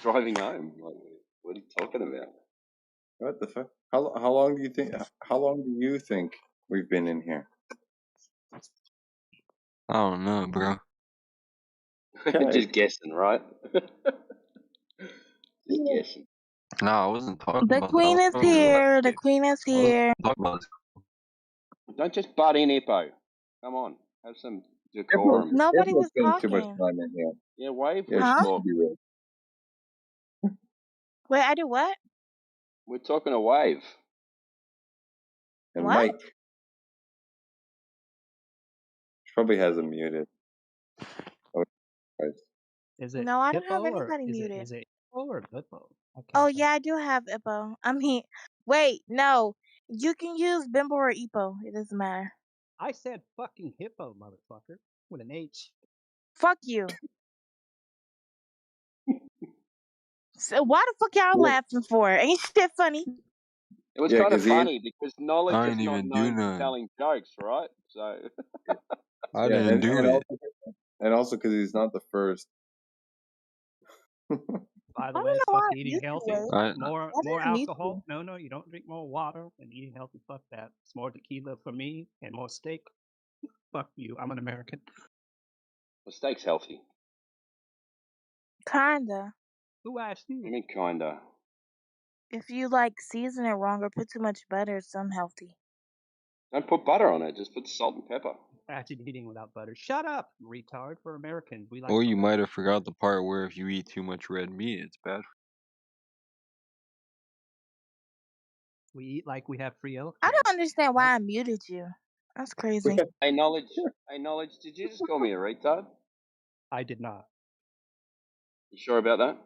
Speaker 13: Driving home. Like, what are you talking about?
Speaker 3: What the fuck? How long do you think? How long do you think we've been in here?
Speaker 15: I don't know, bro.
Speaker 3: Okay.
Speaker 13: Just guessing, right? Just guessing.
Speaker 15: No, I wasn't talking
Speaker 5: The
Speaker 15: about that. I
Speaker 5: queen
Speaker 15: was
Speaker 5: is
Speaker 15: talking about
Speaker 5: here. The queen is
Speaker 15: I was
Speaker 5: here.
Speaker 15: talking about this.
Speaker 13: Don't just butt in, Hippo. Come on, have some decorum.
Speaker 5: Nobody
Speaker 3: Everyone
Speaker 5: was
Speaker 3: spends too much
Speaker 5: talking.
Speaker 3: time in here.
Speaker 13: Yeah, Wave
Speaker 3: Yeah,
Speaker 13: was
Speaker 3: she
Speaker 5: Huh?
Speaker 3: should
Speaker 13: talking.
Speaker 3: be real.
Speaker 5: Wait, I do what?
Speaker 13: We're talking to Wave.
Speaker 3: And
Speaker 5: What?
Speaker 3: Mike, she probably has him muted. Oh, Christ.
Speaker 11: Is it
Speaker 5: No, I don't have
Speaker 11: hippo or
Speaker 5: anybody
Speaker 11: is
Speaker 5: muted.
Speaker 11: it hippo or hippo? I can't
Speaker 5: Oh
Speaker 11: tell.
Speaker 5: yeah, I do have Ippo. I mean, wait, no. You can use Bimbo or Ippo. It doesn't matter.
Speaker 11: I said fucking hippo, motherfucker, with an H.
Speaker 5: Fuck you. So why the fuck y'all
Speaker 3: Yeah,
Speaker 5: laughing for? Ain't shit funny.
Speaker 13: It was
Speaker 3: yeah,
Speaker 13: kind of
Speaker 3: because he
Speaker 13: funny because knowledge
Speaker 15: I
Speaker 13: is
Speaker 15: didn't
Speaker 13: not
Speaker 15: even do
Speaker 13: known for
Speaker 15: none.
Speaker 13: telling jokes, right? So
Speaker 15: I
Speaker 3: yeah,
Speaker 15: didn't do it.
Speaker 3: and also because he's not the first.
Speaker 11: By
Speaker 5: I
Speaker 11: the
Speaker 5: don't
Speaker 11: way,
Speaker 5: know
Speaker 11: fuck
Speaker 5: why I
Speaker 11: eating
Speaker 5: mute you,
Speaker 11: healthy.
Speaker 5: Wade.
Speaker 15: I
Speaker 11: More
Speaker 5: Why did I mute
Speaker 11: alcohol.
Speaker 5: you?
Speaker 11: No, you don't drink more water and eating healthy. Fuck that. It's more tequila for me and more steak. Fuck you. I'm an American.
Speaker 13: the steak's healthy.
Speaker 5: Kinda.
Speaker 11: Who asked
Speaker 13: I
Speaker 11: you?
Speaker 13: mean, kinda.
Speaker 5: If you like season it wrong or put too much butter, it's unhealthy.
Speaker 13: Don't put butter on it. Just put salt and pepper.
Speaker 11: Imagine eating without butter. Shut up, retard. We're American. We like
Speaker 4: Or you
Speaker 11: butter.
Speaker 4: might have forgot the part where if you eat too much red meat, it's bad.
Speaker 11: We eat like we have free
Speaker 5: I
Speaker 11: healthcare.
Speaker 5: don't understand why I muted you. That's crazy.
Speaker 13: Hey, knowledge. Hey, knowledge. Did you just call me a retard?
Speaker 11: I did not.
Speaker 13: You sure about that?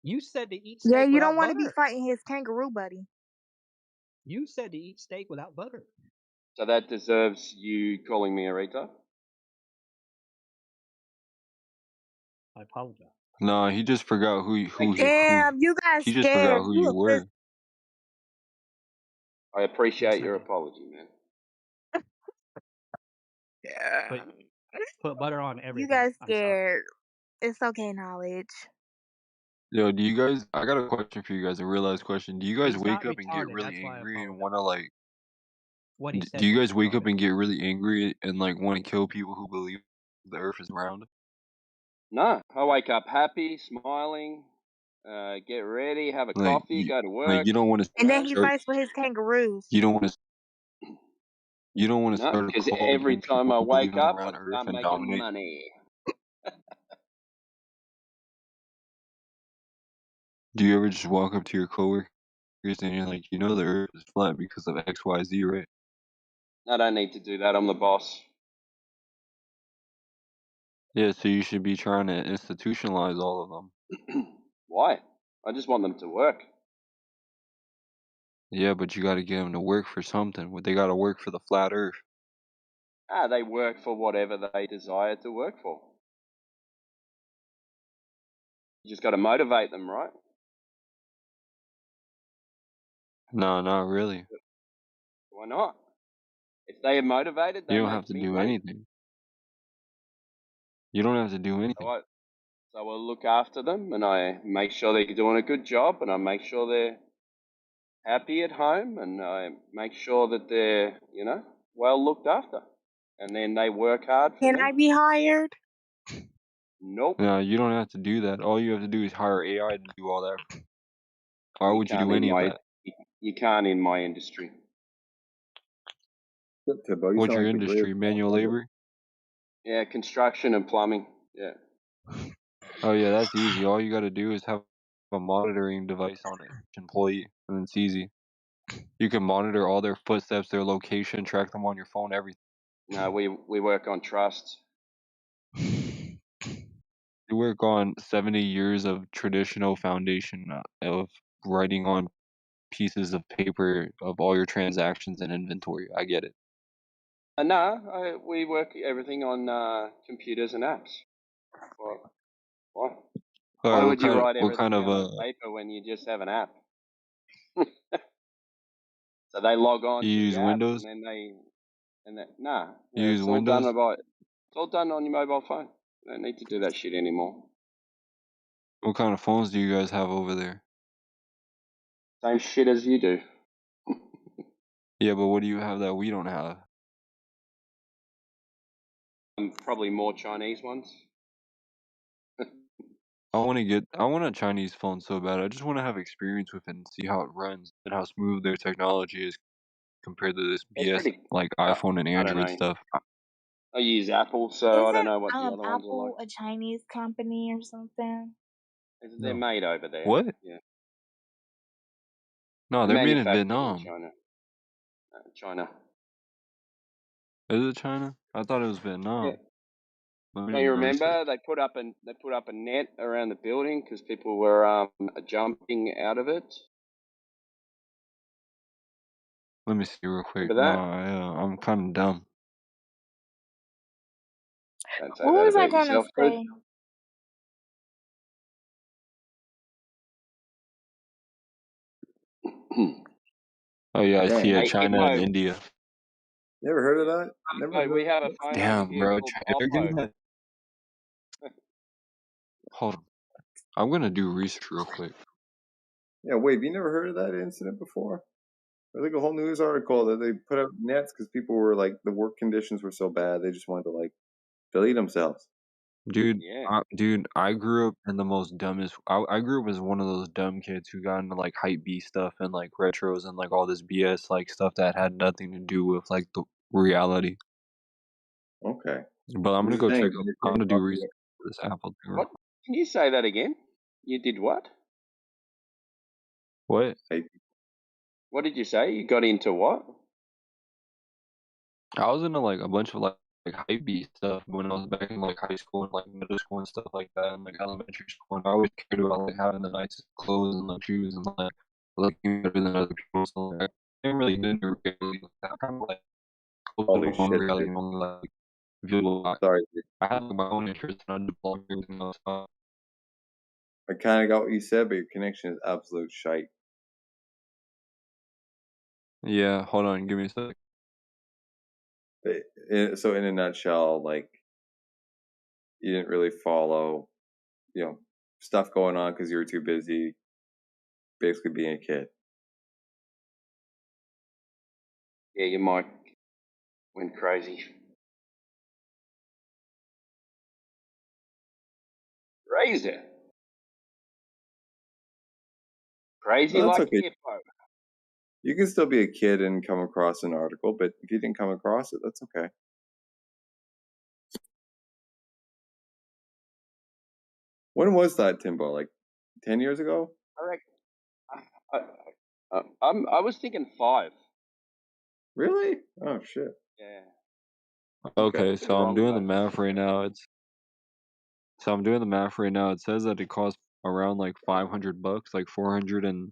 Speaker 11: You said to eat
Speaker 5: Yeah,
Speaker 11: steak
Speaker 5: you don't
Speaker 11: without
Speaker 5: want to be
Speaker 11: butter.
Speaker 5: fighting his kangaroo buddy.
Speaker 11: You said to eat steak without butter.
Speaker 13: So that deserves you calling me a retard?
Speaker 11: I apologize.
Speaker 4: No, he just forgot
Speaker 5: Damn, you got
Speaker 4: he just forgot
Speaker 5: scared.
Speaker 4: who
Speaker 5: You
Speaker 4: you
Speaker 5: a pussy.
Speaker 4: were.
Speaker 13: I appreciate
Speaker 11: Yes, I
Speaker 13: your
Speaker 11: did.
Speaker 13: apology, man.
Speaker 5: Yeah.
Speaker 11: Put butter on
Speaker 5: You
Speaker 11: everything.
Speaker 5: got
Speaker 11: I'm sorry.
Speaker 5: scared. It's okay, knowledge.
Speaker 4: Yo, do you guys? I got a question for you guys. A real life question. Do you guys
Speaker 11: He's
Speaker 4: wake
Speaker 11: not
Speaker 4: up and get
Speaker 11: retarded.
Speaker 4: really
Speaker 11: That's why I
Speaker 4: angry and
Speaker 11: apologize.
Speaker 4: want to like?
Speaker 11: What he
Speaker 4: Do
Speaker 11: said
Speaker 4: you
Speaker 11: was
Speaker 4: guys wake up
Speaker 11: retarded.
Speaker 4: and get really angry and like want to kill people who believe the Earth is round?
Speaker 13: No, I wake up happy, smiling, get ready, have a coffee, go to work.
Speaker 4: You don't want to
Speaker 5: And then he
Speaker 4: start.
Speaker 5: fights for his kangaroos.
Speaker 4: You don't want to. You don't want to
Speaker 13: No,
Speaker 4: start a
Speaker 13: because
Speaker 4: cult
Speaker 13: every
Speaker 4: against people
Speaker 13: time I
Speaker 4: who believe
Speaker 13: wake
Speaker 4: in the
Speaker 13: up, I
Speaker 4: round Earth
Speaker 13: start
Speaker 4: and
Speaker 13: making
Speaker 4: dominate.
Speaker 13: money.
Speaker 4: Do you ever just walk up to your coworkers and you're like, you know, the Earth is flat because of X, Y, Z, right?
Speaker 13: I don't need to do that. I'm the boss.
Speaker 4: Yeah, so you should be trying to institutionalize all of them.
Speaker 13: Why? I just want them to work.
Speaker 4: Yeah, but you got to get them to work for something. They got to work for the flat Earth.
Speaker 13: They work for whatever they desire to work for. You just got to motivate them, right?
Speaker 4: No, not really.
Speaker 13: Why not? If they are motivated,
Speaker 4: You
Speaker 13: they
Speaker 4: don't have
Speaker 13: make
Speaker 4: to
Speaker 13: me
Speaker 4: do
Speaker 13: money.
Speaker 4: anything. You don't have to do anything.
Speaker 13: So I look after them and I make sure they're doing a good job and I make sure they're happy at home and I make sure that they're, well looked after. And then they work hard for
Speaker 5: Can
Speaker 13: me.
Speaker 5: I be hired?
Speaker 13: Nope.
Speaker 4: No, you don't have to do that. All you have to do is hire AI to do all that. Why would you
Speaker 13: can't
Speaker 4: do
Speaker 13: in
Speaker 4: any of
Speaker 13: my
Speaker 4: that?
Speaker 13: you can't in my industry.
Speaker 4: What's your industry? Manual labor?
Speaker 13: Yeah, construction and plumbing. Yeah.
Speaker 4: Oh yeah, that's easy. All you got to do is have a monitoring device on each employee, and it's easy. You can monitor all their footsteps, their location, track them on your phone, everything.
Speaker 13: No, we work on trust.
Speaker 4: You work on 70 years of traditional foundation of writing on pieces of paper of all your transactions and inventory. I get it.
Speaker 13: No, we work everything on computers and apps. Why?
Speaker 4: All
Speaker 13: Why
Speaker 4: right,
Speaker 13: would you write
Speaker 4: what
Speaker 13: everything
Speaker 4: kind of
Speaker 13: down on paper when you just have an app? So they log on
Speaker 4: you
Speaker 13: to the
Speaker 4: use
Speaker 13: app
Speaker 4: Windows? You use
Speaker 13: it's all done
Speaker 4: Windows?
Speaker 13: it's all done on your mobile phone. You don't need to do that shit anymore.
Speaker 4: What kind of phones do you guys have over there?
Speaker 13: Same shit as you do.
Speaker 4: Yeah, but what do you have that we don't have?
Speaker 13: Probably more Chinese ones.
Speaker 4: I want a Chinese phone so bad. I just want to have experience with it and see how it runs and how smooth their technology is compared to this
Speaker 13: It's
Speaker 4: BS
Speaker 13: pretty.
Speaker 4: like iPhone and
Speaker 13: I don't
Speaker 4: Android
Speaker 13: know.
Speaker 4: stuff.
Speaker 13: I use Apple, so I don't know what the
Speaker 5: Isn't
Speaker 13: other ones are like.
Speaker 5: Apple a Chinese company or something?
Speaker 13: They're made over there.
Speaker 4: What?
Speaker 13: Yeah.
Speaker 4: No,
Speaker 13: They're
Speaker 4: they're made in
Speaker 13: manufactured in
Speaker 4: Vietnam.
Speaker 13: China. China.
Speaker 4: Is it China? I thought it was
Speaker 13: Yeah.
Speaker 4: Vietnam. Let me
Speaker 13: Don't
Speaker 4: do
Speaker 13: you
Speaker 4: the research.
Speaker 13: remember they put up a net around the building because people were jumping out of it.
Speaker 4: Let me see real quick.
Speaker 13: Remember
Speaker 4: No,
Speaker 13: that?
Speaker 4: I'm kind of dumb.
Speaker 13: Don't say
Speaker 5: What
Speaker 13: that
Speaker 5: was I
Speaker 13: about
Speaker 5: gonna
Speaker 13: yourself, dude.
Speaker 5: say?
Speaker 4: Oh yeah, I see it.
Speaker 13: Hey,
Speaker 4: China and
Speaker 13: Hippo.
Speaker 4: India.
Speaker 3: You ever heard of that? Never
Speaker 13: Hippo, we have a
Speaker 3: heard.
Speaker 13: phone over
Speaker 4: Damn,
Speaker 13: here
Speaker 4: bro.
Speaker 13: called
Speaker 4: They're
Speaker 13: Oppo.
Speaker 4: gonna. Hold on. I'm gonna do research real quick.
Speaker 3: Yeah, wait. You never heard of that incident before? There's like a whole news article that they put out nets because people were like the work conditions were so bad they just wanted to like delete themselves.
Speaker 4: Dude,
Speaker 13: Yeah.
Speaker 4: I grew up in the most dumbest. I grew up as one of those dumb kids who got into like hype B stuff and like retros and like all this BS like stuff that had nothing to do with like the reality.
Speaker 3: Okay.
Speaker 4: But I'm gonna
Speaker 3: just
Speaker 4: go
Speaker 3: saying,
Speaker 4: check.
Speaker 3: you're
Speaker 4: I'm
Speaker 3: getting
Speaker 4: gonna do
Speaker 3: off
Speaker 4: research for this Apple thing.
Speaker 13: What? Can you say that again? You did what?
Speaker 4: What?
Speaker 13: What did you say? You got into what?
Speaker 4: I was into like a bunch of like hypebeast stuff when I was back in like high school and like middle school and stuff like that, and like elementary school. And I always cared about like having the nicest clothes and like shoes and like looking better than other people. So like, I didn't really do reality like that. Kind of like
Speaker 3: Holy
Speaker 4: one
Speaker 3: shit,
Speaker 4: reality,
Speaker 3: dude.
Speaker 4: only like visual.
Speaker 3: Sorry, dude.
Speaker 4: I had like, my own interests and I did blog and everything else.
Speaker 3: I kind of got what you said, but your connection is absolute shite.
Speaker 4: Yeah, hold on, give me a sec.
Speaker 3: So in a nutshell, like, you didn't really follow, stuff going on because you were too busy basically being a kid.
Speaker 13: Yeah, your mic went crazy. Raise it. Crazy
Speaker 3: No, that's
Speaker 13: like
Speaker 3: okay.
Speaker 13: hippo.
Speaker 3: You can still be a kid and come across an article, but if you didn't come across it, that's okay. When was that, Timbo? Like 10 years ago?
Speaker 13: I reckon. I was thinking 5.
Speaker 3: Really? Oh, shit.
Speaker 13: Yeah.
Speaker 4: Okay,
Speaker 13: Could be
Speaker 4: so I'm
Speaker 13: wrong
Speaker 4: doing the
Speaker 13: though.
Speaker 4: math right now. It says that it costs around like $500, like $485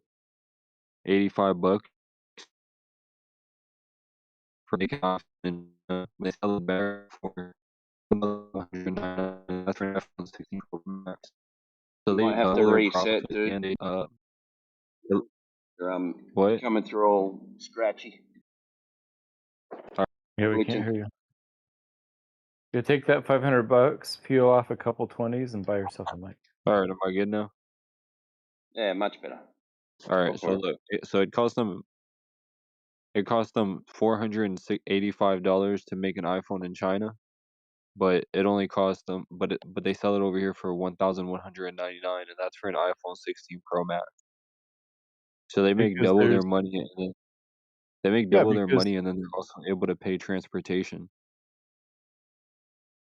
Speaker 4: for the off, and they sell it better for $199. That's for an iPhone 16 Pro Max. So
Speaker 13: You
Speaker 4: they
Speaker 13: might have to
Speaker 4: double their
Speaker 13: reset,
Speaker 4: profit
Speaker 13: dude.
Speaker 4: and they
Speaker 13: You're
Speaker 4: what?
Speaker 13: coming through all scratchy.
Speaker 19: Yeah, we can't
Speaker 13: Glitching.
Speaker 19: hear you. Yeah, take that $500, peel off a couple 20s, and buy yourself a mic.
Speaker 4: All right, am I good now?
Speaker 13: Yeah, much better.
Speaker 4: All
Speaker 13: Go
Speaker 4: right, so
Speaker 13: for it.
Speaker 4: look, it cost them $485 to make an iPhone in China, but it only cost them, but they sell it over here for $1,199, and that's for an iPhone 16 Pro Max. So they make
Speaker 19: Because
Speaker 4: double their
Speaker 19: there's
Speaker 4: money, and then they make
Speaker 19: yeah,
Speaker 4: double their
Speaker 19: because
Speaker 4: money, and then they're also able to pay transportation.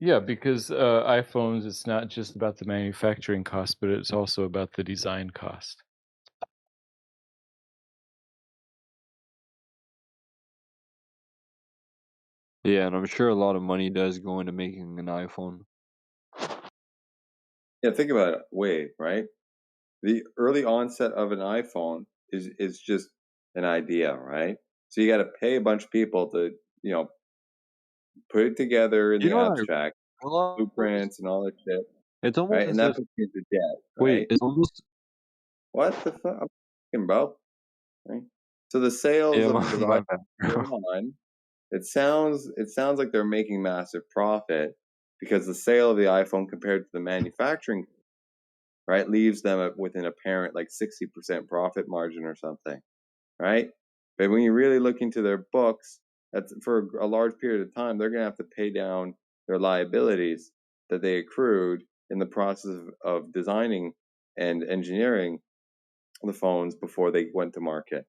Speaker 19: iPhones, it's not just about the manufacturing cost, but it's also about the design cost.
Speaker 4: Yeah, and I'm sure a lot of money does go into making an iPhone.
Speaker 3: Yeah, think about it. Wave, right? The early onset of an iPhone is just an idea, right? So you got to pay a bunch of people to, put it together in
Speaker 4: You
Speaker 3: the
Speaker 4: know what I
Speaker 3: abstract,
Speaker 4: realized?
Speaker 3: blueprints and all that shit,
Speaker 4: It's almost
Speaker 3: right? And
Speaker 4: as
Speaker 3: that
Speaker 4: if
Speaker 3: puts you into debt,
Speaker 4: wait,
Speaker 3: right?
Speaker 4: it's almost
Speaker 3: What the fuck? I'm talking about, right? So the sales
Speaker 4: yeah,
Speaker 3: of the
Speaker 4: my
Speaker 3: iPhone
Speaker 4: bad,
Speaker 3: go
Speaker 4: bro.
Speaker 3: on. It sounds like they're making massive profit because the sale of the iPhone compared to the manufacturing, right, leaves them with an apparent like 60% profit margin or something, right? But when you really look into their books, that's for a large period of time, they're going to have to pay down their liabilities that they accrued in the process of designing and engineering the phones before they went to market.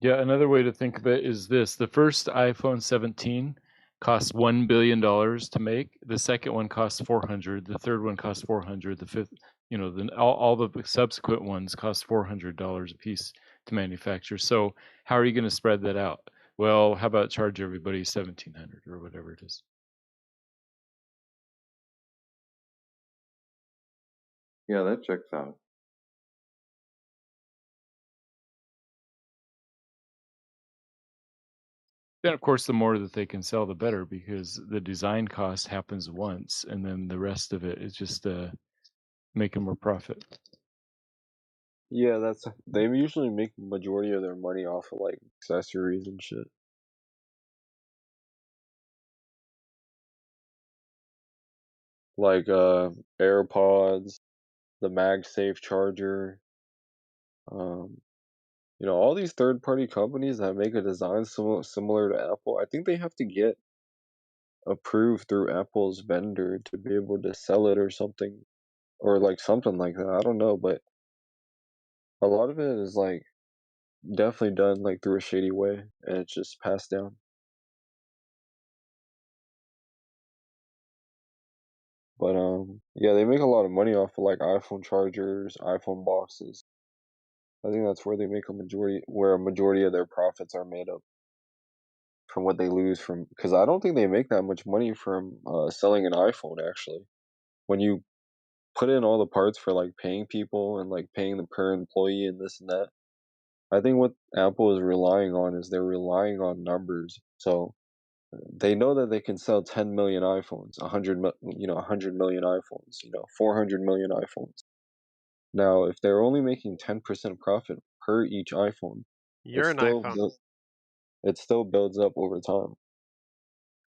Speaker 19: Yeah, another way to think of it is this: the first iPhone 17 cost $1 billion to make. The second one cost 400. The third one cost 400. The fifth, all the subsequent ones cost $400 a piece to manufacture. So how are you going to spread that out? Well, how about charge everybody 1,700 or whatever it is?
Speaker 3: Yeah, that checks out.
Speaker 19: Then, of course, the more that they can sell, the better, because the design cost happens once, and then the rest of it is just making more profit.
Speaker 4: Yeah, they usually make majority of their money off of like accessories and shit. Like AirPods, the MagSafe charger, all these third-party companies that make a design similar to Apple. I think they have to get approved through Apple's vendor to be able to sell it or something, or like something like that. I don't know, but a lot of it is like definitely done like through a shady way, and it's just passed down. But yeah, they make a lot of money off of like iPhone chargers, iPhone boxes. I think that's where they make where a majority of their profits are made up from what they lose from. Because I don't think they make that much money from selling an iPhone actually. When you put in all the parts for like paying people and like paying the per employee and this and that, I think what Apple is relying on is they're relying on numbers. So they know that they can sell 10 million iPhones, 100 100 million iPhones, 400 million iPhones. Now, if they're only making 10% profit per each iPhone,
Speaker 21: You're an iPhone.
Speaker 4: it still builds up over time.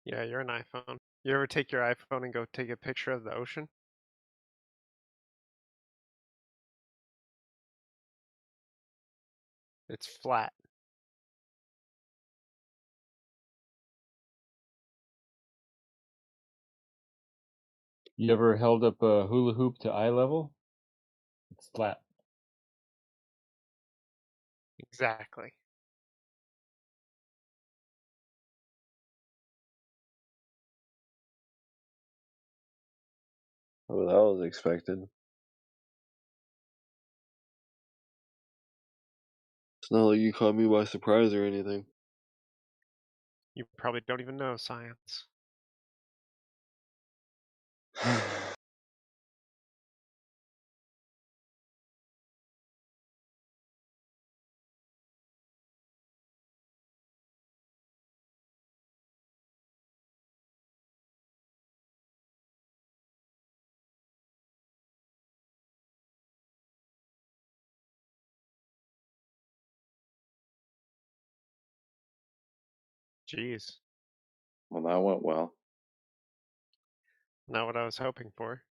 Speaker 21: Yeah, you're an iPhone. You ever take your iPhone and go take a picture of the ocean? It's flat.
Speaker 19: You ever held up a hula hoop to eye level? It's flat.
Speaker 21: Exactly.
Speaker 4: Oh, that was expected. It's not like you caught me by surprise or anything.
Speaker 21: You probably don't even know science. Jeez.
Speaker 3: Well, that went well.
Speaker 21: Not what I was hoping for.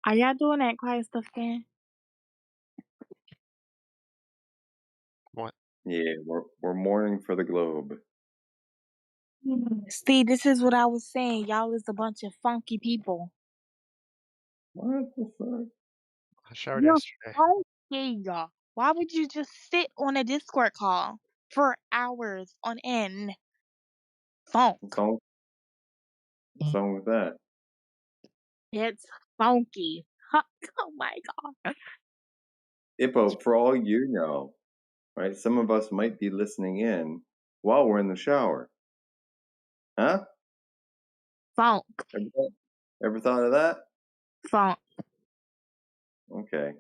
Speaker 5: Are y'all doing that quiet stuff again?
Speaker 21: What?
Speaker 3: Yeah, we're mourning for the globe.
Speaker 5: See, this is what I was saying. Y'all is a bunch of funky people.
Speaker 3: What the fuck?
Speaker 21: I showered
Speaker 5: You're
Speaker 21: yesterday.
Speaker 5: funky, y'all. Why would you just sit on a Discord call for hours on end? Funk.
Speaker 3: What's wrong with that?
Speaker 5: It's funky. Oh my god.
Speaker 3: Ippo, for all you know, right? Some of us might be listening in while we're in the shower. Huh?
Speaker 5: Funk.
Speaker 3: Ever thought of that?
Speaker 5: Funk.
Speaker 3: Okay.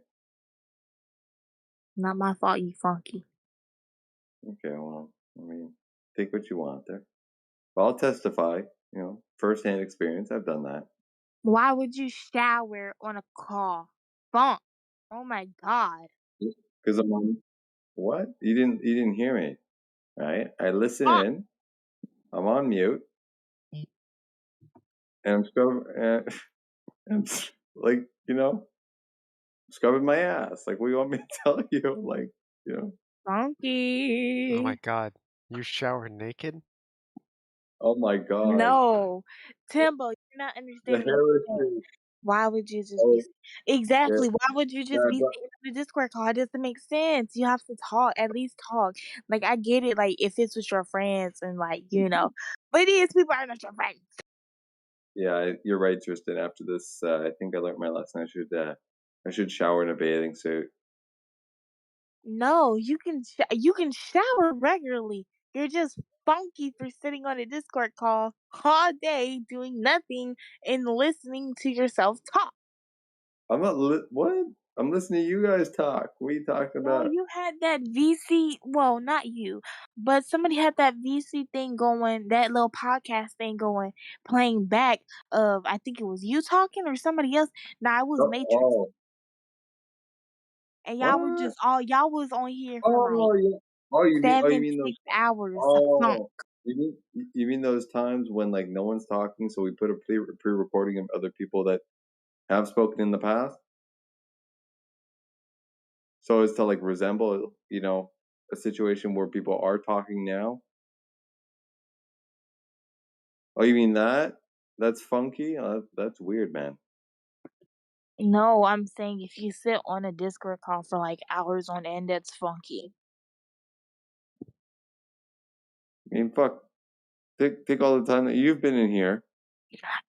Speaker 5: Not my fault you funky.
Speaker 3: Okay, well, I mean, take what you want there. But I'll testify, firsthand experience. I've done that.
Speaker 5: Why would you shower on a call? Funk. Oh my god.
Speaker 3: Because I'm on what? You didn't hear me. Right? I listen
Speaker 5: Funk.
Speaker 3: in, I'm on mute, and I'm and like, scrubbing my ass. Like, what do you want me to tell you? Like,
Speaker 21: Oh my
Speaker 5: Funky.
Speaker 21: god. You shower naked?
Speaker 3: oh my god.
Speaker 5: No. Timbo, you're not
Speaker 3: The
Speaker 5: understanding what I'm saying.
Speaker 3: heresy.
Speaker 5: Why would you just be
Speaker 3: Oh, yeah,
Speaker 5: exactly? Why would you just
Speaker 3: yeah,
Speaker 5: be
Speaker 3: but
Speaker 5: sitting on the Discord call? It doesn't make sense. You have to talk, at least talk. Like I get it, like if it's with your friends and but these people are not your friends.
Speaker 3: yeah, you're right, Tristan. After this, I think I learned my lesson. I should shower in a bathing suit.
Speaker 5: No, you can shower regularly. You're just funky for sitting on a Discord call all day doing nothing and listening to yourself talk.
Speaker 3: I'm not what? I'm listening to you guys talk. What are you talking
Speaker 5: No,
Speaker 3: about?
Speaker 5: you had that VC. Well, not you, but somebody had that VC thing going, that little podcast thing going, playing back of I think it was you talking or somebody else. Nah, it was Matrix,
Speaker 3: Oh,
Speaker 5: and
Speaker 3: what?
Speaker 5: y'all was on here for like
Speaker 3: Oh, yeah. You
Speaker 5: seven,
Speaker 3: mean those?
Speaker 5: 6 hours. Funk.
Speaker 3: Oh, you mean those times when like no one's talking, so we put a pre-recording of other people that have spoken in the past, so as to like resemble, a situation where people are talking now. Oh, you mean that? That's funky. That's weird, man.
Speaker 5: No, I'm saying if you sit on a Discord call for like hours on end, that's funky.
Speaker 3: I mean, fuck. Take all the time that you've been in here.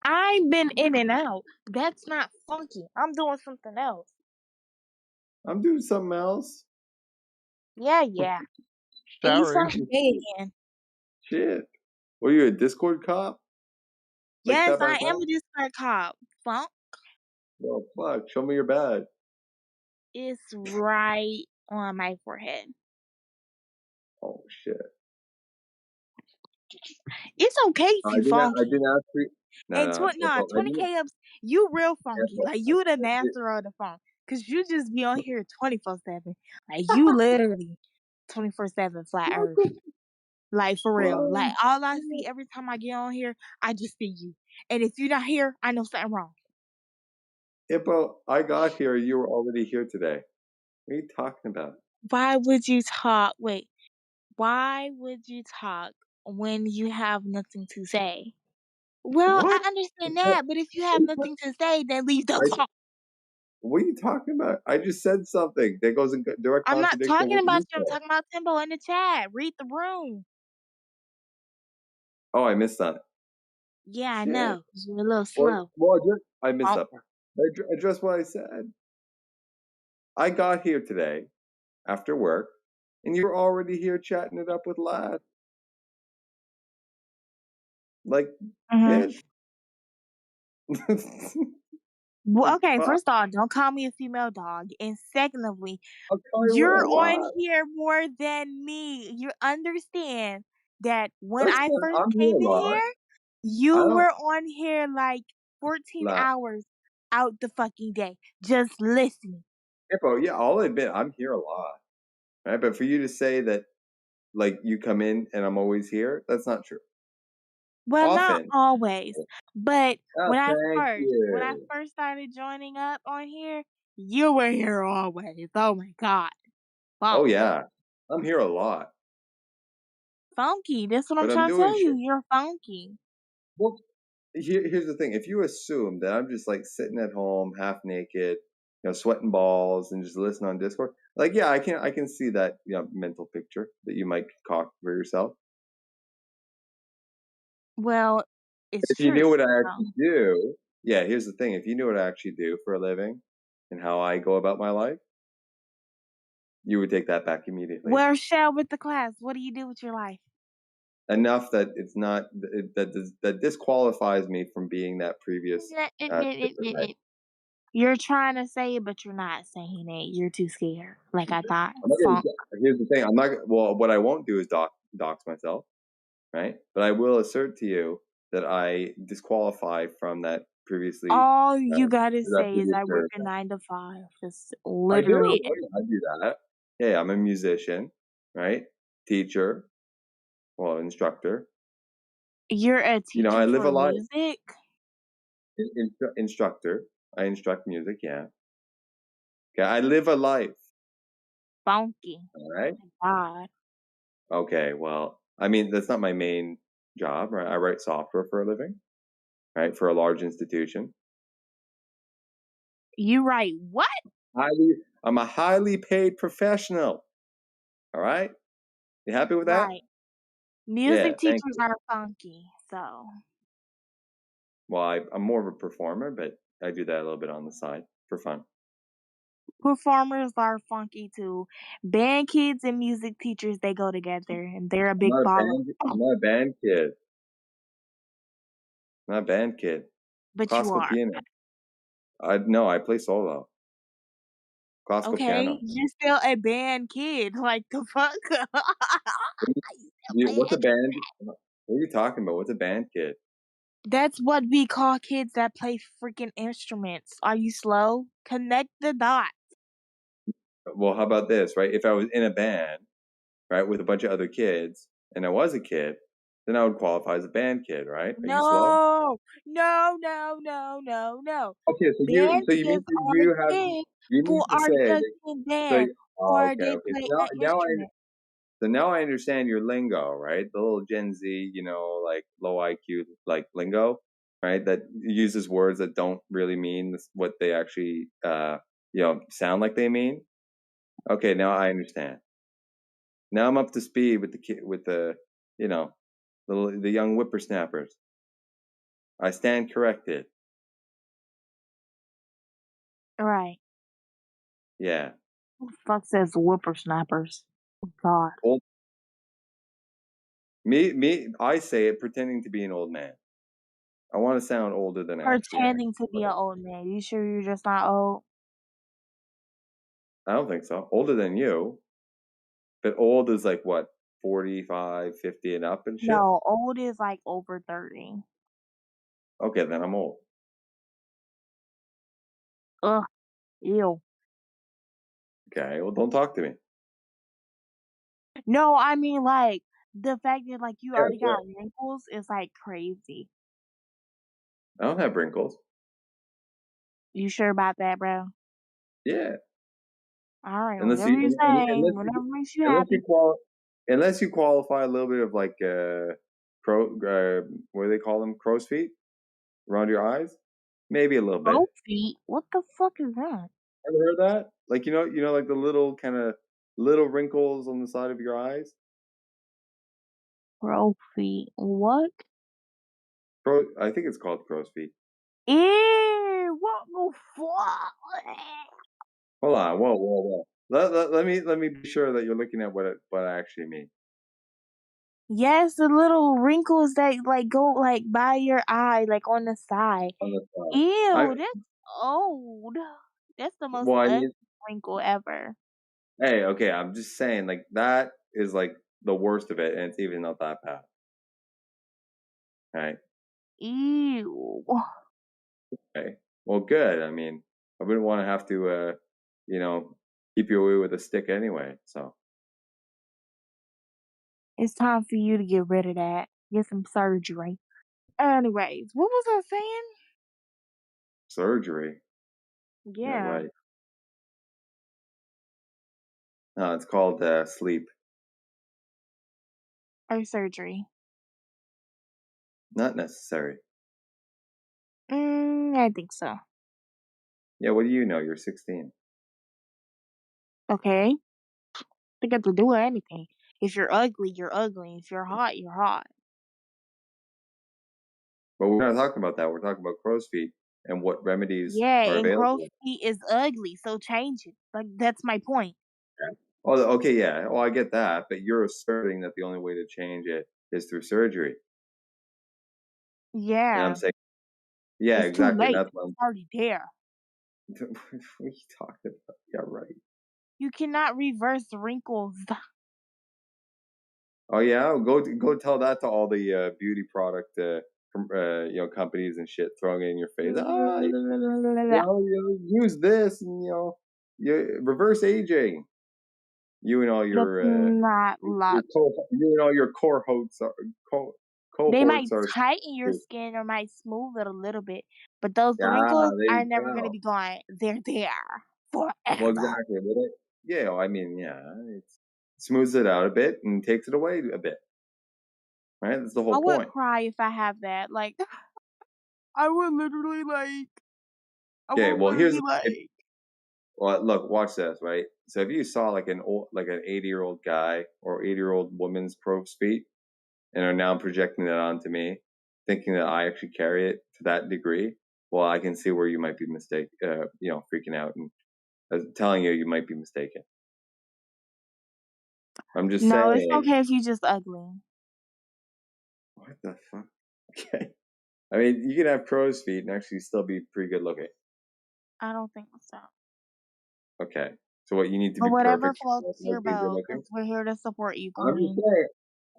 Speaker 5: I've been in and out. That's not funky. I'm doing something else.
Speaker 3: I'm doing something else.
Speaker 5: Yeah. And you
Speaker 21: Showering.
Speaker 5: sound gay again.
Speaker 3: Shit. What are you, a Discord cop? Like
Speaker 5: Yes,
Speaker 3: that
Speaker 5: I
Speaker 3: by
Speaker 5: am
Speaker 3: that?
Speaker 5: a Discord cop. Funk
Speaker 3: Well, fuck. Show me your badge.
Speaker 5: is right on my forehead.
Speaker 3: Oh shit.
Speaker 5: It's okay if
Speaker 3: I
Speaker 5: you
Speaker 3: didn't. I
Speaker 5: funky.
Speaker 3: didn't ask for. No,
Speaker 5: And
Speaker 3: no. I didn't.
Speaker 5: 20K ups, you real funky.
Speaker 3: Apple,
Speaker 5: Like you the
Speaker 3: I did.
Speaker 5: master of the funk. Cause you just be on here 24/7. Like you literally 24/7 flat earth. Like for real. Like all I see every time I get on here, I just see you. And if you're not here, I know something wrong.
Speaker 3: Hippo, I got here. You were already here today. What are you talking about?
Speaker 5: Why would you talk? Wait. Why would you talk when you have nothing to say? Well, I
Speaker 3: What?
Speaker 5: understand that, but if you have nothing to say, then leave the
Speaker 3: I,
Speaker 5: call.
Speaker 3: what are you talking about? I just said something that goes in direct
Speaker 5: I'm not
Speaker 3: contradiction of
Speaker 5: talking
Speaker 3: what
Speaker 5: about
Speaker 3: you
Speaker 5: you. I'm
Speaker 3: said.
Speaker 5: talking about Timbo in the chat. Read the room.
Speaker 3: Oh, I missed that.
Speaker 5: Yeah, I
Speaker 3: Shit.
Speaker 5: know. You're a little
Speaker 3: Well,
Speaker 5: slow.
Speaker 3: I missed
Speaker 5: Oh,
Speaker 3: that part. Address what I said. I got here today after work, and you were already here chatting it up with Lad. Like,
Speaker 5: mhm.
Speaker 3: bitch.
Speaker 5: Well,
Speaker 3: Like,
Speaker 5: okay,
Speaker 3: fuck.
Speaker 5: first off, don't call me a female dog. And secondly,
Speaker 3: I'll call you what
Speaker 5: you're
Speaker 3: I
Speaker 5: on
Speaker 3: want.
Speaker 5: here more than me. You understand that when
Speaker 3: That's
Speaker 5: I
Speaker 3: fine.
Speaker 5: first
Speaker 3: I'm here
Speaker 5: came
Speaker 3: a
Speaker 5: in
Speaker 3: lot.
Speaker 5: here,
Speaker 3: I
Speaker 5: you
Speaker 3: don't
Speaker 5: were on here like 14
Speaker 3: laugh.
Speaker 5: hours out the fucking day, just listening.
Speaker 3: Hippo, yeah, I'll admit I'm here a lot. Right? But for you to say that, like, you come in and I'm always here, that's not true.
Speaker 5: Well, not
Speaker 3: Often.
Speaker 5: always, but
Speaker 3: Oh,
Speaker 5: when
Speaker 3: thank
Speaker 5: I
Speaker 3: you.
Speaker 5: first started joining up on here, you were here always. Oh my god,
Speaker 3: Oh,
Speaker 5: funky,
Speaker 3: yeah. I'm here a lot,
Speaker 5: funky. That's what I'm
Speaker 3: but I'm
Speaker 5: trying to
Speaker 3: doing
Speaker 5: tell you.
Speaker 3: shit.
Speaker 5: You're funky.
Speaker 3: Well, here's the thing. If you assume that I'm just like sitting at home, half naked, sweating balls, and just listen on Discord, like, yeah, I can see that, mental picture that you might concoct for yourself.
Speaker 5: Well, it's
Speaker 3: If you
Speaker 5: true.
Speaker 3: knew what I
Speaker 5: So.
Speaker 3: actually do, yeah, here's the thing. If you knew what I actually do for a living and how I go about my life, you would take that back immediately.
Speaker 5: Well, share with the class. What do you do with your life?
Speaker 3: Enough that it's not that disqualifies me from being that previous. Right?
Speaker 5: You're trying to say it, but you're not saying it. You're too scared, like I thought.
Speaker 3: I'm not
Speaker 5: Funk.
Speaker 3: here's the thing. I'm not. Well, what I won't do is dox myself, right? But I will assert to you that I disqualify from that previously.
Speaker 5: All you gotta
Speaker 3: That
Speaker 5: say is
Speaker 3: previous
Speaker 5: I work a
Speaker 3: paragraph.
Speaker 5: 9 to 5. That's
Speaker 3: I do.
Speaker 5: literally it.
Speaker 3: I do that. Yeah, I'm a musician, right? Teacher, well, instructor.
Speaker 5: You're a
Speaker 3: I
Speaker 5: teacher
Speaker 3: live a
Speaker 5: for
Speaker 3: life.
Speaker 5: music?
Speaker 3: Instructor. I instruct music. Yeah. Okay. I live a life.
Speaker 5: Funky.
Speaker 3: All right.
Speaker 5: God.
Speaker 3: Okay. Well, I mean, that's not my main job, right? I write software for a living, right? For a large institution.
Speaker 5: You write what?
Speaker 3: I'm a highly paid professional. All right. You happy with that?
Speaker 5: Right.
Speaker 3: Yeah.
Speaker 5: Music
Speaker 3: Thank
Speaker 5: teachers
Speaker 3: you.
Speaker 5: are funky, so
Speaker 3: Well, I'm more of a performer, but I do that a little bit on the side for fun.
Speaker 5: performers are funky too. Band kids and music teachers, they go together and they're a
Speaker 3: I'm
Speaker 5: big
Speaker 3: not a
Speaker 5: baller.
Speaker 3: band. I'm not a band kid. I'm not a band kid.
Speaker 5: But you
Speaker 3: Classical
Speaker 5: are.
Speaker 3: piano. No, I play solo. Classical
Speaker 5: Okay,
Speaker 3: piano.
Speaker 5: you're still a band kid. Like the fuck?
Speaker 3: What's a band? What are you talking about? What's a band kid?
Speaker 5: That's what we call kids that play freaking instruments. Are you slow? Connect the dots.
Speaker 3: Well, how about this, right? If I was in a band, right, with a bunch of other kids, and I was a kid, then I would qualify as a band kid, right? Are you slow?
Speaker 5: No, no, no, no, no, no.
Speaker 3: Okay, so
Speaker 5: Band
Speaker 3: mean
Speaker 5: kids are kids
Speaker 3: you
Speaker 5: who
Speaker 3: mean to
Speaker 5: are
Speaker 3: say
Speaker 5: just
Speaker 3: that
Speaker 5: in
Speaker 3: so
Speaker 5: band
Speaker 3: oh,
Speaker 5: or
Speaker 3: okay,
Speaker 5: they
Speaker 3: okay.
Speaker 5: play
Speaker 3: So
Speaker 5: an instrument.
Speaker 3: now I understand your lingo, right? The little Gen Z, like low IQ like lingo, right? That uses words that don't really mean what they actually sound like they mean. Okay, now I understand. Now I'm up to speed with the kid with the the young whippersnappers. I stand corrected.
Speaker 5: Right.
Speaker 3: Yeah.
Speaker 5: Who the fuck says whippersnappers? Oh, God.
Speaker 3: Old I say it pretending to be an old man. I want to sound older than I actually am.
Speaker 5: Pretending to be an old man. You sure you're just not old?
Speaker 3: I don't think so. Older than you, but old is like what, 45, 50 and up and shit?
Speaker 5: No, old is like over 30.
Speaker 3: Okay, then I'm old.
Speaker 5: Ugh, ew.
Speaker 3: Okay, well, don't talk to me.
Speaker 5: No, I mean like the fact that like you
Speaker 3: Yeah,
Speaker 5: already
Speaker 3: yeah.
Speaker 5: got wrinkles is like crazy.
Speaker 3: I don't have wrinkles.
Speaker 5: You sure about that, bro?
Speaker 3: Yeah.
Speaker 5: All right,
Speaker 3: Unless
Speaker 5: whatever
Speaker 3: you,
Speaker 5: you say, whatever makes you
Speaker 3: unless you
Speaker 5: happy.
Speaker 3: unless you qualify a little bit of like what do they call them? Crow's feet around your eyes? Maybe a little bit.
Speaker 5: Both feet? What the fuck is that?
Speaker 3: Ever heard that? Like like the little kind of little wrinkles on the side of your eyes.
Speaker 5: Crow feet. What?
Speaker 3: I think it's called crow's feet.
Speaker 5: Ew, what the fuck?
Speaker 3: Hold on, whoa. Let me be sure that you're looking at what I actually mean.
Speaker 5: Yes, the little wrinkles that like go like by your eye, like on the side.
Speaker 3: On the side.
Speaker 5: Ew, that's old. That's the most
Speaker 3: Well, I
Speaker 5: ugly
Speaker 3: mean,
Speaker 5: wrinkle ever.
Speaker 3: hey, okay, I'm just saying, like that is like the worst of it, and it's even not that bad. Right?
Speaker 5: Ew.
Speaker 3: Okay. Well, good. I mean, I wouldn't want to have to, you know, keep you away with a stick anyway. So
Speaker 5: It's time for you to get rid of that. Get some surgery. Anyways, what was I saying?
Speaker 3: Surgery. Yeah,
Speaker 5: Yeah,
Speaker 3: right. No, it's called sleep.
Speaker 5: or surgery.
Speaker 3: Not necessary.
Speaker 5: I think so.
Speaker 3: Yeah, what do you know? You're 16.
Speaker 5: Okay, they got to do with anything. If you're ugly, you're ugly. If you're hot, you're hot.
Speaker 3: But we're not talking about that. We're talking about crow's feet and what remedies
Speaker 5: Yeah,
Speaker 3: are
Speaker 5: and crow's
Speaker 3: available.
Speaker 5: feet is ugly, so change it. Like that's my point.
Speaker 3: Oh, okay, yeah. Well, I get that, but you're asserting that the only way to change it is through surgery. And I'm
Speaker 5: Yeah,
Speaker 3: saying, yeah,
Speaker 5: it's too
Speaker 3: exactly.
Speaker 5: late.
Speaker 3: That's what
Speaker 5: It's already there.
Speaker 3: what are you talking about? Yeah, right.
Speaker 5: You cannot reverse wrinkles.
Speaker 3: Oh yeah, go tell that to all the beauty product companies and shit, throwing it in your face. Use this and you reverse aging. You and all
Speaker 5: That's
Speaker 3: your
Speaker 5: not logic.
Speaker 3: you and all your cohorts are
Speaker 5: They might
Speaker 3: cohorts are
Speaker 5: tighten your
Speaker 3: stupid.
Speaker 5: skin or might smooth it a little bit, but those
Speaker 3: Ah,
Speaker 5: wrinkles
Speaker 3: there
Speaker 5: are
Speaker 3: you
Speaker 5: never gonna
Speaker 3: go.
Speaker 5: be gone. They're there
Speaker 3: Well,
Speaker 5: forever.
Speaker 3: exactly. But yeah, I mean, yeah, it smooths it out a bit and takes it away a bit. Right? That's the
Speaker 5: I
Speaker 3: whole
Speaker 5: would
Speaker 3: point.
Speaker 5: cry if I have that. Like I would literally like I
Speaker 3: Okay,
Speaker 5: would
Speaker 3: well,
Speaker 5: really
Speaker 3: if
Speaker 5: like
Speaker 3: well, look, watch this, right? So if you saw like an 80-year-old guy or 80-year-old woman's crow's feet and are now projecting that onto me, thinking that I actually carry it to that degree, well, I can see where you might be freaking out and telling you might be mistaken. I'm just
Speaker 5: no, it's
Speaker 3: saying,
Speaker 5: okay if you just ugly.
Speaker 3: what the fuck? Okay. I mean, you can have crow's feet and actually still be pretty good looking.
Speaker 5: I don't think so.
Speaker 3: Okay. So what, you need to
Speaker 5: But
Speaker 3: be
Speaker 5: whatever
Speaker 3: perfect
Speaker 5: floats
Speaker 3: to
Speaker 5: your
Speaker 3: be good
Speaker 5: boat,
Speaker 3: looking?
Speaker 5: because we're here to support you,
Speaker 3: I'm just
Speaker 5: Queen.
Speaker 3: saying.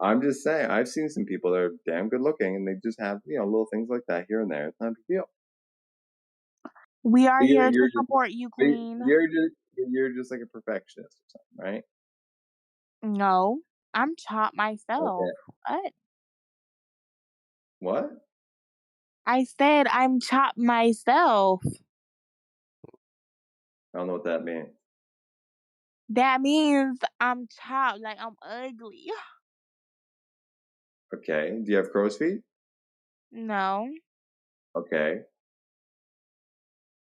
Speaker 3: I'm just saying. I've seen some people that are damn good looking, and they just have little things like that here and there. It's not a big deal.
Speaker 5: We are
Speaker 3: But
Speaker 5: here to support you, Queen.
Speaker 3: you're just like a perfectionist or something, right?
Speaker 5: No, I'm chopped myself.
Speaker 3: Okay.
Speaker 5: What?
Speaker 3: What?
Speaker 5: I said I'm chopped myself.
Speaker 3: I don't know what that means.
Speaker 5: That means I'm chopped, like I'm ugly.
Speaker 3: Okay. Do you have crow's feet?
Speaker 5: No,
Speaker 3: Okay.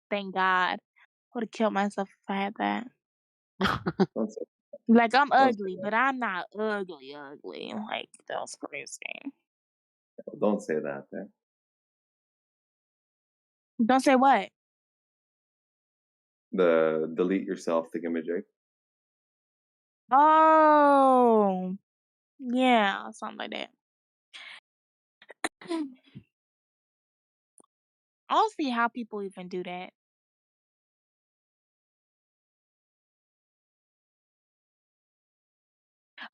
Speaker 5: thank God. Would have killed myself if I had that.
Speaker 3: Don't say,
Speaker 5: Like I'm
Speaker 3: don't say
Speaker 5: ugly, but I'm not ugly. Ugly. Like that was crazy.
Speaker 3: that. Don't say that. Then.
Speaker 5: Don't say what.
Speaker 3: The delete yourself thingamajig.
Speaker 5: Oh, yeah, something like that. I don't see how people even do that.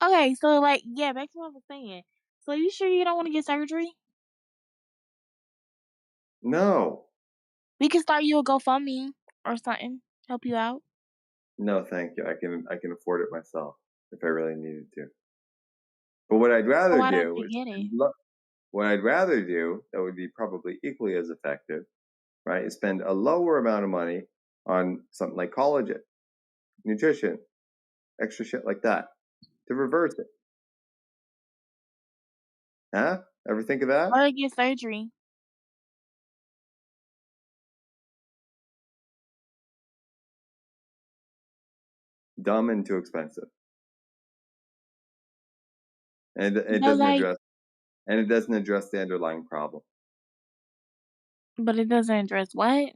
Speaker 5: Okay, so like, yeah, back to what I was saying. So you sure you don't want to get surgery?
Speaker 3: No.
Speaker 5: We can start you a GoFundMe or something. Help you out.
Speaker 3: No, thank you. I can afford it myself if I really needed to. But what I'd
Speaker 5: So
Speaker 3: rather
Speaker 5: why don't
Speaker 3: do
Speaker 5: you
Speaker 3: is
Speaker 5: get it?
Speaker 3: what I'd rather do that would be probably equally as effective, right? Is spend a lower amount of money on something like collagen, nutrition, extra shit like that to reverse it. Huh? Ever think of that?
Speaker 5: Or get surgery.
Speaker 3: Dumb and too expensive, and
Speaker 5: But like,
Speaker 3: it doesn't address the underlying problem.
Speaker 5: but it doesn't address what?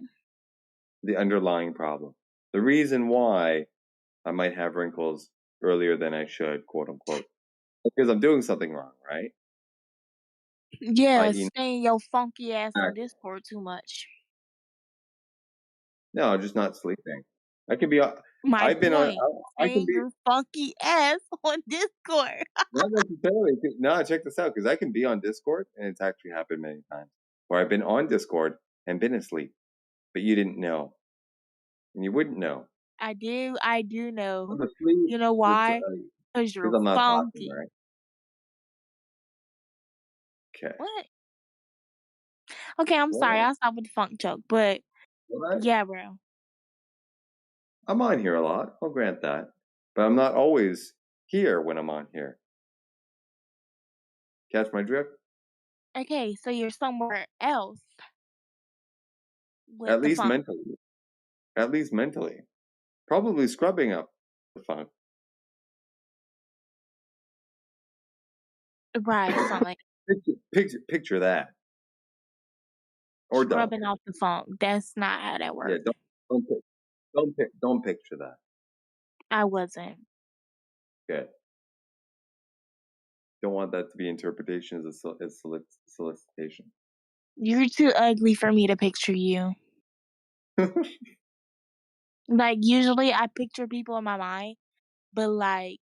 Speaker 3: The underlying problem. The reason why I might have wrinkles earlier than I should, quote unquote, because I'm doing something wrong, right?
Speaker 5: Yeah,
Speaker 3: I.e.,
Speaker 5: staying your funky ass on Discord too much.
Speaker 3: no, just not sleeping. I could be.
Speaker 5: My
Speaker 3: I've been on.
Speaker 5: point.
Speaker 3: I can
Speaker 5: Staying
Speaker 3: be
Speaker 5: your funky ass on Discord.
Speaker 3: not necessarily. No, check this out because I can be on Discord, and it's actually happened many times where I've been on Discord and been asleep, but you didn't know, and you wouldn't know.
Speaker 5: I do know.
Speaker 3: I'm asleep
Speaker 5: You know why? Because
Speaker 3: because
Speaker 5: you're
Speaker 3: I'm not talking,
Speaker 5: funky.
Speaker 3: right? Okay.
Speaker 5: What? Okay, I'm sorry.
Speaker 3: What?
Speaker 5: I'll stop with the funk joke, but
Speaker 3: What?
Speaker 5: yeah, bro.
Speaker 3: I'm on here a lot. I'll grant that, but I'm not always here when I'm on here. Catch my drift?
Speaker 5: Okay, so you're somewhere else with
Speaker 3: At
Speaker 5: the
Speaker 3: least
Speaker 5: funk.
Speaker 3: mentally. At least mentally. Probably scrubbing up the funk.
Speaker 5: Right, something like
Speaker 3: Picture that. Or don't.
Speaker 5: scrubbing off the funk. That's not how that
Speaker 3: Yeah,
Speaker 5: works.
Speaker 3: don't picture that.
Speaker 5: I wasn't.
Speaker 3: Good. Don't want that to be interpretation as solicitation.
Speaker 5: You're too ugly for me to picture you. Like, usually I picture people in my mind, but like,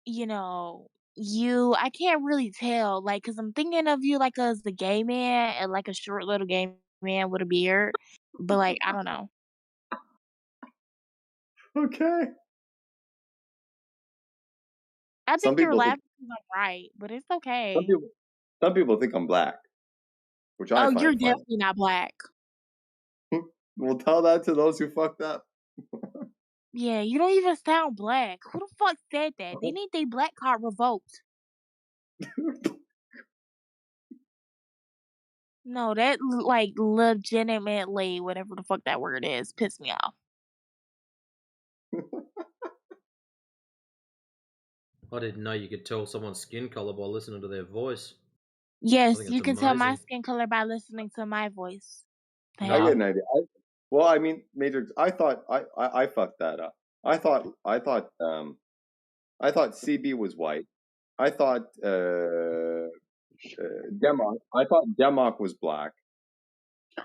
Speaker 5: you know, I can't really tell, like, cause I'm thinking of you like as the gay man and like a short little gay man with a beard, but like, I don't know.
Speaker 3: Okay.
Speaker 5: I
Speaker 3: Some
Speaker 5: think you're
Speaker 3: people think
Speaker 5: laughing 'cause I'm right, but it's okay.
Speaker 3: some people think I'm black, which I
Speaker 5: Oh, you're
Speaker 3: find funny.
Speaker 5: definitely not black.
Speaker 3: We'll tell that to those who fucked up.
Speaker 5: Yeah, you don't even sound black. Who the fuck said that? They need their black card revoked. No, that like legitimately, whatever the fuck that word is, pissed me off.
Speaker 14: I didn't know you could tell someone's skin color by listening to their voice. I
Speaker 5: Yes,
Speaker 14: think
Speaker 5: you
Speaker 14: it's
Speaker 5: can tell my
Speaker 14: amazing.
Speaker 5: skin color by listening to my voice. The
Speaker 3: I get
Speaker 5: hell?
Speaker 3: an idea. Well, I mean, Matrix. I thought I fucked that up. I thought CB was white. I thought Demok. I thought Demok was black.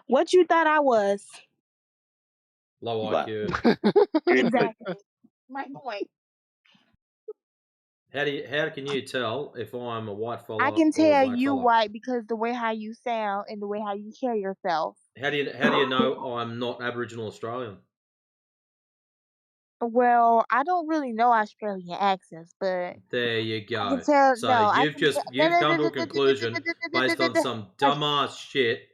Speaker 5: What you thought I was?
Speaker 14: Low
Speaker 3: Black.
Speaker 14: IQ.
Speaker 5: Exactly. My point.
Speaker 14: How can you tell if I'm a white
Speaker 5: I
Speaker 14: fella
Speaker 5: can
Speaker 14: or a
Speaker 5: tell
Speaker 14: black
Speaker 5: you
Speaker 14: fella?
Speaker 5: white because the way how you sound and the way how you carry yourself.
Speaker 14: How do you know I'm not Aboriginal Australian?
Speaker 5: Well, I don't really know Australian accents, but
Speaker 14: There you
Speaker 5: I can
Speaker 14: go.
Speaker 5: tell.
Speaker 14: So
Speaker 5: No, I
Speaker 14: you've
Speaker 5: can
Speaker 14: just you've come to a conclusion based on some dumbass shit.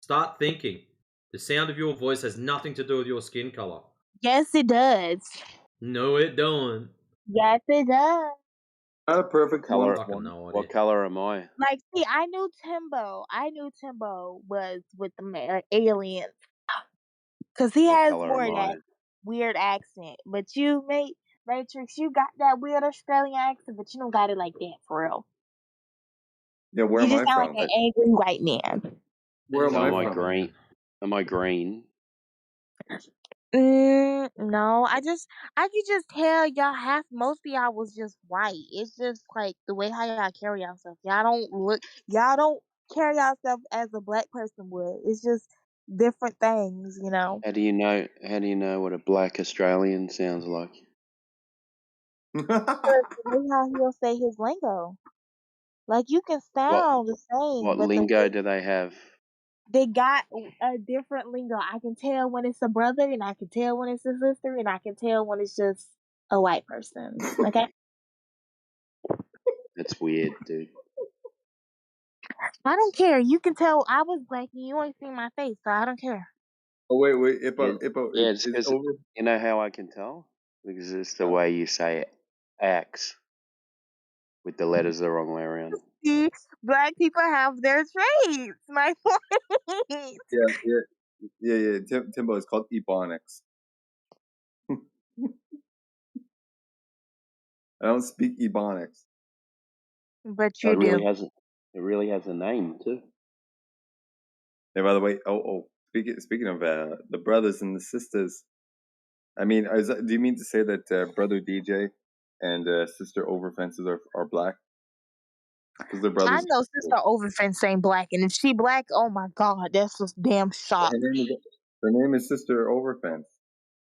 Speaker 14: Start thinking. The sound of your voice has nothing to do with your skin color.
Speaker 5: Yes, it does.
Speaker 14: No, it don't.
Speaker 5: Yes, it does.
Speaker 3: Not a perfect
Speaker 13: Color.
Speaker 14: Fucking no idea.
Speaker 13: What color am I?
Speaker 5: Like, see, I knew Timbo. I knew Timbo was with the aliens because he
Speaker 13: What
Speaker 5: has
Speaker 13: color
Speaker 5: more
Speaker 13: am
Speaker 5: of
Speaker 13: I?
Speaker 5: that weird accent. But you, Matrix, you got that weird Australian accent, but you don't got it like that for real.
Speaker 3: Yeah, where
Speaker 5: You
Speaker 3: am
Speaker 5: just
Speaker 3: I
Speaker 5: sound
Speaker 3: from?
Speaker 5: like an angry white man.
Speaker 3: Where am
Speaker 13: So
Speaker 3: I
Speaker 13: am I
Speaker 3: from?
Speaker 13: green? Am I green?
Speaker 5: No, I could just tell y'all most of y'all was just white. It's just like the way how y'all carry yourself. Y'all don't carry yourself as a black person would. It's just different things, you know.
Speaker 13: How do you know? How do you know what a black Australian sounds like?
Speaker 5: Because the way how he'll say his lingo. Like you can sound the same,
Speaker 13: What
Speaker 5: but
Speaker 13: lingo do they have?
Speaker 5: they got a different lingo. I can tell when it's a brother, and I can tell when it's a sister, and I can tell when it's just a white person. Okay.
Speaker 13: That's weird, dude.
Speaker 5: I don't care. You can tell I was black and you ain't seen my face, so I don't care.
Speaker 3: Oh wait, Ippo,
Speaker 13: Yeah, it's
Speaker 3: is
Speaker 13: because
Speaker 3: over.
Speaker 13: you know how I can tell because it's the way you say "ax" with the letters the wrong way around.
Speaker 5: See, black people have their traits. My point.
Speaker 3: Yeah. Timbo is called Ebonics. I don't speak Ebonics.
Speaker 5: But
Speaker 13: So
Speaker 5: you do.
Speaker 13: it really has a name too.
Speaker 3: Hey, by the way, speaking of the brothers and the sisters, I mean, do you mean to say that brother DJ and sister Overfences are black? Because they're
Speaker 5: I
Speaker 3: brothers.
Speaker 5: know Sister Overfence ain't black, and if she black, oh my god, that's just damn shock.
Speaker 3: Her name is Sister Overfence.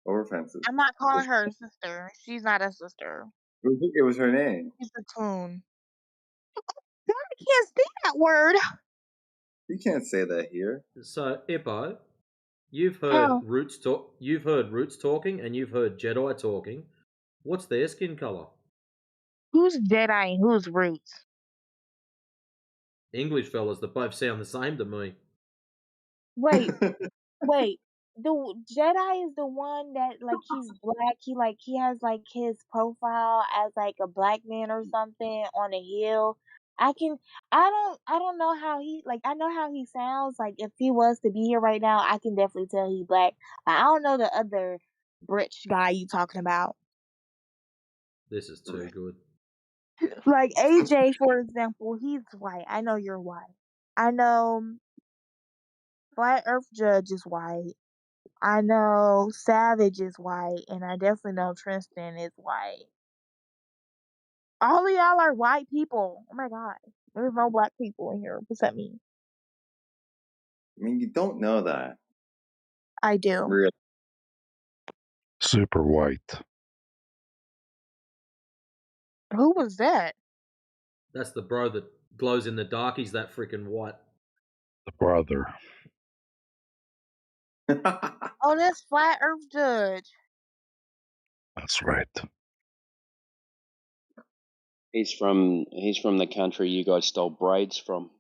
Speaker 3: Overfences.
Speaker 5: I'm not calling her a sister. She's not a sister.
Speaker 3: It was her name.
Speaker 5: She's a tune. I can't say that word.
Speaker 3: You can't say that here.
Speaker 14: So, Ippo, you've heard
Speaker 5: How?
Speaker 14: Roots talk. You've heard Roots talking, and you've heard Jedi talking. What's their skin color?
Speaker 5: Who's Jedi and who's Roots?
Speaker 14: English fellas that both sound the same to me.
Speaker 5: Wait, wait. The Jedi is the one that like he's black. He has like his profile as like a black man or something on a hill. I don't know how I know how he sounds. Like if he was to be here right now, I can definitely tell he's black. But I don't know the other British guy you talking about.
Speaker 14: This is too good.
Speaker 5: Like AJ, for example, he's white. I know you're white. I know Flat Earth Judge is white. I know Savage is white, and I definitely know Tristan is white. All of y'all are white people. Oh my god. There's no black people in here except me.
Speaker 3: I mean, you don't know that.
Speaker 5: I do.
Speaker 3: Really.
Speaker 7: Super white.
Speaker 5: Who was that?
Speaker 14: That's the bro that glows in the dark. He's that freaking white.
Speaker 7: The brother.
Speaker 5: Oh, that's Flat Earth Judge.
Speaker 7: That's right.
Speaker 13: He's from the country you guys stole braids from.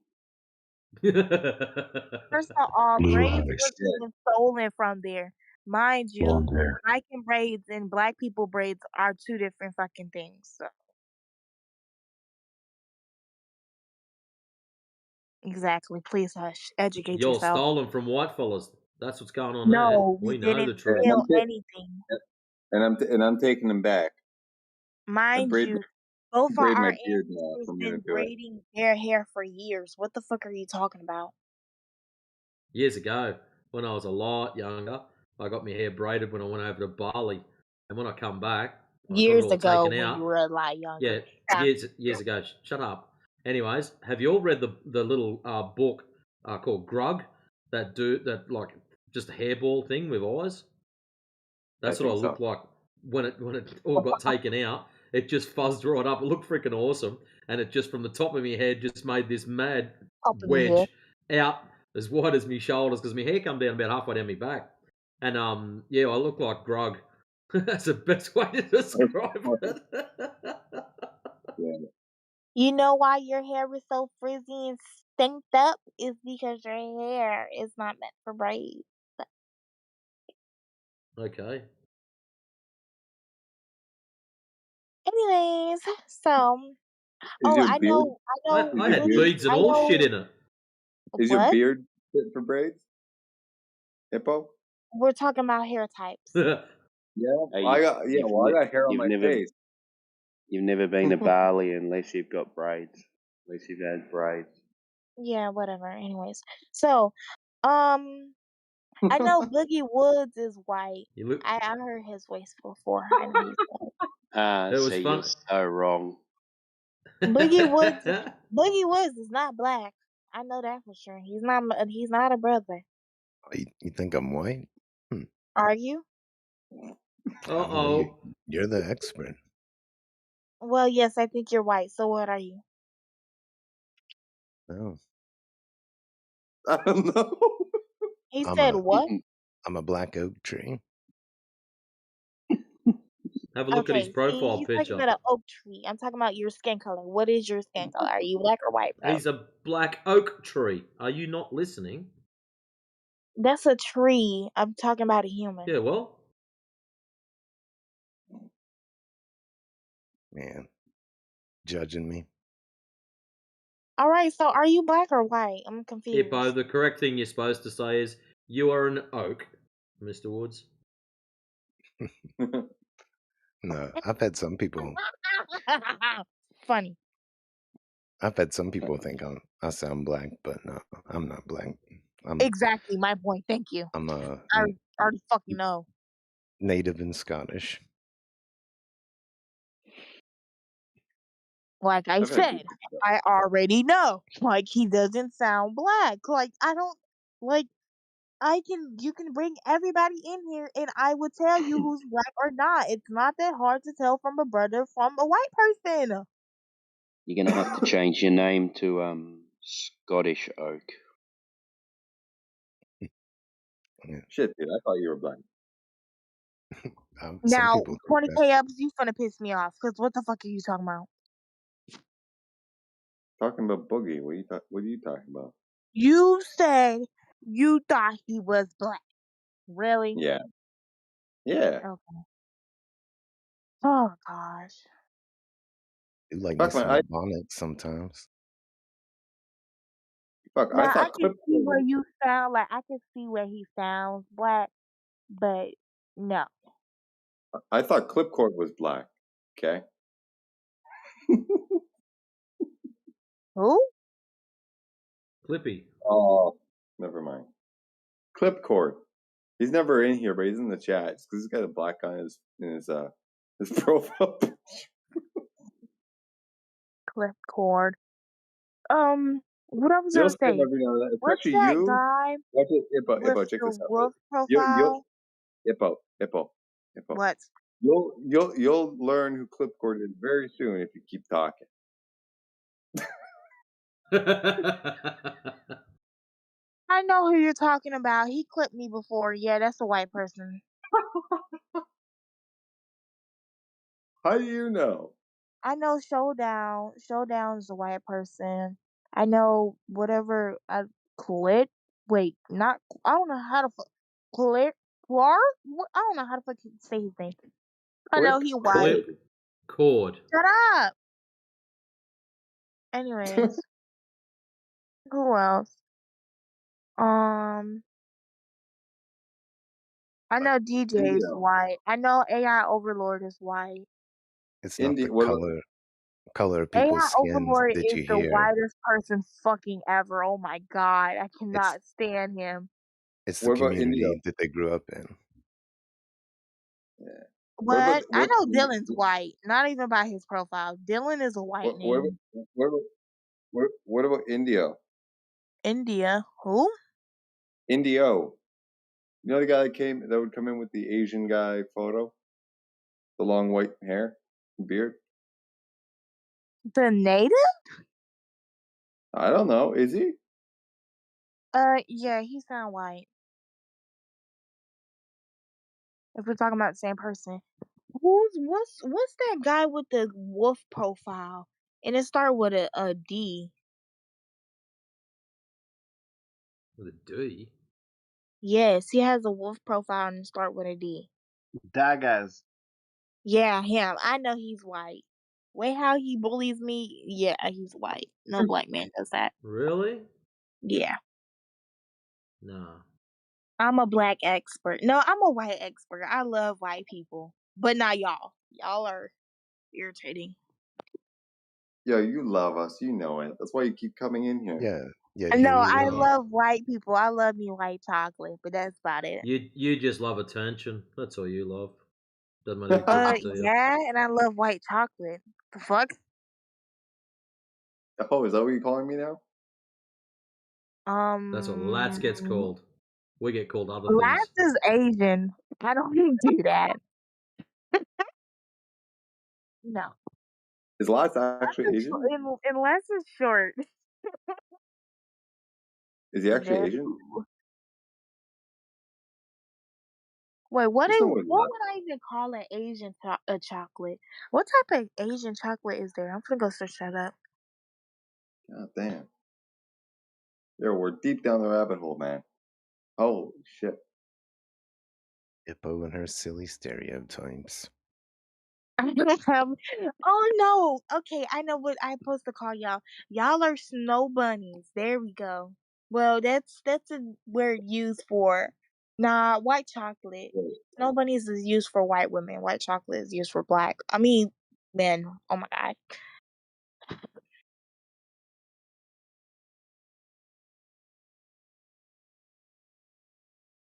Speaker 5: First of all,
Speaker 7: Blue
Speaker 5: braids
Speaker 7: eyes.
Speaker 5: wasn't even stolen from there. Mind
Speaker 7: Blonde
Speaker 5: you,
Speaker 7: hair.
Speaker 5: Jamaican braids and black people braids are two different fucking things. So. Exactly. Please hush. Educate
Speaker 14: You're
Speaker 5: yourself.
Speaker 14: stolen from white fellas. That's what's going on there.
Speaker 5: No, we
Speaker 14: We know
Speaker 5: didn't
Speaker 14: the truth.
Speaker 5: steal anything.
Speaker 3: And I'm taking them back.
Speaker 5: Mind you, both of
Speaker 3: braid
Speaker 5: our
Speaker 3: my beard now if
Speaker 5: ancestors
Speaker 3: I'm
Speaker 5: been
Speaker 3: gonna do it.
Speaker 5: braiding their hair for years. What the fuck are you talking about?
Speaker 14: Years ago, when I was a lot younger, I got my hair braided when I went over to Bali. And when I come back, I got it
Speaker 5: Years
Speaker 14: all
Speaker 5: ago,
Speaker 14: taken
Speaker 5: when
Speaker 14: out.
Speaker 5: you were a lot younger.
Speaker 14: Yeah, years ago. Shut up. Anyways, have you all read the little book called Grug? That like just a hairball thing with eyes. That's what I looked like when it all got taken out. It just fuzzed right up. It looked freaking awesome, and it just from the top of my head just made this mad
Speaker 5: Top of your
Speaker 14: wedge
Speaker 5: head.
Speaker 14: out as wide as my shoulders because my hair come down about halfway down my back. And yeah, I look like Grug. That's the best way to describe it.
Speaker 5: You know why your hair is so frizzy and stinked up? Is because your hair is not meant for braids.
Speaker 14: Okay.
Speaker 5: Anyways, so
Speaker 3: Is your
Speaker 5: I
Speaker 3: beard?
Speaker 5: know.
Speaker 14: I had beads and all shit in it.
Speaker 3: Is your
Speaker 5: What?
Speaker 3: beard fit for braids? Hippo?
Speaker 5: We're talking about hair types.
Speaker 3: Yeah.
Speaker 13: Hey,
Speaker 3: I got hair on my face.
Speaker 13: You've never been to Bali unless you've got braids. Unless you've had braids.
Speaker 5: Yeah, whatever. Anyways, so I know Boogie Woods is white.
Speaker 14: You look.
Speaker 5: I heard his voice before. I know he's white.
Speaker 14: It was
Speaker 13: See,
Speaker 14: fun.
Speaker 13: you're so wrong.
Speaker 5: Boogie Woods is not black. I know that for sure. He's not a brother.
Speaker 22: You think I'm white?
Speaker 5: Are you?
Speaker 14: Uh-oh.
Speaker 22: You're the expert.
Speaker 5: Well, yes, I think you're white. So what are you?
Speaker 22: Oh,
Speaker 3: I don't know.
Speaker 5: He
Speaker 22: I'm
Speaker 5: said
Speaker 22: a
Speaker 5: what?
Speaker 22: I'm a black oak tree.
Speaker 14: Have a look at his
Speaker 5: Okay, see,
Speaker 14: profile
Speaker 5: he's talking
Speaker 14: picture.
Speaker 5: about an oak tree. I'm talking about your skin color. What is your skin color? Are you black or white, bro?
Speaker 14: He's a black oak tree. Are you not listening?
Speaker 5: That's a tree. I'm talking about a human.
Speaker 14: Yeah, well.
Speaker 22: Man, judging me.
Speaker 5: All right, so are you black or white? I'm confused.
Speaker 14: Hippo, the correct thing you're supposed to say is, you are an oak, Mr. Woods.
Speaker 22: No, I've had some people.
Speaker 5: Funny.
Speaker 22: I've had some people think I sound black, but no, I'm not black.
Speaker 5: Exactly my point. Thank you.
Speaker 22: I'm a
Speaker 5: I already fucking know.
Speaker 22: native and Scottish.
Speaker 5: Like I said, I already know. Like he doesn't sound black. Like I don't like. You can bring everybody in here and I would tell you who's black or not. It's not that hard to tell from a brother from a white person.
Speaker 13: You're gonna have to change your name to Scottish Oak.
Speaker 3: Shit, dude, I thought you were black.
Speaker 5: Now, 20K ups, you finna piss me off. Because what the fuck are you talking about?
Speaker 3: Talking about Boogie. What are you talking about?
Speaker 5: You said you thought he was black. Really?
Speaker 3: Yeah. Yeah.
Speaker 5: Okay. Oh gosh.
Speaker 22: Do like me
Speaker 3: Fuck man,
Speaker 22: some Ebonics sometimes.
Speaker 5: Now
Speaker 3: I
Speaker 5: I
Speaker 3: thought
Speaker 5: can
Speaker 3: Clipboard
Speaker 5: see where
Speaker 3: was,
Speaker 5: you sound like I can see where he sounds black, but no.
Speaker 3: I thought Clipcord was black. Okay.
Speaker 5: Who?
Speaker 14: Clippy.
Speaker 3: Oh, never mind. Clipcord. He's never in here, but he's in the chat. It's because he's got a black guy in his profile.
Speaker 5: Clip cord. What I was
Speaker 3: You'll
Speaker 5: gonna
Speaker 3: see him
Speaker 5: say.
Speaker 3: every now and then,
Speaker 5: What's
Speaker 3: especially
Speaker 5: that
Speaker 3: you.
Speaker 5: guy
Speaker 3: Watch it,
Speaker 5: with
Speaker 3: Hippo. Check
Speaker 5: the
Speaker 3: this out.
Speaker 5: wolf
Speaker 3: You'll
Speaker 5: profile?
Speaker 3: Hippo.
Speaker 5: What?
Speaker 3: You'll learn who Clipcord is very soon if you keep talking.
Speaker 5: I know who you're talking about. He clipped me before. Yeah, that's a white person.
Speaker 3: How do you know?
Speaker 5: I know Showdown. Showdown's a white person. I know whatever Clit. Wait, not. I don't know how to. Clit. Clark? I don't know how to fucking say his name. I know he white.
Speaker 14: Clip cord.
Speaker 5: Shut up. Anyways, who else? I know DJ's
Speaker 3: India.
Speaker 5: white. I know AI Overlord is white.
Speaker 22: It's not
Speaker 3: India.
Speaker 22: the
Speaker 3: What?
Speaker 22: color of people's
Speaker 5: AI
Speaker 22: skins
Speaker 5: Overlord
Speaker 22: that
Speaker 5: is
Speaker 22: you
Speaker 5: the
Speaker 22: hear.
Speaker 5: whitest person fucking ever. Oh my god, I
Speaker 22: It's
Speaker 5: cannot stand him.
Speaker 22: it's the
Speaker 3: What about India?
Speaker 22: community that they grew up in.
Speaker 3: Yeah.
Speaker 5: What? I
Speaker 3: What?
Speaker 5: know Dylan's white. Not even by his profile. Dylan is a white
Speaker 3: What? What?
Speaker 5: name.
Speaker 3: What? What about India?
Speaker 5: India. Who?
Speaker 3: Indio. You know the guy that would come in with the Asian guy photo, the long white hair, beard.
Speaker 5: The native?
Speaker 3: I don't know. Is he?
Speaker 5: Yeah, he sound white. If we're talking about the same person. What's that guy with the wolf profile? And it started with a D.
Speaker 14: With a D.
Speaker 5: Yes, he has a wolf profile and it start with a D.
Speaker 2: Daggers.
Speaker 5: Yeah, him. I know he's white. Way how he bullies me, yeah, he's white. No black man does that.
Speaker 14: Really?
Speaker 5: Yeah.
Speaker 14: Nah.
Speaker 5: I'm a black expert. No, I'm a white expert. I love white people. But not y'all. Y'all are irritating.
Speaker 3: Yeah, you love us. You know it. That's why you keep coming in here.
Speaker 22: Yeah.
Speaker 5: No,
Speaker 22: Here you
Speaker 5: I
Speaker 22: are.
Speaker 5: love white people. I love me white chocolate, but that's about it.
Speaker 14: You just love attention. That's all you love. Doesn't matter who gives it to you.
Speaker 5: Yeah, and I love white chocolate. The fuck?
Speaker 3: Oh, is that what you're calling me now?
Speaker 14: That's what Lats gets called. We get called other things.
Speaker 5: Lats is Asian. I don't do that. No.
Speaker 3: Is Lats actually Asian?
Speaker 5: Unless it's short.
Speaker 3: Is he actually
Speaker 5: No.
Speaker 3: Asian?
Speaker 5: Wait, what
Speaker 3: There's no way
Speaker 5: would
Speaker 3: Lats.
Speaker 5: I even call an Asian chocolate? What type of Asian chocolate is there? I'm gonna go search that up.
Speaker 3: God damn. Yeah, we're deep down the rabbit hole, man. Holy shit.
Speaker 22: Hippo and her silly stereotypes.
Speaker 5: I don't have. Oh no. Okay, I know what I'm supposed to call y'all. Y'all are snow bunnies. There we go. Well, that's a word used for. Nah, white chocolate. Snow bunnies is used for white women. White chocolate is used for black. I mean, men. Oh my god.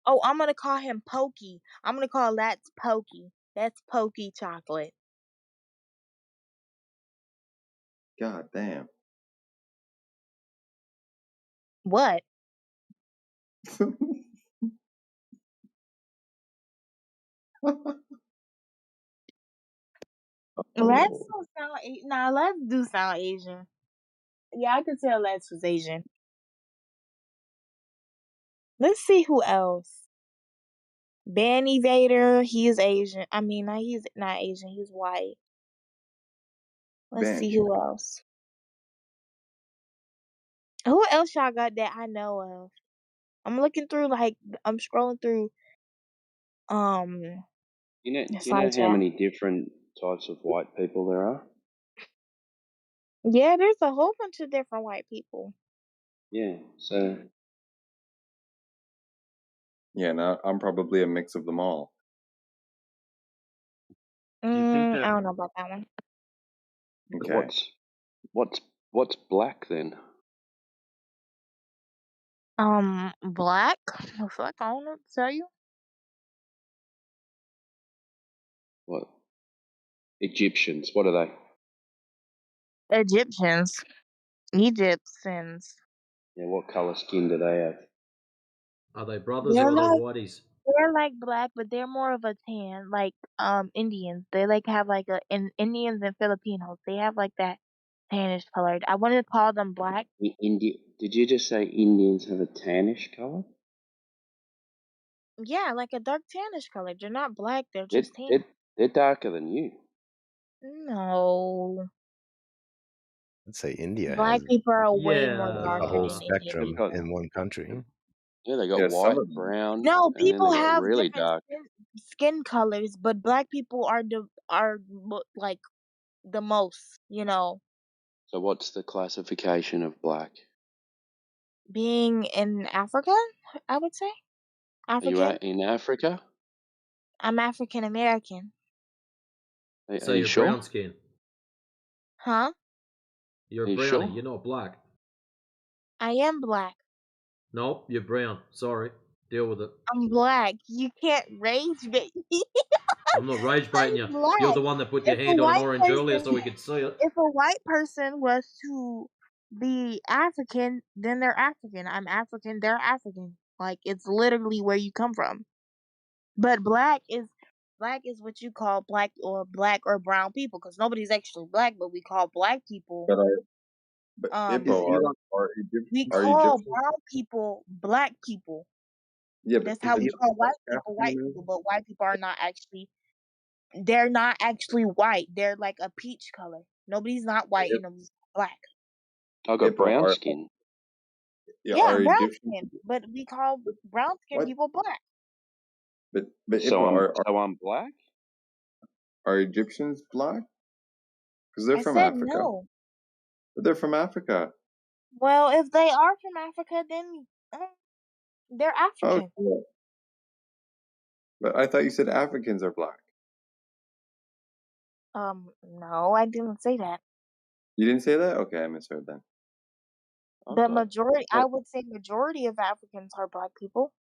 Speaker 5: Oh, I'm gonna call him Pokey. I'm gonna call that's Pokey. That's Pokey chocolate.
Speaker 3: God damn.
Speaker 5: What? Let's
Speaker 3: Oh.
Speaker 5: don't sound nah. Let's do sound Asian. Yeah, I could tell Lex was Asian. Let's see who else. Ben Evader, he is Asian. I mean, he's not Asian. He's white. Let's see
Speaker 3: Bench.
Speaker 5: who else. Who else y'all got that I know of? I'm looking through, like, I'm scrolling through,
Speaker 13: Do you know
Speaker 5: side
Speaker 13: how
Speaker 5: chat.
Speaker 13: many different types of white people there are?
Speaker 5: Yeah, there's a whole bunch of different white people.
Speaker 13: Yeah. So
Speaker 3: Yeah, no, I'm probably a mix of them all.
Speaker 13: do you think
Speaker 5: I
Speaker 13: that
Speaker 5: don't know about that one.
Speaker 3: Okay.
Speaker 13: what's black then?
Speaker 5: Black? The fuck, I don't know what to tell you.
Speaker 13: What? Egyptians? What are they?
Speaker 5: Egyptians. Egyptians.
Speaker 13: Yeah. What color skin do they have?
Speaker 14: Are they brothers
Speaker 5: They're
Speaker 14: or are they
Speaker 5: like
Speaker 14: whiteys?
Speaker 5: they're like black, but they're more of a tan, like Indians. They like have like in Indians and Filipinos. They have like that tannish colored. I wouldn't call them black.
Speaker 13: Did you just say Indians have a tannish color?
Speaker 5: Yeah, like a dark tannish color. They're not black. They're
Speaker 13: They're,
Speaker 5: just tan.
Speaker 13: they're, they're darker than you.
Speaker 5: No,
Speaker 22: I'd say India
Speaker 5: black
Speaker 22: has
Speaker 5: people are way more
Speaker 22: a
Speaker 5: darker
Speaker 22: whole
Speaker 14: Yeah.
Speaker 5: than Indian
Speaker 22: spectrum
Speaker 13: Got,
Speaker 5: people.
Speaker 22: in one country.
Speaker 13: yeah, they got
Speaker 3: Yeah, some
Speaker 13: white,
Speaker 3: of them.
Speaker 13: brown,
Speaker 5: No,
Speaker 13: and then they
Speaker 5: people
Speaker 13: got
Speaker 5: have
Speaker 13: really
Speaker 5: different
Speaker 13: dark.
Speaker 5: skin colors, but black people are like the most. You know,
Speaker 13: So what's the classification of black?
Speaker 5: being in Africa, I would say
Speaker 13: Are you
Speaker 5: African.
Speaker 13: in Africa?
Speaker 5: I'm African American.
Speaker 14: So
Speaker 13: Are you
Speaker 14: you're brown
Speaker 13: sure?
Speaker 14: skin.
Speaker 5: Huh?
Speaker 14: You're
Speaker 13: Are you
Speaker 14: brownie.
Speaker 13: sure?
Speaker 14: You're not black.
Speaker 5: I am black.
Speaker 14: Nope, you're brown. Sorry. Deal with it.
Speaker 5: I'm black. You can't rage bait me.
Speaker 14: I'm not rage baiting
Speaker 5: I'm
Speaker 14: you. You're
Speaker 5: black.
Speaker 14: the one that put your
Speaker 5: If a
Speaker 14: hand on
Speaker 5: white
Speaker 14: orange earlier
Speaker 5: person
Speaker 14: so we could see it.
Speaker 5: if a white person was to be African, then they're African. I'm African, they're African. Like it's literally where you come from. But black is what you call black or brown people because nobody's actually black, but we call black people
Speaker 3: But
Speaker 5: um
Speaker 3: Hippo,
Speaker 5: we
Speaker 3: are
Speaker 5: call
Speaker 3: Egyptians?
Speaker 5: brown people black people.
Speaker 3: Yeah, but
Speaker 5: That's how
Speaker 12: Is
Speaker 5: we
Speaker 3: Egypt,
Speaker 5: call
Speaker 12: Elon Musk
Speaker 5: white
Speaker 12: African
Speaker 5: people,
Speaker 12: American?
Speaker 5: but white people are not actually they're not actually white. They're like a peach color. Nobody's not white and nobody's black.
Speaker 13: I got
Speaker 3: Hippo,
Speaker 13: brown skin.
Speaker 3: yeah,
Speaker 5: Yeah,
Speaker 3: are
Speaker 5: I'm brown
Speaker 3: Egyptians?
Speaker 5: skin, but we call brown skin
Speaker 3: What?
Speaker 5: people black.
Speaker 3: But Hippo,
Speaker 13: So I'm black.
Speaker 3: are Egyptians black? Because they're
Speaker 5: I
Speaker 3: from
Speaker 5: said
Speaker 3: Africa.
Speaker 5: no.
Speaker 3: But they're from Africa.
Speaker 5: Well, if they are from Africa, then they're
Speaker 3: Oh,
Speaker 5: African.
Speaker 3: cool. But I thought you said Africans are black.
Speaker 5: No, I didn't say that.
Speaker 3: You didn't say that? Okay, I misheard then.
Speaker 13: I've
Speaker 5: The
Speaker 13: got,
Speaker 5: majority,
Speaker 13: I've
Speaker 5: I
Speaker 13: got,
Speaker 5: would say, majority of Africans are black people.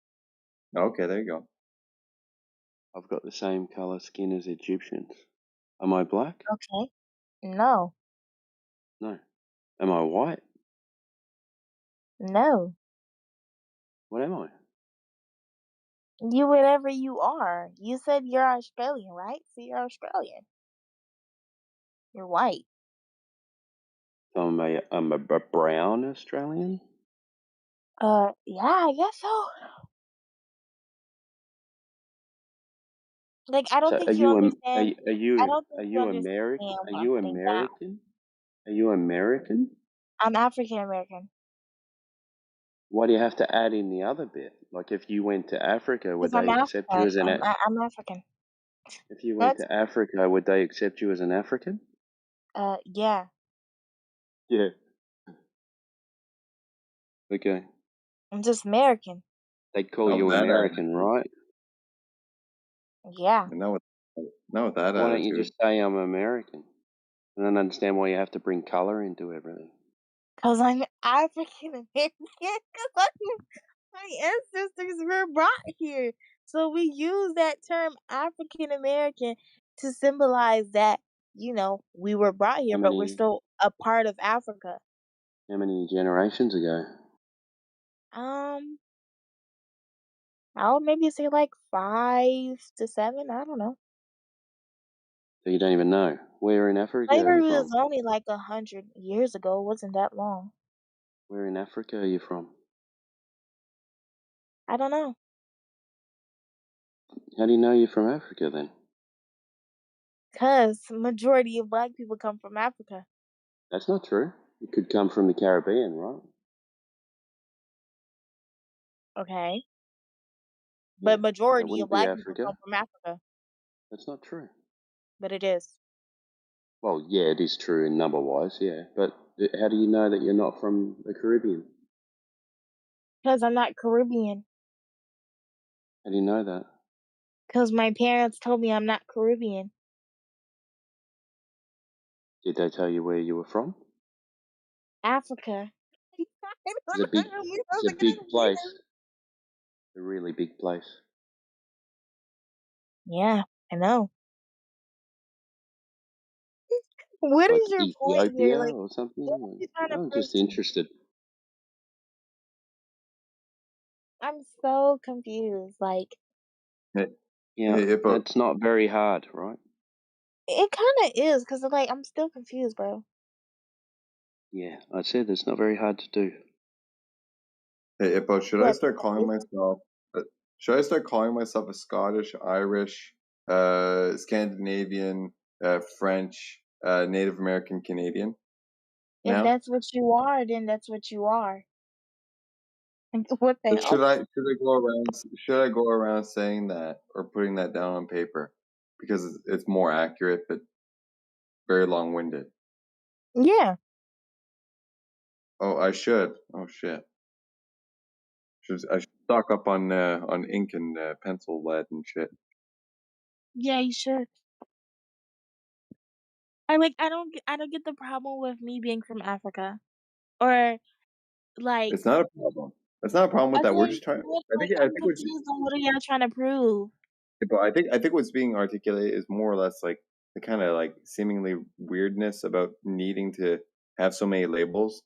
Speaker 3: Okay, there you go.
Speaker 13: I've got the same color skin as Egyptians. Am I black?
Speaker 5: Okay. No,
Speaker 13: No. Am I white?
Speaker 5: no.
Speaker 13: What am I?
Speaker 5: You whatever you are. You said you're Australian, right? So you're Australian. You're white.
Speaker 13: I'm a brown Australian.
Speaker 5: Yeah, I guess so. Like, I don't
Speaker 13: So
Speaker 5: think you understand. I don't
Speaker 13: are
Speaker 5: think you
Speaker 13: you American?
Speaker 5: understand
Speaker 13: Are
Speaker 5: what I'm
Speaker 13: you
Speaker 5: putting down.
Speaker 13: American? Are you American?
Speaker 5: I'm African American.
Speaker 13: Why do you have to add in the other bit? Like if you went to Africa, would
Speaker 5: Because I'm
Speaker 13: they accept you
Speaker 5: Africa.
Speaker 13: as an?
Speaker 5: I'm African.
Speaker 13: If you went
Speaker 5: What?
Speaker 13: to Africa, would they accept you as an African?
Speaker 5: Yeah.
Speaker 13: Yeah. Okay.
Speaker 5: I'm just American.
Speaker 13: They'd call
Speaker 3: Not with
Speaker 13: you
Speaker 3: that
Speaker 13: American,
Speaker 3: attitude.
Speaker 13: right?
Speaker 5: Yeah.
Speaker 3: Not with that
Speaker 13: Why don't you
Speaker 3: attitude.
Speaker 13: just say I'm American? I don't understand why you have to bring color into everything.
Speaker 5: Because I'm African American. Because my ancestors were brought here. So we use that term African American to symbolize that, we were brought
Speaker 13: How
Speaker 5: here, but we're
Speaker 13: many
Speaker 5: still a part of Africa.
Speaker 13: how many generations ago?
Speaker 5: Um, I would maybe say like 5 to 7. I don't know.
Speaker 13: So you don't even know. Where in Africa are
Speaker 5: Slavery
Speaker 13: you from?
Speaker 5: was only like 100 years ago. It wasn't that long.
Speaker 13: Where in Africa are you from?
Speaker 5: I don't know.
Speaker 13: How do you know you're from Africa then?
Speaker 5: Because majority of black people come from Africa.
Speaker 13: That's not true. You could come from the Caribbean, right?
Speaker 5: Okay.
Speaker 13: Yeah,
Speaker 5: But
Speaker 13: that
Speaker 5: majority of
Speaker 13: wouldn't be
Speaker 5: black people
Speaker 13: Africa.
Speaker 5: come from Africa.
Speaker 13: That's not true.
Speaker 5: But it is.
Speaker 13: Well, yeah, it is true in number-wise, yeah. But how do you know that you're not from the Caribbean?
Speaker 5: Because I'm not Caribbean.
Speaker 13: How do you know that?
Speaker 5: Because my parents told me I'm not Caribbean.
Speaker 13: Did they tell you where you were from?
Speaker 5: Africa.
Speaker 13: It's a big, it's a big place. A really big place.
Speaker 5: Yeah, I know. What
Speaker 13: Like
Speaker 5: is your point here?
Speaker 13: Ethiopia
Speaker 5: Like,
Speaker 13: or something?
Speaker 5: what are you trying to
Speaker 13: I'm
Speaker 5: prove
Speaker 13: just
Speaker 5: to me?
Speaker 13: interested.
Speaker 5: I'm so confused. Like,
Speaker 3: Hey,
Speaker 13: Yeah,
Speaker 3: hey, Hippo.
Speaker 13: that's not very hard, right?
Speaker 5: it kind of is, because, like, I'm still confused, bro.
Speaker 13: Yeah, I said it's not very hard to do.
Speaker 3: Hey, Hippo. Should I
Speaker 5: What?
Speaker 3: start calling myself? Should I start calling myself a Scottish, Irish, Scandinavian, French, Native American Canadian
Speaker 5: If
Speaker 3: now?
Speaker 5: that's what you are, then that's what you are. What the
Speaker 3: Or
Speaker 5: hell?
Speaker 3: should I go around saying that or putting that down on paper because it's more accurate but very long-winded?
Speaker 5: Yeah.
Speaker 3: Oh, I should. Oh shit. I should stock up on ink and pencil lead and shit.
Speaker 5: Yeah, you should. I don't get the problem with me being from Africa. Or, like,
Speaker 3: It's not a problem. It's not a problem with that. We're
Speaker 5: okay,
Speaker 3: just trying.
Speaker 5: like,
Speaker 3: I
Speaker 5: I'm
Speaker 3: think what's
Speaker 5: confused on what are y'all trying to prove?
Speaker 3: but I think what's being articulated is more or less like the kind of like seemingly weirdness about needing to have so many labels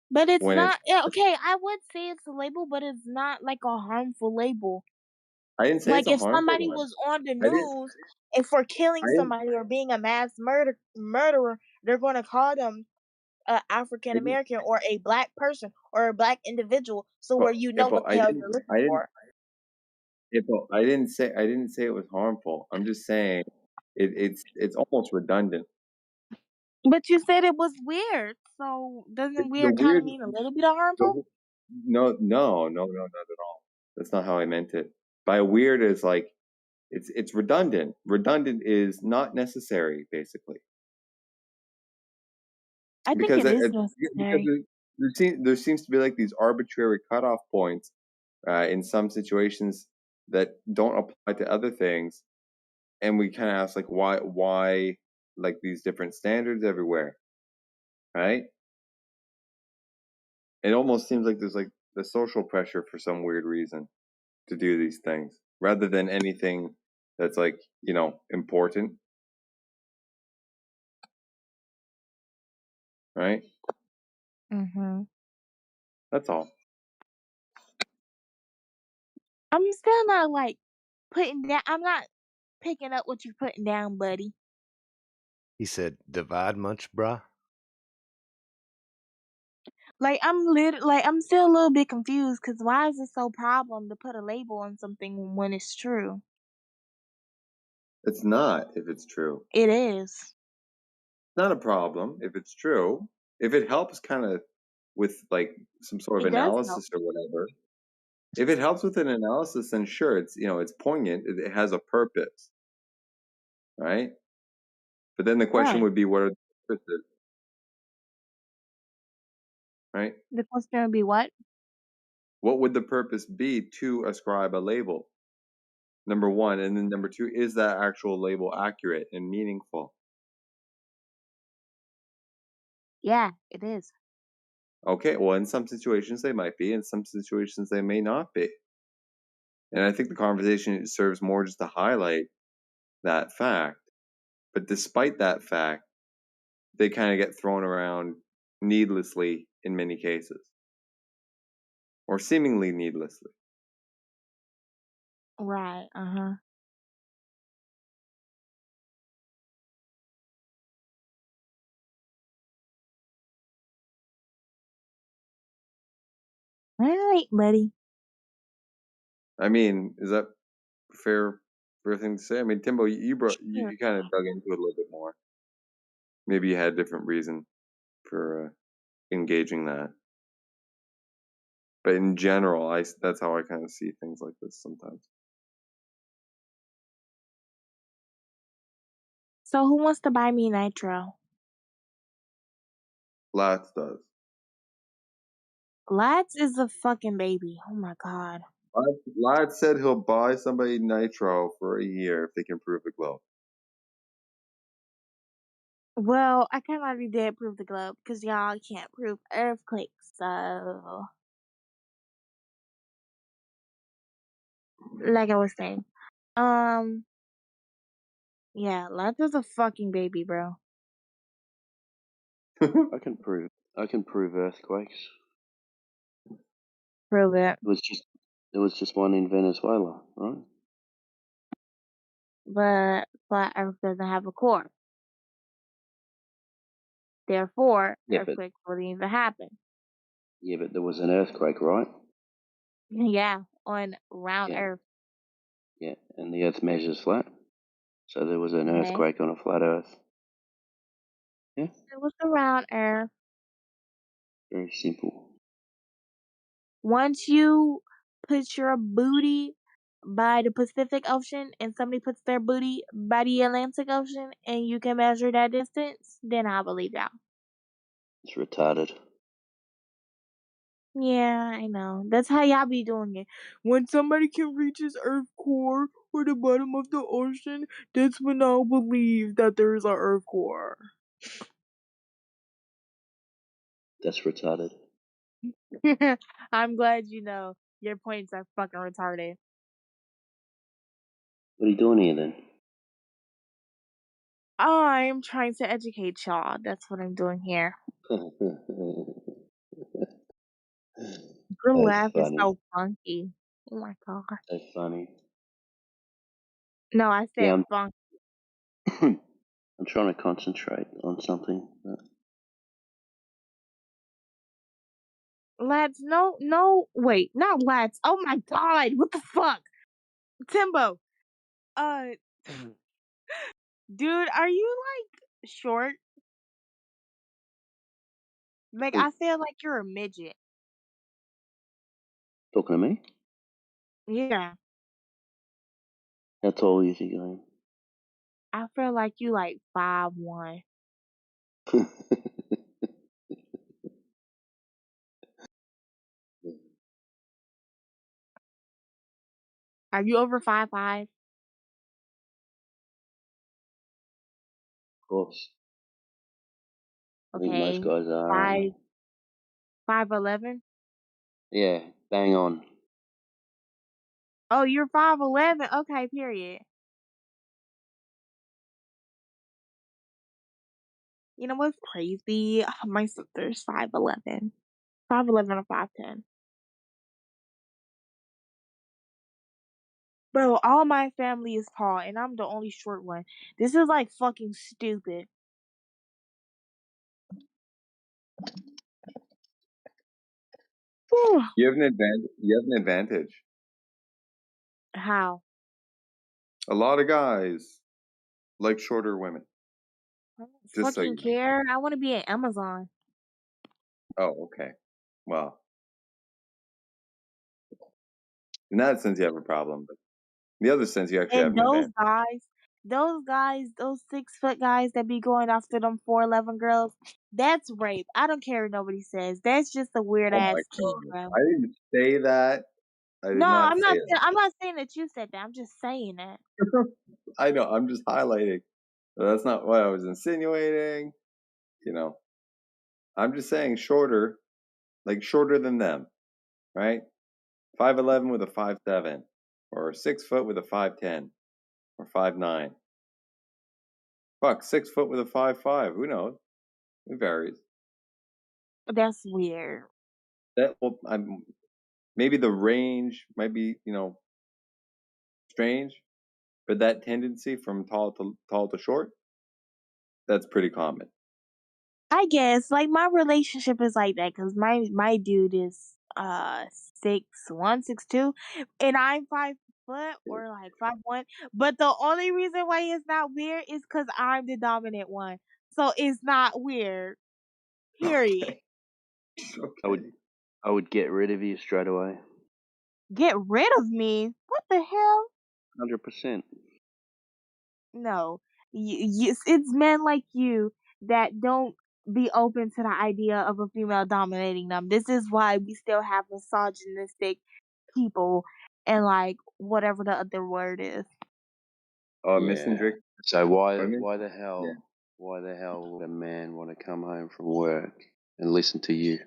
Speaker 5: But it's
Speaker 3: when it's.
Speaker 5: not, yeah, okay, I would say it's a label, but it's not like a harmful label.
Speaker 3: I didn't say it's
Speaker 5: Like,
Speaker 3: a
Speaker 5: if
Speaker 3: harmful
Speaker 5: somebody
Speaker 3: one.
Speaker 5: was on the
Speaker 3: I didn't.
Speaker 5: news and for
Speaker 3: I
Speaker 5: killing
Speaker 3: didn't.
Speaker 5: somebody or being a mass murderer, they're going to call them a African
Speaker 3: I didn't
Speaker 5: American or a black person or a black individual, so
Speaker 3: but,
Speaker 5: where you know what the
Speaker 3: I
Speaker 5: hell
Speaker 3: didn't.
Speaker 5: you're looking
Speaker 3: I didn't.
Speaker 5: for.
Speaker 3: I didn't say it was harmful. I'm just saying it's almost redundant.
Speaker 5: But you said it was weird, so doesn't
Speaker 3: The
Speaker 5: weird kind of
Speaker 3: weird.
Speaker 5: mean a little bit of harmful?
Speaker 3: The, no, not at all. That's not how I meant it. By weird is like it's redundant. Redundant is not necessary, basically,
Speaker 5: I think
Speaker 3: because
Speaker 5: it is
Speaker 3: because
Speaker 5: necessary.
Speaker 3: there seems to be like these arbitrary cutoff points in some situations that don't apply to other things, and we kind of ask like why like these different standards everywhere, right? It almost seems like there's like the social pressure for some weird reason to do these things rather than anything that's like important, right?
Speaker 5: Mhm.
Speaker 3: That's all.
Speaker 5: I'm still not like putting down. I'm not picking up what you're putting down, buddy.
Speaker 22: He said, divide much, bruh?
Speaker 5: Like I'm still a little bit confused because why is it so problem to put a label on something when it's true?
Speaker 3: It's not if it's true.
Speaker 5: It is.
Speaker 3: It's not a problem if it's true. If it helps kind of with like some sort of
Speaker 5: It does help.
Speaker 3: analysis or whatever. If it helps with an analysis, then sure, it's it's poignant. It has a purpose, right? But then the question
Speaker 5: Right.
Speaker 3: would be, what are the purposes, right?
Speaker 5: The question would be what?
Speaker 3: What would the purpose be to ascribe a label? Number one, and then number two, is that actual label accurate and meaningful?
Speaker 5: Yeah, it is.
Speaker 3: Okay, well, in some situations they might be, in some situations they may not be. And I think the conversation serves more just to highlight that fact. But despite that fact, they kind of get thrown around needlessly in many cases, or seemingly needlessly.
Speaker 5: Right. Uh-huh. All right, buddy.
Speaker 3: I mean, is that fair thing to say? I mean, Timbo,
Speaker 5: Sure.
Speaker 3: you kind of dug into it a little bit more. Maybe you had a different reason for engaging that. But in general, that's how I kind of see things like this sometimes.
Speaker 5: So who wants to buy me nitro?
Speaker 3: Lats does.
Speaker 5: Lats is a fucking baby. Oh my god.
Speaker 3: Lats said he'll buy somebody nitro for a year if they can prove the globe.
Speaker 5: Well, I kind of already did prove the globe because y'all can't prove earthquakes. So, like I was saying, um, yeah, Lats is a fucking baby, bro.
Speaker 13: I can prove earthquakes.
Speaker 5: Prove it.
Speaker 13: There was just one in Venezuela, right?
Speaker 5: But flat Earth doesn't have a core. Therefore,
Speaker 13: Yeah,
Speaker 5: earthquakes wouldn't even happen.
Speaker 13: but there was an earthquake, right?
Speaker 5: Yeah, on round
Speaker 13: Yeah.
Speaker 5: Earth.
Speaker 13: Yeah, and the Earth measures flat, so there was an
Speaker 5: Okay.
Speaker 13: earthquake on a flat Earth. Yeah.
Speaker 5: It was the round Earth.
Speaker 13: Very simple.
Speaker 5: Once you put your booty by the Pacific Ocean and somebody puts their booty by the Atlantic Ocean and you can measure that distance, then I believe y'all.
Speaker 13: It's retarded.
Speaker 5: Yeah, I know. That's how y'all be doing it. When somebody can reach his Earth core or the bottom of the ocean, that's when I'll believe that there's an Earth core.
Speaker 13: That's retarded.
Speaker 5: I'm glad you know. Your points are fucking retarded.
Speaker 13: What are you doing here then?
Speaker 5: I'm trying to educate y'all. That's what I'm doing here. Your
Speaker 13: That's
Speaker 5: laugh is
Speaker 13: funny.
Speaker 5: so funky. Oh my god.
Speaker 13: That's funny.
Speaker 5: No, I
Speaker 13: Yeah,
Speaker 5: said funky.
Speaker 13: I'm trying to concentrate on something.
Speaker 5: Lads, no, wait, not lads. Oh my god, what the fuck? Timbo, uh, dude, are you like short? Like, I feel like you're a midget.
Speaker 13: Talking to me?
Speaker 5: Yeah,
Speaker 13: How tall do you think
Speaker 5: I feel like you like 5'1".
Speaker 13: I am?
Speaker 5: Are you over 5'5"?
Speaker 13: Of course. I think most
Speaker 5: Okay,
Speaker 13: guys are, aren't
Speaker 5: five
Speaker 13: they?
Speaker 5: 5'11"?
Speaker 13: Yeah, bang on.
Speaker 5: Oh, you're 5'11". Okay, period. You know what's crazy? My sister's 5'11". 5'11" or 5'10". Bro, all my family is tall and I'm the only short one. This is like fucking stupid. Whew.
Speaker 3: You have an advantage. You have an advantage.
Speaker 5: How?
Speaker 3: A lot of guys like shorter women.
Speaker 5: I don't
Speaker 3: Just so
Speaker 5: fucking
Speaker 3: you know.
Speaker 5: care. I want to be an Amazon.
Speaker 3: Oh, okay. Well, in that sense, you have a problem, but in the other sense, you actually have
Speaker 5: And
Speaker 3: an advantage.
Speaker 5: those 6 foot guys that be going after them 4'11" girls, that's rape. I don't care what nobody says. That's just a weird
Speaker 3: Oh my
Speaker 5: ass kink,
Speaker 3: god!
Speaker 5: bro.
Speaker 3: I didn't say that. I did
Speaker 5: No,
Speaker 3: not
Speaker 5: I'm
Speaker 3: say
Speaker 5: not.
Speaker 3: that.
Speaker 5: I'm not saying that you said that. I'm just saying that.
Speaker 3: I know. I'm just highlighting. That's not what I was insinuating. You know, I'm just saying shorter, like shorter than them, right? 5'11" with a 5'7", or 6 foot with a 5'10", or 5'9". Fuck, 6 foot with a 5'5". Who knows? It varies.
Speaker 5: That's weird.
Speaker 3: That well, maybe the range might be, strange, but that tendency from tall to short, that's pretty common.
Speaker 5: I guess like my relationship is like that because my dude is 6'1", 6'2", and I'm 5 foot or like 5'1". But the only reason why it's not weird is because I'm the dominant one, so it's not weird. Period.
Speaker 13: I would
Speaker 3: Okay.
Speaker 13: I would get rid of you straight away.
Speaker 5: Get rid of me? What the hell?
Speaker 13: 100%.
Speaker 5: No. It's men like you that don't be open to the idea of a female dominating them. This is why we still have misogynistic people and like whatever the other word is.
Speaker 3: Oh,
Speaker 13: Yeah.
Speaker 3: misandric.
Speaker 13: So why the
Speaker 3: Yeah.
Speaker 13: hell would a man want to come home from work and listen to you?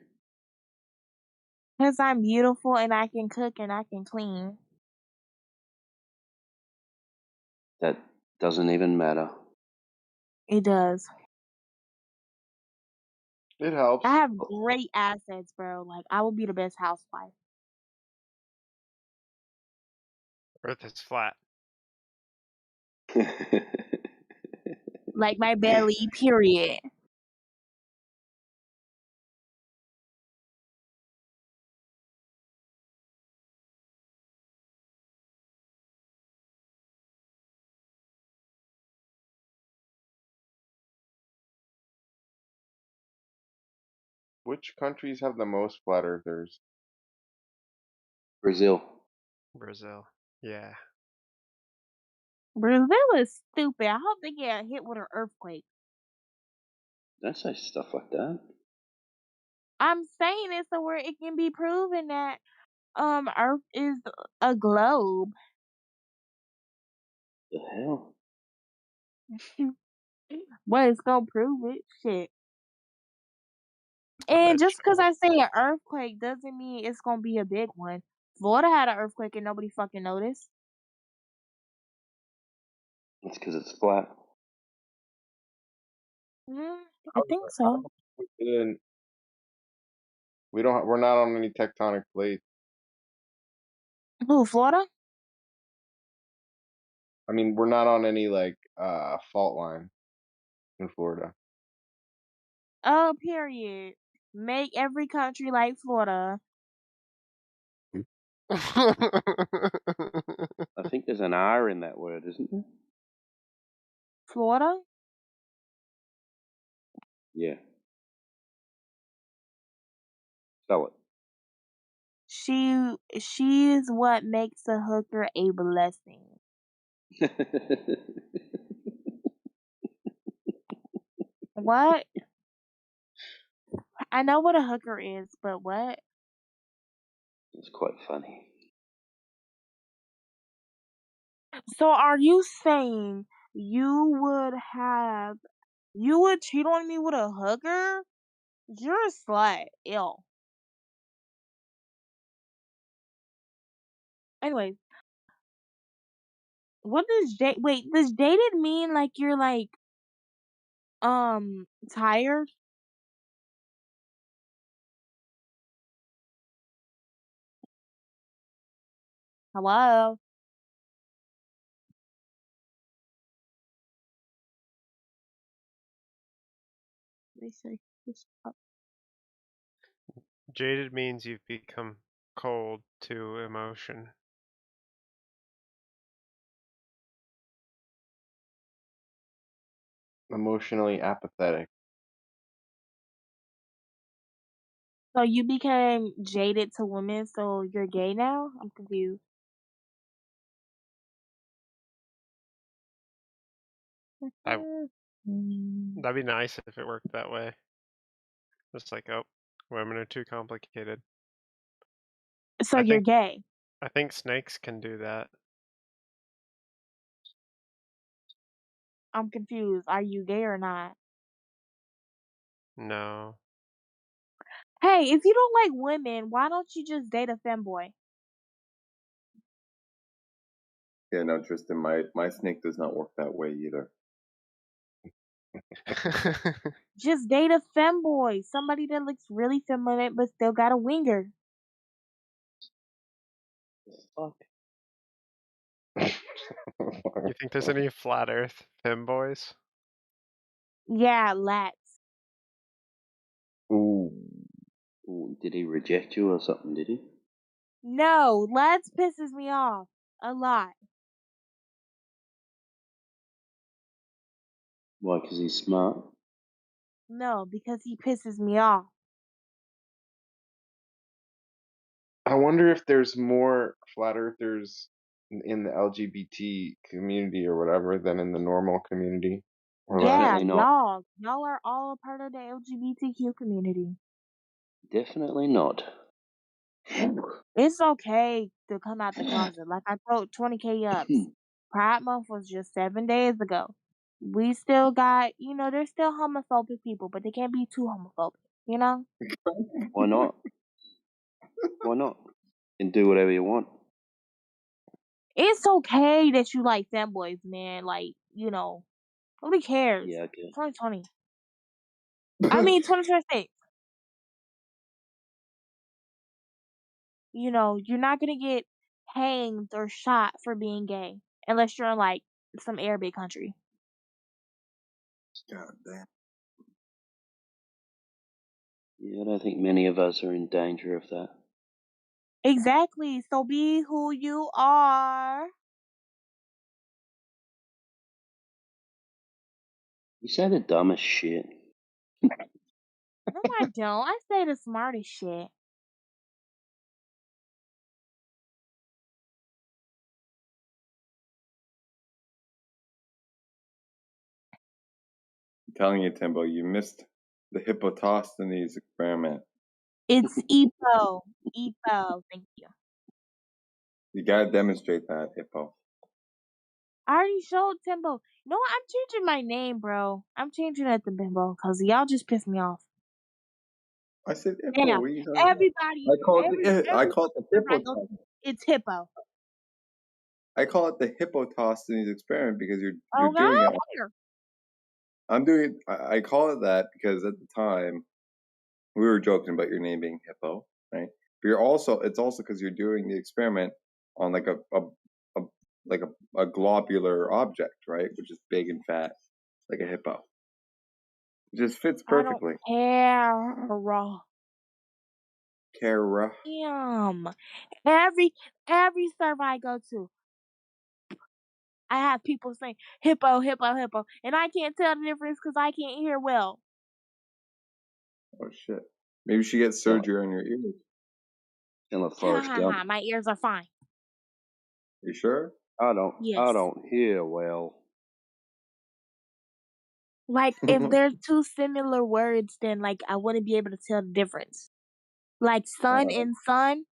Speaker 5: Because I'm beautiful and I can cook and I can clean.
Speaker 13: That doesn't even matter.
Speaker 5: It does.
Speaker 3: It helps.
Speaker 5: I have great assets, bro. Like, I would be the best housewife.
Speaker 21: Earth is flat.
Speaker 5: Like my belly, period.
Speaker 3: Which countries have the most flat earthers?
Speaker 13: Brazil.
Speaker 21: Brazil. Yeah.
Speaker 5: Brazil is stupid. I hope they get hit with an earthquake.
Speaker 13: Don't say stuff like that.
Speaker 5: I'm saying it so where it can be proven that Earth is a globe.
Speaker 13: The hell?
Speaker 5: Well, it's gonna prove it. Shit. And just because I say an earthquake doesn't mean it's gonna be a big one. Florida had an earthquake and nobody fucking noticed.
Speaker 13: It's because it's flat.
Speaker 5: I think so.
Speaker 3: We're not on any tectonic plates.
Speaker 5: Who, Florida?
Speaker 3: I mean, we're not on any like fault line in Florida.
Speaker 5: Oh, period. Make every country like Florida.
Speaker 13: I think there's an R in that word, isn't there?
Speaker 5: Florida?
Speaker 13: Yeah. Spell
Speaker 5: She is what makes a hooker a blessing.
Speaker 13: it.
Speaker 5: What? I know what a hooker is, but what?
Speaker 13: It's quite funny.
Speaker 5: So are you saying you would cheat on me with a hooker? You're a slut. Ew. Anyways, what does does dated mean like you're like tired? Hello? They say
Speaker 21: Jaded means you've become cold to emotion.
Speaker 3: Emotionally apathetic.
Speaker 5: so you became jaded to women, so you're gay now? I'm confused.
Speaker 21: I, that'd be nice if it worked that way. Just like, oh, women are too complicated.
Speaker 5: So you're gay.
Speaker 21: I think snakes can do that.
Speaker 5: I'm confused. Are you gay or not?
Speaker 21: No.
Speaker 5: Hey, if you don't like women, why don't you just date a femboy?
Speaker 3: Yeah, no, Tristan, my snake does not work that way either.
Speaker 5: Just date a femboy. Somebody that looks really feminine but still got a winger.
Speaker 13: Fuck.
Speaker 21: You think there's any flat earth femboys?
Speaker 5: Yeah, lats.
Speaker 3: Ooh.
Speaker 13: Ooh, did he reject you or something, did he?
Speaker 5: No, lats pisses me off a lot.
Speaker 13: Why, because he's smart?
Speaker 5: No, because he pisses me off.
Speaker 2: I wonder if there's more flat earthers in the LGBT community or whatever than in the normal community or less.
Speaker 5: Yeah,
Speaker 13: Definitely not.
Speaker 5: y'all are all a part of the LGBTQ community.
Speaker 13: Definitely not.
Speaker 5: It's okay to come out the closet. Like I told 20K ups, Pride Month was just 7 days ago. We still got, there's still homophobic people, but they can't be too homophobic, you know?
Speaker 13: Why not? Why not? You can do whatever you want.
Speaker 5: It's okay that you like femboys, man. Like, nobody cares.
Speaker 13: Yeah, okay.
Speaker 5: 2020. I mean, 2026. You're not gonna get hanged or shot for being gay unless you're in like some Arabic country.
Speaker 3: God damn.
Speaker 13: Yeah, I don't think many of us are in danger of that.
Speaker 5: Exactly. So be who you are.
Speaker 13: You say the dumbest shit.
Speaker 5: No, I don't. I say the smartest shit.
Speaker 3: I'm telling you, Timbo, you missed the Hippotosthenes experiment.
Speaker 5: It's EPO. EPO. Thank you.
Speaker 3: You gotta demonstrate that, Hippo.
Speaker 5: I already showed Timbo. No, I'm changing my name, bro. I'm changing it to Bimbo because y'all just pissed me off.
Speaker 3: I said Hippo.
Speaker 5: Damn.
Speaker 3: What are you talking about?
Speaker 5: Everybody,
Speaker 3: I
Speaker 5: every
Speaker 3: call it the
Speaker 5: server I go
Speaker 3: Hippotosthenes.
Speaker 5: to, it's Hippo.
Speaker 3: I call it the Hippotosthenes experiment because
Speaker 5: Oh,
Speaker 3: you're doing it.
Speaker 5: God.
Speaker 3: I'm doing. I call it that because at the time we were joking about your name being Hippo, right? But it's also because you're doing the experiment on like a like a globular object, right? Which is big and fat, like a hippo. It just fits
Speaker 5: I don't
Speaker 3: perfectly.
Speaker 5: care.
Speaker 3: Kara.
Speaker 5: Damn. Every server I go to, I have people saying hippo, hippo, hippo, and I can't tell the difference because I can't hear well.
Speaker 3: Oh shit. Maybe you should get surgery on your ears.
Speaker 13: Tell
Speaker 5: Ha
Speaker 13: Forrest
Speaker 5: ha
Speaker 13: Gump.
Speaker 5: ha! My ears are fine.
Speaker 3: You sure?
Speaker 13: I
Speaker 5: Yes.
Speaker 13: don't hear well.
Speaker 5: Like if there's two similar words, then like I wouldn't be able to tell the difference. Like sun and sun.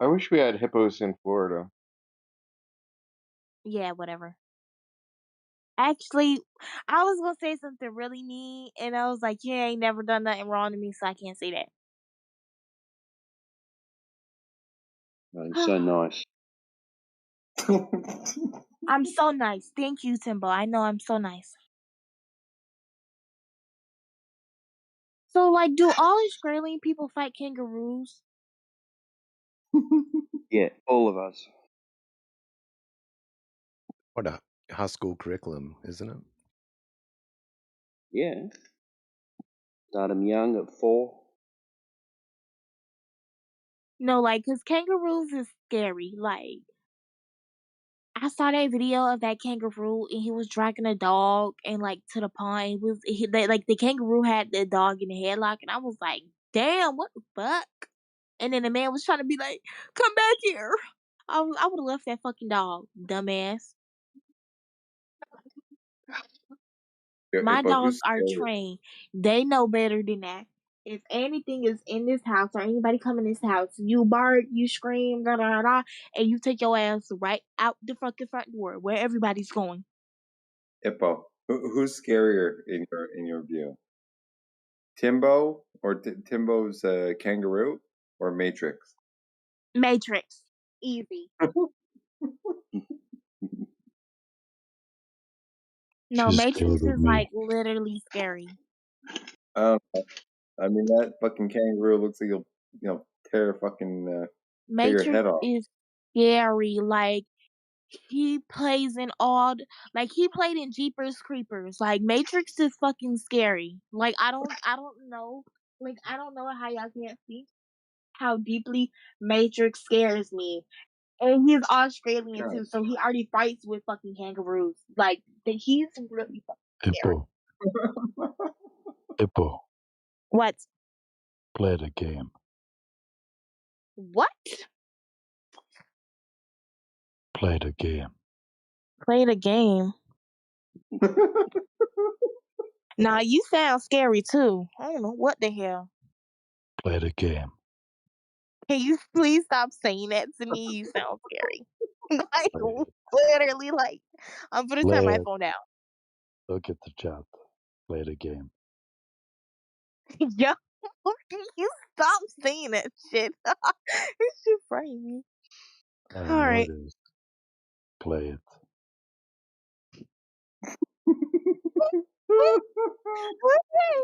Speaker 2: I wish we had hippos in Florida.
Speaker 5: Yeah, whatever. Actually, I was gonna say something really mean, and I was like, "You ain't never done nothing wrong to me, so I can't say that."
Speaker 13: You're so nice.
Speaker 5: I'm so nice. Thank you, Timbo. I know I'm so nice. So, like, do all Australian people fight kangaroos?
Speaker 13: Yeah, all of us.
Speaker 22: What a high school curriculum, isn't it?
Speaker 13: Yeah. Start them young at 4.
Speaker 5: No, like, cause kangaroos is scary. Like, I saw that video of that kangaroo, and he was dragging a dog, and like to the pond. Like the kangaroo had the dog in the headlock, and I was like, "Damn, what the fuck?" And then the man was trying to be like, "Come back here." I would have left that fucking dog, dumbass. My
Speaker 3: Hippo,
Speaker 5: dogs
Speaker 3: who's
Speaker 5: are
Speaker 3: scary?
Speaker 5: trained. They know better than that. If anything is in this house or anybody come in this house, you bark, you scream, da da da, da, and you take your ass right out the fucking front door where everybody's going.
Speaker 3: Hippo. Who's scarier in your view? Timbo or Timbo's kangaroo or Matrix?
Speaker 5: Matrix. Easy. No,
Speaker 7: She's
Speaker 5: Matrix
Speaker 7: scared of
Speaker 5: is like
Speaker 7: me.
Speaker 5: literally scary.
Speaker 3: I don't know. I mean, that fucking kangaroo looks like he'll, tear your
Speaker 5: Matrix
Speaker 3: head off.
Speaker 5: is scary. Like he plays in all like he played in Jeepers Creepers. Like Matrix is fucking scary. Like I don't know. Like I don't know how y'all can't see how deeply Matrix scares me. And he's Australian
Speaker 3: God.
Speaker 5: too, so he already fights with fucking kangaroos. Like he's really fucking scary.
Speaker 7: Hippo. Hippo.
Speaker 5: What?
Speaker 7: Play the game.
Speaker 5: What?
Speaker 7: Play the game.
Speaker 5: Play the game. Nah, you sound scary too. I don't know what the hell.
Speaker 7: Play the game.
Speaker 5: Can you please stop saying that to me? You sound scary. Like
Speaker 7: Play it.
Speaker 5: literally, like I'm gonna turn
Speaker 7: Play
Speaker 5: my
Speaker 7: it.
Speaker 5: phone down.
Speaker 7: Look at the chat. Play the game.
Speaker 5: Yo, you stop saying that shit. It's just frightening me.
Speaker 7: I
Speaker 5: All
Speaker 7: know
Speaker 5: right.
Speaker 7: it is. Play it.
Speaker 5: Okay.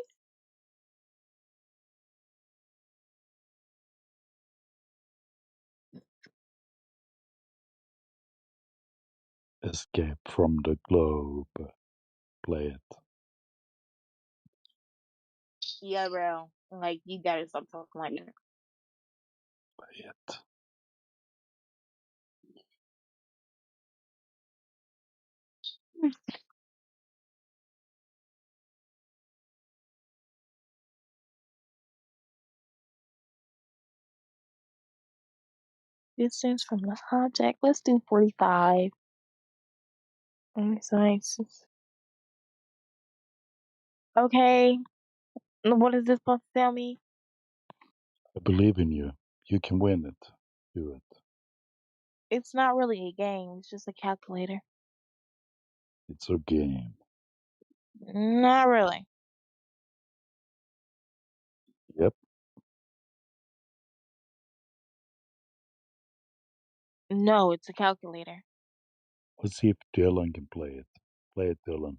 Speaker 7: Escape from the globe. Play it.
Speaker 5: Yeah, bro. Like you gotta stop talking like that.
Speaker 7: Play it.
Speaker 5: Distance from the object. Let's do 45. Sciences. Okay. What is this supposed to tell me?
Speaker 7: I believe in you. You can win it. Do it.
Speaker 5: It's not really a game. It's just a calculator.
Speaker 7: It's a game.
Speaker 5: Not really.
Speaker 7: Yep.
Speaker 5: No, it's a calculator.
Speaker 7: Let's see if Dylan can play it. Play it, Dylan.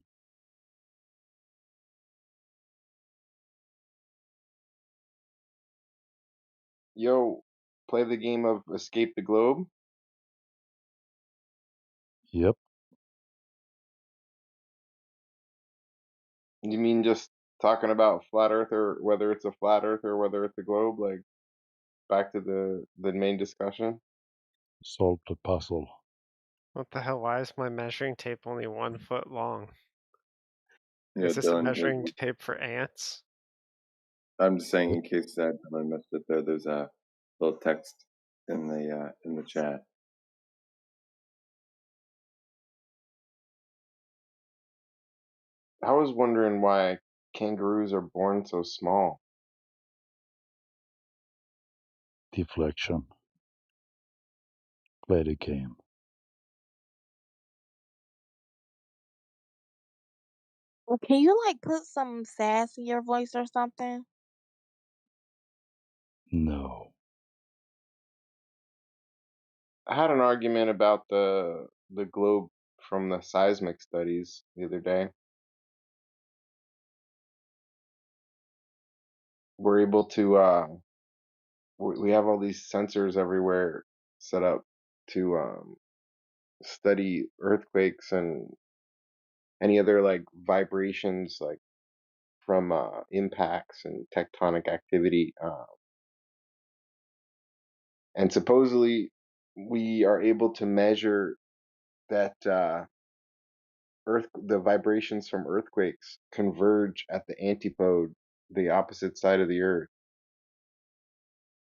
Speaker 2: Yo, play the game of Escape the Globe.
Speaker 7: Yep.
Speaker 2: You mean just talking about flat Earth, or whether it's a flat Earth or whether it's a globe? Like back to the main discussion.
Speaker 7: Solve the puzzle.
Speaker 21: What the hell? Why is my measuring tape only 1 foot long?
Speaker 3: Yeah,
Speaker 21: Is this a
Speaker 3: Dylan.
Speaker 21: measuring tape for ants?
Speaker 3: I'm just saying, in case that Dylan missed it, there's a little text in the chat.
Speaker 2: I was wondering why kangaroos are born so small.
Speaker 7: Deflection. Play the game.
Speaker 5: Well, can you like put some sass in your voice or something?
Speaker 7: No.
Speaker 2: I had an argument about the globe from the seismic studies the other day. We're able to we have all these sensors everywhere set up to study earthquakes and any other like vibrations like from impacts and tectonic activity, and supposedly we are able to measure that the vibrations from earthquakes converge at the antipode, the opposite side of the earth.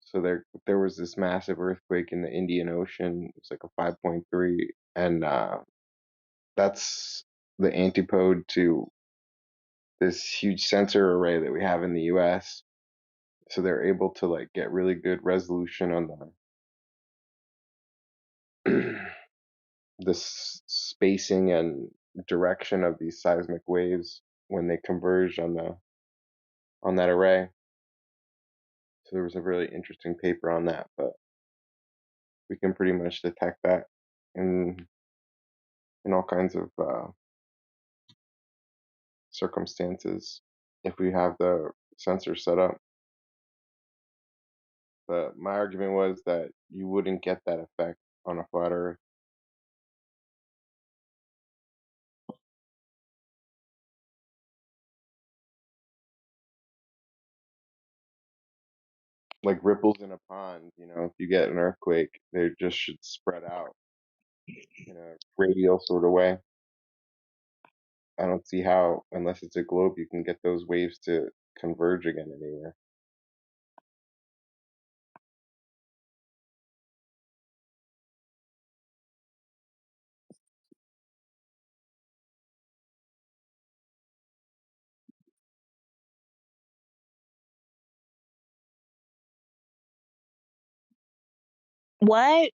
Speaker 2: So there was this massive earthquake in the Indian Ocean. It was like a 5.3, and that's the antipode to this huge sensor array that we have in the U.S. So they're able to like get really good resolution on the spacing and direction of these seismic waves when they converge on that array. So there was a really interesting paper on that, but we can pretty much detect that in all kinds of circumstances if we have the sensor set up. But my argument was that you wouldn't get that effect on a flat Earth. Like ripples in a pond, if you get an earthquake, they just should spread out in a radial sort of way. I don't see how, unless it's a globe, you can get those waves to converge again anywhere.
Speaker 5: What?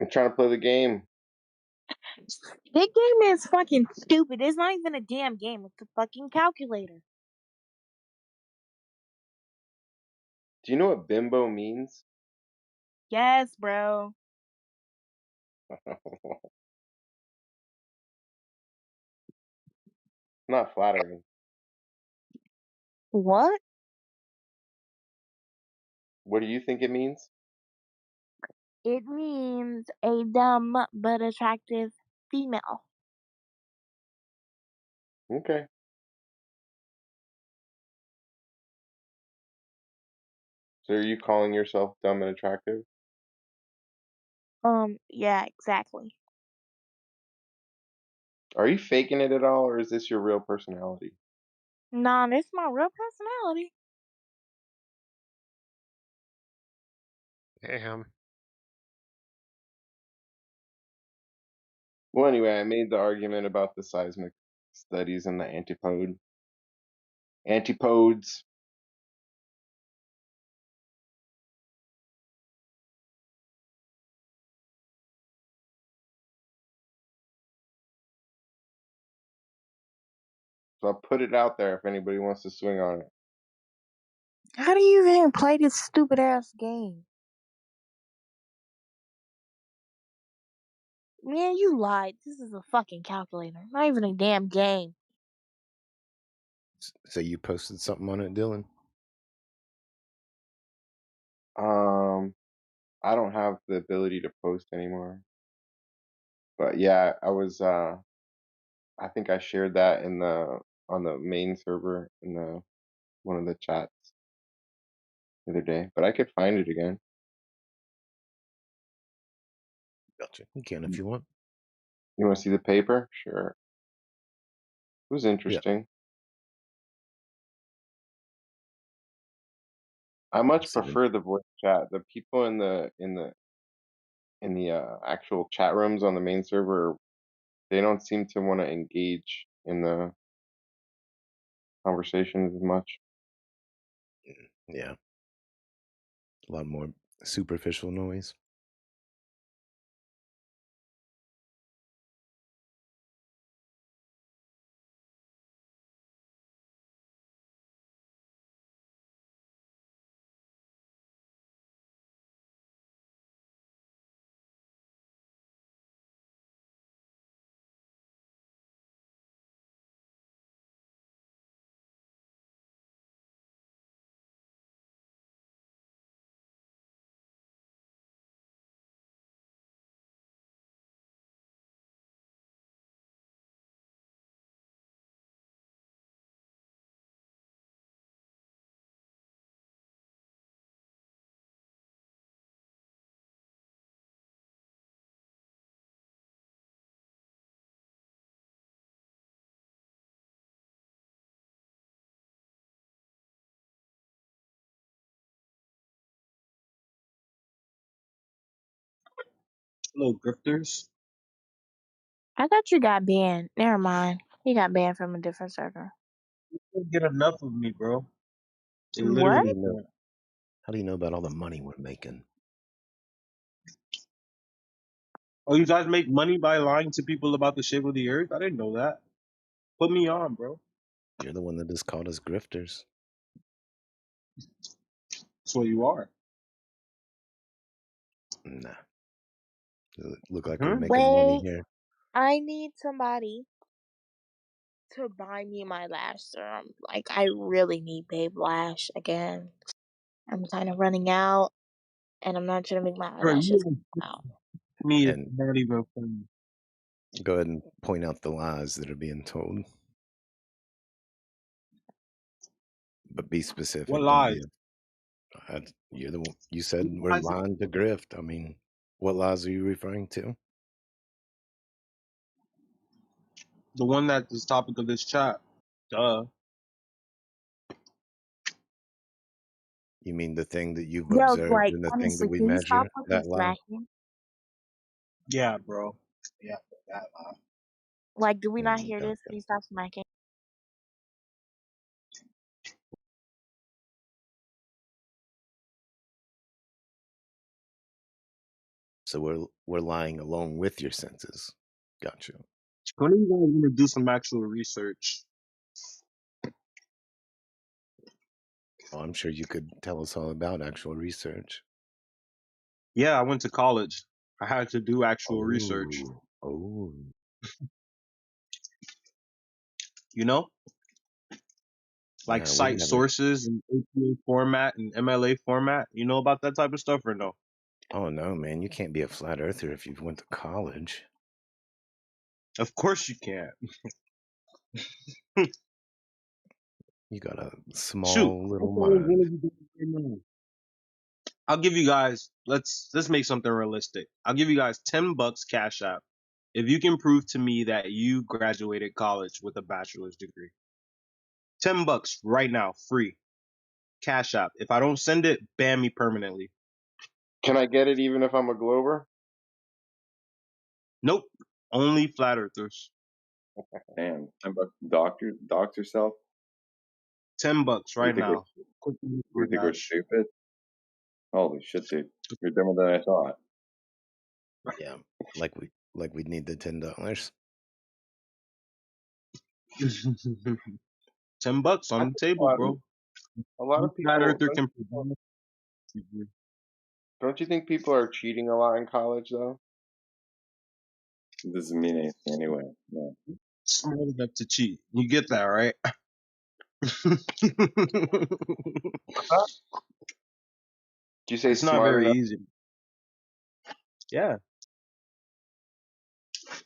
Speaker 2: I'm trying to play the game.
Speaker 5: That game is fucking stupid. It's not even a damn game. It's a fucking calculator.
Speaker 2: Do you know what bimbo means?
Speaker 5: Yes, bro.
Speaker 2: Not flattering.
Speaker 5: What?
Speaker 2: What do you think it means?
Speaker 5: It means a dumb but attractive female.
Speaker 2: Okay. So are you calling yourself dumb and attractive?
Speaker 5: Yeah, exactly.
Speaker 2: Are you faking it at all, or is this your real personality?
Speaker 5: Nah, this my real personality.
Speaker 21: Damn.
Speaker 2: Well, anyway, I made the argument about the seismic studies and the antipodes. So I'll put it out there if anybody wants to swing on it.
Speaker 5: How do you even play this stupid ass game? Man, you lied. This is a fucking calculator. Not even a damn game.
Speaker 22: So you posted something on it, Dylan?
Speaker 2: I don't have the ability to post anymore. But yeah, I think I shared that on the main server in the one of the chats the other day. But I could find it again.
Speaker 22: Gotcha. You can if you want.
Speaker 2: You want to see the paper? Sure. It was
Speaker 22: Yeah.
Speaker 2: interesting. I much
Speaker 22: So
Speaker 2: prefer the voice chat. The people in the actual chat rooms on the main server, they don't seem to want to engage in the conversations as much.
Speaker 22: yeah, a lot more superficial noise.
Speaker 17: Little grifters.
Speaker 5: I thought you got banned. Never mind. You got banned from a different server.
Speaker 17: You can't get enough of me, bro. They
Speaker 5: What?
Speaker 22: How do
Speaker 17: literally
Speaker 22: you know?
Speaker 17: can't.
Speaker 22: How do you know about all the money we're making?
Speaker 17: Oh, you guys make money by lying to people about the shape of the earth? I didn't know that. Put me on, bro.
Speaker 22: You're the one that just called us grifters.
Speaker 17: That's what you are.
Speaker 22: Nah. Look like we're
Speaker 17: Hmm?
Speaker 22: making money
Speaker 5: Wait,
Speaker 22: here.
Speaker 5: I need somebody to buy me my lash serum. Like, I really need Babe Lash again. I'm kind of running out, and I'm not trying to make my
Speaker 17: Bro,
Speaker 5: eyelashes
Speaker 17: you
Speaker 5: come out.
Speaker 17: me is
Speaker 22: And
Speaker 17: not even funny.
Speaker 22: go ahead and point out the lies that are being told. But be
Speaker 17: What
Speaker 22: specific. Don't
Speaker 17: lies?
Speaker 22: be you're the one. You said
Speaker 17: What
Speaker 22: we're
Speaker 17: lies?
Speaker 22: lying to grift. I mean, what lies are you referring to?
Speaker 17: The one that is topic of this chat. Duh.
Speaker 22: You mean the thing that you've
Speaker 5: Yo,
Speaker 22: observed
Speaker 5: like,
Speaker 22: and the thing that
Speaker 5: honestly,
Speaker 22: we
Speaker 5: can you stop
Speaker 22: measure?
Speaker 5: fucking
Speaker 22: That lie?
Speaker 5: smacking?
Speaker 17: Yeah, bro. Yeah, that lie.
Speaker 5: Like, do we not hear this? Can
Speaker 22: Gotcha.
Speaker 5: you stop smacking?
Speaker 22: So we're lying along with your senses. Gotcha.
Speaker 17: When are you guys gonna do some actual research?
Speaker 22: Oh, I'm sure you could tell us all about actual research.
Speaker 17: Yeah, I went to college. I had to do actual research.
Speaker 22: Oh.
Speaker 17: You know, like
Speaker 22: Yeah, we
Speaker 17: cite
Speaker 22: never.
Speaker 17: sources in APA format and MLA format. You know about that type of stuff or no?
Speaker 22: Oh no, man! You can't be a flat earther if you went to college.
Speaker 17: Of course you can't.
Speaker 22: You got a
Speaker 17: Shoot,
Speaker 22: small
Speaker 17: what
Speaker 22: little
Speaker 17: the hell is one
Speaker 22: mind.
Speaker 17: of you doing right now? I'll give you guys. Let's make something realistic. I'll give you guys $10 Cash App if you can prove to me that you graduated college with a bachelor's degree. $10 right now, free. Cash App. If I don't send it, ban me permanently.
Speaker 2: Can I get it even if I'm a Glover?
Speaker 17: Nope. Only flat earthers.
Speaker 3: Damn, I'm about to dox yourself.
Speaker 17: $10
Speaker 3: We
Speaker 17: right
Speaker 3: think
Speaker 17: now. Quick
Speaker 3: we think we're
Speaker 17: dash.
Speaker 3: stupid. Holy shit, dude! You're dumber than I thought.
Speaker 22: Yeah, like we'd need the $10.
Speaker 17: $10 on
Speaker 2: I
Speaker 17: the
Speaker 2: think
Speaker 17: table, bro.
Speaker 2: a lot
Speaker 17: You
Speaker 2: of
Speaker 17: flat
Speaker 2: people
Speaker 17: earther can provide.
Speaker 2: don't you think people are cheating a lot in college though?
Speaker 3: It doesn't mean anything anyway. No.
Speaker 17: Smart enough to cheat. You get that, right?
Speaker 2: Do you say
Speaker 17: It's not
Speaker 2: smart
Speaker 17: very
Speaker 2: enough?
Speaker 17: easy. Yeah.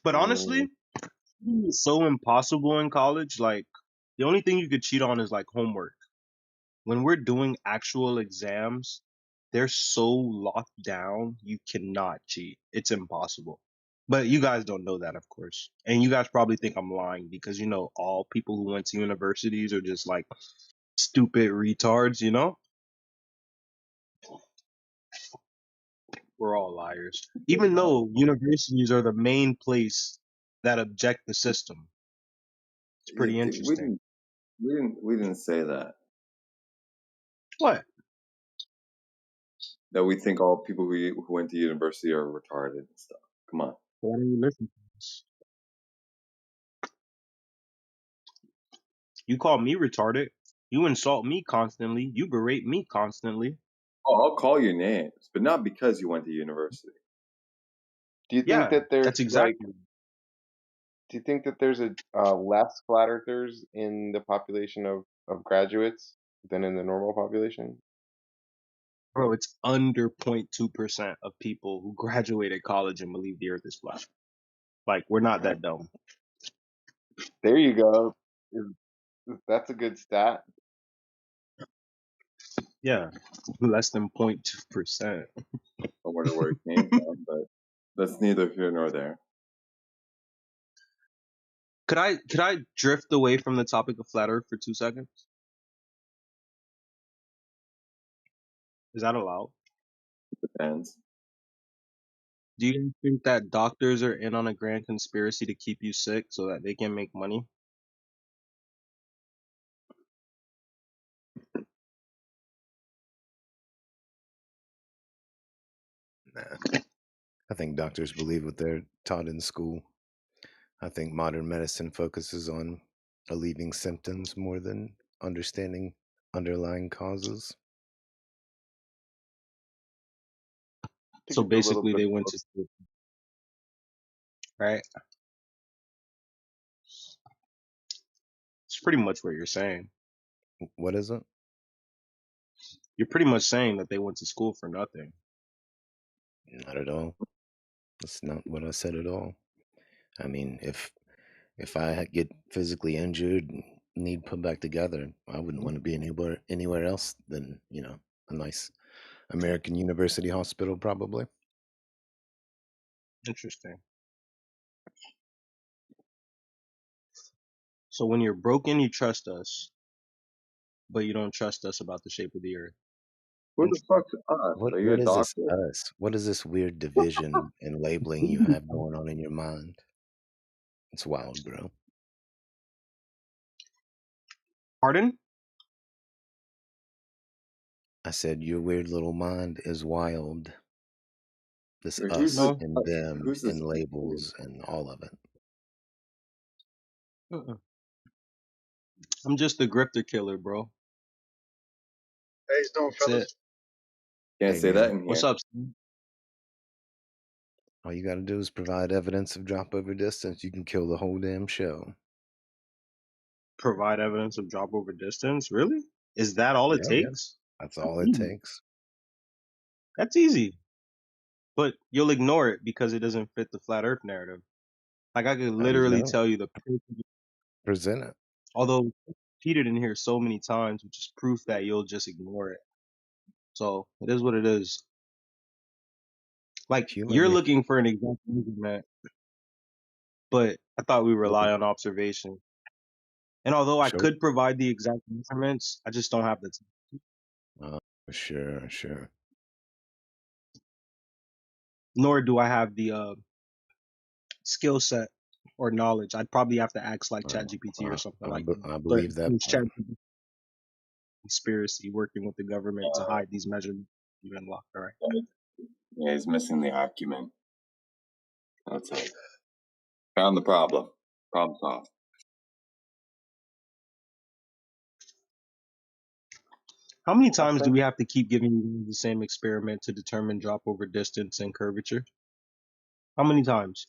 Speaker 17: But
Speaker 2: Mm,
Speaker 17: honestly, it's so impossible in college. Like, the only thing you could cheat on is like homework. When we're doing actual exams, they're so locked down, you cannot cheat. It's impossible. But you guys don't know that, of course. And you guys probably think I'm lying because, you know, all people who went to universities are just like stupid retards, you know? We're all liars. Even though universities are the main place that object the system. It's
Speaker 3: Yeah,
Speaker 17: pretty interesting.
Speaker 3: we didn't say that.
Speaker 17: What?
Speaker 3: That we think all people who went to university are retarded and stuff. Come on.
Speaker 17: Why don't you listen to this? You call me retarded. You insult me constantly. You berate me constantly.
Speaker 3: Oh, I'll call you names, but not because you went to university.
Speaker 2: do you think
Speaker 17: Yeah,
Speaker 2: that there's
Speaker 17: that's
Speaker 2: like?
Speaker 17: exactly.
Speaker 2: Do you think that there's a less flat earthers in the population of graduates than in the normal population?
Speaker 17: Bro, it's under 0.2% of people who graduated college and believe the earth is flat. Like, we're not that dumb.
Speaker 2: There you go. That's a good stat.
Speaker 17: Yeah, less than 0.2%.
Speaker 3: I wonder where it came from, but that's neither here nor there.
Speaker 17: Could I drift away from the topic of flat earth for 2 seconds? Is that allowed?
Speaker 3: Depends.
Speaker 17: Do you think that doctors are in on a grand conspiracy to keep you sick so that they can make money?
Speaker 22: Nah. I think doctors believe what they're taught in school. I think modern medicine focuses on alleviating symptoms more than understanding underlying causes.
Speaker 2: I think
Speaker 17: So
Speaker 2: it's a little
Speaker 17: basically,
Speaker 2: bit
Speaker 17: they
Speaker 2: of
Speaker 17: went
Speaker 2: both.
Speaker 17: to school, right? It's pretty much what you're saying.
Speaker 22: What is it?
Speaker 17: You're pretty much saying that they went to school for nothing.
Speaker 22: Not at all. That's not what I said at all. I mean, if I get physically injured and need put back together, I wouldn't want to be anywhere else than a nice American university hospital, probably.
Speaker 17: Interesting. So when you're broken, you trust us, but you don't trust us about the shape of the earth.
Speaker 3: Who the fuck's us?
Speaker 22: What
Speaker 3: Are you a
Speaker 22: what is this
Speaker 3: doctor?
Speaker 22: us? What is this weird division and labeling you have going on in your mind? It's wild, bro.
Speaker 17: Pardon?
Speaker 22: I said your weird little mind is wild. This
Speaker 3: Wait,
Speaker 22: us
Speaker 17: No.
Speaker 22: and them
Speaker 3: who's this?
Speaker 22: and labels and all of it.
Speaker 17: I'm just a grifter killer, bro.
Speaker 6: Hey, it's doing,
Speaker 17: That's it.
Speaker 6: fellas.
Speaker 3: Can't
Speaker 22: Hey
Speaker 3: say that
Speaker 22: man,
Speaker 3: in
Speaker 17: What's
Speaker 3: here.
Speaker 17: up, Steve?
Speaker 22: all you gotta do is provide evidence of drop over distance. You can kill the whole damn show.
Speaker 17: Provide evidence of drop over distance? Really? Is that all it
Speaker 22: Yeah,
Speaker 17: takes?
Speaker 22: that's
Speaker 17: That's
Speaker 22: all it
Speaker 17: easy.
Speaker 22: takes.
Speaker 17: That's easy. But you'll ignore it because it doesn't fit the flat Earth narrative. Like I could
Speaker 22: How do you
Speaker 17: literally
Speaker 22: know?
Speaker 17: tell you the proof,
Speaker 22: Present it.
Speaker 17: although it's repeated in here so many times, which is proof that you'll just ignore it. So it is what it is. Like
Speaker 22: Humor
Speaker 17: you're
Speaker 22: me.
Speaker 17: looking for an exact measurement, but I thought we rely on observation. And although I
Speaker 22: Show.
Speaker 17: could provide the exact measurements, I just don't have the time.
Speaker 22: Sure.
Speaker 17: Nor do I have the skill set or knowledge. I'd probably have to ask like ChatGPT or something like that.
Speaker 22: I
Speaker 17: But
Speaker 22: believe that
Speaker 17: it's
Speaker 22: part.
Speaker 17: ChatGPT conspiracy working with the government to hide these measurements you unlocked. All right.
Speaker 3: Yeah, he's missing the argument. That's it. Found the problem. Problem solved.
Speaker 17: How many times do we have to keep giving you the same experiment to determine drop over distance and curvature? How many times?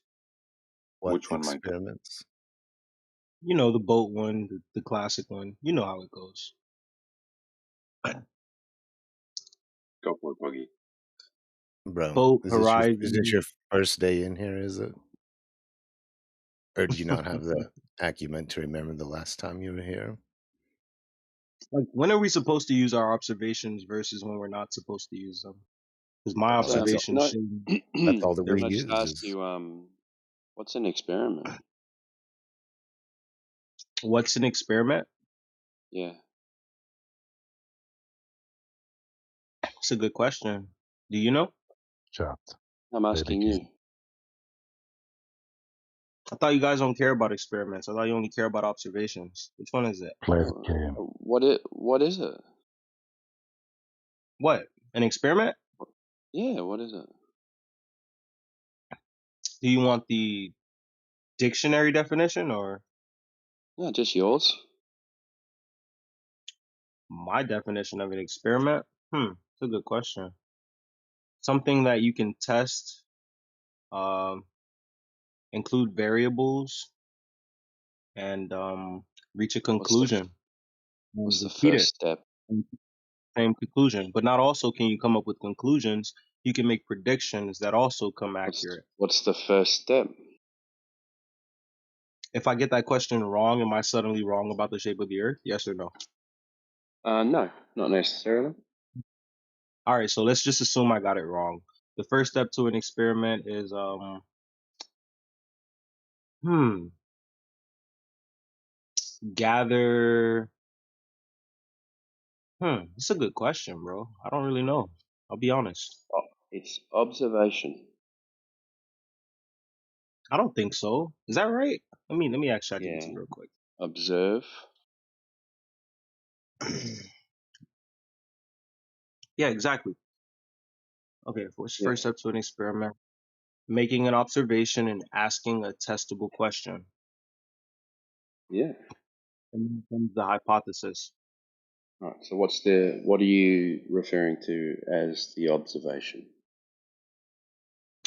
Speaker 22: What
Speaker 3: Which one, Michael?
Speaker 22: experiments?
Speaker 17: You know, the boat one, the classic one. You know how it goes.
Speaker 3: Go for it, Boogie.
Speaker 22: Bro,
Speaker 17: Boat,
Speaker 22: is this
Speaker 17: horizon.
Speaker 22: your first day in here, is it? Or do you not have the acumen to remember the last time you were here?
Speaker 17: Like, when are we supposed to use our observations versus when we're not supposed to use them? Because my
Speaker 22: Well, that's all,
Speaker 17: observations show
Speaker 22: that's all that
Speaker 17: they're
Speaker 22: we
Speaker 13: Can I just
Speaker 22: use
Speaker 13: ask
Speaker 22: is
Speaker 13: you, what's an experiment?
Speaker 17: what's an experiment?
Speaker 13: Yeah.
Speaker 17: It's a good question. Do you know?
Speaker 7: Chat.
Speaker 13: I'm asking you.
Speaker 17: I thought you guys don't care about experiments. I thought you only care about observations. Which one is it?
Speaker 7: Play the game.
Speaker 13: What is it?
Speaker 17: What? An experiment?
Speaker 13: Yeah, what is it?
Speaker 17: Do you want the dictionary definition or
Speaker 13: No, just yours.
Speaker 17: my definition of an experiment? It's a good question. Something that you can test, um, include variables, and reach a conclusion.
Speaker 13: What's the
Speaker 17: Repeat
Speaker 13: first
Speaker 17: it.
Speaker 13: step?
Speaker 17: Same conclusion. But not also can you come up with conclusions. You can make predictions that also come accurate.
Speaker 13: What's the first step?
Speaker 17: If I get that question wrong, am I suddenly wrong about the shape of the earth? Yes or no?
Speaker 13: No, not necessarily.
Speaker 17: All right, so let's just assume I got it wrong. The first step to an experiment is gather. It's a good question, bro. I don't really know. I'll be honest.
Speaker 13: It's observation.
Speaker 17: I don't think so. Is that right? Let me ask ChatGPT real quick.
Speaker 13: Observe.
Speaker 17: Yeah, exactly. Okay, first step to an experiment. Making an observation and asking a testable question.
Speaker 13: Yeah.
Speaker 17: And then comes the hypothesis.
Speaker 13: All right. So what are you referring to as the observation?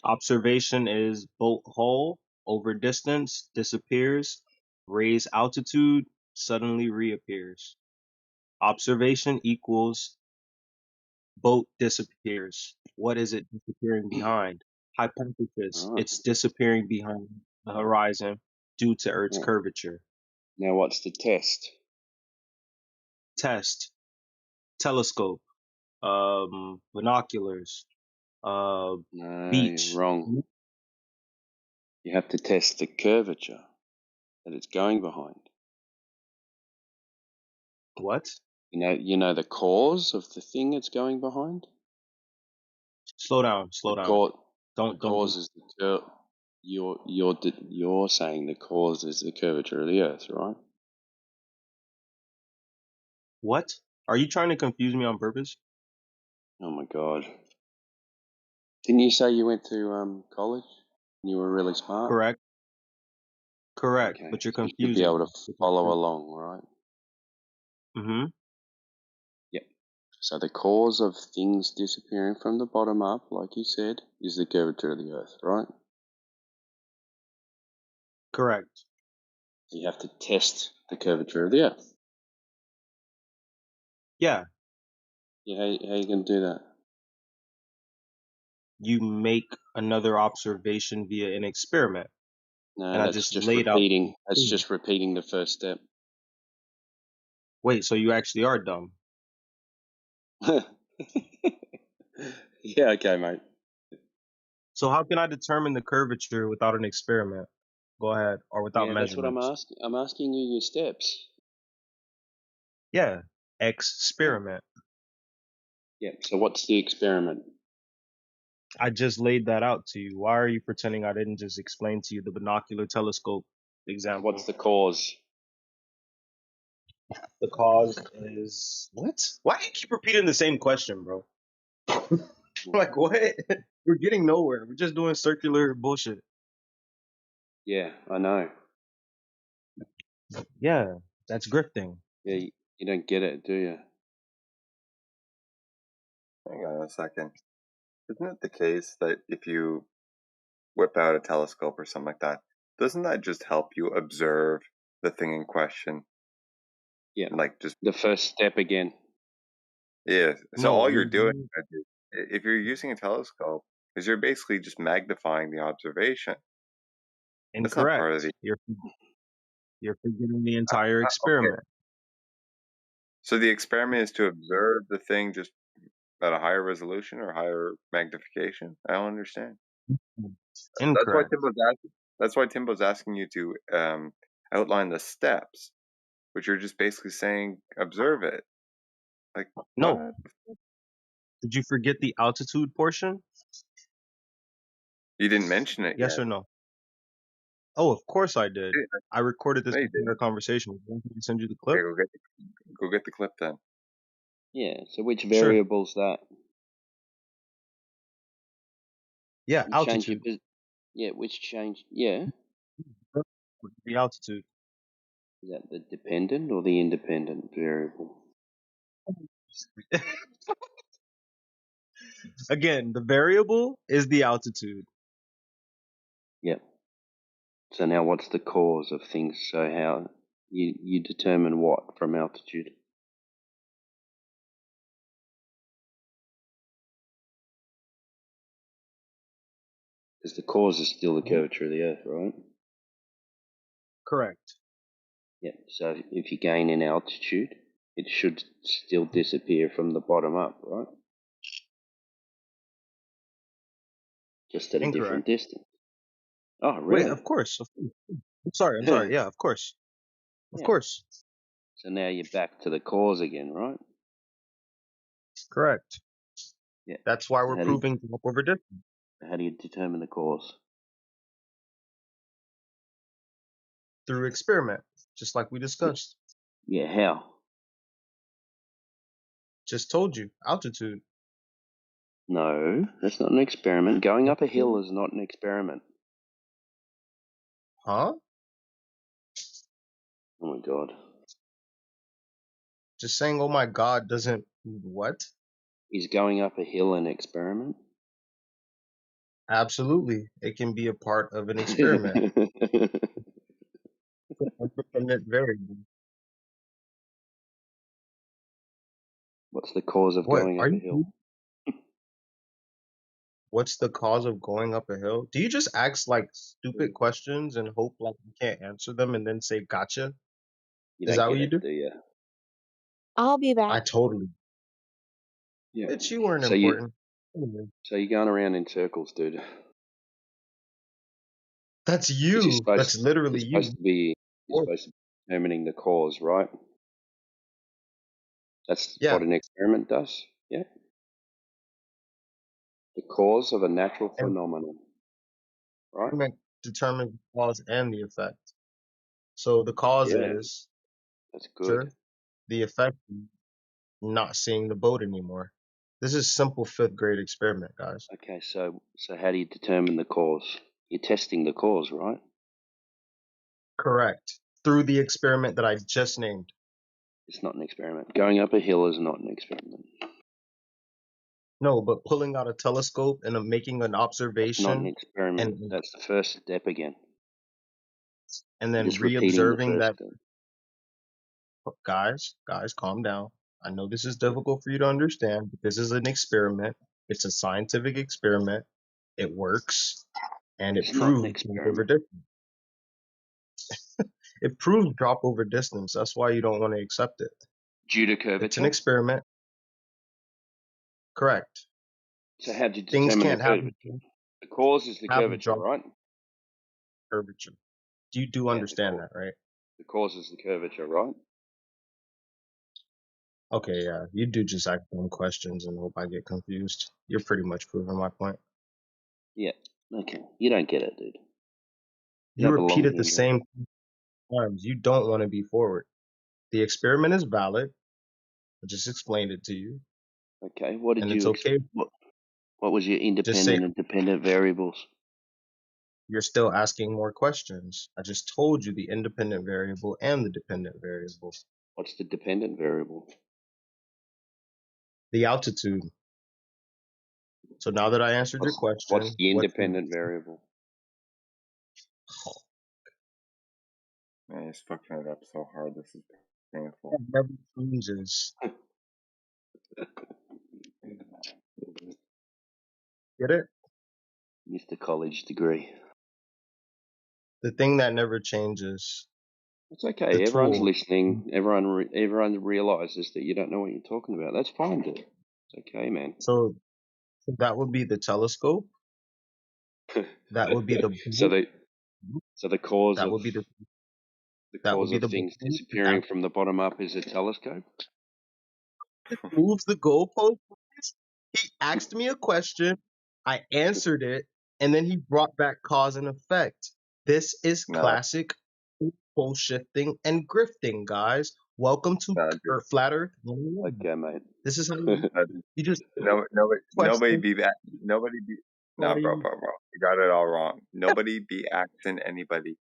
Speaker 17: Observation is boat hull over distance, disappears, raise altitude, suddenly reappears. Observation equals boat disappears. What is it disappearing behind? Hypothesis. It's disappearing behind the horizon due to Earth's curvature.
Speaker 13: Now, what's the test?
Speaker 17: Test. Telescope. Binoculars.
Speaker 13: No,
Speaker 17: Beach.
Speaker 13: you're wrong. You have to test the curvature that it's going behind.
Speaker 17: What?
Speaker 13: You know the cause of the thing it's going behind?
Speaker 17: Slow down. Don't
Speaker 13: cause is the you're saying the cause is the curvature of the Earth, right?
Speaker 17: What? Are you trying to confuse me on purpose?
Speaker 13: Oh my God. Didn't you say you went to college and you were really smart?
Speaker 17: Correct. Correct.
Speaker 13: Okay,
Speaker 17: But you're
Speaker 13: so you should be able
Speaker 17: confusing.
Speaker 13: to follow along, right?
Speaker 17: Mm-hmm.
Speaker 13: Yep. So the cause of things disappearing from the bottom up, like you said, is the curvature of the Earth, right?
Speaker 17: Correct.
Speaker 13: You have to test the curvature of the Earth.
Speaker 17: Yeah.
Speaker 13: Yeah, how you going to do that?
Speaker 17: You make another observation via an experiment.
Speaker 13: No,
Speaker 17: And I
Speaker 13: that's
Speaker 17: just
Speaker 13: just
Speaker 17: laid out.
Speaker 13: repeating. That's just repeating the first step.
Speaker 17: Wait, so you actually are dumb?
Speaker 13: Yeah, okay, mate.
Speaker 17: So how can I determine the curvature without an experiment? Go ahead. Or without
Speaker 13: Yeah, that's what I'm
Speaker 17: measurements?
Speaker 13: asking. I'm asking you your steps.
Speaker 17: Yeah. Experiment.
Speaker 13: Yeah. So what's the experiment?
Speaker 17: I just laid that out to you. Why are you pretending I didn't just explain to you the binocular telescope example?
Speaker 13: What's the cause?
Speaker 17: The cause is what? Why do you keep repeating the same question, bro? Like what? We're getting nowhere. We're just doing circular bullshit.
Speaker 13: Yeah, I know.
Speaker 17: Yeah, that's grifting.
Speaker 13: Yeah, you don't get it, do you?
Speaker 3: Hang on a second. Isn't it the case that if you whip out a telescope or something like that, doesn't that just help you observe the thing in question?
Speaker 13: Yeah.
Speaker 3: Like just
Speaker 13: the first step again.
Speaker 3: Yeah. So
Speaker 17: No,
Speaker 3: all you're doing, if you're using a telescope, is you're basically just magnifying the observation. That's not
Speaker 17: incorrect.
Speaker 3: part of the.
Speaker 17: You're forgetting the entire
Speaker 3: Okay.
Speaker 17: experiment.
Speaker 3: So the experiment is to observe the thing just at a higher resolution or higher magnification. I don't understand. That's why
Speaker 17: Incorrect.
Speaker 3: Timbo's asking. That's why Timbo's asking you to outline the steps, which are just basically saying observe it. Like
Speaker 17: No.
Speaker 3: what?
Speaker 17: Did you forget the altitude portion?
Speaker 3: You didn't mention it
Speaker 17: Yes
Speaker 3: yet.
Speaker 17: or no? Oh, of course I did. I recorded this
Speaker 3: No, you
Speaker 17: entire
Speaker 3: didn't.
Speaker 17: conversation. Want me to send you the
Speaker 3: Okay,
Speaker 17: clip?
Speaker 3: go get the clip then.
Speaker 13: Yeah. So which
Speaker 17: Sure.
Speaker 13: variable's that?
Speaker 17: Yeah,
Speaker 13: You change your
Speaker 17: altitude.
Speaker 13: yeah. Which change? Yeah.
Speaker 17: The altitude.
Speaker 13: Is that the dependent or the independent variable?
Speaker 17: Again, the variable is the altitude.
Speaker 13: Yep. So now what's the cause of things? So how you determine what from altitude? Because the cause is still the curvature of the Earth, right?
Speaker 17: Correct.
Speaker 13: Yeah. So if you gain in altitude, it should still disappear from the bottom up, right? Just at a different
Speaker 17: Incorrect.
Speaker 13: distance. Oh,
Speaker 17: Wait,
Speaker 13: really?
Speaker 17: of course. I'm sorry. Yeah, of course. Of
Speaker 13: Yeah.
Speaker 17: course.
Speaker 13: So now you're back to the cause again, right?
Speaker 17: Correct.
Speaker 13: Yeah.
Speaker 17: That's why
Speaker 13: So
Speaker 17: we're proving drop over distance.
Speaker 13: how do you determine the cause?
Speaker 17: Through experiment, just like we discussed.
Speaker 13: Yeah, how?
Speaker 17: Just told you. Altitude.
Speaker 13: No, that's not an experiment. Going up a hill is not an experiment.
Speaker 17: Huh?
Speaker 13: Oh my god.
Speaker 17: Just saying, oh my god, doesn't what?
Speaker 13: Is going up a hill an experiment?
Speaker 17: Absolutely. It can be a part of an experiment. Independent variable.
Speaker 13: What's the cause of
Speaker 17: What?
Speaker 13: going
Speaker 17: Are
Speaker 13: up a
Speaker 17: you?
Speaker 13: hill?
Speaker 17: What's the cause of going up a hill? Do you just ask like stupid questions and hope like you can't answer them and then say gotcha?
Speaker 13: You
Speaker 17: Is
Speaker 13: don't
Speaker 17: that what
Speaker 13: get
Speaker 17: you
Speaker 13: it,
Speaker 17: do?
Speaker 13: do you?
Speaker 5: I'll be back.
Speaker 17: I totally.
Speaker 13: Yeah.
Speaker 17: Bitch, you weren't
Speaker 13: So you
Speaker 17: important. Anyway.
Speaker 13: so you're going around in circles, dude.
Speaker 17: That's
Speaker 13: Because
Speaker 17: you. That's literally
Speaker 13: you're supposed
Speaker 17: you.
Speaker 13: to be determining the cause, right? That's
Speaker 17: Yeah.
Speaker 13: what an experiment does. Yeah. The cause of a natural
Speaker 17: And
Speaker 13: phenomenon, right?
Speaker 17: experiment determines the cause and the effect. So the cause
Speaker 13: Yeah,
Speaker 17: is,
Speaker 13: that's good.
Speaker 17: sure, the effect is not seeing the boat anymore. This is simple 5th grade experiment, guys.
Speaker 13: Okay, so how do you determine the cause? You're testing the cause, right?
Speaker 17: Correct. Through the experiment that I just named.
Speaker 13: It's not an experiment. Going up a hill is not an experiment.
Speaker 17: No, but pulling out a telescope and making an
Speaker 13: That's not an
Speaker 17: observation
Speaker 13: experiment.
Speaker 17: and
Speaker 13: That's the first step again.
Speaker 17: and
Speaker 13: You're
Speaker 17: then
Speaker 13: just repeating the
Speaker 17: re-observing
Speaker 13: first
Speaker 17: that.
Speaker 13: step.
Speaker 17: Guys, calm down. I know this is difficult for you to understand, but this is an experiment. It's a scientific experiment. It works, and it
Speaker 13: It's not an
Speaker 17: proves drop over
Speaker 13: experiment.
Speaker 17: distance. It proves drop over distance. That's why you don't want to accept it.
Speaker 13: Due to
Speaker 17: It's an
Speaker 13: curvature?
Speaker 17: experiment. Correct.
Speaker 13: So how do you
Speaker 17: Things
Speaker 13: determine the
Speaker 17: can't have
Speaker 13: curvature? The cause is the
Speaker 17: a
Speaker 13: curvature,
Speaker 17: drop
Speaker 13: right?
Speaker 17: curvature. You do
Speaker 13: Yeah,
Speaker 17: understand that, right?
Speaker 13: the cause is the curvature, right?
Speaker 17: Okay, yeah. You do just ask dumb questions and hope I get confused. You're pretty much proving my point.
Speaker 13: Yeah. Okay. You don't get it, dude. You
Speaker 17: You
Speaker 13: don't
Speaker 17: repeat
Speaker 13: belong
Speaker 17: it the
Speaker 13: here.
Speaker 17: same times. You don't want to be forward. The experiment is valid. I just explained it to you,
Speaker 13: Okay. What did
Speaker 17: and it's
Speaker 13: you
Speaker 17: okay.
Speaker 13: what was your
Speaker 17: Just say
Speaker 13: independent and dependent variables?
Speaker 17: you're still asking more questions. I just told you the independent variable and the dependent variable.
Speaker 13: What's the dependent variable?
Speaker 17: The altitude. So now that I answered your
Speaker 13: What's
Speaker 17: question,
Speaker 13: the
Speaker 17: what's the
Speaker 13: independent variable?
Speaker 2: Man, he's fucking it up so hard. This is painful.
Speaker 17: that never changes? Get it?
Speaker 13: Mr. College degree.
Speaker 17: The thing that never changes.
Speaker 13: It's
Speaker 17: The
Speaker 13: okay. Everyone's
Speaker 17: tool.
Speaker 13: listening. Everyone realizes that you don't know what you're talking about. That's fine, dude. It's okay, man.
Speaker 17: So that would be the telescope. That would be the
Speaker 13: so the cause
Speaker 17: that
Speaker 13: of
Speaker 17: would be that would be the
Speaker 13: things
Speaker 17: balloon.
Speaker 13: disappearing from the bottom up is a telescope.
Speaker 17: Moves the goalpost. He asked me a question, I answered it, and then he brought back cause and effect. This is
Speaker 2: No,
Speaker 17: classic pole shifting and grifting, guys. Welcome to
Speaker 2: no, dude.
Speaker 17: Flat Earth 101.
Speaker 13: Okay, mate.
Speaker 17: This is how you just
Speaker 2: Nobody
Speaker 17: question.
Speaker 2: be that. Nobody be. No, bro. You got it all wrong. Nobody be acting anybody.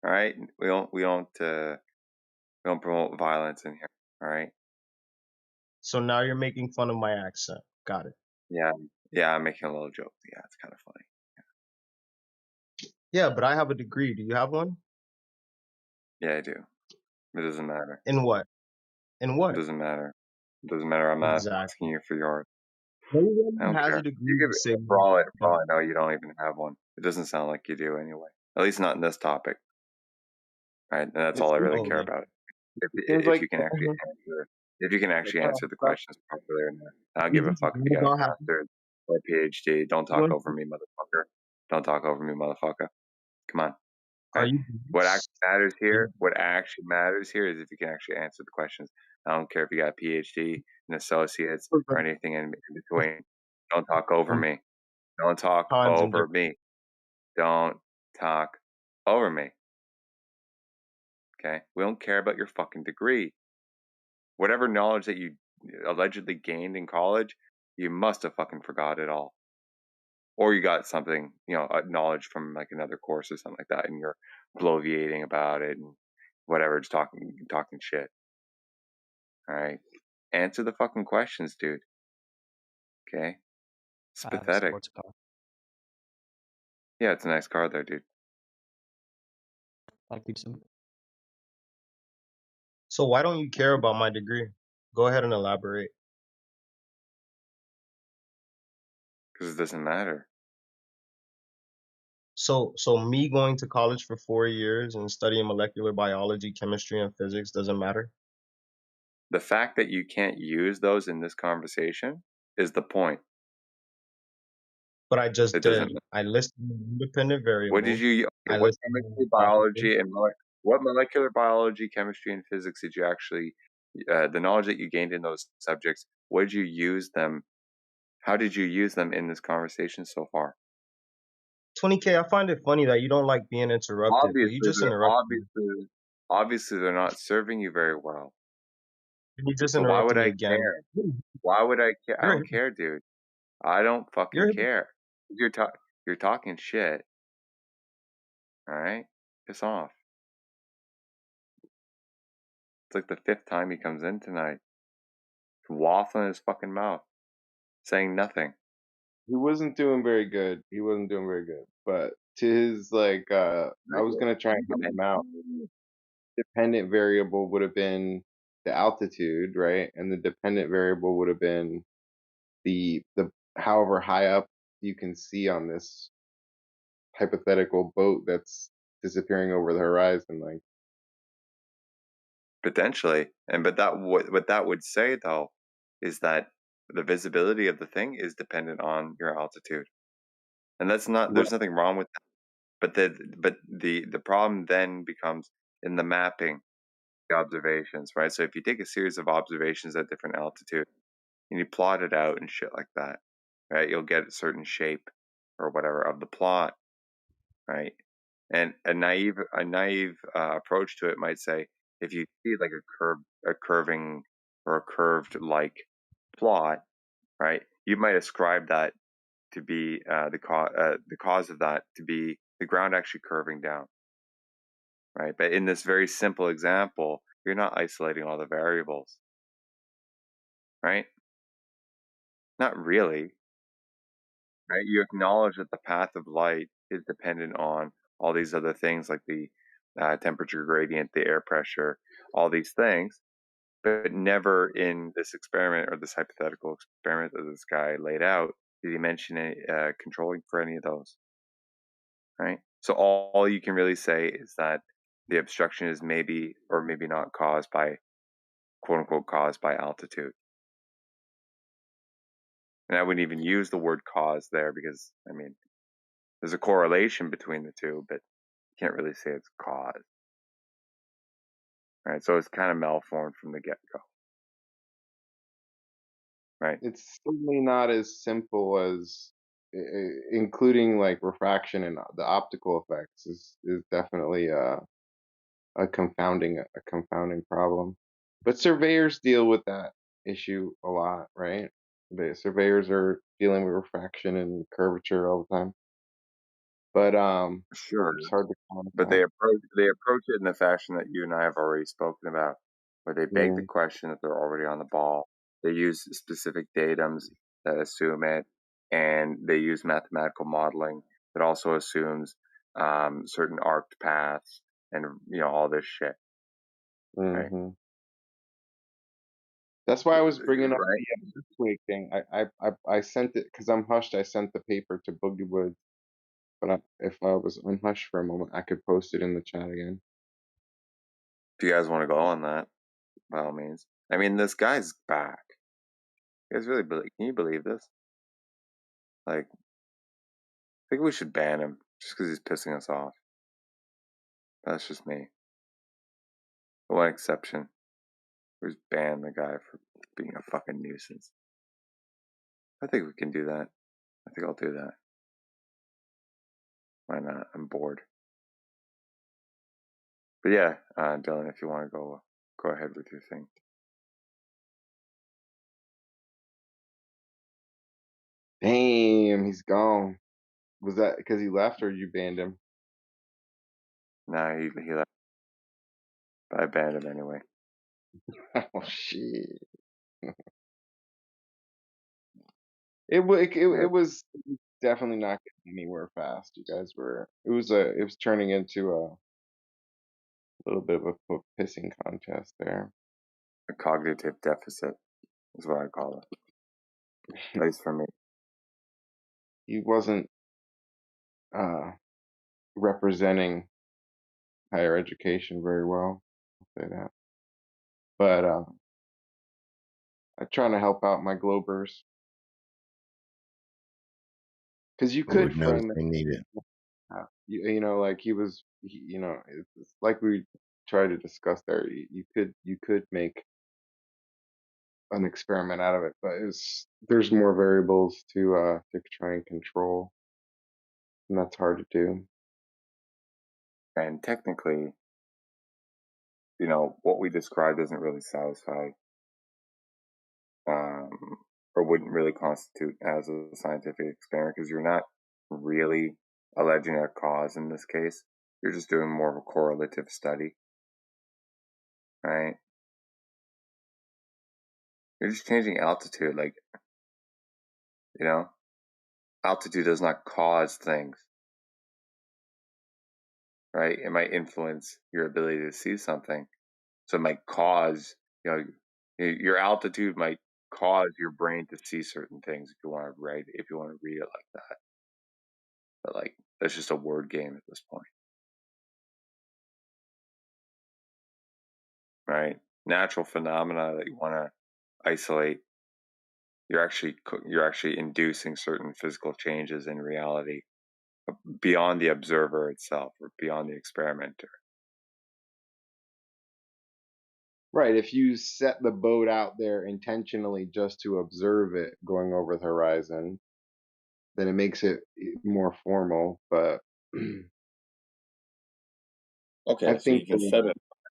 Speaker 2: All right. We don't promote violence in here. All right.
Speaker 17: So now you're making fun of my accent. Got it.
Speaker 2: Yeah. I'm making a little joke. Yeah, it's kind of funny.
Speaker 17: Yeah, but I have a degree. Do you have one?
Speaker 2: Yeah, I do. It doesn't matter.
Speaker 17: In what? In
Speaker 2: It
Speaker 17: what?
Speaker 2: doesn't matter. It doesn't matter. I'm not
Speaker 17: Exactly.
Speaker 2: asking you for yours.
Speaker 17: No one
Speaker 2: I
Speaker 17: who
Speaker 2: don't
Speaker 17: has
Speaker 2: care.
Speaker 17: a degree
Speaker 2: You give
Speaker 17: will
Speaker 2: it
Speaker 17: say
Speaker 2: for all I know. You don't even have one. It doesn't sound like you do anyway. At least not in this topic. Right, and that's all I really
Speaker 17: oh
Speaker 2: care
Speaker 17: yeah.
Speaker 2: about.
Speaker 17: It seems
Speaker 2: If
Speaker 17: like
Speaker 2: you can actually answer, if you can actually answer the questions properly or not. I don't give a fuck if you got a master's or a PhD. Don't talk over me, motherfucker. Don't talk over me, motherfucker. Come on.
Speaker 17: Are
Speaker 2: Right?
Speaker 17: you
Speaker 2: What actually matters here? What actually matters here is if you can actually answer the questions. I don't care if you got a PhD, an associates, or anything in between. Don't talk over me. Don't talk
Speaker 17: times and
Speaker 2: over me. Don't talk over me. Okay? We don't care about your fucking degree. Whatever knowledge that you allegedly gained in college, you must have fucking forgot it all. Or you got something, knowledge from like another course or something like that, and you're bloviating about it and whatever, just talking shit. All right? Answer the fucking questions, dude. Okay? It's
Speaker 11: I have a
Speaker 2: pathetic.
Speaker 11: sports car.
Speaker 2: Yeah, it's a nice car there, dude.
Speaker 11: Like decent.
Speaker 17: So why don't you care about my degree? Go ahead and elaborate.
Speaker 2: Because it doesn't matter.
Speaker 17: So me going to college for 4 years and studying molecular biology, chemistry, and physics doesn't matter?
Speaker 2: The fact that you can't use those in this conversation is the point.
Speaker 17: But I just
Speaker 2: It doesn't.
Speaker 17: did. I listed an independent
Speaker 2: What did
Speaker 17: variable.
Speaker 2: you?
Speaker 17: I
Speaker 2: Okay, what
Speaker 17: listed
Speaker 2: chemistry,
Speaker 17: biology.
Speaker 2: biology, and what molecular biology, chemistry, and physics did you actually? The knowledge that you gained in those subjects. What did you use them? How did you use them in this conversation so far?
Speaker 17: 20K, I find it funny that you don't like being interrupted, but you
Speaker 2: Obviously,
Speaker 17: just interrupted me.
Speaker 2: obviously, they're not serving you very well.
Speaker 17: You just
Speaker 3: So why
Speaker 17: interrupted
Speaker 3: would
Speaker 17: me
Speaker 3: I
Speaker 17: again.
Speaker 3: care? Why would I care? I
Speaker 17: You're
Speaker 3: don't care, dude. I don't fucking
Speaker 17: you're
Speaker 3: care. You're talking shit. All right, piss off. It's like the 5th time he comes in tonight, waffling his fucking mouth, saying nothing.
Speaker 2: He wasn't doing very good. He wasn't doing very good. But to his I was gonna try and help him out. Dependent variable would have been the altitude, right? And the dependent variable would have been the however high up you can see on this hypothetical boat that's disappearing over the horizon. Like,
Speaker 3: Potentially, but what that would say though is that the visibility of the thing is dependent on your altitude, and that's not.
Speaker 2: what?
Speaker 3: There's nothing wrong with that. But the problem then becomes in the mapping the observations, right? So if you take a series of observations at different altitude and you plot it out and shit like that, right? You'll get a certain shape or whatever of the plot, right? And a naive approach to it might say, if you see like a curving or a curved like plot, right? You might ascribe that to be the cause of that to be the ground actually curving down, right? But in this very simple example, you're not isolating all the variables, right? Not really, right? You acknowledge that the path of light is dependent on all these other things like the temperature gradient, the air pressure, all these things, but never in this experiment or this hypothetical experiment that this guy laid out did he mention any, controlling for any of those, right? So all you can really say is that the obstruction is maybe or maybe not caused by, quote unquote, caused by altitude. And I wouldn't even use the word cause there because, I mean, there's a correlation between the two, but you can't really say it's cause. Right? So it's kind of malformed from the get-go. Right?
Speaker 2: It's certainly not as simple as including like refraction and the optical effects is definitely a confounding problem. But surveyors deal with that issue a lot, right? The surveyors are dealing with refraction and curvature all the time. But
Speaker 3: Sure.
Speaker 2: it's hard to
Speaker 3: But
Speaker 2: quantify.
Speaker 3: they approach it in the fashion that you and I have already spoken about, where they beg
Speaker 2: Yeah.
Speaker 3: the question that they're already on the ball. They use specific datums that assume it, and they use mathematical modeling that also assumes certain arced paths and all this shit. Right?
Speaker 2: hmm That's why I was bringing up
Speaker 3: Right?
Speaker 2: the earthquake thing. I sent it because I'm hushed. I sent the paper to Boogie Woods, but if I was unhushed for a moment, I could post it in the chat again.
Speaker 3: If you guys want to go on that, by all means. I mean, this guy's back. You guys really believe? Can you believe this? Like, I think we should ban him just because he's pissing us off. That's just me. The one exception. We just ban the guy for being a fucking nuisance. I think we can do that. I think I'll do that. Why not? I'm bored. But yeah, Dylan, if you want to go ahead with your thing.
Speaker 2: Damn, he's gone. Was that because he left or you banned him?
Speaker 3: Nah, he left. But I banned him anyway.
Speaker 2: Oh shit! It was definitely not getting anywhere fast. You guys were. It was turning into a little bit of a pissing contest there.
Speaker 3: A cognitive deficit is what I call it. At least for me.
Speaker 2: He wasn't representing higher education very well. I'll say that. But I'm trying to help out my Globers because you could
Speaker 22: Lord knows
Speaker 2: frame it.
Speaker 22: they need it.
Speaker 2: You know, like it's like we tried to discuss there. You could make an experiment out of it, but there's more variables to try and control, and that's hard to do.
Speaker 3: And technically, what we described doesn't really satisfy or wouldn't really constitute as a scientific experiment because you're not really alleging a cause in this case. You're just doing more of a correlative study, right? You're just changing altitude, like, you know, altitude does not cause things, right? It might influence your ability to see something. So it might cause, you know, your altitude might cause your brain to see certain things if you want to read it like that. But like, that's just a word game at this point, right? Natural phenomena that you want to isolate, you're actually inducing certain physical changes in reality beyond the observer itself or beyond the experimenter.
Speaker 2: Right. If you set the boat out there intentionally just to observe it going over the horizon, then it makes it more formal. But I
Speaker 3: Okay, so you
Speaker 2: think
Speaker 3: can set it.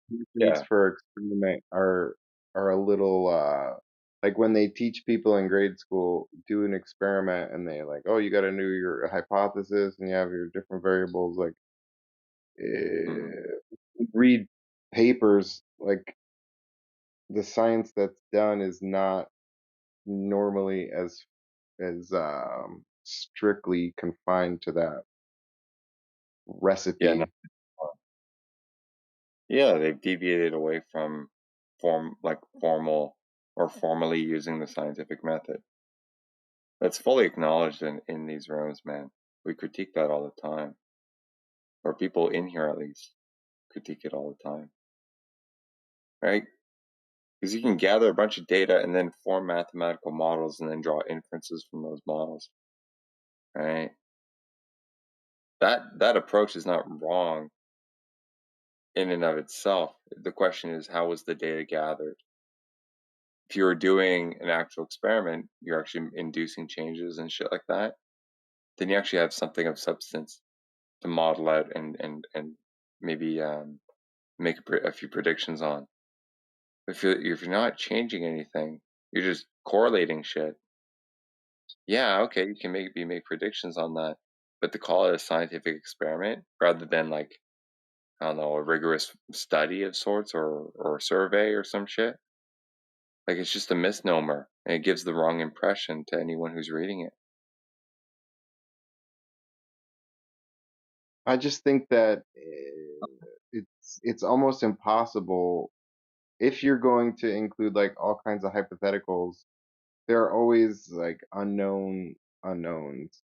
Speaker 2: definitions
Speaker 3: Yeah.
Speaker 2: for experiment are a little like when they teach people in grade school do an experiment and they like, oh, you got to know your hypothesis and you have your different variables. Like read papers, like the science that's done is not normally as strictly confined to that
Speaker 3: Yeah. No,
Speaker 2: recipe.
Speaker 3: yeah, they've deviated away from formal or formally using the scientific method. That's fully acknowledged in these rooms, man. We critique that all the time. Or people in here at least critique it all the time. Right? Because you can gather a bunch of data and then form mathematical models and then draw inferences from those models. Right? That approach is not wrong in and of itself. The question is, how was the data gathered? If you were doing an actual experiment, you're actually inducing changes and shit like that, then you actually have something of substance to model out and maybe make a few predictions on. If you're not changing anything, you're just correlating shit. Yeah, okay, you can make predictions on that, but to call it a scientific experiment rather than like, I don't know, a rigorous study of sorts or survey or some shit, like it's just a misnomer and it gives the wrong impression to anyone who's reading it.
Speaker 2: I just think that it's almost impossible if you're going to include like all kinds of hypotheticals. There are always like unknowns,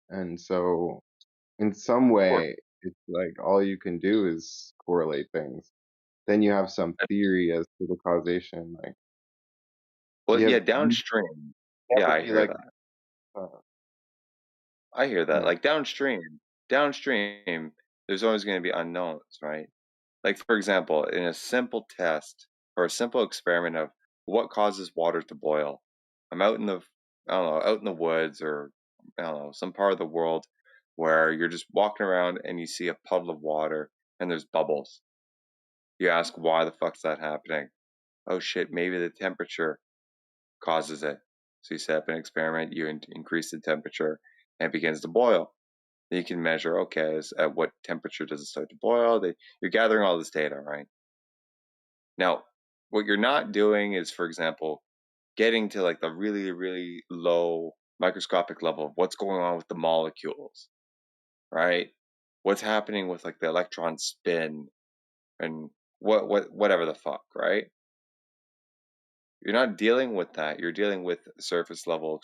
Speaker 2: and so in some
Speaker 3: Of course.
Speaker 2: way, it's like all you can do is correlate things. Then you have some theory as to the causation. Like
Speaker 3: Well,
Speaker 2: you
Speaker 3: yeah,
Speaker 2: have
Speaker 3: downstream. Yeah,
Speaker 2: never
Speaker 3: I
Speaker 2: be
Speaker 3: hear
Speaker 2: like,
Speaker 3: that.
Speaker 2: uh,
Speaker 3: I hear that.
Speaker 2: yeah,
Speaker 3: Like downstream, there's always going to be unknowns, right? Like for example, in a simple test or a simple experiment of what causes water to boil, I'm out in the, I don't know, out in the woods or I don't know, some part of the world where you're just walking around and you see a puddle of water and there's bubbles. You ask why the fuck's that happening? Oh shit, maybe the temperature causes it. So you set up an experiment, you increase the temperature, and it begins to boil. Then you can measure, okay, at what temperature does it start to boil? You're gathering all this data, right? Now, what you're not doing is, for example, getting to like the really, really low microscopic level of what's going on with the molecules, right? What's happening with like the electron spin and whatever the fuck, right? You're not dealing with that. You're dealing with surface level,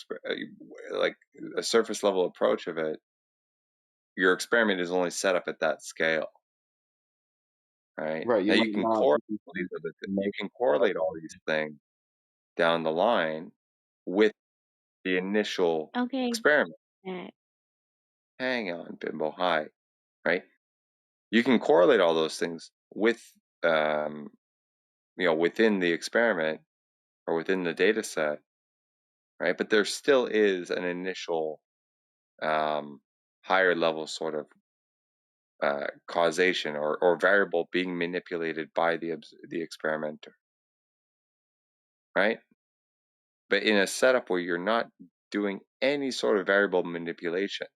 Speaker 3: like a surface level approach of it. Your experiment is only set up at that scale, right?
Speaker 2: right.
Speaker 3: Now
Speaker 2: You might not
Speaker 3: you can correlate all these things down the line with the initial
Speaker 16: Okay.
Speaker 3: experiment.
Speaker 16: Uh,
Speaker 3: Hang on, Bimbo. Hi, right? You can correlate all those things with, um, within the experiment or within the data set, right? But there still is an initial higher level sort of causation or variable being manipulated by the experimenter, right? But in a setup where you're not doing any sort of variable manipulation,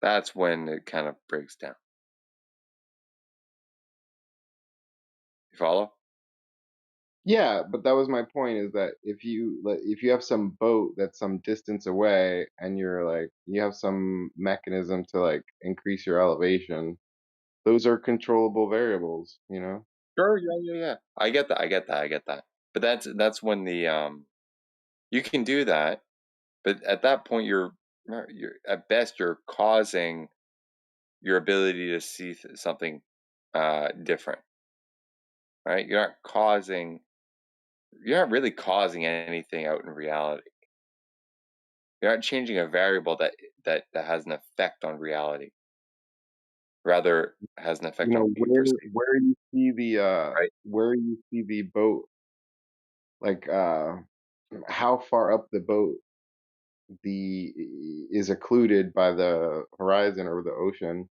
Speaker 3: that's when it kind of breaks down. You follow?
Speaker 2: Yeah, but that was my point, is that if you have some boat that's some distance away and you're like you have some mechanism to like increase your elevation, those are controllable variables, you know?
Speaker 3: Sure, yeah. I get that. But that's when the you can do that, but at that point you're at best you're causing your ability to see something different, right? You're not really causing anything out in reality. You're not changing a variable that has an effect on reality. Rather has an
Speaker 2: You
Speaker 3: effect on
Speaker 2: know,
Speaker 3: what you perceive, right?
Speaker 2: where you see the boat, like how far up the boat the is occluded by the horizon or the ocean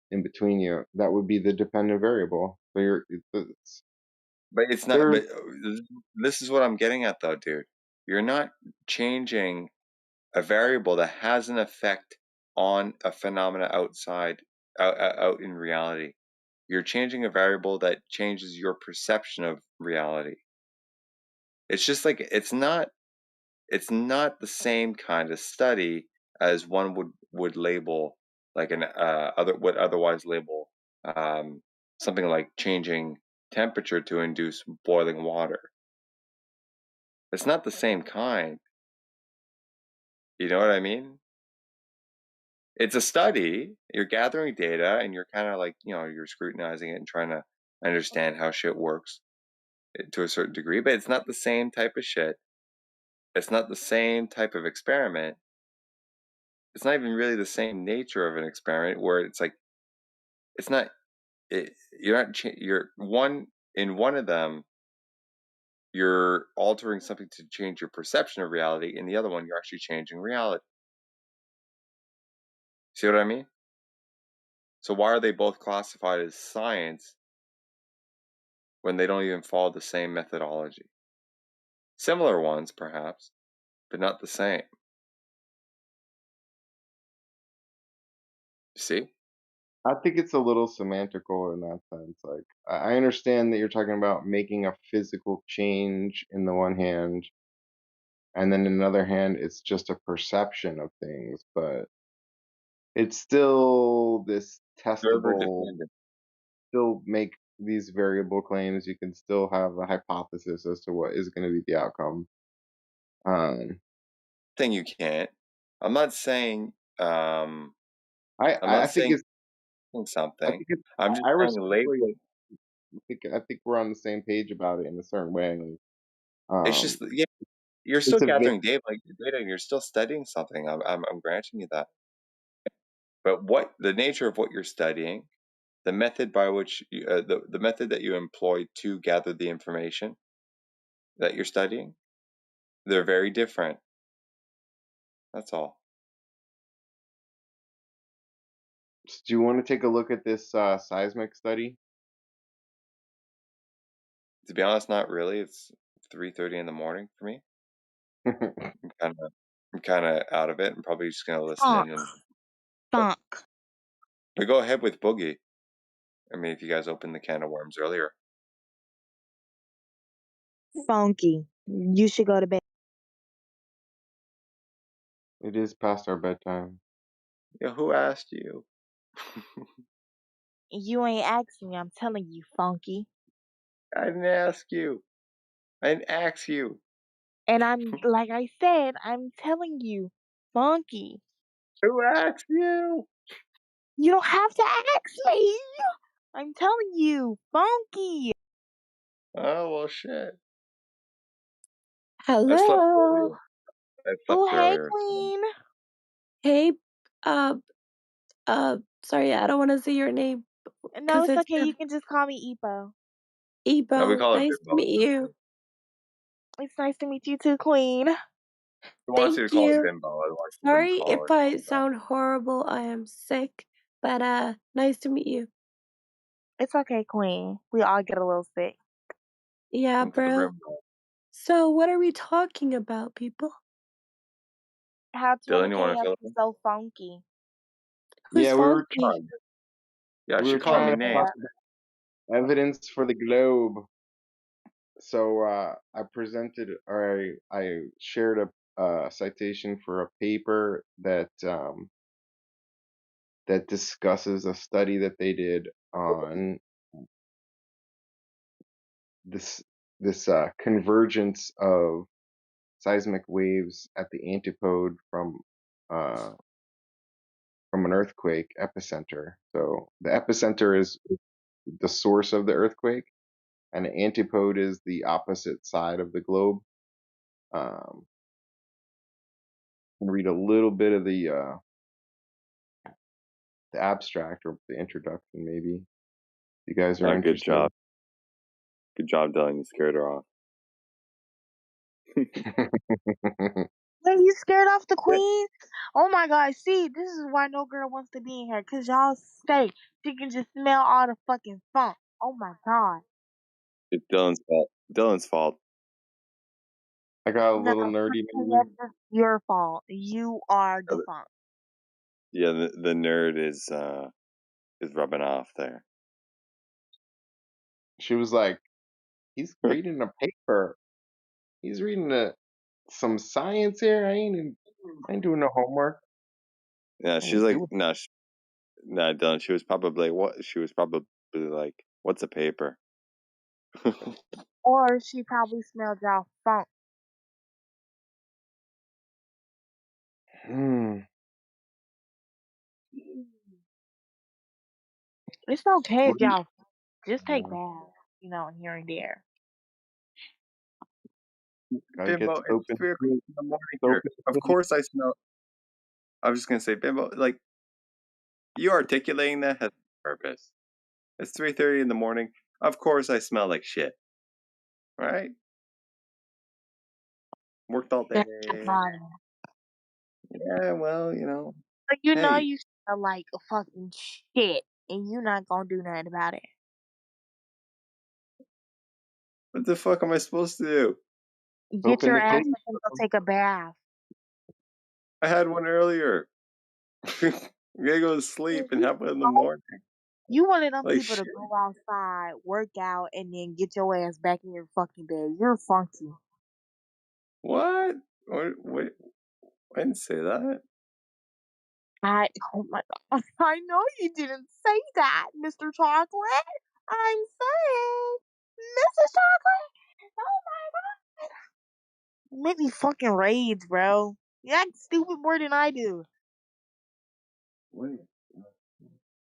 Speaker 2: in between you, that would be the dependent variable. So
Speaker 3: But it's not.
Speaker 2: there
Speaker 3: But this is what I'm getting at, though, dude. You're not changing a variable that has an effect on a phenomena out in reality. You're changing a variable that changes your perception of reality. It's just like it's not the same kind of study as one would label like an would otherwise label something like changing temperature to induce boiling water. It's not the same kind. You know what I mean? It's a study. You're gathering data and you're kind of like, you're scrutinizing it and trying to understand how shit works to a certain degree, but it's not the same type of shit. It's not the same type of experiment. It's not even really the same nature of an experiment where it's like, it's not, you're in one of them, you're altering something to change your perception of reality. In the other one, you're actually changing reality. See what I mean? So why are they both classified as science when they don't even follow the same methodology? Similar ones, perhaps, but not the same. You see?
Speaker 2: I think it's a little semantical in that sense. Like I understand that you're talking about making a physical change in the one hand, and then in another hand it's just a perception of things, but it's still this
Speaker 3: Server
Speaker 2: testable,
Speaker 3: dependent.
Speaker 2: still make these variable claims. You can still have a hypothesis as to what is going to be the outcome.
Speaker 3: Thing you can't. I'm not saying. I'm
Speaker 2: I
Speaker 3: not
Speaker 2: think
Speaker 3: saying
Speaker 2: it's I
Speaker 3: something.
Speaker 2: think it's
Speaker 3: I'm just
Speaker 2: I
Speaker 3: saying
Speaker 2: respectfully
Speaker 3: labeling.
Speaker 2: I think we're on the same page about it in a certain way. Like,
Speaker 3: It's just yeah. You're still
Speaker 2: it's a
Speaker 3: gathering data, and you're still studying something. I'm granting you that. But what the nature of what you're studying, the method by which the method that you employ to gather the information that you're studying, they're very different. That's all.
Speaker 2: Do you want to take a look at this seismic study?
Speaker 3: To be honest, not really. It's 3:30 in the morning for me. I'm kind of out of it. I'm probably just gonna listen in and.
Speaker 5: Funk.
Speaker 3: But go ahead with Boogie. I mean, if you guys opened the can of worms earlier.
Speaker 5: Funky. You should go to bed.
Speaker 2: It is past our bedtime.
Speaker 3: Yeah, who asked you?
Speaker 5: You ain't asking me. I'm telling you, Funky.
Speaker 3: I didn't ask you. I didn't ask you.
Speaker 5: And I'm like I said, I'm telling you, Funky.
Speaker 3: Who asked you?
Speaker 5: You don't have to ask me. I'm telling you, Funky.
Speaker 3: Oh well, shit. I slept
Speaker 16: Hello.
Speaker 3: earlier. I
Speaker 5: Oh,
Speaker 3: slept
Speaker 5: hey,
Speaker 3: earlier.
Speaker 5: Queen.
Speaker 16: Hey, uh, sorry, I don't want to say your name
Speaker 5: No,
Speaker 16: because
Speaker 5: it's
Speaker 16: it's
Speaker 5: okay. You can just call me Epo.
Speaker 3: No, we
Speaker 16: Ebo.
Speaker 3: call it
Speaker 16: Nice to
Speaker 3: Bimbo.
Speaker 16: meet you.
Speaker 5: It's nice to meet you too, Queen.
Speaker 3: Who wants you to
Speaker 16: Thank
Speaker 3: call it
Speaker 16: you.
Speaker 3: Bimbo? Otherwise, you wouldn't
Speaker 16: Sorry
Speaker 3: call
Speaker 16: if
Speaker 3: it.
Speaker 16: I sound horrible. I am sick, but nice to meet you.
Speaker 5: It's okay, Queen. We all get a little sick.
Speaker 16: Yeah,
Speaker 3: Into the
Speaker 16: bro.
Speaker 3: Bimbo.
Speaker 16: So what are we talking about, people?
Speaker 5: How
Speaker 3: Dylan, you want to
Speaker 5: 20
Speaker 3: fill
Speaker 5: is
Speaker 3: in?
Speaker 5: so funky.
Speaker 16: Who's
Speaker 2: Yeah,
Speaker 16: funky?
Speaker 3: Yeah,
Speaker 2: we
Speaker 3: she
Speaker 2: were
Speaker 3: called me
Speaker 2: trying to
Speaker 3: names.
Speaker 2: talk about evidence for the globe. So I presented, or I shared a citation for a paper that that discusses a study that they did on this convergence of seismic waves at the antipode uh, from an earthquake epicenter. So the epicenter is the source of the earthquake, and the antipode is the opposite side of the globe. Can read a little bit of the abstract or the introduction, maybe. If you guys are
Speaker 3: Good
Speaker 2: interested.
Speaker 3: job. Good job, Dylan. You scared her off.
Speaker 5: Wait, you scared off the queen? Oh my god, see, this is why no girl wants to be in here, cause y'all stay. She can just smell all the fucking funk. Oh my god.
Speaker 3: It's Dylan's fault. Dylan's fault.
Speaker 2: I got a
Speaker 5: No,
Speaker 2: little nerdy.
Speaker 5: that's just your fault. You are the funk.
Speaker 3: Yeah, the nerd is rubbing off there.
Speaker 2: She was like, he's reading a paper. He's reading some science here. I ain't doing no homework.
Speaker 3: Yeah, she's like, no, Dylan. She was probably what? She was probably like, what's a paper?
Speaker 5: Or she probably smelled y'all funk. It's okay if y'all just take baths, here and there.
Speaker 2: Gotta get
Speaker 3: Bimbo,
Speaker 2: the
Speaker 3: it's
Speaker 2: open
Speaker 3: 3 o'clock in the morning
Speaker 2: open
Speaker 3: here. Of course I smell. I was just gonna say, Bimbo, like you articulating that has purpose. It's 3:30 in the morning. Of course I smell like shit. Right? Worked all day.
Speaker 5: That's the problem.
Speaker 3: Yeah, well,
Speaker 5: But
Speaker 3: hey,
Speaker 5: you smell like a fucking shit, and you're not gonna do nothing about it.
Speaker 3: what the fuck am I supposed to do?
Speaker 5: Get your
Speaker 2: the
Speaker 5: ass
Speaker 2: case.
Speaker 5: up and go take a bath.
Speaker 3: I had one earlier. I'm gonna go to sleep and have one in the morning.
Speaker 5: You one of them
Speaker 3: Like
Speaker 5: people to
Speaker 3: shit.
Speaker 5: go outside, work out, and then get your ass back in your fucking bed. You're funky.
Speaker 3: What? What? I didn't say that.
Speaker 5: Oh my god. I know you didn't say that, Mr. Chocolate. I'm saying, Mrs. Chocolate. Oh my god. You make me fucking rage, bro. You act stupid more than I do.
Speaker 3: Wait.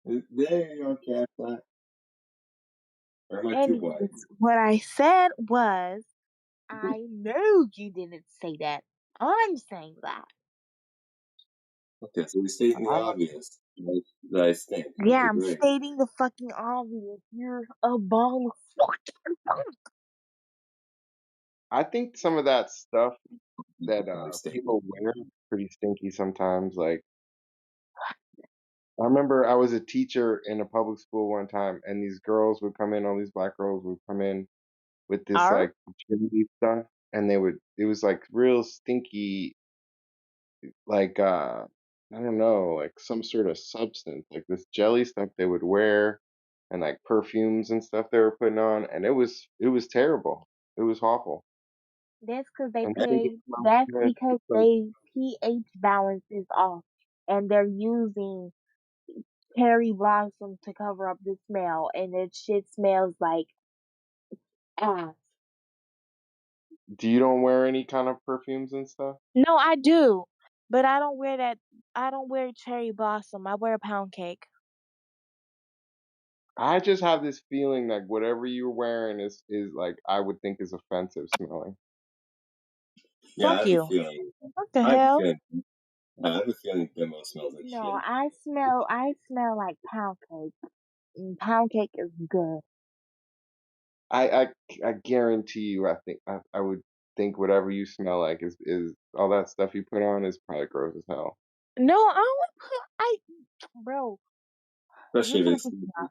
Speaker 3: There you go, cat. Or am I too white?
Speaker 5: Anyways, what I said was, I know you didn't say that. I'm saying that.
Speaker 3: Okay, so we stating the obvious. That I stink.
Speaker 5: Yeah,
Speaker 3: Okay,
Speaker 5: I'm
Speaker 3: great.
Speaker 5: stating the fucking obvious. You're a ball of fucking funk.
Speaker 2: I think some of that stuff that people wear is pretty stinky sometimes. Like, I remember I was a teacher in a public school one time, and these girls would come in, all these black girls would come in with this
Speaker 5: Are
Speaker 2: like jelly stuff, and it was like real stinky, like I don't know, like some sort of substance, like this jelly stuff they would wear, and like perfumes and stuff they were putting on, and it was terrible. It was awful.
Speaker 5: That's because they
Speaker 2: And
Speaker 5: pay. That's because
Speaker 2: like,
Speaker 5: they pH balance is off, and they're using cherry blossom to cover up the smell, and that shit smells like ass.
Speaker 2: you don't wear any kind of perfumes and stuff?
Speaker 5: No, I do, but I don't wear that. I don't wear cherry blossom. I wear a pound cake.
Speaker 2: I just have this feeling like whatever you're wearing is like I would think is offensive smelling.
Speaker 3: Yeah, I
Speaker 5: Fuck
Speaker 3: have a
Speaker 5: you.
Speaker 3: feeling.
Speaker 5: What the
Speaker 3: I have a
Speaker 5: hell?
Speaker 3: feeling. I have a feeling Bimbo smells like
Speaker 5: No,
Speaker 3: shit.
Speaker 5: I smell like pound cake. And pound cake is good.
Speaker 2: I guarantee you. I think I would think whatever you smell like is all that stuff you put on is probably gross as hell.
Speaker 5: No, bro, you're
Speaker 3: Especially if
Speaker 5: gonna
Speaker 3: it's
Speaker 5: piss me off.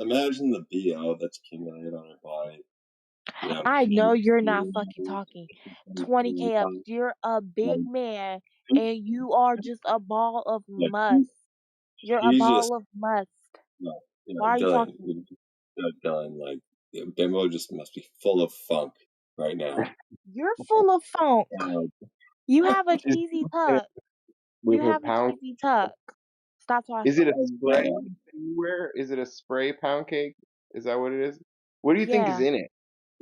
Speaker 3: imagine the BO that's accumulated on her body.
Speaker 13: Yeah.
Speaker 5: I know you're not fucking talking. 20K up. You're a big man and you are just a ball of musk. You're a
Speaker 13: He's just
Speaker 5: ball of musk. Why are you
Speaker 13: Dylan.
Speaker 5: talking?
Speaker 13: Dylan, like Bimbo just must be full of funk right now.
Speaker 5: You're full of funk. You have a
Speaker 2: She's
Speaker 5: cheesy tuck.
Speaker 2: with
Speaker 5: You
Speaker 2: her
Speaker 5: have a
Speaker 2: pound.
Speaker 5: cheesy tuck. Stop
Speaker 2: Is it
Speaker 5: talking.
Speaker 2: a spray that you wear? Is it a spray pound cake? Is that what it is? What do you think is
Speaker 5: Yeah.
Speaker 2: in it?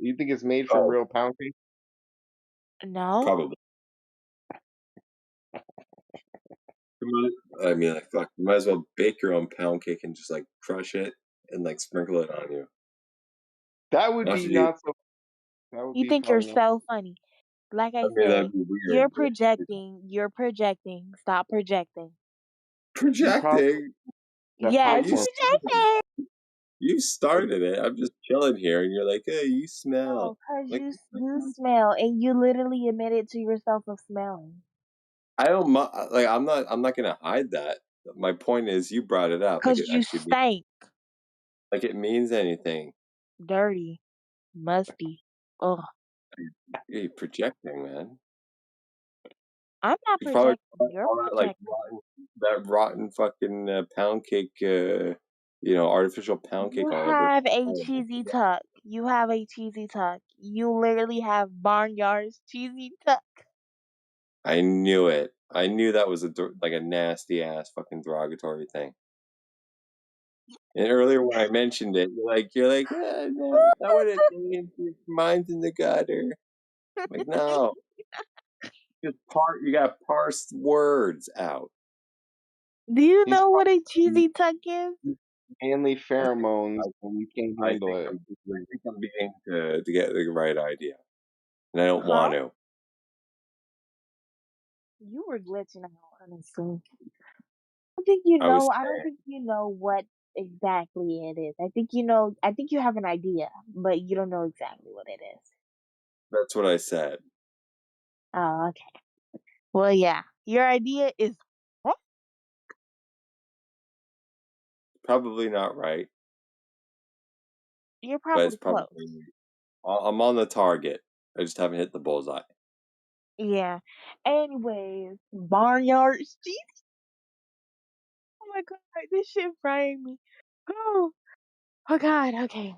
Speaker 2: Do you think it's made from
Speaker 13: Oh,
Speaker 2: real pound cake?
Speaker 5: No.
Speaker 13: probably. I mean, like, fuck, you might as well bake your own pound cake and just like crush it and like sprinkle it on you.
Speaker 2: That would
Speaker 13: Not
Speaker 2: be
Speaker 13: to do.
Speaker 2: not so. That would
Speaker 5: You
Speaker 2: be
Speaker 5: think you're
Speaker 2: probably not.
Speaker 5: so funny. Like
Speaker 13: I
Speaker 5: I
Speaker 13: mean,
Speaker 5: said,
Speaker 13: that'd be
Speaker 5: you're
Speaker 13: weird, but
Speaker 5: projecting. You're projecting. Stop projecting.
Speaker 2: You probably
Speaker 13: projecting.
Speaker 2: that
Speaker 5: Yes,
Speaker 13: You
Speaker 2: popcorn.
Speaker 5: projecting.
Speaker 13: you started it. I'm just chilling here, and you're like, "Hey, you
Speaker 5: No,
Speaker 13: smell."
Speaker 5: cause
Speaker 13: Like,
Speaker 5: you smell and you literally admitted to yourself of smelling.
Speaker 13: I don't like. I'm not gonna hide that. My point is, you brought it up. Like
Speaker 5: Cause
Speaker 13: it
Speaker 5: you
Speaker 13: actually,
Speaker 5: stank,
Speaker 13: like it means anything.
Speaker 5: dirty, musty. Ugh.
Speaker 13: You're projecting, man.
Speaker 5: I'm not
Speaker 13: It's probably
Speaker 5: projecting. You're
Speaker 13: all that like
Speaker 5: projecting.
Speaker 13: rotten fucking pound cake. Artificial pound
Speaker 5: You
Speaker 13: cake all over.
Speaker 5: have a cheesy tuck. You have a cheesy tuck. You literally have Barnyard's cheesy tuck.
Speaker 13: I knew it. I knew that was like a nasty ass fucking derogatory thing. And earlier when I mentioned it, you're like, no, that what it means. Your mind's in the gutter. I'm like, no, you got to parse words out.
Speaker 5: Do you
Speaker 2: He's
Speaker 5: know what a
Speaker 2: probably
Speaker 5: cheesy tuck is?
Speaker 2: manly
Speaker 13: I
Speaker 2: pheromones, and you can't handle
Speaker 13: think
Speaker 2: it.
Speaker 13: I'm beginning to get the right idea, and I don't
Speaker 5: Huh?
Speaker 13: want to.
Speaker 5: You were glitching out, honestly. I don't think you
Speaker 13: I was
Speaker 5: know. I don't
Speaker 13: saying
Speaker 5: think you know what exactly it is. I think you know. I think you have an idea, but you don't know exactly what it is.
Speaker 13: that's what I said.
Speaker 5: Oh, okay. Well, yeah. Your idea is. Huh?
Speaker 13: Probably not right,
Speaker 5: You're
Speaker 13: but it's
Speaker 5: probably
Speaker 13: probably
Speaker 5: close.
Speaker 13: I'm on the target. I just haven't hit the bullseye.
Speaker 5: Yeah. Anyways, barnyard cheese. Oh my god, this shit frying me. Oh, oh god. Okay.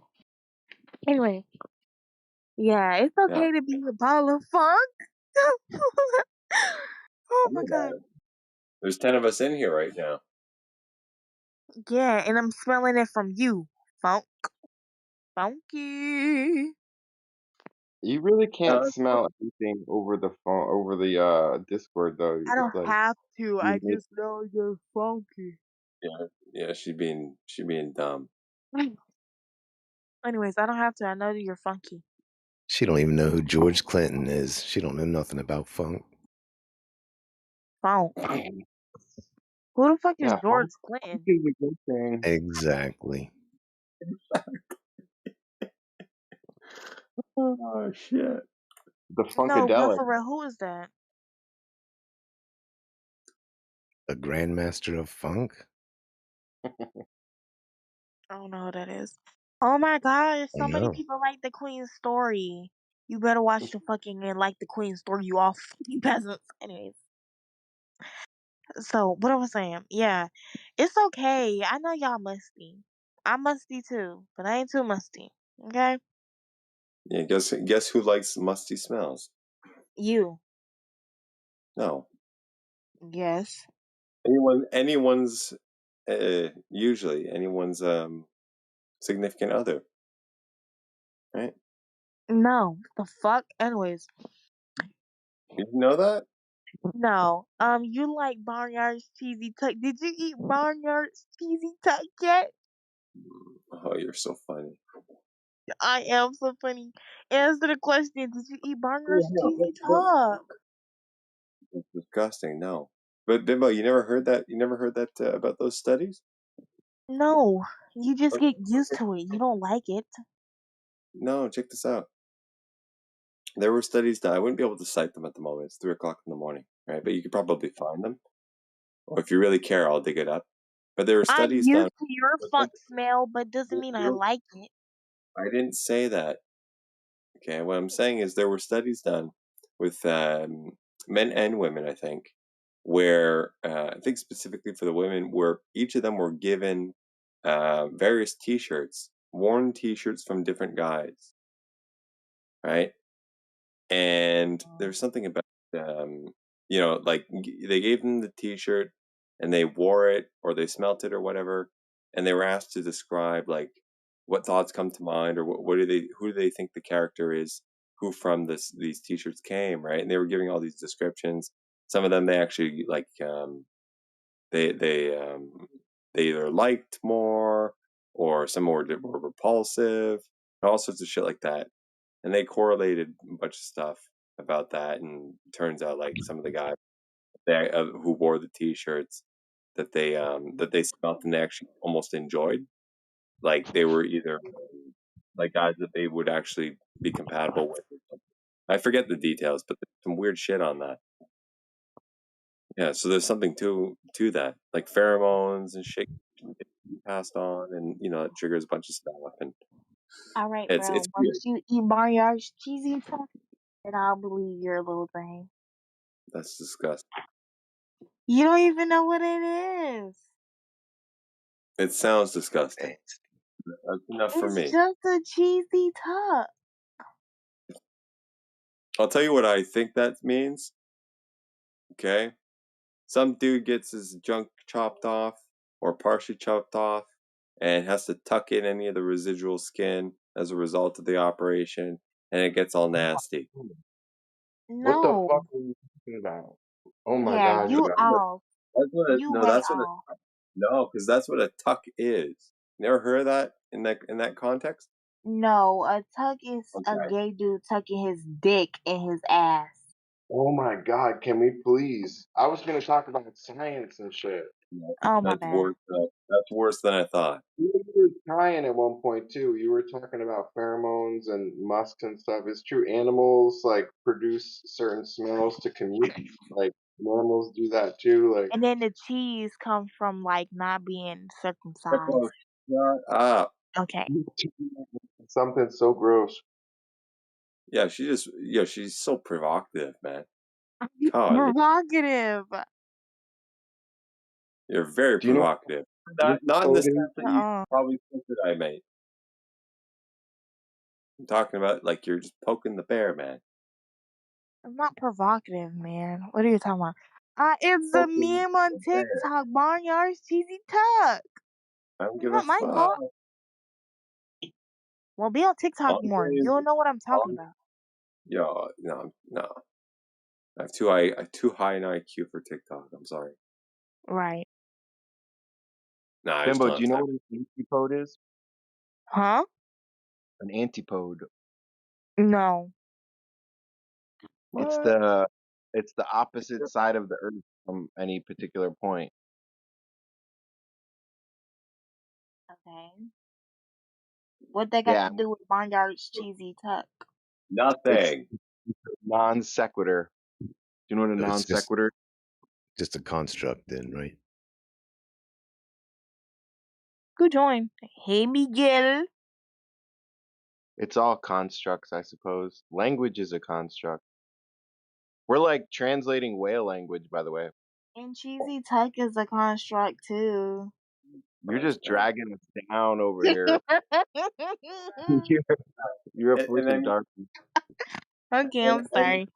Speaker 5: Anyway, yeah, it's
Speaker 13: Yeah,
Speaker 5: okay to be a ball of funk. Oh
Speaker 13: tell me
Speaker 5: my
Speaker 13: about
Speaker 5: god.
Speaker 13: it. There's 10 of us in here right now.
Speaker 5: Yeah, and I'm smelling it from you. Funk. Funky.
Speaker 2: You really can't
Speaker 13: No,
Speaker 2: smell anything over the phone, over the Discord though.
Speaker 5: I
Speaker 2: It's
Speaker 5: don't
Speaker 2: like
Speaker 5: have to. I
Speaker 2: you make-
Speaker 5: just know you're funky.
Speaker 13: yeah, she being dumb.
Speaker 5: Anyways, I don't have to. I know that you're funky.
Speaker 22: She don't even know who George Clinton is. She don't know nothing about funk.
Speaker 5: Funk. Who the fuck is
Speaker 2: yeah,
Speaker 5: George
Speaker 2: funk
Speaker 5: Clinton?
Speaker 2: is a good thing.
Speaker 22: Exactly.
Speaker 13: Oh shit!
Speaker 2: The
Speaker 5: No, but
Speaker 2: funkadelic.
Speaker 5: for real, who is that?
Speaker 22: A grandmaster of funk?
Speaker 5: I don't know who that is. Oh my god,
Speaker 22: Oh
Speaker 5: so many
Speaker 22: no.
Speaker 5: people like the Queen's story. You better watch the fucking and like the Queen's story, you all fucking peasants. Anyways. So what I was saying, yeah. It's okay. I know y'all musty. I'm musty too, but I ain't too musty. Okay?
Speaker 13: Yeah, guess who likes musty smells?
Speaker 5: You.
Speaker 13: No,
Speaker 5: Yes.
Speaker 13: anyone's usually anyone's significant other, right?
Speaker 5: No. The fuck? Anyways.
Speaker 13: You didn't know that?
Speaker 5: No. You like Barnyard's cheesy tuck. Did you eat Barnyard's cheesy tuck yet?
Speaker 13: Oh, you're so funny.
Speaker 5: I am so funny. Answer the question. Did you eat
Speaker 13: Yeah,
Speaker 5: Barnyard's
Speaker 13: no,
Speaker 5: cheesy tuck?
Speaker 13: it's disgusting. No, but Bimbo, you never heard that? You never heard that about those studies?
Speaker 5: No. You just
Speaker 13: Okay,
Speaker 5: get used
Speaker 13: okay.
Speaker 5: to it. You don't like it.
Speaker 13: No, check this out. There were studies done. I wouldn't be able to cite them at the moment. It's 3:00 in the morning, right? But you could probably find them, or if you really care, I'll dig it up. But there were
Speaker 5: I'm
Speaker 13: studies done.
Speaker 5: used to your funk smell, but doesn't mean I
Speaker 13: You're-
Speaker 5: like it.
Speaker 13: I didn't say that.
Speaker 3: Okay, what I'm saying is there were studies done with men and women, I think, where I think specifically for the women, where each of them were given various T-shirts, worn T-shirts from different guys, right? And there's something about like they gave them the T-shirt and they wore it or they smelt it or whatever, and they were asked to describe like what thoughts come to mind or who do they think the character is who from these T-shirts came, right? And they were giving all these descriptions. Some of them they actually like they they um, they either liked more or some were repulsive, all sorts of shit like that, and they correlated a bunch of stuff about that, and it turns out like some of the guys who wore the T-shirts that they smelt and they actually almost enjoyed, like they were either like guys that they would actually be compatible with. I forget the details, but there's some weird shit on that. Yeah, so there's something to that, like pheromones and shit passed on, and it triggers a bunch of stuff, and
Speaker 5: All right,
Speaker 3: it's
Speaker 5: bro.
Speaker 3: weird.
Speaker 5: Once you eat Mario's cheesy tuck, then I'll believe your little thing.
Speaker 3: That's disgusting.
Speaker 5: You don't even know what it is.
Speaker 3: It sounds disgusting. That's enough for
Speaker 5: It's
Speaker 3: me.
Speaker 5: just a cheesy tuck.
Speaker 3: I'll tell you what I think that means. Okay, some dude gets his junk chopped off or partially chopped off and has to tuck in any of the residual skin as a result of the operation, and it gets all nasty.
Speaker 2: What the
Speaker 5: No.
Speaker 2: fuck are you talking about? Oh my
Speaker 5: Yeah,
Speaker 2: god,
Speaker 5: you
Speaker 2: John.
Speaker 5: off. You way off.
Speaker 3: Because that's what a tuck is. Never heard of that in that context?
Speaker 5: No, a tuck is a
Speaker 3: Okay.
Speaker 5: gay dude tucking his dick in his ass.
Speaker 2: Oh my god, can we please? I was gonna talk about science and shit.
Speaker 5: Oh my
Speaker 3: That's
Speaker 5: bad.
Speaker 3: worse. That's worse than I thought.
Speaker 2: You were trying at one point too. You were talking about pheromones and musks and stuff. It's true. Animals like produce certain smells to communicate. Like mammals do that too. Like
Speaker 5: And then the cheese comes from like not being circumcised.
Speaker 3: Shut up.
Speaker 5: Okay.
Speaker 2: something so gross.
Speaker 3: Yeah, she's so provocative, man. God,
Speaker 5: Provocative.
Speaker 3: you're very
Speaker 2: Do you know
Speaker 3: provocative.
Speaker 2: what
Speaker 3: Not in the
Speaker 2: code
Speaker 3: sense
Speaker 2: is?
Speaker 3: that you
Speaker 5: Uh-uh.
Speaker 3: probably think that I made. I'm talking about like you're just poking the bear, man.
Speaker 5: I'm not provocative, man. What are you talking about? It's a
Speaker 3: Poking
Speaker 5: meme on
Speaker 3: the bear.
Speaker 5: TikTok. Barnyard's cheesy tuck.
Speaker 3: I don't
Speaker 5: It's
Speaker 3: give a
Speaker 5: not my
Speaker 3: fuck.
Speaker 5: fault. Well, be on TikTok
Speaker 3: All I'm
Speaker 5: more.
Speaker 3: saying
Speaker 5: You'll
Speaker 3: is,
Speaker 5: know what I'm
Speaker 3: all,
Speaker 5: talking about.
Speaker 3: yo, no. I have too high an IQ for TikTok. I'm sorry.
Speaker 5: Right.
Speaker 3: No, I just
Speaker 2: Bimbo,
Speaker 3: don't
Speaker 2: do
Speaker 3: have
Speaker 2: you know
Speaker 3: time.
Speaker 2: what an antipode is?
Speaker 5: Huh?
Speaker 2: An antipode.
Speaker 5: No.
Speaker 2: It's
Speaker 3: What?
Speaker 2: the opposite side of the earth from any particular point.
Speaker 5: Okay. What they got
Speaker 2: Yeah,
Speaker 5: to do with Barnyard's cheesy tuck?
Speaker 2: it's
Speaker 3: Nothing.
Speaker 2: non sequitur. Do you know what a
Speaker 22: So
Speaker 2: non
Speaker 22: it's
Speaker 2: sequitur?
Speaker 22: just a construct then, right?
Speaker 5: Good join. Hey, Miguel.
Speaker 2: It's all constructs, I suppose. Language is a construct. We're like translating whale language, by the way.
Speaker 5: And cheesy tuck is a construct too.
Speaker 2: You're just dragging us down over here. You're a force
Speaker 3: And I
Speaker 2: of
Speaker 3: mean,
Speaker 2: darkness.
Speaker 5: Okay,
Speaker 3: and,
Speaker 5: I'm
Speaker 3: and
Speaker 5: sorry.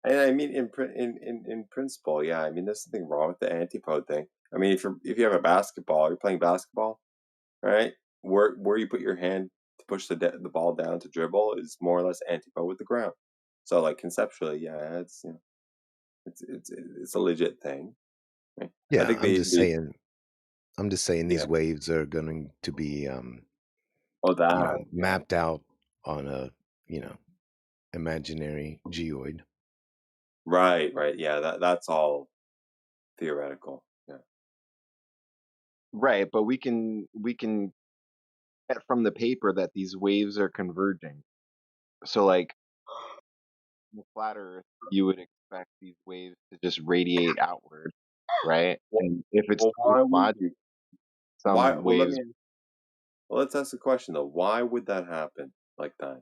Speaker 3: And I mean, in principle, yeah. I mean, there's nothing wrong with the antipode thing. I mean, if you have a basketball, you're playing basketball, right? Where you put your hand to push the ball down to dribble is more or less antipode with the ground. So, like conceptually, yeah, it's a legit thing. Right? I
Speaker 22: Yeah,
Speaker 3: think
Speaker 22: I'm just saying
Speaker 3: yeah.
Speaker 22: these waves are going to be
Speaker 3: Oh, that yeah.
Speaker 22: mapped out on a, imaginary geoid.
Speaker 3: Right, yeah. That's all theoretical. Yeah.
Speaker 2: Right, but we can get from the paper that these waves are converging. So like in the flat Earth, you would expect these waves to just radiate outward, right?
Speaker 3: Well,
Speaker 2: And if it's
Speaker 3: well,
Speaker 2: true
Speaker 3: why would
Speaker 2: logic,
Speaker 3: you? Why?
Speaker 2: some
Speaker 3: Well,
Speaker 2: waves.
Speaker 3: let's ask the question though. Why would that happen like that?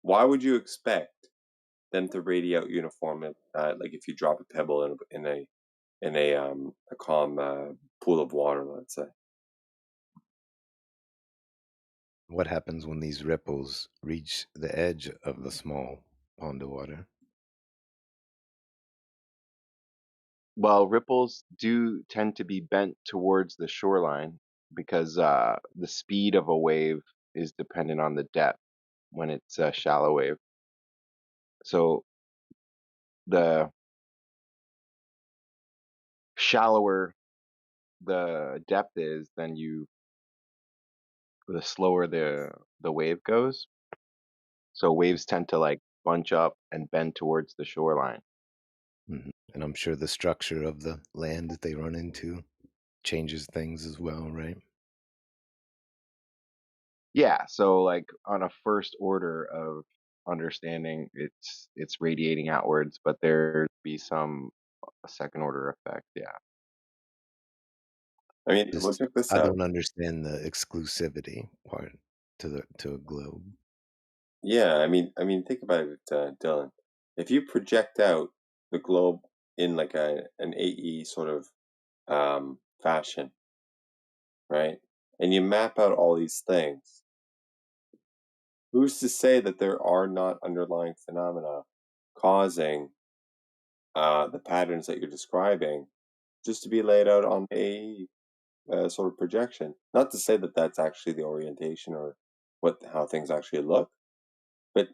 Speaker 3: why would you expect them to radiate out uniformly? Like if you drop a pebble in a calm pool of water, let's say.
Speaker 22: What happens when these ripples reach the edge of the small pond of water?
Speaker 2: Well, ripples do tend to be bent towards the shoreline because the speed of a wave is dependent on the depth when it's a shallow wave. So the shallower the depth is, then the slower the wave goes. So waves tend to like bunch up and bend towards the shoreline.
Speaker 22: And I'm sure the structure of the land that they run into changes things as well, right?
Speaker 2: Yeah, so like on a first order of understanding, it's radiating outwards, but there'd be a second order effect. Yeah.
Speaker 3: I mean, well,
Speaker 22: Just
Speaker 3: check this
Speaker 22: I
Speaker 3: out.
Speaker 22: don't understand the exclusivity part to a globe.
Speaker 3: Yeah, think about it, Dylan. If you project out the globe in like an AE sort of fashion, right? And you map out all these things, who's to say that there are not underlying phenomena causing the patterns that you're describing just to be laid out on a sort of projection? Not to say that that's actually the orientation or how things actually look, but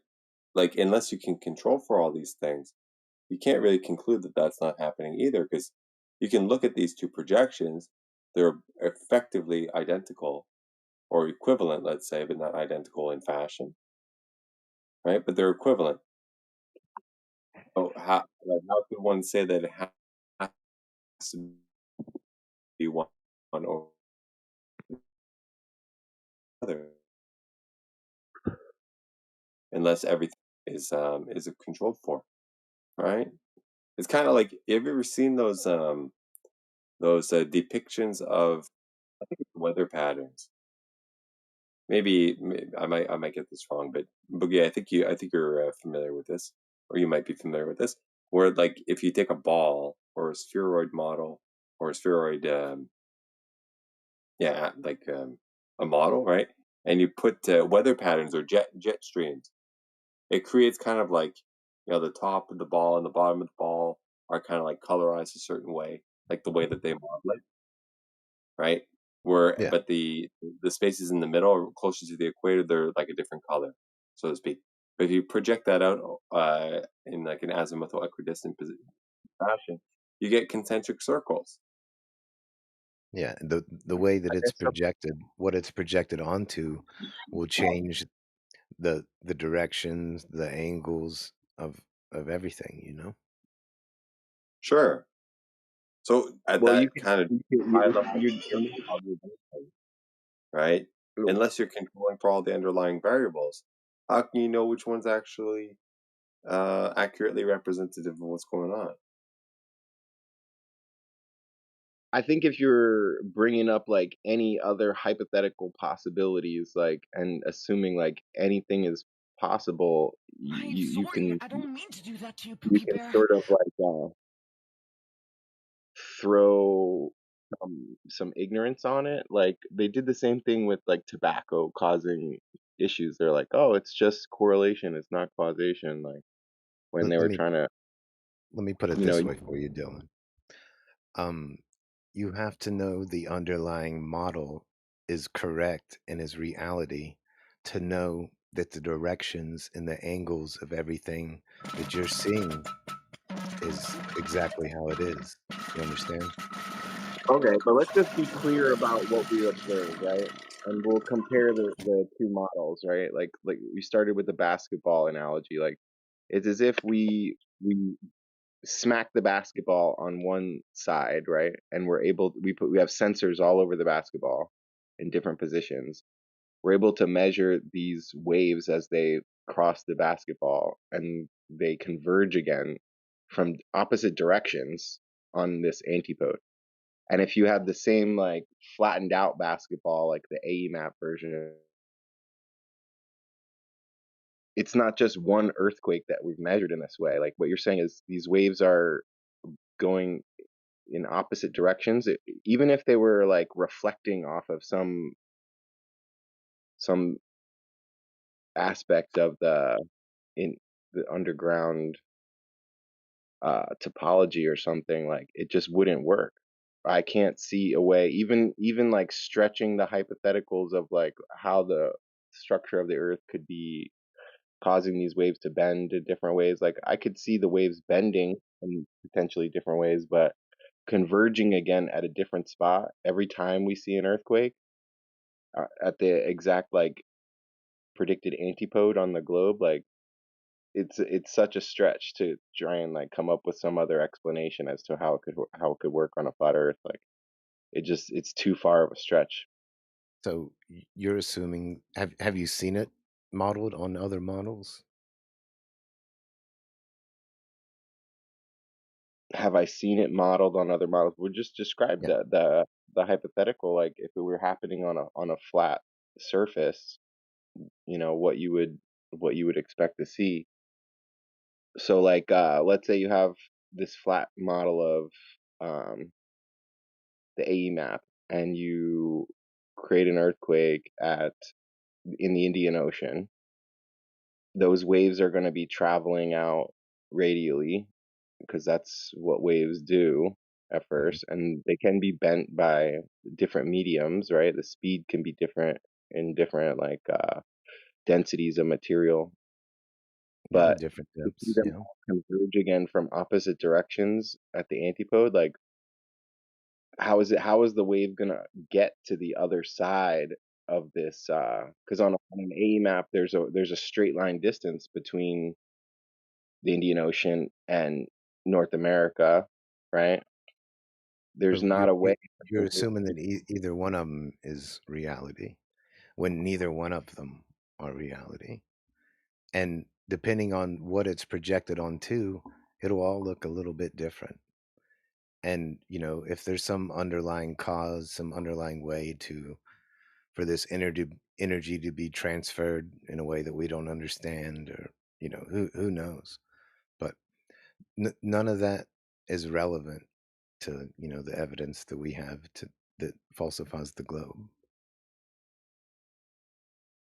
Speaker 3: like unless you can control for all these things, you can't really conclude that that's not happening either, because you can look at these two projections, they're effectively identical or equivalent, let's say, but not identical in fashion, right? But they're equivalent. So how could one say that it has to be one or the other unless everything is controlled for, right? It's kind of like, have you ever seen those depictions of, I think it's weather patterns? Maybe I might get this wrong, but yeah, I think you're familiar with this, or you might be familiar with this, where like if you take a ball or a spheroid model or a spheroid, like a model, right, and you put weather patterns or jet streams, it creates kind of like, the top of the ball and the bottom of the ball are kind of like colorized a certain way, like the way that they model it, right?
Speaker 22: Yeah.
Speaker 3: But the spaces in the middle or closer to the equator, they're like a different color, so to speak. But if you project that out in like an azimuthal equidistant fashion, you get concentric circles.
Speaker 22: Yeah, the way that
Speaker 3: I
Speaker 22: it's
Speaker 3: guess
Speaker 22: projected, what it's projected onto will change the directions, the angles of everything, you know?
Speaker 3: sure. So at
Speaker 2: Well,
Speaker 3: that kind of high level,
Speaker 2: you're
Speaker 3: right? Unless you're controlling for all the underlying variables, how can you know which one's actually accurately representative of what's going on?
Speaker 2: I think if you're bringing up like any other hypothetical possibilities, like, and assuming like anything is possible, you can sort of like throw some ignorance on it. Like they did the same thing with like tobacco causing issues. They're like, oh, it's just correlation, it's not causation. Like when
Speaker 22: Let,
Speaker 2: they
Speaker 22: let
Speaker 2: were
Speaker 22: me
Speaker 2: trying to,
Speaker 22: let me put it
Speaker 2: you know,
Speaker 22: this way for you, Dylan. You have to know the underlying model is correct and is reality to know that the directions and the angles of everything that you're seeing is exactly how it is. You understand?
Speaker 2: okay, but let's just be clear about what we observe, right? And we'll compare the two models, right? Like we started with the basketball analogy. Like it's as if we smack the basketball on one side, right? And we have sensors all over the basketball in different positions. We're able to measure these waves as they cross the basketball and they converge again from opposite directions on this antipode. And if you have the same like flattened out basketball, like the AE map version it's not just one earthquake that we've measured in this way. Like what you're saying is these waves are going in opposite directions. Even if they were like reflecting off of some aspect of the underground topology or something, like it just wouldn't work. I can't see a way, even like stretching the hypotheticals of like how the structure of the earth could be causing these waves to bend in different ways. Like I could see the waves bending in potentially different ways, but converging again at a different spot every time we see an earthquake at the exact like predicted antipode on the globe, like it's such a stretch to try and like come up with some other explanation as to how it could work on a flat earth. Like it's too far of a stretch.
Speaker 22: So you're assuming, have you seen it modeled on other models?
Speaker 2: Have I seen it modeled on other models? We just described
Speaker 22: Yeah.
Speaker 2: the hypothetical, like if it were happening on a flat surface, what you would expect to see. So like let's say you have this flat model of the AE map, and you create an earthquake in the Indian Ocean. Those waves are going to be traveling out radially because that's what waves do at first, and they can be bent by different mediums, right? The speed can be different in different like densities of material,
Speaker 22: Yeah,
Speaker 2: but
Speaker 22: different
Speaker 2: to see
Speaker 22: depths.
Speaker 2: them
Speaker 22: Yeah.
Speaker 2: all converge again from opposite directions at the antipode, like how is the wave gonna get to the other side of this? Because on an AE map, there's a straight line distance between the Indian Ocean and North America, right? There's
Speaker 22: So
Speaker 2: not a way that the
Speaker 22: you're
Speaker 2: wave
Speaker 22: assuming that either one of them is reality, when neither one of them are reality. And depending on what it's projected onto, it'll all look a little bit different. And if there's some underlying cause, some underlying way for this energy to be transferred in a way that we don't understand, or who knows. But none of that is relevant to the evidence that we have that falsifies the globe.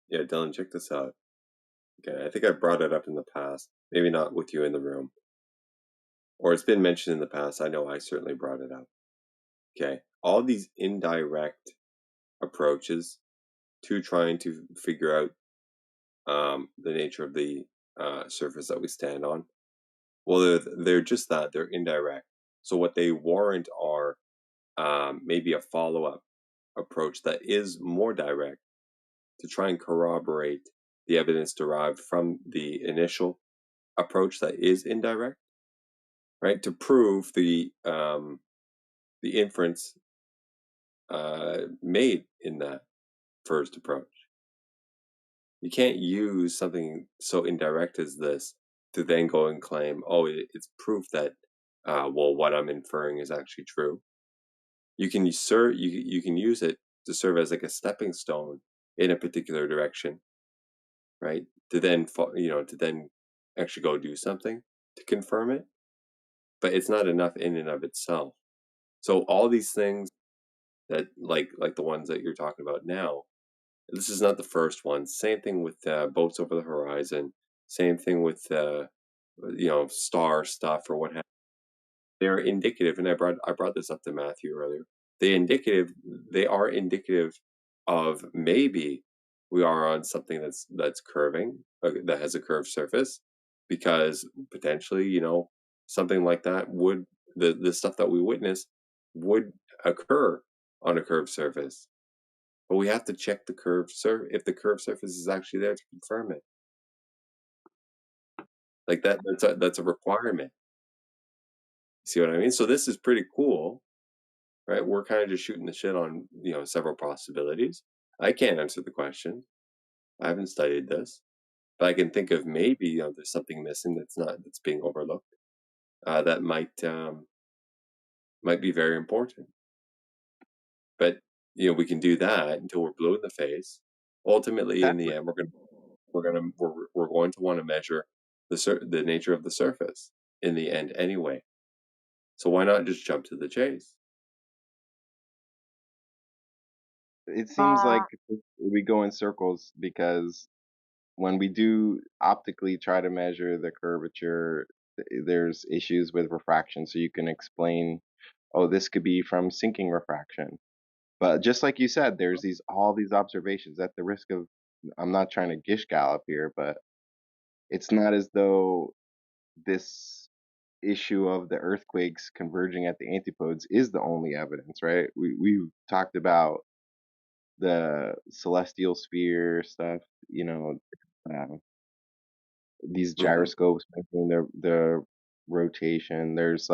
Speaker 18: Yeah, Dylan, check this out. Okay, I think I brought it up in the past. Maybe not with you in the room, or it's been mentioned in the past. I know I certainly brought it up. Okay, all these indirect approaches to trying to figure out the nature of the surface that we stand on. Well, they're just that. They're indirect. So what they warrant are maybe a follow-up approach that is more direct to try and corroborate the evidence derived from the initial approach that is indirect, right? To prove the inference made in that first approach. You can't use something so indirect as this to then go and claim, oh, it's proof that, well, what I'm inferring is actually true. You can you can use it to serve as like a stepping stone in a particular direction, right? To then to then actually go do something to confirm it, but it's not enough in and of itself. So all these things that like the ones that you're talking about now, this is not the first one. Same thing with boats over the horizon. Same thing with star stuff or what have. They're indicative, and I brought this up to Matthew earlier. They are indicative of maybe we are on something that's curving, that has a curved surface, because potentially something like that would the stuff that we witness would occur on a curved surface. But we have to check the curved surface if the curved surface is actually there to confirm it. Like that's a requirement. See what I mean? So this is pretty cool, right? We're kind of just shooting the shit on several possibilities. I can't answer the question. I haven't studied this, but I can think of maybe there's something missing that's being overlooked. That might be very important. But we can do that until we're blue in the face. Ultimately, in the end, we're going to we're going to want to measure the nature of the surface in the end anyway. So why not just jump to the chase?
Speaker 2: It seems like we go in circles because when we do optically try to measure the curvature, there's issues with refraction. So you can explain, oh, this could be from sinking refraction. But just like you said, there's all these observations at the risk of, I'm not trying to gish gallop here, but it's not as though this issue of the earthquakes converging at the antipodes is the only evidence, right? We've talked about the celestial sphere stuff, uh, these gyroscopes measuring the rotation. There's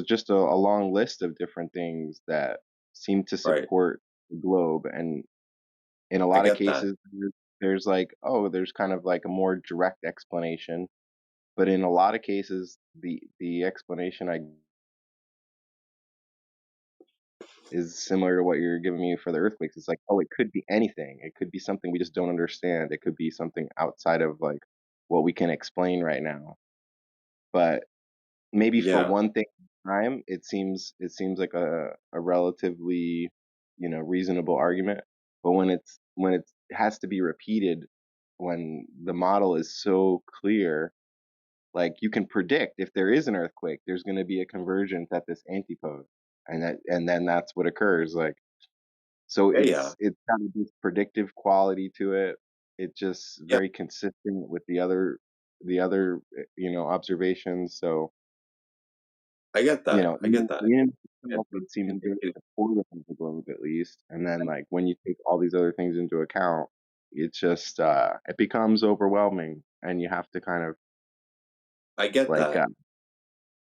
Speaker 2: just a long list of different things that seem to
Speaker 18: Right.
Speaker 2: support the globe, and in a
Speaker 18: I
Speaker 2: lot of
Speaker 18: get that.
Speaker 2: cases there's kind of like a more direct explanation, but in a lot of cases the explanation is similar to what you're giving me for the earthquakes. It's like, oh, it could be anything. It could be something we just don't understand. It could be something outside of like what we can explain right now. But maybe for
Speaker 18: Yeah.
Speaker 2: one thing at a time, it seems like a relatively, reasonable argument. But when it has to be repeated, when the model is so clear, like you can predict if there is an earthquake, there's going to be a convergence at this antipode, and then that's what occurs. Like, so
Speaker 18: Yeah.
Speaker 2: it's got this predictive quality to it. It's just
Speaker 18: Yeah.
Speaker 2: very consistent with the other observations. So
Speaker 18: I get that. I get that.
Speaker 2: Ian
Speaker 18: And
Speaker 2: itself would seem to do
Speaker 18: it-
Speaker 2: it for the globe at least, and then like when you take all these other things into account, it's just it becomes overwhelming, and you have to kind of
Speaker 18: I get
Speaker 2: like
Speaker 18: that.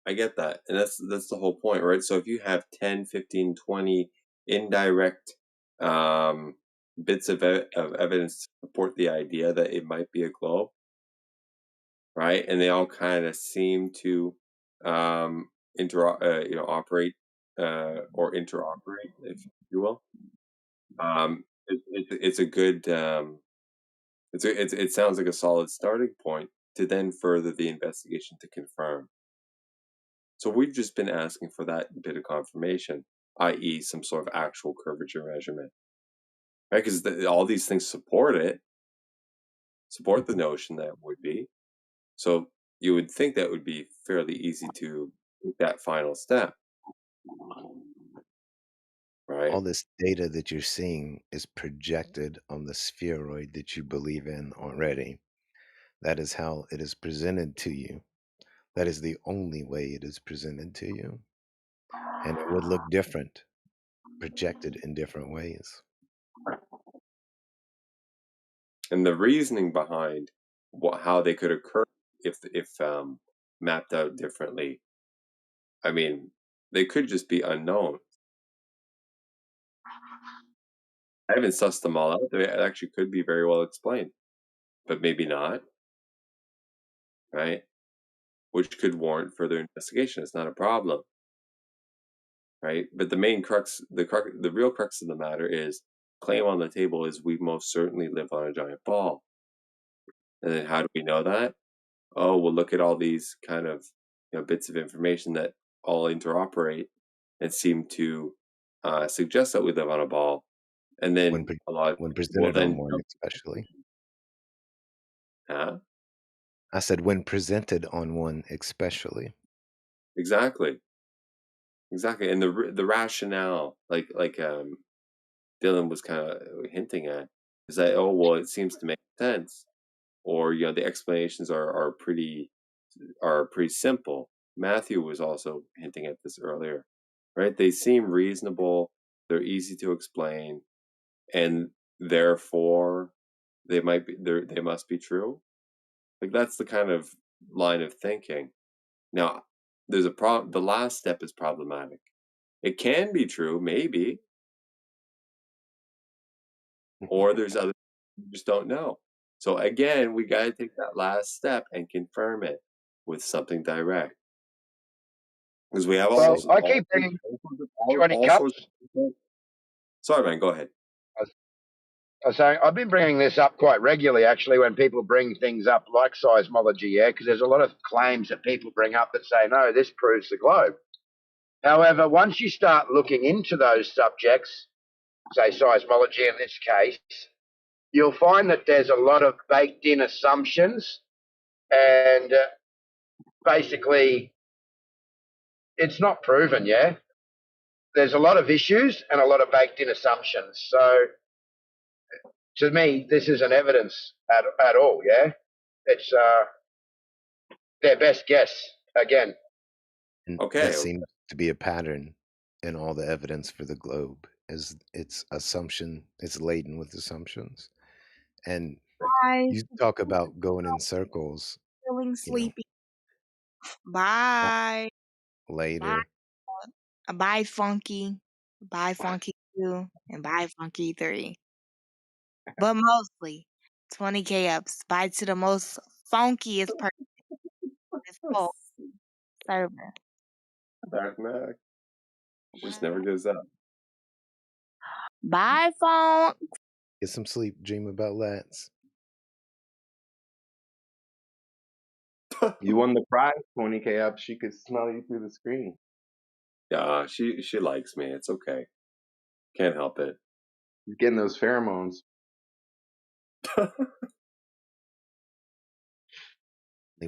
Speaker 18: I get that. And that's the whole point, right? So if you have 10, 15, 20 indirect bits of evidence to support the idea that it might be a globe, right? And they all kind of seem to operate or interoperate, if you will. It's a good it sounds like a solid starting point to then further the investigation to confirm. So we've just been asking for that bit of confirmation, i.e., some sort of actual curvature measurement, right? Because all these things support the notion that it would be. So you would think that would be fairly easy to take that final step, right?
Speaker 22: All this data that you're seeing is projected on the spheroid that you believe in already. That is how it is presented to you. That is the only way it is presented to you. And it would look different, projected in different ways.
Speaker 18: And the reasoning behind how they could occur if mapped out differently, I mean, they could just be unknown. I haven't sussed them all out. They actually could be very well explained, but maybe not, right? Which could warrant further investigation. It's not a problem, right? But the main the real crux of the matter is claim on the table is we most certainly live on a giant ball. And then how do we know that? Oh, we'll look at all these kind of bits of information that all interoperate and seem to suggest that we live on a ball. And then a lot
Speaker 22: when
Speaker 18: will
Speaker 22: presented on
Speaker 18: then
Speaker 22: one, especially.
Speaker 18: Huh?
Speaker 22: I said when presented on one, especially.
Speaker 18: Exactly. And the rationale, like Dylan was kind of hinting at, is that it seems to make sense, or the explanations are pretty simple. Matthew was also hinting at this earlier, right? They seem reasonable, they're easy to explain, and therefore they must be true. Like that's the kind of line of thinking. Now, there's a problem. The last step is problematic. It can be true, maybe, or there's other you just don't know. So again, we got to take that last step and confirm it with something direct, because we have
Speaker 10: Well, I keep bringing 20
Speaker 18: all
Speaker 10: cups.
Speaker 18: sorts of. Sorry, man. Go ahead.
Speaker 10: I was saying I've been bringing this up quite regularly, actually, when people bring things up like seismology, yeah, because there's a lot of claims that people bring up that say, no, this proves the globe. However, once you start looking into those subjects, say seismology in this case, you'll find that there's a lot of baked-in assumptions, and basically it's not proven, yeah? There's a lot of issues and a lot of baked-in assumptions. So to me, this isn't evidence at all, yeah? It's their best guess, again.
Speaker 22: And
Speaker 18: Okay.
Speaker 22: that seems to be a pattern in all the evidence for the globe, is it's assumption, it's laden with assumptions. And
Speaker 5: Bye.
Speaker 22: you talk about going in circles,
Speaker 5: Feeling
Speaker 22: you know,
Speaker 5: sleepy. Bye. Bye.
Speaker 22: later.
Speaker 5: Bye, Funky. Bye, Funky 2. And bye, Funky 3. But mostly 20K ups. Bye to the most funkiest person in this whole server.
Speaker 18: Dark Mac, which never gives up.
Speaker 5: Bye, Funk.
Speaker 22: Get some sleep, dream about lats.
Speaker 2: You won the prize, 20K up. She could smell you through the screen.
Speaker 18: Yeah, she likes me. It's okay. Can't help it.
Speaker 2: You're getting those pheromones.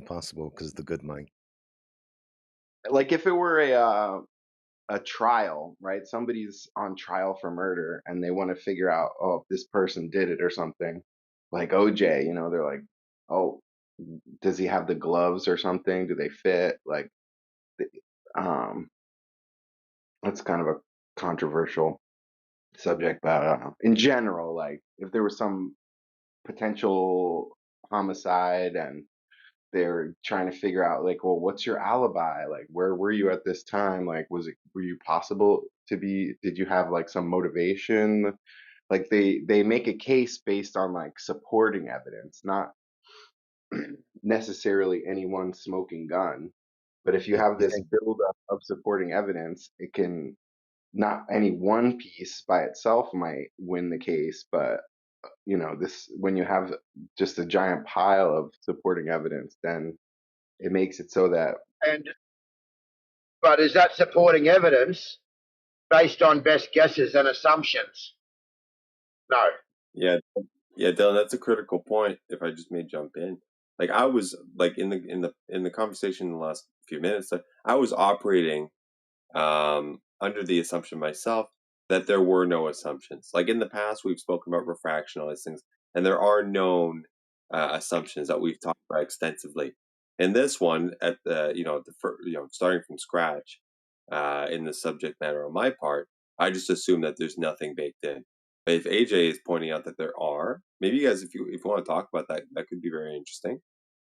Speaker 22: Possible because the good mic.
Speaker 2: Like if it were a trial, right? Somebody's on trial for murder and they want to figure out, oh, if this person did it or something. Like OJ, you know, they're like, oh, does he have the gloves or something? Do they fit? Like, um, that's kind of a controversial subject, but in general, like if there was some potential homicide and they're trying to figure out like, well, what's your alibi? Like, where were you at this time? Like, were you possible to be, did you have like some motivation? Like they make a case based on like supporting evidence, not necessarily any one smoking gun. But if you have
Speaker 22: You
Speaker 2: this
Speaker 22: think
Speaker 2: buildup of supporting evidence, it can, not any one piece by itself might win the case, but you know, this, when you have just a giant pile of supporting evidence, then it makes it so that
Speaker 10: But is that supporting evidence based on best guesses and assumptions? No.
Speaker 18: Yeah, Dylan, that's a critical point. If I just may jump in, like I was like in the conversation in the last few minutes, like, I was operating under the assumption myself that there were no assumptions. Like in the past, we've spoken about refraction, all these things, and there are known assumptions that we've talked about extensively. In this one, at the starting from scratch, in the subject matter on my part, I just assume that there's nothing baked in. But if AJ is pointing out that there are, maybe you guys, if you want to talk about that, that could be very interesting.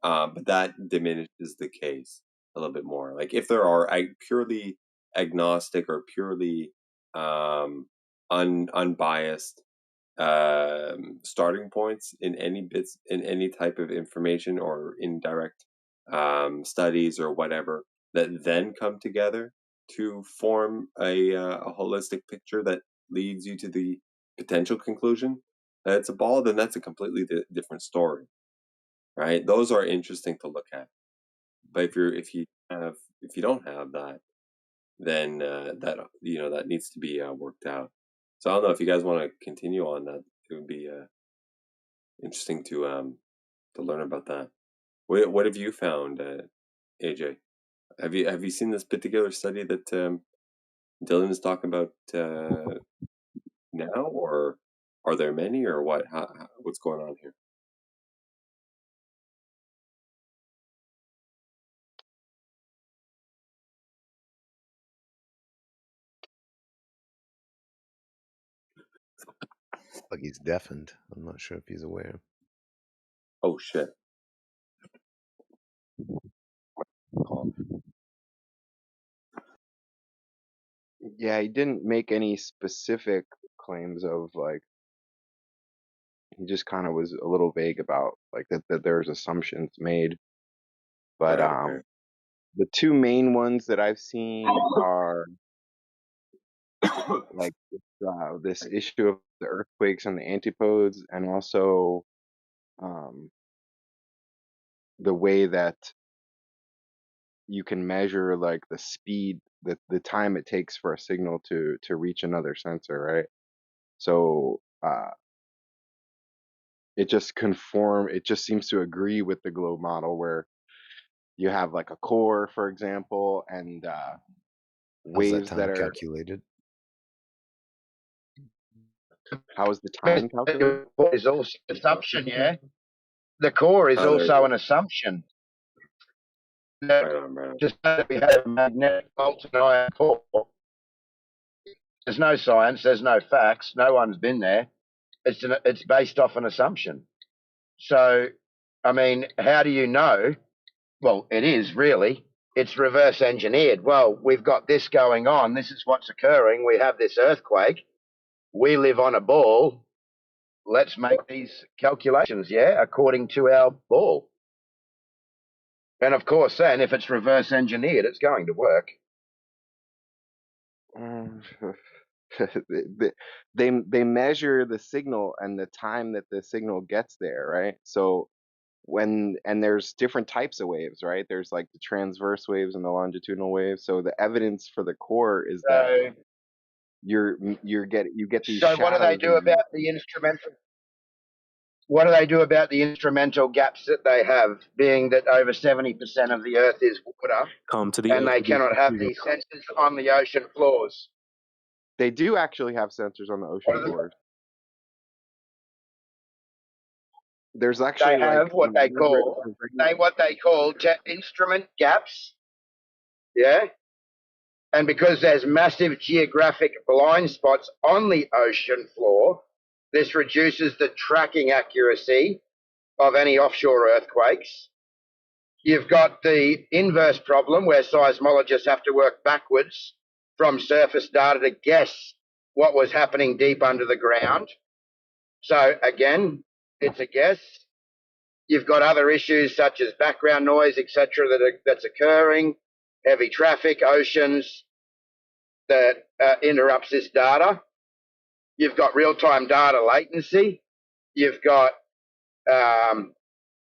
Speaker 18: But that diminishes the case a little bit more. Like if there are purely agnostic or purely unbiased starting points in any bits, in any type of information or indirect studies or whatever, that then come together to form a holistic picture that leads you to the potential conclusion that it's a ball, then that's a completely different story, right? Those are interesting to look at. But if you don't have that, then that needs to be worked out. So I don't know if you guys want to continue on that. It would be interesting to learn about that. What have you found, AJ? Have you seen this particular study that Dylan is talking about now, or are there many, or what? What's going on here?
Speaker 22: like he's deafened. I'm not sure if he's aware.
Speaker 18: Oh shit!
Speaker 2: yeah, he didn't make any specific claims of like, he just kind of was a little vague about like that there's assumptions made. But
Speaker 18: Right. Okay.
Speaker 2: the two main ones that I've seen are like this issue of the earthquakes and the antipodes, and also the way that you can measure like the speed, the time it takes for a signal to reach another sensor, right? So it just seems to agree with the globe model, where you have like a core, for example, and
Speaker 22: How's that
Speaker 2: waves that
Speaker 22: time
Speaker 2: are.
Speaker 22: calculated?
Speaker 2: How is the time calculated?
Speaker 10: Is also an assumption, yeah. The core is
Speaker 2: Oh, there it
Speaker 10: also
Speaker 2: is.
Speaker 10: an assumption. That
Speaker 2: Right on, man.
Speaker 10: just that we have a magnetic molten iron core. There's no science. There's no facts. No one's been there. It's based off an assumption. So, I mean, how do you know? Well, it is really. It's reverse engineered. Well, we've got this going on. This is what's occurring. We have this earthquake. We live on a ball. Let's make these calculations, yeah, according to our ball. And of course, then, if it's reverse engineered, it's going to work.
Speaker 2: They measure the signal and the time that the signal gets there, right? So there's different types of waves, right? There's like the transverse waves and the longitudinal waves. So the evidence for the core is that
Speaker 10: So,
Speaker 2: you get these
Speaker 10: so what do they
Speaker 2: shadows.
Speaker 10: do about the instrumental? What do they do about the instrumental gaps that they have, being that over 70% of the Earth is water,
Speaker 1: Come to the
Speaker 10: and they cannot have these sensors on the ocean floors?
Speaker 2: They do actually have sensors on the ocean floors. There's
Speaker 10: They
Speaker 2: actually like
Speaker 10: have what they call instrument gaps. Yeah. And because there's massive geographic blind spots on the ocean floor, this reduces the tracking accuracy of any offshore earthquakes. You've got the inverse problem where seismologists have to work backwards from surface data to guess what was happening deep under the ground. So again, it's a guess. You've got other issues such as background noise, etc., that's occurring, heavy traffic, oceans, that interrupts this data. You've got real-time data latency. You've got an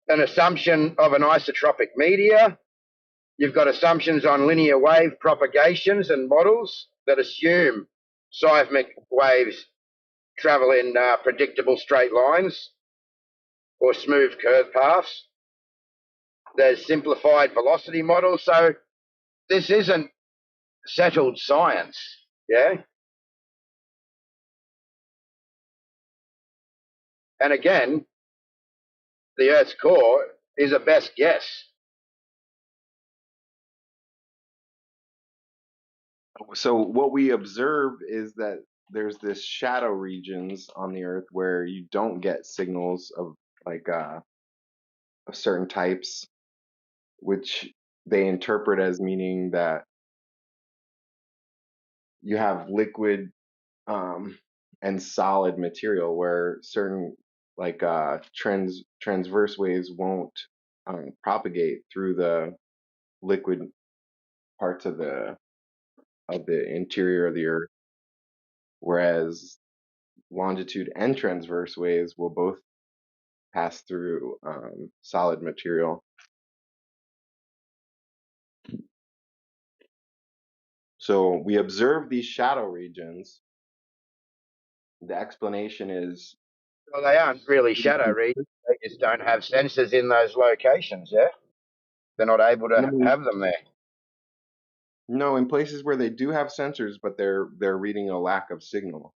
Speaker 10: assumption of an isotropic media. You've got assumptions on linear wave propagations and models that assume seismic waves travel in predictable straight lines or smooth curve paths. There's simplified velocity models. So this isn't settled science, yeah? And again, the Earth's core is a best guess.
Speaker 2: So what we observe is that there's this shadow regions on the Earth where you don't get signals of like of certain types, which they interpret as meaning that you have liquid and solid material, where certain like transverse waves won't propagate through the liquid parts of the interior of the Earth, whereas longitude and transverse waves will both pass through solid material. So we observe these shadow regions. The explanation is,
Speaker 10: Well, they aren't really shadow regions. They just don't have sensors in those locations, yeah? They're not able to
Speaker 2: no,
Speaker 10: have them there.
Speaker 2: no, in places where they do have sensors, but they're reading a lack of signal.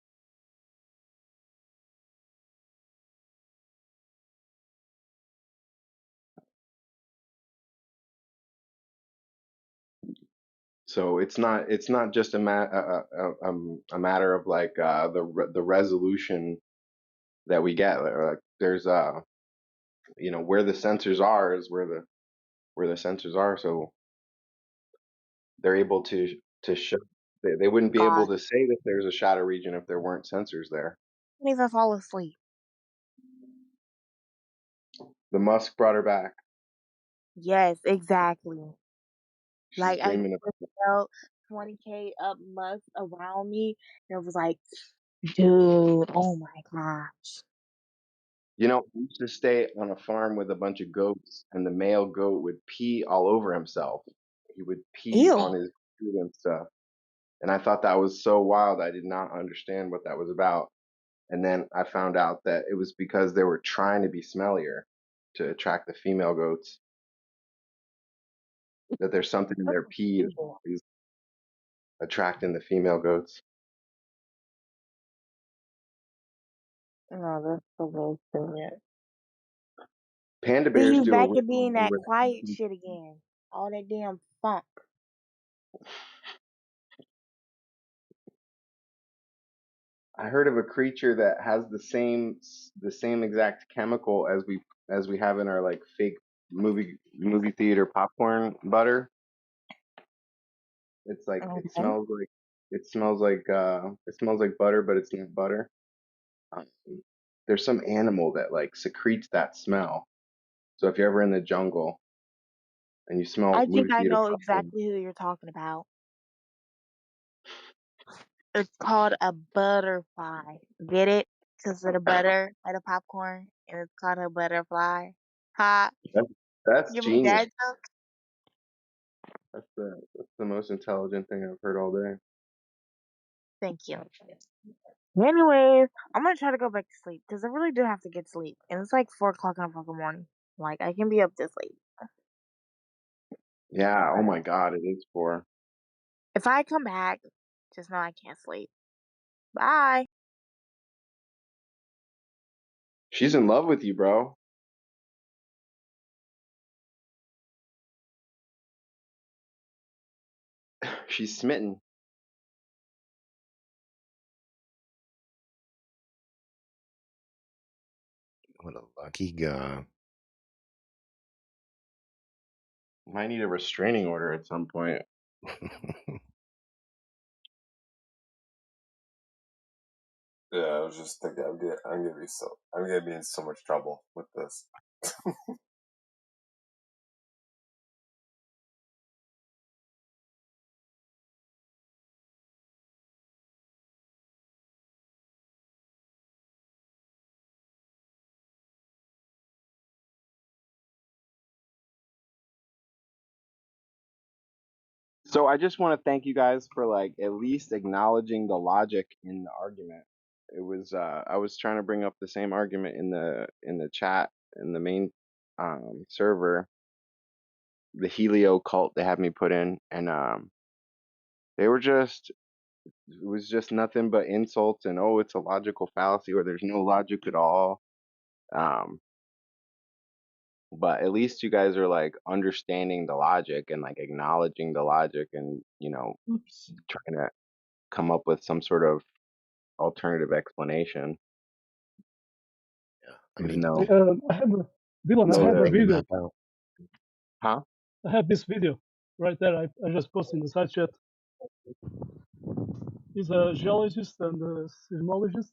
Speaker 2: So it's not just a matter of like the resolution that we get. There's where the sensors are is where the sensors are. So they're able to show. They wouldn't be able
Speaker 5: God,
Speaker 2: to say that there's a shadow region if there weren't sensors there.
Speaker 5: I can't even fall asleep.
Speaker 2: The Musk brought her back.
Speaker 5: Yes, exactly.
Speaker 2: She's
Speaker 5: Like I
Speaker 2: dreaming
Speaker 5: just felt 20K up months around me. And it was like Dude, oh my gosh.
Speaker 2: You know, we used to stay on a farm with a bunch of goats, and the male goat would pee all over himself. He would pee on
Speaker 5: Ew.
Speaker 2: his food and stuff. And I thought that was so wild. I did not understand what that was about. And then I found out that it was because they were trying to be smellier to attract the female goats. That there's something in
Speaker 5: That's
Speaker 2: their pee
Speaker 5: stupid.
Speaker 2: is attracting the female goats.
Speaker 5: No, that's so very stupid.
Speaker 2: Panda
Speaker 5: See,
Speaker 2: bears
Speaker 5: he's
Speaker 2: do a
Speaker 5: back
Speaker 2: weird
Speaker 5: at being
Speaker 2: thing
Speaker 5: that
Speaker 2: where
Speaker 5: quiet shit again. All that damn funk.
Speaker 2: I heard of a creature that has the same exact chemical as we have in our like fake movie theater popcorn butter. It's like
Speaker 5: Okay.
Speaker 2: it smells like butter, but it's not butter. Um, there's some animal that like secretes that smell. So if you're ever in the jungle and you smell
Speaker 5: I think
Speaker 2: movie
Speaker 5: I
Speaker 2: theater
Speaker 5: know
Speaker 2: popcorn,
Speaker 5: exactly who you're talking about. It's called a butterfly. Get it? Because of the butter and the popcorn, and it's called a butterfly. Ha!
Speaker 2: that's, that's
Speaker 5: Give me
Speaker 2: genius.
Speaker 5: that joke.
Speaker 2: That's the most intelligent thing I've heard all day.
Speaker 5: Thank you. Anyways, I'm gonna try to go back to sleep because I really do have to get sleep, and it's like 4 o'clock in the fucking morning. Like I can be up this late.
Speaker 2: Yeah. Oh my God, it is for.
Speaker 5: If I come back, just know I can't sleep. Bye.
Speaker 2: She's in love with you, bro. She's smitten.
Speaker 22: What a lucky guy.
Speaker 2: Might need a restraining order at some point.
Speaker 18: Yeah, I was just thinking I'm gonna be in so much trouble with this.
Speaker 2: So I just want to thank you guys for like at least acknowledging the logic in the argument. It was I was trying to bring up the same argument in the chat in the main server, the Helio cult they had me put in, and they were just it was just nothing but insults and oh it's a logical fallacy or there's no logic at all. Um, but at least you guys are like understanding the logic and like acknowledging the logic and trying to come up with some sort of alternative explanation.
Speaker 22: I
Speaker 2: Even
Speaker 22: mean,
Speaker 2: though
Speaker 9: I have a Dylan.
Speaker 22: it's
Speaker 9: I
Speaker 22: all
Speaker 9: have a
Speaker 22: trying to
Speaker 9: video.
Speaker 22: map out.
Speaker 2: huh?
Speaker 9: I have this video right there. I just posted in the side chat. He's a geologist and a seismologist,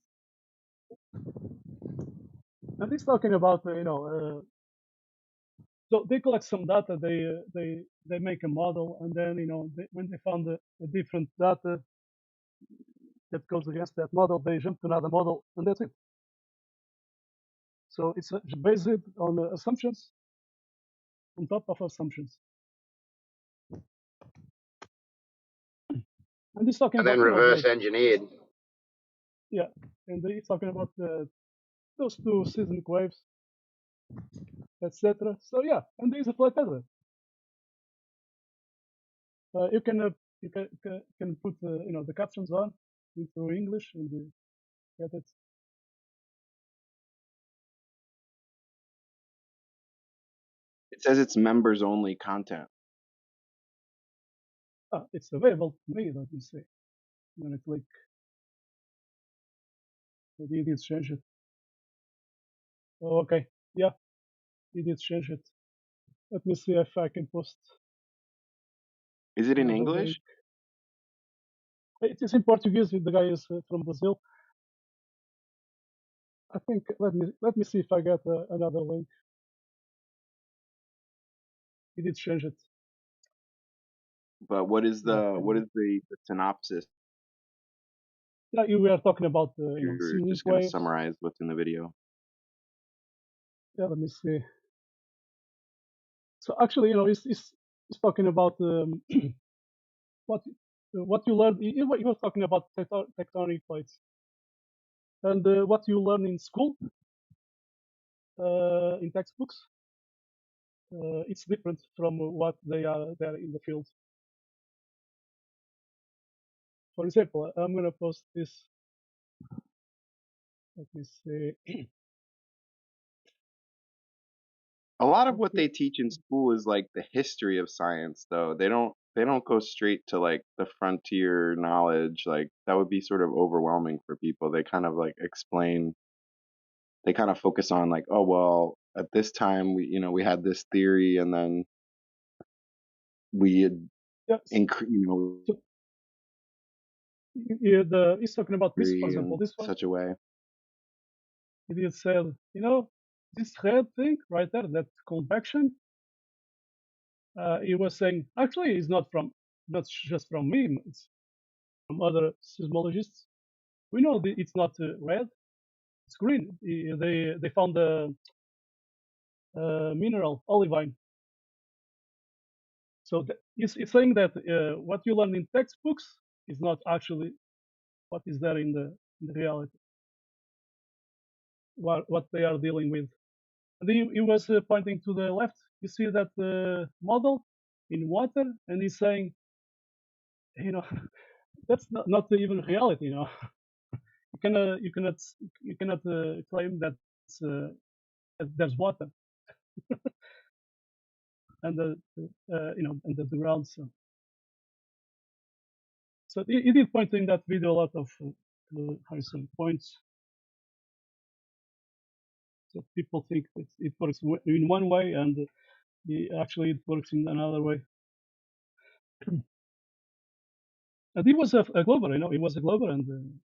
Speaker 9: and he's talking about so they collect some data. They make a model, and then when they found a different data that goes against that model, they jump to another model, and that's it. So it's based on assumptions on top of assumptions. And he's talking
Speaker 10: And
Speaker 9: about
Speaker 10: then reverse engineered.
Speaker 9: yeah, and he's talking about those two seismic waves, etc. So yeah, and there's a flat earth. You can put the captions on into English and get it.
Speaker 2: It says it's members only content.
Speaker 9: It's available to me. Let me see. I'm gonna click. Maybe it did change it. Oh, okay, yeah, it did change it. Let me see if I can post
Speaker 2: Is it in
Speaker 9: another link.
Speaker 2: English?
Speaker 9: It is in Portuguese. The guy is from Brazil. I think. Let me see if I get another link. It did change it.
Speaker 2: But what is
Speaker 9: Okay.
Speaker 2: the synopsis?
Speaker 9: Yeah, we are talking about
Speaker 2: You're
Speaker 9: seismic
Speaker 2: just going to
Speaker 9: waves.
Speaker 2: summarize what's in the video.
Speaker 9: Yeah, let me see. So actually, it's talking about what what you learn. You were talking about tectonic plates and what you learn in school, in textbooks. It's different from what they are there in the field. For example, I'm gonna post this. Let me see.
Speaker 2: A lot of what they teach in school is like the history of science, though. They don't go straight to like the frontier knowledge. Like that would be sort of overwhelming for people. They kind of like explain. They kind of focus on like, oh well, at this time we had this theory, and then we had
Speaker 9: Yes. So, he's talking about this, for example,
Speaker 2: in
Speaker 9: this one.
Speaker 2: such a way.
Speaker 9: He said, this red thing right there, that convection. He was saying, actually, it's not just from me. It's from other seismologists. We know that it's not red; it's green. They found the mineral olivine. So it's saying that what you learn in textbooks is not actually what is there in the reality, what they are dealing with. And he was pointing to the left. You see that model in water, and he's saying, you know, that's not even reality. You cannot claim that there's water and under the ground. So he did point in that video a lot of Harrison points. So people think it works in one way, and actually it works in another way. And he was a Glover, he was a Glover, and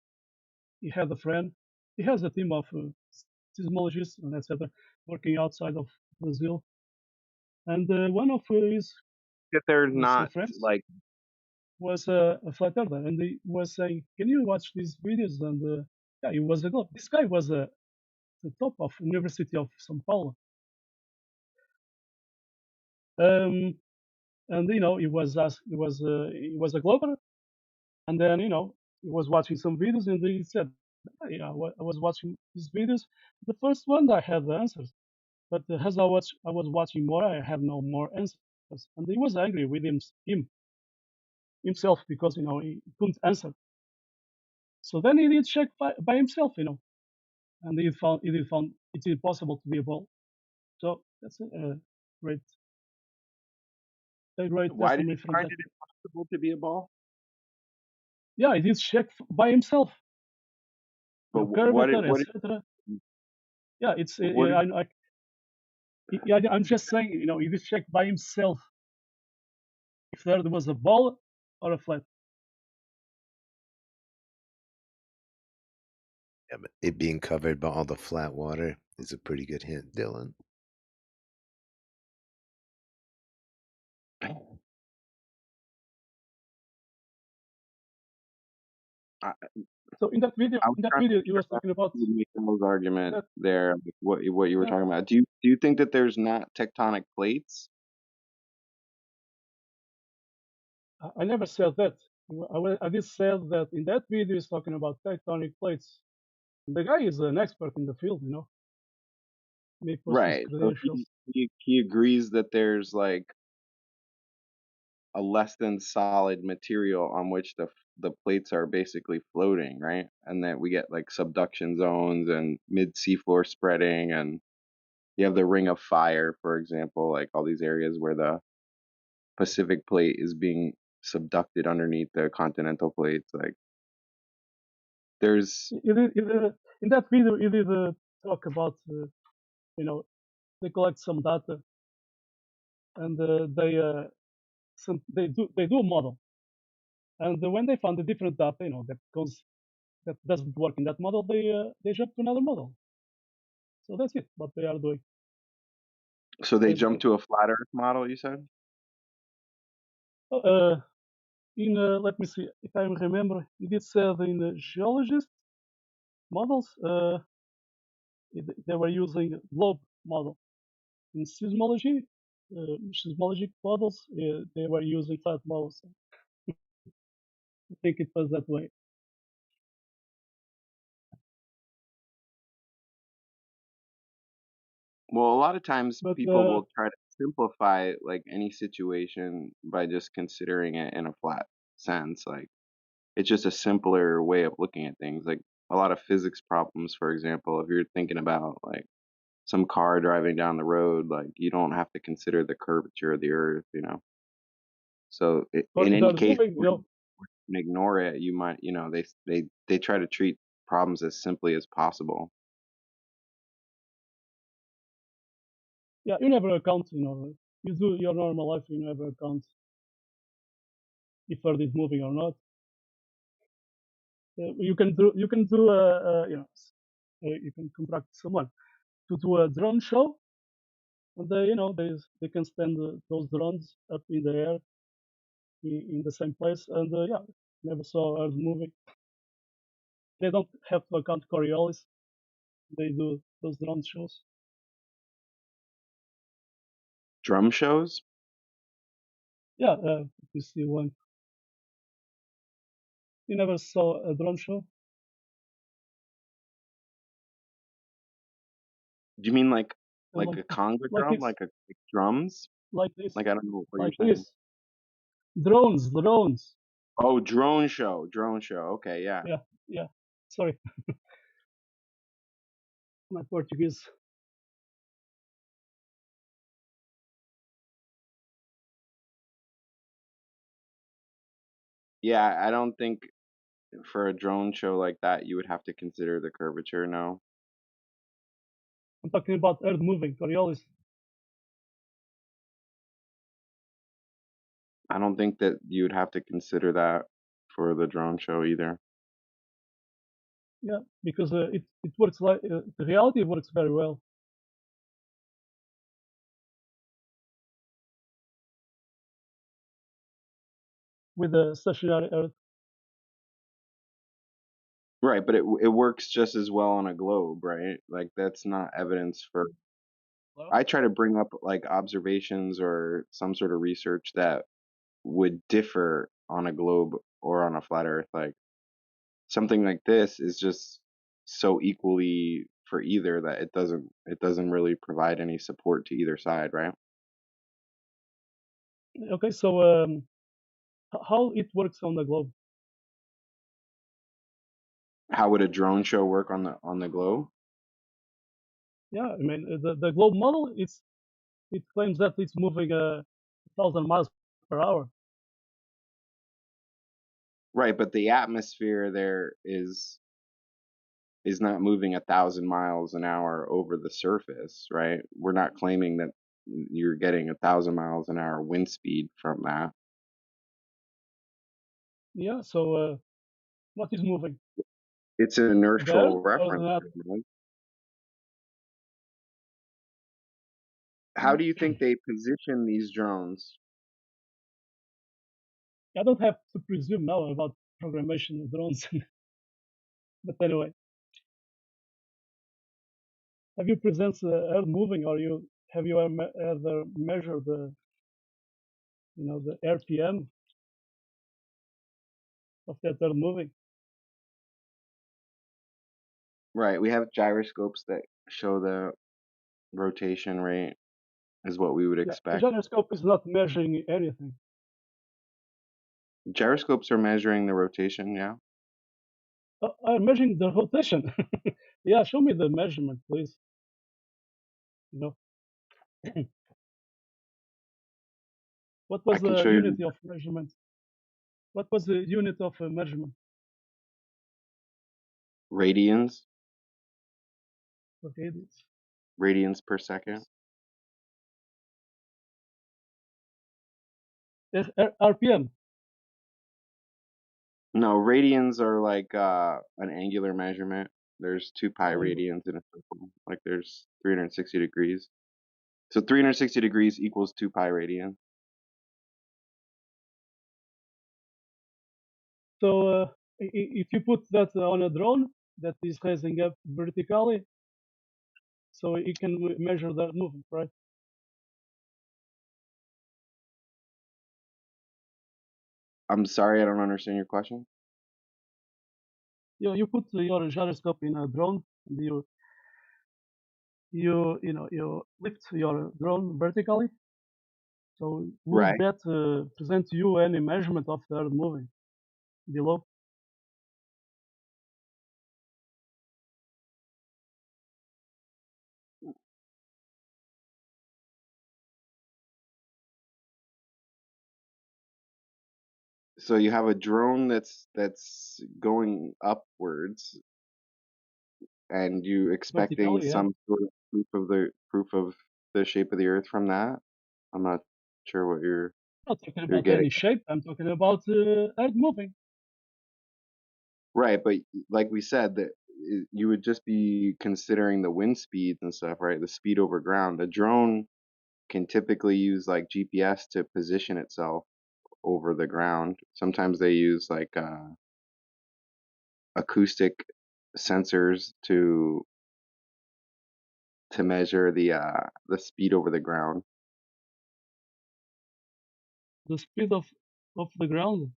Speaker 9: he had a friend. He has a team of seismologists and etc. working outside of Brazil. And one of his
Speaker 2: That they're not
Speaker 9: friends
Speaker 2: like
Speaker 9: was a flat earther, and he was saying, "Can you watch these videos?" And yeah, he was a Glover. This guy was the top of University of São Paulo. And he was a Glover, and then he was watching some videos, and he said, "Hey, I was watching these videos. The first one I had the answers, but as I was watching more, I have no more answers." And he was angry with himself because he couldn't answer. So then he did check by himself, and he found it's impossible to be a ball. So that's a great
Speaker 2: why did
Speaker 9: testimony
Speaker 2: you
Speaker 9: from
Speaker 2: find
Speaker 9: that.
Speaker 2: it impossible to be a ball?
Speaker 9: Yeah, he did check by himself.
Speaker 2: But
Speaker 9: Curvature, etc. Yeah, it's I'm just saying, he did check by himself if there was a ball or a flat.
Speaker 22: Yeah, but it being covered by all the flat water is a pretty good hint, Dylan.
Speaker 9: So in that video,
Speaker 2: I was trying to
Speaker 9: he was
Speaker 2: figure out
Speaker 9: talking about
Speaker 2: Nico's argument
Speaker 9: that.
Speaker 2: there, like what you were talking about. Do you think that there's not tectonic plates?
Speaker 9: I never said that. I just said that in that video he's talking about tectonic plates. The guy is an expert in the field, He posts his
Speaker 2: Right. So
Speaker 9: credentials.
Speaker 2: he agrees that there's like a less than solid material on which the plates are basically floating, right? And that we get like subduction zones and mid seafloor spreading, and you have the ring of fire, for example, like all these areas where the Pacific plate is being subducted underneath the continental plates. Like there's
Speaker 9: In that video, he did talk about, they collect some data, and they do a model, and when they found a different data, that doesn't work in that model, they jump to another model. So that's it. What they are doing.
Speaker 2: so they jump to a flat Earth model. You said.
Speaker 9: in let me see if I remember. It is said in the geologist models. They were using globe model. In seismologic models, they were using flat models. I think it was that way.
Speaker 2: Well, a lot of times
Speaker 9: But
Speaker 2: people will try to simplify like any situation by just considering it in a flat sense. Like it's just a simpler way of looking at things. Like a lot of physics problems, for example, if you're thinking about like some car driving down the road, like you don't have to consider the curvature of the earth, you know. So
Speaker 9: for
Speaker 2: in
Speaker 9: the
Speaker 2: any
Speaker 9: Earth
Speaker 2: case,
Speaker 9: moving,
Speaker 2: where you can ignore it, you might, you know, they try to treat problems as simply as possible.
Speaker 9: yeah, you never account. You do your normal life. You never account if Earth is moving or not. You can do you can do you can contract someone to do a drone show, and they can stand those drones up in the air in the same place, and yeah, never saw Earth moving. They don't have to account Coriolis. They do those drone shows.
Speaker 2: Drum shows?
Speaker 9: Yeah, if you see one. You never saw a drone show?
Speaker 2: Do you mean like
Speaker 9: Like
Speaker 2: a conga
Speaker 9: like
Speaker 2: drum,
Speaker 9: this,
Speaker 2: like like drums?
Speaker 9: like this,
Speaker 2: Like I don't know what you're
Speaker 9: like
Speaker 2: saying.
Speaker 9: this. Drones.
Speaker 2: Oh, drone show, drone show. Okay, yeah.
Speaker 9: Yeah, yeah. Sorry, my Portuguese.
Speaker 2: Yeah, I don't think for a drone show like that you would have to consider the curvature, no.
Speaker 9: I'm talking about Earth moving, Coriolis.
Speaker 2: I don't think that you would have to consider that for the drone show either.
Speaker 9: Yeah, because it works like the reality works very well with the stationary Earth.
Speaker 2: Right, but it works just as well on a globe, right? Like that's not evidence for.
Speaker 9: Well,
Speaker 2: I try to bring up like observations or some sort of research that would differ on a globe or on a flat earth. Like something like this is just so equally for either that it doesn't really provide any support to either side, right?
Speaker 9: okay, so how it works on the globe?
Speaker 2: How would a drone show work on the globe?
Speaker 9: Yeah, I mean the globe model it claims that it's moving 1,000 miles per hour.
Speaker 2: Right, but the atmosphere there is not moving 1,000 miles an hour over the surface, right? We're not claiming that you're getting 1,000 miles an hour wind speed from that.
Speaker 9: Yeah, so what is moving?
Speaker 2: It's an
Speaker 9: The Earth
Speaker 2: inertial
Speaker 9: or
Speaker 2: reference
Speaker 9: the
Speaker 2: frame, right? How do you think they position these drones?
Speaker 9: I don't have to presume now about programmation of drones. But anyway, have you presented Earth moving, or have you ever measured the RPM of that Earth moving?
Speaker 2: Right, we have gyroscopes that show the rotation rate is what we would
Speaker 9: Yeah, a
Speaker 2: expect.
Speaker 9: gyroscope is not measuring anything.
Speaker 2: Gyroscopes are measuring the rotation, yeah.
Speaker 9: I'm measuring the rotation. Yeah, show me the measurement, please. You know, what
Speaker 2: I
Speaker 9: was
Speaker 2: can
Speaker 9: the
Speaker 2: show you
Speaker 9: unit of measurement? What was the unit of measurement?
Speaker 2: radians,
Speaker 9: Okay, it's
Speaker 2: radians per second.
Speaker 9: RPM.
Speaker 2: No, radians are like an angular measurement. There's 2 pi
Speaker 9: Oh,
Speaker 2: radians in a circle. Like there's 360 degrees. So 360 degrees equals 2 pi radians.
Speaker 9: So if you put that on a drone that is rising up vertically, so it can measure that movement, right?
Speaker 2: I'm sorry, I don't understand your question.
Speaker 9: You put your gyroscope in a drone, and you lift your drone vertically. So would
Speaker 2: Right.
Speaker 9: that present to you any measurement of the Earth moving below?
Speaker 2: So you have a drone that's going upwards, and you expecting
Speaker 9: Vertically, yeah.
Speaker 2: some sort of proof of the shape of the Earth from that? I'm not sure what
Speaker 9: I'm not talking
Speaker 2: you're
Speaker 9: about
Speaker 2: getting.
Speaker 9: any shape. I'm talking about Earth moving.
Speaker 2: Right, but like we said, that you would just be considering the wind speeds and stuff, right? The speed over ground. A drone can typically use like GPS to position itself over the ground. Sometimes they use like acoustic sensors to measure the speed over the ground.
Speaker 9: The speed of the ground.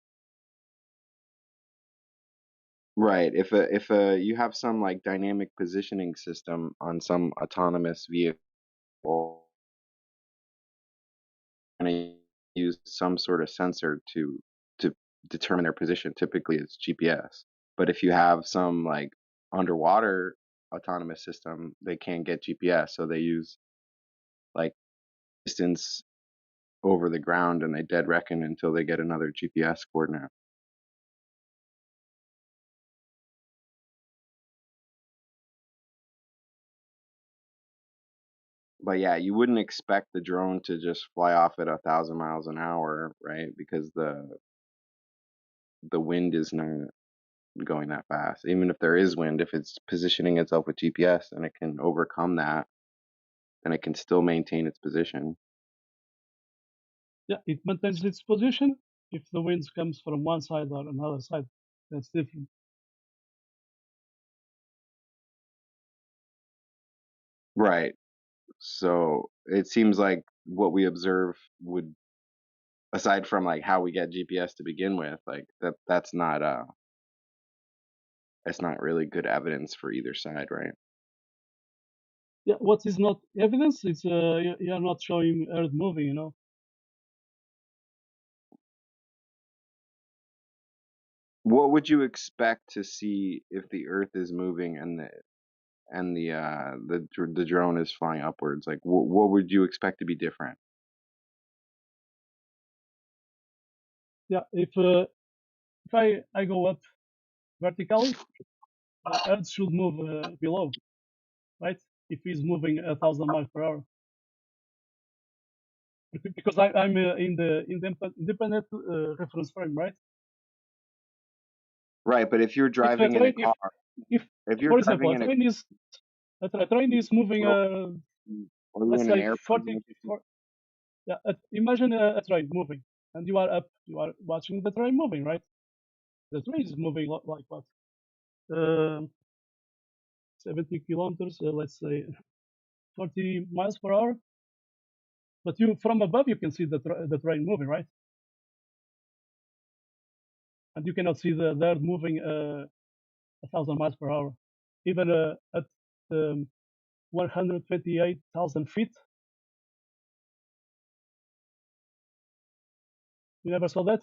Speaker 2: Right. If you have some like dynamic positioning system on some autonomous vehicle, and they use some sort of sensor to determine their position. Typically, it's GPS. But if you have some like underwater autonomous system, they can't get GPS, so they use like distance over the ground, and they dead reckon until they get another GPS coordinate. But yeah, you wouldn't expect the drone to just fly off at 1,000 miles an hour, right? Because the wind is not going that fast. Even if there is wind, if it's positioning itself with GPS and it can overcome that, then it can still maintain its position.
Speaker 9: Yeah, it maintains its position. If the wind comes from one side or another side, that's different.
Speaker 2: Right. So it seems like what we observe would, aside from like how we get GPS to begin with, like that's not really good evidence for either side, right?
Speaker 9: Yeah, what is not evidence? It's you're not showing Earth moving, you know.
Speaker 2: What would you expect to see if the Earth is moving and the drone is flying upwards? Like, what would you expect to be different?
Speaker 9: Yeah, if I go up vertically, Earth should move below, right? If it's moving 1,000 miles per hour, because I'm in the independent reference frame, right?
Speaker 2: Right, but if you're
Speaker 9: If a
Speaker 2: driving in a
Speaker 9: train,
Speaker 2: car,
Speaker 9: if
Speaker 2: if you're
Speaker 9: for
Speaker 2: driving
Speaker 9: example,
Speaker 2: in a
Speaker 9: a train is moving,
Speaker 2: or you're
Speaker 9: let's
Speaker 2: in an
Speaker 9: say
Speaker 2: airplane,
Speaker 9: 40. Yeah, imagine a train moving, and you are up, you are watching the train moving, right? The train is moving like what? 70 kilometers, let's say 40 miles per hour. But you, from above, you can see the train moving, right? And you cannot see the Earth moving 1,000 miles per hour, even at 128,000 feet. You never saw that?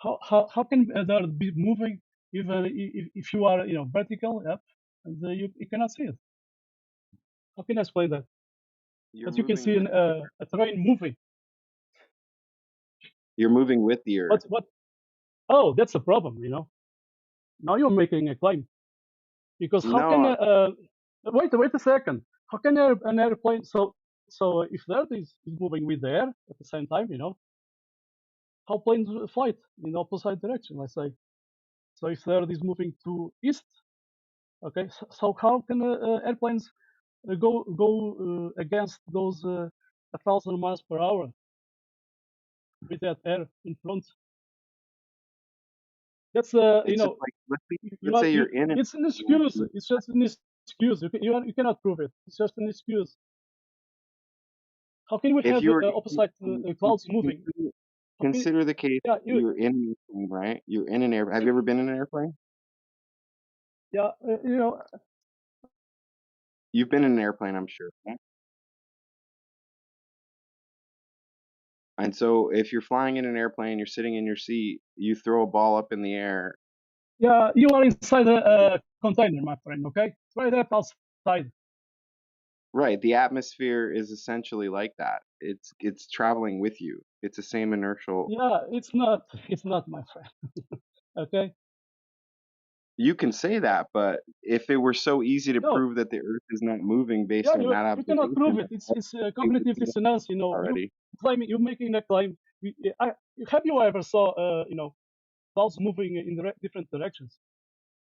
Speaker 9: How can the Earth be moving even if you are vertical up and you cannot see it? How can I explain that?
Speaker 2: you're
Speaker 9: But you can
Speaker 2: moving
Speaker 9: see
Speaker 2: with
Speaker 9: a train moving.
Speaker 2: you're moving with the Earth.
Speaker 9: What? Oh, that's a problem. Now you're making a claim because how can
Speaker 2: No,
Speaker 9: wait a second? How can an airplane if the Earth is moving with the air at the same time, how planes fly in opposite direction? Let's say. So if the Earth is moving to east, okay. So how can airplanes go against those 1,000 miles per hour? with that air in front. That's
Speaker 2: It's just like let's say you're in
Speaker 9: it's an excuse. It's just an excuse. You cannot prove it. It's just an excuse. How can we
Speaker 2: if
Speaker 9: have
Speaker 2: you were
Speaker 9: opposite clouds moving?
Speaker 2: consider the case
Speaker 9: Yeah,
Speaker 2: you're in an airplane, right? You're in an air. Have you ever been in an airplane?
Speaker 9: yeah,
Speaker 2: You've been in an airplane, I'm sure. Right? And so if you're flying in an airplane, you're sitting in your seat, you throw a ball up in the air.
Speaker 9: yeah, you are inside a container, my friend. Okay, try that outside.
Speaker 2: Right. The atmosphere is essentially like that. It's traveling with you. It's the same inertial.
Speaker 9: Yeah, it's not. It's not, my friend. Okay.
Speaker 2: You can say that, but if it were so easy to
Speaker 9: No.
Speaker 2: prove that the Earth is not moving based
Speaker 9: Yeah,
Speaker 2: on that
Speaker 9: you cannot prove
Speaker 2: observation,
Speaker 9: it. It's cognitive dissonance. You know,
Speaker 2: already.
Speaker 9: you're making a claim. Have you ever saw balls moving in different directions,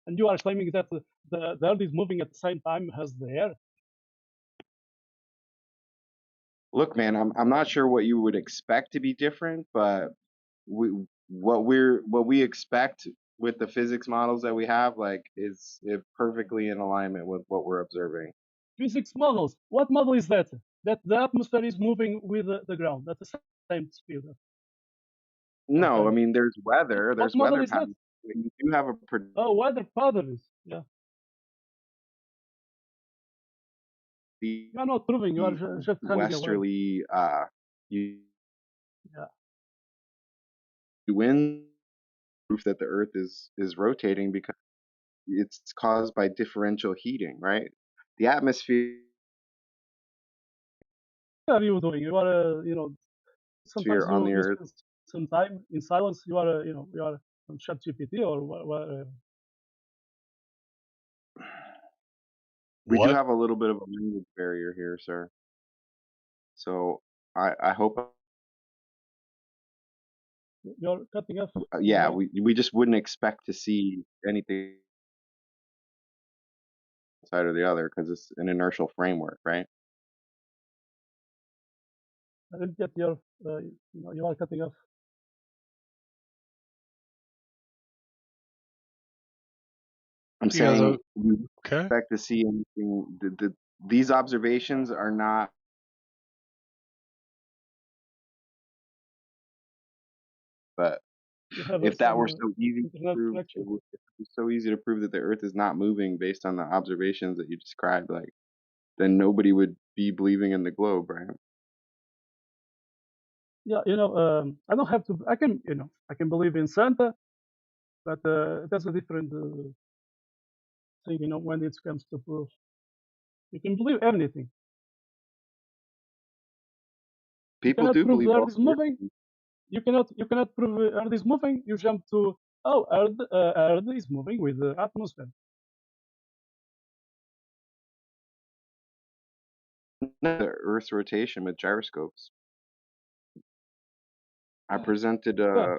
Speaker 9: and you are claiming that the Earth is moving at the same time as the air?
Speaker 2: Look, man, I'm not sure what you would expect to be different, but what we expect with the physics models that we have, like, is perfectly in alignment with what we're observing.
Speaker 9: Physics models. What model is that? That the atmosphere is moving with the ground at the same speed.
Speaker 2: No,
Speaker 9: Okay.
Speaker 2: I mean there's weather.
Speaker 9: What
Speaker 2: There's
Speaker 9: model
Speaker 2: weather
Speaker 9: is that?
Speaker 2: patterns. You do have a
Speaker 9: Oh, weather patterns. Yeah. You are not proving. You are just handing away.
Speaker 2: westerly you
Speaker 9: Yeah.
Speaker 2: win proof that the Earth is rotating because it's caused by differential heating, right? The atmosphere
Speaker 9: What are you doing? You are, sometimes
Speaker 2: on the
Speaker 9: you
Speaker 2: Earth.
Speaker 9: spend some time in silence. You are, you are on ChatGPT or what?
Speaker 2: We do have a little bit of a language barrier here, sir. So I hope
Speaker 9: You're cutting off.
Speaker 2: yeah, we just wouldn't expect to see anything side or the other because it's an inertial framework, right?
Speaker 9: I didn't get your, you are cutting off.
Speaker 2: I'm
Speaker 8: You guys
Speaker 2: saying we
Speaker 8: okay?
Speaker 2: expect to see anything. These observations are not. But
Speaker 9: You have
Speaker 2: if that were
Speaker 9: some
Speaker 2: so easy to
Speaker 9: internet
Speaker 2: prove,
Speaker 9: connection.
Speaker 2: if it was so easy to prove that the Earth is not moving based on the observations that you described, like, then nobody would be believing in the globe, right?
Speaker 9: Yeah, I don't have to. I can, I can believe in Santa, but that's a different thing. When it comes to proof, you can believe anything. You
Speaker 2: People
Speaker 9: cannot
Speaker 2: do
Speaker 9: prove
Speaker 2: believe
Speaker 9: the
Speaker 2: all
Speaker 9: Earth is moving. You cannot prove Earth is moving. You jump to Earth is moving with the atmosphere.
Speaker 2: the Earth's rotation with gyroscopes. I presented a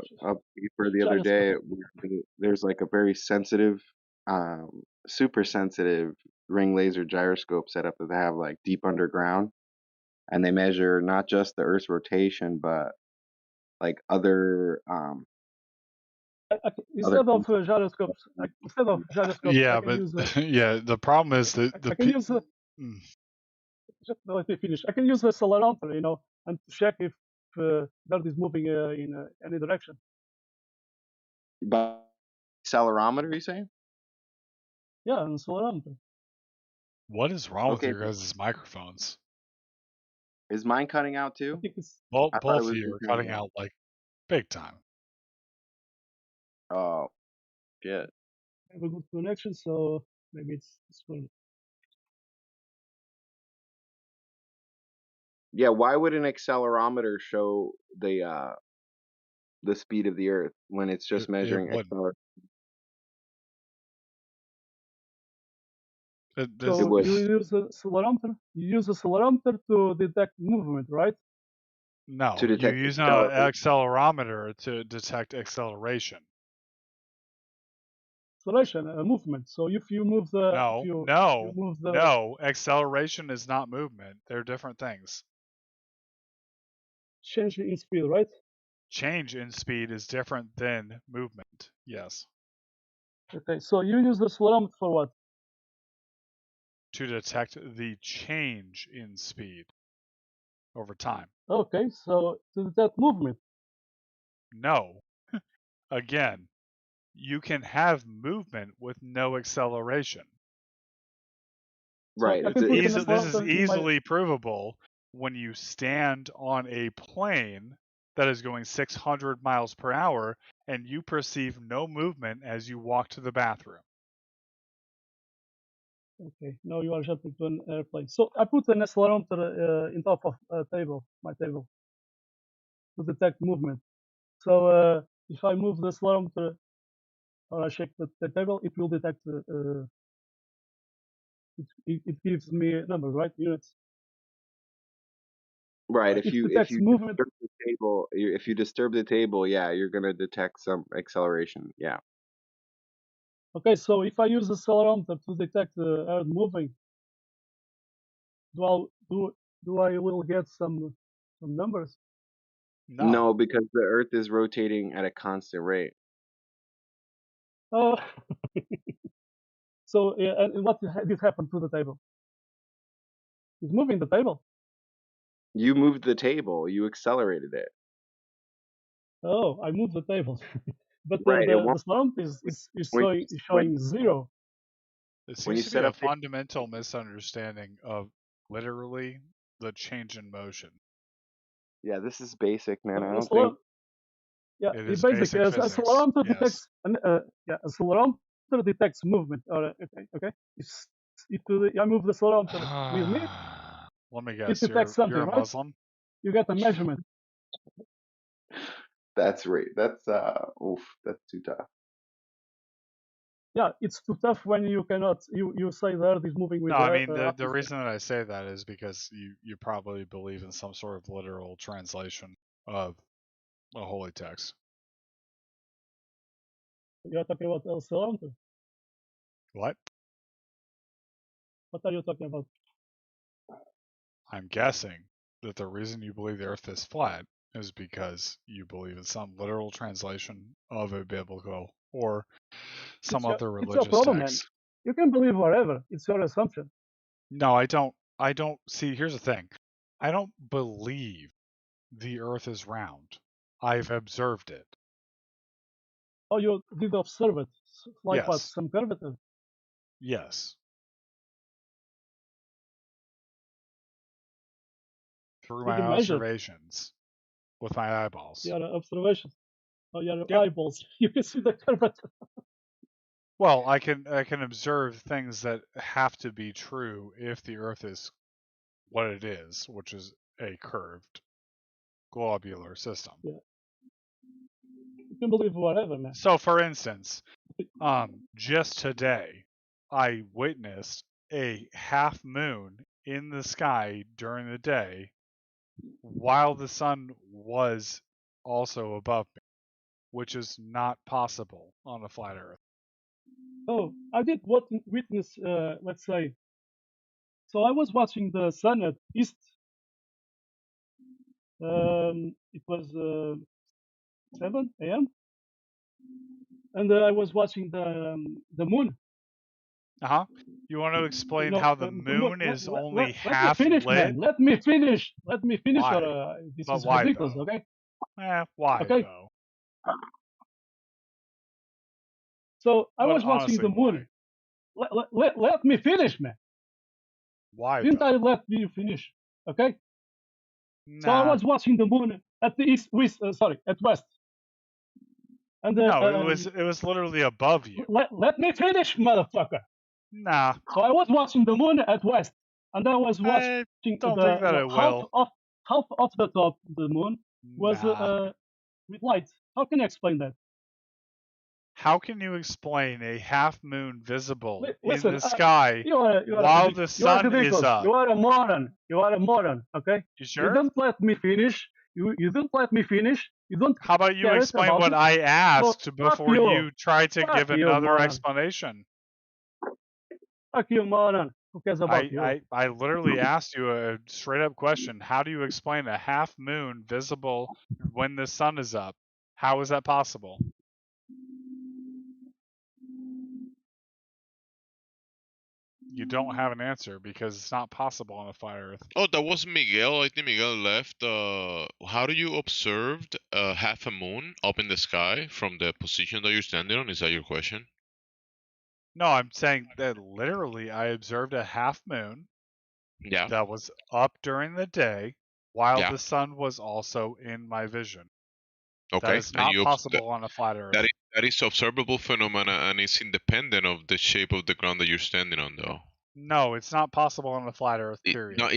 Speaker 2: paper the other day where there's like a very sensitive, super sensitive ring laser gyroscope setup that they have like deep underground, and they measure not just the Earth's rotation but like other
Speaker 9: Instead of gyroscopes,
Speaker 8: Yeah,
Speaker 9: I can
Speaker 8: but
Speaker 9: use
Speaker 8: yeah, the problem is that
Speaker 9: I can use just let me finish. I can use a accelerometer, and check if the Earth is moving in any direction.
Speaker 2: But accelerometer, you saying?
Speaker 9: Yeah, an accelerometer.
Speaker 8: What is wrong with
Speaker 2: Okay.
Speaker 8: your guys' microphones?
Speaker 2: Is mine cutting out too?
Speaker 8: Well,
Speaker 2: I thought it
Speaker 8: both
Speaker 2: was
Speaker 8: of you are
Speaker 2: just
Speaker 8: cutting
Speaker 2: me.
Speaker 8: out like big time.
Speaker 2: Oh, shit.
Speaker 9: I have a good connection, so maybe it's good.
Speaker 2: Yeah, why would an accelerometer show the speed of the Earth when it's just
Speaker 8: It
Speaker 2: measuring
Speaker 8: wouldn't.
Speaker 2: acceleration?
Speaker 9: So
Speaker 2: It would.
Speaker 9: you use a accelerometer. You use a accelerometer to detect movement, right?
Speaker 8: No,
Speaker 2: To
Speaker 8: you
Speaker 2: detect
Speaker 8: use an
Speaker 2: acceleration.
Speaker 8: accelerometer to detect acceleration.
Speaker 9: Acceleration, movement. So if you move the,
Speaker 8: No, acceleration is not movement. They're different things.
Speaker 9: change in speed, right?
Speaker 8: change in speed is different than movement. Yes.
Speaker 9: Okay, so you use the accelerometer for what?
Speaker 8: To detect the change in speed over time.
Speaker 9: Okay, so to detect movement.
Speaker 8: No. Again, you can have movement with no acceleration.
Speaker 9: So
Speaker 2: Right.
Speaker 9: I can put an
Speaker 8: This is
Speaker 9: accelerometer in my.
Speaker 8: easily provable when you stand on a plane that is going 600 miles per hour and you perceive no movement as you walk to the bathroom.
Speaker 9: Okay, now you are jumping to an airplane. So I put an accelerometer in top of my table, to detect movement. So if I move the accelerometer or I shake the table, it will detect. It gives me numbers, right? Units.
Speaker 2: Right.
Speaker 9: It
Speaker 2: If
Speaker 9: detects
Speaker 2: you
Speaker 9: movement.
Speaker 2: disturb the table, if you disturb the table, yeah, you're gonna detect some acceleration. Yeah.
Speaker 9: Okay, so if I use the accelerometer to detect the Earth moving, do I will get some numbers?
Speaker 2: No, because the Earth is rotating at a constant rate.
Speaker 9: Oh, so and what did happen to the table? It's moving the table.
Speaker 2: You moved the table. You accelerated it.
Speaker 9: Oh, I moved the table, but
Speaker 2: Right. It
Speaker 9: the
Speaker 2: won't
Speaker 9: slump is
Speaker 2: when
Speaker 9: showing zero.
Speaker 8: It
Speaker 2: when
Speaker 8: seems
Speaker 2: you
Speaker 8: to be
Speaker 2: set
Speaker 8: a
Speaker 2: up the
Speaker 8: fundamental misunderstanding of literally the change in motion.
Speaker 2: Yeah, this is basic, man. I don't think
Speaker 9: Yeah,
Speaker 8: It
Speaker 9: it
Speaker 8: is
Speaker 9: basically
Speaker 8: basic physics.
Speaker 9: accelerometer
Speaker 8: Yes.
Speaker 9: detects accelerometer detects movement. Okay. If I move the accelerometer with me,
Speaker 8: Let me
Speaker 9: it
Speaker 8: guess,
Speaker 9: detects something,
Speaker 8: you're a
Speaker 9: right?
Speaker 8: Muslim?
Speaker 9: You get a measurement.
Speaker 2: that's right. That's too tough.
Speaker 9: Yeah, it's too tough when you cannot. You say the Earth is moving with
Speaker 8: No, I
Speaker 9: the
Speaker 8: mean the
Speaker 9: atmosphere.
Speaker 8: reason that I say that is because you probably believe in some sort of literal translation of a holy text.
Speaker 9: You are talking about accelerometer.
Speaker 8: What?
Speaker 9: What are you talking about?
Speaker 8: I'm guessing that the reason you believe the Earth is flat is because you believe in some literal translation of a biblical or some other
Speaker 9: It's your
Speaker 8: religious
Speaker 9: problem, man.
Speaker 8: text.
Speaker 9: You can believe whatever. It's your assumption.
Speaker 8: No, I don't. I don't see. Here's the thing. I don't believe the Earth is round. I've observed it.
Speaker 9: Oh, you did observe it. Like what?
Speaker 8: Yes.
Speaker 9: Some curvature.
Speaker 8: Yes. Through
Speaker 9: Did
Speaker 8: my
Speaker 9: you measure?
Speaker 8: observations with my eyeballs.
Speaker 9: Your observations. Oh, your
Speaker 8: Yep.
Speaker 9: eyeballs. You can see the curvature.
Speaker 8: Well, I can observe things that have to be true if the Earth is what it is, which is a curved globular system.
Speaker 9: Yeah. You can believe whatever, man.
Speaker 8: So, for instance, just today, I witnessed a half moon in the sky during the day while the sun was also above me, which is not possible on a flat Earth.
Speaker 9: Oh, I did witness. Let's say. So I was watching the sun at east. It was 7 a.m. and I was watching the moon.
Speaker 8: You want to
Speaker 9: You
Speaker 8: explain
Speaker 9: know,
Speaker 8: how the
Speaker 9: the moon.
Speaker 8: moon is only
Speaker 9: Let me
Speaker 8: half
Speaker 9: finish,
Speaker 8: lit?
Speaker 9: man. Let me finish.
Speaker 8: Why?
Speaker 9: Or this
Speaker 8: But
Speaker 9: is
Speaker 8: why
Speaker 9: ridiculous.
Speaker 8: though?
Speaker 9: Okay.
Speaker 8: Why
Speaker 9: Okay.
Speaker 8: though?
Speaker 9: So I
Speaker 8: But
Speaker 9: was watching
Speaker 8: honestly,
Speaker 9: the
Speaker 8: why?
Speaker 9: moon. Let me finish, man.
Speaker 8: Why
Speaker 9: Didn't I
Speaker 8: though?
Speaker 9: let you finish? Okay. So I
Speaker 8: Nah.
Speaker 9: was watching the moon at the at west. And
Speaker 8: No, it was literally above you.
Speaker 9: let me finish, motherfucker.
Speaker 8: Nah.
Speaker 9: So I was watching the moon at west, and I was watching
Speaker 8: I don't think that it
Speaker 9: half
Speaker 8: will.
Speaker 9: of the top of the moon was
Speaker 8: Nah.
Speaker 9: with light. How can I explain that?
Speaker 8: How can you explain a half moon visible in
Speaker 9: Listen,
Speaker 8: the sky
Speaker 9: you are
Speaker 8: while the
Speaker 9: you are
Speaker 8: sun is
Speaker 9: ridiculous.
Speaker 8: up?
Speaker 9: You are a moron. You are a moron. Okay.
Speaker 8: You
Speaker 9: You
Speaker 8: sure?
Speaker 9: don't let me finish. You don't let me finish. You don't
Speaker 8: How about you
Speaker 9: care
Speaker 8: explain
Speaker 9: about
Speaker 8: what
Speaker 9: it.
Speaker 8: I
Speaker 9: So
Speaker 8: asked
Speaker 9: fuck
Speaker 8: before
Speaker 9: you.
Speaker 8: you try to
Speaker 9: Fuck
Speaker 8: give
Speaker 9: you,
Speaker 8: another
Speaker 9: moron.
Speaker 8: explanation?
Speaker 9: Fuck you, moron. Who cares about you?
Speaker 8: I literally asked you a straight up question. How do you explain a half moon visible when the sun is up? How is that possible? You don't have an answer because it's not possible on a flat Earth.
Speaker 15: Oh, that was Miguel. I think Miguel left. How do you observe half a moon up in the sky from the position that you're standing on? Is that your question?
Speaker 8: No, I'm saying that literally I observed a half moon
Speaker 15: Yeah.
Speaker 8: that was up during the day while
Speaker 15: Yeah.
Speaker 8: the sun was also in my vision. That
Speaker 15: Okay.
Speaker 8: is
Speaker 15: And
Speaker 8: not
Speaker 15: you
Speaker 8: possible on a flat Earth.
Speaker 15: that is observable phenomena and it's independent of the shape of the ground that you're standing on, though.
Speaker 8: No, it's not possible on a flat Earth, period.
Speaker 15: No,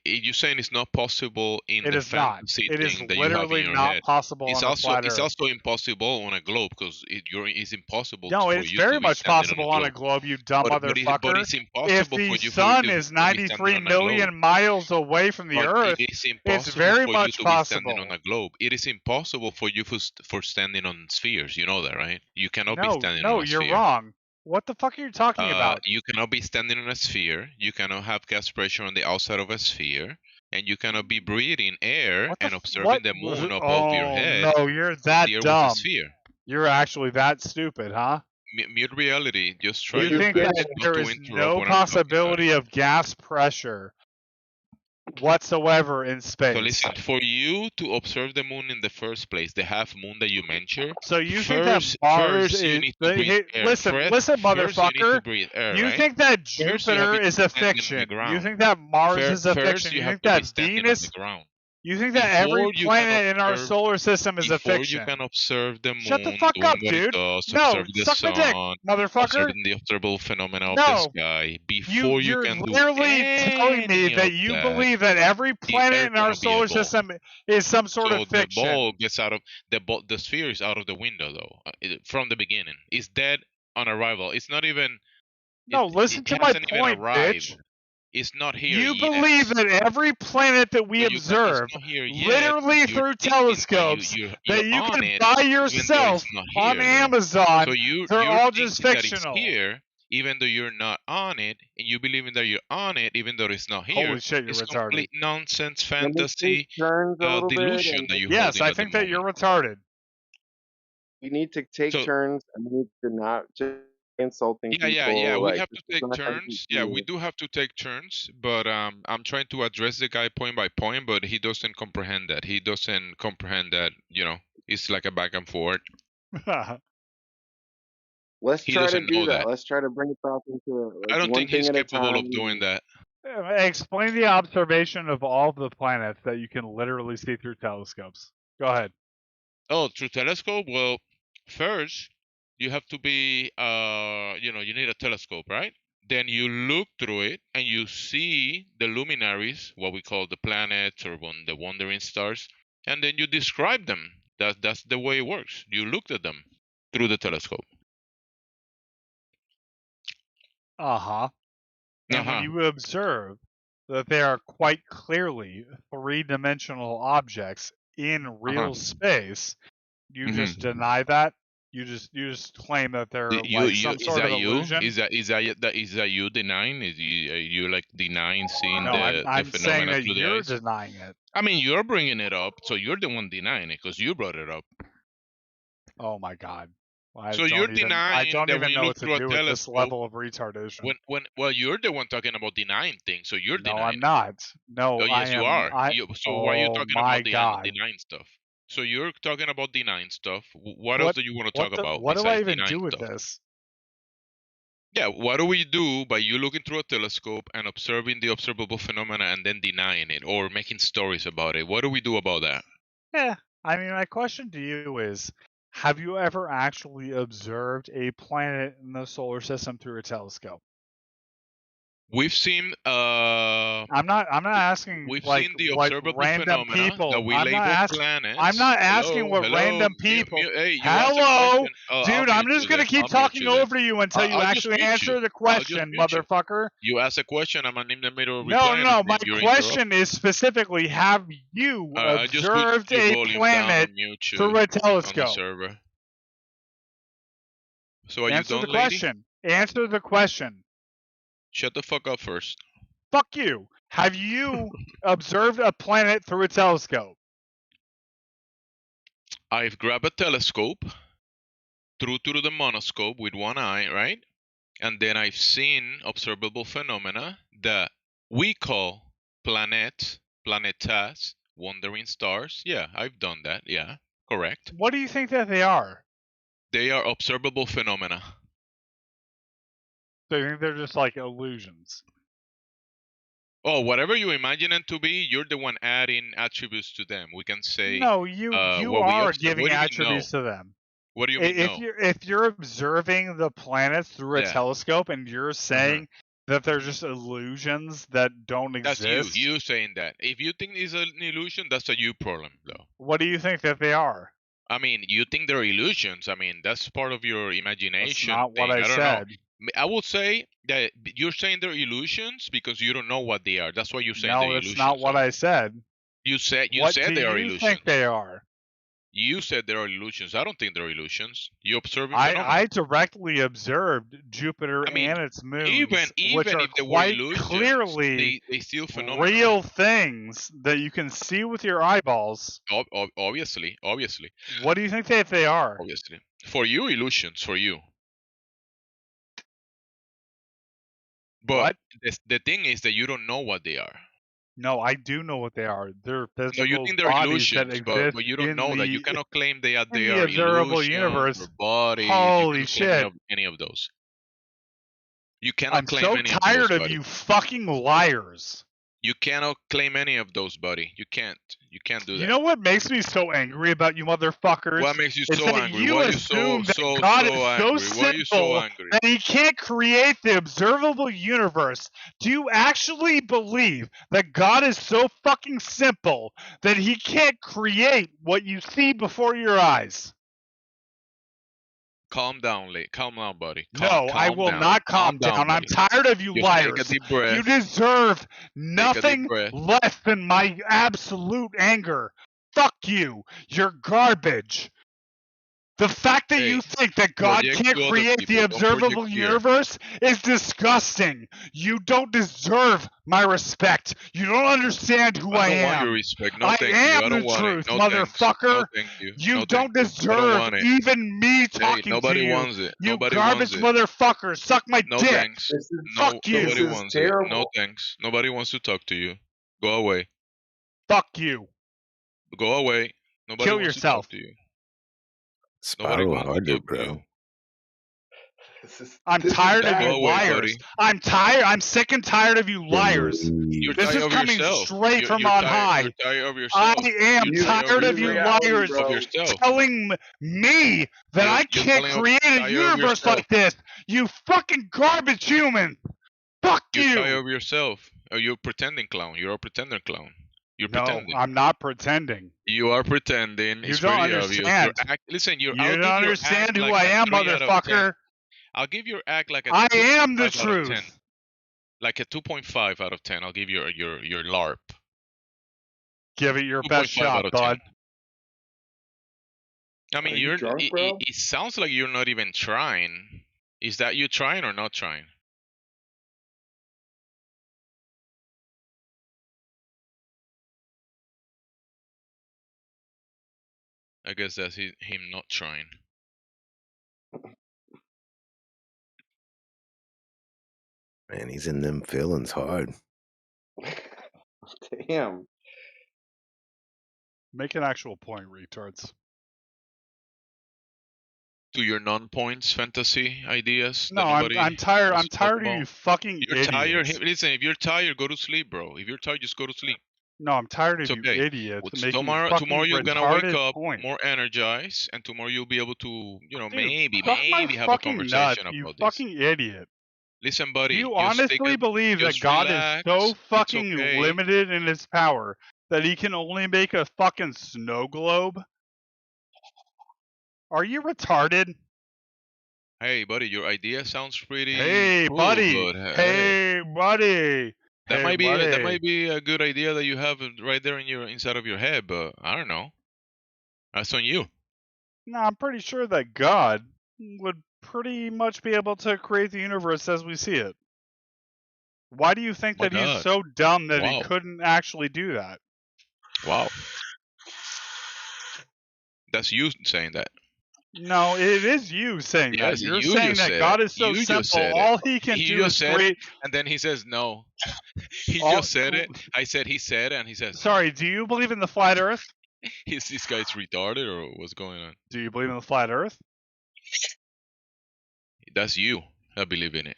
Speaker 15: you're saying it's not possible in
Speaker 8: It
Speaker 15: the
Speaker 8: is not.
Speaker 15: fantasy
Speaker 8: It is
Speaker 15: thing that you have in
Speaker 8: literally
Speaker 15: your
Speaker 8: not
Speaker 15: head.
Speaker 8: possible on a flat
Speaker 15: It's
Speaker 8: Earth.
Speaker 15: also impossible on a globe because it's impossible
Speaker 8: No,
Speaker 15: for
Speaker 8: it's
Speaker 15: you
Speaker 8: very
Speaker 15: to be
Speaker 8: much
Speaker 15: standing
Speaker 8: possible
Speaker 15: on
Speaker 8: on a globe, you dumb
Speaker 15: but
Speaker 8: motherfucker.
Speaker 15: it's
Speaker 8: If
Speaker 15: impossible
Speaker 8: the
Speaker 15: for you
Speaker 8: sun
Speaker 15: to
Speaker 8: is
Speaker 15: be standing
Speaker 8: 93
Speaker 15: on a globe.
Speaker 8: million miles away from the
Speaker 15: But
Speaker 8: Earth,
Speaker 15: it is
Speaker 8: it's
Speaker 15: impossible
Speaker 8: very
Speaker 15: for you
Speaker 8: much
Speaker 15: to be standing
Speaker 8: possible.
Speaker 15: on a globe. It is impossible for you for standing on spheres. You know that, right? You cannot be standing on
Speaker 8: No,
Speaker 15: a
Speaker 8: you're
Speaker 15: sphere.
Speaker 8: wrong. What the fuck are you talking about?
Speaker 15: You cannot be standing on a sphere. You cannot have gas pressure on the outside of a sphere, and you cannot be breathing air and observing the moon above your head.
Speaker 8: No, you're
Speaker 15: If
Speaker 8: that
Speaker 15: the air was a
Speaker 8: dumb.
Speaker 15: sphere.
Speaker 8: You're actually that stupid, huh?
Speaker 15: Mute reality. Just try
Speaker 8: You
Speaker 15: your
Speaker 8: think
Speaker 15: best
Speaker 8: that
Speaker 15: not
Speaker 8: there
Speaker 15: to
Speaker 8: is
Speaker 15: interrupt
Speaker 8: no
Speaker 15: when I'm talking, buddy.
Speaker 8: possibility of gas pressure whatsoever in space?
Speaker 15: So listen, for you to observe the moon in the first place, the half moon that you mentioned,
Speaker 8: So you think that
Speaker 15: first
Speaker 8: Mars
Speaker 15: you
Speaker 8: is
Speaker 15: need to breathe air.
Speaker 8: listen,
Speaker 15: First you need
Speaker 8: motherfucker.
Speaker 15: to breathe air,
Speaker 8: You
Speaker 15: right?
Speaker 8: think that
Speaker 15: First you have
Speaker 8: Jupiter
Speaker 15: to be
Speaker 8: is a
Speaker 15: standing on the
Speaker 8: fiction. You
Speaker 15: ground.
Speaker 8: think that Mars is a
Speaker 15: First
Speaker 8: fiction.
Speaker 15: you
Speaker 8: You
Speaker 15: have
Speaker 8: think
Speaker 15: to be
Speaker 8: that
Speaker 15: standing on
Speaker 8: Venus.
Speaker 15: the ground.
Speaker 8: You think that every
Speaker 15: Before you
Speaker 8: planet in our
Speaker 15: observe,
Speaker 8: solar system is a
Speaker 15: before
Speaker 8: fiction.
Speaker 15: you can observe the moon
Speaker 8: Shut the fuck
Speaker 15: doing
Speaker 8: up,
Speaker 15: what it
Speaker 8: dude.
Speaker 15: does,
Speaker 8: No,
Speaker 15: observe the
Speaker 8: suck my dick,
Speaker 15: sun,
Speaker 8: motherfucker.
Speaker 15: observing the observable phenomena of the
Speaker 8: No.
Speaker 15: sky, before you
Speaker 8: You're
Speaker 15: can do
Speaker 8: literally telling me
Speaker 15: any
Speaker 8: that
Speaker 15: of
Speaker 8: you
Speaker 15: that,
Speaker 8: believe that every
Speaker 15: the
Speaker 8: planet
Speaker 15: air
Speaker 8: in our
Speaker 15: cannot be a
Speaker 8: solar
Speaker 15: ball.
Speaker 8: system is some sort of
Speaker 15: So the
Speaker 8: fiction.
Speaker 15: ball gets out of the sphere is out of the window though from the beginning. It's dead on arrival. It's not even.
Speaker 8: No, listen
Speaker 15: It
Speaker 8: to my
Speaker 15: hasn't even
Speaker 8: point,
Speaker 15: arrived.
Speaker 8: bitch.
Speaker 15: It's not here
Speaker 8: You
Speaker 15: yet.
Speaker 8: believe that every planet that we
Speaker 15: So
Speaker 8: observe,
Speaker 15: it's not here yet.
Speaker 8: literally
Speaker 15: You're
Speaker 8: through
Speaker 15: thinking
Speaker 8: telescopes,
Speaker 15: you're
Speaker 8: that you
Speaker 15: on
Speaker 8: can
Speaker 15: it,
Speaker 8: buy
Speaker 15: even though
Speaker 8: yourself
Speaker 15: it's not
Speaker 8: on
Speaker 15: here. Though.
Speaker 8: Amazon.
Speaker 15: So
Speaker 8: They're
Speaker 15: you're
Speaker 8: all just
Speaker 15: thinking that it's
Speaker 8: fictional.
Speaker 15: here, even though you're not on it, and you believing that you're on it, even though it's not here.
Speaker 8: Holy shit, you're
Speaker 15: it's
Speaker 8: retarded.
Speaker 15: complete nonsense,
Speaker 2: Can we
Speaker 15: fantasy,
Speaker 2: take turns a little bit?
Speaker 15: delusion
Speaker 2: And
Speaker 15: that you're
Speaker 8: Yes,
Speaker 15: holding
Speaker 8: I
Speaker 15: at the
Speaker 8: think that
Speaker 15: moment.
Speaker 8: you're retarded.
Speaker 2: we need to take
Speaker 15: So
Speaker 2: turns, and we need to not just insulting
Speaker 15: yeah.
Speaker 2: people.
Speaker 15: We
Speaker 2: Like
Speaker 15: have
Speaker 2: this
Speaker 15: to
Speaker 2: is
Speaker 15: take
Speaker 2: not gonna
Speaker 15: turns. Yeah, we
Speaker 2: continue.
Speaker 15: do have to take turns. But I'm trying to address the guy point by point, but he doesn't comprehend that. He doesn't comprehend that. It's like a back and forth.
Speaker 2: Let's
Speaker 15: He
Speaker 2: try to
Speaker 15: doesn't
Speaker 2: do
Speaker 15: know
Speaker 2: that.
Speaker 15: that.
Speaker 2: Let's try to bring it back into it,
Speaker 15: I
Speaker 2: like
Speaker 15: don't
Speaker 2: one
Speaker 15: think he's
Speaker 2: thing at a
Speaker 15: capable
Speaker 2: time.
Speaker 15: of doing that.
Speaker 8: Explain the observation of all the planets that you can literally see through telescopes. Go ahead.
Speaker 15: Oh, through telescope? Well, first you have to be you need a telescope, right? Then you look through it and you see the luminaries, what we call the planets or the wandering stars, and then you describe them. That's the way it works. You looked at them through the telescope.
Speaker 8: Uh-huh. And when you observe that they are quite clearly three-dimensional objects in real space, you just deny that? You just claim that they're like some sort of illusion?
Speaker 15: Is that you denying? Are you like denying seeing
Speaker 8: No,
Speaker 15: the
Speaker 8: I'm saying
Speaker 15: phenomena
Speaker 8: that
Speaker 15: through the
Speaker 8: you're
Speaker 15: eyes?
Speaker 8: denying it.
Speaker 15: I mean, you're bringing it up, so you're the one denying it because you brought it up.
Speaker 8: Oh my god.
Speaker 15: So you're denying
Speaker 8: I don't
Speaker 15: that
Speaker 8: even
Speaker 15: when you
Speaker 8: know
Speaker 15: look
Speaker 8: what to
Speaker 15: through a
Speaker 8: do with this
Speaker 15: telescope,
Speaker 8: level of retardation.
Speaker 15: well, you're the one talking about denying things, so you're
Speaker 8: No,
Speaker 15: denying
Speaker 8: I'm not. No,
Speaker 15: it. Oh, yes,
Speaker 8: I
Speaker 15: you
Speaker 8: am.
Speaker 15: are. So why are you
Speaker 8: Oh
Speaker 15: talking
Speaker 8: my
Speaker 15: about
Speaker 8: god.
Speaker 15: denying stuff? So you're talking about denying stuff. What else do you want to talk about
Speaker 8: What do I
Speaker 15: besides
Speaker 8: even
Speaker 15: denying
Speaker 8: do with
Speaker 15: stuff?
Speaker 8: this?
Speaker 15: Yeah, what do we do by you looking through a telescope and observing the observable phenomena and then denying it or making stories about it? What do we do about that?
Speaker 8: Yeah, I mean, my question to you is, have you ever actually observed a planet in the solar system through a telescope?
Speaker 15: We've seen
Speaker 8: I'm not asking
Speaker 15: we've
Speaker 8: like
Speaker 15: seen the
Speaker 8: what
Speaker 15: observable
Speaker 8: random
Speaker 15: phenomena
Speaker 8: people.
Speaker 15: that we
Speaker 8: I'm not
Speaker 15: label planets.
Speaker 8: I'm not asking what
Speaker 15: Hello,
Speaker 8: random people.
Speaker 15: hey, you asked a
Speaker 8: Hello,
Speaker 15: question. I'll
Speaker 8: dude.
Speaker 15: mute
Speaker 8: I'm just
Speaker 15: you
Speaker 8: gonna
Speaker 15: then.
Speaker 8: keep
Speaker 15: I'll mute
Speaker 8: talking
Speaker 15: you then.
Speaker 8: over you until you
Speaker 15: I'll just
Speaker 8: actually
Speaker 15: mute
Speaker 8: answer
Speaker 15: you.
Speaker 8: the
Speaker 15: I'll just
Speaker 8: question,
Speaker 15: mute you.
Speaker 8: motherfucker.
Speaker 15: You ask a question, I'm in the middle of
Speaker 8: No,
Speaker 15: replying,
Speaker 8: no.
Speaker 15: and
Speaker 8: My
Speaker 15: then you
Speaker 8: question
Speaker 15: interrupt.
Speaker 8: is specifically: have you
Speaker 15: I just put
Speaker 8: observed
Speaker 15: your
Speaker 8: a
Speaker 15: volume down
Speaker 8: planet
Speaker 15: or mute you
Speaker 8: through a
Speaker 15: on the
Speaker 8: telescope?
Speaker 15: server. So are you
Speaker 8: Answer
Speaker 15: done,
Speaker 8: the
Speaker 15: lady?
Speaker 8: question. Answer the question.
Speaker 15: Shut the fuck up first.
Speaker 8: Fuck you. Have you observed a planet through a telescope?
Speaker 15: I've grabbed a telescope, through to the monoscope with one eye, right? And then I've seen observable phenomena that we call planets, planetas, wandering stars. Yeah, I've done that. Yeah, correct.
Speaker 8: What do you think that they are?
Speaker 15: They are observable phenomena.
Speaker 8: So you think they're just like illusions?
Speaker 15: Oh, whatever you imagine them to be, you're the one adding attributes to them. We can say,
Speaker 8: No, you
Speaker 15: what we
Speaker 8: are
Speaker 15: observe.
Speaker 8: giving
Speaker 15: What do you mean no?
Speaker 8: attributes to them.
Speaker 15: What do you mean no?
Speaker 8: If you're observing the planets through a
Speaker 15: Yeah.
Speaker 8: telescope and you're saying that they're just illusions that don't
Speaker 15: That's
Speaker 8: exist,
Speaker 15: you saying that. If you think it's an illusion, that's a you problem, though.
Speaker 8: what do you think that they are?
Speaker 15: I mean, you think they're illusions. I mean, that's part of your imagination.
Speaker 8: That's not what I
Speaker 15: don't
Speaker 8: said.
Speaker 15: know. I will say that you're saying they're illusions because you don't know what they are. That's why you're saying
Speaker 8: No,
Speaker 15: they're
Speaker 8: that's
Speaker 15: illusions.
Speaker 8: not what I said.
Speaker 15: You said
Speaker 8: What
Speaker 15: said
Speaker 8: do
Speaker 15: they are
Speaker 8: you
Speaker 15: illusions.
Speaker 8: think they are?
Speaker 15: You said they are illusions. I don't think they're illusions. You observing phenomena.
Speaker 8: I directly observed Jupiter
Speaker 15: I mean,
Speaker 8: and its moons,
Speaker 15: even
Speaker 8: which are
Speaker 15: if they were
Speaker 8: quite
Speaker 15: illusions,
Speaker 8: clearly
Speaker 15: they still phenomena.
Speaker 8: real things that you can see with your eyeballs.
Speaker 15: Obviously.
Speaker 8: What do you think that they are?
Speaker 15: Obviously. For you, illusions, for you. But the thing is that you don't know what they are.
Speaker 8: No, I do know what they are. They're
Speaker 15: No, you
Speaker 8: physical
Speaker 15: think they're
Speaker 8: bodies that
Speaker 15: illusions,
Speaker 8: exist
Speaker 15: but you don't
Speaker 8: in
Speaker 15: know that.
Speaker 8: the-
Speaker 15: You cannot claim they are
Speaker 8: in the observable
Speaker 15: illusions
Speaker 8: universe.
Speaker 15: or bodies.
Speaker 8: Holy
Speaker 15: you cannot claim
Speaker 8: shit.
Speaker 15: any of those. You cannot
Speaker 8: I'm
Speaker 15: claim
Speaker 8: so
Speaker 15: any of
Speaker 8: tired
Speaker 15: those,
Speaker 8: of
Speaker 15: buddy.
Speaker 8: you fucking liars.
Speaker 15: You cannot claim any of those, buddy. You can't. You can't do that.
Speaker 8: You know what makes me so angry about you motherfuckers?
Speaker 15: What makes you
Speaker 8: is
Speaker 15: so
Speaker 8: that
Speaker 15: angry?
Speaker 8: You
Speaker 15: Why are you so
Speaker 8: assume that
Speaker 15: so
Speaker 8: God
Speaker 15: so
Speaker 8: is
Speaker 15: angry?
Speaker 8: so
Speaker 15: Why are you so
Speaker 8: simple
Speaker 15: angry?
Speaker 8: that he can't create the observable universe. Do you actually believe that God is so fucking simple that he can't create what you see before your eyes?
Speaker 15: Calm down, buddy.
Speaker 8: No, I will not calm down. I'm
Speaker 15: buddy.
Speaker 8: tired of you
Speaker 15: Just
Speaker 8: liars.
Speaker 15: take a deep breath.
Speaker 8: You deserve
Speaker 15: Take a deep
Speaker 8: nothing
Speaker 15: breath.
Speaker 8: less than my absolute anger. Fuck you. You're garbage. The fact that you think that God
Speaker 15: project
Speaker 8: can't
Speaker 15: to other
Speaker 8: create
Speaker 15: people,
Speaker 8: the
Speaker 15: don't project
Speaker 8: observable
Speaker 15: here.
Speaker 8: universe is disgusting. You don't deserve my respect. You don't understand who I
Speaker 15: I don't want
Speaker 8: am.
Speaker 15: your respect. No,
Speaker 8: I
Speaker 15: thank you.
Speaker 8: am
Speaker 15: I don't
Speaker 8: the
Speaker 15: want
Speaker 8: truth,
Speaker 15: it. No, thanks.
Speaker 8: motherfucker.
Speaker 15: No, thank you.
Speaker 8: You
Speaker 15: No,
Speaker 8: don't
Speaker 15: thank you. I don't
Speaker 8: deserve
Speaker 15: want it.
Speaker 8: even me talking
Speaker 15: Hey, nobody
Speaker 8: to you.
Speaker 15: wants it.
Speaker 8: You
Speaker 15: Nobody
Speaker 8: garbage
Speaker 15: wants it.
Speaker 8: motherfucker. Suck my
Speaker 15: No
Speaker 8: dick.
Speaker 15: thanks.
Speaker 8: Fuck you.
Speaker 15: Nobody wants it. No thanks. Nobody wants to talk to you. Go away.
Speaker 8: Fuck you.
Speaker 15: Go away. Nobody
Speaker 8: Kill
Speaker 15: wants
Speaker 8: yourself.
Speaker 15: to talk to you. Nobody
Speaker 22: Spiral
Speaker 15: wants to
Speaker 22: harder,
Speaker 15: talk to you.
Speaker 22: bro.
Speaker 8: I'm tired of
Speaker 15: Go
Speaker 8: you
Speaker 15: away,
Speaker 8: liars.
Speaker 15: buddy.
Speaker 8: I'm tired. I'm sick and tired of you liars.
Speaker 15: You're
Speaker 8: This
Speaker 15: tired
Speaker 8: is
Speaker 15: of
Speaker 8: coming
Speaker 15: yourself.
Speaker 8: straight from on high.
Speaker 15: You're tired of yourself.
Speaker 8: I am
Speaker 15: You're
Speaker 8: tired of you liars
Speaker 15: of yourself.
Speaker 8: telling me that I can't create a
Speaker 15: tired of
Speaker 8: universe
Speaker 15: yourself.
Speaker 8: like this. You fucking garbage human. Fuck
Speaker 15: You're
Speaker 8: you.
Speaker 15: tired of yourself. Oh, you're pretending clown. You're a pretender clown. You're
Speaker 8: No,
Speaker 15: pretending.
Speaker 8: I'm not pretending.
Speaker 15: You are pretending.
Speaker 8: You
Speaker 15: It's
Speaker 8: don't
Speaker 15: pretty
Speaker 8: understand.
Speaker 15: obvious. Listen,
Speaker 8: You
Speaker 15: I'll
Speaker 8: don't
Speaker 15: give your
Speaker 8: understand
Speaker 15: act
Speaker 8: who
Speaker 15: like
Speaker 8: I
Speaker 15: a
Speaker 8: am,
Speaker 15: 3 out of 10.
Speaker 8: motherfucker.
Speaker 15: I'll give your act like a
Speaker 8: I am the
Speaker 15: 2.5 out of 10.
Speaker 8: truth.
Speaker 15: Like a 2.5 out of 10. I'll give you your LARP.
Speaker 8: Give it your best
Speaker 15: 2.5 out
Speaker 8: shot,
Speaker 15: of 10.
Speaker 8: bud.
Speaker 15: I mean,
Speaker 2: Are you drunk, bro?
Speaker 15: it sounds like you're not even trying. Is that you trying or not trying? I guess that's him not trying.
Speaker 22: Man, he's in them feelings hard.
Speaker 2: Damn.
Speaker 8: Make an actual point, retards.
Speaker 15: To your non-points fantasy ideas.
Speaker 8: No,
Speaker 15: that
Speaker 8: I'm tired. I'm
Speaker 15: wants to talk
Speaker 8: tired of
Speaker 15: about?
Speaker 8: you fucking
Speaker 15: You're
Speaker 8: idiots.
Speaker 15: tired. Listen, if you're tired, go to sleep, bro. If you're tired, just go to sleep.
Speaker 8: No, I'm tired of
Speaker 15: It's
Speaker 8: you
Speaker 15: okay.
Speaker 8: idiots
Speaker 15: Well,
Speaker 8: making
Speaker 15: tomorrow
Speaker 8: fucking
Speaker 15: you're gonna wake
Speaker 8: retarded
Speaker 15: up
Speaker 8: points.
Speaker 15: more energized, and tomorrow you'll be able to,
Speaker 8: Dude,
Speaker 15: maybe
Speaker 8: suck my
Speaker 15: have a
Speaker 8: fucking
Speaker 15: conversation
Speaker 8: nuts,
Speaker 15: about
Speaker 8: you
Speaker 15: this.
Speaker 8: fucking idiot.
Speaker 15: Listen, buddy.
Speaker 8: You
Speaker 15: just take
Speaker 8: honestly
Speaker 15: a-
Speaker 8: believe that
Speaker 15: just
Speaker 8: God
Speaker 15: relax.
Speaker 8: is so
Speaker 15: It's
Speaker 8: fucking
Speaker 15: okay.
Speaker 8: limited in his power that he can only make a fucking snow globe? Are you retarded?
Speaker 15: Hey, buddy, your idea sounds pretty
Speaker 8: Hey,
Speaker 15: cool,
Speaker 8: buddy.
Speaker 15: but
Speaker 8: Hey, buddy.
Speaker 15: that
Speaker 8: Hey,
Speaker 15: might be
Speaker 8: buddy.
Speaker 15: that might be a good idea that you have right there in your inside of your head, but I don't know. That's on you.
Speaker 8: No, I'm pretty sure that God would pretty much be able to create the universe as we see it. Why do you think
Speaker 15: My
Speaker 8: that he's
Speaker 15: God.
Speaker 8: so dumb that he
Speaker 15: Wow.
Speaker 8: couldn't actually do that?
Speaker 15: Wow. That's you saying that.
Speaker 8: No, it is you saying that.
Speaker 15: Yes,
Speaker 8: You're
Speaker 15: you
Speaker 8: saying
Speaker 15: just
Speaker 8: that
Speaker 15: said it.
Speaker 8: God is so
Speaker 15: You just
Speaker 8: simple.
Speaker 15: said it.
Speaker 8: All he can
Speaker 15: He
Speaker 8: do
Speaker 15: just
Speaker 8: is
Speaker 15: said it,
Speaker 8: create.
Speaker 15: and then he says no. He
Speaker 8: All,
Speaker 15: just said it. I said he said it, and he says no.
Speaker 8: sorry, do you believe in the flat Earth?
Speaker 15: Is this guy's retarded or what's going on?
Speaker 8: Do you believe in the flat Earth?
Speaker 15: That's you. I believe in it.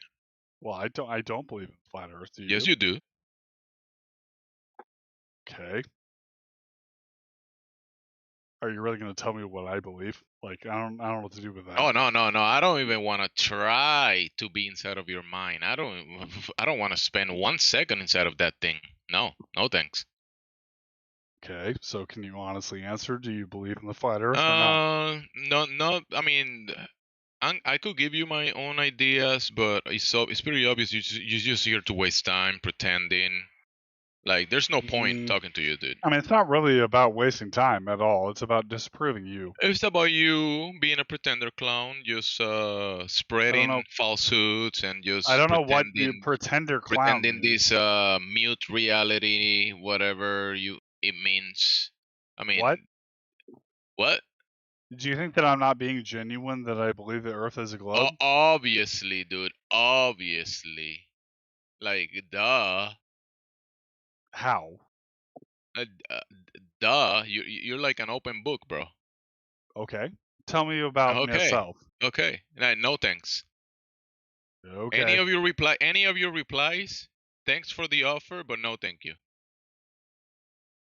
Speaker 8: Well, I don't. I don't believe in flat Earth. Do you?
Speaker 15: Yes, you do.
Speaker 8: Okay. Are you really going to tell me what I believe? Like, I don't know what to do with that.
Speaker 15: Oh no. I don't even want to try to be inside of your mind. I don't want to spend 1 second inside of that thing. No thanks.
Speaker 8: Okay, so can you honestly answer? Do you believe in the flat Earth or not?
Speaker 15: No. I mean, I could give you my own ideas, but it's pretty obvious. You're just here to waste time pretending. Like, there's no point talking to you, dude.
Speaker 8: I mean, it's not really about wasting time at all. It's about disproving you.
Speaker 15: It's about you being a pretender clown, just spreading falsehoods and just
Speaker 8: I don't know what the
Speaker 15: pretending,
Speaker 8: pretender clown
Speaker 15: pretending
Speaker 8: means.
Speaker 15: this mute reality, whatever it means. I mean,
Speaker 8: What?
Speaker 15: What?
Speaker 8: Do you think that I'm not being genuine, that I believe the Earth is a globe?
Speaker 15: Obviously, dude. Obviously. Like, duh.
Speaker 8: How?
Speaker 15: Duh. You're like an open book, bro.
Speaker 8: Okay. Tell me about myself.
Speaker 15: Okay. No thanks.
Speaker 8: Okay.
Speaker 15: Any of your replies, thanks for the offer, but no thank you.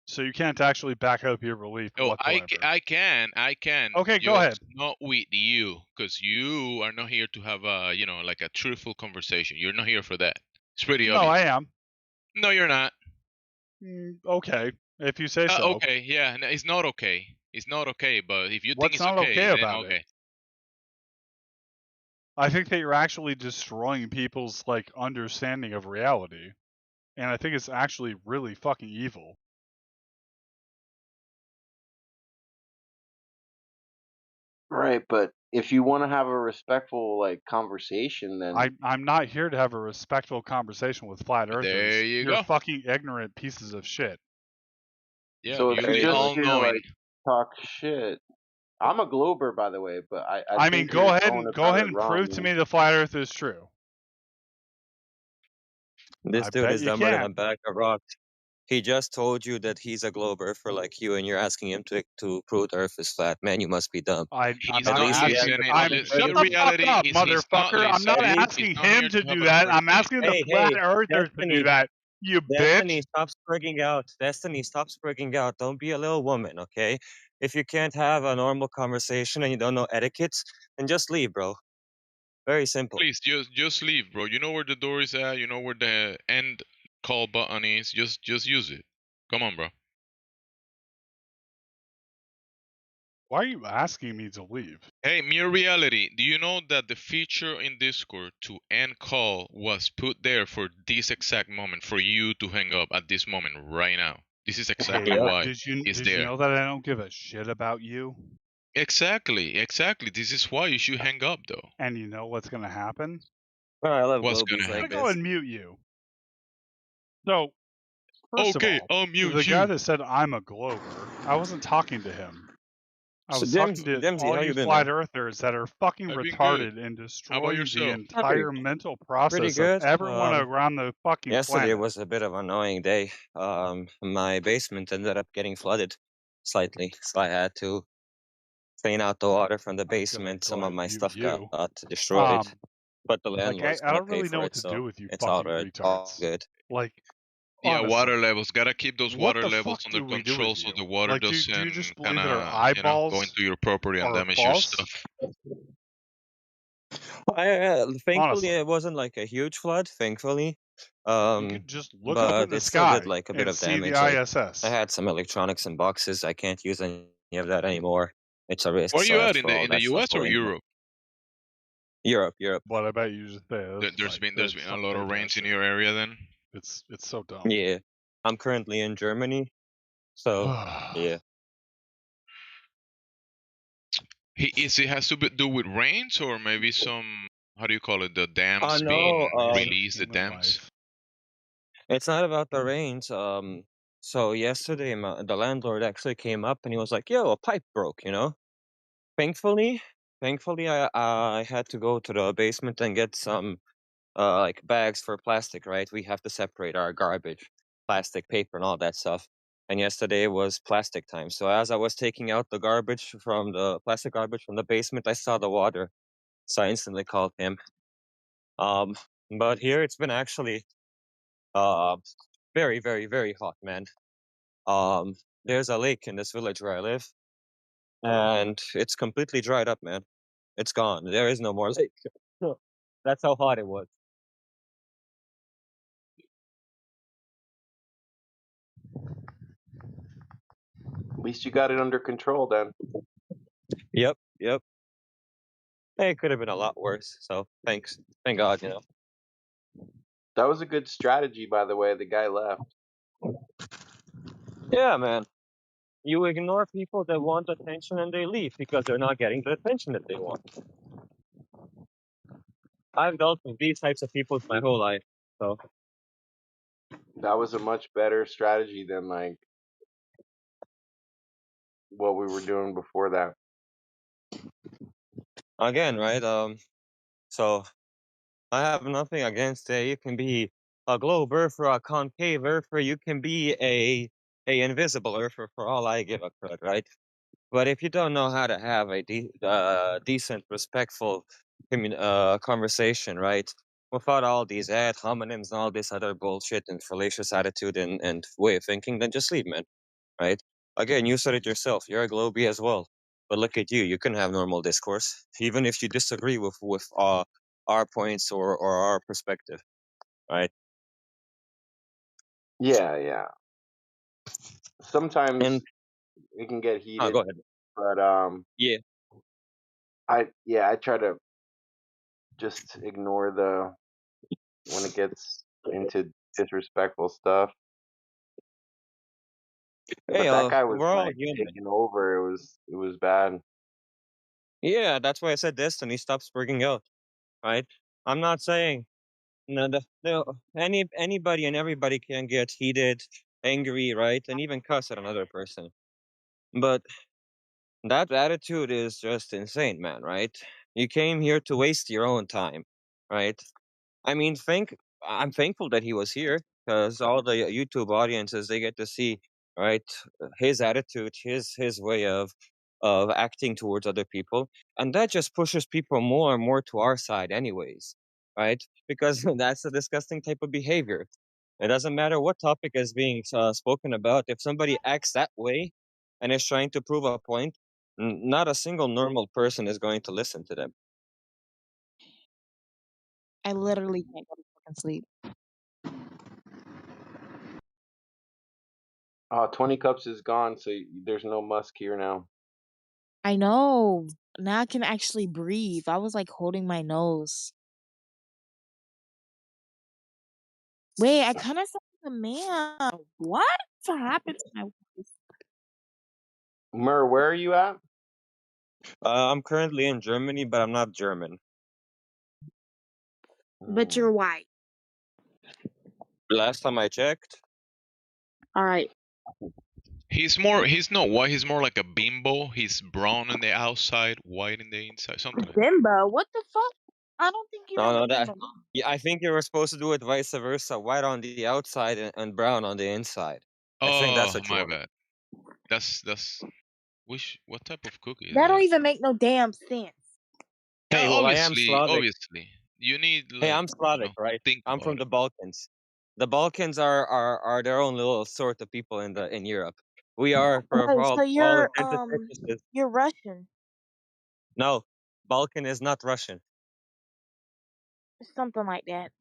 Speaker 8: So you can't actually back up your belief whatsoever.
Speaker 15: I can.
Speaker 8: Okay, go ahead.
Speaker 15: Not with you, because you are not here to have a, like a truthful conversation. You're not here for that. It's pretty obvious.
Speaker 8: No, I am.
Speaker 15: No, you're not.
Speaker 8: Okay, if you say so.
Speaker 15: Okay, yeah, no, it's not okay. It's not okay, but if you think
Speaker 8: What's
Speaker 15: it's
Speaker 8: not
Speaker 15: okay,
Speaker 8: okay
Speaker 15: then
Speaker 8: about
Speaker 15: okay.
Speaker 8: it? I think that you're actually destroying people's understanding of reality, and I think it's actually really fucking evil.
Speaker 19: Right, but if you want to have a respectful conversation, then
Speaker 8: I'm not here to have a respectful conversation with flat earthers.
Speaker 15: There you
Speaker 8: You're
Speaker 15: go.
Speaker 8: fucking ignorant pieces of shit.
Speaker 15: Yeah,
Speaker 19: so if
Speaker 15: you're
Speaker 19: you're just here
Speaker 15: all-knowing.
Speaker 19: to talk shit, I'm a glober, by the way, but
Speaker 8: I mean,
Speaker 19: think
Speaker 8: go
Speaker 19: you're
Speaker 8: ahead
Speaker 19: going
Speaker 8: and
Speaker 19: about it wrong,
Speaker 8: prove to
Speaker 19: man.
Speaker 8: me the flat Earth is true.
Speaker 20: This
Speaker 8: I
Speaker 20: dude
Speaker 8: bet
Speaker 20: is
Speaker 8: you
Speaker 20: dumber than
Speaker 8: can.
Speaker 20: a bag of rocks. He just told you that he's a globe earther like you, and you're asking him to prove the Earth is flat. Man, you must be dumb.
Speaker 8: I'm
Speaker 15: He's
Speaker 8: not
Speaker 15: not
Speaker 8: asking.
Speaker 15: listening.
Speaker 8: Shut the fuck up, motherfucker! I'm not asking him to do that. I'm asking the flat earthers to do that. You
Speaker 20: Destiny,
Speaker 8: bitch!
Speaker 20: stop sprigging out. Destiny, stop sprigging out. Don't be a little woman, okay? If you can't have a normal conversation and you don't know etiquettes, then just leave, bro. Very simple.
Speaker 15: Please, just leave, bro. You know where the door is at. You know where the end call button is. Just use it. Come on, bro.
Speaker 8: Why are you asking me to leave?
Speaker 15: Hey, Mere Reality, do you know that the feature in Discord to end call was put there for this exact moment, for you to hang up at this moment right now? This is exactly why
Speaker 8: Did you
Speaker 15: it's there.
Speaker 8: know that I don't give a shit about you?
Speaker 15: Exactly. This is why you should hang up, though.
Speaker 8: And you know what's gonna happen?
Speaker 20: I love
Speaker 15: What's gonna
Speaker 20: globies
Speaker 15: happen?
Speaker 20: like
Speaker 8: I'm gonna go
Speaker 20: this.
Speaker 8: and mute you. So, first
Speaker 15: Okay,
Speaker 8: of all,
Speaker 15: I'll mute
Speaker 8: the
Speaker 15: you.
Speaker 8: guy that said I'm a glober, I wasn't talking to him. I
Speaker 20: So
Speaker 8: was talking to
Speaker 20: Dimsy,
Speaker 8: all
Speaker 20: how
Speaker 8: you
Speaker 20: you been,
Speaker 8: flat
Speaker 20: man?
Speaker 8: earthers that are fucking
Speaker 15: I've been good.
Speaker 8: retarded and
Speaker 15: How about
Speaker 8: destroying the
Speaker 15: yourself?
Speaker 8: entire mental
Speaker 20: Pretty
Speaker 8: process of
Speaker 20: good.
Speaker 8: everyone around the fucking
Speaker 20: Yesterday
Speaker 8: planet.
Speaker 20: was a bit of an annoying day. My basement ended up getting flooded slightly, so I had to clean out the water from the basement. Some of my stuff got destroyed, but the landlord's
Speaker 8: I
Speaker 20: gonna
Speaker 8: don't
Speaker 20: pay
Speaker 8: really know
Speaker 20: for
Speaker 8: what
Speaker 20: it,
Speaker 8: to
Speaker 20: so
Speaker 8: do with you
Speaker 20: it's
Speaker 8: fucking
Speaker 20: alright. All
Speaker 8: retards.
Speaker 20: good.
Speaker 8: Like,
Speaker 15: Yeah,
Speaker 8: honestly,
Speaker 15: water levels. Gotta keep those
Speaker 8: what
Speaker 15: water
Speaker 8: the
Speaker 15: levels
Speaker 8: fuck
Speaker 15: under
Speaker 8: do we do
Speaker 15: control
Speaker 8: with
Speaker 15: so
Speaker 8: you?
Speaker 15: the water
Speaker 8: Like, do
Speaker 15: doesn't
Speaker 8: you just believe
Speaker 15: kind
Speaker 8: that our
Speaker 15: of,
Speaker 8: eyeballs
Speaker 15: go into your property and
Speaker 8: are
Speaker 15: damage your
Speaker 8: false?
Speaker 15: stuff.
Speaker 20: Thankfully,
Speaker 8: Honestly.
Speaker 20: it wasn't like a huge flood. Thankfully,
Speaker 8: You could just look up at
Speaker 20: but
Speaker 8: the
Speaker 20: it still did
Speaker 8: sky
Speaker 20: like a bit
Speaker 8: and
Speaker 20: of
Speaker 8: see the
Speaker 20: damage. Like,
Speaker 8: ISS.
Speaker 20: I had some electronics in boxes. I can't use any of that anymore. It's a risk.
Speaker 15: Where are
Speaker 20: So
Speaker 15: you
Speaker 20: I have
Speaker 15: at,
Speaker 20: to
Speaker 15: in
Speaker 20: throw all
Speaker 15: the
Speaker 20: that stuff
Speaker 15: US or
Speaker 20: away.
Speaker 15: Europe?
Speaker 20: Europe.
Speaker 8: But I bet you just say
Speaker 15: There's been a lot of rains in your area then.
Speaker 8: It's so dumb.
Speaker 20: Yeah, I'm currently in Germany, so yeah.
Speaker 15: It has to do with rains, or maybe some, how do you call it, the dams
Speaker 20: No,
Speaker 15: being released, the dams?
Speaker 20: It's not about the rains. So yesterday, the landlord actually came up and he was like, "Yo, a pipe broke," you know. Thankfully, thankfully, I had to go to the basement and get some like bags for plastic. Right, we have to separate our garbage, plastic, paper, and all that stuff. And yesterday was plastic time. So as I was taking out the garbage from the plastic garbage from the basement, I saw the water. So I instantly called him. Um, but here it's been actually uh very, very, very hot, man. Um, there's a lake in this village where I live, and it's completely dried up, man. It's gone. There is no more lake. That's how hot it was.
Speaker 2: At least you got it under control then.
Speaker 20: Yep, yep. Hey, it could have been a lot worse. So thanks, thank God, you know.
Speaker 2: That was a good strategy, by the way. The guy left.
Speaker 20: Yeah, man. You ignore people that want attention and they leave because they're not getting the attention that they want. I've dealt with these types of people my whole life, so
Speaker 2: That was a much better strategy than like what we were doing before that.
Speaker 20: again, right? So I have nothing against it. You can be a globe earth or a concave earth, or you can be a invisible earther for all I give a crud, right? But if you don't know how to have a decent, respectful conversation, right, without all these ad hominems and all this other bullshit and fallacious attitude and way of thinking, then just leave, man, right? Again, you said it yourself. You're a globie as well. But look at you. You can have normal discourse, even if you disagree with our points or our perspective, right?
Speaker 2: Yeah, yeah. Sometimes
Speaker 20: And
Speaker 2: it can get
Speaker 20: oh,
Speaker 2: heated,
Speaker 20: go ahead.
Speaker 2: but
Speaker 20: Yeah.
Speaker 2: I try to just ignore the when it gets into disrespectful stuff.
Speaker 20: Hey,
Speaker 2: But that guy was
Speaker 20: we're all
Speaker 2: like
Speaker 20: human.
Speaker 2: taking over. It was bad.
Speaker 20: Yeah, that's why I said destiny stops working out, right? I'm not saying anybody and everybody can get heated, angry, right, and even cuss at another person. But that attitude is just insane, man, right? You came here to waste your own time, right? I mean, I'm thankful that he was here because all the YouTube audiences they get to see, right, his attitude, his way of acting towards other people, and that just pushes people more and more to our side, anyways, right? Because that's a disgusting type of behavior. It doesn't matter what topic is being spoken about. If somebody acts that way and is trying to prove a point, not a single normal person is going to listen to them.
Speaker 5: I literally can't go to fucking sleep.
Speaker 2: 20 cups is gone, so there's no musk here now.
Speaker 5: I know. Now I can actually breathe. I was like holding my nose. Wait, I kind of sound like a man. What happened to my voice?
Speaker 2: Mur, where are you at?
Speaker 20: I'm currently in Germany, but I'm not German.
Speaker 5: But you're white.
Speaker 20: Last time I checked.
Speaker 5: All right.
Speaker 15: He's not white, he's more like a bimbo. He's brown on the outside, white in the inside, something like that.
Speaker 5: Bimbo, what the fuck? I don't think you
Speaker 20: No,
Speaker 5: know
Speaker 20: no,
Speaker 5: what
Speaker 20: that.
Speaker 5: bimbo is.
Speaker 20: Yeah, I think you were supposed to do it vice versa, white on the outside and brown on the inside. I think that's
Speaker 15: Oh,
Speaker 20: what you
Speaker 15: my
Speaker 20: want.
Speaker 15: bad. That's what type of cookie is
Speaker 5: That don't
Speaker 15: that?
Speaker 5: even make no damn sense.
Speaker 20: Hey, well, I am Slavic.
Speaker 15: Obviously. You need
Speaker 20: Hey,
Speaker 15: like,
Speaker 20: I'm Slavic, right?
Speaker 15: think
Speaker 20: I'm from
Speaker 15: about
Speaker 20: the
Speaker 15: it.
Speaker 20: Balkans. The Balkans are their own little sort of people in Europe. We are for
Speaker 5: Okay, so
Speaker 20: all intents and purposes.
Speaker 5: you're Russian.
Speaker 20: No, Balkan is not Russian.
Speaker 5: Something like that.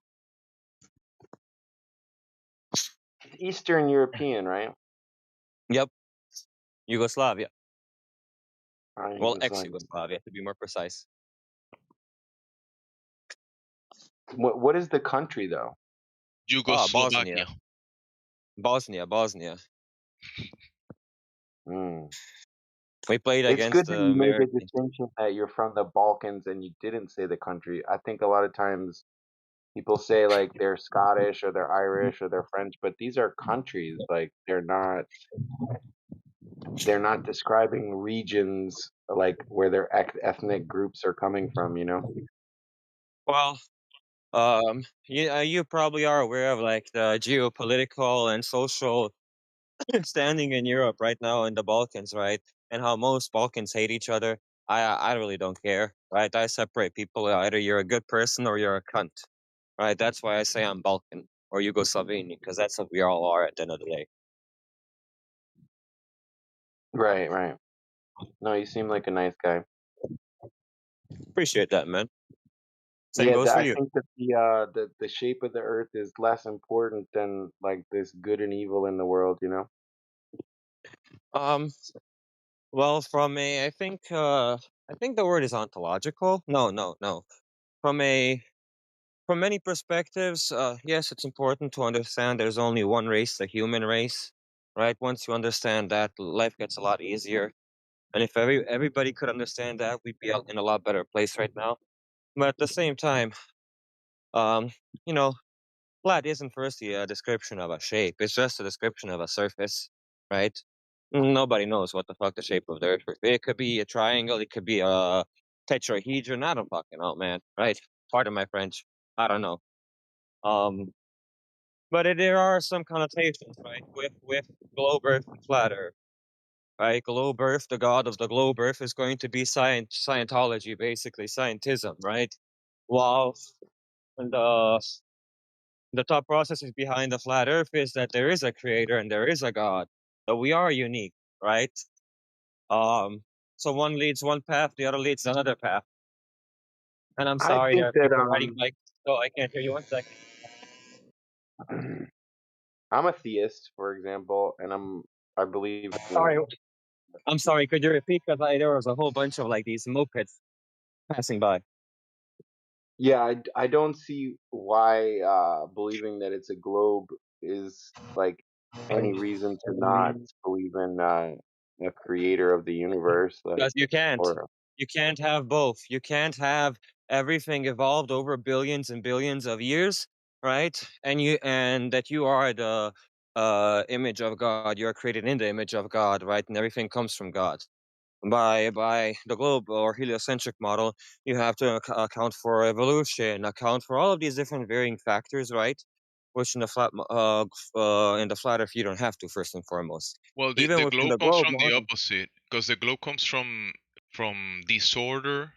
Speaker 2: Eastern European, right?
Speaker 20: Yep, Yugoslavia. Well,
Speaker 2: Yugoslavia.
Speaker 20: ex-Yugoslavia to be more precise.
Speaker 2: What is the country though?
Speaker 20: Oh, Bosnia.
Speaker 15: Yugoslovakia.
Speaker 20: Bosnia.
Speaker 2: Mm.
Speaker 20: We played
Speaker 2: It's
Speaker 20: against
Speaker 2: good that
Speaker 20: the
Speaker 2: you made the
Speaker 20: Americans.
Speaker 2: distinction that you're from the Balkans and you didn't say the country. I think a lot of times people say like they're Scottish or they're Irish or they're French, but these are countries. Like they're not describing regions like where their ethnic groups are coming from. You know.
Speaker 20: Well, you probably are aware of like the geopolitical and social standing in Europe right now in the Balkans, right? And how most Balkans hate each other. I really don't care, right? I separate people. Either you're a good person or you're a cunt, right? That's why I say I'm Balkan or Yugoslavene, because that's what we all are at the end of the day.
Speaker 2: Right. Right. No, you seem like a nice guy.
Speaker 20: Appreciate that, man. Same
Speaker 2: Yeah,
Speaker 20: goes for
Speaker 2: I
Speaker 20: you.
Speaker 2: think that the shape of the earth is less important than like this good and evil in the world, you know?
Speaker 20: Um, well, I think the word is ontological. No. From a From many perspectives, yes, it's important to understand there's only one race, the human race, right? Once you understand that, life gets a lot easier. And if everybody could understand that, we'd be in a lot better place right now. But at the same time, um, you know, flat isn't firstly a description of a shape. It's just a description of a surface, right? Nobody knows what the fuck the shape of the earth is. It could be a triangle. It could be a tetrahedron. I don't fucking know, man. Right? Pardon my French. I don't know. Um, But there are some connotations, right, with globe Earth and flat Earth, right? Globe Earth, the god of the globe Earth, is going to be Scientology, basically scientism, right? While the the thought processes behind the flat Earth is that there is a creator and there is a God, that we are unique, right? Um, so one leads one path, the other leads another path. And I'm
Speaker 2: I
Speaker 20: sorry, there
Speaker 2: think
Speaker 20: are
Speaker 2: that
Speaker 20: people riding bikes, so I can't hear you. 1 second.
Speaker 2: I'm a theist, for example, and I believe
Speaker 20: Sorry, I'm sorry. Could you repeat? Because there was a whole bunch of like these mopeds passing by.
Speaker 2: yeah, I don't see why believing that it's a globe is like any reason to not believe in a creator of the universe, like
Speaker 20: Because you can't.
Speaker 2: or
Speaker 20: You can't have both. You can't have everything evolved over billions and billions of years, right? And that you are the image of God. You are created in the image of God, right? And everything comes from God. By the globe or heliocentric model, you have to account for evolution, account for all of these different varying factors, right? Which in the flat Earth you don't have to first and foremost.
Speaker 15: Well,
Speaker 20: Even
Speaker 15: the
Speaker 20: within
Speaker 15: glow
Speaker 20: the
Speaker 15: comes
Speaker 20: globe
Speaker 15: from the
Speaker 20: model,
Speaker 15: opposite because the glow comes from disorder.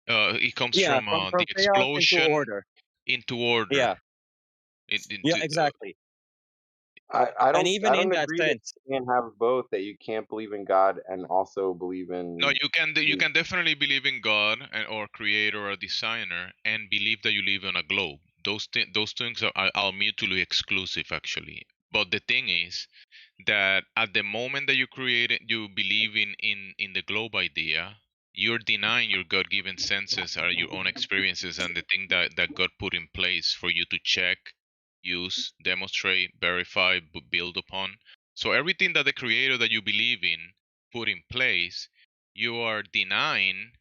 Speaker 15: It comes
Speaker 20: yeah,
Speaker 15: from
Speaker 20: from
Speaker 15: the
Speaker 20: chaos into
Speaker 15: explosion
Speaker 20: order.
Speaker 15: into order.
Speaker 20: Yeah, yeah,
Speaker 15: Into
Speaker 20: exactly. And
Speaker 2: I
Speaker 20: even in
Speaker 2: don't
Speaker 20: that
Speaker 2: agree that
Speaker 20: sense,
Speaker 2: you can have both, that you can't believe in God and also believe
Speaker 15: no,
Speaker 2: in
Speaker 15: you can definitely believe in God or creator or designer and believe that you live on a globe. Those things are mutually exclusive actually. But the thing is that at the moment that you create it, you believe in the globe idea, you're denying your God-given senses or your own experiences and the thing that God put in place for you to check, use, demonstrate, verify, build upon. So everything that the creator that you believe in put in place, you are denying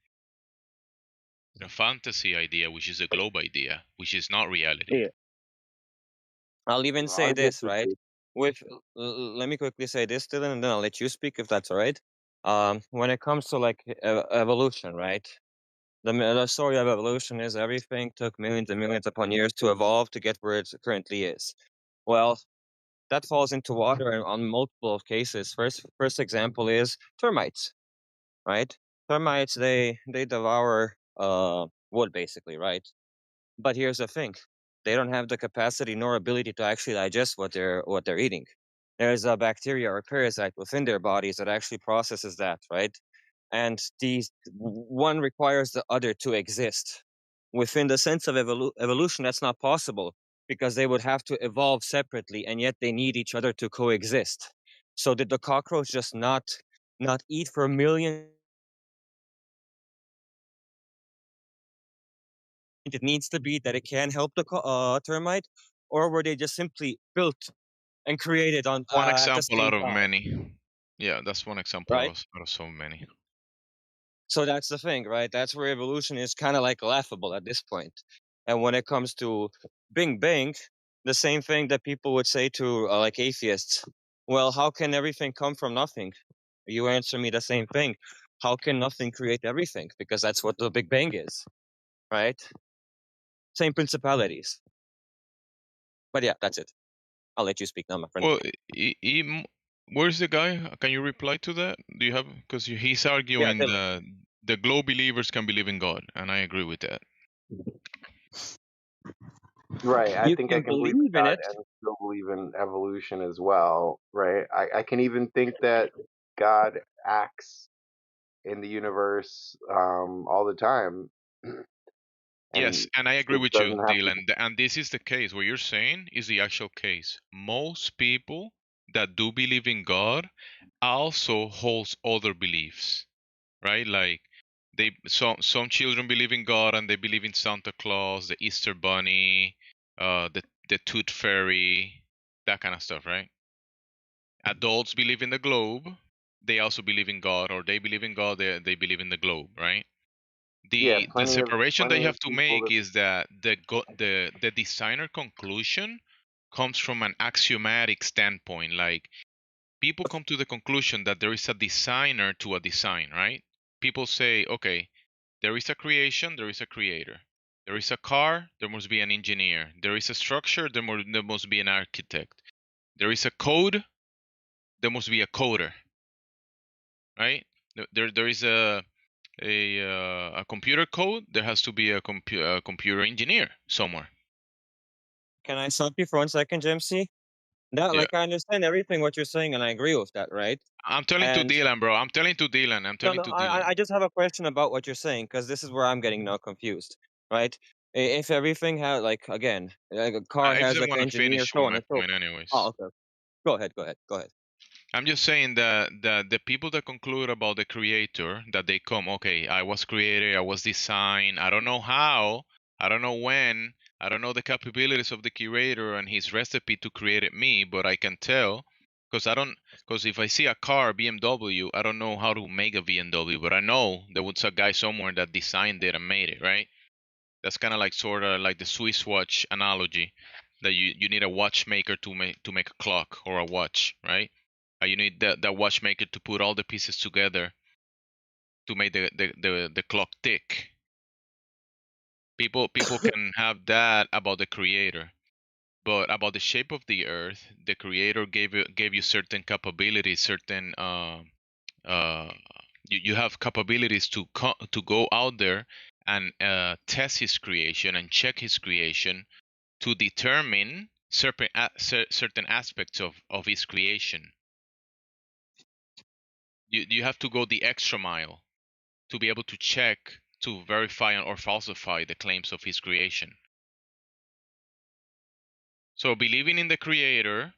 Speaker 15: the fantasy idea, which is a globe idea, which is not reality.
Speaker 20: yeah, I'll even
Speaker 2: I
Speaker 20: say this, right?
Speaker 2: disagree.
Speaker 20: With Let me quickly say this, Dylan, and then I'll let you speak if that's all right. When it comes to like evolution, right? The story of evolution is everything took millions and millions upon years to evolve to get where it currently is. Well, that falls into water on multiple cases. First example is termites, right? Termites they devour wood basically, right? But here's the thing: they don't have the capacity nor ability to actually digest what they're eating. There's a bacteria or parasite within their bodies that actually processes that, right? And these one requires the other to exist. Within the sense of evolution, that's not possible because they would have to evolve separately, and yet they need each other to coexist. So did the cockroach just not eat for millions? It needs to be that it can help the termite, or were they just simply built and created on
Speaker 15: One
Speaker 20: at the
Speaker 15: example
Speaker 20: same
Speaker 15: out of
Speaker 20: time,
Speaker 15: many. Yeah, that's one example
Speaker 20: right?
Speaker 15: out of so many.
Speaker 20: So that's the thing, right? That's where evolution is kind of like laughable at this point. And when it comes to Bing Bang, the same thing that people would say to like atheists. Well, how can everything come from nothing? You answer me the same thing. How can nothing create everything? Because that's what the Big Bang is, right? Same principalities. But yeah, that's it. I'll let you speak now, my friend.
Speaker 15: Well, where's the guy? Can you reply to that? Do you have? Because he's
Speaker 20: Yeah,
Speaker 15: arguing that the glow believers can believe in God, and I agree with that.
Speaker 2: Right. I
Speaker 20: you
Speaker 2: think I
Speaker 20: can
Speaker 2: can believe in
Speaker 20: believe in
Speaker 2: God
Speaker 20: it.
Speaker 2: and still believe in evolution as well. Right. I can even think that God acts in the universe all the time,
Speaker 15: Yes,
Speaker 2: and
Speaker 15: and I agree
Speaker 2: it
Speaker 15: with you,
Speaker 2: doesn't have to.
Speaker 15: Dylan. And this is the case. What you're saying is the actual case. Most people that do believe in God also holds other beliefs, right? Like some children believe in God and they believe in Santa Claus, the Easter Bunny, the Tooth Fairy, that kind of stuff, right? Adults believe in the globe. They also believe in God, or they believe in God. They believe in the globe, right?
Speaker 2: Yeah,
Speaker 15: The separation that you
Speaker 2: plenty of
Speaker 15: have to
Speaker 2: people
Speaker 15: make
Speaker 2: that.
Speaker 15: is that the designer conclusion comes from an axiomatic standpoint. Like people come to the conclusion that there is a designer to a design, right? People say, okay, there is a creation, there is a creator. There is a car, there must be an engineer. There is a structure, there must be an architect. There is a code, there must be a coder, right? There is a computer code, there has to be a computer engineer somewhere.
Speaker 20: Can I stop you for 1 second, JMC? No,
Speaker 15: Yeah.
Speaker 20: like I understand everything what you're saying, and I agree with that, right?
Speaker 15: I'm telling to
Speaker 20: And
Speaker 15: Dylan, bro. I'm telling to Dylan. I'm
Speaker 20: no,
Speaker 15: telling
Speaker 20: no,
Speaker 15: to
Speaker 20: I
Speaker 15: Dylan.
Speaker 20: I just have a question about what you're saying because this is where I'm getting now confused, right? If everything had like again, like a car
Speaker 15: I
Speaker 20: has
Speaker 15: just
Speaker 20: like an
Speaker 15: want to
Speaker 20: engineer,
Speaker 15: finish
Speaker 20: so
Speaker 15: with
Speaker 20: on
Speaker 15: my
Speaker 20: and so.
Speaker 15: point, anyways.
Speaker 20: Oh, okay. Go ahead, go ahead, go ahead.
Speaker 15: I'm just saying that the people that conclude about the creator, that they come, okay, I was created, I was designed, I don't know how, I don't know when, I don't know the capabilities of the creator and his recipe to create me, but I can tell because if I see a car, BMW, I don't know how to make a BMW, but I know there was a guy somewhere that designed it and made it, right? That's kind of like sort of like the Swiss watch analogy, that you need a watchmaker to make a clock or a watch, right? You need that watchmaker to put all the pieces together to make the clock tick. People can have that about the creator, but about the shape of the earth, the creator gave you certain capabilities, certain uh, you have capabilities to go out there and test his creation and check his creation to determine certain aspects of his creation. You have to go the extra mile to be able to check, to verify or falsify the claims of his creation. So believing in the creator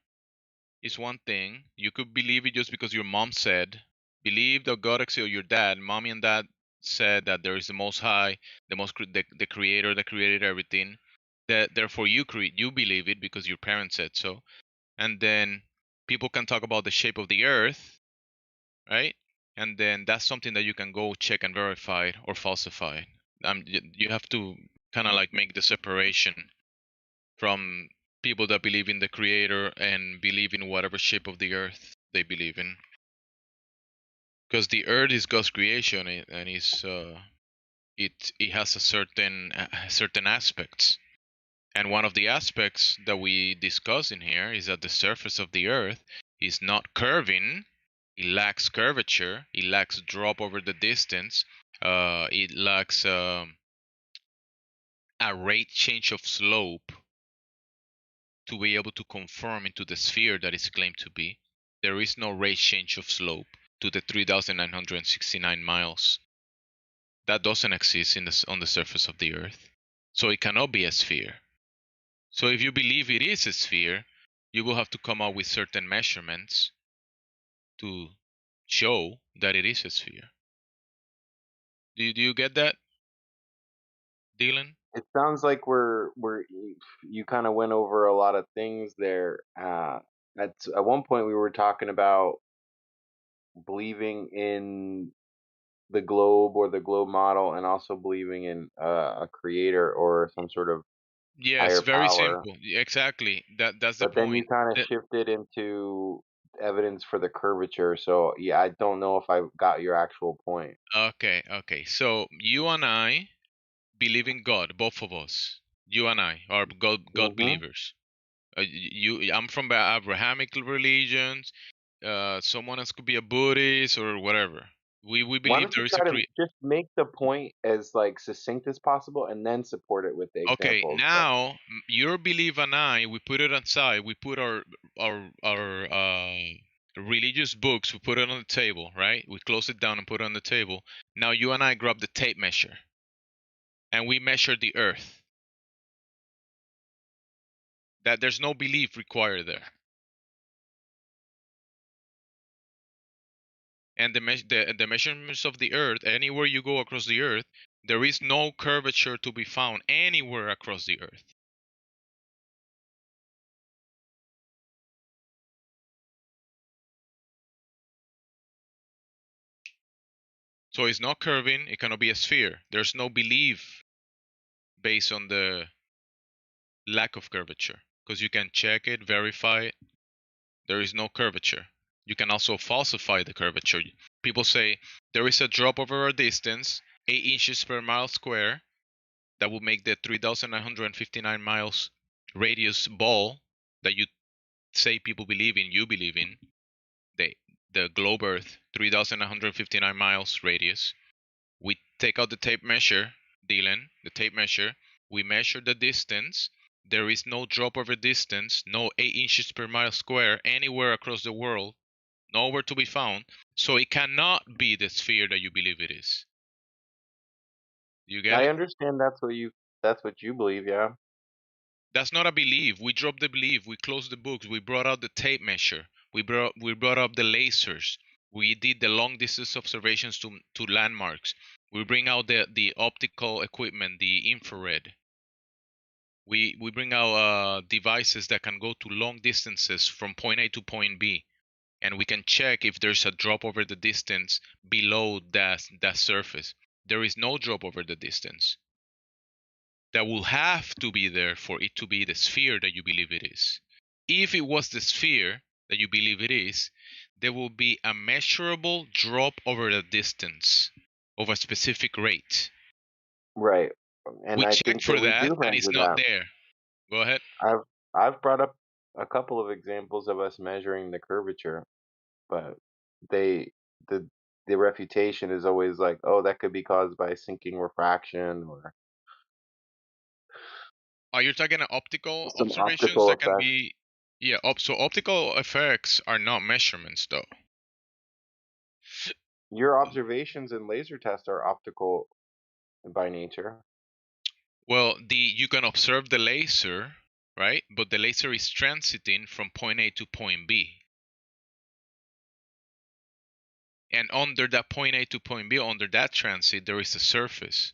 Speaker 15: is one thing. You could believe it just because your mom said, believe that God exists, or your dad, mommy and dad said that there is the most high, the creator that created everything. That therefore you believe it because your parents said so. And then people can talk about the shape of the earth, right? And then that's something that you can go check and verify or falsify. You have to kind of like make the separation from people that believe in the creator and believe in whatever shape of the earth they believe in, because the earth is God's creation, and it has a certain aspects. And one of the aspects that we discuss in here is that the surface of the earth is not curving. It lacks curvature. It lacks drop over the distance. It lacks a rate change of slope to be able to conform into the sphere that is claimed to be. There is no rate change of slope to the 3,969 miles. That doesn't exist on the surface of the earth. So it cannot be a sphere. So if you believe it is a sphere, you will have to come up with certain measurements to show that it is a sphere. Do you get that, Dylan?
Speaker 2: It sounds like you kind of went over a lot of things there. At one point we were talking about believing in
Speaker 19: the globe or the globe model and also believing in a creator or some sort of
Speaker 15: Yes,
Speaker 19: higher
Speaker 15: very
Speaker 19: power.
Speaker 15: simple. Exactly. That's the
Speaker 19: But then you
Speaker 15: point.
Speaker 19: kind of
Speaker 15: That,
Speaker 19: shifted into evidence for the curvature. So yeah, I don't know if I got your actual point.
Speaker 15: okay. So you and I believe in God, both of us. You and I are God
Speaker 19: Hmm.
Speaker 15: believers. I'm from the Abrahamic religions. Someone else could be a Buddhist or whatever. We
Speaker 19: Why
Speaker 15: believe
Speaker 19: don't you
Speaker 15: there is a
Speaker 19: try to
Speaker 15: creator.
Speaker 19: just make the point as like succinct as possible and then support it with the
Speaker 15: Okay,
Speaker 19: examples? But
Speaker 15: now your belief and I, we put it aside. We put our religious books. We put it on the table, right? We close it down and put it on the table. Now you and I grab the tape measure, and we measure the Earth. That there's no belief required there. And the measurements of the Earth, anywhere you go across the Earth, there is no curvature to be found anywhere across the Earth. So it's not curving, it cannot be a sphere. There's no belief based on the lack of curvature, because you can check it, verify it. There is no curvature. You can also falsify the curvature. People say there is a drop over a distance, 8 inches per mile square. That would make the 3,959 miles radius ball that you say people believe in, you believe in, the globe Earth, 3,959 miles radius. We take out the tape measure, Dylan, the tape measure. We measure the distance. There is no drop over distance, no 8 inches per mile square anywhere across the world, nowhere to be found. So it cannot be the sphere that you believe it is. You get
Speaker 19: I
Speaker 15: it?
Speaker 19: understand that's what you believe, yeah.
Speaker 15: That's not a belief. We dropped the belief. We closed the books. We brought out the tape measure. We brought up the lasers. We did the long distance observations to landmarks. We bring out the optical equipment, the infrared. We bring out devices that can go to long distances from point A to point B, and we can check if there's a drop over the distance below that surface. There is no drop over the distance. That will have to be there for it to be the sphere that you believe it is. If it was the sphere that you believe it is, there will be a measurable drop over the distance of a specific rate.
Speaker 19: Right. And
Speaker 15: We
Speaker 19: I
Speaker 15: checked
Speaker 19: think that
Speaker 15: for
Speaker 19: we
Speaker 15: that
Speaker 19: do
Speaker 15: and it's
Speaker 19: measure
Speaker 15: not
Speaker 19: that.
Speaker 15: there. Go ahead.
Speaker 19: I've brought up a couple of examples of us measuring the curvature, but they the the refutation is always like, oh, that could be caused by sinking refraction or
Speaker 15: Are you talking optical
Speaker 19: some
Speaker 15: observations
Speaker 19: optical
Speaker 15: that can
Speaker 19: effect.
Speaker 15: be? Yeah, so optical effects are not measurements though.
Speaker 19: Your observations in laser tests are optical by nature.
Speaker 15: Well, you can observe the laser, right? But the laser is transiting from point A to point B. And under that point A to point B, under that transit, there is a surface.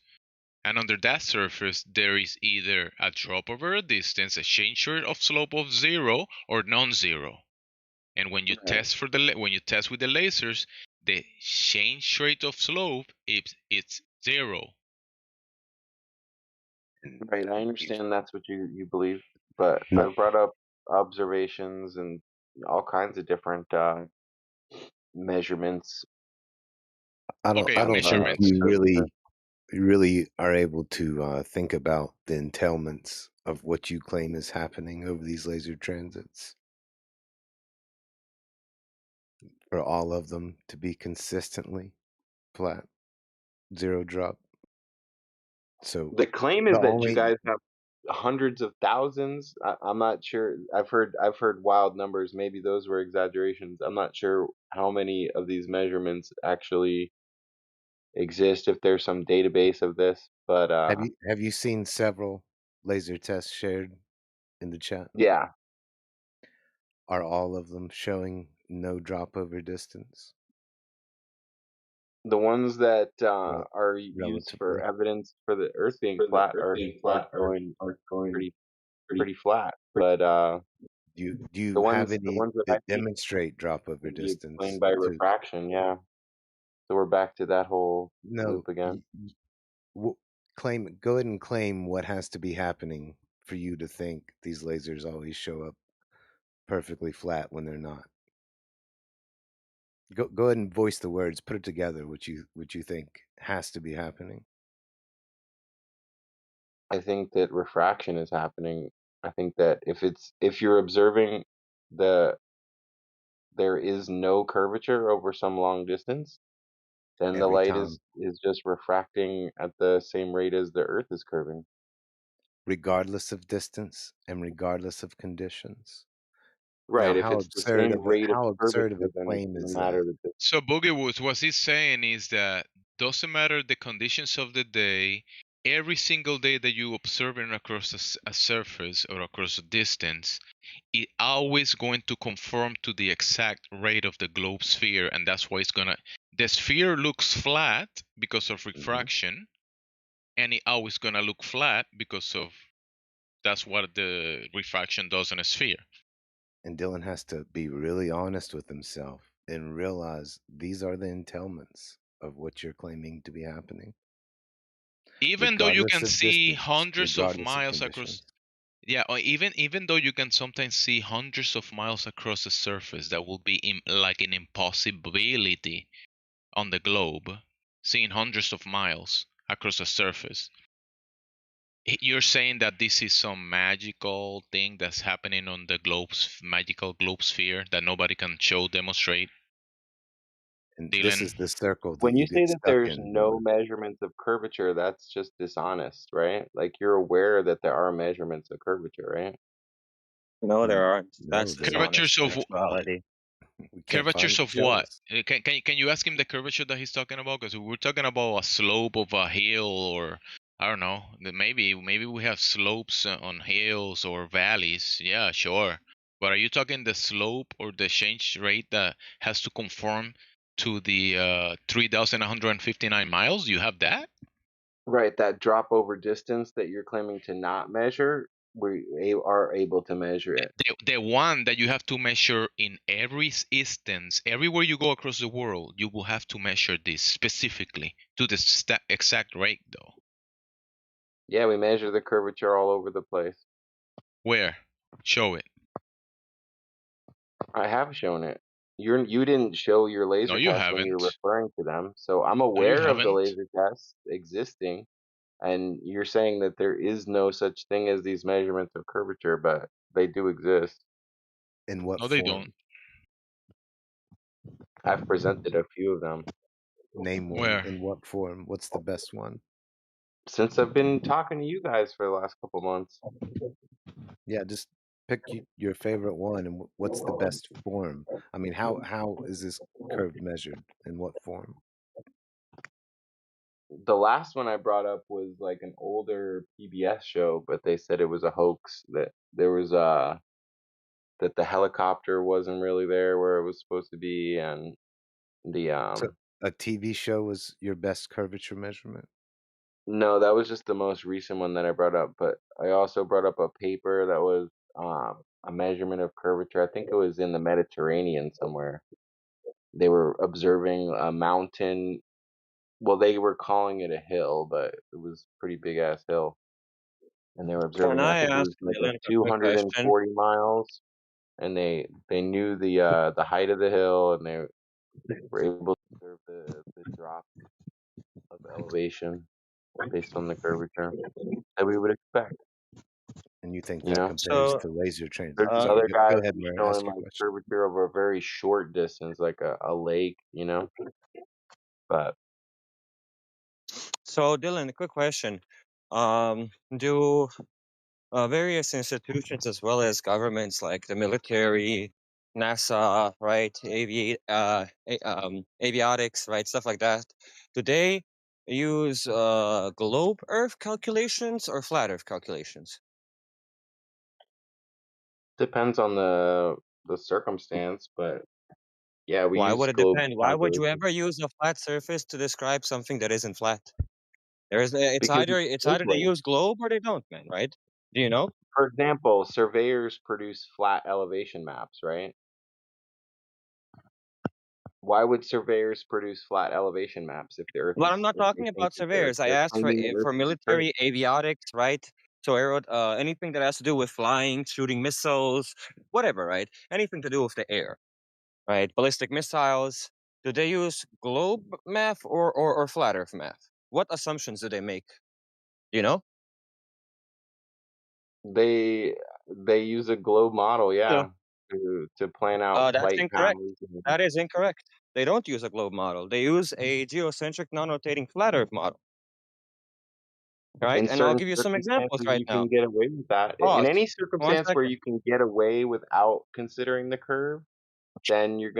Speaker 15: And under that surface, there is either a drop over a distance, a change rate of slope of 0 or non-zero. And when you
Speaker 19: Right.
Speaker 15: test when you test with the lasers, the change rate of slope it's 0.
Speaker 19: Right. I understand that's what you believe, but
Speaker 22: No,
Speaker 19: I've brought up observations and all kinds of different measurements
Speaker 15: Okay,
Speaker 22: I don't
Speaker 19: of
Speaker 22: think
Speaker 15: measurements.
Speaker 22: you
Speaker 19: curvature.
Speaker 22: really are able to think about the entailments of what you claim is happening over these laser transits for all of them to be consistently flat, zero drop. So
Speaker 19: The claim
Speaker 22: the
Speaker 19: is that you
Speaker 22: only
Speaker 19: guys have hundreds of thousands. I'm not sure. I've heard wild numbers. Maybe those were exaggerations. I'm not sure how many of these measurements actually exist. If there's some database of this, but
Speaker 22: have you seen several laser tests shared in the chat?
Speaker 19: yeah,
Speaker 22: Are all of them showing no drop over distance?
Speaker 19: the ones that
Speaker 22: Rel-
Speaker 19: are used for
Speaker 22: relatively.
Speaker 19: evidence for the Earth being flat are going pretty pretty flat. But
Speaker 22: Do
Speaker 19: the
Speaker 22: you have
Speaker 19: ones the
Speaker 22: any
Speaker 19: ones that I
Speaker 22: that
Speaker 19: see
Speaker 22: demonstrate drop over
Speaker 19: can be
Speaker 22: distance
Speaker 19: explained by
Speaker 22: to
Speaker 19: refraction. Yeah. So we're back to that whole
Speaker 22: No,
Speaker 19: loop again.
Speaker 22: go ahead and claim what has to be happening for you to think these lasers always show up perfectly flat when they're not. Go ahead and voice the words, put it together, what you think has to be happening.
Speaker 19: I think that refraction is happening. I think that if you're observing there is no curvature over some long distance, then the
Speaker 22: Every
Speaker 19: light
Speaker 22: time,
Speaker 19: is just refracting at the same rate as the Earth is curving.
Speaker 22: regardless of distance and regardless of conditions. Now,
Speaker 19: Right. If it's the same rate of
Speaker 22: how absurd of
Speaker 19: curvature,
Speaker 22: a
Speaker 19: then it
Speaker 22: claim
Speaker 19: doesn't
Speaker 22: is
Speaker 19: matter
Speaker 22: that?
Speaker 19: that
Speaker 15: So Boogie Woods, what he's saying is that doesn't matter the conditions of the day, every single day that you observing across a surface or across a distance, it always going to conform to the exact rate of the globe sphere, and that's why the sphere looks flat because of refraction, and it always gonna look flat because of that's what the refraction does in a sphere.
Speaker 22: And Dylan has to be really honest with himself and realize these are the entailments of what you're claiming to be happening.
Speaker 15: Even though you
Speaker 22: Regardless
Speaker 15: can
Speaker 22: of
Speaker 15: see
Speaker 22: distance,
Speaker 15: hundreds of
Speaker 22: regardless of
Speaker 15: miles across,
Speaker 22: conditions.
Speaker 15: yeah, or even though you can sometimes see hundreds of miles across the surface, that will be like an impossibility on the globe, seeing hundreds of miles across the surface. You're saying that this is some magical thing that's happening on the magical globe sphere that nobody can show, demonstrate.
Speaker 22: And
Speaker 15: Dylan,
Speaker 22: this is the circle that
Speaker 19: when you
Speaker 22: you
Speaker 19: say
Speaker 22: get
Speaker 19: that
Speaker 22: stuck
Speaker 19: there's
Speaker 22: in,
Speaker 19: no
Speaker 22: Dylan.
Speaker 19: measurements of curvature, that's just dishonest, right? Like you're aware that there are measurements of curvature, right?
Speaker 20: No, there aren't.
Speaker 22: No,
Speaker 20: That's
Speaker 15: curvatures
Speaker 20: dishonest in
Speaker 15: of
Speaker 20: actuality.
Speaker 22: we can't find
Speaker 15: curvatures
Speaker 22: it.
Speaker 15: of
Speaker 22: Show
Speaker 15: what?
Speaker 22: us.
Speaker 15: Can you ask him the curvature that he's talking about? Because we're talking about a slope of a hill, or I don't know. Maybe we have slopes on hills or valleys. Yeah, sure. But are you talking the slope or the change rate that has to conform to the 3,159 miles? You have that?
Speaker 19: Right, that drop over distance that you're claiming to not measure, are able to measure it.
Speaker 15: The one that you have to measure in every instance, everywhere you go across the world, you will have to measure this specifically to the exact rate, though.
Speaker 19: Yeah, we measure the curvature all over the place.
Speaker 15: Where? Show it.
Speaker 19: I have shown it. You didn't show your
Speaker 15: No,
Speaker 19: laser
Speaker 15: you
Speaker 19: tests when you're
Speaker 15: haven't.
Speaker 19: referring to them, so I'm
Speaker 15: No, you
Speaker 19: aware of the
Speaker 15: haven't.
Speaker 19: laser tests existing, and you're saying that there is no such thing as these measurements of curvature, but they do exist.
Speaker 22: In what
Speaker 15: No, they don't.
Speaker 22: form?
Speaker 19: I've presented a few of them.
Speaker 22: Name one.
Speaker 15: Where?
Speaker 22: In what form? What's the best one?
Speaker 19: Since I've been talking to you guys for the last couple months.
Speaker 22: Yeah, just pick your favorite one and what's the best form. I mean, how is this curve measured? In what form?
Speaker 19: The last one I brought up was like an older PBS show, but they said it was a hoax, that there was that the helicopter wasn't really there where it was supposed to be, and the
Speaker 22: So a TV show was your best curvature measurement?
Speaker 19: no, that was just the most recent one that I brought up, but I also brought up a paper that was a measurement of curvature. I think it was in the Mediterranean somewhere. They were observing a mountain. Well, they were calling it a hill, but it was a pretty big ass hill. And they were
Speaker 20: Can
Speaker 19: observing, I
Speaker 20: I
Speaker 19: think it
Speaker 20: ask
Speaker 19: was like
Speaker 20: Dylan
Speaker 19: at
Speaker 20: a quick question?
Speaker 19: 240 miles, and they knew the height of the hill, and they were able to observe the drop of elevation based on the curvature that we would expect.
Speaker 22: And you think
Speaker 19: You
Speaker 22: that
Speaker 19: know,
Speaker 22: compares
Speaker 20: So,
Speaker 22: to laser trains?
Speaker 19: there's
Speaker 22: Sorry,
Speaker 19: other
Speaker 22: go
Speaker 19: guys
Speaker 22: ahead,
Speaker 19: who
Speaker 22: Mary.
Speaker 19: showing
Speaker 22: Ask your
Speaker 19: like
Speaker 22: question.
Speaker 19: curvature over a very short distance, like a lake. You know, but
Speaker 20: so Dylan, a quick question. Do various institutions as well as governments like the military, NASA, right, avionics, right, stuff like that, do they use globe Earth calculations or flat Earth calculations?
Speaker 19: depends on the circumstance. But yeah, we
Speaker 20: Why
Speaker 19: use
Speaker 20: would it
Speaker 19: globe
Speaker 20: depend? Why would you
Speaker 19: calculations
Speaker 20: ever use a flat surface to describe something that isn't flat? It's
Speaker 19: because
Speaker 20: either they
Speaker 19: simply,
Speaker 20: use globe or they don't, man, right? Do you know?
Speaker 19: for example, surveyors produce flat elevation maps, right? Why would surveyors produce flat elevation maps if the Earth
Speaker 20: Well, I'm
Speaker 19: is
Speaker 20: not
Speaker 19: if they
Speaker 20: talking
Speaker 19: think
Speaker 20: about
Speaker 19: that
Speaker 20: surveyors. I
Speaker 19: they're
Speaker 20: asked
Speaker 19: claiming the Earth
Speaker 20: for
Speaker 19: is a curve?
Speaker 20: military avionics, right? So anything that has to do with flying, shooting missiles, whatever, right? Anything to do with the air, right? Ballistic missiles. Do they use globe math or flat Earth math? What assumptions do they make? You know?
Speaker 19: They use a globe model,
Speaker 20: So,
Speaker 19: yeah, to plan out
Speaker 20: that's
Speaker 19: flight
Speaker 20: incorrect.
Speaker 19: paths. And
Speaker 20: That is incorrect. They don't use a globe model. They use a geocentric non-rotating flat Earth model, right?
Speaker 19: in
Speaker 20: And I'll
Speaker 19: certain
Speaker 20: give you some examples
Speaker 19: circumstances,
Speaker 20: right
Speaker 19: you
Speaker 20: now.
Speaker 19: can get away with that. In
Speaker 20: Pause.
Speaker 19: any
Speaker 20: One
Speaker 19: circumstance where
Speaker 20: second.
Speaker 19: you can get away without considering the curve, then you're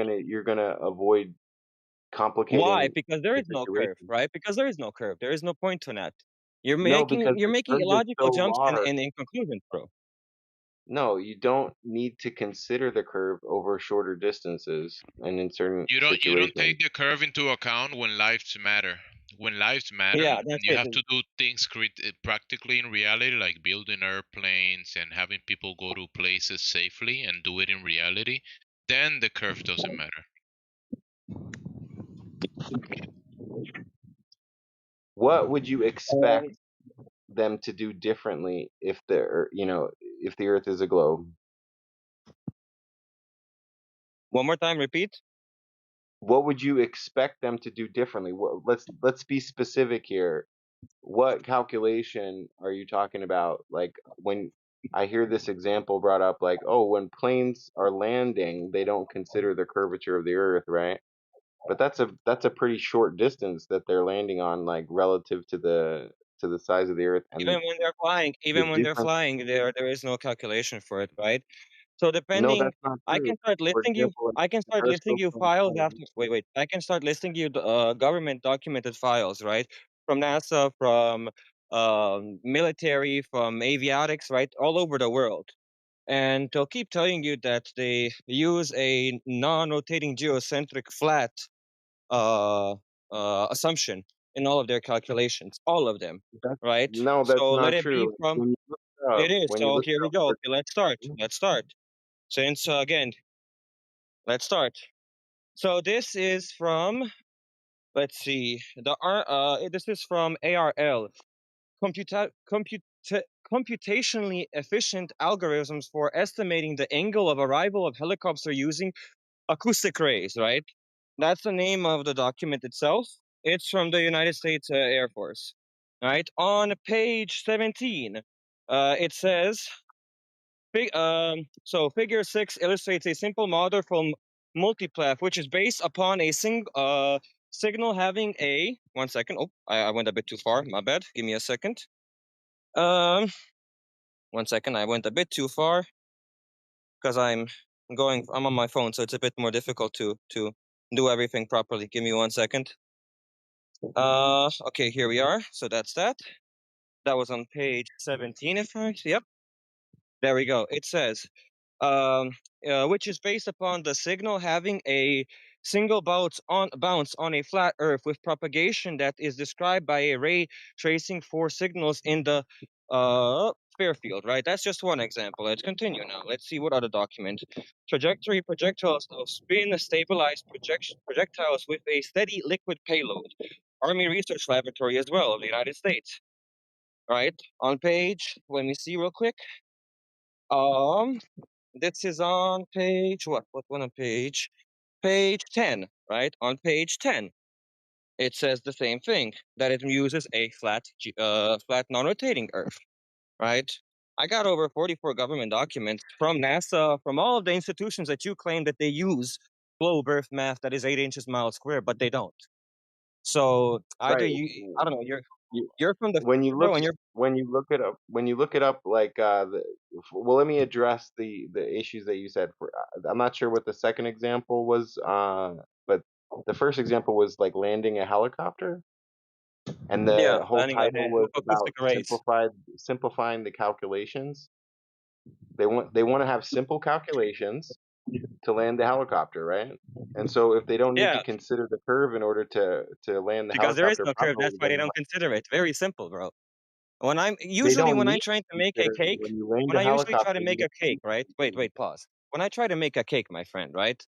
Speaker 19: gonna avoid
Speaker 20: Why?
Speaker 19: complicating
Speaker 20: Because there
Speaker 19: the
Speaker 20: is no curve,
Speaker 19: situation.
Speaker 20: right? Because there is no curve. There is no point to that. You're
Speaker 19: No,
Speaker 20: making
Speaker 19: because
Speaker 20: you're
Speaker 19: the
Speaker 20: making
Speaker 19: curve is
Speaker 20: illogical
Speaker 19: so
Speaker 20: jumps
Speaker 19: large.
Speaker 20: in conclusions, bro.
Speaker 19: No, you don't need to consider the curve over shorter distances and in certain
Speaker 15: You don't
Speaker 19: situations.
Speaker 15: take the curve into account when lives matter. When lives matter,
Speaker 20: Yeah,
Speaker 15: and
Speaker 20: that's
Speaker 15: you
Speaker 20: it.
Speaker 15: have to do things practically in reality, like building airplanes and having people go to places safely and do it in reality, then the curve doesn't matter.
Speaker 19: What would you expect
Speaker 20: Um,
Speaker 19: them to do differently if if the Earth is a globe?
Speaker 20: One more time, repeat.
Speaker 19: What would you expect them to do differently? Let's be specific here. What calculation are you talking about? Like when I hear this example brought up, like, oh, when planes are landing, they don't consider the curvature of the Earth, right? But that's a pretty short distance that they're landing on, like relative to the size of the Earth and the
Speaker 20: Even when they're
Speaker 19: difference.
Speaker 20: flying, there is no calculation for it, right? So
Speaker 19: No,
Speaker 20: depending,
Speaker 19: that's not true. For example, an
Speaker 20: I can start listing
Speaker 19: aeroscope
Speaker 20: you
Speaker 19: from
Speaker 20: files after. Wait. I can start listing you government documented files, right? From NASA, from military, from avionics, right? All over the world. And they'll keep telling you that they use a non-rotating geocentric flat uh, assumption in all of their calculations, all of them,
Speaker 19: That's
Speaker 20: right?
Speaker 19: no, that's
Speaker 20: So let
Speaker 19: not
Speaker 20: it be
Speaker 19: true.
Speaker 20: from.
Speaker 19: When you look it up,
Speaker 20: It is.
Speaker 19: when you
Speaker 20: So
Speaker 19: look
Speaker 20: here
Speaker 19: it
Speaker 20: we
Speaker 19: up,
Speaker 20: go. Okay, let's start. Let's start. Since again, let's start. So this is from. Let's see. This is from ARL. Computa- computa- Computationally efficient algorithms for estimating the angle of arrival of helicopter using acoustic rays, right? That's the name of the document itself. It's from the United States Air Force, right? On page 17, it says, so figure 6 illustrates a simple model from multipleth, which is based upon a signal having a, one second, oh, I went a bit too far, my bad, give me a second. One second, I went a bit too far, because I'm on my phone, so it's a bit more difficult to do everything properly. Give me one second. Okay, here we are. So that's that. That was on page 17, yep. There we go. It says, which is based upon the signal having a single bounce on a flat Earth with propagation that is described by a ray tracing four signals in the sphere field, right? That's just one example. Let's continue now. Let's see what other document. Trajectory projectiles of spin stabilized projectiles with a steady liquid payload. Army Research Laboratory as well of the United States. Right? On page, let me see real quick. This is on page what? What one on page? Page 10, right? On page 10, it says the same thing, that it uses a flat non-rotating Earth, right? I got over 44 government documents from NASA, from all of the institutions that you claim that they use globe Earth math that is 8 inches miles square, but they don't. So either
Speaker 19: right.
Speaker 20: I don't know,
Speaker 19: You,
Speaker 20: you're from the
Speaker 19: when you
Speaker 20: future,
Speaker 19: look
Speaker 20: and you're
Speaker 19: when you look it up, like well, let me address the issues that you said. I'm not sure what the second example was, but the first example was like landing a helicopter, and
Speaker 20: yeah,
Speaker 19: the whole
Speaker 20: planning
Speaker 19: title
Speaker 20: ahead with
Speaker 19: was about
Speaker 20: acoustic arrays.
Speaker 19: simplifying the calculations. They want to have simple calculations to land the helicopter, right? And so if they don't need to
Speaker 20: Yeah,
Speaker 19: consider the curve in order to land the
Speaker 20: because there is
Speaker 19: helicopter
Speaker 20: no curve.
Speaker 19: properly,
Speaker 20: That's why they
Speaker 19: then
Speaker 20: don't consider it. Very simple, bro.
Speaker 19: they don't
Speaker 20: When I'm
Speaker 19: need
Speaker 20: trying to
Speaker 19: to
Speaker 20: make a
Speaker 19: consider
Speaker 20: cake,
Speaker 19: when you land
Speaker 20: when
Speaker 19: a
Speaker 20: I usually try to
Speaker 19: helicopter.
Speaker 20: make
Speaker 19: You
Speaker 20: a cake, right? Wait, pause. When I try to make a cake, my friend, right?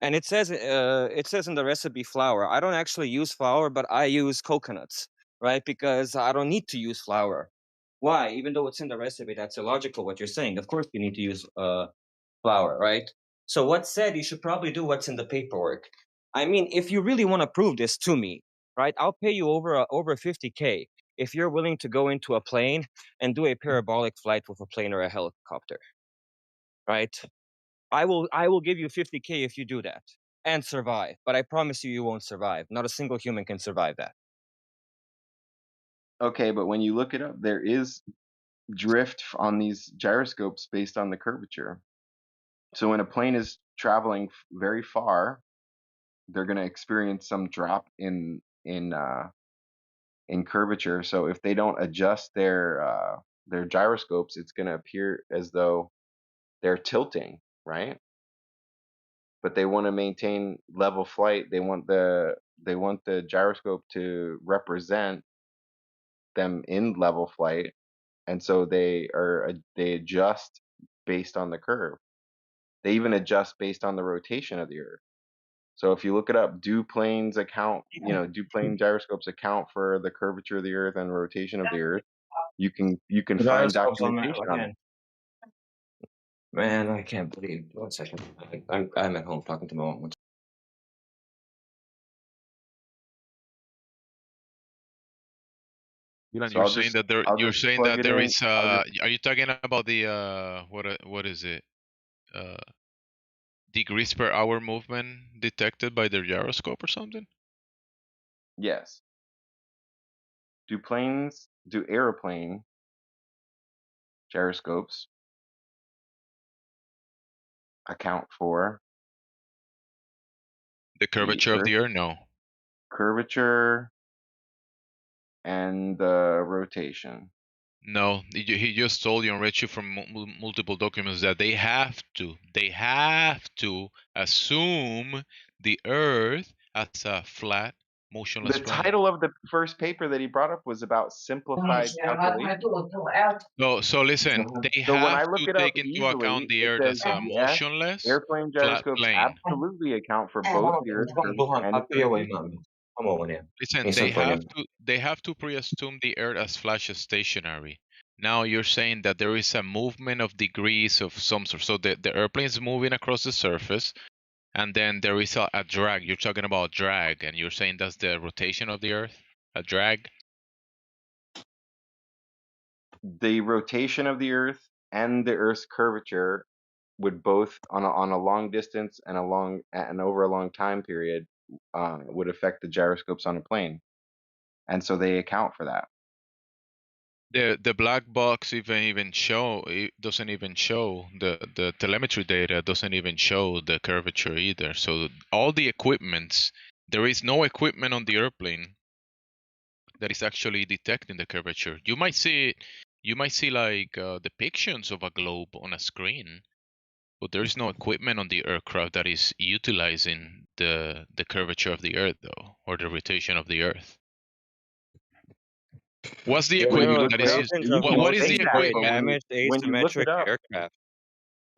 Speaker 20: And it says in the recipe flour. I don't actually use flour, but I use coconuts, right? Because I don't need to use flour. Why? Even though it's in the recipe, that's illogical what you're saying. Of course you need to use flour, right? So what's said, you should probably do what's in the paperwork. I mean, if you really want to prove this to me, right, I'll pay you over 50K if you're willing to go into a plane and do a parabolic flight with a plane or a helicopter, right? I will give you 50K if you do that and survive, but I promise you, you won't survive. Not a single human can survive that.
Speaker 2: Okay, but when you look it up, there is drift on these gyroscopes based on the curvature. So when a plane is traveling very far, they're going to experience some drop in curvature. So if they don't adjust their gyroscopes, it's going to appear as though they're tilting, right? But they want to maintain level flight. They want the gyroscope to represent them in level flight, and so they adjust based on the curve. They even adjust based on the rotation of the Earth. So if you look it up, do plane gyroscopes account for the curvature of the Earth and rotation of the Earth? You can find
Speaker 20: Gyroscopes on that
Speaker 2: documentation on it.
Speaker 20: again. Man, I can't believe. 1 second. I'm at home talking to my mom.
Speaker 15: Dylan,
Speaker 2: So
Speaker 15: you're
Speaker 2: just
Speaker 15: saying
Speaker 2: plug
Speaker 15: that
Speaker 2: it
Speaker 15: there
Speaker 2: in.
Speaker 15: is are you talking about the what is it? Degrees per hour movement detected by the gyroscope or something?
Speaker 2: Yes. Do airplane gyroscopes account for
Speaker 15: The
Speaker 2: the
Speaker 15: curvature of
Speaker 2: Earth
Speaker 15: the Earth? No.
Speaker 2: curvature and the rotation?
Speaker 15: No, he just told you and read you from multiple documents that they have to assume the Earth as a flat, motionless
Speaker 2: The
Speaker 15: plane.
Speaker 2: title of the first paper that he brought up was about simplified calculations.
Speaker 15: So listen, they
Speaker 2: So when
Speaker 15: have
Speaker 2: I look
Speaker 15: to
Speaker 2: it up
Speaker 15: take into account
Speaker 2: easily,
Speaker 15: the
Speaker 2: it
Speaker 15: Earth
Speaker 2: says
Speaker 15: as a
Speaker 2: yes,
Speaker 15: motionless,
Speaker 2: airplane
Speaker 15: flat
Speaker 2: gyroscopes
Speaker 15: plane.
Speaker 2: absolutely account for both the Earth's curvature and its rotation.
Speaker 15: Listen, they have to pre-assume the Earth as flat stationary. Now you're saying that there is a movement of degrees of some sort. So the airplane is moving across the surface, and then there is a drag. You're talking about drag, and you're saying that's the rotation of the Earth, a drag.
Speaker 2: The rotation of the Earth and the Earth's curvature would both on a long distance and over a long time period would affect the gyroscopes on a plane, and so they account for that.
Speaker 15: The black box even show it doesn't even show the telemetry data doesn't even show the curvature either. So all the equipments, there is no equipment on the airplane that is actually detecting the curvature. You might see like depictions of a globe on a screen, but there is no equipment on the aircraft that is utilizing the curvature of the Earth though, or the rotation of the Earth. What's the
Speaker 2: When you
Speaker 15: equipment
Speaker 2: look
Speaker 15: that
Speaker 2: it
Speaker 15: is
Speaker 2: up,
Speaker 15: used?
Speaker 20: Equations of
Speaker 15: What is
Speaker 20: motion
Speaker 2: say
Speaker 15: the
Speaker 20: for
Speaker 2: that,
Speaker 20: a
Speaker 2: but
Speaker 15: equipment?
Speaker 20: damaged
Speaker 2: when you look it
Speaker 20: asymmetric
Speaker 2: up,
Speaker 20: aircraft.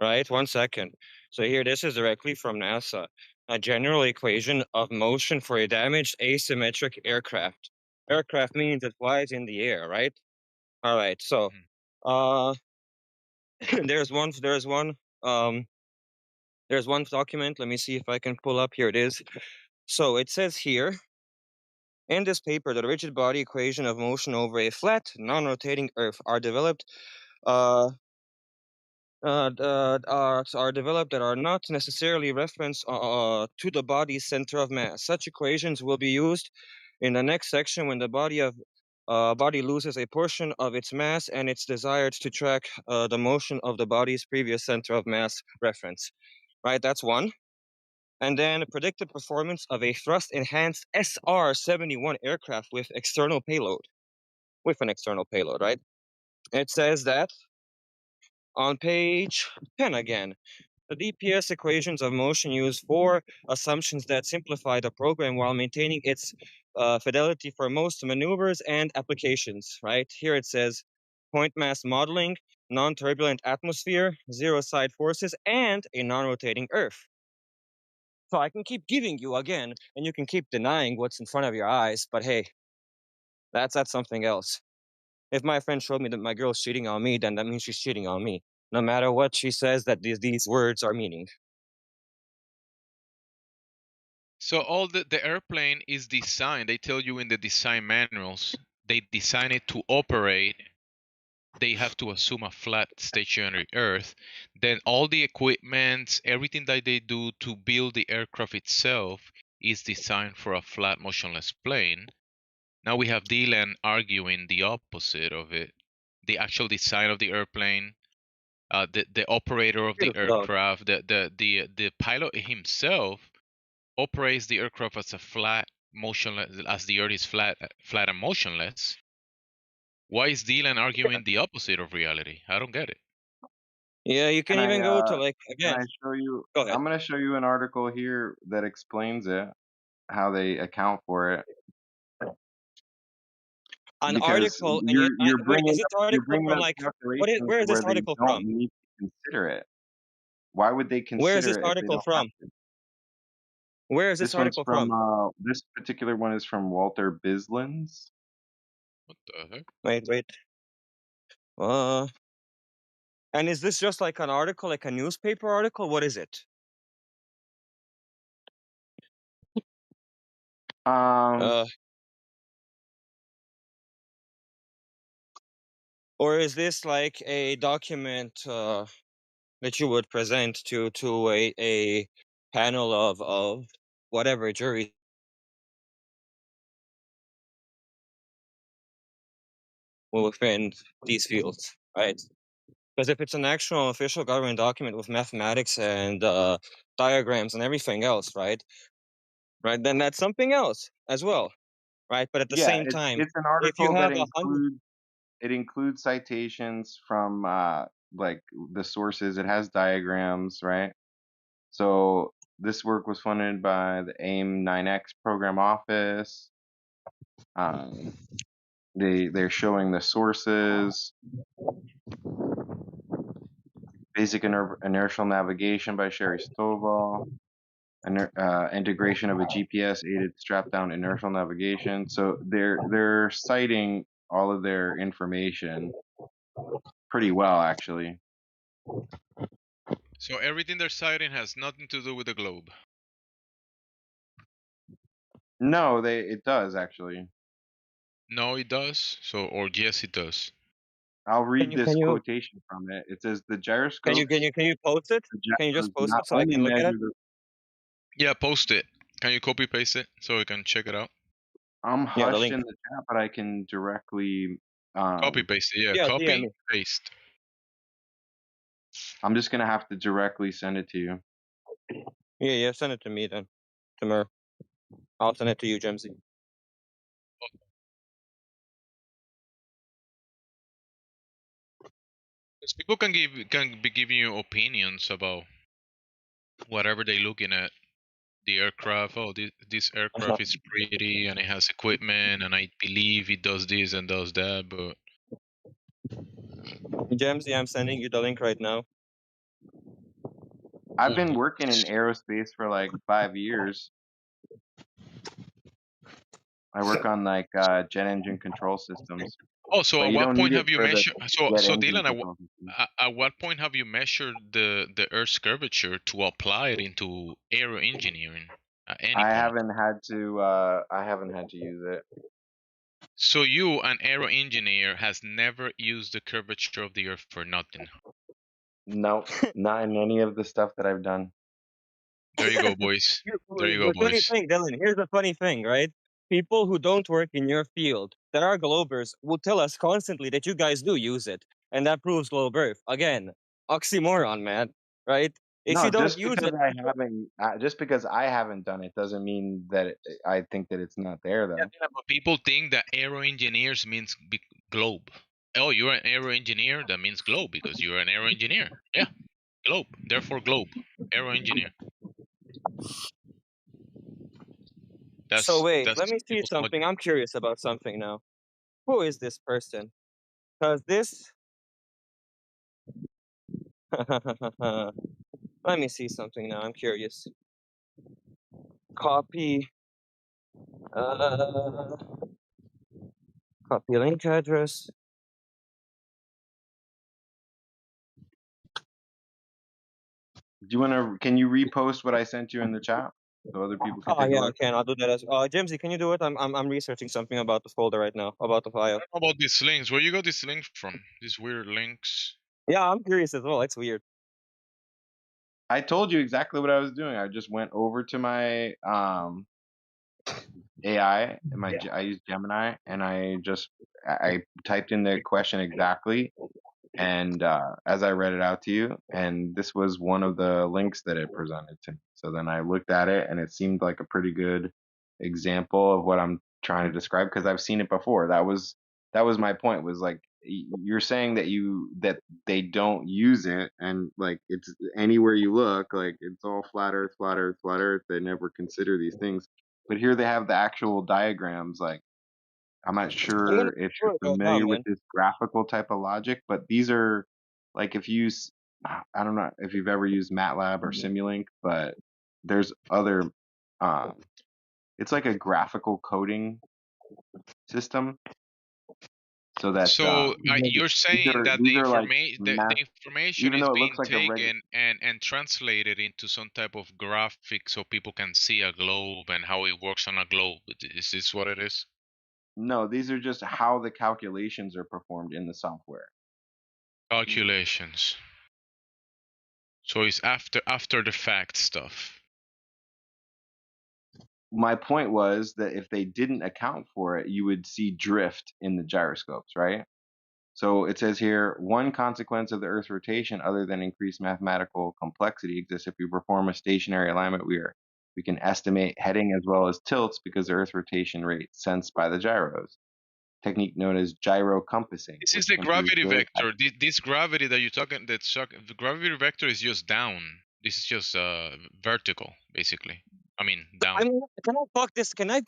Speaker 20: Right? 1 second. So here, this is directly from NASA. A general equation of motion for a damaged asymmetric aircraft. Aircraft means it flies in the air, right? All right. So, uh, there's one document. Let me see if I can pull up. Here it is. So it says here in this paper, the rigid body equation of motion over a flat, non-rotating Earth are developed. Are developed that are not necessarily reference to the body's center of mass. Such equations will be used in the next section when the body loses a portion of its mass and it's desired to track the motion of the body's previous center of mass reference. Right, that's one. And then predicted performance of a thrust-enhanced SR-71 aircraft with an external payload, right? It says that on page 10 again. The DPS equations of motion use 4 assumptions that simplify the program while maintaining its fidelity for most maneuvers and applications, right? Here it says point mass modeling, non-turbulent atmosphere, zero side forces, and a non-rotating Earth. So I can keep giving you again, and you can keep denying what's in front of your eyes. But hey, that's something else. If my friend showed me that my girl's cheating on me, then that means she's cheating on me. No matter what she says that these words are meaning.
Speaker 15: So all the airplane is designed, they tell you in the design manuals, they design it to operate. They have to assume a flat stationary Earth. Then all the equipment, everything that they do to build the aircraft itself is designed for a flat motionless plane. Now we have Dylan arguing the opposite of it. The actual design of the airplane, the operator of the aircraft, the pilot himself operates the aircraft as a flat, motionless, as the Earth is flat and motionless. Why is Dylan arguing the opposite of reality? I don't get it.
Speaker 20: Yeah, you can
Speaker 2: Can
Speaker 20: even go to
Speaker 2: I
Speaker 20: like
Speaker 2: can
Speaker 20: again.
Speaker 2: I show you?
Speaker 20: Go ahead.
Speaker 2: I'm gonna show you an article here that explains it, how they account for it,
Speaker 20: An
Speaker 2: because
Speaker 20: article, and wait, is this
Speaker 2: you're
Speaker 20: article
Speaker 2: bringing
Speaker 20: from
Speaker 2: up
Speaker 20: like
Speaker 2: calculations
Speaker 20: where is this
Speaker 2: where they
Speaker 20: article
Speaker 2: don't
Speaker 20: from?
Speaker 2: need to consider it. Why would they
Speaker 20: Where is
Speaker 2: consider
Speaker 20: this
Speaker 2: it if they
Speaker 20: article
Speaker 2: don't have
Speaker 20: from?
Speaker 2: to?
Speaker 20: Where is this
Speaker 2: This one's
Speaker 20: article
Speaker 2: from
Speaker 20: from?
Speaker 2: this particular one is from Walter Bislins.
Speaker 15: What the heck?
Speaker 20: Wait. And is this just like an article, like a newspaper article? What is it?
Speaker 2: Um,
Speaker 20: Or is this like a document that you would present to a panel of whatever jury within these fields, right? Because if it's an actual official government document with mathematics and diagrams and everything else, right, then that's something else as well, right? But at the
Speaker 2: yeah,
Speaker 20: same time,
Speaker 2: it's an
Speaker 20: if you
Speaker 2: article that
Speaker 20: have 100,
Speaker 2: includes citations from like the sources. It has diagrams, right? So this work was funded by the AIM 9X program office. Um, they're showing the sources. Basic inertial navigation by Sherry Stovall. Integration of a GPS aided strap down inertial navigation. So they're citing all of their information pretty well, actually.
Speaker 15: So everything they're citing has nothing to do with the globe.
Speaker 2: No, it does actually.
Speaker 15: No, it does. So, or yes, it does.
Speaker 2: I'll read this
Speaker 20: can you
Speaker 2: quotation from it. It says the gyroscopes
Speaker 20: can you post it?
Speaker 2: the
Speaker 20: Can you just
Speaker 2: gyros
Speaker 20: post
Speaker 2: not
Speaker 20: it so I
Speaker 2: only
Speaker 20: can look at
Speaker 2: measure
Speaker 20: it?
Speaker 2: the.
Speaker 15: Yeah, post it. Can you copy paste it so we can check it out?
Speaker 2: I'm
Speaker 20: Yeah, the
Speaker 2: hushed
Speaker 20: link.
Speaker 2: in the chat, but I can directly.
Speaker 15: Copy paste it. Yeah,
Speaker 20: Yeah, DM
Speaker 15: copy
Speaker 20: me.
Speaker 15: paste.
Speaker 2: I'm just gonna have to directly send it to you.
Speaker 20: Yeah, send it to me then. To Mer. I'll send it to you, Jimsy.
Speaker 15: Because people can be giving you opinions about whatever they're looking at. The aircraft. Oh, this aircraft is pretty and it has equipment, and I believe it does this and does that. But
Speaker 20: Jimsy, I'm sending you the link right now.
Speaker 2: I've been working in aerospace for like 5 years. I work on like jet engine control systems.
Speaker 15: oh, so
Speaker 2: But
Speaker 15: at
Speaker 2: you
Speaker 15: what
Speaker 2: don't need
Speaker 15: point
Speaker 2: it
Speaker 15: have you
Speaker 2: for the
Speaker 15: measured? So
Speaker 2: jet
Speaker 15: so
Speaker 2: engine
Speaker 15: Dylan,
Speaker 2: control system.
Speaker 15: at what point have you measured the Earth's curvature to apply it into aero engineering? At any
Speaker 2: I
Speaker 15: point.
Speaker 2: haven't had to use it.
Speaker 15: So you, an aero engineer, has never used the curvature of the Earth for nothing.
Speaker 2: No, not in any of the stuff that I've done.
Speaker 15: There you go, boys. There you go,
Speaker 20: The funny
Speaker 15: boys.
Speaker 20: thing, Dylan, here's the funny thing, right? People who don't work in your field that are globers will tell us constantly that you guys do use it. And that proves globe Earth. Again, oxymoron, man. Right? If
Speaker 2: No,
Speaker 20: you don't use it,
Speaker 2: just because I haven't done it doesn't mean that I think that it's not there
Speaker 15: Yeah,
Speaker 2: though.
Speaker 15: but people think that aero engineers means globe. Oh, you're an aero engineer? That means globe because you're an aero engineer. Yeah, globe. Therefore, globe. Aero engineer.
Speaker 20: so wait,
Speaker 15: That's
Speaker 20: let me see
Speaker 15: people's
Speaker 20: something.
Speaker 15: logic.
Speaker 20: I'm curious about something now. Who is this person? Because this. Let me see something now. I'm curious. Copy. Copy link address.
Speaker 2: Do you want to? Can you repost what I sent you in the chat so other people can
Speaker 20: Oh
Speaker 2: take a
Speaker 20: yeah, I
Speaker 2: look?
Speaker 20: can. I'll do that as. Jamesy, can you do it? I'm researching something about the folder right now, about the
Speaker 15: I
Speaker 20: file.
Speaker 15: don't know about these links. Where you got these links from? These weird links.
Speaker 20: Yeah, I'm curious as well. It's weird.
Speaker 2: I told you exactly what I was doing. I just went over to my AI and I used Gemini and I typed in the question exactly and as I read it out to you, and this was one of the links that it presented to me. So then I looked at it, and it seemed like a pretty good example of what I'm trying to describe because I've seen it before. That was my point. Was like you're saying that they don't use it, and like it's anywhere you look, like it's all flat Earth, flat Earth, flat Earth. They never consider these things, but here they have the actual diagrams, like I'm not
Speaker 20: I'm gonna
Speaker 2: sure if
Speaker 20: do
Speaker 2: you're
Speaker 20: it right now,
Speaker 2: familiar with
Speaker 20: man.
Speaker 2: this graphical type of logic, but these are like if you use, I don't know if you've ever used MATLAB or Simulink, but there's other, uh, it's like a graphical coding system so that
Speaker 15: So you're saying that
Speaker 2: these are like
Speaker 15: the
Speaker 2: math,
Speaker 15: information
Speaker 2: even
Speaker 15: is
Speaker 2: though it looks
Speaker 15: being
Speaker 2: like a regular,
Speaker 15: taken and translated into some type of graphic so people can see a globe and how it works on a globe. Is this what it is?
Speaker 2: no, these are just how the calculations are performed in the software.
Speaker 15: Calculations. So it's after the fact stuff.
Speaker 2: My point was that if they didn't account for it, you would see drift in the gyroscopes, right? So it says here, one consequence of the Earth's rotation, other than increased mathematical complexity, exists if we perform a stationary alignment. We can estimate heading as well as tilts because the Earth's rotation rate sensed by the gyros. Technique known as gyro compassing,
Speaker 15: This is
Speaker 2: which
Speaker 15: the
Speaker 2: improves
Speaker 15: gravity
Speaker 2: road.
Speaker 15: vector. This gravity that you're talking, the gravity vector is just down. This is just vertical, basically. I mean, down.
Speaker 20: Can I fuck this? Can I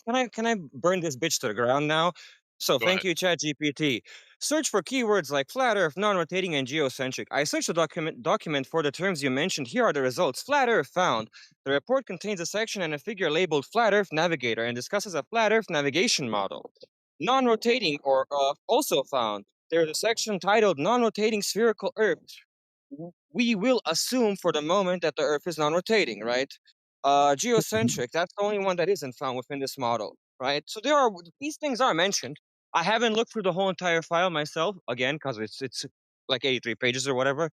Speaker 20: burn this bitch to the ground now? So
Speaker 15: Go
Speaker 20: thank
Speaker 15: ahead.
Speaker 20: you, ChatGPT. Search for keywords like flat Earth, non-rotating, and geocentric. I searched the document for the terms you mentioned. Here are the results. Flat Earth found. The report contains a section and a figure labeled Flat Earth Navigator and discusses a flat Earth navigation model. Non-rotating or also found. There's a section titled Non-rotating spherical Earth. We will assume for the moment that the Earth is non-rotating, right? Geocentric, that's the only one that isn't found within this model, right? So these things are mentioned. I haven't looked through the whole entire file myself, again, because it's like 83 pages or whatever.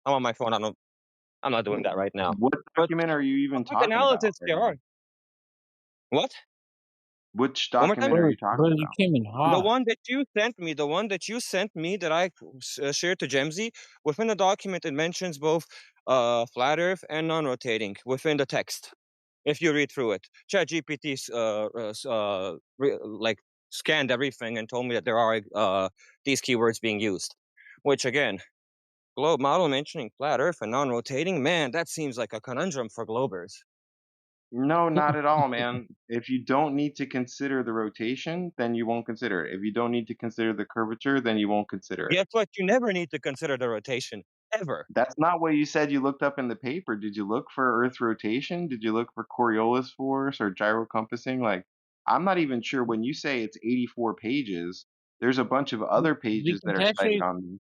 Speaker 20: I'm on my phone. I'm not doing that right now.
Speaker 2: What
Speaker 20: But
Speaker 2: document are you
Speaker 20: a
Speaker 2: even
Speaker 20: quick
Speaker 2: talking about
Speaker 20: analysis
Speaker 2: right
Speaker 20: there
Speaker 2: now?
Speaker 20: are. What?
Speaker 2: Which
Speaker 20: One more time?
Speaker 2: document are you talking
Speaker 4: You
Speaker 2: about?
Speaker 4: came in
Speaker 20: The
Speaker 4: hot.
Speaker 20: one that you sent me, that I shared to Gemsy, within the document it mentions both flat Earth and non-rotating within the text. If you read through it, ChatGPT like scanned everything and told me that there are these keywords being used, which again, globe model mentioning flat Earth and non-rotating. Man, that seems like a conundrum for globers.
Speaker 2: No, not at all, man. If you don't need to consider the rotation, then you won't consider it. If you don't need to consider the curvature, then you won't consider it.
Speaker 20: Guess what? You never need to consider the rotation ever.
Speaker 2: That's not what you said you looked up in the paper. Did you look for Earth rotation? Did you look for Coriolis force or gyrocompassing? Like, I'm not even sure when you say it's 84 pages, there's a bunch of other
Speaker 4: We
Speaker 2: pages
Speaker 4: can
Speaker 2: that are cited
Speaker 4: actually
Speaker 2: on these.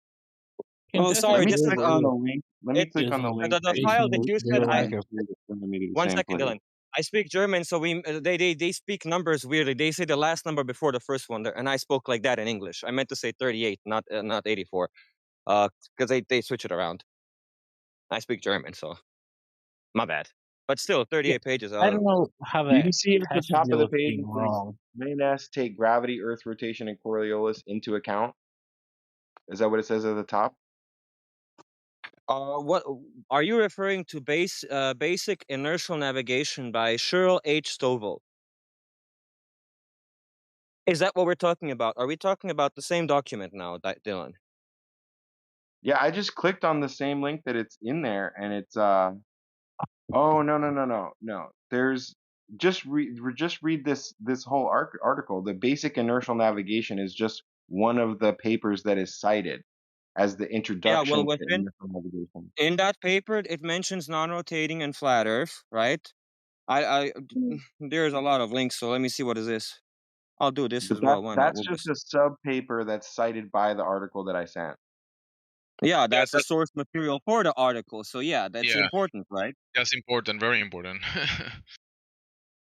Speaker 20: Oh,
Speaker 2: Let
Speaker 20: sorry.
Speaker 2: me
Speaker 20: This is
Speaker 2: click on the link. Let me
Speaker 20: it.
Speaker 2: click on the link
Speaker 20: The
Speaker 2: that you
Speaker 20: file that you said.
Speaker 2: so you can see it's sending me to the
Speaker 20: One
Speaker 2: same
Speaker 20: second,
Speaker 2: place.
Speaker 20: Dylan. I speak German, so they speak numbers weirdly. They say the last number before the first one, and I spoke like that in English. I meant to say 38, not 84, because they switch it around. I speak German, so my bad. But still,
Speaker 4: Yeah,
Speaker 20: 38 pages.
Speaker 4: I don't know how
Speaker 2: Do you
Speaker 4: that
Speaker 2: see at the
Speaker 4: has to
Speaker 2: top of
Speaker 4: do
Speaker 2: the
Speaker 4: with
Speaker 2: page
Speaker 4: being
Speaker 2: it says
Speaker 4: wrong.
Speaker 2: main S take gravity, Earth rotation, and Coriolis into account? Is that what it says at the top?
Speaker 20: What are you referring to? Basic inertial navigation by Cheryl H. Stovall. Is that what we're talking about? Are we talking about the same document now, Dylan?
Speaker 2: Yeah, I just clicked on the same link that it's in there, and it's oh no. There's just read this whole article. The basic inertial navigation is just one of the papers that is cited as the
Speaker 20: Yeah, well,
Speaker 2: introduction to
Speaker 20: within
Speaker 2: inertial navigation.
Speaker 20: in that paper, it mentions non-rotating and flat Earth, right? There's a lot of links, so let me see what is this. I'll do this
Speaker 2: But
Speaker 20: as well. Why not?
Speaker 2: that's just a sub paper that's cited by the article that I sent.
Speaker 20: Yeah,
Speaker 15: Yeah,
Speaker 20: that's the source material for the article. So yeah, that's
Speaker 15: yeah,
Speaker 20: important, right?
Speaker 15: that's important, very important.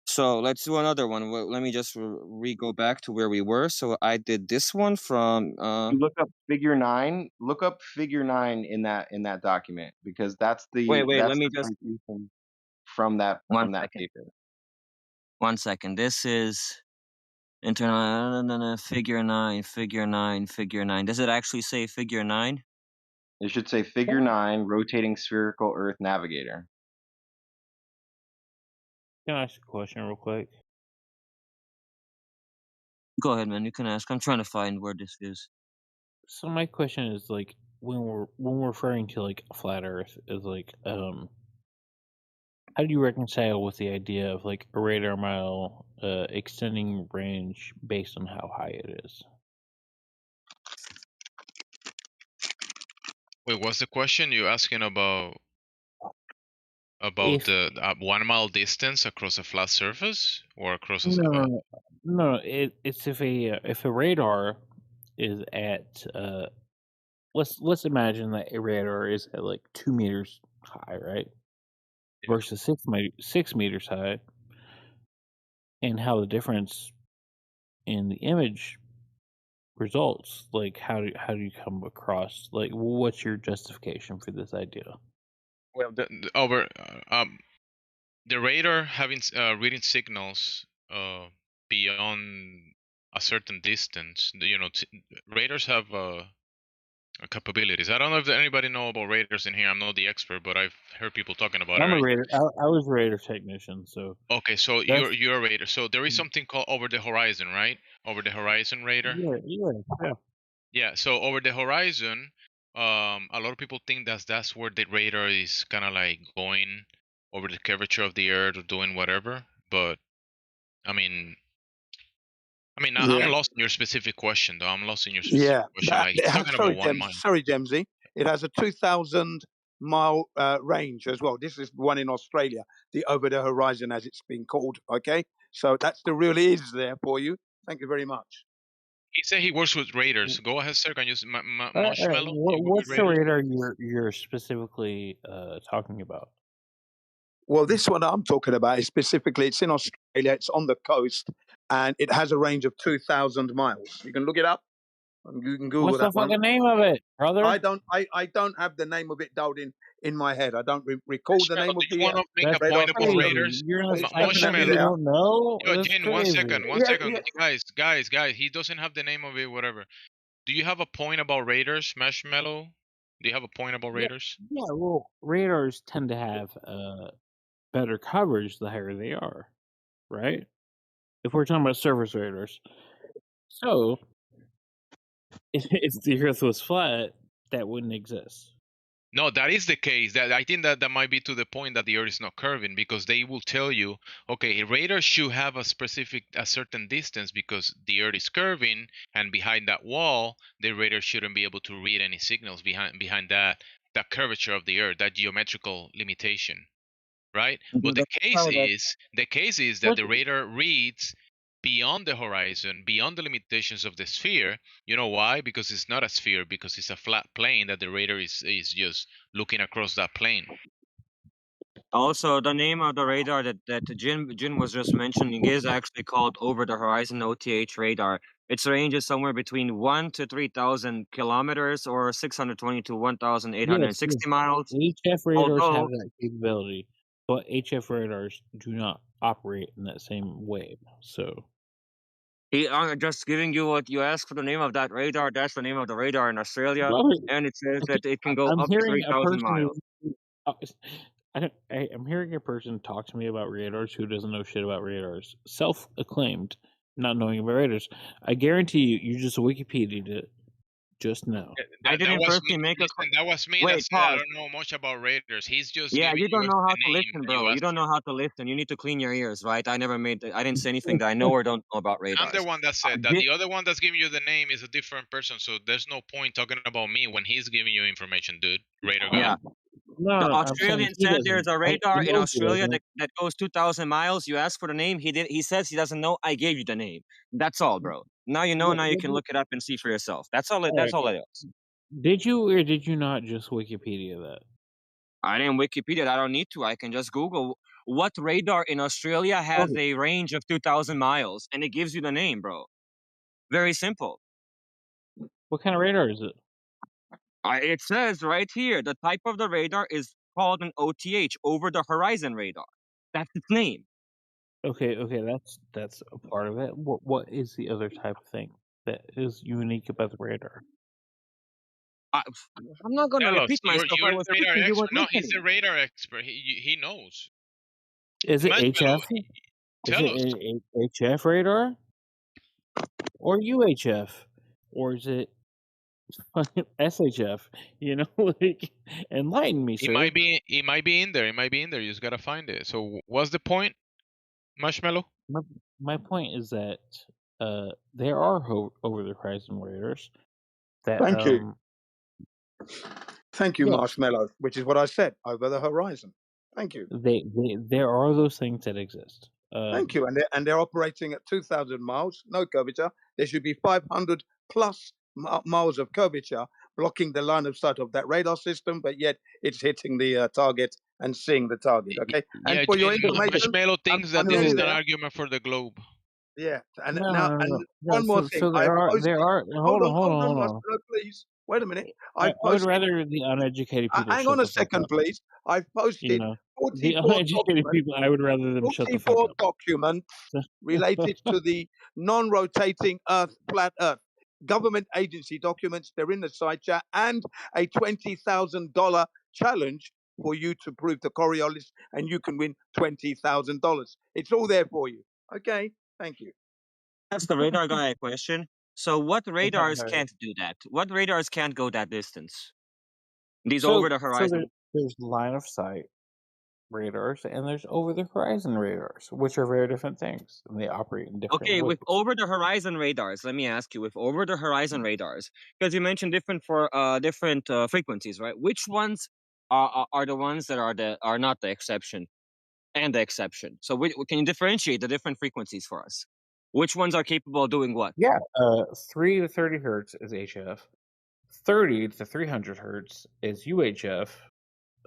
Speaker 20: So let's do another one. Let me just go back to where we were. So I did this one from.
Speaker 2: You look up figure 9. Look up figure 9 in that document, because that's
Speaker 20: Wait,
Speaker 2: the
Speaker 20: let me just
Speaker 2: citation from that
Speaker 20: one second.
Speaker 2: paper.
Speaker 20: 1 second. This is internal figure 9, figure 9, figure 9. Does it actually say figure 9?
Speaker 2: It should say figure 9, rotating spherical Earth navigator.
Speaker 4: Can I ask a question real quick?
Speaker 20: Go ahead, man. You can ask. I'm trying to find where this is.
Speaker 4: So my question is like when we're referring to like a flat Earth is like how do you reconcile with the idea of like a radar mile extending range based on how high it is?
Speaker 15: Wait, what's the question? You asking about
Speaker 4: If
Speaker 15: the 1 mile distance across a flat surface or across a?
Speaker 4: no, it's if a radar is at let's imagine that a radar is at like 2 meters high, right?
Speaker 15: Yeah.
Speaker 4: Versus 6 meters high, and how the difference in the image results. Like how do you come across, like what's your justification for this idea?
Speaker 15: Well, the radar having reading signals beyond a certain distance. Radars have capabilities. I don't know if anybody know about radars in here. I'm not the expert, but I've heard people talking about it.
Speaker 4: I'm a
Speaker 15: Right?
Speaker 4: radar. I was a radar technician, so
Speaker 15: Okay, so
Speaker 4: that's
Speaker 15: you're a radar. So there is something called over the horizon, right? Over the horizon radar.
Speaker 4: yeah.
Speaker 15: Yeah. So over the horizon, a lot of people think that's where the radar is kind of like going over the curvature of the Earth or doing whatever. But I mean, I'm
Speaker 14: Yeah,
Speaker 15: lost in your specific question, though. I'm lost in your specific
Speaker 14: yeah.
Speaker 15: question. Like he's talking about 1 mile.
Speaker 14: Sorry, Dempsey. It has a 2,000-mile range as well. This is one in Australia, the over the horizon, as it's been called. Okay, so that's the real is there for you. Thank you very much.
Speaker 15: He said he works with radars. Go ahead, sir. Can you Marshmallow? You work with
Speaker 4: What's the
Speaker 15: radars?
Speaker 4: radar you're specifically talking about?
Speaker 14: Well, this one I'm talking about is specifically, it's in Australia, it's on the coast, and it has a range of 2,000 miles. You can look it up, and you can Google
Speaker 4: What's the
Speaker 14: that one.
Speaker 4: fucking name of it, brother?
Speaker 14: I don't have the name of it dialed in my head. I don't recall the name
Speaker 15: Marshmallow,
Speaker 14: of
Speaker 15: do you
Speaker 14: the
Speaker 15: want to make a
Speaker 14: radar
Speaker 15: point about
Speaker 14: system.
Speaker 15: radars?
Speaker 4: You're gonna
Speaker 14: It's
Speaker 4: tell me
Speaker 14: definitely
Speaker 4: you
Speaker 14: there.
Speaker 4: don't know?
Speaker 15: Yo,
Speaker 4: That's
Speaker 15: Jen,
Speaker 4: crazy.
Speaker 15: one second. Guys. He doesn't have the name of it, whatever. Do you have a point about radars, Marshmallow? Do you have a point about radars?
Speaker 4: Yeah, well, radars tend to have better coverage the higher they are, right? If we're talking about surface radars. So, if the Earth was flat, that wouldn't exist.
Speaker 15: No, that is the case. That I think that might be to the point that the Earth is not curving, because they will tell you, okay, a radar should have a certain distance because the Earth is curving, and behind that wall, the radar shouldn't be able to read any signals behind that curvature of the Earth, that geometrical limitation, right? But the case is that the radar reads beyond the horizon, beyond the limitations of the sphere. You know why? Because it's not a sphere, because it's a flat plane that the radar is just looking across that plane.
Speaker 20: Also, the name of the radar that Jin was just mentioning is actually called Over the Horizon OTH radar. Its range is somewhere between 1 to 3,000 kilometers or 620 to 1,860 miles.
Speaker 4: HF radars have that capability, but HF radars do not operate in that same way. So,
Speaker 20: I'm just giving you what you asked for, the name of that radar. That's the name of the radar in Australia, and it says that it can go
Speaker 4: I'm
Speaker 20: up to
Speaker 4: hearing a
Speaker 20: 3,000
Speaker 4: person
Speaker 20: miles.
Speaker 4: I'm hearing a person talk to me about radars who doesn't know shit about radars. Self-acclaimed, not knowing about radars. I guarantee you just Wikipedia'd it just now.
Speaker 20: I didn't firstly make a.
Speaker 15: That was me.
Speaker 20: Wait,
Speaker 15: that said
Speaker 20: pause.
Speaker 15: I don't know much about radars. He's just
Speaker 20: Yeah,
Speaker 15: giving
Speaker 20: you don't know how
Speaker 15: the
Speaker 20: to
Speaker 15: name.
Speaker 20: listen, bro. You don't know how to listen. You need to clean your ears, right? I didn't say anything that I know or don't know about radars.
Speaker 15: I'm the one that said that. The other one that's giving you the name is a different person, so there's no point talking about me when he's giving you information, dude. Radar guy.
Speaker 20: Yeah.
Speaker 4: No,
Speaker 11: The
Speaker 4: I'm saying
Speaker 11: Australian
Speaker 4: he
Speaker 11: said there's
Speaker 4: doesn't.
Speaker 11: a
Speaker 4: I
Speaker 11: radar in
Speaker 4: know he
Speaker 11: Australia
Speaker 4: doesn't.
Speaker 11: that goes 2,000 miles. You ask for the name. He says he doesn't know. I gave you the name. That's all, bro. Now you know. Now you can look it up and see for yourself. That's all.
Speaker 4: All
Speaker 11: That's
Speaker 4: right.
Speaker 11: all it is.
Speaker 4: Did you or did you not just Wikipedia that?
Speaker 11: I didn't Wikipedia. I don't need to. I can just Google what radar in Australia has
Speaker 4: Okay.
Speaker 11: a range of 2,000 miles, and it gives you the name, bro. Very simple.
Speaker 4: What kind of radar is it?
Speaker 11: It says right here the type of the radar is called an OTH, over the horizon radar. That's its name.
Speaker 4: Okay, that's a part of it. What is the other type of thing that is unique about the radar?
Speaker 11: I'm not gonna
Speaker 15: Tell us.
Speaker 11: repeat myself.
Speaker 15: You're
Speaker 11: I
Speaker 15: the
Speaker 11: was
Speaker 15: radar
Speaker 11: speaking. You
Speaker 15: expert.
Speaker 11: weren't
Speaker 15: No, he's the
Speaker 11: listening.
Speaker 15: radar expert. He knows.
Speaker 4: Is it
Speaker 15: Marshmallow,
Speaker 4: HF? Is
Speaker 15: tell
Speaker 4: it
Speaker 15: us.
Speaker 4: HF radar or UHF or is it SHF? You know, like enlighten me,
Speaker 15: It
Speaker 4: sir.
Speaker 15: might be. It might be in there. It might be in there. You just gotta find it. So, what's the point, Marshmallow?
Speaker 4: My point is that there are over the horizon radars that
Speaker 14: Thank you. Thank you,
Speaker 4: yeah,
Speaker 14: Marshmallow, which is what I said, over the horizon. Thank you.
Speaker 4: there are those things that exist.
Speaker 14: Thank you. And they're operating at 2,000 miles, no curvature. There should be 500 plus miles of curvature blocking the line of sight of that radar system, but yet it's hitting the target and seeing the target. Okay. And
Speaker 15: Yeah,
Speaker 14: for your information,
Speaker 15: Marshmallow thinks that
Speaker 14: I'm
Speaker 15: this
Speaker 14: nearly
Speaker 15: is
Speaker 4: So
Speaker 15: an
Speaker 14: there.
Speaker 15: argument for the globe.
Speaker 14: Yeah. And
Speaker 4: no,
Speaker 14: now,
Speaker 4: no, no,
Speaker 14: and
Speaker 4: no. No,
Speaker 14: one more thing.
Speaker 4: so
Speaker 14: I've
Speaker 4: there
Speaker 14: posted,
Speaker 4: are
Speaker 14: hold
Speaker 4: hold
Speaker 14: on,
Speaker 4: on, hold on.
Speaker 14: Marshmallow, please. Wait a minute.
Speaker 4: I
Speaker 14: I've
Speaker 4: would
Speaker 14: posted,
Speaker 4: rather the uneducated people
Speaker 14: hang
Speaker 4: shut
Speaker 14: on a
Speaker 4: the fuck
Speaker 14: second,
Speaker 4: up.
Speaker 14: please. I've
Speaker 4: You
Speaker 14: posted
Speaker 4: know, the
Speaker 14: 44
Speaker 4: uneducated
Speaker 14: documents.
Speaker 4: people, I would rather them shut the fuck
Speaker 14: 44
Speaker 4: up.
Speaker 14: documents related to the non-rotating Earth, flat Earth. Government agency documents, they're in the side chat, and a $20,000 challenge for you to prove the Coriolis, and you can win $20,000. It's all there for you. Okay, thank you.
Speaker 11: That's the radar guy a question. So what radars can't do that? What radars can't go that distance? These over the
Speaker 4: So
Speaker 11: horizon.
Speaker 4: there's line of sight radars and there's over the horizon radars, which are very different things, and they operate in different
Speaker 11: Okay,
Speaker 4: ways.
Speaker 11: with over the horizon radars, let me ask you, with over the horizon radars, because you mentioned different for different frequencies, right? Which ones are the ones that are not the exception and the exception? So can you differentiate the different frequencies for us? Which ones are capable of doing what?
Speaker 4: Yeah, 3 to 30 hertz is HF. 30 to 300 hertz is UHF.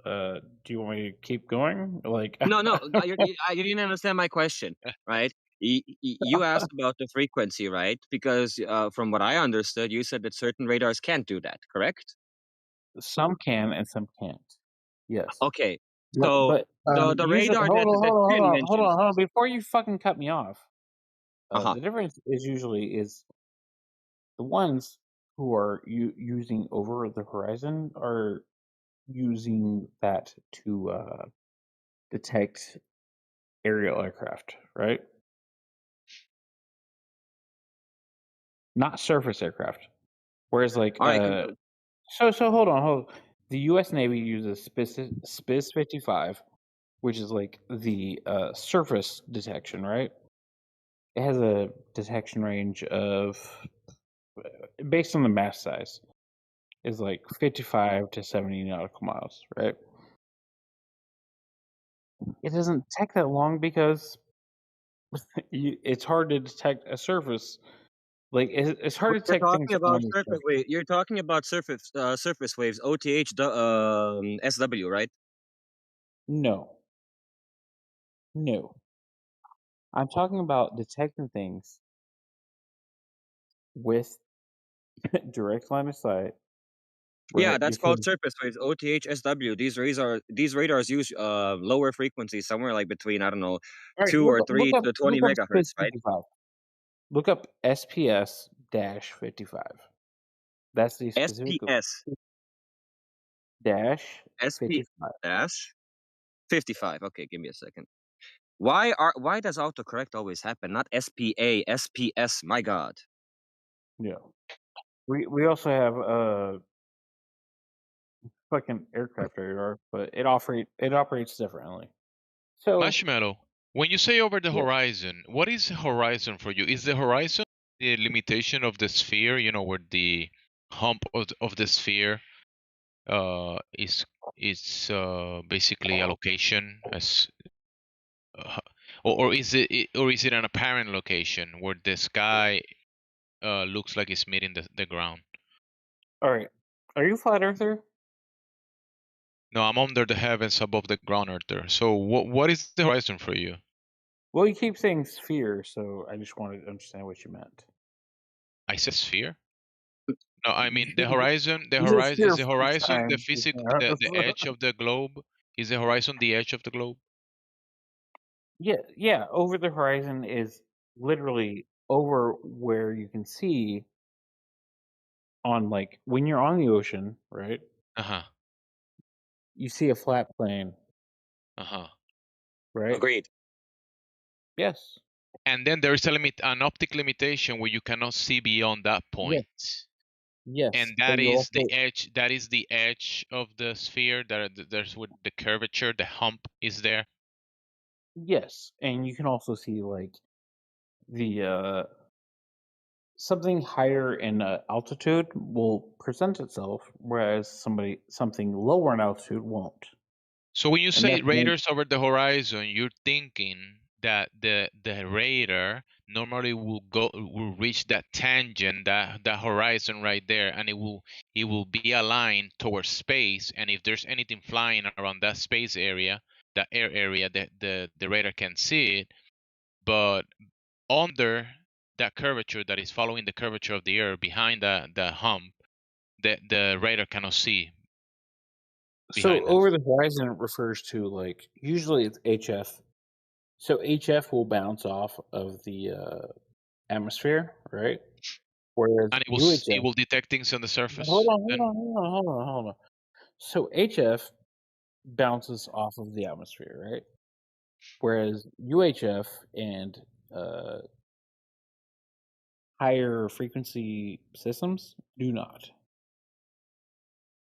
Speaker 4: Do you want me to keep going? Like,
Speaker 11: No, you didn't understand my question, right? You asked about the frequency, right? Because from what I understood, you said that certain radars can't do that, correct?
Speaker 4: some can and some can't. Yes.
Speaker 11: Okay, so
Speaker 4: But
Speaker 11: the
Speaker 4: usually,
Speaker 11: radar
Speaker 4: hold
Speaker 11: that Finn
Speaker 4: on,
Speaker 11: mentioned.
Speaker 4: hold on. Before you fucking cut me off,
Speaker 11: Uh-huh.
Speaker 4: the difference is usually is the ones who are using over the horizon are using that to detect aerial aircraft, right? Not surface aircraft. Whereas, like,
Speaker 11: All right.
Speaker 4: so hold on. The U.S. Navy uses Spiz 55, which is like the surface detection, right? It has a detection range of, based on the mass size, is like 55 to 70 nautical miles, right? It doesn't take that long because it's hard to detect a surface. Like, it's hard to
Speaker 11: You're
Speaker 4: detect things
Speaker 11: talking
Speaker 4: on
Speaker 11: about
Speaker 4: the
Speaker 11: surface
Speaker 4: surface.
Speaker 11: wave. You're talking about surface waves, OTH, SW, right?
Speaker 4: No. I'm talking about detecting things with direct line of sight,
Speaker 11: Yeah,
Speaker 4: right?
Speaker 11: that's called
Speaker 4: Because
Speaker 11: surface waves, OTH, SW. These radars use lower frequencies, somewhere like between, I don't know,
Speaker 4: all right,
Speaker 11: 2 or 3 to 20
Speaker 4: look up Spiz
Speaker 11: megahertz, right?
Speaker 4: 55. Look up SPS-55. That's the specific
Speaker 11: SPS
Speaker 4: dash
Speaker 11: SP
Speaker 4: 55.
Speaker 11: dash 55. Okay, give me a second. Why does autocorrect always happen? Not SPA, SPS. My God.
Speaker 4: Yeah. We also have fucking aircraft radar, but it operates differently. So
Speaker 15: Marshmallow, when you say over the
Speaker 4: yeah.
Speaker 15: horizon, what is the horizon for you? Is the horizon the limitation of the sphere, where the hump of the sphere is it's basically a location as or is it an apparent location where the sky looks like it's meeting the ground?
Speaker 4: All right. Are you a flat earther?
Speaker 15: No, I'm under the heavens above the ground, Earther. So what is the horizon for you?
Speaker 4: Well, you keep saying sphere, so I just wanted to understand what you meant.
Speaker 15: I said sphere. No, I mean the
Speaker 4: You
Speaker 15: horizon. The
Speaker 4: you said
Speaker 15: horizon
Speaker 4: sphere
Speaker 15: is the
Speaker 4: 4
Speaker 15: horizon the
Speaker 4: times.
Speaker 15: physical the edge of the globe. Is the horizon the edge of the globe?
Speaker 4: Yeah. Over the horizon is literally over where you can see on like when you're on the ocean, right?
Speaker 15: Uh-huh.
Speaker 4: You see a flat plane,
Speaker 15: Uh-huh.
Speaker 4: right?
Speaker 20: Agreed.
Speaker 4: Yes.
Speaker 15: And then there is an optic limitation where you cannot see beyond that
Speaker 4: Yes.
Speaker 15: point.
Speaker 4: Yes.
Speaker 15: And
Speaker 4: But
Speaker 15: that
Speaker 4: you
Speaker 15: is the
Speaker 4: also
Speaker 15: edge. That is the edge of the sphere. There's with the curvature, the hump is there.
Speaker 4: yes, and you can also see like the something higher in altitude will present itself, whereas something lower in altitude won't.
Speaker 15: So when you
Speaker 4: And
Speaker 15: say
Speaker 4: that's one.
Speaker 15: radars over the horizon, you're thinking that the radar normally will reach that tangent, that horizon right there, and it will be aligned towards space. And if there's anything flying around that space area, that air area, the radar can see it. But under that curvature that is following the curvature of the air behind the hump, the radar cannot see
Speaker 4: So
Speaker 15: behind that.
Speaker 4: over the horizon it refers to like usually it's HF. So HF will bounce off of the atmosphere, right? Whereas
Speaker 15: And it
Speaker 4: UHF.
Speaker 15: will detect things on the
Speaker 4: Hold
Speaker 15: surface.
Speaker 4: on, hold
Speaker 15: And
Speaker 4: on, hold on, hold on, hold on. So HF bounces off of the atmosphere, right? Whereas UHF and uh, higher frequency systems do not,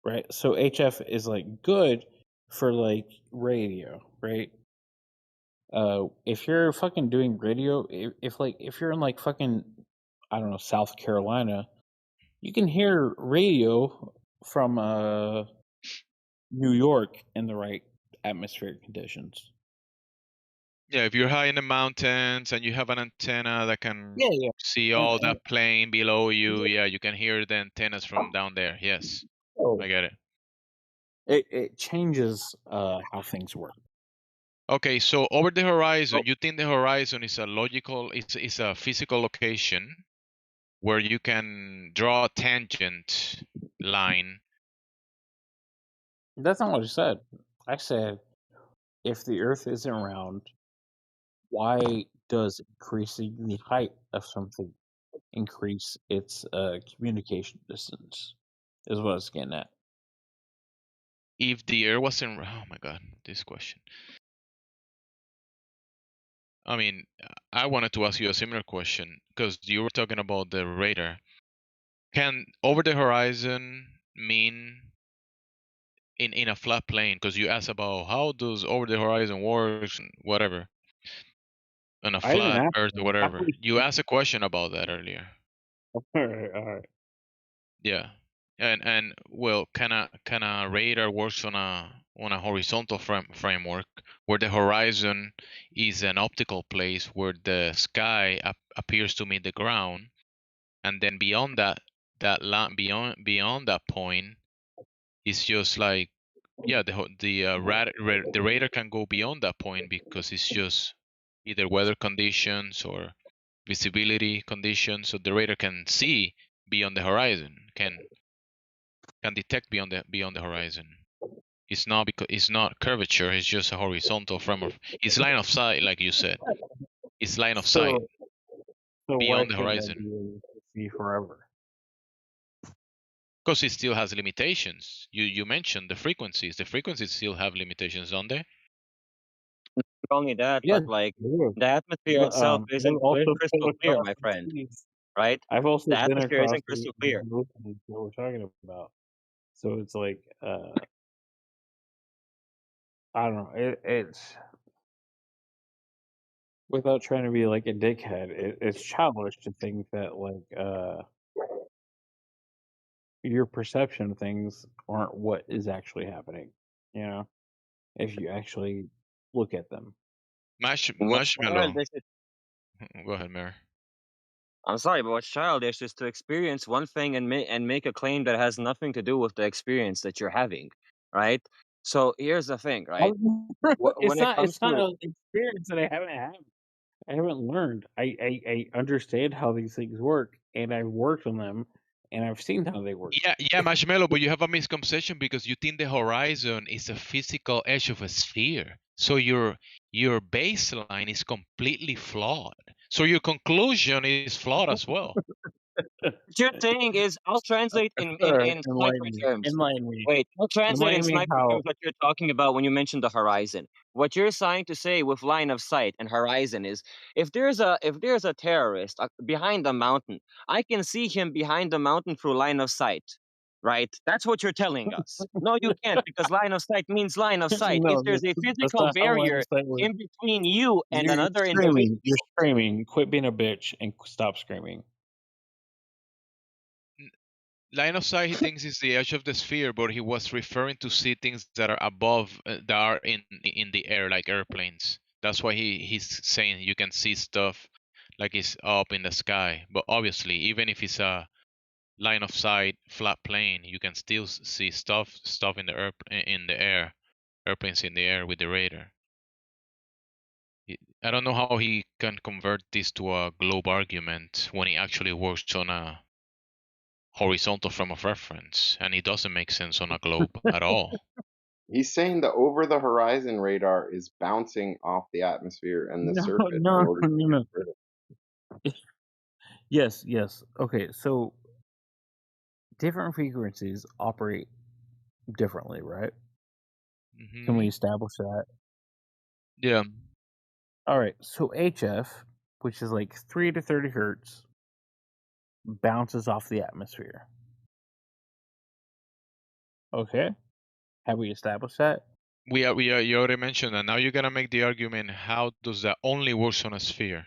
Speaker 4: right? So HF is like good for like radio, right? If you're fucking doing radio, if you're in like fucking I don't know South Carolina, you can hear radio from New York in the right atmospheric conditions.
Speaker 15: yeah, if you're high in the mountains and you have an antenna that can
Speaker 4: Yeah,
Speaker 15: see
Speaker 4: and,
Speaker 15: all
Speaker 4: and
Speaker 15: that plain below you,
Speaker 4: yeah,
Speaker 15: yeah, you can hear the antennas from down there. Yes,
Speaker 4: so
Speaker 15: I get it.
Speaker 4: it changes how things work.
Speaker 15: Okay, so over the horizon, you think the horizon is a logical, it's a physical location where you can draw a tangent line.
Speaker 4: That's not what I said. I said if the Earth isn't round, why does increasing the height of something increase its communication distance? Is what I was getting at.
Speaker 15: If the air wasn't, oh my God, this question. I mean, I wanted to ask you a similar question because you were talking about the radar. Can over the horizon mean in a flat plane? Because you asked about how does over the horizon works and whatever on a
Speaker 4: I didn't
Speaker 15: flat
Speaker 4: ask
Speaker 15: Earth or
Speaker 4: that.
Speaker 15: whatever. You asked a question about that earlier.
Speaker 4: All right, all right.
Speaker 15: Yeah, and well, can a radar works on a horizontal framework where the horizon is an optical place where the sky appears to meet the ground, and then beyond that line beyond that point it's just like yeah the radar can go beyond that point because it's just either weather conditions or visibility conditions, so the radar can see beyond the horizon, can detect beyond the horizon. It's not because it's not curvature, it's just a horizontal framework. It's line of sight, like you said. It's line of sight
Speaker 4: So, so why
Speaker 15: beyond the
Speaker 4: couldn't I
Speaker 15: horizon.
Speaker 4: be able to see forever?
Speaker 15: Because it still has limitations. You mentioned the frequencies. The frequencies still have limitations, don't they?
Speaker 20: Not only that,
Speaker 4: Yes,
Speaker 20: but like
Speaker 4: sure.
Speaker 20: the atmosphere
Speaker 4: But
Speaker 20: itself
Speaker 4: I've
Speaker 20: isn't
Speaker 4: also been
Speaker 20: crystal clear,
Speaker 4: across
Speaker 20: my
Speaker 4: the
Speaker 20: friend.
Speaker 4: seas.
Speaker 20: Right?
Speaker 4: I've also
Speaker 20: The
Speaker 4: been
Speaker 20: atmosphere
Speaker 4: across
Speaker 20: isn't crystal
Speaker 4: the
Speaker 20: clear.
Speaker 4: oceans that we're talking about. So it's like I don't know. It's without trying to be like a dickhead. It's childish to think that like your perception of things aren't what is actually happening. You know, if you actually look at them.
Speaker 20: What's
Speaker 15: Marshmallow.
Speaker 20: childish is,
Speaker 15: Go ahead, Mary.
Speaker 20: I'm sorry, but what's childish is to experience one thing and make a claim that has nothing to do with the experience that you're having, right? So here's the thing, right? When
Speaker 4: It's
Speaker 20: it
Speaker 4: not.
Speaker 20: comes
Speaker 4: It's not
Speaker 20: to
Speaker 4: an experience that I haven't had. I haven't learned. I understand how these things work, and I've worked on them, and I've seen how they work.
Speaker 15: Yeah, Marshmallow, but you have a misconception because you think the horizon is a physical edge of a sphere. So your baseline is completely flawed. So your conclusion is flawed as well.
Speaker 20: what you're saying is, I'll translate in sniper terms.
Speaker 4: Enlighten me.
Speaker 20: Wait, I'll translate in
Speaker 4: Enlighten me
Speaker 20: sniper terms
Speaker 4: how.
Speaker 20: what you're talking about when you mentioned the horizon. What you're trying to say with line of sight and horizon is, if there's a terrorist behind the mountain, I can see him behind the mountain through line of sight, right? That's what you're telling us. No, you can't, because line of sight means line of sight. If
Speaker 4: No,
Speaker 20: there's a
Speaker 4: that's
Speaker 20: physical
Speaker 4: not how line
Speaker 20: barrier
Speaker 4: of sight works.
Speaker 20: in between you and
Speaker 4: You're
Speaker 20: another individual,
Speaker 4: screaming. You're screaming. Quit being a bitch and stop screaming.
Speaker 15: Line of sight, he thinks, is the edge of the sphere, but he was referring to see things that are above, that are in the air, like airplanes. That's why he's saying you can see stuff like it's up in the sky. But obviously, even if it's a line of sight flat plane, you can still see stuff in the air, airplanes in the air with the radar. I don't know how he can convert this to a globe argument when he actually works on a horizontal frame of reference, and it doesn't make sense on a globe at all.
Speaker 2: He's saying the over the horizon radar is bouncing off the atmosphere and the surface in order to
Speaker 4: No.
Speaker 2: get further.
Speaker 4: Yes. Okay, so different frequencies operate differently, right? Can we establish that?
Speaker 15: Yeah.
Speaker 4: All right. So HF, which is like 3 to 30 hertz, bounces off the atmosphere. Okay. Have we established that?
Speaker 15: You already mentioned that. Now you're gonna make the argument, how does that only works on a sphere?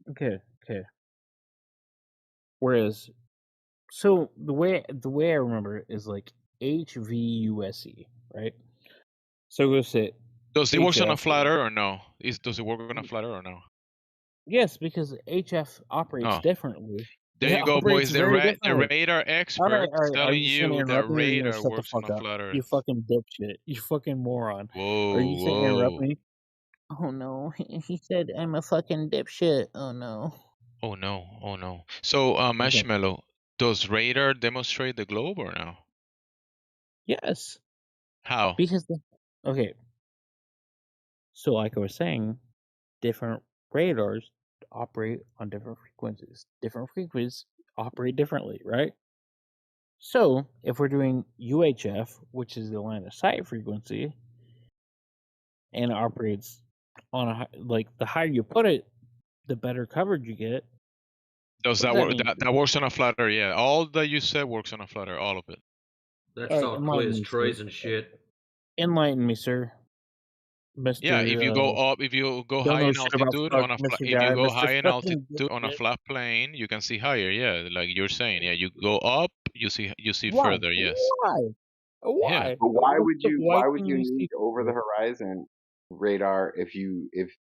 Speaker 4: Okay. Whereas, so the way I remember it is like HVUSE, right? So we'll say,
Speaker 15: does it work on a
Speaker 4: HF.
Speaker 15: flat Earth or no? Does it work on a flat Earth or no?
Speaker 4: Yes, because HF operates differently.
Speaker 15: There you go, boys. The radar expert
Speaker 4: All right. Are
Speaker 15: telling
Speaker 4: you
Speaker 15: you that
Speaker 4: interrupt me or you gonna
Speaker 15: radar
Speaker 4: shut the
Speaker 15: works on
Speaker 4: fuck
Speaker 15: a
Speaker 4: up?
Speaker 15: flat Earth.
Speaker 4: You fucking dipshit. You fucking moron.
Speaker 15: Whoa,
Speaker 4: Are you saying interrupt
Speaker 15: whoa.
Speaker 4: me? Oh no, he said I'm a fucking dipshit. Oh no.
Speaker 15: Oh no. So, Marshmallow, does radar demonstrate the globe or no?
Speaker 4: Yes.
Speaker 15: How?
Speaker 4: Because okay. So like I was saying, different radars operate on different frequencies. Different frequencies operate differently, right? So if we're doing UHF, which is the line of sight frequency, and it operates on a like the higher you put it, the better coverage you get.
Speaker 15: Does that work? That works on a flat Earth, yeah. All that you said works on a flat Earth, all of it.
Speaker 12: That's all clear as trees and shit.
Speaker 4: Enlighten me, sir. Mr.
Speaker 15: Yeah, if you go up, if you go high in altitude on a on a flat plane, you can see higher. Yeah, like you're saying. Yeah, you go up, you see further. Yes.
Speaker 4: Why?
Speaker 15: Yeah.
Speaker 2: But why would you need over the horizon radar if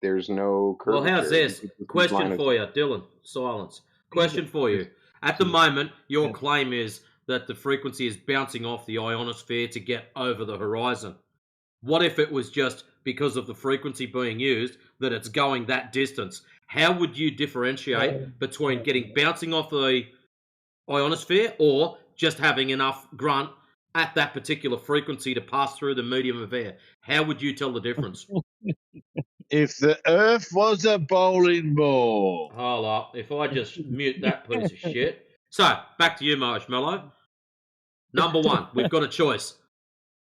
Speaker 2: there's no curvature?
Speaker 12: Well, how's this? Question for you, Dylan. Silence. Question for you. At the moment, your claim is that the frequency is bouncing off the ionosphere to get over the horizon. What if it was just because of the frequency being used that it's going that distance? How would you differentiate between bouncing off the ionosphere or just having enough grunt at that particular frequency to pass through the medium of air? How would you tell the difference?
Speaker 21: If the Earth was a bowling ball.
Speaker 12: Hold up. If I just mute that piece of shit. So, back to you, Marshmallow. Number one, we've got a choice.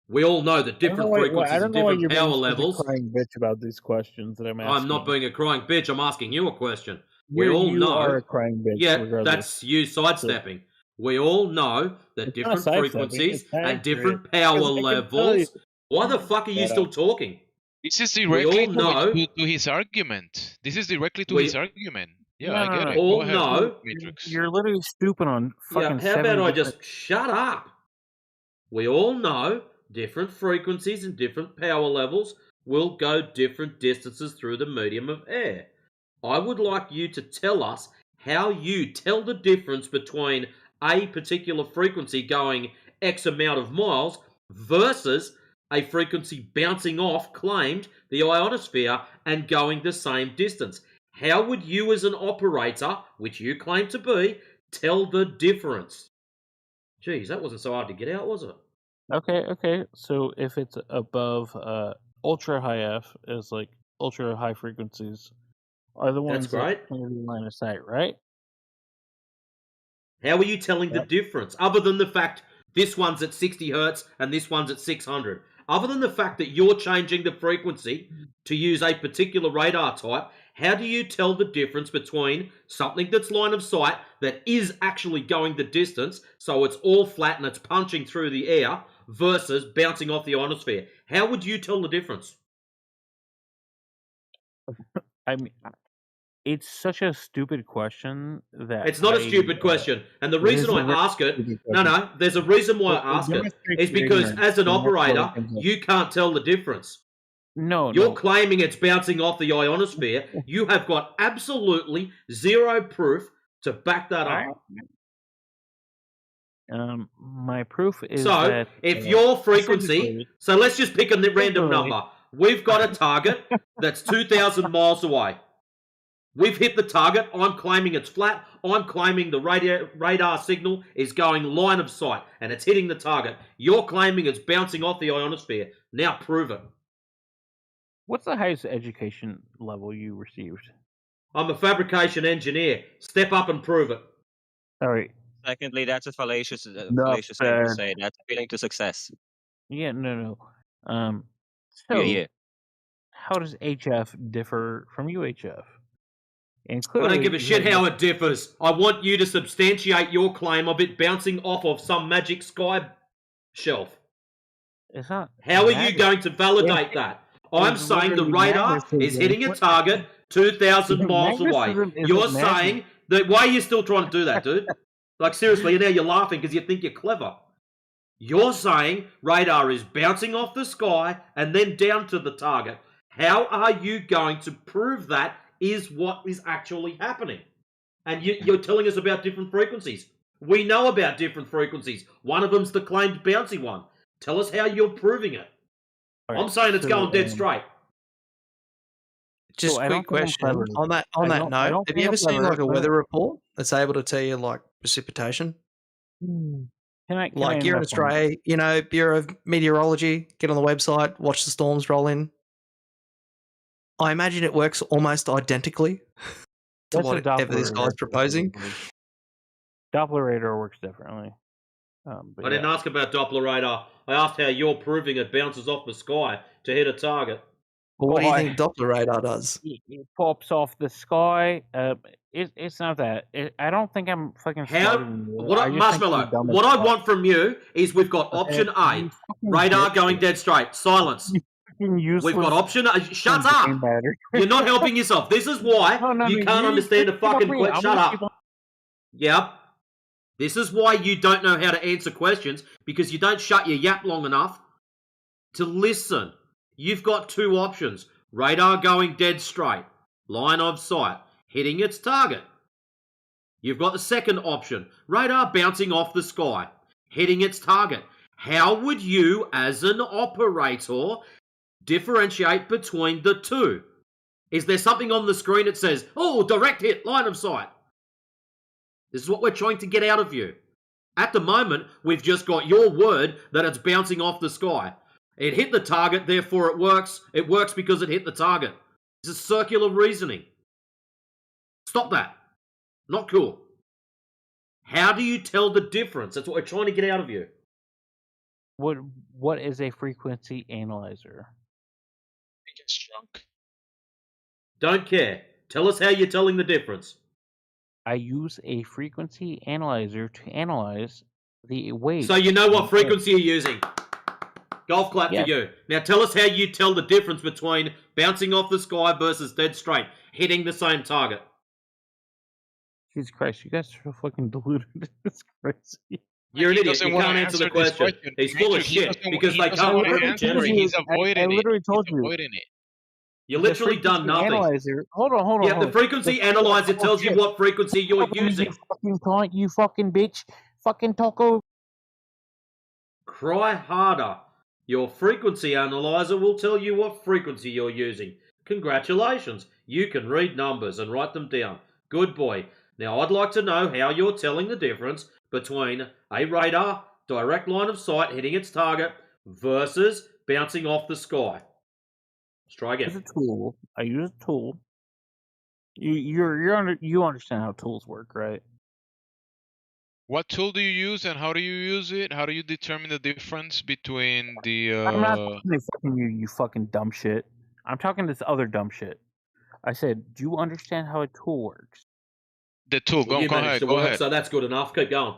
Speaker 12: We all know that different frequencies and different power levels.
Speaker 4: I'm crying bitch about these questions that I'm asking.
Speaker 12: I'm not being a crying bitch. I'm asking you a question. We
Speaker 4: You
Speaker 12: all know.
Speaker 4: are a crying bitch.
Speaker 12: Yeah,
Speaker 4: regardless.
Speaker 12: that's you sidestepping. We all know that different frequencies and different power levels. Why the fuck are you still talking?
Speaker 15: This is directly to his argument. This is directly to his argument. Yeah, I get it.
Speaker 12: All
Speaker 15: Go ahead,
Speaker 12: know.
Speaker 15: Matrix.
Speaker 4: You're literally stupid on fucking.
Speaker 12: Yeah, how about I just shut up? We all know different frequencies and different power levels will go different distances through the medium of air. I would like you to tell us how you tell the difference between a particular frequency going X amount of miles versus a frequency bouncing off, claimed, the ionosphere and going the same distance. How would you as an operator, which you claim to be, tell the difference? Geez, that wasn't so hard to get out, was it?
Speaker 4: Okay. So if it's above ultra high F is like ultra high frequencies are the ones that
Speaker 12: great.
Speaker 4: can be line of sight, right?
Speaker 12: How are you telling the difference? Other than the fact this one's at 60 hertz and this one's at 600. Other than the fact that you're changing the frequency to use a particular radar type, how do you tell the difference between something that's line of sight that is actually going the distance, so it's all flat and it's punching through the air, versus bouncing off the ionosphere? How would you tell the difference?
Speaker 4: I mean, it's such a stupid question that
Speaker 12: it's not a stupid question, and the reason I ask it, there's a reason why I ask it, is because as an operator, you can't tell the difference. You're claiming it's bouncing off the ionosphere. You have got absolutely zero proof to back that up.
Speaker 4: My proof is that
Speaker 12: if your frequency, so let's just pick a random number. We've got a target that's 2,000 miles away. We've hit the target. I'm claiming it's flat. I'm claiming the radar signal is going line of sight and it's hitting the target. You're claiming it's bouncing off the ionosphere. Now prove it.
Speaker 4: What's the highest education level you received?
Speaker 12: I'm a fabrication engineer. Step up and prove it.
Speaker 4: All right.
Speaker 20: Secondly, that's a fallacious thing to say. That's appealing to success.
Speaker 4: Yeah, no.
Speaker 20: So, yeah.
Speaker 4: How does HF differ from UHF? And
Speaker 12: I don't give a shit how it differs. I want you to substantiate your claim of it bouncing off of some magic sky shelf.
Speaker 4: It's not.
Speaker 12: How are you going to validate that? I'm saying the radar is hitting a target 2,000 miles away. You're saying that. Why are you still trying to do that, dude? Like, seriously, now you're laughing because you think you're clever. You're saying radar is bouncing off the sky and then down to the target. How are you going to prove that is what is actually happening? And you're telling us about different frequencies. We know about different frequencies. One of them's the claimed bouncy one. Tell us how you're proving it. Right, I'm saying it's going dead straight.
Speaker 6: Just a quick question on that note. Have you ever seen like a weather report that's able to tell you like precipitation? Like you're in Australia, Bureau of Meteorology, get on the website, watch the storms roll in. I imagine it works almost identically to whatever this guy's proposing.
Speaker 4: Doppler radar works differently.
Speaker 12: I didn't ask about Doppler radar. I asked how you're proving it bounces off the sky to hit a target.
Speaker 6: Well, what do you think Doppler radar does?
Speaker 4: It pops off the sky. It's not that. I don't think I'm fucking.
Speaker 12: Marshmallow, what I want from you is we've got option A, radar going dead straight. Silence. We've got option A. Shut up. You're not helping yourself. This is why you can't understand a fucking question. Shut up. Yep. This is why you don't know how to answer questions, because you don't shut your yap long enough to listen. You've got two options. Radar going dead straight. Line of sight. Hitting its target. You've got the second option. Radar bouncing off the sky. Hitting its target. How would you, as an operator, differentiate between the two? Is there something on the screen that says, oh, direct hit, line of sight? This is what we're trying to get out of you. At the moment, we've just got your word that it's bouncing off the sky. It hit the target, therefore it works. It works because it hit the target. This is circular reasoning. Stop that. Not cool. How do you tell the difference? That's what we're trying to get out of you.
Speaker 4: What is a frequency analyzer?
Speaker 15: I think it's junk.
Speaker 12: Don't care. Tell us how you're telling the difference.
Speaker 4: I use a frequency analyzer to analyze the wave.
Speaker 12: So you know what frequency you're using. Golf clap for you. Now tell us how you tell the difference between bouncing off the sky versus dead straight, hitting the same target.
Speaker 4: Jesus Christ, you guys are so fucking deluded. It's crazy.
Speaker 12: You're an
Speaker 15: He
Speaker 12: idiot.
Speaker 15: doesn't
Speaker 12: You
Speaker 15: want
Speaker 12: can't
Speaker 15: to
Speaker 12: answer the
Speaker 15: answer this
Speaker 12: question. He's full of
Speaker 15: Matrix,
Speaker 12: shit because
Speaker 15: he
Speaker 12: they
Speaker 15: doesn't
Speaker 12: can't
Speaker 15: want to
Speaker 12: prove it
Speaker 15: answer it.
Speaker 12: generally.
Speaker 15: He's avoiding it.
Speaker 4: literally
Speaker 15: He's
Speaker 4: told you.
Speaker 15: avoiding it.
Speaker 12: You're
Speaker 4: The
Speaker 12: literally done
Speaker 4: frequency
Speaker 12: nothing.
Speaker 4: analyzer. Hold on.
Speaker 12: Yeah, the frequency analyzer tells you what frequency you're using.
Speaker 4: You fucking cunt, you fucking bitch. Fucking taco.
Speaker 12: Cry harder. Your frequency analyzer will tell you what frequency you're using. Congratulations. You can read numbers and write them down. Good boy. Now I'd like to know how you're telling the difference between a radar, direct line of sight hitting its target, versus bouncing off the sky. Let's try again.
Speaker 4: It's a tool. I use a tool. You understand how tools work, right?
Speaker 15: What tool do you use and how do you use it? How do you determine the difference between the
Speaker 4: I'm not talking to fucking you fucking dumb shit. I'm talking this other dumb shit. I said, do you understand how a tool works?
Speaker 15: the tool?
Speaker 12: Well, you
Speaker 15: Go
Speaker 12: managed
Speaker 15: ahead.
Speaker 12: to
Speaker 15: Go
Speaker 12: work,
Speaker 15: ahead.
Speaker 12: so that's good enough. Keep going.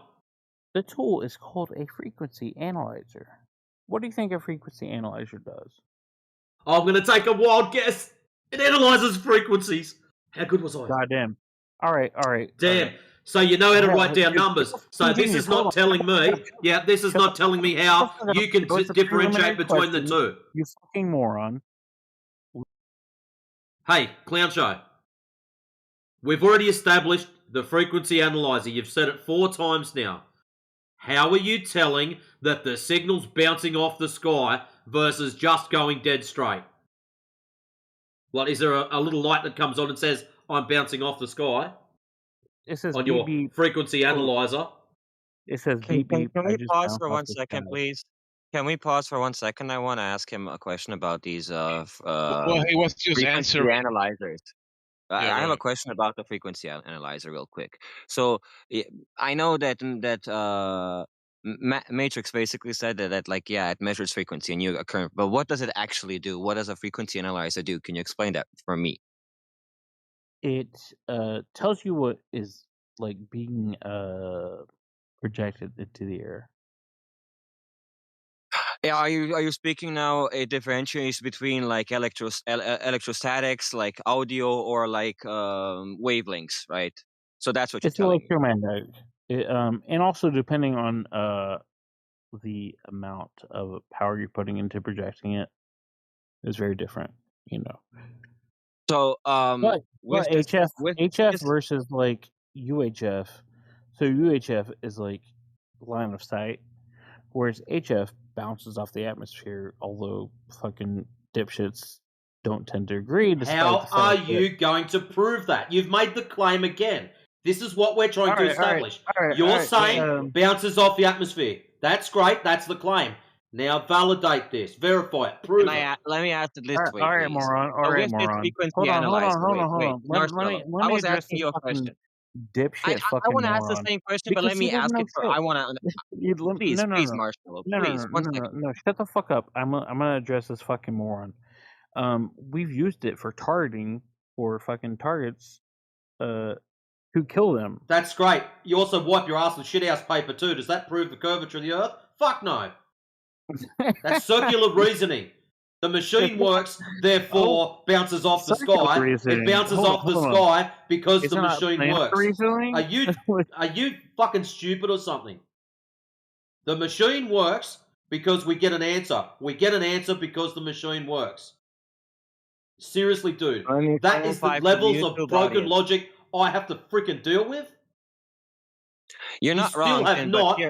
Speaker 4: The tool is called a frequency analyzer. What do you think a frequency analyzer does?
Speaker 12: I'm going to take a wild guess. It analyzes frequencies. How good was I?
Speaker 4: Goddamn. All right.
Speaker 12: Damn. So you know how to write down
Speaker 4: Dude,
Speaker 12: numbers. So this
Speaker 4: continue.
Speaker 12: is not telling me. Yeah, this is not telling me how you can differentiate between the two.
Speaker 4: You fucking moron.
Speaker 12: Hey, Clown Show. We've already established the frequency analyzer. You've said it 4 times now. How are you telling that the signal's bouncing off the sky versus just going dead straight? What, is there a little light that comes on and says, I'm bouncing off the sky?
Speaker 4: It says
Speaker 12: on your
Speaker 4: beep,
Speaker 12: frequency analyzer.
Speaker 4: It says
Speaker 20: Can
Speaker 4: beep beep.
Speaker 20: we pause for 1
Speaker 4: the
Speaker 20: second,
Speaker 4: sky.
Speaker 20: please? Can we pause for 1 second? I want to ask him a question about these
Speaker 15: Well, he was just
Speaker 20: frequency
Speaker 15: answering.
Speaker 20: analyzers.
Speaker 15: Yeah,
Speaker 20: I
Speaker 15: go
Speaker 20: have a
Speaker 15: ahead.
Speaker 20: question about the frequency analyzer real quick. So I know that Matrix basically said that like, yeah, it measures frequency and you current, but what does it actually do? What does a frequency analyzer do? Can you explain that for me?
Speaker 4: It tells you what is like being projected into the air.
Speaker 20: Yeah, are you speaking now? It differentiates between like electrostatics, like audio, or like wavelengths, right? So that's what you're
Speaker 4: It's
Speaker 20: telling me.
Speaker 4: electromagnetic. And also depending on the amount of power you're putting into projecting it is very different, you know.
Speaker 20: So
Speaker 4: But HF versus like UHF. So UHF is like line of sight, whereas HF bounces off the atmosphere, although fucking dipshits don't tend to agree.
Speaker 12: How are you going to prove that? You've made the claim again. This is what we're trying to establish. You're saying bounces off the atmosphere. That's great. That's the claim. Now validate this. Verify it. Prove it.
Speaker 20: Let me ask it this way,
Speaker 4: all right,
Speaker 20: please.
Speaker 4: moron. All
Speaker 20: So
Speaker 4: right,
Speaker 20: with this
Speaker 4: moron.
Speaker 20: frequency
Speaker 4: Hold on.
Speaker 20: wait, Marshmallow.
Speaker 4: Let
Speaker 20: I
Speaker 4: me
Speaker 20: was
Speaker 4: address
Speaker 20: asking
Speaker 4: this
Speaker 20: you a
Speaker 4: fucking
Speaker 20: question.
Speaker 4: dipshit
Speaker 20: I
Speaker 4: fucking
Speaker 20: want to ask
Speaker 4: moron.
Speaker 20: the same question, but let
Speaker 4: Because he
Speaker 20: me
Speaker 4: doesn't
Speaker 20: ask
Speaker 4: know
Speaker 20: it for.
Speaker 4: shit.
Speaker 20: I want to. Please, please, Marshmallow. Please, 1 second.
Speaker 4: No. Shut the fuck up. I'm gonna address this fucking moron. We've used it for targeting for fucking targets, to kill them.
Speaker 12: That's great. You also wipe your ass with shithouse paper too. Does that prove the curvature of the Earth? Fuck no. That's circular reasoning. The machine works, therefore bounces off the sky.
Speaker 4: Reasoning.
Speaker 12: It bounces off the sky because
Speaker 4: Isn't
Speaker 12: the
Speaker 4: that
Speaker 12: machine
Speaker 4: planar
Speaker 12: works.
Speaker 4: reasoning?
Speaker 12: Are you fucking stupid or something? The machine works because we get an answer. We get an answer because the machine works. Seriously, dude. That is the levels of broken logic I have to freaking deal with?
Speaker 20: You're not wrong,
Speaker 12: still have not.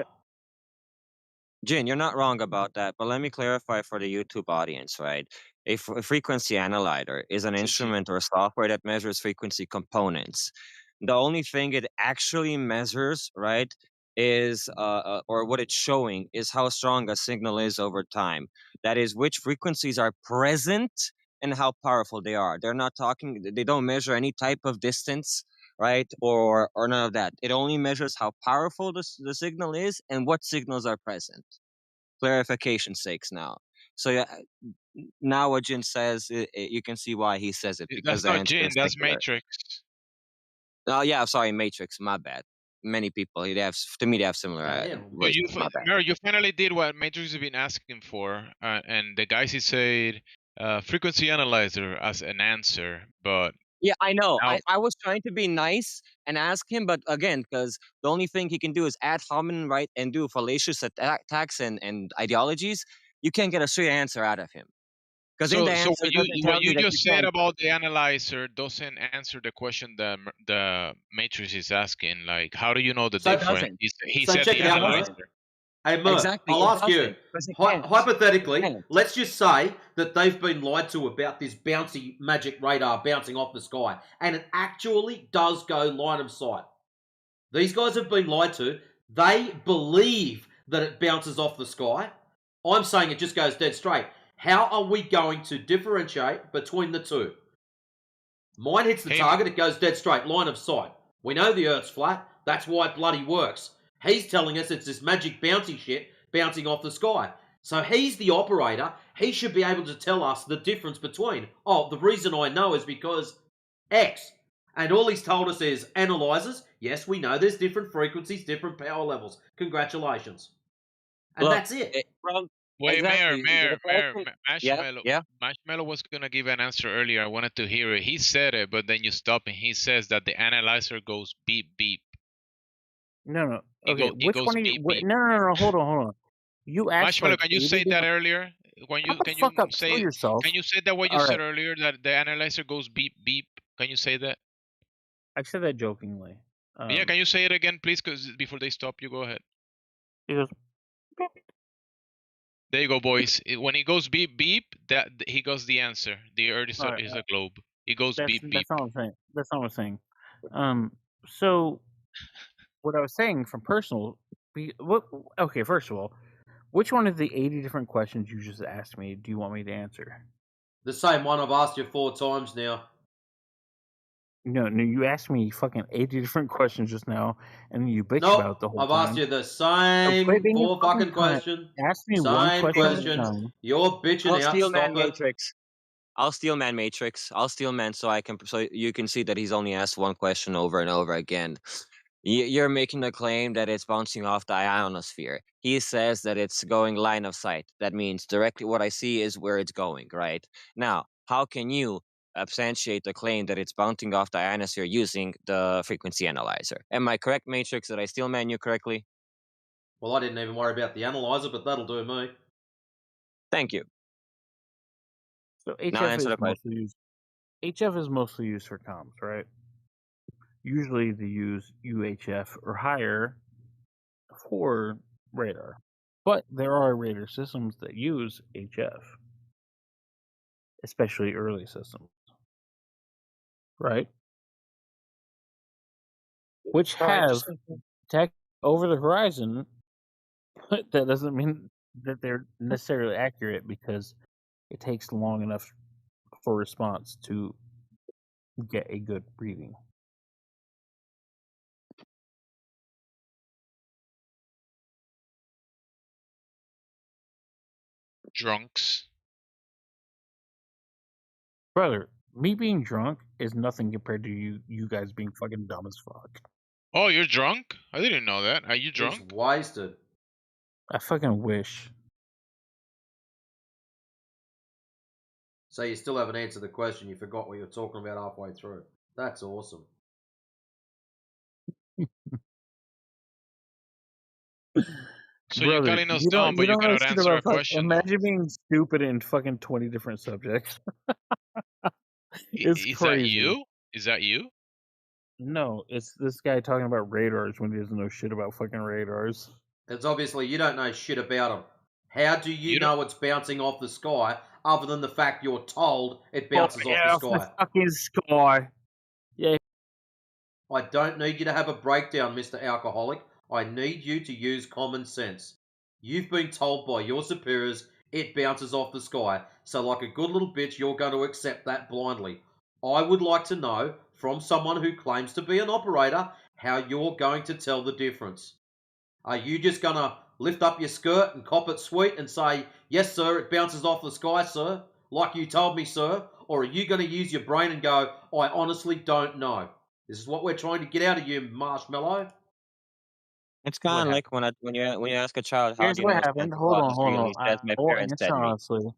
Speaker 20: Jin, you're not wrong about that, but let me clarify for the YouTube audience, right? A frequency analyzer is an instrument or software that measures frequency components. The only thing it actually measures, right, is or what it's showing is how strong a signal is over time. That is, which frequencies are present and how powerful they are. They're not talking. They don't measure any type of distance, right, or none of that. It only measures how powerful the signal is and what signals are present. Clarification sakes now. So yeah, now what Jin says, you can see why he says it, because
Speaker 15: That's
Speaker 20: the
Speaker 15: not
Speaker 20: answer
Speaker 15: Jin,
Speaker 20: is
Speaker 15: that's
Speaker 20: singular.
Speaker 15: Matrix.
Speaker 20: Oh yeah, sorry, Matrix. My bad. Many people, they have similar.
Speaker 15: But you finally did what Matrix has been asking for, and the guys he said frequency analyzer as an answer, but
Speaker 20: Yeah, I know.
Speaker 15: Now,
Speaker 20: I was trying to be nice and ask him, but again, because the only thing he can do is ad hominem, right, and do fallacious attacks and ideologies, you can't get a straight answer out of him. Because in the
Speaker 15: so
Speaker 20: answer, it doesn't
Speaker 15: what
Speaker 20: tell
Speaker 15: you
Speaker 20: you that you
Speaker 15: just said
Speaker 20: can.
Speaker 15: about the analyzer doesn't answer the question that the Matrix is asking. Like, how do you know the
Speaker 20: So it
Speaker 15: difference?
Speaker 20: doesn't.
Speaker 15: He
Speaker 12: So
Speaker 15: said
Speaker 12: check
Speaker 15: the
Speaker 12: it
Speaker 20: It
Speaker 12: out, Mo.
Speaker 15: analyzer.
Speaker 12: Hey, Mo,
Speaker 20: Exactly,
Speaker 12: I'll
Speaker 20: it
Speaker 12: ask you,
Speaker 20: doesn't. Because it can't. It
Speaker 12: hypothetically,
Speaker 20: can't.
Speaker 12: let's just say that they've been lied to about this bouncy magic radar bouncing off the sky, and it actually does go line of sight. These guys have been lied to. They believe that it bounces off the sky. I'm saying it just goes dead straight. How are we going to differentiate between the two? Mine hits the target, it goes dead straight, line of sight. We know the Earth's flat, that's why it bloody works. He's telling us it's this magic bouncy shit bouncing off the sky. So he's the operator, he should be able to tell us the difference between, oh, the reason I know is because X. And all he's told us is analyzers. Yes, we know there's different frequencies, different power levels. Congratulations. And
Speaker 20: Look,
Speaker 12: that's it.
Speaker 15: Wait,
Speaker 20: exactly.
Speaker 15: Marshmallow.
Speaker 20: Yeah.
Speaker 15: Marshmallow was gonna give an answer earlier. I wanted to hear it. He said it, but then you stop and he says that the analyzer goes beep beep.
Speaker 4: No. Okay,
Speaker 15: It
Speaker 4: which
Speaker 15: goes
Speaker 4: one?
Speaker 15: beep beep.
Speaker 4: No. Hold on. You asked
Speaker 15: Marshmallow,
Speaker 4: like
Speaker 15: can you
Speaker 4: 80
Speaker 15: say that
Speaker 4: different.
Speaker 15: earlier?
Speaker 4: Shut the fuck up. Kill yourself.
Speaker 15: Can you say that what you
Speaker 4: All
Speaker 15: said
Speaker 4: right.
Speaker 15: earlier that the analyzer goes beep beep? Can you say that?
Speaker 4: I said that jokingly.
Speaker 15: Yeah, can you say it again, please? Because before they stop, you go ahead.
Speaker 4: He goes.
Speaker 15: There you go, boys. When he goes beep beep, that he goes the answer. The Earth is
Speaker 4: Right.
Speaker 15: is a globe. It goes beep beep.
Speaker 4: That's not what I'm saying. That's not what I'm saying. So what I was saying from personal. Okay, first of all, which one of the 80 different questions you just asked me do you want me to answer?
Speaker 12: The same one I've asked you 4 times now.
Speaker 4: No, you asked me fucking 80 different questions just now, and you bitch
Speaker 12: Nope,
Speaker 4: about it the whole
Speaker 12: I've
Speaker 4: time.
Speaker 12: asked you the
Speaker 4: So
Speaker 12: same
Speaker 4: quit being a
Speaker 12: 4 fucking
Speaker 4: cunt.
Speaker 12: question.
Speaker 4: Ask me one
Speaker 12: Same
Speaker 4: question at a
Speaker 12: question.
Speaker 4: time.
Speaker 12: You're bitching
Speaker 20: I'll
Speaker 12: out.
Speaker 20: steal
Speaker 12: Stop
Speaker 20: Man
Speaker 12: it.
Speaker 20: Matrix. I'll steal Man Matrix. I'll steal Man so you can see that he's only asked one question over and over again. You're making a claim that it's bouncing off the ionosphere. He says that it's going line of sight. That means directly what I see is where it's going, right? Now, how can you substantiate the claim that it's bouncing off the ionosphere using the frequency analyzer? Am I correct, Matrix? Did I steal Man you correctly?
Speaker 12: Well, I didn't even worry about the analyzer, but that'll do me.
Speaker 20: Thank you.
Speaker 4: So
Speaker 20: Now answer the question.
Speaker 4: HF is mostly used for comms, right? Usually they use UHF or higher for radar. But there are radar systems that use HF, especially early systems. Right? Which have tech over the horizon, but that doesn't mean that they're necessarily accurate because it takes long enough for response to get a good reading.
Speaker 15: Drunks.
Speaker 4: Brother, me being drunk is nothing compared to you guys being fucking dumb as fuck.
Speaker 15: Oh, you're drunk? I didn't know that. Are you drunk?
Speaker 12: He's wasted.
Speaker 4: I fucking wish.
Speaker 12: So you still haven't answered the question. You forgot what you were talking about halfway through. That's awesome.
Speaker 15: So
Speaker 4: Brother,
Speaker 15: you're calling us dumb, but you cannot answer a question.
Speaker 4: Imagine being stupid in fucking 20 different subjects. It's
Speaker 15: Is
Speaker 4: crazy.
Speaker 15: that you? Is that you?
Speaker 4: No, it's this guy talking about radars when he doesn't know shit about fucking radars.
Speaker 12: It's obviously you don't know shit about them. How do you know it's bouncing off the sky other than the fact you're told it bounces off the sky?
Speaker 4: Fucking sky. Yeah.
Speaker 12: I don't need you to have a breakdown, Mr. Alcoholic. I need you to use common sense. You've been told by your superiors it bounces off the sky, so like a good little bitch, you're going to accept that blindly. I would like to know from someone who claims to be an operator how you're going to tell the difference. Are you just going to lift up your skirt and cop it sweet and say, yes, sir, it bounces off the sky, sir, like you told me, sir? Or are you going to use your brain and go, I honestly don't know? This is what we're trying to get out of you, Marshmallow.
Speaker 20: It's kind of like when you ask a child, how
Speaker 4: Here's
Speaker 20: do you
Speaker 4: what
Speaker 20: know
Speaker 4: happened.
Speaker 20: Santa
Speaker 4: Hold
Speaker 20: Claus
Speaker 4: on,
Speaker 20: is real?
Speaker 4: hold
Speaker 20: He
Speaker 4: on.
Speaker 20: says, my parents said me.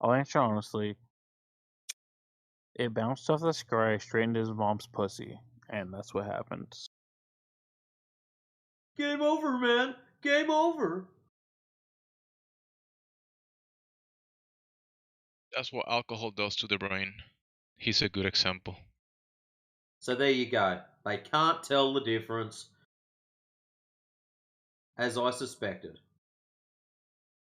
Speaker 4: I'll answer honestly. It bounced off the sky straight into his mom's pussy, and that's what happened.
Speaker 12: Game over, man. Game over.
Speaker 15: That's what alcohol does to the brain. He's a good example.
Speaker 12: So there you go. They can't tell the difference, as I suspected.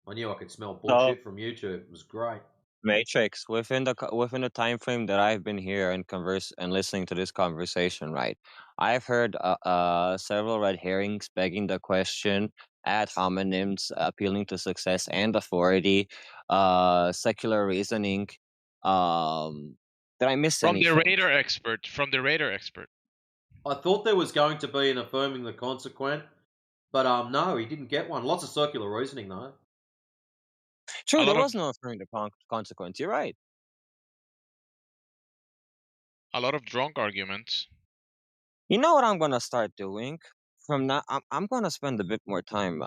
Speaker 12: I knew I could smell bullshit from YouTube. It was great.
Speaker 20: Matrix, within the time frame that I've been here and listening to this conversation, right? I've heard several red herrings begging the question, ad hominems appealing to success and authority, secular reasoning. Did I miss anything?
Speaker 15: From the radar expert.
Speaker 12: I thought there was going to be an affirming the consequent, but no, he didn't get one. Lots of circular reasoning though.
Speaker 20: True, there was no affirming the consequence. You're right.
Speaker 15: A lot of drunk arguments.
Speaker 20: You know what I'm gonna start doing? From now, I'm gonna spend a bit more time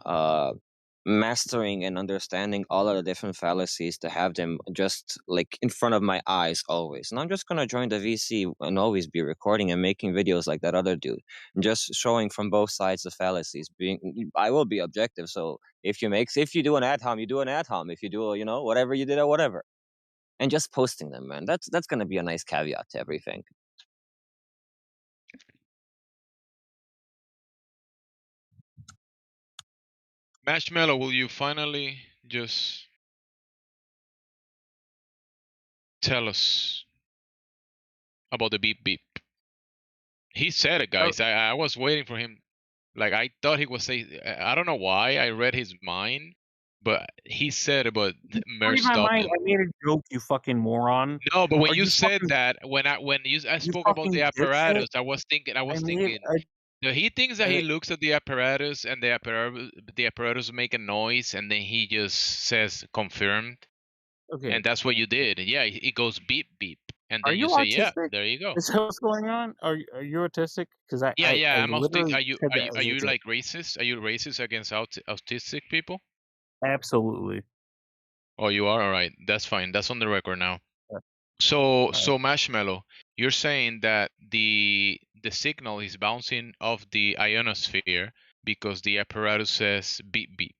Speaker 20: mastering and understanding all of the different fallacies to have them just like in front of my eyes always. And I'm just gonna join the VC and always be recording and making videos like that other dude, and just showing from both sides the fallacies. I will be objective. So if you do an ad hom, you do an ad hom. If you do whatever you did or whatever, and just posting them, man. That's gonna be a nice caveat to everything.
Speaker 15: Marshmallow, will you finally just tell us about the beep beep? He said it, guys. I was waiting for him. Like, I thought he was saying, I don't know why I read his mind, but he said it, but Merce stopped him.
Speaker 4: I made a joke, you fucking moron.
Speaker 15: No, but when you said that, when I spoke about the apparatus, I was thinking, he thinks that he looks at the apparatus and the apparatus make a noise, and then he just says confirmed.
Speaker 4: Okay.
Speaker 15: And that's what you did. Yeah, it goes beep beep, and
Speaker 4: Are
Speaker 15: then
Speaker 4: you
Speaker 15: you say,
Speaker 4: autistic?
Speaker 15: yeah, there you go.
Speaker 4: Is that what's going on? Are you autistic? Because
Speaker 15: I'm autistic. Are you
Speaker 4: you
Speaker 15: like racist? Are you racist against autistic people?
Speaker 4: Absolutely.
Speaker 15: Oh, you are? All right. That's fine. That's on the record now.
Speaker 4: Yeah.
Speaker 15: So Marshmallow, you're saying that the signal is bouncing off the ionosphere because the apparatus says beep beep.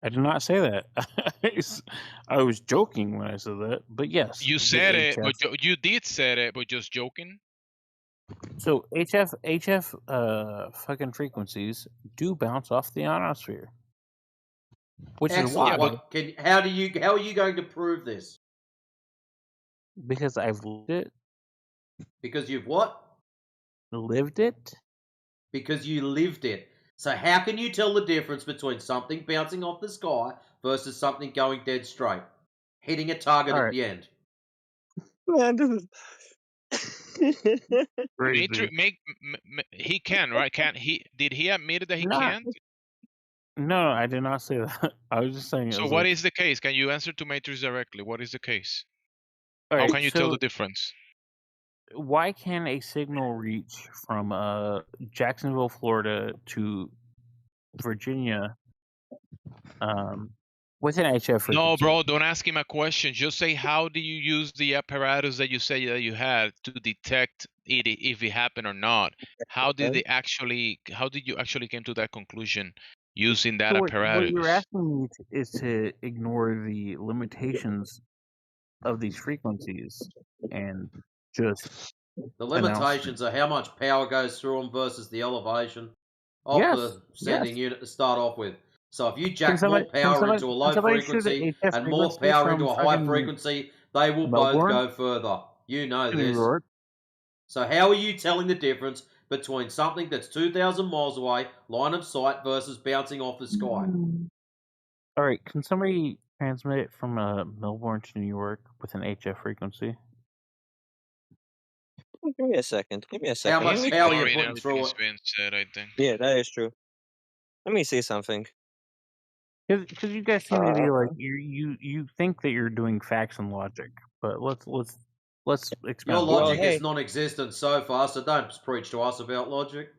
Speaker 4: I did not say that. I was joking when I said that, but yes.
Speaker 15: You said it, but you did say it, but just joking.
Speaker 4: So HF fucking frequencies do bounce off the ionosphere. Which
Speaker 12: Excellent.
Speaker 4: is why.
Speaker 12: How are you going to prove this?
Speaker 4: Because I've lived it.
Speaker 12: Because you've what?
Speaker 4: Lived it.
Speaker 12: Because you lived it. So how can you tell the difference between something bouncing off the sky versus something going dead straight, hitting a target at the end?
Speaker 20: Man, this
Speaker 15: is he can, right? Can't he? Did he admit that he can't?
Speaker 4: No, I did not say that. I was just saying.
Speaker 15: So what is the case? Can you answer to Matrix directly? What is the case? How can you tell the difference?
Speaker 4: Why can a signal reach from Jacksonville, Florida to Virginia with an HF frequency?
Speaker 15: No, bro, don't ask him a question. Just say, how do you use the apparatus that you say that you had to detect it if it happened or not? How did you actually came to that conclusion using that apparatus?
Speaker 4: What you're asking me is to ignore the limitations of these frequencies and just
Speaker 12: the limitations are how much power goes through them versus the elevation of the sending unit to start off with. So if you jack more power into a low frequency and more power into a high frequency, they will both go further. You know this. So how are you telling the difference between something that's 2,000 miles away, line of sight, versus bouncing off the sky?
Speaker 4: All right, can somebody transmit it from Melbourne to New York with an HF frequency?
Speaker 20: Give me a second.
Speaker 12: How much power are you putting through it?
Speaker 15: Said, I think.
Speaker 20: Yeah, that is true. Let me say something.
Speaker 4: Because you guys seem to be like you think that you're doing facts and logic, but let's expound.
Speaker 12: Your logic is non-existent so far, so don't preach to us about logic.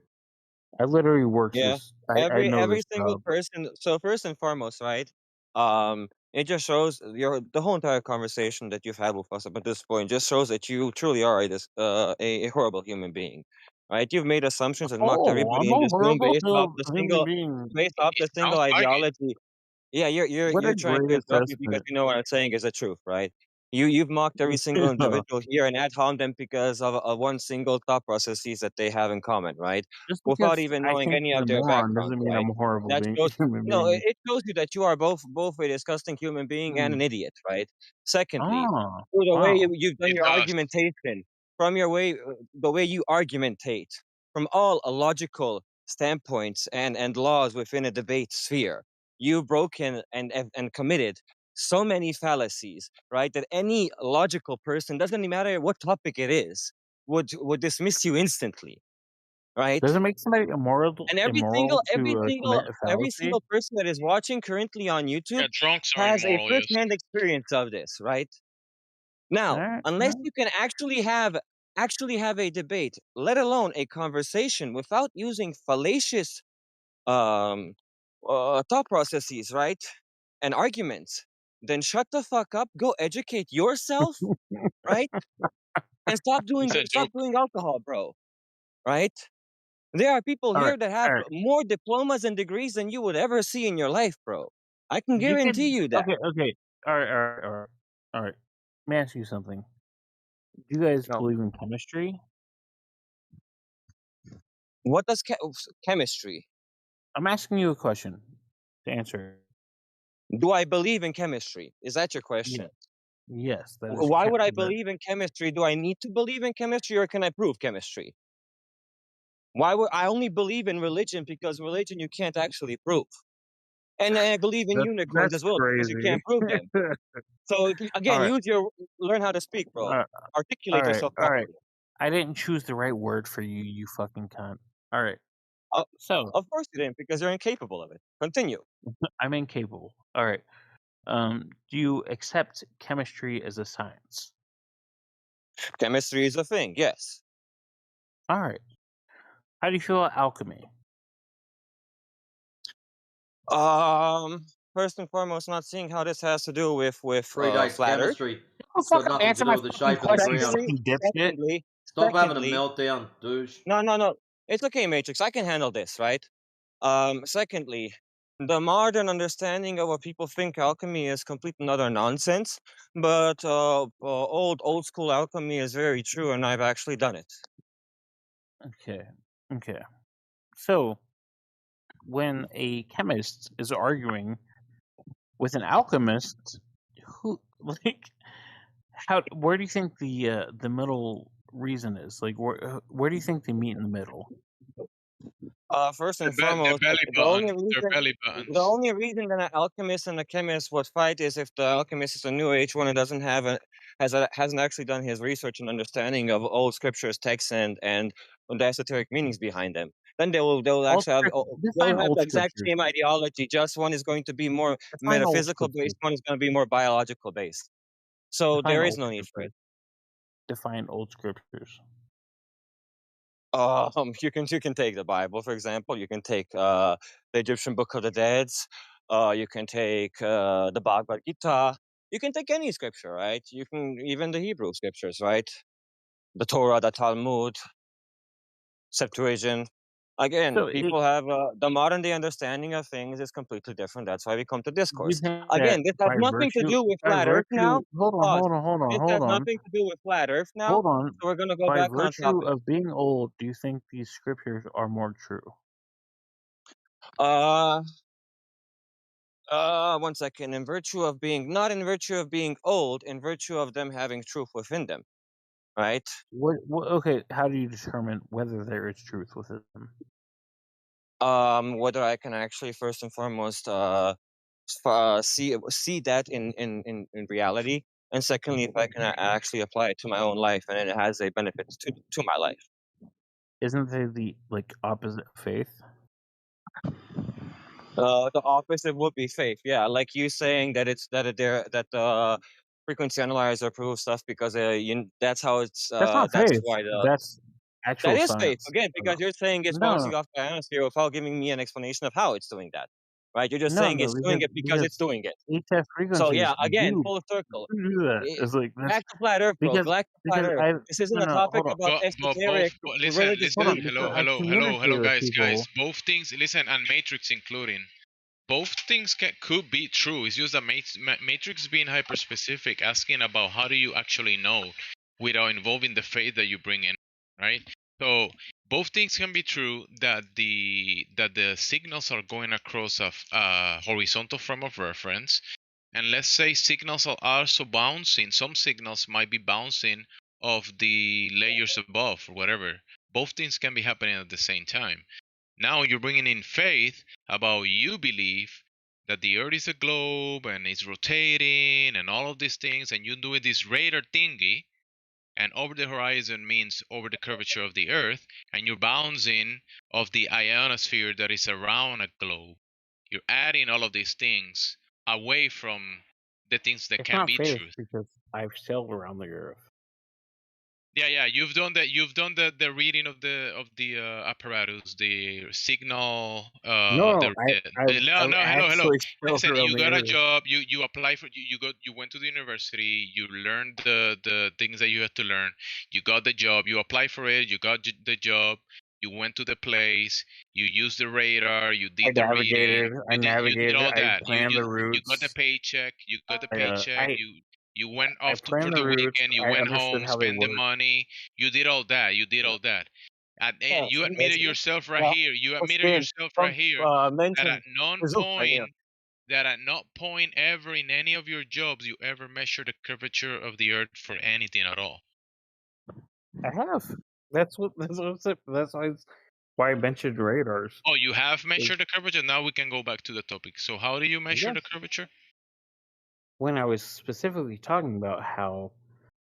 Speaker 4: I literally work.
Speaker 20: Yeah, every single person. So first and foremost, right? it just shows the whole entire conversation that you've had with us up at this point just shows that you truly are a horrible human being, right? You've made assumptions and mocked
Speaker 4: Oh,
Speaker 20: everybody
Speaker 4: I'm
Speaker 20: in
Speaker 4: a
Speaker 20: this room
Speaker 4: horrible human being.
Speaker 20: based off the single
Speaker 15: Sounds like it.
Speaker 20: ideology. Yeah,
Speaker 4: What a
Speaker 20: you're trying
Speaker 4: great
Speaker 20: to insult me because
Speaker 4: assessment.
Speaker 20: you know what I'm saying is the truth, right? You've mocked every single
Speaker 4: Yeah.
Speaker 20: individual here and ad homed them because of one single thought processes that they have in common, right?
Speaker 4: Just
Speaker 20: Without
Speaker 4: because
Speaker 20: even
Speaker 4: I
Speaker 20: knowing
Speaker 4: think
Speaker 20: any
Speaker 4: you're a
Speaker 20: of their
Speaker 4: moron
Speaker 20: backgrounds,
Speaker 4: doesn't mean
Speaker 20: right?
Speaker 4: I'm a horrible
Speaker 20: That shows
Speaker 4: human
Speaker 20: no,
Speaker 4: being.
Speaker 20: it shows you that you are both a disgusting human being and
Speaker 4: Hmm.
Speaker 20: an idiot, right? Secondly,
Speaker 4: Oh,
Speaker 20: through the way
Speaker 4: wow.
Speaker 20: you've done
Speaker 15: It
Speaker 20: your
Speaker 15: does.
Speaker 20: argumentation, from your way, the way you argumentate, from all logical standpoints and laws within a debate sphere, you've broken and committed so many fallacies, right? That any logical person, doesn't matter what topic it is, would dismiss you instantly, right?
Speaker 4: Does it make somebody immoral
Speaker 20: And
Speaker 4: immoral to commit a
Speaker 20: every
Speaker 4: fallacy?
Speaker 20: single person that is watching currently on YouTube
Speaker 15: Yeah, drunks are
Speaker 20: has a
Speaker 15: immoral, yes.
Speaker 20: first-hand experience of this, right? Now,
Speaker 4: Alright,
Speaker 20: unless you can actually have a debate, let alone a conversation, without using fallacious um thought processes, right? And arguments, then shut the fuck up, go educate yourself, right? And
Speaker 15: It's a
Speaker 20: stop
Speaker 15: joke.
Speaker 20: doing alcohol, bro. Right? There are people
Speaker 4: alright,
Speaker 20: here that have
Speaker 4: alright.
Speaker 20: more diplomas and degrees than you would ever see in your life, bro. I can
Speaker 4: You
Speaker 20: guarantee
Speaker 4: can
Speaker 20: you that.
Speaker 4: okay. Alright. Let me ask you something. Do you guys
Speaker 20: No.
Speaker 4: believe in chemistry?
Speaker 20: What does chemistry?
Speaker 4: I'm asking you a question to answer.
Speaker 20: Do I believe in chemistry? Is that your question?
Speaker 4: Yes, that is
Speaker 20: Why would I believe in chemistry? Do I need to believe in chemistry or can I prove chemistry? Why would I only believe in religion because religion you can't actually prove? And I believe in unicorns
Speaker 4: that's
Speaker 20: as well because you
Speaker 4: crazy.
Speaker 20: can't prove them. So again,
Speaker 4: Alright.
Speaker 20: learn how to speak, bro. Articulate yourself
Speaker 4: Alright.
Speaker 20: properly.
Speaker 4: I didn't choose the right word for you, you fucking cunt. Alright. So
Speaker 20: Of course you didn't because you're incapable of it. Continue.
Speaker 4: I'm incapable. Alright. Do you accept chemistry as a science?
Speaker 20: Chemistry is a thing, yes.
Speaker 4: Alright. How do you feel about alchemy?
Speaker 20: First and foremost, not seeing how this has to do with
Speaker 12: Predates
Speaker 20: flat Earth.
Speaker 12: chemistry.
Speaker 4: Oh,
Speaker 12: It's got
Speaker 4: fuck,
Speaker 12: nothing to
Speaker 4: answer
Speaker 12: do
Speaker 4: my
Speaker 12: with the
Speaker 4: fucking
Speaker 12: shape of the
Speaker 4: question, you
Speaker 12: ground.
Speaker 4: fucking dipshit.
Speaker 12: Stop having a meltdown, douche.
Speaker 20: No. It's okay, Matrix. I can handle this, right? Secondly, the modern understanding of what people think alchemy is complete and utter nonsense. But old school alchemy is very true, and I've actually done it.
Speaker 4: Okay. So, when a chemist is arguing with an alchemist, who where do you think the middle reason is? Like, where do you think they meet in the middle?
Speaker 20: First and
Speaker 15: Their
Speaker 20: foremost,
Speaker 15: belly
Speaker 20: the only
Speaker 15: button. Their
Speaker 20: reason
Speaker 15: belly
Speaker 20: the
Speaker 15: buttons.
Speaker 20: only reason that an alchemist and a chemist would fight is if the alchemist is a new age one and doesn't have hasn't actually done his research and understanding of old scriptures, texts, and the esoteric meanings behind them. Then they'll actually have
Speaker 4: Define
Speaker 20: the
Speaker 4: old
Speaker 20: exact
Speaker 4: scriptures.
Speaker 20: same ideology. Just one is going to be more
Speaker 4: Define old
Speaker 20: metaphysical
Speaker 4: scriptures.
Speaker 20: based, one is going to be more biological based. So
Speaker 4: Define
Speaker 20: there is
Speaker 4: old
Speaker 20: no need for it.
Speaker 4: scriptures. Define old scriptures.
Speaker 20: You can take the Bible, for example. You can take the Egyptian Book of the Dead. You can take the Bhagavad Gita. You can take any scripture, right? You can even the Hebrew scriptures, right? The Torah, the Talmud, Septuagint. Again,
Speaker 4: So
Speaker 20: people have the modern day understanding of things is completely different. That's why we come to
Speaker 4: you
Speaker 20: discourse.
Speaker 4: think that
Speaker 20: Again, this has nothing to do with flat Earth now.
Speaker 4: hold
Speaker 20: Pause.
Speaker 4: on,
Speaker 20: This has nothing to do with flat Earth now.
Speaker 4: hold on.
Speaker 20: So we're gonna go
Speaker 4: By
Speaker 20: back on
Speaker 4: virtue
Speaker 20: topic.
Speaker 4: of being old, do you think these scriptures are more true?
Speaker 20: One second. In virtue of being, not in virtue of being old, in virtue of them having truth within them, right?
Speaker 4: Okay, how do you determine whether there is truth within them?
Speaker 20: Whether I can actually first and foremost see that in reality, and secondly, if I can actually apply it to my own life and it has a benefit to my life.
Speaker 4: Isn't there the opposite of faith?
Speaker 20: The opposite would be faith. Yeah, like you saying that the frequency analyzer proves stuff because that's how it's
Speaker 4: That's not
Speaker 20: that's
Speaker 4: faith.
Speaker 20: why
Speaker 4: That's
Speaker 20: that
Speaker 4: actual
Speaker 20: is faith
Speaker 4: science.
Speaker 20: again because you're saying it's
Speaker 4: No.
Speaker 20: bouncing off the ionosphere without giving me an explanation of how it's doing that, right? You're just
Speaker 4: No,
Speaker 20: saying
Speaker 4: no,
Speaker 20: it's doing it because it's
Speaker 4: because
Speaker 20: doing it.
Speaker 4: HF
Speaker 20: So
Speaker 4: frequencies
Speaker 20: yeah, again,
Speaker 4: do
Speaker 20: full circle.
Speaker 4: do that. It's like that's
Speaker 20: Back to flat Earth, bro.
Speaker 4: because
Speaker 20: Back to flat Earth.
Speaker 4: I
Speaker 20: This isn't
Speaker 4: no
Speaker 20: a
Speaker 4: no
Speaker 20: topic
Speaker 4: hold on.
Speaker 20: about esoteric
Speaker 15: listen,
Speaker 20: religious
Speaker 15: listen,
Speaker 20: beliefs,
Speaker 15: hello,
Speaker 20: bro.
Speaker 15: hello,
Speaker 4: with
Speaker 15: guys,
Speaker 4: people.
Speaker 15: both things, listen, and Matrix including, both things could be true. It's just that Matrix being hyper specific, asking about how do you actually know without involving the faith that you bring in, right? So both things can be true, that the signals are going across a horizontal frame of reference, and let's say signals are also bouncing. Some signals might be bouncing off the layers above or whatever. Both things can be happening at the same time. Now you're bringing in faith about you believe that the earth is a globe and it's rotating and all of these things, and you're doing this radar thingy, and over the horizon means over the curvature of the earth, and you're bouncing of the ionosphere that is around a globe. You're adding all of these things away from the things that
Speaker 4: It's
Speaker 15: can
Speaker 4: not
Speaker 15: be
Speaker 4: faith
Speaker 15: truth.
Speaker 4: because I've sailed around the earth.
Speaker 15: Yeah, you've done that. You've done the reading of the apparatus, the signal.
Speaker 4: No, I've
Speaker 15: Hello.
Speaker 4: actually sailed
Speaker 15: Listen,
Speaker 4: around
Speaker 15: you
Speaker 4: the
Speaker 15: got a
Speaker 4: earth.
Speaker 15: job. You apply for. You went to the university. You learned the things that you had to learn. You got the job. You applied for it. You got the job. You went to the place. You used the radar. You did the reading.
Speaker 4: I
Speaker 15: You did
Speaker 4: navigated.
Speaker 15: all
Speaker 4: I
Speaker 15: that.
Speaker 4: planned the
Speaker 15: You got the
Speaker 4: routes.
Speaker 15: paycheck. You got the paycheck. You went
Speaker 4: I
Speaker 15: off for
Speaker 4: planned the
Speaker 15: the
Speaker 4: routes.
Speaker 15: weekend. You
Speaker 4: I
Speaker 15: went
Speaker 4: understood
Speaker 15: home,
Speaker 4: how they
Speaker 15: spent the
Speaker 4: work.
Speaker 15: money. You did all that. And
Speaker 20: Yeah,
Speaker 15: you
Speaker 20: see,
Speaker 15: admitted yourself right
Speaker 20: well,
Speaker 15: here. You
Speaker 20: what's
Speaker 15: admitted
Speaker 20: been
Speaker 15: yourself right here that
Speaker 20: mentioned.
Speaker 15: at no point ever in any of your jobs you ever measure the curvature of the earth for anything at all.
Speaker 4: I have. That's what I'm saying. That's why I mentioned radars.
Speaker 15: Oh, you have measured the curvature? Now we can go back to the topic. So how do you measure the curvature?
Speaker 4: When I was specifically talking about how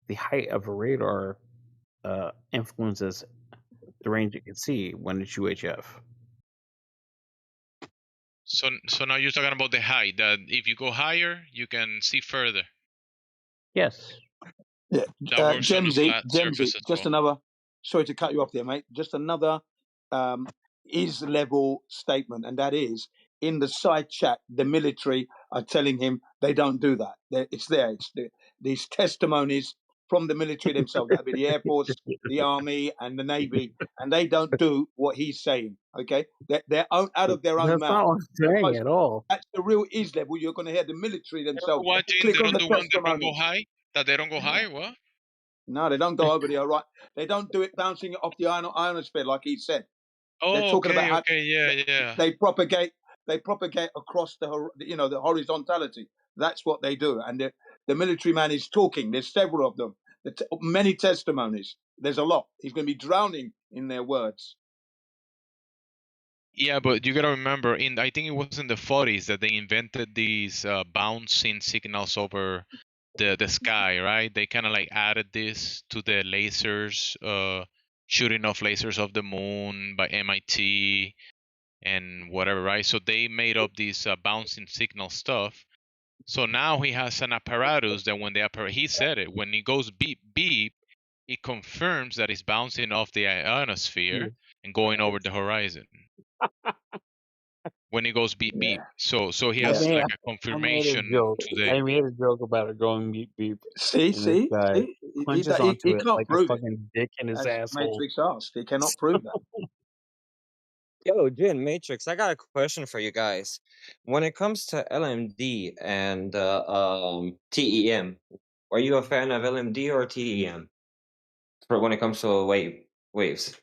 Speaker 4: the height of a radar influences the range it can see when it's UHF.
Speaker 15: So now you're talking about the height, that if you go higher, you can see further.
Speaker 4: Yes.
Speaker 14: Yeah,
Speaker 15: That works on a flat surface as
Speaker 14: just
Speaker 15: well.
Speaker 14: another. Sorry to cut you off there, mate. Just another is level statement, and that is in the side chat. The military are telling him they don't do that. It's there. It's these testimonies from the military themselves. That'd be the Air Force, the Army, and the Navy, and they don't do what he's saying. Okay, they're out of their own
Speaker 4: That's
Speaker 14: mouth.
Speaker 4: not what I'm saying at all.
Speaker 14: That's the real is level. You're going to hear the military themselves.
Speaker 15: They
Speaker 14: Click on
Speaker 15: don't
Speaker 14: the
Speaker 15: do one that don't go
Speaker 14: testimonies.
Speaker 15: high? That they don't go high? What?
Speaker 14: No, they don't go over the right. They don't do it bouncing it off the ionosphere like he said. They're
Speaker 15: Oh,
Speaker 14: talking about how
Speaker 15: yeah.
Speaker 14: they propagate across the the horizontality. That's what they do, and the military man is talking. There's several of them. Many testimonies. There's a lot. He's going to be drowning in their words.
Speaker 15: Yeah, but you gotta remember, I think it was in the 40s that they invented these bouncing signals over the sky, right? They kind of like added this to the lasers, shooting off lasers of the moon by MIT and whatever, right? So they made up these bouncing signal stuff. So now he has an apparatus that when he said it, when it goes beep beep, it confirms that it's bouncing off the ionosphere and going over the horizon. When it goes beep beep, so he has like a confirmation today.
Speaker 4: I made a joke about it going beep beep.
Speaker 14: See,
Speaker 4: this guy punches onto
Speaker 14: he
Speaker 4: it
Speaker 14: can't
Speaker 4: like a
Speaker 14: prove it.
Speaker 4: fucking dick in his
Speaker 14: As
Speaker 4: asshole.
Speaker 14: Matrix asked, he cannot prove that.
Speaker 20: Yo, Jin, Matrix, I got a question for you guys. When it comes to LMD and TEM, are you a fan of LMD or TEM? For when it comes to waves.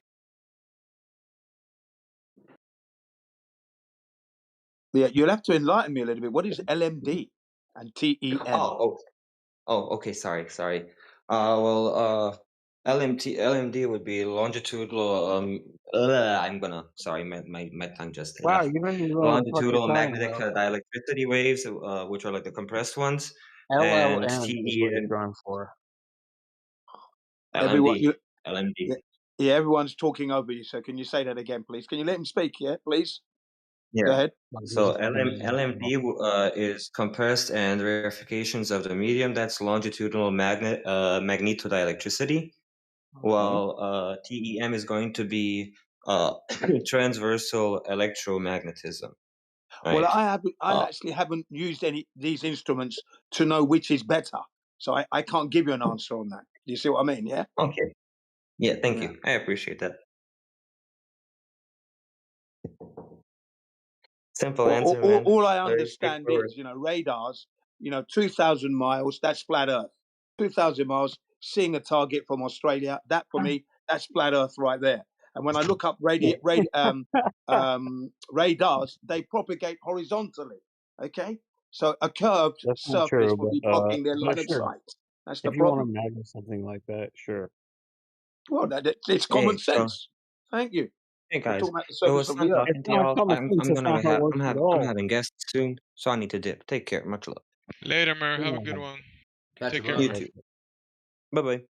Speaker 14: Yeah, you'll have to enlighten me a little bit. What is LMD and TEM?
Speaker 20: Okay. Sorry. LMD would be longitudinal. Sorry, my tongue just
Speaker 4: Wow,
Speaker 20: left.
Speaker 4: you don't even know what the fuck you're
Speaker 20: Longitudinal
Speaker 4: talking
Speaker 20: magnetic
Speaker 4: about.
Speaker 20: dielectricity waves, which are like the compressed ones, and
Speaker 4: LLM is what you're
Speaker 20: TEM.
Speaker 4: going for.
Speaker 20: LMD.
Speaker 14: Yeah, everyone's talking over you. So can you say that again, please? Can you let him speak? Yeah, please.
Speaker 20: Yeah.
Speaker 14: Go ahead.
Speaker 20: So LMD is compressed and rarifications of the medium. That's longitudinal magnetodielectricity. While TEM is going to be transversal electromagnetism. Right.
Speaker 14: Well, I actually haven't used these instruments to know which is better, so I can't give you an answer on that. Do you see what I mean? Yeah.
Speaker 20: Okay. Yeah, thank you. I appreciate that. Simple answer, man.
Speaker 14: All I
Speaker 20: Very
Speaker 14: understand
Speaker 20: straightforward.
Speaker 14: is, radars, 2,000 miles, that's flat Earth. 2,000 miles, seeing a target from Australia, that for me, that's flat Earth right there. And when I look up radars, they propagate horizontally. Okay, so a curved
Speaker 4: That's not
Speaker 14: surface
Speaker 4: true,
Speaker 14: will be blocking their line of
Speaker 4: sure.
Speaker 14: sight. That's the
Speaker 4: If you want to
Speaker 14: problem.
Speaker 4: imagine something like that, sure.
Speaker 14: Well, it's common sense. Thank you.
Speaker 20: Hey
Speaker 14: We're
Speaker 20: guys,
Speaker 14: talking about the
Speaker 20: it
Speaker 14: surface
Speaker 20: was
Speaker 14: of
Speaker 20: fun
Speaker 14: the Earth.
Speaker 20: talking to y'all. I'm having guests soon, so I need to dip. Take care. Much love.
Speaker 15: Later, Mer. Have a good one. Take care.
Speaker 20: You too. Bye bye.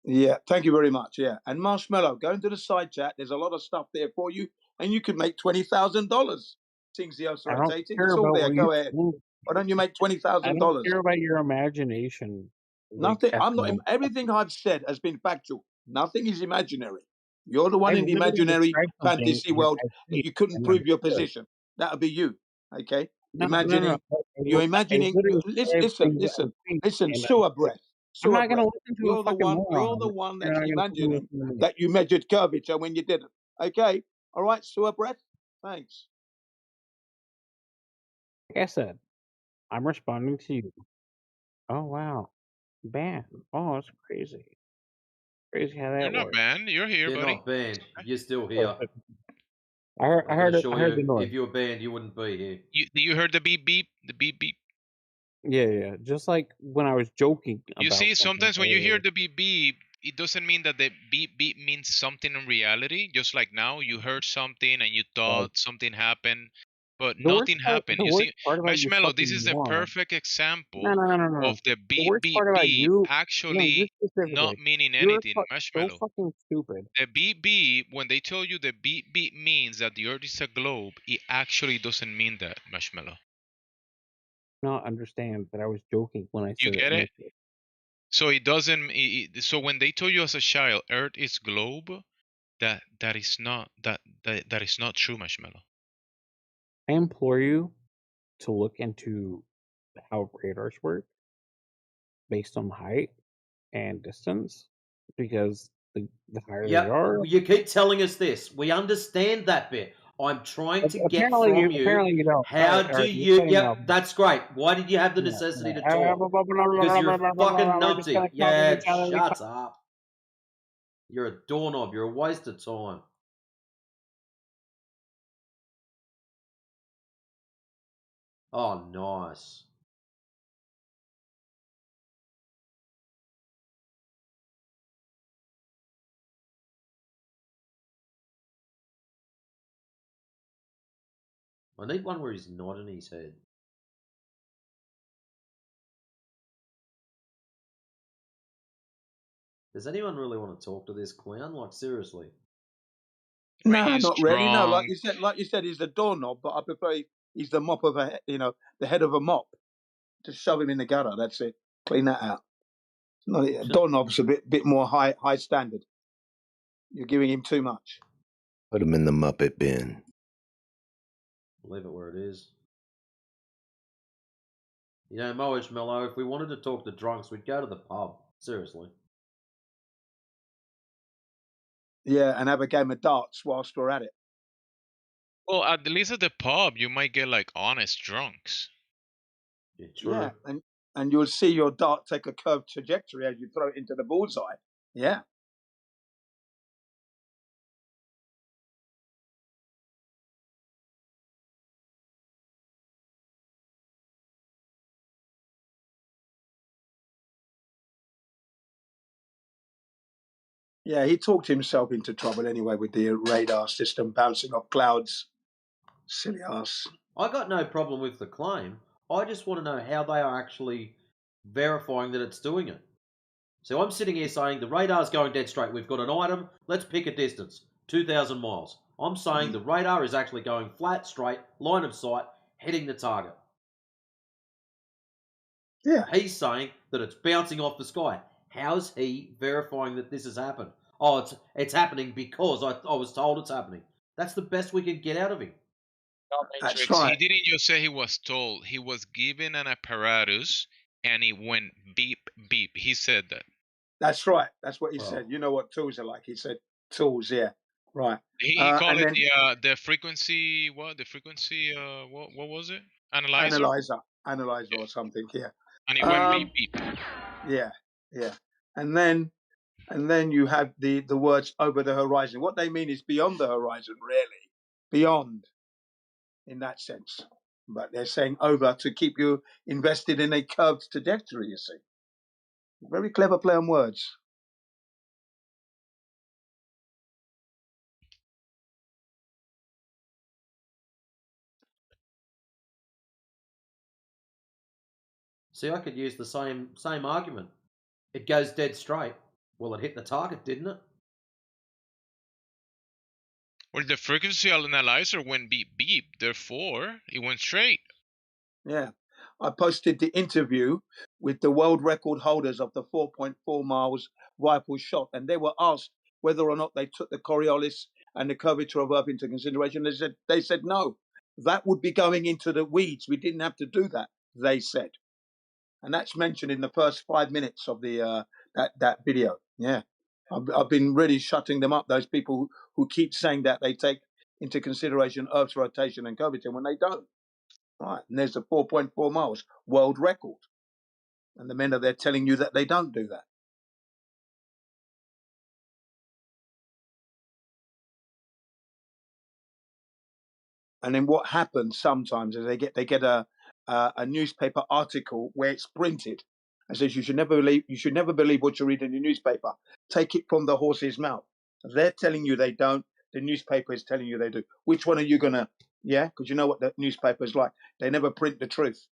Speaker 14: Yeah, thank you very much. Yeah, and Marshmallow, go into the side chat. There's a lot of stuff there for you, and you can make $20,000. Things the Earth's
Speaker 4: I don't
Speaker 14: rotating.
Speaker 4: care
Speaker 14: It's all
Speaker 4: about
Speaker 14: there.
Speaker 4: what
Speaker 14: Go
Speaker 4: you
Speaker 14: ahead.
Speaker 4: think.
Speaker 14: Why don't you make
Speaker 4: I
Speaker 14: $20,000?
Speaker 4: don't care about your imagination.
Speaker 14: Nothing.
Speaker 4: At
Speaker 14: I'm
Speaker 4: the
Speaker 14: not.
Speaker 4: moment.
Speaker 14: Everything I've said has been factual. Nothing is imaginary. You're the one
Speaker 4: I've
Speaker 14: in the
Speaker 4: literally
Speaker 14: imaginary
Speaker 4: described something
Speaker 14: fantasy
Speaker 4: and
Speaker 14: world
Speaker 4: I
Speaker 14: that
Speaker 4: see
Speaker 14: you
Speaker 4: it
Speaker 14: couldn't
Speaker 4: and
Speaker 14: prove your
Speaker 4: understood.
Speaker 14: position. That'll be you. Okay.
Speaker 4: No.
Speaker 14: Imagining. You're imagining.
Speaker 4: literally described
Speaker 14: Listen.
Speaker 4: things that I think
Speaker 14: Listen.
Speaker 4: and
Speaker 14: Sewer
Speaker 4: understood.
Speaker 14: breath.
Speaker 4: I'm
Speaker 14: Sewer
Speaker 4: not gonna
Speaker 14: breath.
Speaker 4: listen to a fucking
Speaker 14: You're the
Speaker 4: moron.
Speaker 14: one
Speaker 4: You're
Speaker 14: that's
Speaker 4: not gonna fucking
Speaker 14: imagining
Speaker 4: listen to me.
Speaker 14: that you measured curvature when you didn't. Okay. All right. Sewer breath. Thanks.
Speaker 4: Like I said, I'm responding to you. Oh wow. Ban. Oh, that's crazy. Crazy how that
Speaker 15: You're not
Speaker 4: works.
Speaker 15: banned. You're here,
Speaker 12: You're
Speaker 15: buddy.
Speaker 12: not banned. You're still here.
Speaker 4: I heard
Speaker 12: the
Speaker 4: the noise.
Speaker 12: If you were banned, you wouldn't be here.
Speaker 15: You heard the beep beep? The beep beep?
Speaker 4: Yeah. Just like when I was joking about
Speaker 15: You see,
Speaker 4: something
Speaker 15: sometimes when you hear
Speaker 4: earlier.
Speaker 15: the beep beep, it doesn't mean that the beep beep means something in reality. Just like now, you heard something and you thought something happened, but nothing happened.
Speaker 4: The
Speaker 15: You
Speaker 4: worst
Speaker 15: see,
Speaker 4: part about you
Speaker 15: Marshmallow, this
Speaker 4: fucking
Speaker 15: is a
Speaker 4: moron.
Speaker 15: perfect example
Speaker 4: No.
Speaker 15: of the
Speaker 4: The
Speaker 15: beep
Speaker 4: worst
Speaker 15: beep
Speaker 4: part about
Speaker 15: beep
Speaker 4: you, you
Speaker 15: actually not
Speaker 4: specifically,
Speaker 15: meaning
Speaker 4: you're
Speaker 15: anything.
Speaker 4: so
Speaker 15: Marshmallow.
Speaker 4: fucking stupid.
Speaker 15: The beep beep, when they tell you the beep beep means that the Earth is a globe, it actually doesn't mean that, Marshmallow.
Speaker 4: Not understand that I was joking when I
Speaker 15: You
Speaker 4: said it
Speaker 15: get it?
Speaker 4: initially.
Speaker 15: So it doesn't. So when they told you as a child, Earth is globe, that is not true, Marshmallow.
Speaker 4: I implore you to look into how radars work based on height and distance, because the higher they are,
Speaker 12: You keep telling us this. We understand that bit. I'm trying to get
Speaker 4: apparently
Speaker 12: from you.
Speaker 4: you don't.
Speaker 12: How do
Speaker 4: You're
Speaker 12: you?
Speaker 4: cutting off.
Speaker 12: Yep, that's great. Why did you have the necessity to talk? Because you're a fucking
Speaker 4: We're just gonna
Speaker 12: numpty.
Speaker 4: talk over
Speaker 12: Yeah,
Speaker 4: each other.
Speaker 12: shut up. You're a doorknob. You're a waste of time. Oh, nice. I need one where he's nodding his head. Does anyone really want to talk to this clown? Like, seriously?
Speaker 14: No, not really. No,
Speaker 15: drunk.
Speaker 14: like you said, he's the doorknob, but I prefer he's the mop of the head of a mop. Just shove him in the gutter. That's it. Clean that out. No, doorknob's a bit more high standard. You're giving him too much.
Speaker 22: Put him in the Muppet bin.
Speaker 12: Leave it where it is. You know, Marshmallow, if we wanted to talk to drunks, we'd go to the pub. Seriously.
Speaker 14: Yeah, and have a game of darts whilst we're at it.
Speaker 15: Well, at least at the pub, you might get like honest drunks.
Speaker 12: Yeah, true.
Speaker 14: Yeah, and you'll see your dart take a curved trajectory as you throw it into the bullseye. Yeah. Yeah, he talked himself into trouble anyway with the radar system bouncing off clouds. Silly ass.
Speaker 12: I got no problem with the claim. I just want to know how they are actually verifying that it's doing it. So I'm sitting here saying the radar's going dead straight. We've got an item. Let's pick a distance. 2,000 miles. I'm saying the radar is actually going flat, straight, line of sight, hitting the target.
Speaker 14: Yeah.
Speaker 12: He's saying that it's bouncing off the sky. How's he verifying that this has happened? Oh, it's happening because I was told it's happening. That's the best we can get out of him.
Speaker 14: That's
Speaker 15: Matrix, he
Speaker 14: right.
Speaker 15: didn't just say he was told. He was given an apparatus, and it went beep beep. He said that.
Speaker 14: That's right. That's what he said. You know what tools are like. He said tools. Yeah. Right.
Speaker 15: He called
Speaker 14: And
Speaker 15: it
Speaker 14: then
Speaker 15: the frequency. What the frequency? What was it? Analyzer.
Speaker 14: analyzer or something. Yeah.
Speaker 15: And it went beep beep.
Speaker 14: Yeah. Yeah. And then you have the words over the horizon. What they mean is beyond the horizon, really. Beyond, in that sense. But they're saying over to keep you invested in a curved trajectory, you see. Very clever play on words.
Speaker 12: See, I could use the same argument. It goes dead straight. Well, it hit the target, didn't it?
Speaker 15: Well, the frequency analyzer went beep beep. Therefore, it went straight.
Speaker 14: Yeah. I posted the interview with the world record holders of the 4.4 miles rifle shot, and they were asked whether or not they took the Coriolis and the curvature of Earth into consideration. They said no. That would be going into the weeds. We didn't have to do that, they said. And that's mentioned in the first 5 minutes of the that video. Yeah. I've been really shutting them up, those people who keep saying that they take into consideration Earth's rotation and curvature when they don't. Right, and there's the 4.4 miles world record, and the men are there telling you that they don't do that. And then what happens sometimes is they get a newspaper article where it's printed and says you should never believe what you read in the newspaper. Take it from the horse's mouth. They're telling you they don't. The newspaper is telling you they do. Which one are you gonna? Yeah, because you know what the newspaper is like. They never print the truth.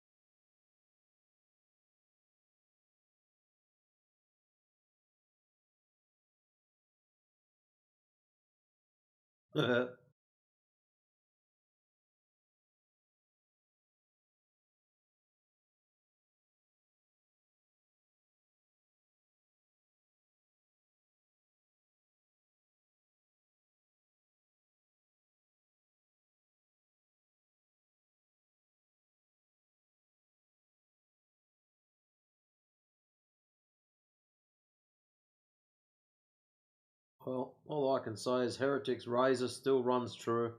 Speaker 12: Well, all I can say is Heretic's Razor still runs true.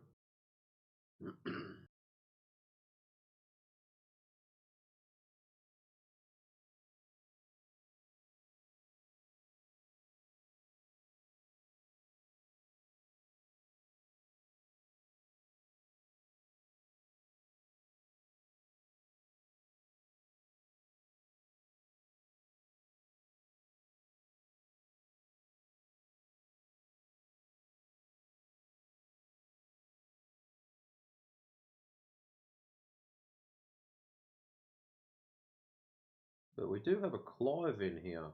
Speaker 12: But we do have a Clive in here.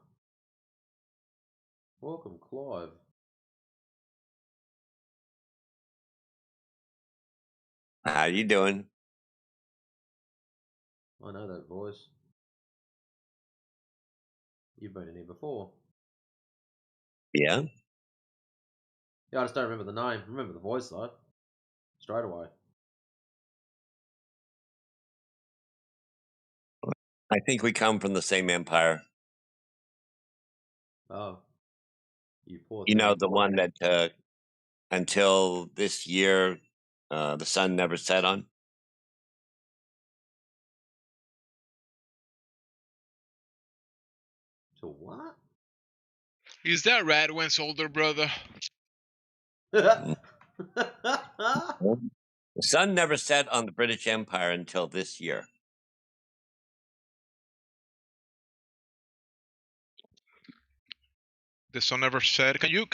Speaker 12: Welcome, Clive.
Speaker 7: How you doing?
Speaker 12: I know that voice. You've been in here before.
Speaker 7: Yeah.
Speaker 12: Yeah, I just don't remember the name. I remember the voice though. Straight away.
Speaker 7: I think we come from the same empire.
Speaker 12: Oh. You poor
Speaker 7: You
Speaker 12: thing.
Speaker 7: know, the one that until this year the sun never set on?
Speaker 12: To what?
Speaker 15: Is that Radwin's older brother?
Speaker 7: The sun never set on the British Empire until this year.
Speaker 15: The sun never set. Can you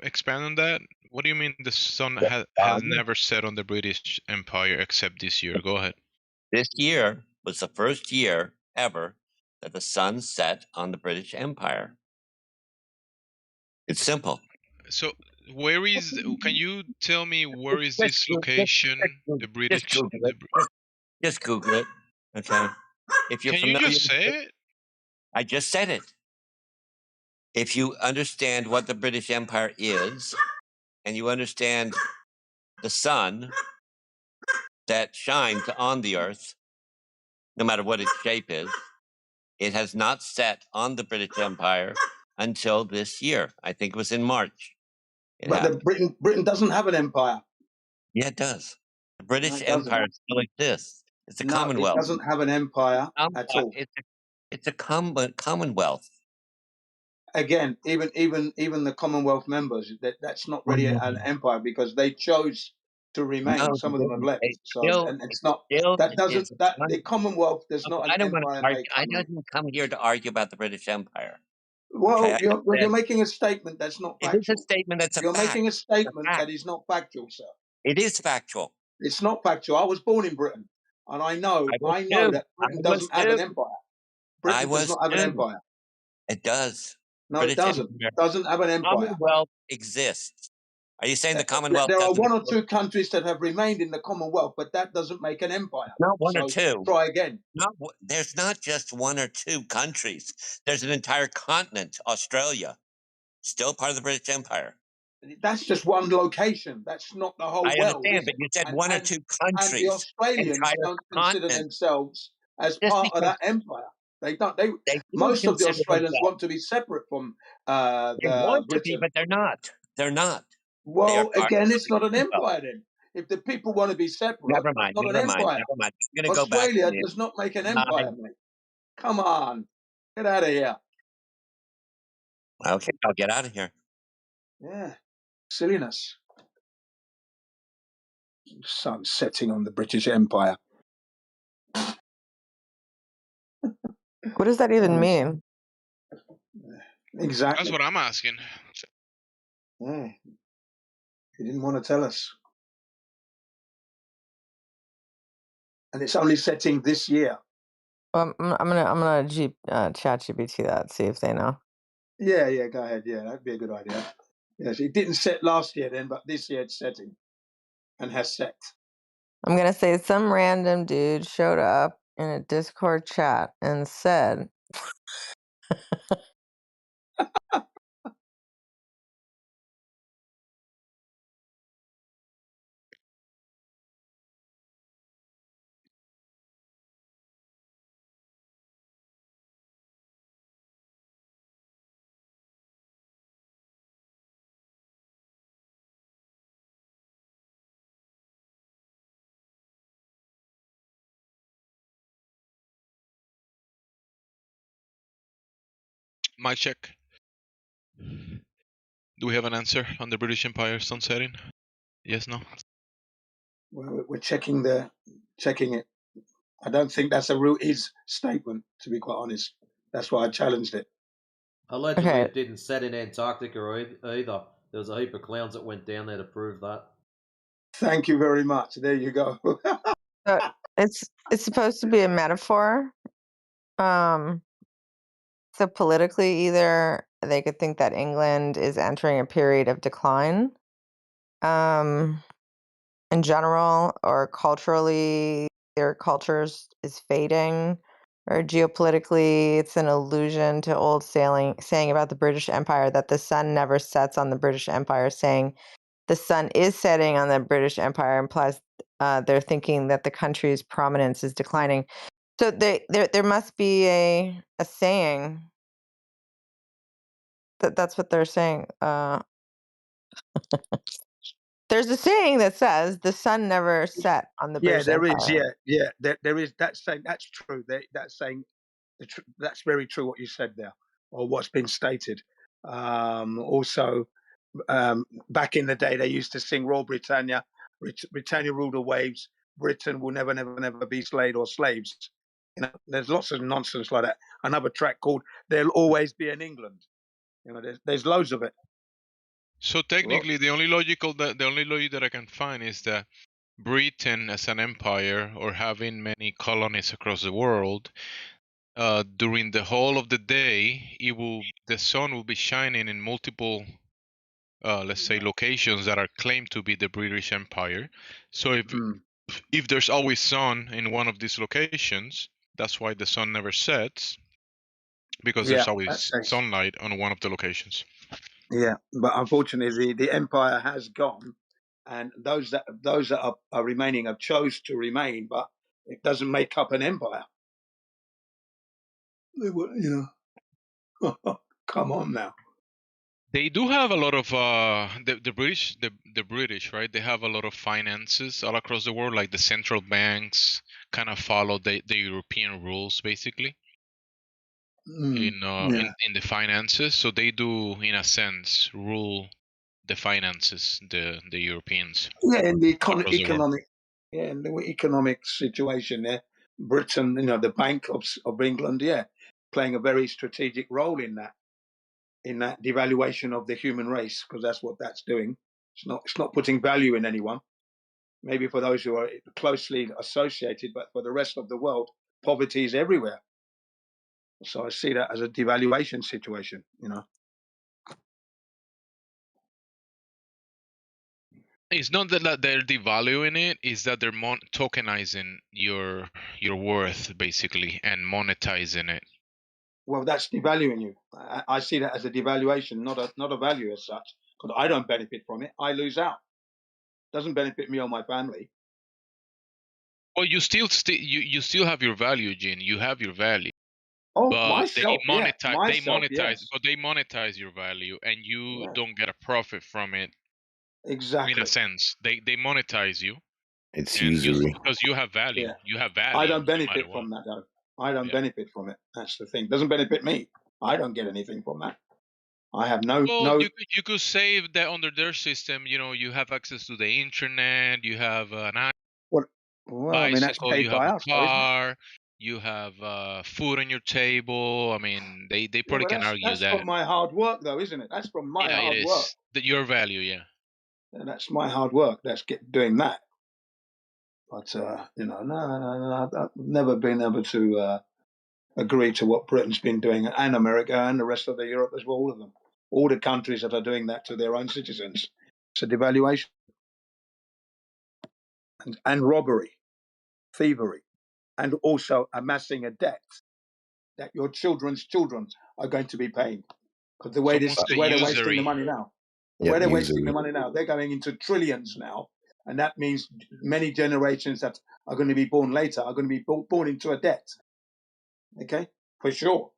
Speaker 15: expand on that? What do you mean the sun has never set on the British Empire except this year? Go ahead.
Speaker 7: This year was the first year ever that the sun set on the British Empire. It's simple.
Speaker 15: So where is? Can you tell me where is this location? The British.
Speaker 7: Just Google it. Okay. If you're
Speaker 15: Can you
Speaker 7: familiar
Speaker 15: just say it?
Speaker 7: I just said it. If you understand what the British Empire is, and you understand the sun, that shines on the Earth, no matter what its shape is. It has not set on the British Empire until this year. I think it was in March.
Speaker 14: But Britain doesn't have an empire.
Speaker 7: Yeah, it does. The British Empire still exists. It's a
Speaker 14: No,
Speaker 7: commonwealth.
Speaker 14: it doesn't have an empire at all.
Speaker 7: It's a commonwealth.
Speaker 14: Again, even the Commonwealth members, that's not really an empire because they chose to remain.
Speaker 7: No,
Speaker 14: Some of them have left. And it's not the Commonwealth does not an empire make.
Speaker 7: I didn't come here to argue about the British Empire.
Speaker 14: Well, you're making a statement that's not factual.
Speaker 7: It is a statement that's a
Speaker 14: You're
Speaker 7: fact.
Speaker 14: making a statement that is not factual, sir.
Speaker 7: It is factual.
Speaker 14: It's not factual. I was born in Britain, and I know that Britain doesn't have an empire. Britain does not have an empire.
Speaker 7: It does.
Speaker 14: No, it doesn't. It doesn't have an empire.
Speaker 7: Commonwealth exists. Are you saying the Commonwealth?
Speaker 14: There are one or two countries that have remained in the Commonwealth, but that doesn't make an empire.
Speaker 7: Not one or two.
Speaker 14: Try again.
Speaker 7: There's not just one or two countries. There's an entire continent, Australia, still part of the British Empire.
Speaker 14: That's just one location. That's not the whole world.
Speaker 7: I understand, but you said one or two countries.
Speaker 14: And the Australians don't consider themselves as part of that empire. They don't. Most of the Australians want to be separate from Britain,
Speaker 7: but they're not. They're not.
Speaker 14: Well, again, it's not an empire then. If the people want to be separate,
Speaker 7: never mind.
Speaker 14: it's not an empire. Australia does not make an empire, mate. Come on, get out of here.
Speaker 7: Okay, I'll get out of here.
Speaker 14: Yeah, silliness. Sun setting on the British Empire.
Speaker 16: What does that even mean?
Speaker 14: Exactly.
Speaker 15: That's what I'm asking.
Speaker 14: Yeah. He didn't want to tell us. And it's only setting this year.
Speaker 16: I'm gonna chat GPT that, see if they know.
Speaker 14: Yeah, go ahead. Yeah, that'd be a good idea. Yes, it didn't set last year then, but this year it's setting and has set.
Speaker 16: I'm gonna say some random dude showed up in a Discord chat and said
Speaker 15: Mic check. Do we have an answer on the British Empire sunsetting? Yes, no?
Speaker 14: Well, we're checking it. I don't think that's his statement, to be quite honest. That's why I challenged it.
Speaker 12: Allegedly, it didn't set in Antarctica either. There was a heap of clowns that went down there to prove that.
Speaker 14: Thank you very much. There you go.
Speaker 16: it's supposed to be a metaphor. So politically, either they could think that England is entering a period of decline, in general, or culturally, their cultures is fading, or geopolitically, it's an allusion to old saying about the British Empire that the sun never sets on the British Empire, saying the sun is setting on the British Empire implies they're thinking that the country's prominence is declining. So there must be a saying that's what they're saying. There's a saying that says the sun never set on the British Empire.
Speaker 14: There is. That's true. That's saying that's very true what you said there, or what's been stated. Also, back in the day, they used to sing "Royal Britannia." Britannia rule the waves. Britain will never, never, never be slayed or slaves. You know, there's lots of nonsense like that. Another track called "There'll Always Be an England." You know, there's loads of it.
Speaker 15: So technically, the only logic that I can find is that Britain, as an empire or having many colonies across the world, during the whole of the day, the sun will be shining in multiple, let's say, locations that are claimed to be the British Empire. So if there's always sun in one of these locations, that's why the sun never sets, because there's always sunlight on one of the locations.
Speaker 14: Yeah, but unfortunately, the empire has gone, and those that are remaining have chose to remain, but it doesn't make up an empire. You know, come on now.
Speaker 15: They do have a lot of the British, right? They have a lot of finances all across the world. Like the central banks kind of follow the European rules, basically in the finances. So they do, in a sense, rule the finances, the Europeans.
Speaker 14: Yeah, in the
Speaker 15: across the world.
Speaker 14: in the economic situation there, Britain, the Bank of England, playing a very strategic role in that devaluation of the human race, because that's what that's doing. It's not putting value in anyone. Maybe for those who are closely associated, but for the rest of the world, poverty is everywhere. So I see that as a devaluation situation.
Speaker 15: It's not that they're devaluing it; it's that they're tokenizing your worth, basically, and monetizing it.
Speaker 14: Well, that's devaluing you. I see that as a devaluation, not a value as such. Because I don't benefit from it, I lose out. Doesn't benefit me or my family.
Speaker 15: Well, you still have your value, Gene. You have your value.
Speaker 14: Oh,
Speaker 15: but
Speaker 14: myself,
Speaker 15: they monetize your value, and you don't get a profit from it.
Speaker 14: Exactly.
Speaker 15: In a sense, they monetize you.
Speaker 22: It's usury
Speaker 15: because you have value.
Speaker 14: Yeah.
Speaker 15: You have value.
Speaker 14: I don't benefit
Speaker 15: no
Speaker 14: from that, though. I don't benefit from it. That's the thing. Doesn't benefit me. I don't get anything from that. I have no.
Speaker 15: You could save that under their system. You have access to the internet. You have an
Speaker 14: well, I mean, that's
Speaker 15: bicycle.
Speaker 14: paid
Speaker 15: You have
Speaker 14: by
Speaker 15: a
Speaker 14: us, though, isn't it?
Speaker 15: car. You have food on your table. I mean, they probably can argue
Speaker 14: that's
Speaker 15: that.
Speaker 14: from my hard work, though, isn't it? That's from my hard
Speaker 15: it
Speaker 14: work.
Speaker 15: is your value, yeah.
Speaker 14: And that's my hard work. That's doing that. But no, I've never been able to agree to what Britain's been doing, and America, and the rest of the Europe as well. All of them, all the countries that are doing that to their own citizens. It's a devaluation and robbery, thievery, and also amassing a debt that your children's children are going to be paying. Because the way they're wasting the money now, wasting the money now, they're going into trillions now, and that means many generations that are going to be born later are going to be born into a debt. Okay, for sure.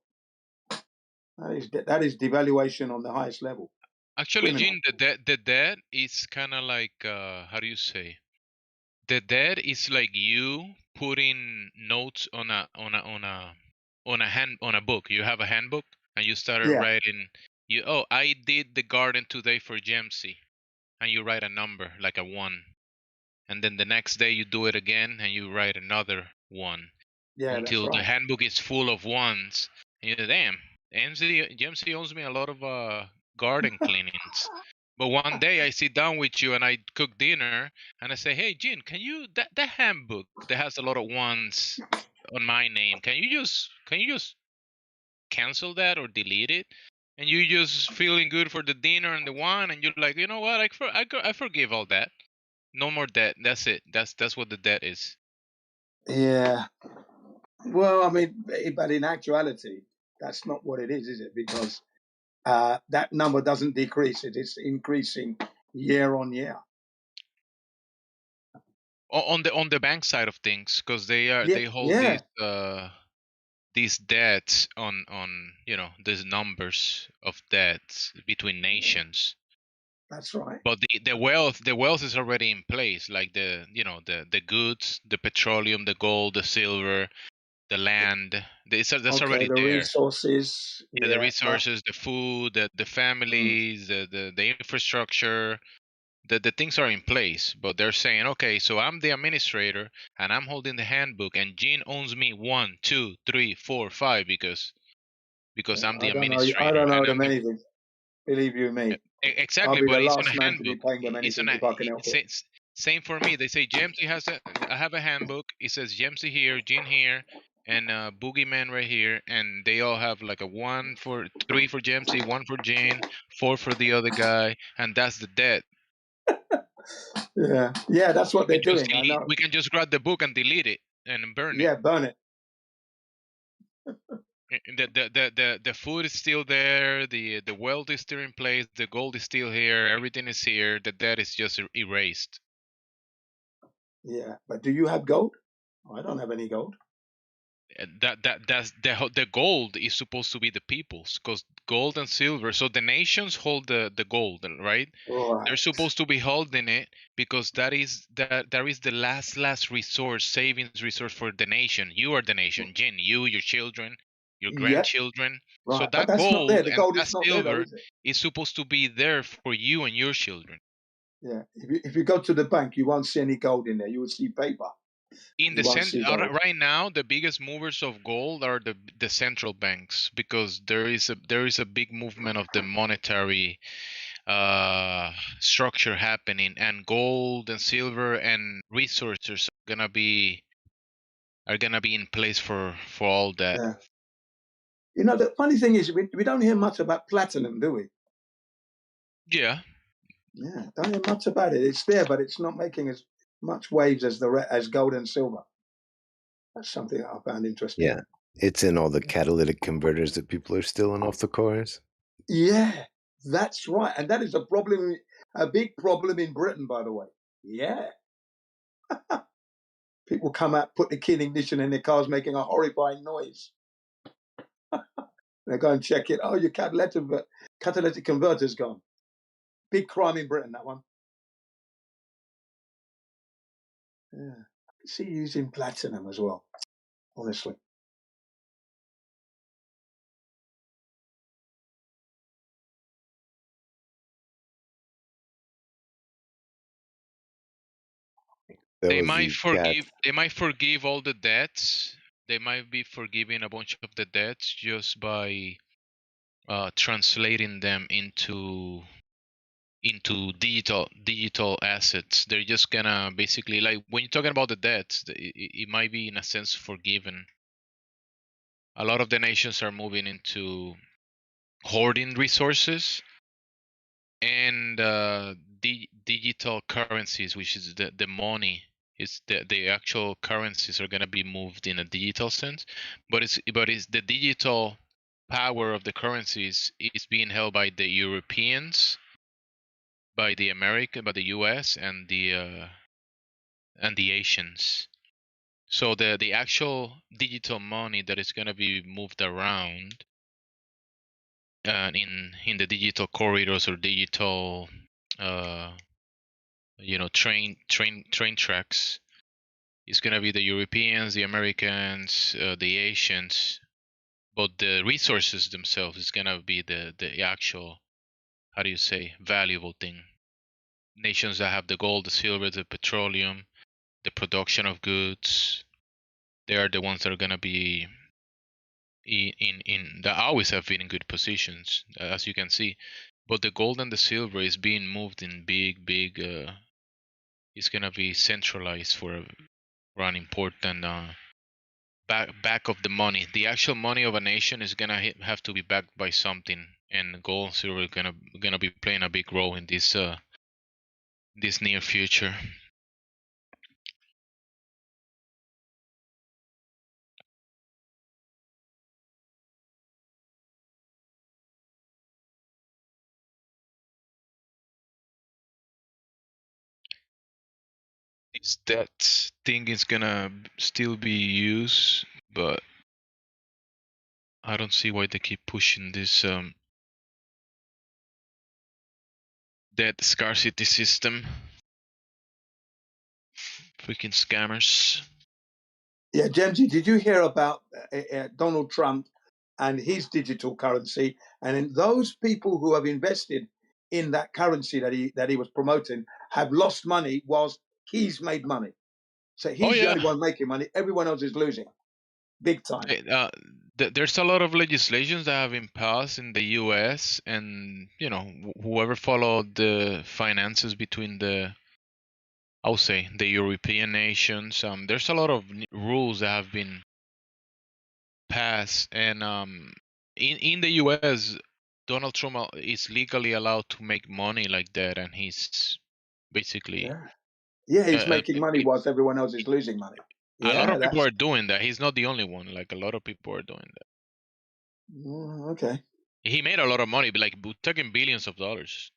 Speaker 14: That is devaluation on the highest level.
Speaker 15: Actually, Gene, the debt is kind of like how do you say? The debt is like you putting notes on a book. You have a handbook, and you started writing. I did the garden today for Jamesy, and you write a number like a 1, and then the next day you do it again, and you write another 1, until the handbook is full of 1s. And you say, damn, Jamesy owes me a lot of garden cleanings. But one day I sit down with you and I cook dinner and I say, hey, Gene, can you that handbook that has a lot of 1s on my name, can you just cancel that or delete it? And you just feeling good for the dinner and the wine, and you're like, you know what? I forgive all that. No more debt. That's it. That's what the debt is.
Speaker 14: Yeah. Well, I mean, but in actuality, that's not what it is it? Because that number doesn't decrease; it is increasing year on year.
Speaker 15: On the bank side of things, because they hold these debts on these numbers of debts between nations.
Speaker 14: That's right.
Speaker 15: But the wealth is already in place, like the goods, the petroleum, the gold, the silver, the land. That's already
Speaker 14: the
Speaker 15: there.
Speaker 14: Resources.
Speaker 15: Yeah, the resources, the food, the families, the infrastructure. The things are in place, but they're saying, okay, so I'm the administrator and I'm holding the handbook, and Gene owns me 1, 2, 3, 4, 5 because I'm the administrator.
Speaker 14: I don't know them anything. Believe you me.
Speaker 15: Exactly,
Speaker 14: I'll be
Speaker 15: but
Speaker 14: the
Speaker 15: it's on
Speaker 14: last
Speaker 15: a
Speaker 14: man to be
Speaker 15: handbook.
Speaker 14: paying them anything if I can help it.
Speaker 15: Same for me. They say Jamesy I have a handbook. It says Jamesy here, Gene here, and Boogeyman right here, and they all have like a 3 for Jamesy, 1 for Gene, 4 for the other guy, and that's the debt.
Speaker 14: Yeah, that's what they're doing. I know.
Speaker 15: We can just grab the book and delete it and burn it.
Speaker 14: Yeah, burn it.
Speaker 15: The food is still there. The wealth is still in place. The gold is still here. Everything is here. The debt is just erased.
Speaker 14: Yeah, but do you have gold? I don't have any gold.
Speaker 15: That's the gold is supposed to be the people's, because gold and silver. So the nations hold the gold, right?
Speaker 14: Right.
Speaker 15: They're supposed to be holding it because that is the last resource, savings resource for the nation. You are the nation, Jin. You, your children, your
Speaker 14: Yeah.
Speaker 15: grandchildren.
Speaker 14: Right,
Speaker 15: So
Speaker 14: but
Speaker 15: that
Speaker 14: that's not there.
Speaker 15: gold
Speaker 14: The
Speaker 15: and
Speaker 14: gold
Speaker 15: that
Speaker 14: is not there, though,
Speaker 15: silver
Speaker 14: is it?
Speaker 15: is supposed to be there for you and your children.
Speaker 14: Yeah. If you go to the bank, you won't see any gold in there. You will see paper.
Speaker 15: In the right now, the biggest movers of gold are the central banks, because there is a big movement of the monetary structure happening, and gold and silver and resources are gonna be in place for all that.
Speaker 14: Yeah. You know, the funny thing is, we don't hear much about platinum, do we?
Speaker 15: Yeah.
Speaker 14: Yeah, don't hear much about it. It's there, but it's not making as much waves as as gold and silver. That's something I found interesting.
Speaker 22: Yeah, it's in all the catalytic converters that people are stealing off the cars.
Speaker 14: Yeah, that's right, and that is a problem, a big problem in Britain, by the way. Yeah, people come out, put the key ignition in their cars, making a horrifying noise. They go and check it. Oh, your catalytic converter's gone. Big crime in Britain, that one. Yeah, I can see you using platinum as well. Honestly.
Speaker 15: They might forgive all the debts. They might be forgiving a bunch of the debts just by translating them into digital assets. They're just gonna basically, like, when you're talking about the debts, it might be in a sense forgiven. A lot of the nations are moving into hoarding resources, and digital currencies, which is the money, is the actual currencies are gonna be moved in a digital sense, but it's the digital power of the currencies is being held by the Europeans, by the US, and the Asians. So the actual digital money that is going to be moved around in the digital corridors or digital train tracks is going to be the Europeans, the Americans, the Asians, but the resources themselves is going to be the actual, how do you say, valuable thing. Nations that have the gold, the silver, the petroleum, the production of goods, they are the ones that are going to be in that always have been in good positions, as you can see. But the gold and the silver is being moved in big it's going to be centralized for an important back of the money. The actual money of a nation is going to have to be backed by something, and gold and silver are going to be playing a big role in this near future. Is that thing is gonna still be used, but I don't see why they keep pushing this debt scarcity system. Freaking scammers.
Speaker 14: Yeah, Jamesy, did you hear about Donald Trump and his digital currency? And then those people who have invested in that currency that he was promoting have lost money whilst he's made money. So he's the only one making money. Everyone else is losing, big time.
Speaker 15: There's a lot of legislations that have been passed in the U.S. and whoever followed the finances between I'll say the European nations. There's a lot of rules that have been passed, and in the U.S., Donald Trump is legally allowed to make money like that, and he's basically
Speaker 14: he's making money whilst everyone else is losing money.
Speaker 15: A lot of people are doing that. He's not the only one. Like, a lot of people are doing that.
Speaker 2: Okay.
Speaker 15: He made a lot of money, like we're talking billions of dollars.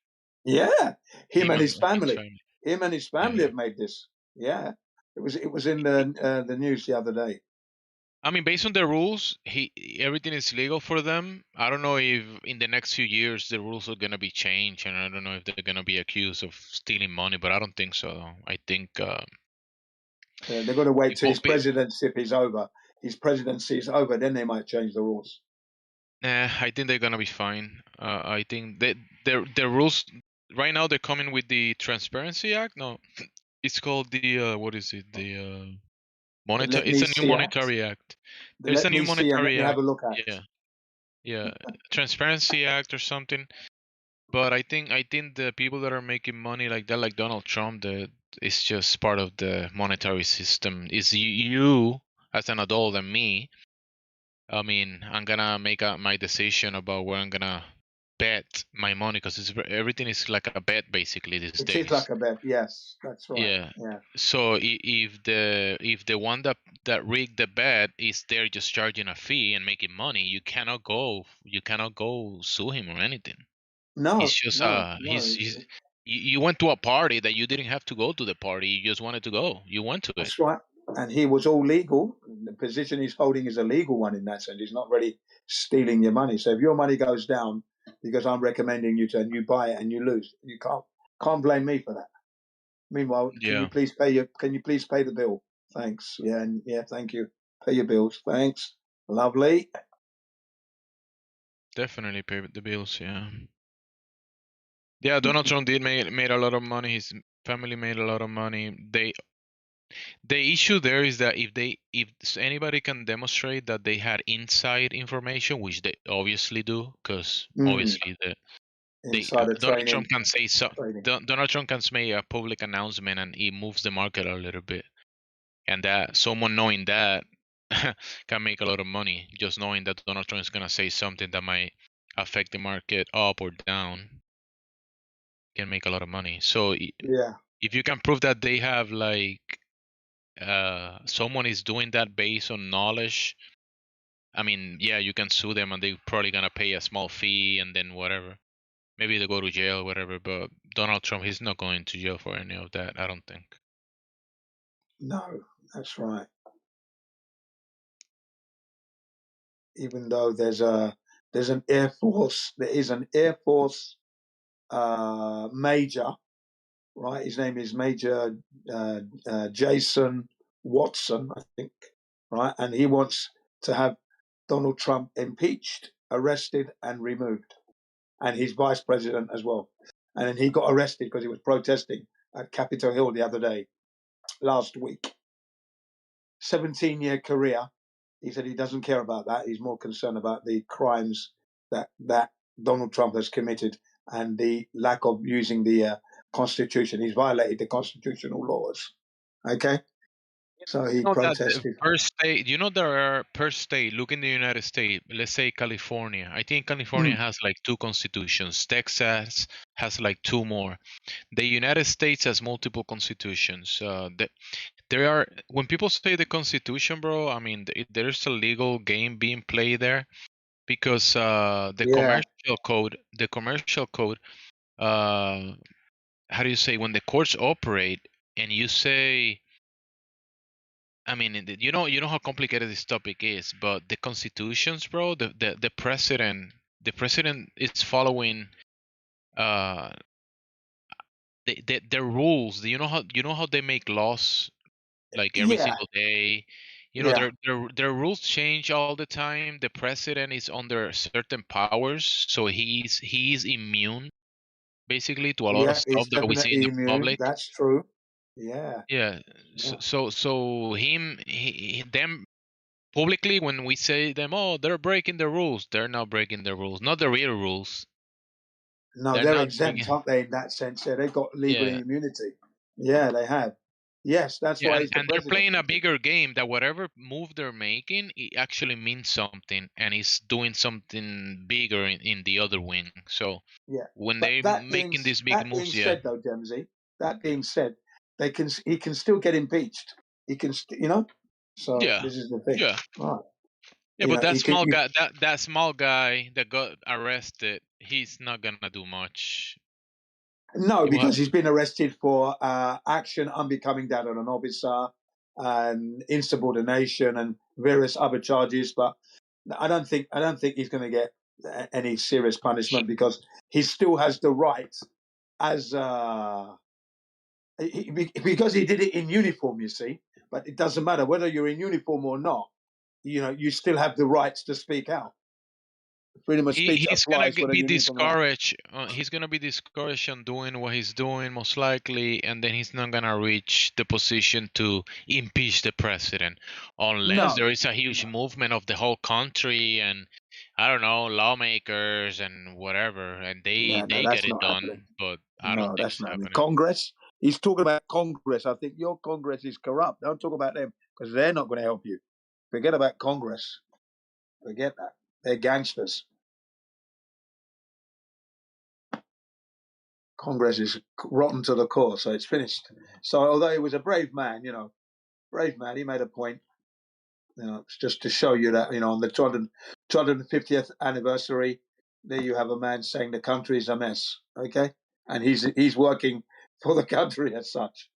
Speaker 2: Yeah, him and his family.
Speaker 15: family.
Speaker 2: Him and his family have made this. Yeah, it was in the news the other day.
Speaker 15: I mean, based on the rules, everything is legal for them. I don't know if in the next few years the rules are gonna be changed, and I don't know if they're gonna be accused of stealing money, but I don't think so. I think
Speaker 2: they're going to wait till his presidency is over. His presidency is over, then they might change the rules.
Speaker 15: I think they're gonna be fine. I think the rules right now they're coming with the Transparency Act. No, it's called the what is it? The monetary. It's a new monetary act. There's a new monetary act.
Speaker 2: Have a look at.
Speaker 15: Yeah, Transparency Act or something. But I think the people that are making money like that, like Donald Trump, that is just part of the monetary system. Is you as an adult and me. I mean, I'm gonna make my decision about where I'm gonna bet my money because everything is like a bet basically these days.
Speaker 2: It is like a bet. Yes, that's right.
Speaker 15: Yeah.
Speaker 2: Yeah.
Speaker 15: So if the one that rigged the bet is there just charging a fee and making money, you cannot go sue him or anything.
Speaker 2: No,
Speaker 15: he's just he's you went to a party that you didn't have to go to the party. You just wanted to go. You went to it.
Speaker 2: That's right. And he was all legal. The position he's holding is a legal one in that sense. He's not really stealing your money. So if your money goes down because I'm recommending you to, and you buy it and you lose, you can't blame me for that. Meanwhile, can you please pay the bill? Thanks. Yeah, and yeah, thank you. Pay your bills. Thanks. Lovely.
Speaker 15: Definitely pay the bills. Yeah. Yeah, Donald Trump did made a lot of money. His family made a lot of money. The issue there is that if anybody can demonstrate that they had inside information, which they obviously do, because obviously Donald Trump can say so. Donald Trump can make a public announcement and it moves the market a little bit, and that someone knowing that can make a lot of money just knowing that Donald Trump is gonna say something that might affect the market up or down. Can make a lot of money. So
Speaker 2: yeah,
Speaker 15: if you can prove that they have like someone is doing that based on knowledge, I mean, yeah, you can sue them and they're probably gonna pay a small fee and then whatever. Maybe they go to jail, whatever. But Donald Trump, he's not going to jail for any of that. I don't think.
Speaker 2: No, that's right. Even though there is an Air Force major, right? His name is Major Jason Watson, I think, right? And he wants to have Donald Trump impeached, arrested, and removed, and his vice president as well. And then he got arrested because he was protesting at Capitol Hill the other day, last week. 17-year career. He said he doesn't care about that. He's more concerned about the crimes that Donald Trump has committed and the lack of using the Constitution. He's violated the constitutional laws. Okay? So he protested.
Speaker 15: Per state, there are per state, look in the United States, let's say California. I think California has like 2 constitutions. Texas has like 2 more. The United States has multiple constitutions. There are, when people say the Constitution, bro, I mean, there's a legal game being played there because the commercial code, how do you say, when the courts operate and you say, I mean, you know how complicated this topic is, but the constitutions, bro, the president is following the rules. You know how they make laws like every single day. Their rules change all the time. The president is under certain powers, so he's immune basically to a lot of stuff that we see in the public.
Speaker 2: That's true. Yeah.
Speaker 15: Yeah. So them publicly, when we say them, oh, they're breaking the rules, they're not breaking the rules, not the real rules.
Speaker 2: No, they're exempt, aren't they? In that sense, yeah, they've got legal immunity. Yeah, they have. Yes, that's why he's the
Speaker 15: and they're playing a bigger game. That whatever move they're making, it actually means something, and it's doing something bigger in the other wing. So when they're making these big moves,
Speaker 2: said, though, Dempsey, that being said, he can still get impeached. He can, So this is the thing.
Speaker 15: Yeah.
Speaker 2: Right.
Speaker 15: Yeah, but that small guy, that small guy that got arrested, he's not gonna do much.
Speaker 14: No, because he's been arrested for action unbecoming that of an officer and insubordination and various other charges. But I don't think he's going to get any serious punishment because he still has the right as because he did it in uniform. You see, but it doesn't matter whether you're in uniform or not. You know, you still have the rights to speak out. Freedom of speech
Speaker 15: He's gonna
Speaker 14: applies whether
Speaker 15: be
Speaker 14: you're in uniform or not.
Speaker 15: discouraged. He's gonna be discouraged on doing what he's doing, most likely, and then he's not gonna reach the position to impeach the president unless there is a huge movement of the whole country and I don't know, lawmakers and whatever, and they get it done. But I don't think
Speaker 14: That's
Speaker 15: it's
Speaker 14: not happening.
Speaker 15: happening.
Speaker 14: Congress. He's talking about Congress. I think your Congress is corrupt. Don't talk about them because they're not going to help you. Forget about Congress. Forget that. They're gangsters. Congress is rotten to the core, so it's finished. So although he was a brave man, he made a point. It's just to show you that, on the 250th anniversary, there you have a man saying the country is a mess. Okay, and he's working for the country as such.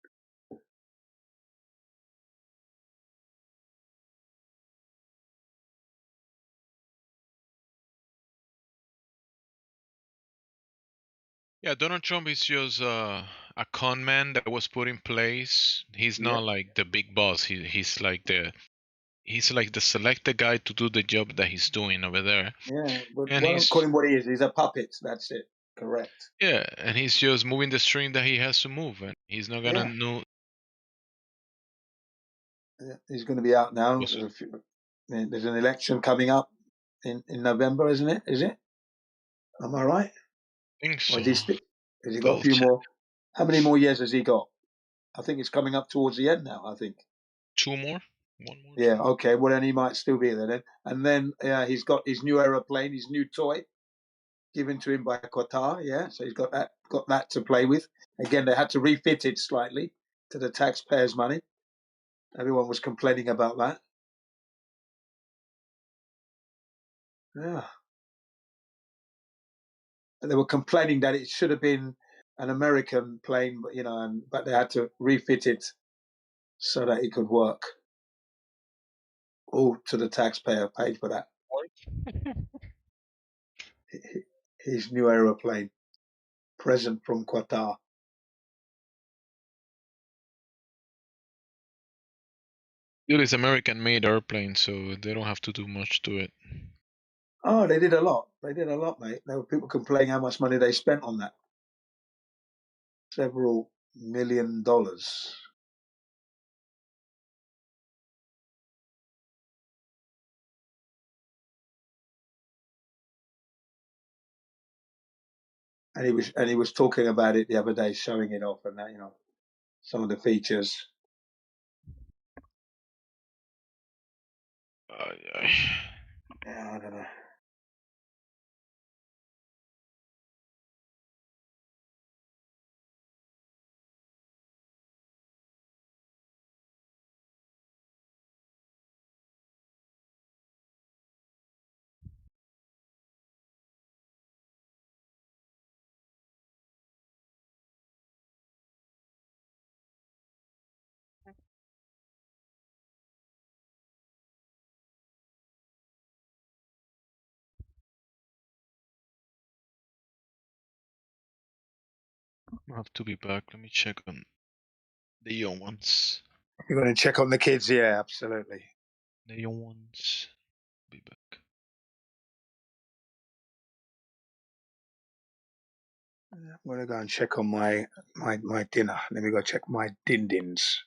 Speaker 15: Yeah, Donald Trump is just a con man that was put in place. He's not like the big boss. He's like the selected guy to do the job that he's doing over there.
Speaker 14: Yeah, but
Speaker 15: And
Speaker 14: don't call him what he is. He's a puppet. That's it. Correct.
Speaker 15: yeah, and he's just moving the string that he has to move, and he's not gonna know.
Speaker 14: Yeah, he's going to be out now. There's an election coming up in November, isn't it? Is it? Am I right?
Speaker 15: I think so.
Speaker 14: Has he got a few more? How many more years has he got? I think it's coming up towards the end now. I think
Speaker 15: 2 more, 1 more.
Speaker 14: Yeah. Okay. Well, then he might still be there then. And then he's got his new aeroplane, his new toy, given to him by Qatar. Yeah. So he's got that to play with. Again, they had to refit it slightly to the taxpayers' money. Everyone was complaining about that. Yeah. They were complaining that it should have been an American plane, but but they had to refit it so that it could work. All to the taxpayer paid for that. His new aeroplane, present from Qatar.
Speaker 15: It is American-made airplane, so they don't have to do much to it.
Speaker 14: Oh, they did a lot. They did a lot, mate. There were people complaining how much money they spent on that. Several $1 million. And he was talking about it the other day, showing it off and that, some of the features. Yeah, I don't know.
Speaker 15: I have to be back. Let me check on the young ones.
Speaker 14: You're going to check on the kids? Yeah, absolutely.
Speaker 15: The young ones. Be back.
Speaker 14: I'm going to go and check on my dinner. Let me go check my din-dins.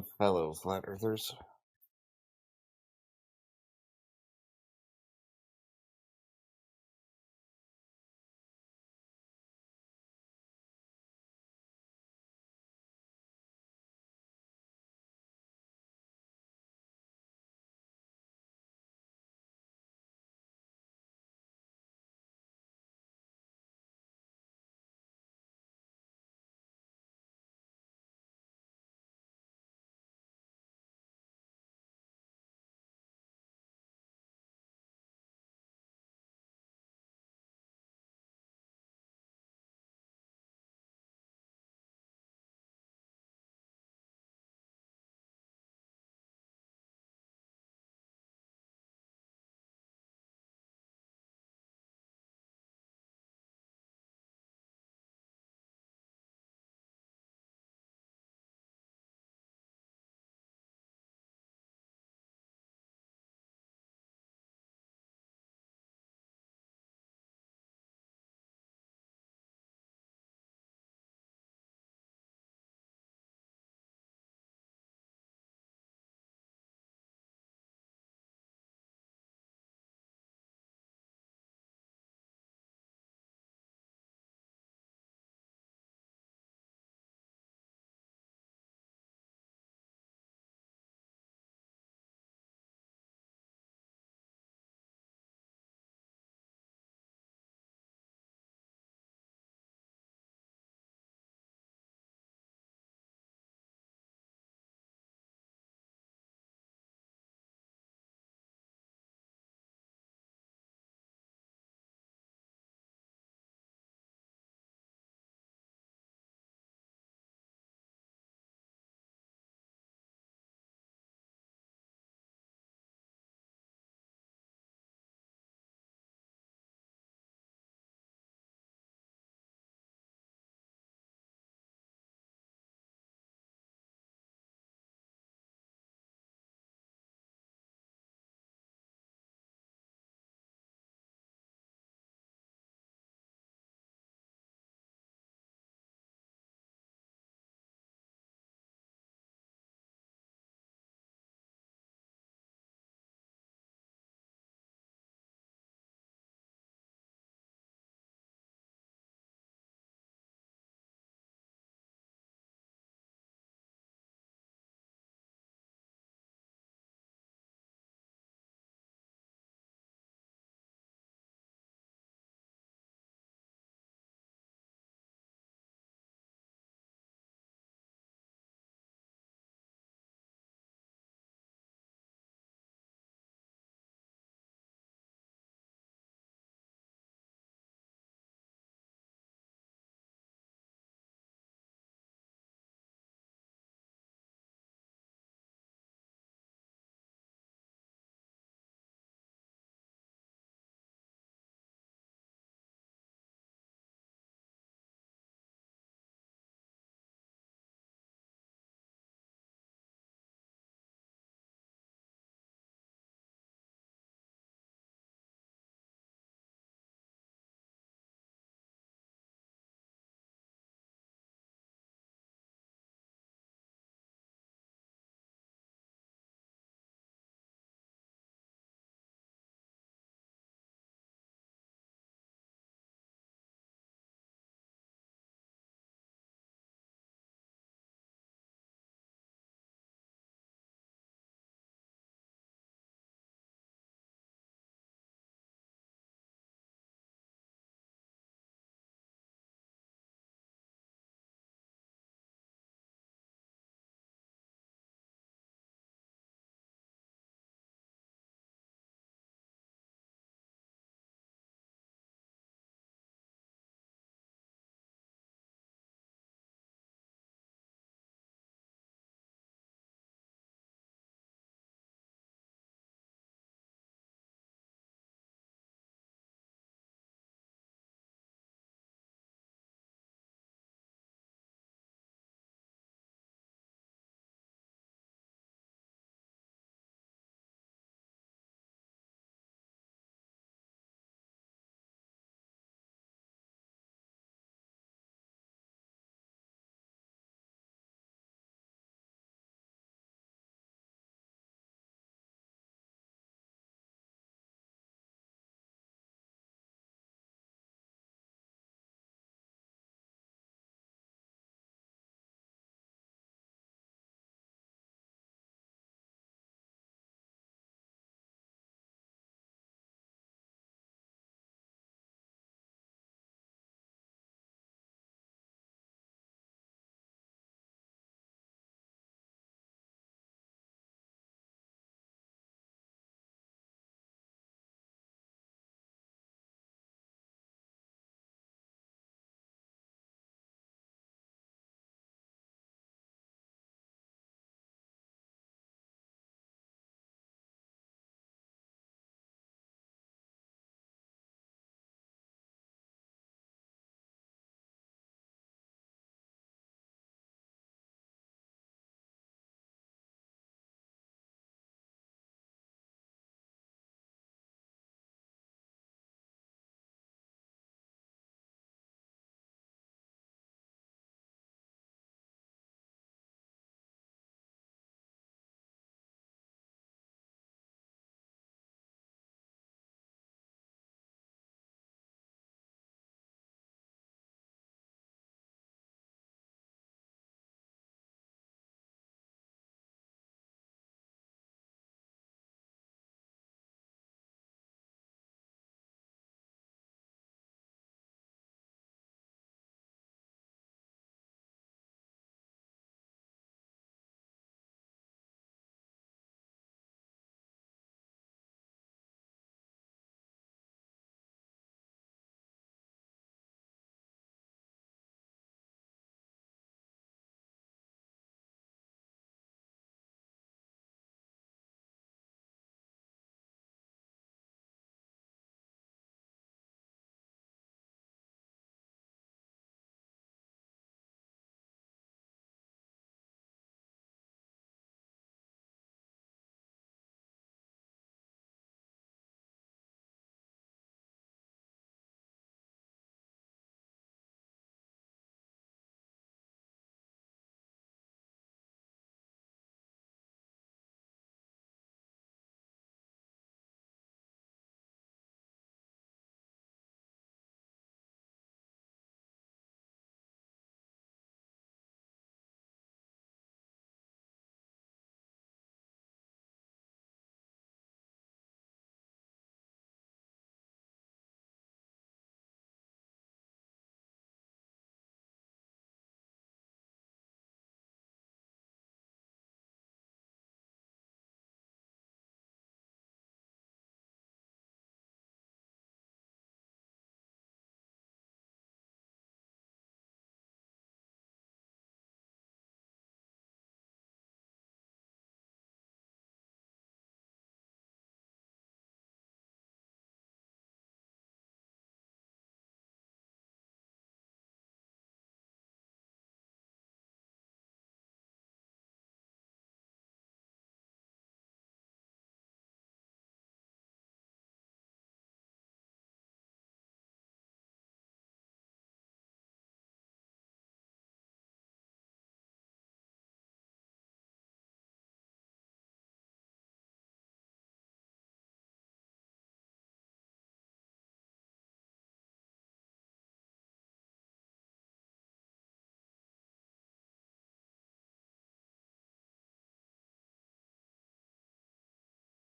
Speaker 13: fellow flat earthers.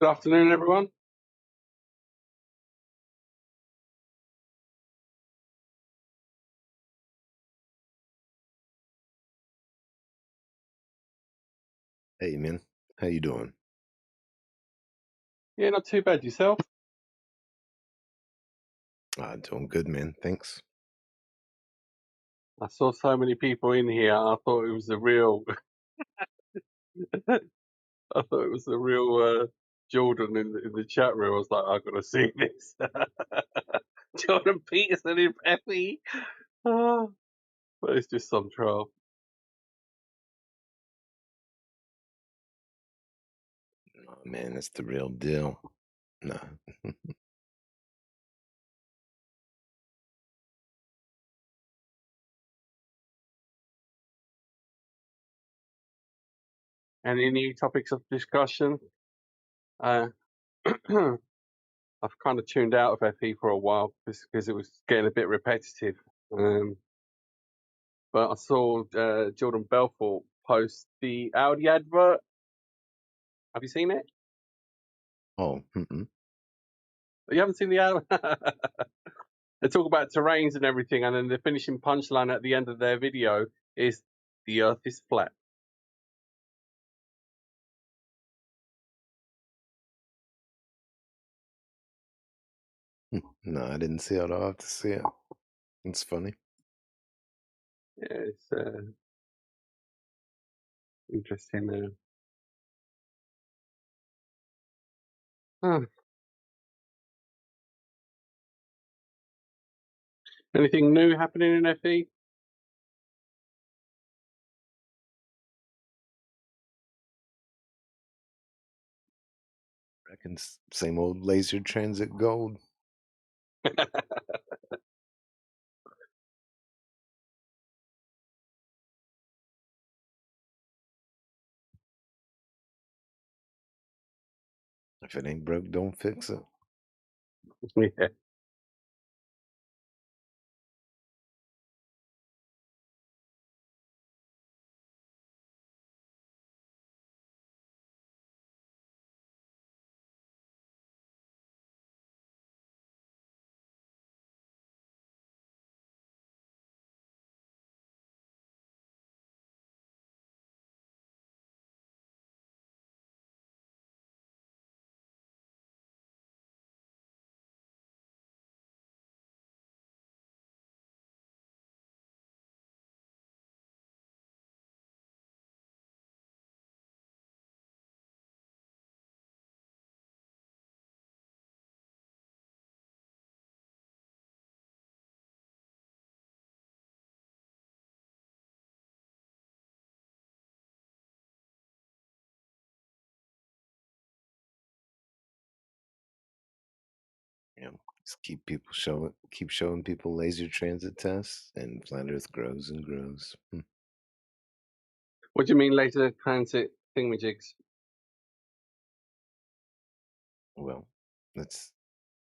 Speaker 13: Good afternoon, everyone.
Speaker 22: Hey, man. How you doing?
Speaker 13: Yeah, not too bad. Yourself?
Speaker 22: Doing good, man. Thanks.
Speaker 13: I saw so many people in here. I thought it was the real. I thought it was the real Jordan in the chat room. I was like, I've got to see this. Jordan Peterson in Peppy. Oh, but it's just some troll.
Speaker 22: Oh, man, that's the real deal. Nah.
Speaker 13: Any new topics of discussion? I've kind of tuned out of FE for a while because it was getting a bit repetitive. But I saw Jordan Belfort post the Audi advert. Have you seen it?
Speaker 22: Oh, mm-mm.
Speaker 13: You haven't seen the Audi? They talk about terrains and everything, and then the finishing punchline at the end of their video is the Earth is flat.
Speaker 22: No, I didn't see it. I'll have to see it. It's funny.
Speaker 13: Yeah, it's interesting. Anything new happening in FE?
Speaker 22: Reckon same old laser transit gold. If it ain't broke, don't fix it.
Speaker 13: Yeah.
Speaker 22: Yeah, just keep showing people laser transit tests, and flat Earth grows and grows.
Speaker 13: What do you mean laser transit thingamajigs?
Speaker 22: Well, that's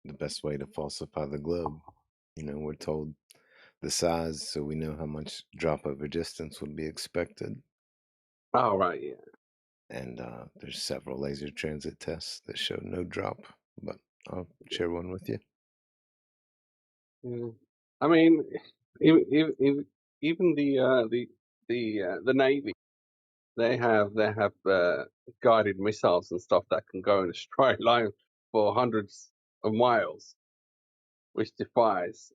Speaker 22: the best way to falsify the globe. You know, we're told the size, so we know how much drop over distance would be expected.
Speaker 13: Oh, right, yeah.
Speaker 22: And there's several laser transit tests that show no drop, but I'll share one with you.
Speaker 13: Yeah. I mean, even the Navy, they have guided missiles and stuff that can go in a straight line for hundreds of miles, which defies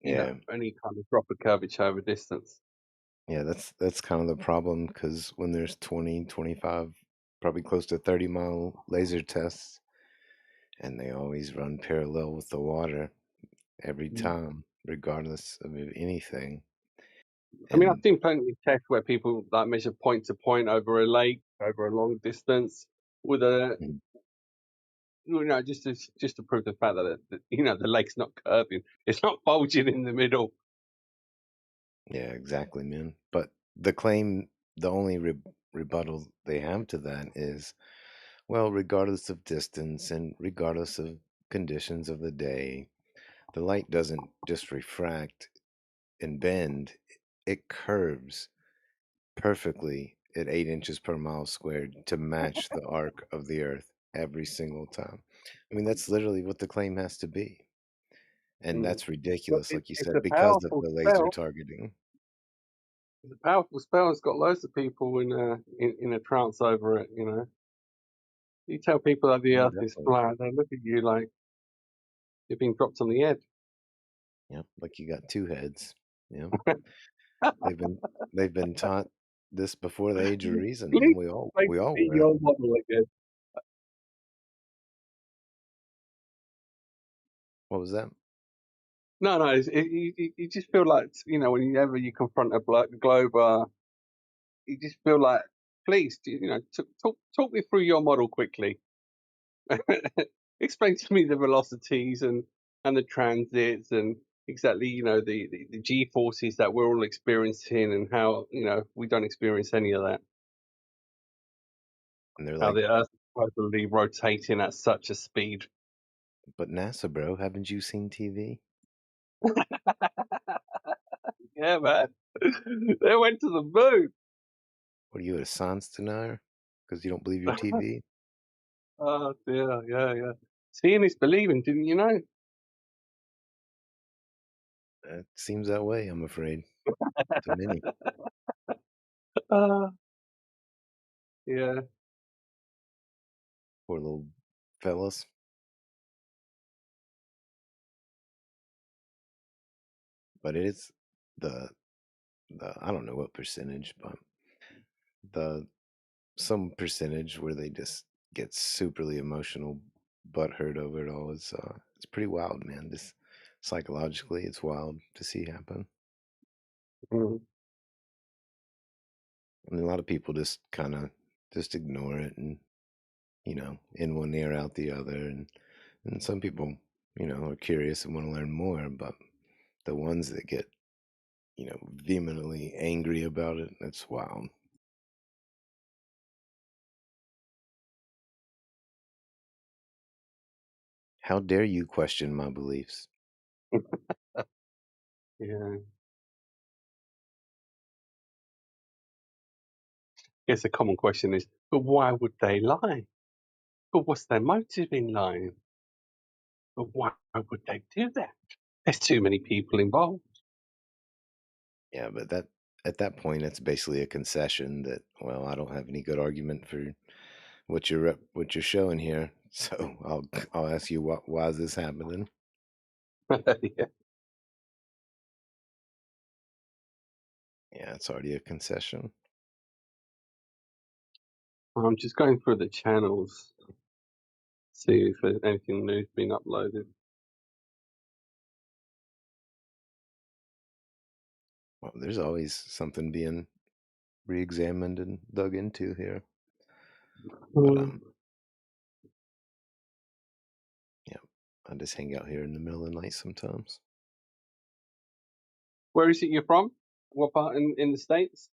Speaker 22: Yeah,
Speaker 13: any kind of drop of curvature over distance.
Speaker 22: yeah, that's kind of the problem, because when there's 20, 25, probably close to 30-mile laser tests, and they always run parallel with the water every time, regardless of anything.
Speaker 13: I mean, I've seen plenty of tests where people like measure point to point over a lake, over a long distance, with a just to prove the fact that the lake's not curving, it's not bulging in the middle.
Speaker 22: Yeah, exactly, man. But the only rebuttal they have to that is, well, regardless of distance and regardless of conditions of the day, the light doesn't just refract and bend, it curves perfectly at 8 inches per mile squared to match the arc of the Earth. every single time. I mean, that's literally what the claim has to be. And that's ridiculous, like you
Speaker 13: It's
Speaker 22: said,
Speaker 13: a
Speaker 22: because of
Speaker 13: powerful
Speaker 22: the laser
Speaker 13: spell.
Speaker 22: targeting.
Speaker 13: It's a powerful spell. It's got loads of people in a trance over it. You know, you tell people that the
Speaker 22: Yeah,
Speaker 13: Earth is
Speaker 22: definitely.
Speaker 13: flat, they look at you like you're being dropped on the head.
Speaker 22: Yeah, like you got two heads. Yeah, they've been taught this before the age of reason, man.
Speaker 13: Please
Speaker 22: We all
Speaker 13: explain to me
Speaker 22: were.
Speaker 13: your model again.
Speaker 22: What was that?
Speaker 13: No, you just feel like, you know, whenever you confront a globe, you just feel like, please, you know, talk me through your model quickly. Explain to me the velocities and the transits and exactly, you know, the G forces that we're all experiencing and how, you know, we don't experience any of that.
Speaker 22: And they're
Speaker 13: How
Speaker 22: like,
Speaker 13: the Earth is supposedly rotating at such a speed.
Speaker 22: but NASA, bro, haven't you seen TV?
Speaker 13: Yeah, man. They went to the moon.
Speaker 22: What are you, a science denier? Because you don't believe your TV?
Speaker 13: Oh dear, yeah. Seeing is believing, didn't you know?
Speaker 22: It seems that way, I'm afraid, to many.
Speaker 13: Yeah.
Speaker 22: Poor little fellas. But it is the I don't know what percentage, but some percentage where they just get superly emotional, butthurt over it all is it's pretty wild, man. This psychologically, it's wild to see happen.
Speaker 13: Mm.
Speaker 22: I mean, a lot of people just kind of just ignore it, and you know, in one ear out the other, and some people, you know, are curious and want to learn more, but the ones that get, you know, vehemently angry about it, that's wild. How dare you question my beliefs?
Speaker 13: Yeah. Guess a common question is, but why would they lie? But what's their motive in lying? But why would they do that? There's too many people involved.
Speaker 22: Yeah, but that at that point, it's basically a concession that, well, I don't have any good argument for what you're showing here, so I'll ask you why is this happening?
Speaker 13: Yeah.
Speaker 22: Yeah, it's already a concession.
Speaker 13: I'm just going through the channels, see if there's anything new's been uploaded.
Speaker 22: Well, there's always something being re-examined and dug into here. But yeah, I just hang out here in the middle of the night sometimes.
Speaker 13: Where is it you're from? What part in the States?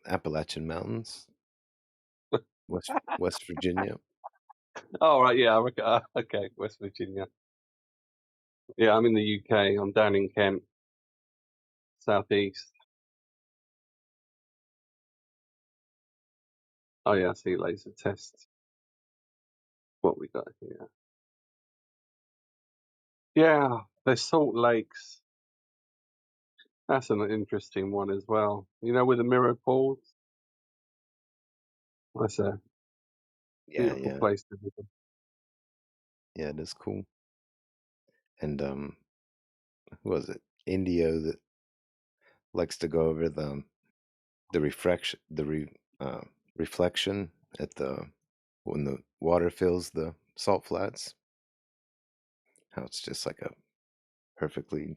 Speaker 22: Appalachian Mountains, West Virginia.
Speaker 13: Oh, right, yeah, okay, West Virginia. Yeah, I'm in the UK. I'm down in Kent, southeast. Oh yeah, I see laser tests. What we got here? Yeah, there's Salt Lakes. That's an interesting one as well. You know, with the mirror pools. That's a beautiful place to visit.
Speaker 22: Yeah, it is cool. And who was it? Indio that likes to go over the reflection at the when the water fills the salt flats. How it's just like a perfectly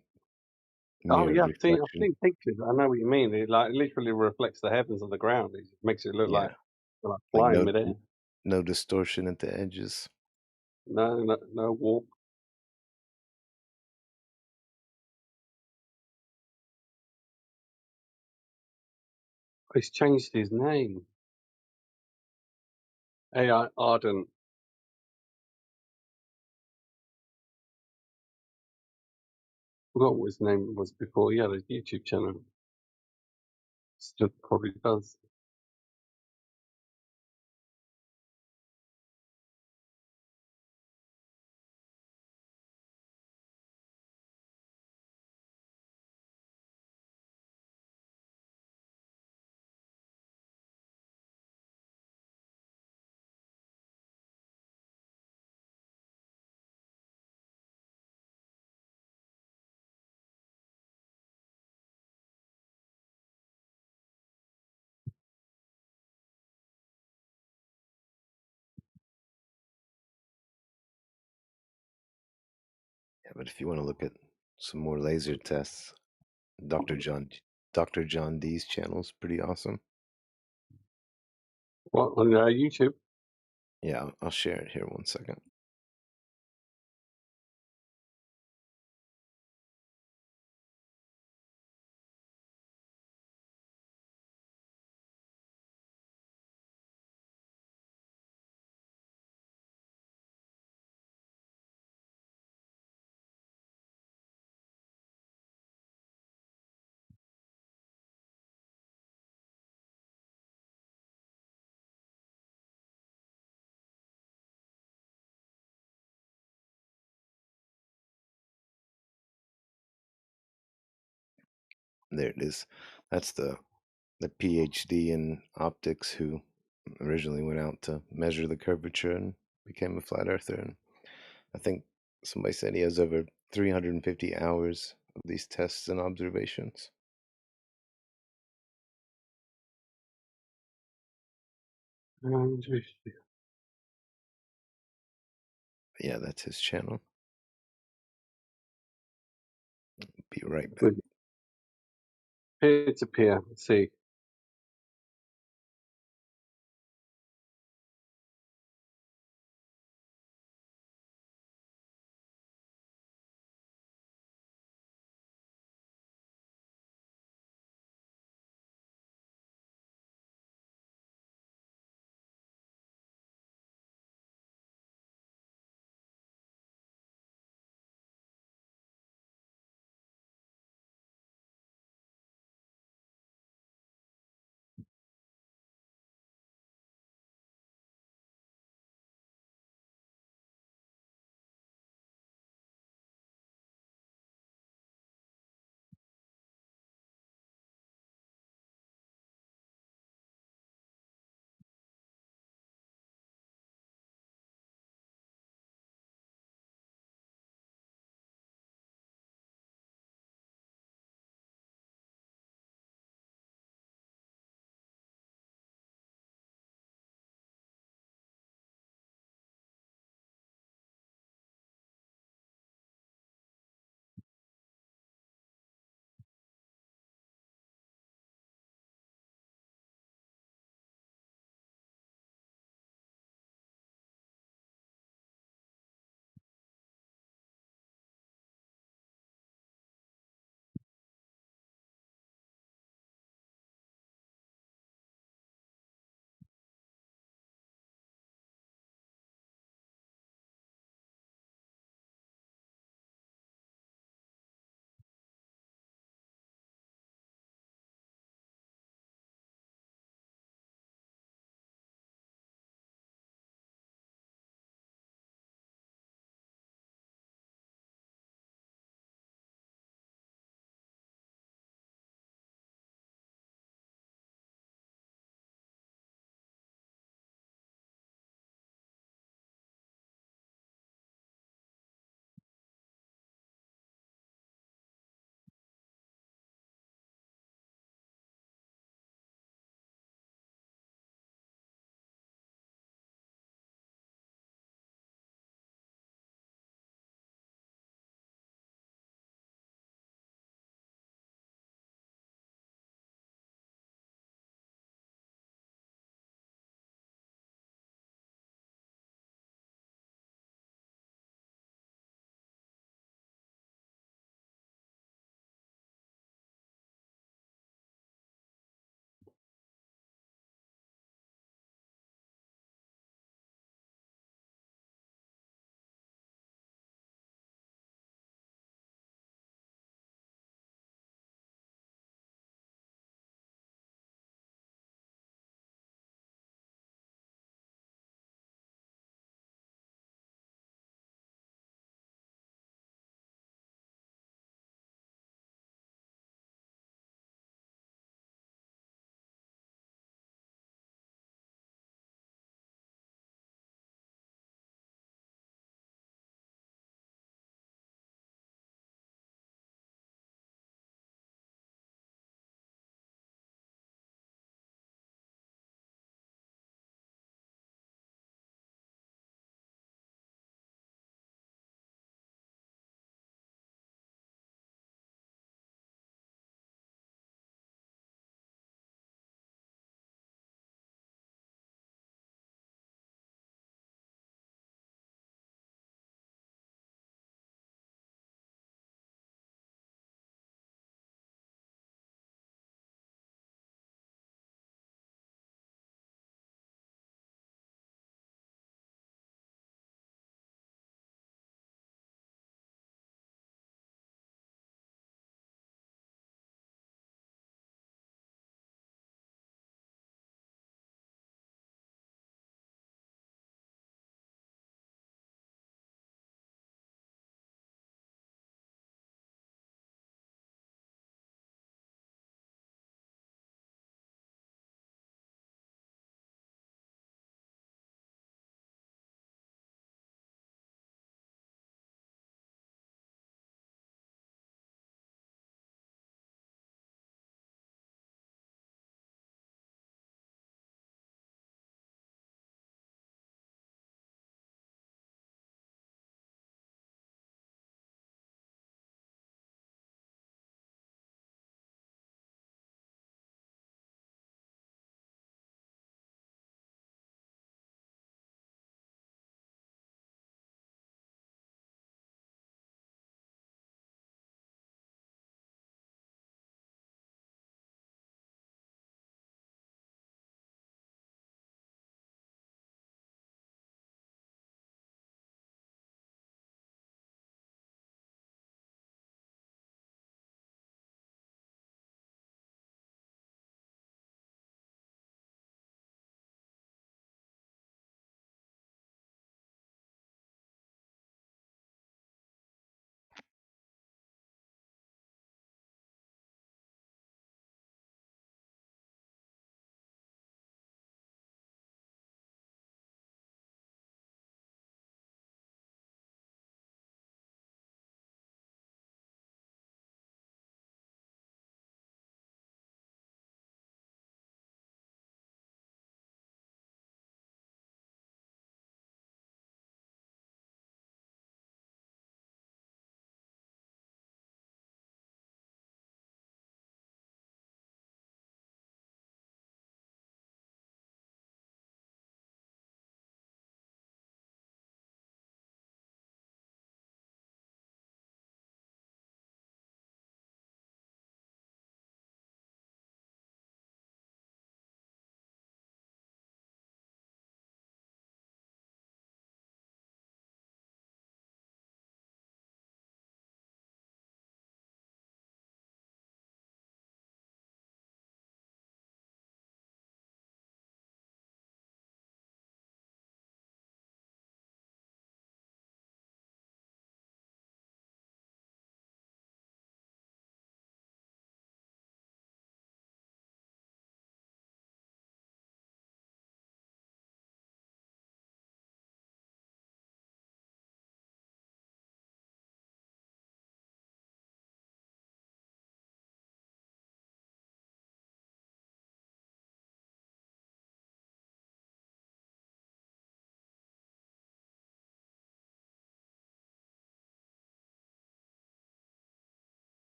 Speaker 13: Oh
Speaker 22: mirrored
Speaker 13: yeah, I've
Speaker 22: reflection.
Speaker 13: seen pictures. I know what you mean. It like literally reflects the heavens on the ground. It makes it look
Speaker 22: Yeah,
Speaker 13: like
Speaker 22: like
Speaker 13: flying midair.
Speaker 22: no distortion at the edges.
Speaker 13: No warp. He's changed his name. AI Ardent. Forgot what his name was before. He had a YouTube channel. Still probably does.
Speaker 22: But if you want to look at some more laser tests, Dr. John D's channel is pretty awesome.
Speaker 13: What, on YouTube?
Speaker 22: Yeah, I'll share it here 1 second. There it is. That's the PhD in optics who originally went out to measure the curvature and became a flat earther. And I think somebody said he has over 350 hours of these tests and observations. Yeah, that's his channel. Be right back.
Speaker 13: Peer to peer. Let's see.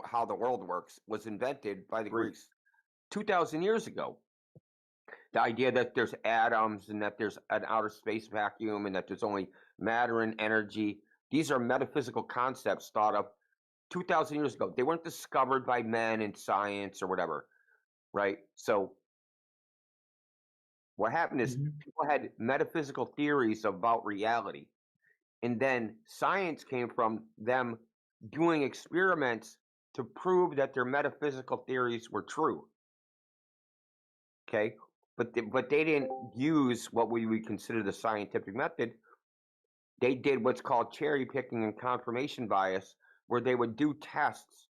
Speaker 3: how the world works was invented by the Greeks 2,000 years ago. The idea that there's atoms and that there's an outer space vacuum and that there's only matter and energy. These are metaphysical concepts thought of 2,000 years ago. They weren't discovered by men in science or whatever, right? So what happened is people had metaphysical theories about reality. And then science came from them doing experiments to prove that their metaphysical theories were true. Okay? But they didn't use what we would consider the scientific method. They did what's called cherry picking and confirmation bias, where they would do tests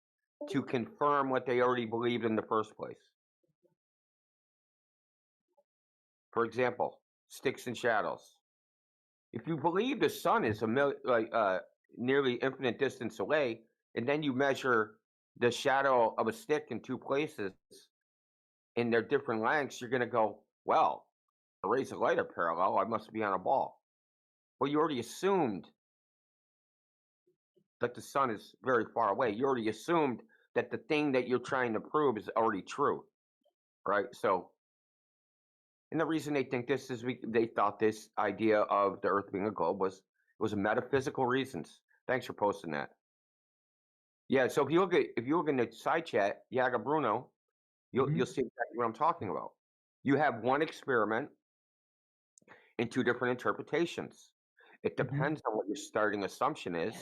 Speaker 3: to confirm what they already believed in the first place. For example, sticks and shadows. If you believe the sun is nearly infinite distance away, and then you measure the shadow of a stick in two places in their different lengths, you're going to go, well, the rays of light are parallel. I must be on a ball. Well, you already assumed that the sun is very far away. You already assumed that the thing that you're trying to prove is already true, right? So, and the reason they think this is they thought this idea of the Earth being a globe was metaphysical reasons. Thanks for posting that. Yeah, so if you look in the side chat, Yaga Bruno, you'll see exactly what I'm talking about. You have one experiment and two different interpretations. It depends on what your starting assumption is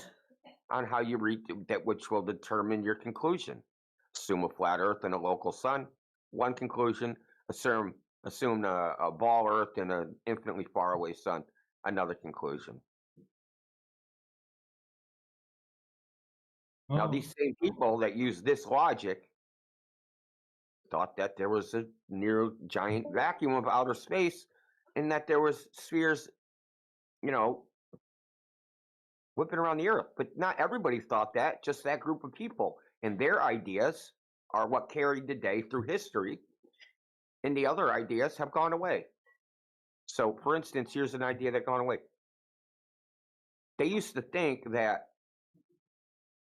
Speaker 3: on how you read that, which will determine your conclusion. Assume a flat Earth and a local sun. One conclusion. Assume a ball Earth and an infinitely far away sun. Another conclusion. Now, these same people that use this logic thought that there was a near giant vacuum of outer space and that there was spheres, whipping around the Earth. But not everybody thought that, just that group of people. And their ideas are what carried the day through history, and the other ideas have gone away. So, for instance, here's an idea that gone away. They used to think that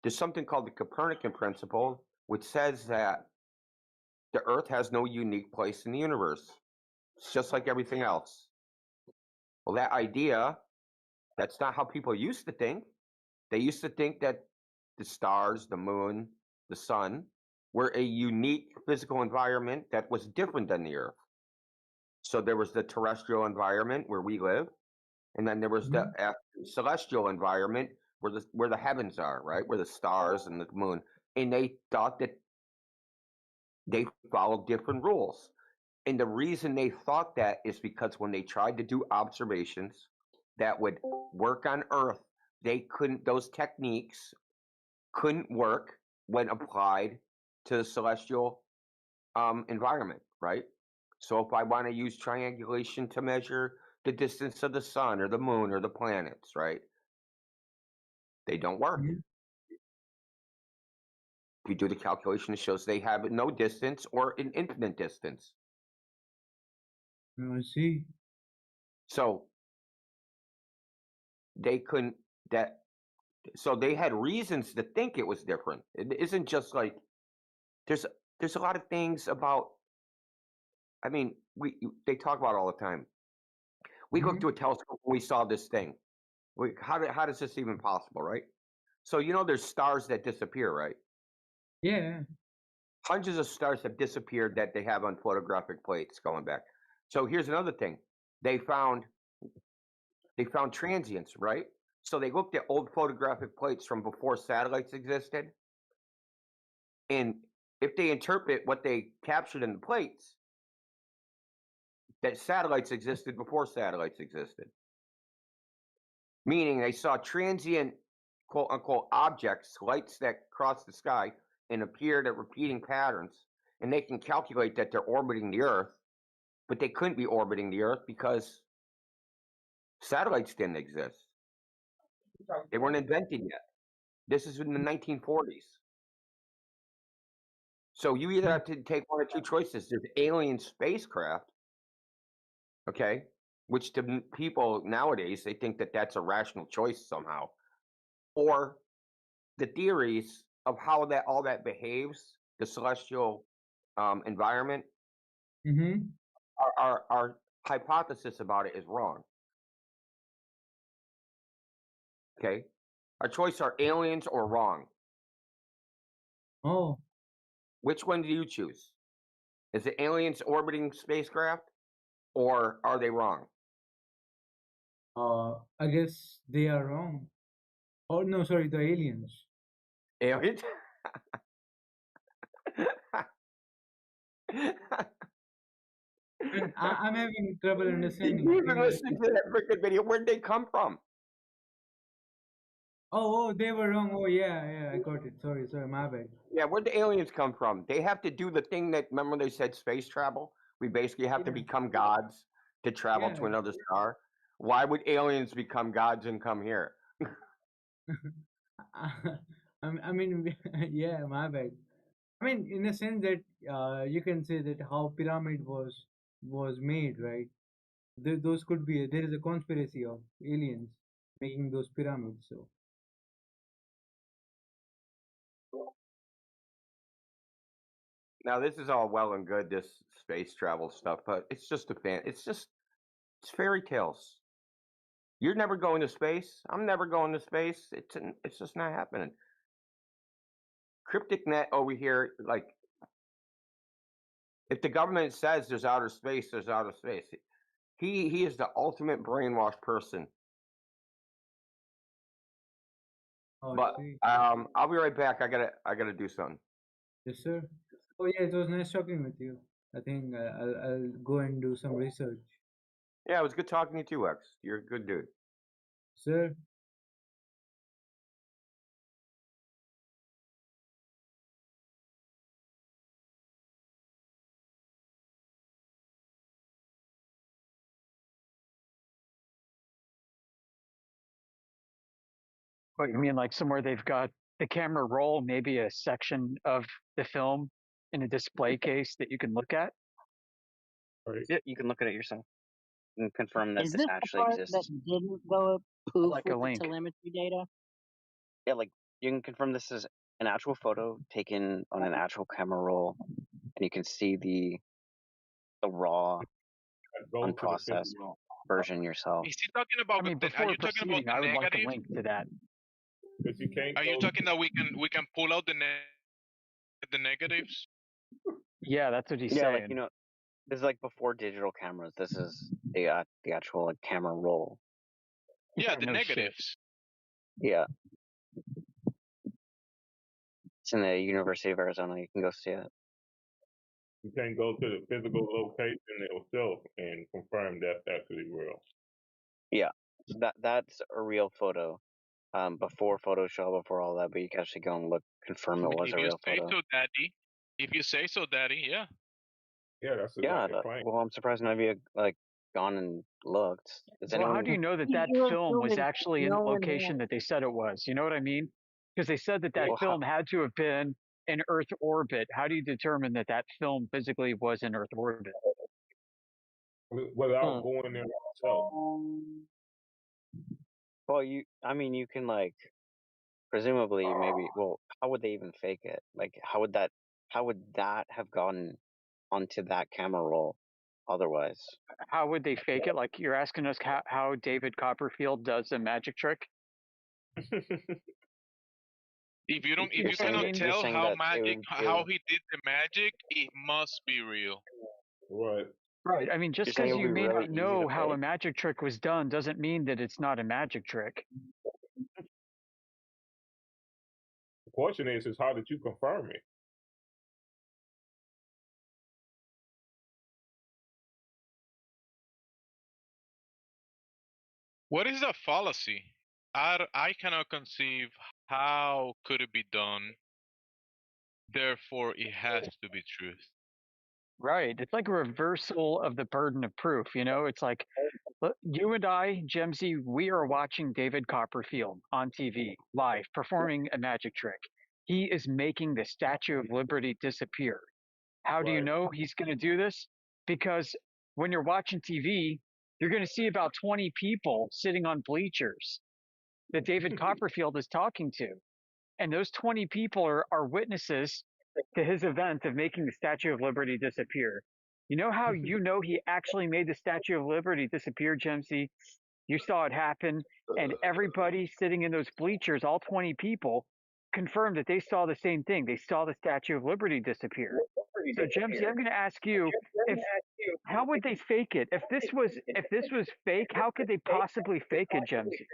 Speaker 3: there's something called the Copernican principle, which says that the Earth has no unique place in the universe. It's just like everything else. Well, that idea, that's not how people used to think. They used to think that the stars, the moon, the sun were a unique physical environment that was different than the Earth. So there was the terrestrial environment where we live, and then there was the celestial environment where the heavens are, right? Where the stars and the moon. And they thought that they followed different rules. And the reason they thought that is because when they tried to do observations that would work on Earth, those techniques couldn't work when applied to the celestial environment, right? So if I want to use triangulation to measure the distance of the sun or the moon or the planets, right? They don't work. If you do the calculation, it shows they have no distance or an infinite distance.
Speaker 17: I see.
Speaker 3: So they couldn't so they had reasons to think it was different. It isn't just like there's a lot of things about. I mean, they talk about it all the time. We looked through a telescope and we saw this thing. How does this even possible, right? So there's stars that disappear, right?
Speaker 17: Yeah.
Speaker 3: Hundreds of stars have disappeared that they have on photographic plates going back. So here's another thing. They found transients, right? So they looked at old photographic plates from before satellites existed. And if they interpret what they captured in the plates, that satellites existed before satellites existed. Meaning they saw transient, quote unquote, objects, lights that cross the sky and appeared at repeating patterns. And they can calculate that they're orbiting the Earth, but they couldn't be orbiting the Earth because satellites didn't exist. They weren't invented yet. This is in the 1940s. So you either have to take one or two choices. There's alien spacecraft, okay, which to people nowadays, they think that that's a rational choice somehow. Or the theories of how that all that behaves, the celestial environment,
Speaker 1: Mm-hmm.
Speaker 3: our hypothesis about it is wrong. Okay, our choice are aliens or wrong.
Speaker 1: Oh.
Speaker 3: Which one do you choose? Is it aliens orbiting spacecraft, or are they wrong?
Speaker 1: I guess they are wrong. Oh no, sorry, the aliens.
Speaker 3: Aliens?
Speaker 1: And I'm having trouble understanding.
Speaker 3: You've been listening to that freaking video. Where'd they come from?
Speaker 1: Oh, they were wrong. Oh, yeah, I got it. Sorry, my bad.
Speaker 3: Yeah, where'd the aliens come from? They have to do the thing that, remember they said space travel? We basically have to become gods to travel to another star. Why would aliens become gods and come here?
Speaker 1: I mean, yeah, my bad. I mean, in a sense that you can say that how pyramid was made, right? Those could be there is a conspiracy of aliens making those pyramids. So
Speaker 3: now this is all well and good, this space travel stuff, but it's just it's fairy tales. You're never going to space. I'm never going to space. It's just not happening. Cryptic net over here, like if the government says there's outer space, there's outer space. He is the ultimate brainwashed person.
Speaker 1: oh,
Speaker 3: But I'll be right back. I gotta do something.
Speaker 1: yes, sir. Oh yeah, it was nice talking with you. I think I'll go and do some research.
Speaker 3: Yeah, it was good talking to you too, X. You're a good dude.
Speaker 1: Sir.
Speaker 17: What you mean, like somewhere they've got the camera roll, maybe a section of the film in a display case that you can look at?
Speaker 23: Yeah, you can look at it yourself and confirm that
Speaker 24: Is
Speaker 23: this
Speaker 24: this the
Speaker 23: actually
Speaker 24: part that
Speaker 23: exists.
Speaker 24: didn't go poof
Speaker 17: Like
Speaker 24: with
Speaker 17: a
Speaker 24: the
Speaker 17: link.
Speaker 24: telemetry data?
Speaker 23: Yeah, like you can confirm this is an actual photo taken on an actual camera roll, and you can see the raw, unprocessed version yourself.
Speaker 15: Is he talking about?
Speaker 17: I mean,
Speaker 15: Are
Speaker 17: before
Speaker 15: you talking about
Speaker 17: proceeding,
Speaker 15: the
Speaker 17: I would like a
Speaker 15: negative?
Speaker 17: link to that.
Speaker 15: Are you talking that we can pull out the negatives?
Speaker 17: Yeah, that's what he's
Speaker 23: Yeah,
Speaker 17: saying.
Speaker 23: like this is like before digital cameras. This is the actual like camera roll.
Speaker 15: Yeah, the
Speaker 17: no
Speaker 15: negatives.
Speaker 17: Shit.
Speaker 23: Yeah. It's in the University of Arizona. You can go see it.
Speaker 25: You can go to the physical location itself and confirm that's actually real.
Speaker 23: Yeah, so that's a real photo. Before Photoshop, before all that, but you can actually go and look, confirm it was
Speaker 15: If
Speaker 23: a
Speaker 15: you
Speaker 23: real
Speaker 15: say
Speaker 23: photo.
Speaker 15: so, Daddy. If you say so, Daddy. Yeah.
Speaker 25: Yeah, that's
Speaker 23: Yeah,
Speaker 25: exactly right.
Speaker 23: well, I'm surprised none of you like gone and looked. Does
Speaker 17: Well,
Speaker 23: anyone?
Speaker 17: how do you know that that film was actually in the location that they said it was? You know what I mean? Because they said that
Speaker 23: Well,
Speaker 17: film had to have been in Earth orbit. How do you determine that that film physically was in Earth orbit?
Speaker 25: Without going there yourself.
Speaker 23: Well, I mean, you can like, presumably, maybe. Well, how would they even fake it? Like, how would that have gotten onto that camera roll otherwise?
Speaker 17: How would they fake it? Like you're asking us how David Copperfield does a magic trick?
Speaker 15: If you
Speaker 23: You're
Speaker 15: cannot tell
Speaker 23: saying
Speaker 15: how
Speaker 23: that
Speaker 15: how he did the magic, it must be real.
Speaker 25: Right.
Speaker 17: Right. I mean, just
Speaker 23: You're saying
Speaker 17: because
Speaker 23: it
Speaker 17: you
Speaker 23: would be
Speaker 17: may
Speaker 23: really
Speaker 17: not
Speaker 23: easy
Speaker 17: know
Speaker 23: to
Speaker 17: how a
Speaker 23: fake?
Speaker 17: magic trick was done doesn't mean that it's not a magic trick.
Speaker 25: The question is how did you confirm it?
Speaker 15: What is the fallacy? I cannot conceive how could it be done. Therefore, it has to be truth.
Speaker 17: Right. It's like a reversal of the burden of proof. You know, it's like you and I, Gemsy, we are watching David Copperfield on TV live performing a magic trick. He is making the Statue of Liberty disappear. How do you know he's going to do this? Because when you're watching TV, you're going to see about 20 people sitting on bleachers that David Copperfield is talking to. and those 20 people are witnesses to his event of making the Statue of Liberty disappear. You know how you know he actually made the Statue of Liberty disappear, Jemsy? You saw it happen, and everybody sitting in those bleachers, all 20 people, confirmed that they saw the same thing. They saw the Statue of Liberty disappear. So, Jemsy, I'm going to ask you, how would they fake it? If this was fake, how could they possibly fake it, Jemsy?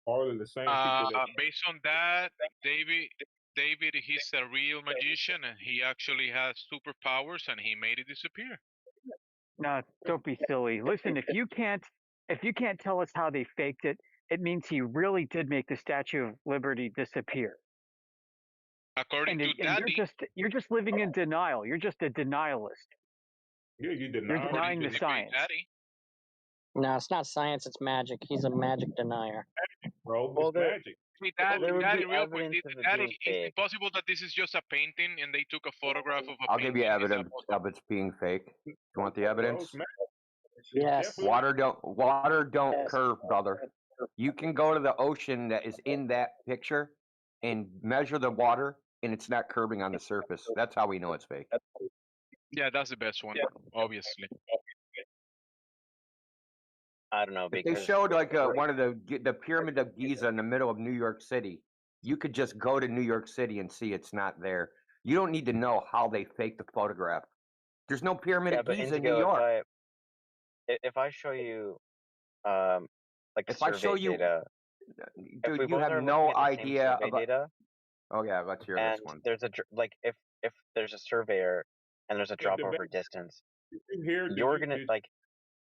Speaker 25: All of the same people that
Speaker 15: Based on that, David, he's a real magician, and he actually has superpowers, and he made it disappear.
Speaker 17: No, don't be silly. Listen, if you can't tell us how they faked it, it means he really did make the Statue of Liberty disappear.
Speaker 15: According to Daddy,
Speaker 17: you're just living in denial. You're just a denialist.
Speaker 25: Yeah, you're
Speaker 17: denying the science.
Speaker 15: Daddy.
Speaker 5: No, it's not science. It's magic. He's a magic denier.
Speaker 25: Bro,
Speaker 23: Well,
Speaker 25: it's magic.
Speaker 15: Hey, Daddy, real quick.
Speaker 23: evidence of it
Speaker 15: Daddy,
Speaker 23: being
Speaker 15: is
Speaker 23: fake.
Speaker 15: it possible that this is just a painting and they took a photograph of a
Speaker 3: I'll
Speaker 15: painting?
Speaker 3: give you
Speaker 15: Is that
Speaker 3: evidence
Speaker 15: possible?
Speaker 3: of it's being fake. You want the evidence?
Speaker 5: Yes.
Speaker 3: Water don't curve, brother. You can go to the ocean that is in that picture and measure the water, and it's not curving on the surface. That's how we know it's fake.
Speaker 15: Yeah, that's the best one, obviously.
Speaker 23: I don't know,
Speaker 3: If
Speaker 23: because
Speaker 3: they showed like one of the Pyramid of Giza in the middle of New York City, you could just go to New York City and see it's not there. You don't need to know how they faked the photograph. There's no Pyramid of
Speaker 23: but
Speaker 3: Giza in New
Speaker 23: Indigo,
Speaker 3: York.
Speaker 23: if I show you, like
Speaker 3: If
Speaker 23: the
Speaker 3: I
Speaker 23: survey
Speaker 3: show you,
Speaker 23: data, if we
Speaker 3: dude, you
Speaker 23: both
Speaker 3: have
Speaker 23: are
Speaker 3: no
Speaker 23: looking at the same
Speaker 3: idea
Speaker 23: survey
Speaker 3: about.
Speaker 23: data,
Speaker 3: Oh yeah, let's hear
Speaker 23: and
Speaker 3: this one.
Speaker 23: there's if there's a surveyor and there's a drop over distance, you're gonna like,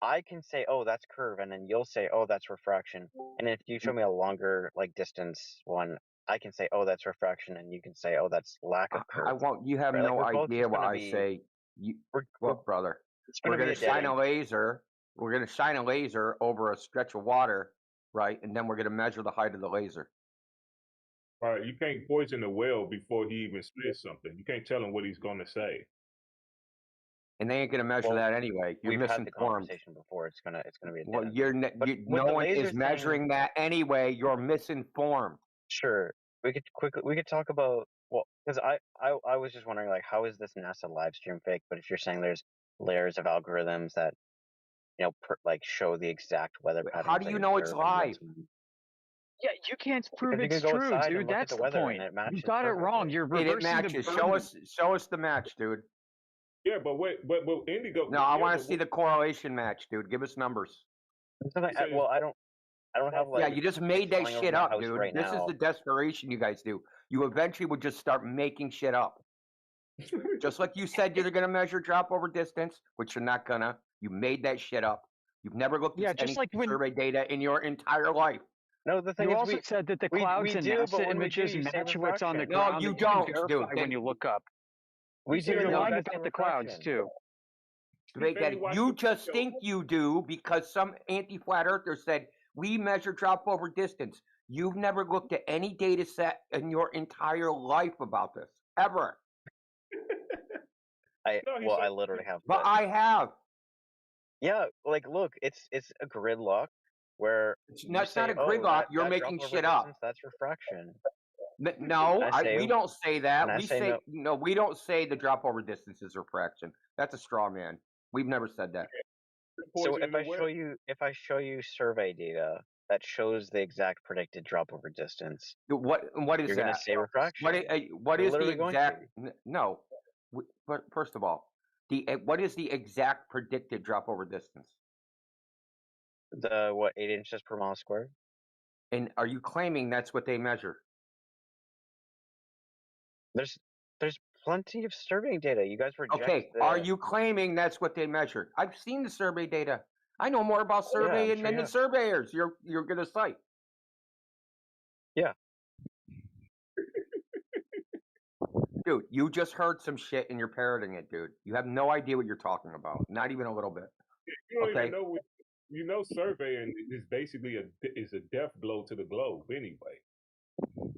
Speaker 23: I can say, oh, that's curve, and then you'll say, oh, that's refraction. And if you show me a longer like distance one, I can say, oh, that's refraction, and you can say, oh, that's lack of curve.
Speaker 3: I won't. You have
Speaker 23: Right?
Speaker 3: no
Speaker 23: Like, we're both
Speaker 3: idea
Speaker 23: just
Speaker 3: what
Speaker 23: gonna
Speaker 3: I
Speaker 23: be-
Speaker 3: say. Look, brother, we're
Speaker 23: gonna
Speaker 3: gonna
Speaker 23: be a dead
Speaker 3: shine a
Speaker 23: end.
Speaker 3: laser. We're gonna shine a laser over a stretch of water, right? And then we're gonna measure the height of the laser.
Speaker 25: Right, you can't poison the well before he even says something. You can't tell him what he's going to say.
Speaker 3: And they ain't gonna measure that anyway. You're
Speaker 23: We've had the
Speaker 3: misinformed.
Speaker 23: conversation before. It's gonna be a dead
Speaker 3: Well,
Speaker 23: end.
Speaker 3: no
Speaker 23: the
Speaker 3: one
Speaker 23: laser
Speaker 3: is
Speaker 23: thing-
Speaker 3: measuring that anyway. You're misinformed.
Speaker 23: Sure, we could talk about, well, because I was just wondering, like, how is this NASA live stream fake? But if you're saying there's layers of algorithms that like show the exact weather patterns,
Speaker 3: How do you know it's live?
Speaker 17: Yeah, you can't prove
Speaker 23: Because you
Speaker 17: it's
Speaker 23: can go
Speaker 17: true,
Speaker 23: outside and
Speaker 17: dude.
Speaker 23: look at
Speaker 17: That's
Speaker 23: the
Speaker 17: the
Speaker 23: weather and
Speaker 17: point.
Speaker 23: it matches
Speaker 17: You got it wrong.
Speaker 23: perfectly.
Speaker 17: You're
Speaker 3: It
Speaker 17: reversing
Speaker 3: matches.
Speaker 17: the
Speaker 3: Show us the match, dude.
Speaker 25: Yeah, but wait, but Indigo.
Speaker 3: No, I want to see the correlation match, dude. Give us numbers.
Speaker 23: Well, I don't have like.
Speaker 3: Yeah, you just made that
Speaker 23: flying over
Speaker 3: shit
Speaker 23: my
Speaker 3: up,
Speaker 23: house
Speaker 3: dude.
Speaker 23: right
Speaker 3: This is
Speaker 23: now.
Speaker 3: the desperation you guys do. You eventually would just start making shit up. Just like you said you're going to measure drop over distance, which you're not going to. You made that shit up. You've never looked at any survey data in your entire life.
Speaker 23: No, the thing
Speaker 17: You
Speaker 23: is,
Speaker 17: also said that the clouds and NASA images match what's on the ground.
Speaker 3: No, you
Speaker 17: that can
Speaker 3: don't,
Speaker 17: verify
Speaker 3: dude.
Speaker 17: when you look up.
Speaker 23: We do.
Speaker 17: You're
Speaker 23: know
Speaker 17: lying
Speaker 23: that's
Speaker 17: about
Speaker 23: a
Speaker 17: the clouds
Speaker 23: refraction.
Speaker 17: too.
Speaker 3: You just think you do because some anti-flat earther said we measure drop over distance. You've never looked at any data set in your entire life about this, ever.
Speaker 23: I literally have.
Speaker 3: But I have.
Speaker 23: Yeah, like look, it's a gridlock where
Speaker 3: it's not a gridlock. You're making shit up.
Speaker 23: That's refraction.
Speaker 3: No, we don't say that. We say no. We don't say the drop over distance is refraction. That's a straw man. We've never said that.
Speaker 23: So if I show you survey data that shows the exact predicted drop over distance,
Speaker 3: what is
Speaker 23: you're
Speaker 3: that?
Speaker 23: You're going to say refraction.
Speaker 3: What is the exact? No. But first of all, what is the exact predicted drop over distance?
Speaker 23: The 8 inches per mile squared.
Speaker 3: And are you claiming that's what they measure?
Speaker 23: There's plenty of surveying data. You guys reject.
Speaker 3: Okay, are you claiming that's what they measured? I've seen the survey data. I know more about surveying than the surveyors you're going to cite.
Speaker 23: Yeah.
Speaker 3: Dude, you just heard some shit and you're parroting it, dude. You have no idea what you're talking about. Not even a little bit.
Speaker 25: You don't even know. You know, surveying is basically a death blow to the globe anyway.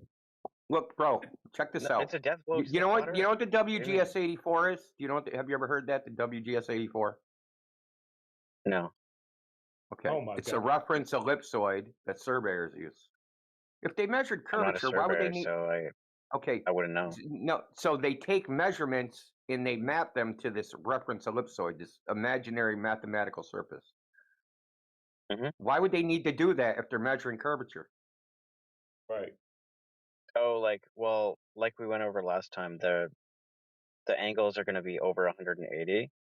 Speaker 3: Look, bro, check this out.
Speaker 23: It's a death blow.
Speaker 3: You know what? You know what the WGS 84 is? Do you know what? Have you ever heard that? The WGS 84.
Speaker 23: No.
Speaker 3: Okay.
Speaker 25: Oh my
Speaker 3: it's
Speaker 25: God.
Speaker 3: a reference ellipsoid that surveyors use. If they measured
Speaker 23: I'm not a
Speaker 3: curvature, why would they
Speaker 23: surveyor,
Speaker 3: need?
Speaker 23: so
Speaker 3: Okay,
Speaker 23: I wouldn't know.
Speaker 3: no. So they take measurements and they map them to this reference ellipsoid, this imaginary mathematical surface. Why would they need to do that if they're measuring curvature?
Speaker 25: Right.
Speaker 23: Oh, like we went over last time, the angles are going to be over 180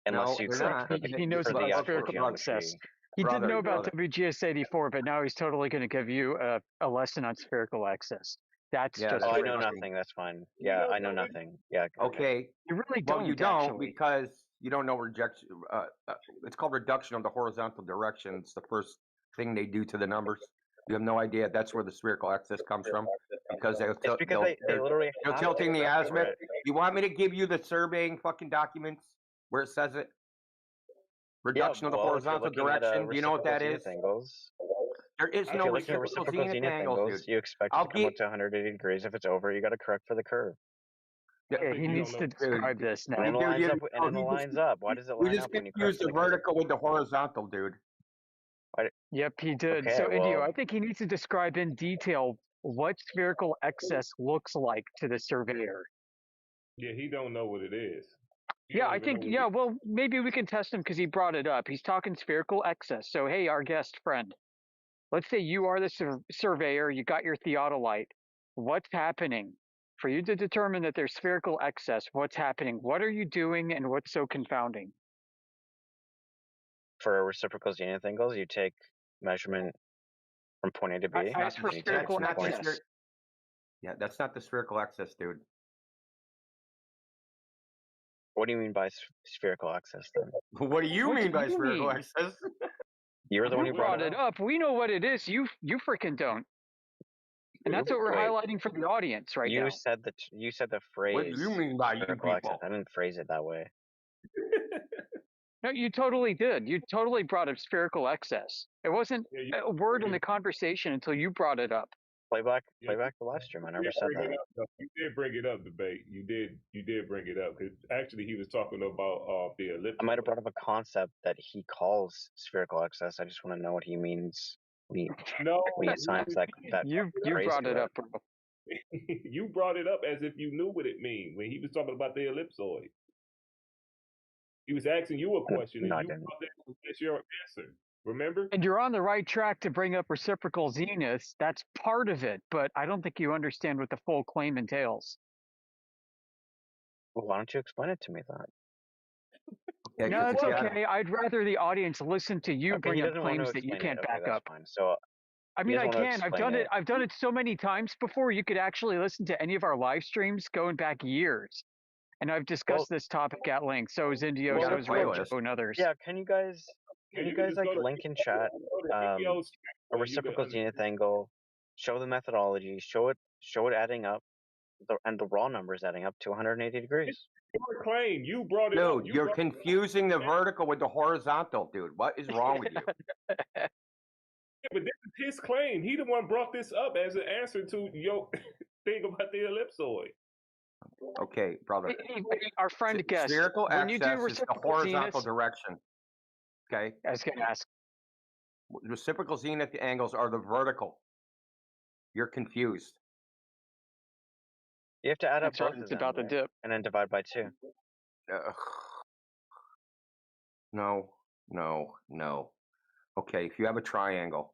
Speaker 23: unless
Speaker 3: No,
Speaker 23: you
Speaker 3: they're
Speaker 23: correct
Speaker 3: not.
Speaker 17: He knows
Speaker 23: for the
Speaker 17: about
Speaker 23: actual
Speaker 17: spherical access.
Speaker 23: geometry.
Speaker 17: He didn't know
Speaker 3: Brother,
Speaker 17: about WGS 84, but now he's totally going to give you a lesson on spherical access. That's
Speaker 3: Yeah,
Speaker 17: just
Speaker 23: Oh, I
Speaker 17: great.
Speaker 23: know nothing. That's fine. Yeah, I know nothing. Yeah.
Speaker 3: Okay.
Speaker 17: You really
Speaker 3: Well,
Speaker 17: don't,
Speaker 3: you don't
Speaker 17: actually.
Speaker 3: because you don't know rejection. It's called reduction of the horizontal direction. It's the first thing they do to the numbers. You have no idea that's where the spherical axis comes from because
Speaker 23: It's because they literally
Speaker 3: they're
Speaker 23: have
Speaker 3: tilting
Speaker 23: to
Speaker 3: the
Speaker 23: correct for
Speaker 3: azimuth.
Speaker 23: it.
Speaker 3: You want me to give you the surveying fucking documents where it says it? Reduction of the
Speaker 23: If you're
Speaker 3: horizontal
Speaker 23: looking at
Speaker 3: direction. Do you know what that
Speaker 23: reciprocal
Speaker 3: is?
Speaker 23: zenith angles,
Speaker 3: There is
Speaker 23: if
Speaker 3: no
Speaker 23: you're looking at
Speaker 3: reciprocal
Speaker 23: reciprocal
Speaker 3: zenith
Speaker 23: zenith
Speaker 3: angles,
Speaker 23: angles,
Speaker 3: dude.
Speaker 23: you expect it to come up to 180 degrees. If it's over, you got to correct for the curve.
Speaker 17: Yeah, he needs to describe this now.
Speaker 23: And it lines up. And it lines up. Why does it
Speaker 3: You
Speaker 23: line
Speaker 3: just
Speaker 23: up when you correct
Speaker 3: confused
Speaker 23: for
Speaker 3: the
Speaker 23: the curve?
Speaker 3: vertical with the horizontal, dude.
Speaker 17: Yep, he did.
Speaker 23: Okay,
Speaker 17: So, Indio,
Speaker 23: well-
Speaker 17: I think he needs to describe in detail what spherical excess looks like to the surveyor.
Speaker 25: Yeah, he don't know what it is.
Speaker 17: Yeah, I think, yeah, well, maybe we can test him because he brought it up. He's talking spherical excess. So, hey, our guest friend, let's say you are the surveyor, you got your theodolite. What's happening? For you to determine that there's spherical excess, what's happening? What are you doing and what's so confounding?
Speaker 23: For reciprocal zenith angles, you take measurement from point A to B.
Speaker 17: I asked for spherical excess.
Speaker 3: Yeah, that's not the spherical axis, dude.
Speaker 23: What do you mean by spherical axis then?
Speaker 3: What do you mean by spherical axis?
Speaker 23: You're the one
Speaker 17: You
Speaker 23: who brought it up.
Speaker 17: We know what it is. You freaking don't. And that's what we're
Speaker 23: Wait.
Speaker 17: highlighting for the audience right now.
Speaker 23: You said the phrase.
Speaker 3: What do you mean by you
Speaker 23: spherical axis.
Speaker 3: people?
Speaker 23: I didn't phrase it that way.
Speaker 17: No, you totally did. You totally brought up spherical excess. It wasn't a word in the conversation until you brought it up.
Speaker 23: Playback the live stream. I never said that.
Speaker 25: You did bring it up, debate. You did bring it up because actually he was talking about the ellipse.
Speaker 23: I might have brought up a concept that he calls spherical excess. I just want to know what he means when he assigns that.
Speaker 17: You
Speaker 23: phrase
Speaker 17: brought
Speaker 23: to
Speaker 17: it up, bro.
Speaker 25: You brought it up as if you knew what it mean when he was talking about the ellipsoid. He was asking you a question, and you thought that's your answer. Remember?
Speaker 17: And you're on the right track to bring up reciprocal zeniths. That's part of it, but I don't think you understand what the full claim entails.
Speaker 23: Well, why don't you explain it to me then?
Speaker 17: No, it's okay. I'd rather the audience listen to you
Speaker 23: Okay,
Speaker 17: bring
Speaker 23: he
Speaker 17: up
Speaker 23: doesn't want to
Speaker 17: claims that you
Speaker 23: explain
Speaker 17: can't
Speaker 23: it. Okay,
Speaker 17: back
Speaker 23: that's
Speaker 17: up.
Speaker 23: fine. So,
Speaker 17: I
Speaker 23: he
Speaker 17: mean, I
Speaker 23: doesn't want to
Speaker 17: can. I've
Speaker 23: explain
Speaker 17: done it.
Speaker 23: it.
Speaker 17: I've done it so many times before. You could actually listen to any of our live streams going back years, and I've discussed this topic at length. So is Indio, so is Rojo, and others.
Speaker 23: Yeah, can you guys like link in chat a reciprocal zenith angle, show the methodology, show it adding up, and the raw numbers adding up to 180 degrees.
Speaker 25: Your claim. You brought it up.
Speaker 3: Dude, you're confusing the vertical with the horizontal, dude. What is wrong with you?
Speaker 25: Yeah, but this is his claim. He the one brought this up as an answer to your thing about the ellipsoid.
Speaker 3: Okay, brother.
Speaker 17: Our friend guest,
Speaker 3: Spherical
Speaker 17: when you do
Speaker 3: axis is the
Speaker 17: reciprocal
Speaker 3: horizontal
Speaker 17: zeniths,
Speaker 3: direction. Okay.
Speaker 17: I was going to ask.
Speaker 3: Reciprocal zenith angles are the vertical. You're confused.
Speaker 23: You have to add up
Speaker 17: That's right,
Speaker 23: both of
Speaker 17: it's
Speaker 23: them
Speaker 17: about the dip.
Speaker 23: and then divide by 2.
Speaker 3: No. Okay, if you have a triangle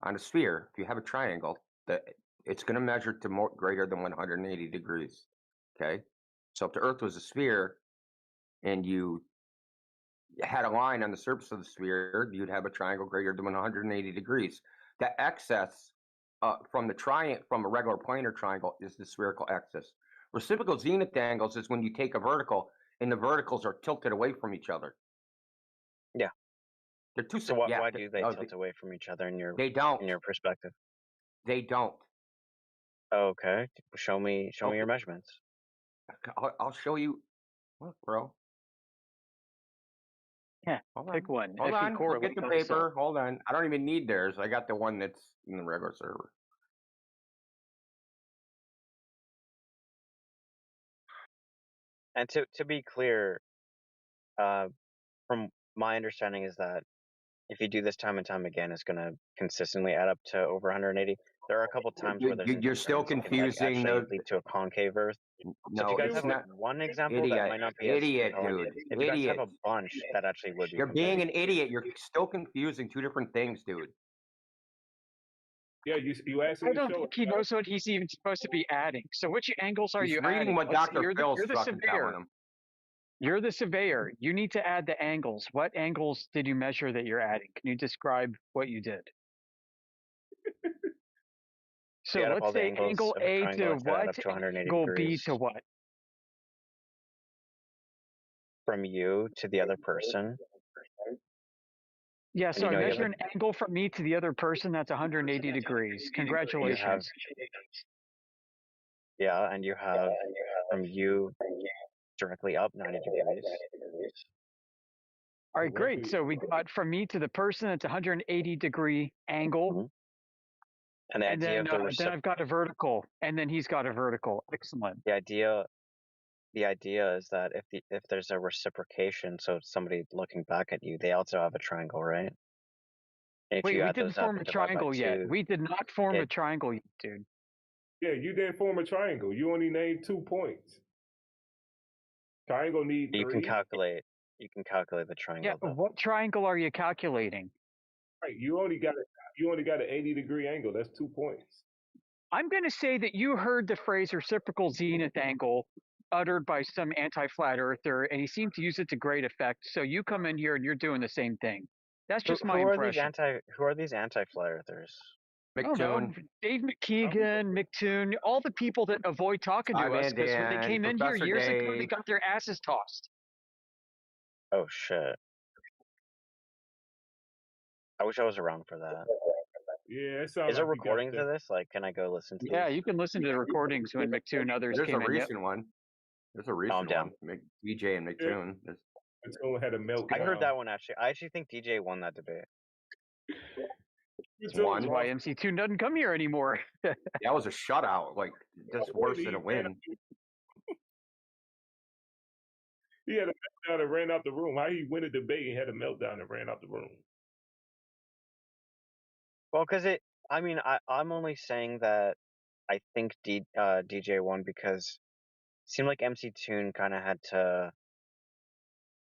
Speaker 3: on a sphere, if you have a triangle, it's going to measure to greater than 180 degrees. Okay, so if the Earth was a sphere and you had a line on the surface of the sphere, you'd have a triangle greater than 180 degrees. That excess from a regular planar triangle is the spherical axis. Reciprocal zenith angles is when you take a vertical and the verticals are tilted away from each other.
Speaker 23: Yeah.
Speaker 3: They're too.
Speaker 23: So why do they tilt away from each other in your perspective?
Speaker 3: They don't.
Speaker 23: Okay. Show me your measurements.
Speaker 3: I'll show you. Look, bro.
Speaker 17: Yeah, pick one.
Speaker 3: Hold on. I'll get the paper. Hold on. I don't even need theirs. I got the one that's in the regular server.
Speaker 23: And to be clear, from my understanding is that if you do this time and time again, it's going to consistently add up to over 180. There are a couple times where there's
Speaker 3: You're still confusing
Speaker 23: actually lead to a concave Earth. So
Speaker 3: No,
Speaker 23: if you guys
Speaker 3: it's
Speaker 23: have
Speaker 3: not.
Speaker 23: one example
Speaker 3: Idiot,
Speaker 23: that might not be
Speaker 3: idiot,
Speaker 23: as compelling,
Speaker 3: dude.
Speaker 23: if you guys have
Speaker 3: Idiot.
Speaker 23: a bunch, that actually would be.
Speaker 3: You're
Speaker 23: compelling.
Speaker 3: being an idiot. You're still confusing two different things, dude.
Speaker 25: Yeah, you asked him
Speaker 17: I
Speaker 25: to
Speaker 17: don't
Speaker 25: show
Speaker 17: think
Speaker 25: it.
Speaker 17: he knows what he's even supposed to be adding. So which angles are
Speaker 3: He's
Speaker 17: you
Speaker 3: reading
Speaker 17: adding?
Speaker 3: what
Speaker 17: Let's see,
Speaker 3: Dr. Phil's
Speaker 17: you're the
Speaker 3: fucking telling
Speaker 17: surveyor.
Speaker 3: him.
Speaker 17: You're the surveyor. You need to add the angles. What angles did you measure that you're adding? Can you describe what you did? So
Speaker 23: You add up
Speaker 17: let's
Speaker 23: all the
Speaker 17: say
Speaker 23: angles
Speaker 17: angle
Speaker 23: of a
Speaker 17: A
Speaker 23: triangle,
Speaker 17: to
Speaker 23: it's gonna add
Speaker 17: what?
Speaker 23: up to 180
Speaker 17: Angle B
Speaker 23: degrees.
Speaker 17: to what?
Speaker 23: From you to the other person.
Speaker 17: Yeah,
Speaker 23: And
Speaker 17: so
Speaker 23: you
Speaker 17: I
Speaker 23: know you have
Speaker 17: measure an angle from me to the other person. That's 180 degrees. Congratulations.
Speaker 23: Yeah, and you have from you directly up 90 degrees.
Speaker 17: All right, great. So we got from me to the person, it's 180 degree angle.
Speaker 23: And the idea
Speaker 17: then,
Speaker 23: of the
Speaker 17: then I've got a vertical, and then he's got a vertical. Excellent.
Speaker 23: the idea is that if there's a reciprocation, so somebody looking back at you, they also have a triangle, right? And if
Speaker 17: Wait,
Speaker 23: you
Speaker 17: we
Speaker 23: add
Speaker 17: didn't
Speaker 23: those up
Speaker 17: form a
Speaker 23: and divide by
Speaker 17: triangle yet.
Speaker 23: 2,
Speaker 17: We did not form a triangle yet, dude.
Speaker 25: Yeah, you didn't form a triangle. You only named 2 points. Triangle need 3.
Speaker 23: You can calculate the triangle.
Speaker 17: Yeah, but what triangle are you calculating?
Speaker 25: Right, you only got an 80-degree angle. That's 2 points.
Speaker 17: I'm going to say that you heard the phrase reciprocal zenith angle uttered by some anti-flat earther, and he seemed to use it to great effect. So you come in here and you're doing the same thing. That's just my impression.
Speaker 23: Who are these anti-flat earthers?
Speaker 17: McToon. Dave McKeegan, McToon, all the people that avoid talking to us because when they came in here years ago, they got their asses tossed.
Speaker 23: Oh shit! I wish I was around for that.
Speaker 25: Yeah,
Speaker 23: is there recordings of this? Like, can I go listen to?
Speaker 17: Yeah,
Speaker 23: this?
Speaker 17: you can listen to the recordings when McToon and others
Speaker 3: There's
Speaker 17: came
Speaker 3: a
Speaker 17: in.
Speaker 3: recent one. There's a recent
Speaker 23: down.
Speaker 3: one. DJ and McToon.
Speaker 25: McToon had a meltdown.
Speaker 23: I heard that one actually. I actually think DJ won that debate.
Speaker 17: That's why MC2 doesn't come here anymore.
Speaker 3: That was a shutout. Like, that's worse than a win.
Speaker 25: He had a meltdown and ran out the room. How he win a debate and had a meltdown and ran out the room?
Speaker 23: Well, because I'm only saying that I think DJ won because it seemed like MC Toon kind of had to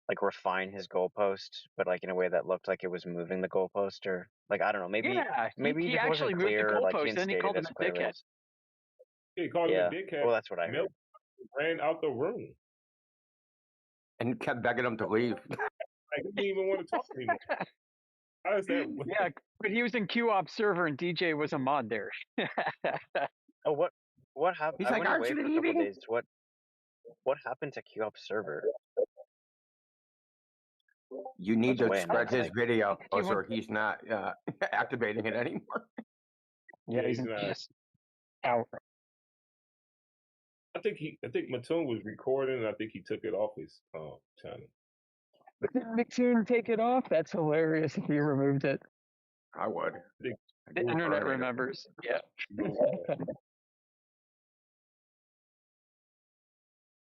Speaker 23: like refine his goalpost, but like in a way that looked like it was moving the goalpost, or like I don't know, maybe
Speaker 17: he
Speaker 23: just
Speaker 17: actually
Speaker 23: wasn't
Speaker 17: moved the
Speaker 23: clear. Like he
Speaker 17: goalpost,
Speaker 23: didn't
Speaker 17: then he
Speaker 23: state
Speaker 17: called
Speaker 23: it
Speaker 17: him
Speaker 23: as
Speaker 17: a
Speaker 23: clearly
Speaker 17: dickhead.
Speaker 23: as.
Speaker 25: He called him a dickhead.
Speaker 23: Well, that's what I heard.
Speaker 25: Ran out the room
Speaker 3: and kept begging him to leave.
Speaker 25: Like he didn't even want to talk anymore. How is that?
Speaker 17: Yeah, but he was in QOP server and DJ was a mod there.
Speaker 23: Oh, what happened?
Speaker 3: He's
Speaker 23: I
Speaker 3: like,
Speaker 23: went
Speaker 3: aren't
Speaker 23: away
Speaker 3: you
Speaker 23: for a couple
Speaker 3: leaving?
Speaker 23: days. What happened to QOP server?
Speaker 3: You need to
Speaker 23: away,
Speaker 3: spread
Speaker 23: and
Speaker 3: his
Speaker 23: like,
Speaker 3: video, or he's not activating it anymore.
Speaker 23: Yeah, he's
Speaker 17: out.
Speaker 25: I think Mattoon was recording, and I think he took it off his channel.
Speaker 17: But did McToon take it off? That's hilarious if he removed it.
Speaker 3: I would.
Speaker 17: The internet remembers. Yeah.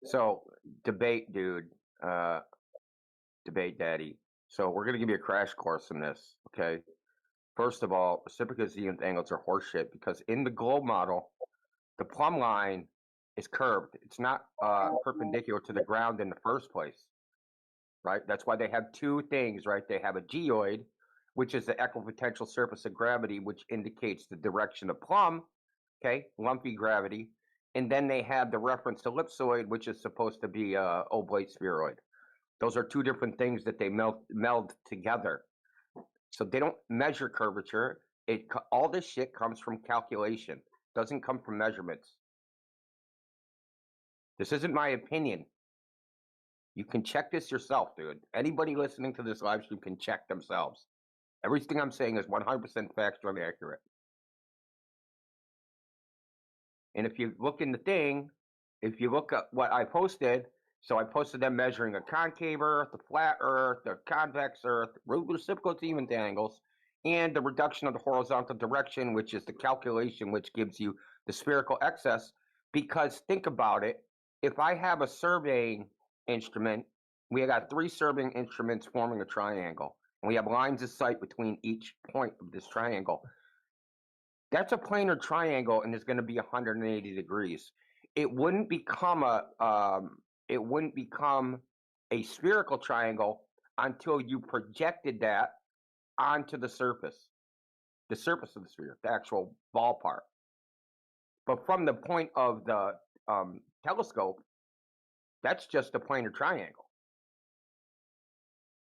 Speaker 3: So, debate, dude. Debate daddy. So, we're going to give you a crash course in this, okay? First of all, reciprocal zenith angles are horseshit because in the globe model, the plumb line is curved. It's not perpendicular to the ground in the first place, right? That's why they have two things, right? They have a geoid, which is the equipotential surface of gravity, which indicates the direction of plumb, okay, lumpy gravity. And then they have the reference ellipsoid, which is supposed to be oblate spheroid. Those are two different things that they meld together. So they don't measure curvature. All this shit comes from calculation. Doesn't come from measurements. This isn't my opinion. You can check this yourself, dude. Anybody listening to this live stream can check themselves. Everything I'm saying is 100% factually accurate. And if you look in the thing, if you look at what I posted, so I posted them measuring a concave Earth, a flat Earth, a convex Earth, reciprocal zenith angles, and the reduction of the horizontal direction, which is the calculation which gives you the spherical excess. Because think about it, if I have a surveying instrument, we got 3 surveying instruments forming a triangle, and we have lines of sight between each point of this triangle. That's a planar triangle, and it's going to be 180 degrees. It wouldn't become a spherical triangle until you projected that onto the surface of the sphere, the actual ballpark. But from the point of the telescope, that's just a planar triangle.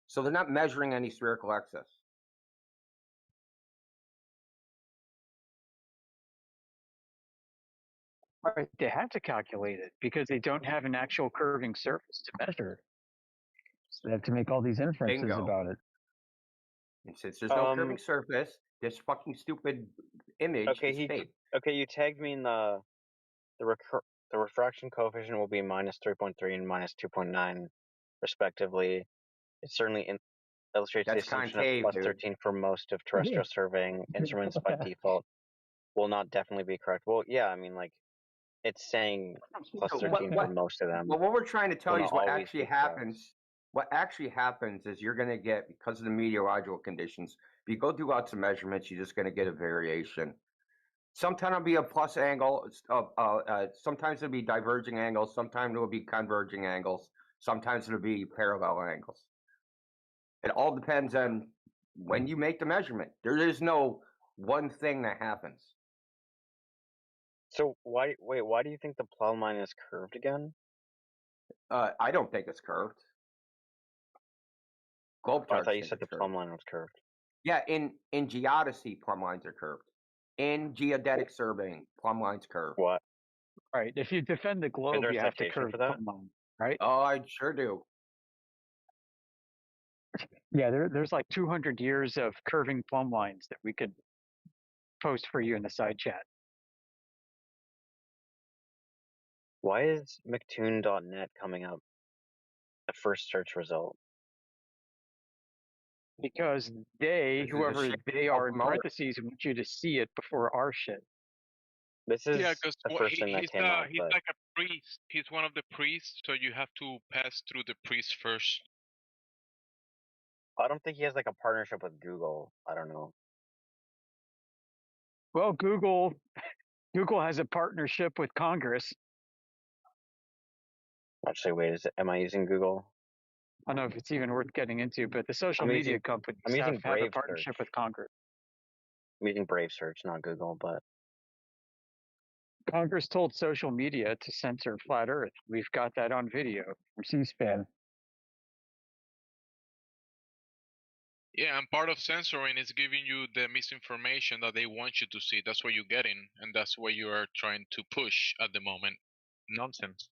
Speaker 3: So they're not measuring any spherical excess.
Speaker 17: Right, they have to calculate it because they don't have an actual curving surface to measure. So they have to make all these inferences
Speaker 3: Bingo.
Speaker 17: about it.
Speaker 3: And since there's no curving surface, this fucking stupid image is fake.
Speaker 23: Okay, you tagged me in the refraction coefficient will be minus 3.3 and minus 2.9 respectively. It certainly illustrates
Speaker 3: That's
Speaker 23: the assumption
Speaker 3: concave,
Speaker 23: of plus
Speaker 3: dude.
Speaker 23: 13 for most of terrestrial surveying instruments by default will not definitely be correct. Well, yeah, I mean, like, it's saying plus 13 for most of them.
Speaker 3: Well, what we're trying to tell you is what
Speaker 23: always
Speaker 3: actually
Speaker 23: be correct.
Speaker 3: happens. What actually happens is you're going to get, because of the meteorological conditions, if you go do lots of measurements, you're just going to get a variation. Sometimes it'll be a plus angle. Sometimes it'll be diverging angles. Sometimes it'll be converging angles. Sometimes it'll be parallel angles. It all depends on when you make the measurement. There is no one thing that happens.
Speaker 23: So why do you think the plumb line is curved again?
Speaker 3: I don't think it's curved. Globe
Speaker 23: I
Speaker 3: charts
Speaker 23: thought you
Speaker 3: think
Speaker 23: said the
Speaker 3: it's
Speaker 23: plumb
Speaker 3: curved.
Speaker 23: line was curved.
Speaker 3: Yeah, in geodesy, plumb lines are curved. In geodetic surveying, plumb lines curved.
Speaker 23: What?
Speaker 17: Right. If you defend the globe,
Speaker 23: there a
Speaker 17: you have to
Speaker 23: citation
Speaker 17: curve
Speaker 23: for
Speaker 17: the
Speaker 23: that?
Speaker 17: plumb line, right?
Speaker 3: Oh, I sure do.
Speaker 17: Yeah, there's like 200 years of curving plumb lines that we could post for you in the side chat.
Speaker 23: Why is McToon.net coming up the first search result?
Speaker 17: Because they,
Speaker 3: This is a
Speaker 17: whoever
Speaker 3: shit
Speaker 17: they are in
Speaker 3: promoter.
Speaker 17: parentheses, want you to see it before our shit.
Speaker 23: This is
Speaker 15: Yeah, because
Speaker 23: the first thing that came up.
Speaker 15: he's
Speaker 23: But
Speaker 15: like a priest. He's one of the priests, so you have to pass through the priest first.
Speaker 23: I don't think he has like a partnership with Google. I don't know.
Speaker 17: Well, Google has a partnership with Congress.
Speaker 23: Actually, wait, am I using Google?
Speaker 17: I don't know if it's even worth getting into, but the social media companies
Speaker 23: I'm using
Speaker 17: have a
Speaker 23: Brave
Speaker 17: partnership
Speaker 23: Search.
Speaker 17: with Congress.
Speaker 23: I'm using Brave Search, not Google, but
Speaker 17: Congress told social media to censor Flat Earth. We've got that on video from C-SPAN.
Speaker 15: Yeah, and part of censoring is giving you the misinformation that they want you to see. That's what you're getting, and that's what you are trying to push at the moment. Nonsense.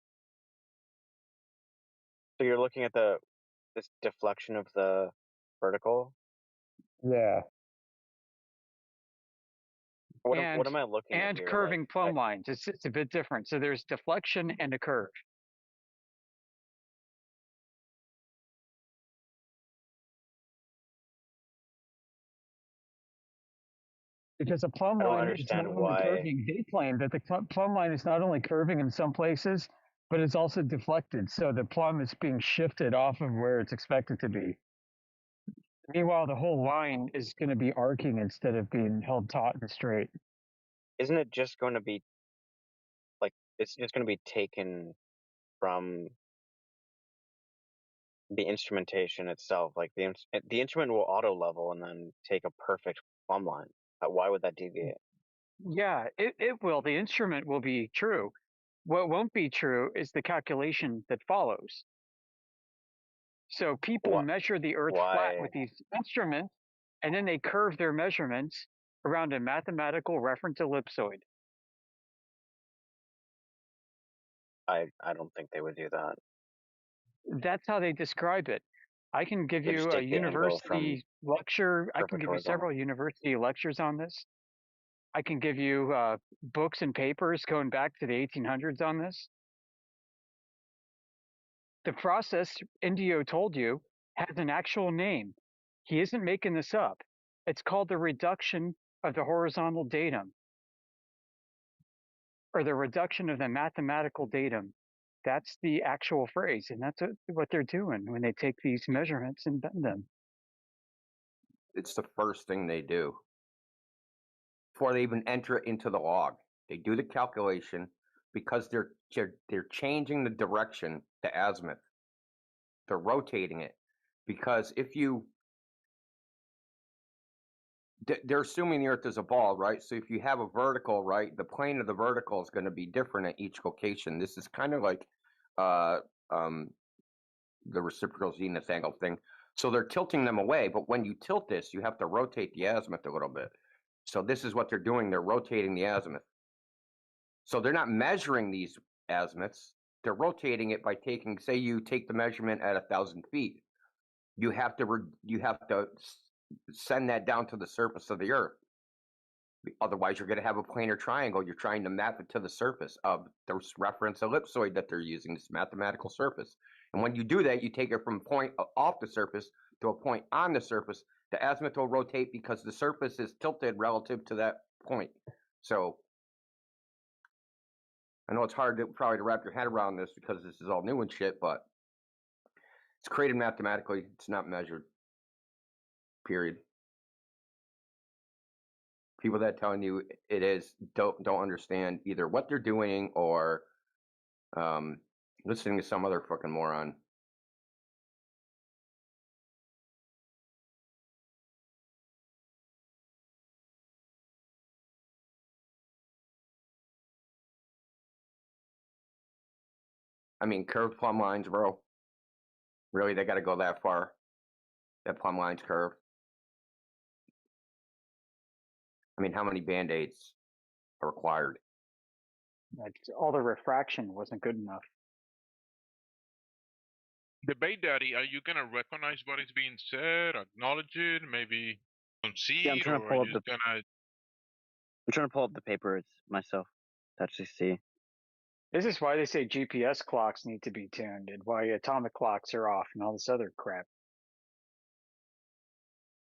Speaker 23: so you're looking at this deflection of the vertical.
Speaker 17: Yeah.
Speaker 23: What am I looking at
Speaker 17: and
Speaker 23: here?
Speaker 17: curving plumb lines. It's a bit different. So there's deflection and a curve. Because a plumb
Speaker 23: I don't
Speaker 17: line is not
Speaker 23: understand
Speaker 17: only
Speaker 23: why.
Speaker 17: curving. They claim that the plumb line is not only curving in some places, but it's also deflected. So the plumb is being shifted off of where it's expected to be. Meanwhile, the whole line is going to be arcing instead of being held taut and straight.
Speaker 23: Isn't it just going to be like it's just going to be taken from the instrumentation itself? Like the instrument will auto level and then take a perfect plumb line. Why would that deviate?
Speaker 17: Yeah, it will. The instrument will be true. What won't be true is the calculation that follows. So people measure the Earth flat with these instruments, and then they curve their measurements around a mathematical reference ellipsoid.
Speaker 23: I don't think they would do that.
Speaker 17: That's how they describe it. I can give
Speaker 23: They
Speaker 17: you
Speaker 23: just
Speaker 17: a
Speaker 23: take the angle
Speaker 17: university lecture. I can
Speaker 23: perfect
Speaker 17: give you
Speaker 23: horizontal.
Speaker 17: several university lectures on this. I can give you books and papers going back to the 1800s on this. The process Indio told you has an actual name. He isn't making this up. It's called the reduction of the horizontal datum, or the reduction of the mathematical datum. That's the actual phrase, and that's what they're doing when they take these measurements and bend them.
Speaker 3: It's the first thing they do before they even enter it into the log. They do the calculation because they're changing the direction, the azimuth. They're rotating it because if you they're assuming the Earth is a ball, right? So if you have a vertical, right, the plane of the vertical is going to be different at each location. This is kind of like the reciprocal zenith angle thing. So they're tilting them away, but when you tilt this, you have to rotate the azimuth a little bit. So this is what they're doing. They're rotating the azimuth. So they're not measuring these azimuths. They're rotating it by taking, say you take the measurement at 1,000 feet. You have to send that down to the surface of the Earth. Otherwise, you're going to have a planar triangle. You're trying to map it to the surface of the reference ellipsoid that they're using, this mathematical surface. And when you do that, you take it from a point off the surface to a point on the surface. The azimuth will rotate because the surface is tilted relative to that point. So I know it's hard probably to wrap your head around this because this is all new and shit, but it's created mathematically. It's not measured. Period. People that telling you it is don't understand either what they're doing or listening to some other fucking moron. I mean, curved plumb lines, bro. Really, they got to go that far? That plumb line's curved. I mean, how many band-aids are required?
Speaker 17: All the refraction wasn't good enough.
Speaker 15: Debate Daddy, are you gonna recognize what is being said, acknowledge it, maybe concede,
Speaker 23: Yeah, I'm trying to pull up
Speaker 15: gonna?
Speaker 23: I'm trying to pull up the paper myself to actually see.
Speaker 17: This is why they say GPS clocks need to be tuned and why atomic clocks are off and all this other crap.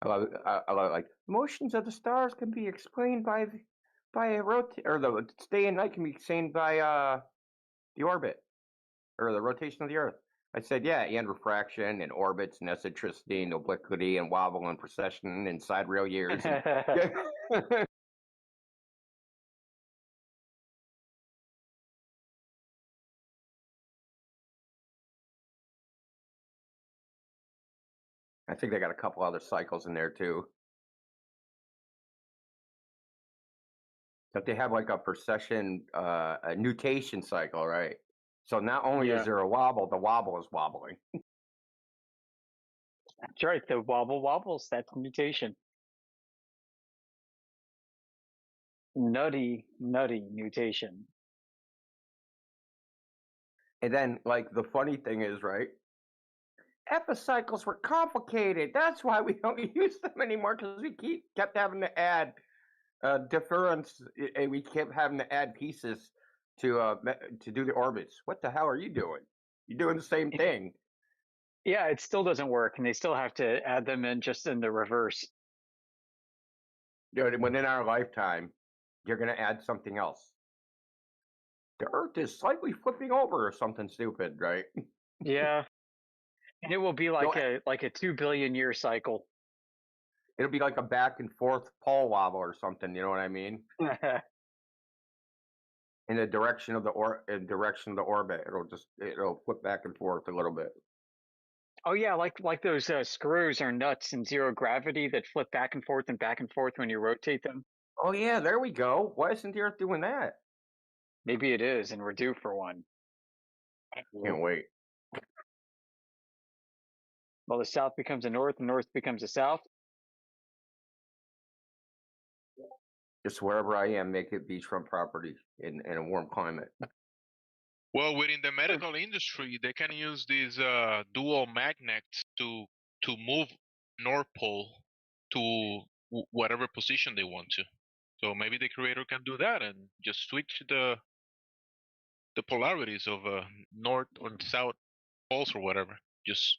Speaker 3: I love like motions of the stars can be explained by a or the day and night can be explained by the orbit or the rotation of the Earth. I said, yeah, and refraction and orbits and eccentricity and obliquity and wobble and precession and sidereal years. And, I think they got a couple other cycles in there too. But they have like a precession, a nutation cycle, right? So not only is there a wobble, the wobble is wobbling.
Speaker 17: That's right. The wobble wobbles. That's mutation. Nutty mutation.
Speaker 3: And then, like, the funny thing is, right? Epicycles were complicated. That's why we don't use them anymore because we kept having to add difference. We kept having to add pieces to do the orbits. What the hell are you doing? You're doing the same thing.
Speaker 17: Yeah, it still doesn't work, and they still have to add them in just in the reverse.
Speaker 3: Dude, within our lifetime, you're going to add something else. The Earth is slightly flipping over or something stupid, right?
Speaker 17: Yeah, and it will be like a 2 billion year cycle.
Speaker 3: It'll be like a back and forth pole wobble or something. You know what I mean? In the direction of the orbit, it'll flip back and forth a little bit.
Speaker 17: Oh yeah, like those screws or nuts in zero gravity that flip back and forth when you rotate them.
Speaker 3: Oh yeah, there we go. Why isn't the Earth doing that?
Speaker 17: Maybe it is, and we're due for one.
Speaker 3: Can't wait.
Speaker 17: Well, the south becomes a north, and north becomes a south.
Speaker 3: Just wherever I am, make it beachfront property in a warm climate.
Speaker 15: Well, within the medical industry, they can use these dual magnets to move North Pole to whatever position they want to. So maybe the creator can do that and just switch the polarities of north and south poles or whatever. Just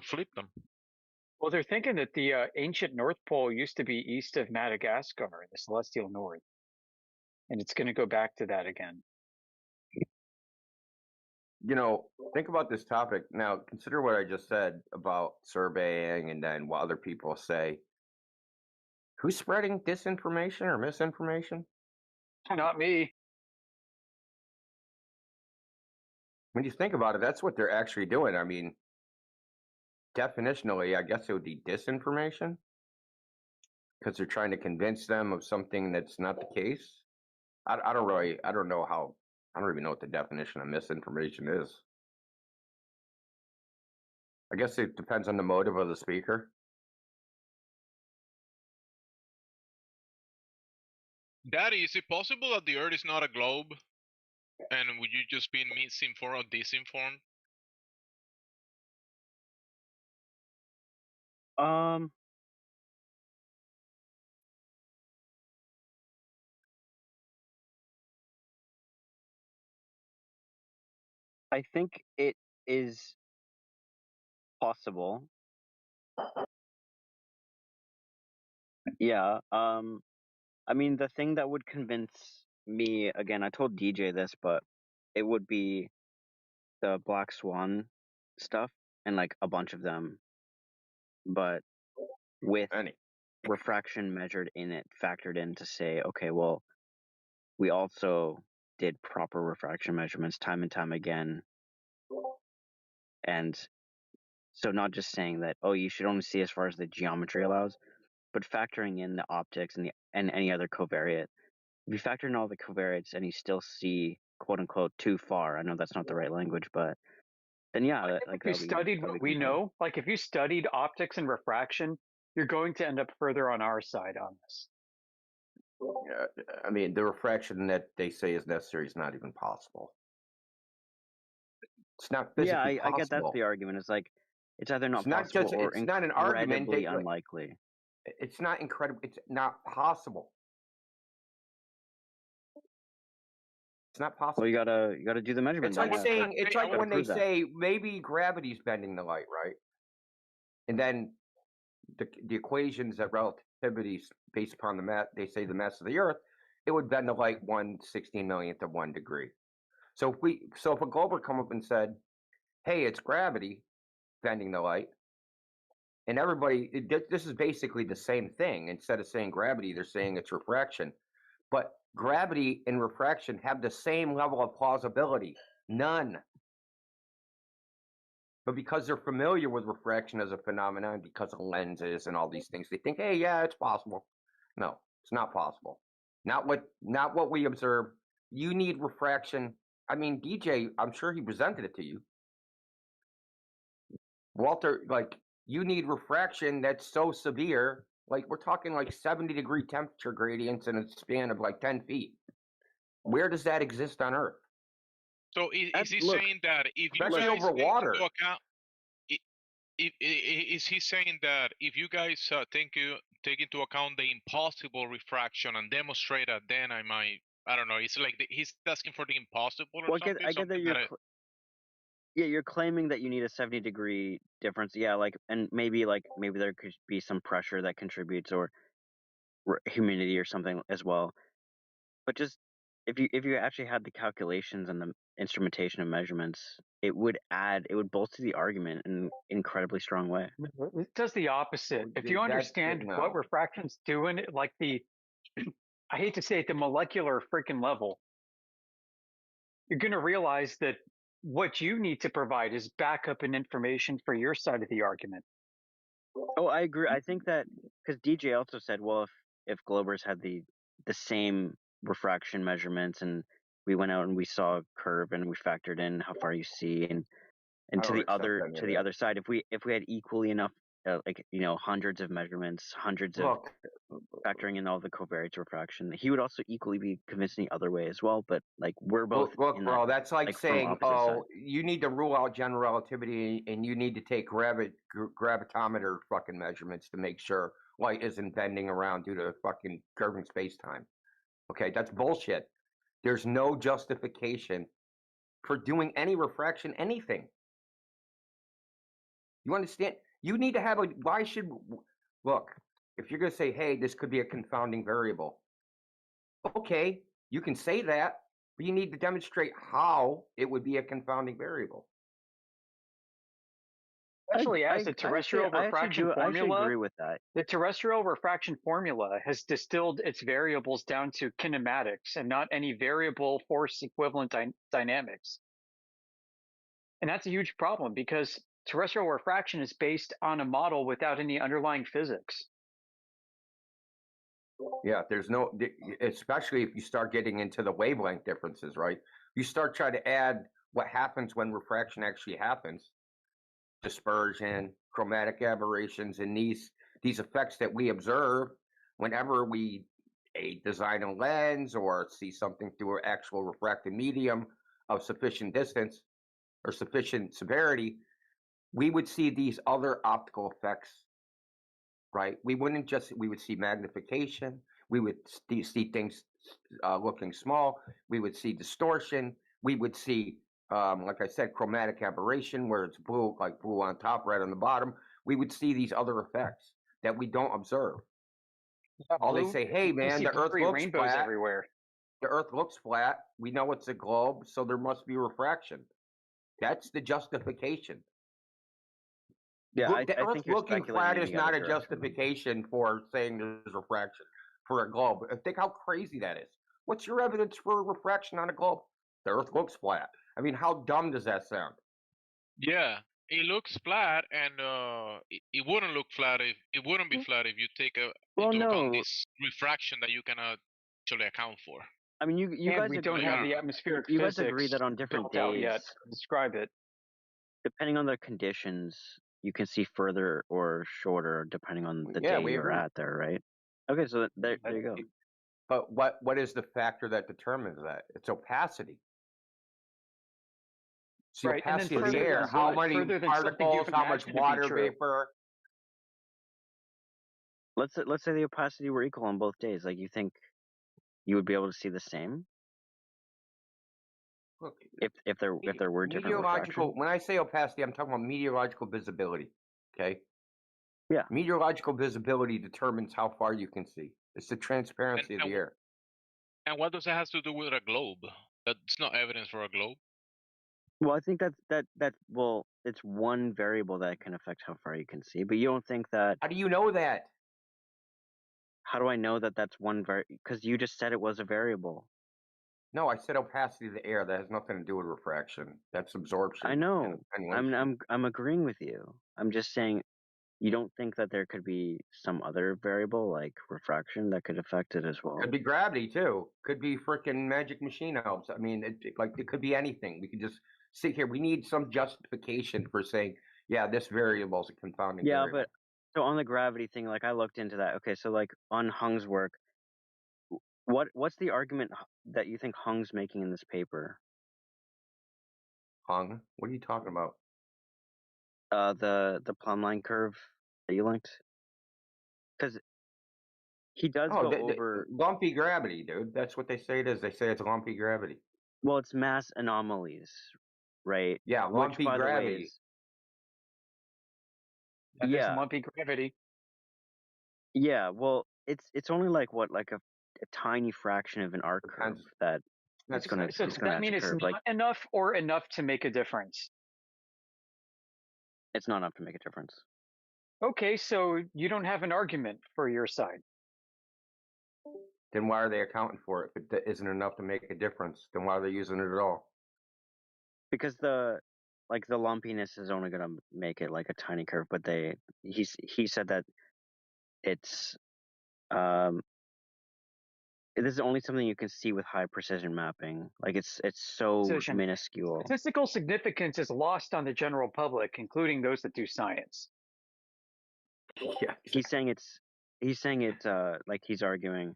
Speaker 15: flip them.
Speaker 17: Well, they're thinking that the ancient North Pole used to be east of Madagascar, the celestial north, and it's going to go back to that again.
Speaker 3: Think about this topic. Now, consider what I just said about surveying and then what other people say. Who's spreading disinformation or misinformation?
Speaker 17: Not me.
Speaker 3: When you think about it, that's what they're actually doing. I mean, definitionally, I guess it would be disinformation because they're trying to convince them of something that's not the case. I don't even know what the definition of misinformation is. I guess it depends on the motive of the speaker.
Speaker 15: Daddy, is it possible that the Earth is not a globe, and would you just be misinformed or disinformed?
Speaker 23: I think it is possible. Yeah. I mean, the thing that would convince me, again, I told DJ this, but it would be the Black Swan stuff and like a bunch of them, but with refraction measured in it, factored in to say, okay, well, we also did proper refraction measurements time and time again. And so not just saying that, oh, you should only see as far as the geometry allows, but factoring in the optics and any other covariate. If you factor in all the covariates and you still see quote unquote too far, I know that's not the right language, but then yeah,
Speaker 17: if you studied what we know, like if you studied optics and refraction, you're going to end up further on our side on this.
Speaker 3: I mean, the refraction that they say is necessary is not even possible. It's not physically possible.
Speaker 23: I get that's the argument. It's like it's either not possible or
Speaker 3: it's not an argument.
Speaker 23: incredibly unlikely.
Speaker 3: It's not incredible. It's not possible. It's not possible.
Speaker 23: Well, you gotta do the measurement.
Speaker 3: It's like saying when they say maybe gravity's bending the light, right? And then the equations that relativity based upon the mass, they say the mass of the Earth, it would bend the light 1/16 millionth of 1 degree. So if a globe come up and said, "Hey, it's gravity bending the light," and everybody, this is basically the same thing. Instead of saying gravity, they're saying it's refraction. But gravity and refraction have the same level of plausibility. None. But because they're familiar with refraction as a phenomenon, because of lenses and all these things, they think, hey, yeah, it's possible. No, it's not possible. Not what we observe. You need refraction. I mean, DJ, I'm sure he presented it to you. Walter, like, you need refraction that's so severe. Like, we're talking like 70-degree temperature gradients in a span of like 10 feet. Where does that exist on Earth?
Speaker 15: So is he saying that if you
Speaker 3: especially
Speaker 15: guys
Speaker 3: over water,
Speaker 15: take into account, is he saying that if you guys take into account the impossible refraction and demonstrate that, then I don't know. It's like he's asking for the impossible or something.
Speaker 23: I get that you're claiming that you need a 70-degree difference. Yeah, like, and maybe there could be some pressure that contributes or humidity or something as well. But just if you actually had the calculations and the instrumentation of measurements, it would bolster the argument in an incredibly strong way.
Speaker 17: It does the opposite. If you understand what refraction's doing, like I hate to say it, the molecular freaking level, you're going to realize that what you need to provide is backup and information for your side of the argument.
Speaker 23: Oh, I agree. I think that because DJ also said, well, if Globers had the same refraction measurements and we went out and we saw a curve and we factored in how far you see and to the other side, if we had equally enough hundreds of measurements, factoring in all the covariates refraction, he would also equally be convincing the other way as well. But like we're both
Speaker 3: bro, that's like saying, you need to rule out general relativity and you need to take gravitometer fucking measurements to make sure light isn't bending around due to fucking curving space-time. Okay, that's bullshit. There's no justification for doing any refraction, anything. You understand? You need to have look, if you're going to say, hey, this could be a confounding variable, okay, you can say that, but you need to demonstrate how it would be a confounding variable.
Speaker 17: especially as the terrestrial refraction
Speaker 23: I actually
Speaker 17: formula.
Speaker 23: agree with that.
Speaker 17: The terrestrial refraction formula has distilled its variables down to kinematics and not any variable force equivalent dynamics. And that's a huge problem because terrestrial refraction is based on a model without any underlying physics.
Speaker 3: Yeah, there's no, especially if you start getting into the wavelength differences, right? You start trying to add what happens when refraction actually happens, dispersion, chromatic aberrations, and these effects that we observe whenever we design a lens or see something through an actual refractive medium of sufficient distance or sufficient severity, we would see these other optical effects, right? We wouldn't just, we would see magnification, we would see things looking small, we would see distortion, we would see, like I said, chromatic aberration where it's blue, like blue on top, red on the bottom. We would see these other effects that we don't observe.
Speaker 17: Yeah,
Speaker 3: All they say, hey man, the Earth looks
Speaker 17: rainbows
Speaker 3: flat.
Speaker 17: everywhere.
Speaker 3: The Earth looks flat. We know it's a globe, so there must be refraction. That's the justification.
Speaker 23: Yeah, I
Speaker 3: the
Speaker 23: think
Speaker 3: Earth
Speaker 23: you're
Speaker 3: looking
Speaker 23: speculating
Speaker 3: flat
Speaker 23: in
Speaker 3: is
Speaker 23: the
Speaker 3: not
Speaker 23: other
Speaker 3: a
Speaker 23: direction.
Speaker 3: justification for saying there's refraction for a globe. Think how crazy that is. What's your evidence for refraction on a globe? The Earth looks flat. I mean, how dumb does that sound?
Speaker 15: Yeah, it looks flat, and it wouldn't look flat if it wouldn't be flat if you take into account this refraction that you cannot actually account for.
Speaker 23: I mean, you guys
Speaker 17: we
Speaker 23: agree,
Speaker 17: don't have the atmospheric
Speaker 23: you guys
Speaker 17: physics
Speaker 23: agree that on different
Speaker 17: built out
Speaker 23: days,
Speaker 17: yet to describe it.
Speaker 23: depending on the conditions, you can see further or shorter depending on the
Speaker 3: Yeah,
Speaker 23: day
Speaker 3: we
Speaker 23: you're
Speaker 3: agree.
Speaker 23: at there, right? Okay, so there you go.
Speaker 3: But what is the factor that determines that? It's opacity. It's the
Speaker 17: Right, and then
Speaker 3: opacity of the
Speaker 17: further
Speaker 3: air.
Speaker 17: than
Speaker 3: How
Speaker 17: what?
Speaker 3: many
Speaker 17: Further than something
Speaker 3: particles?
Speaker 17: you've
Speaker 3: How much
Speaker 17: imagined to be
Speaker 3: water
Speaker 17: true.
Speaker 3: vapor?
Speaker 23: Let's say the opacity were equal on both days. Like, you think you would be able to see the same
Speaker 3: Look,
Speaker 23: if there were different
Speaker 3: meteorological.
Speaker 23: refraction?
Speaker 3: When I say opacity, I'm talking about meteorological visibility. Okay.
Speaker 23: Yeah.
Speaker 3: Meteorological visibility determines how far you can see. It's the transparency of the air.
Speaker 15: And what does that have to do with a globe? That's not evidence for a globe.
Speaker 23: Well, I think that well, it's one variable that can affect how far you can see, but you don't think that.
Speaker 3: How do you know that?
Speaker 23: How do I know that that's one because you just said it was a variable.
Speaker 3: No, I said opacity of the air. That has nothing to do with refraction. That's absorption.
Speaker 23: I know.
Speaker 3: and
Speaker 23: I'm agreeing with you. I'm just saying you don't think that there could be some other variable like refraction that could affect it as well.
Speaker 3: Could be gravity too. Could be freaking magic machine elves. I mean, it could be anything. We could just sit here. We need some justification for saying, yeah, this variable is a confounding variable.
Speaker 23: But so on the gravity thing, like I looked into that. Okay, so like on Hung's work, what's the argument that you think Hung's making in this paper?
Speaker 3: Hung? What are you talking about?
Speaker 23: The plumb line curve that you linked, because he does go over
Speaker 3: lumpy gravity, dude. That's what they say it is. They say it's lumpy gravity.
Speaker 23: Well, it's mass anomalies, right?
Speaker 3: Yeah, lumpy gravity.
Speaker 17: There's lumpy gravity.
Speaker 23: Yeah, well, it's only like a tiny fraction of an arc curve that it's going to.
Speaker 17: So does that mean it's not enough or enough to make a difference?
Speaker 23: It's not enough to make a difference.
Speaker 17: Okay, so you don't have an argument for your side.
Speaker 3: Then why are they accounting for it? If it isn't enough to make a difference, then why are they using it at all?
Speaker 23: Because the lumpiness is only going to make it like a tiny curve, but he said that it's this is only something you can see with high precision mapping. Like it's so minuscule.
Speaker 17: Statistical significance is lost on the general public, including those that do science.
Speaker 3: Yeah,
Speaker 23: he's saying it like he's arguing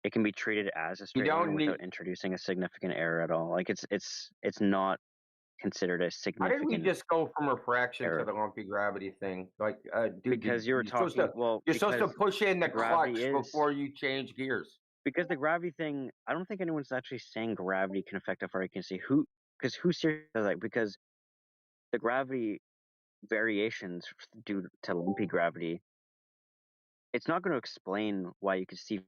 Speaker 23: it can be treated as a straight line without introducing a significant error at all. Like it's not considered a significant.
Speaker 3: How did we just go from refraction to the lumpy gravity thing? Like, dude,
Speaker 23: because you're talking.
Speaker 3: You're supposed to push in the clutch before you change gears.
Speaker 23: Because the gravity thing, I don't think anyone's actually saying gravity can affect how far you can see. Who seriously like, because the gravity variations due to lumpy gravity, it's not going to explain why you could see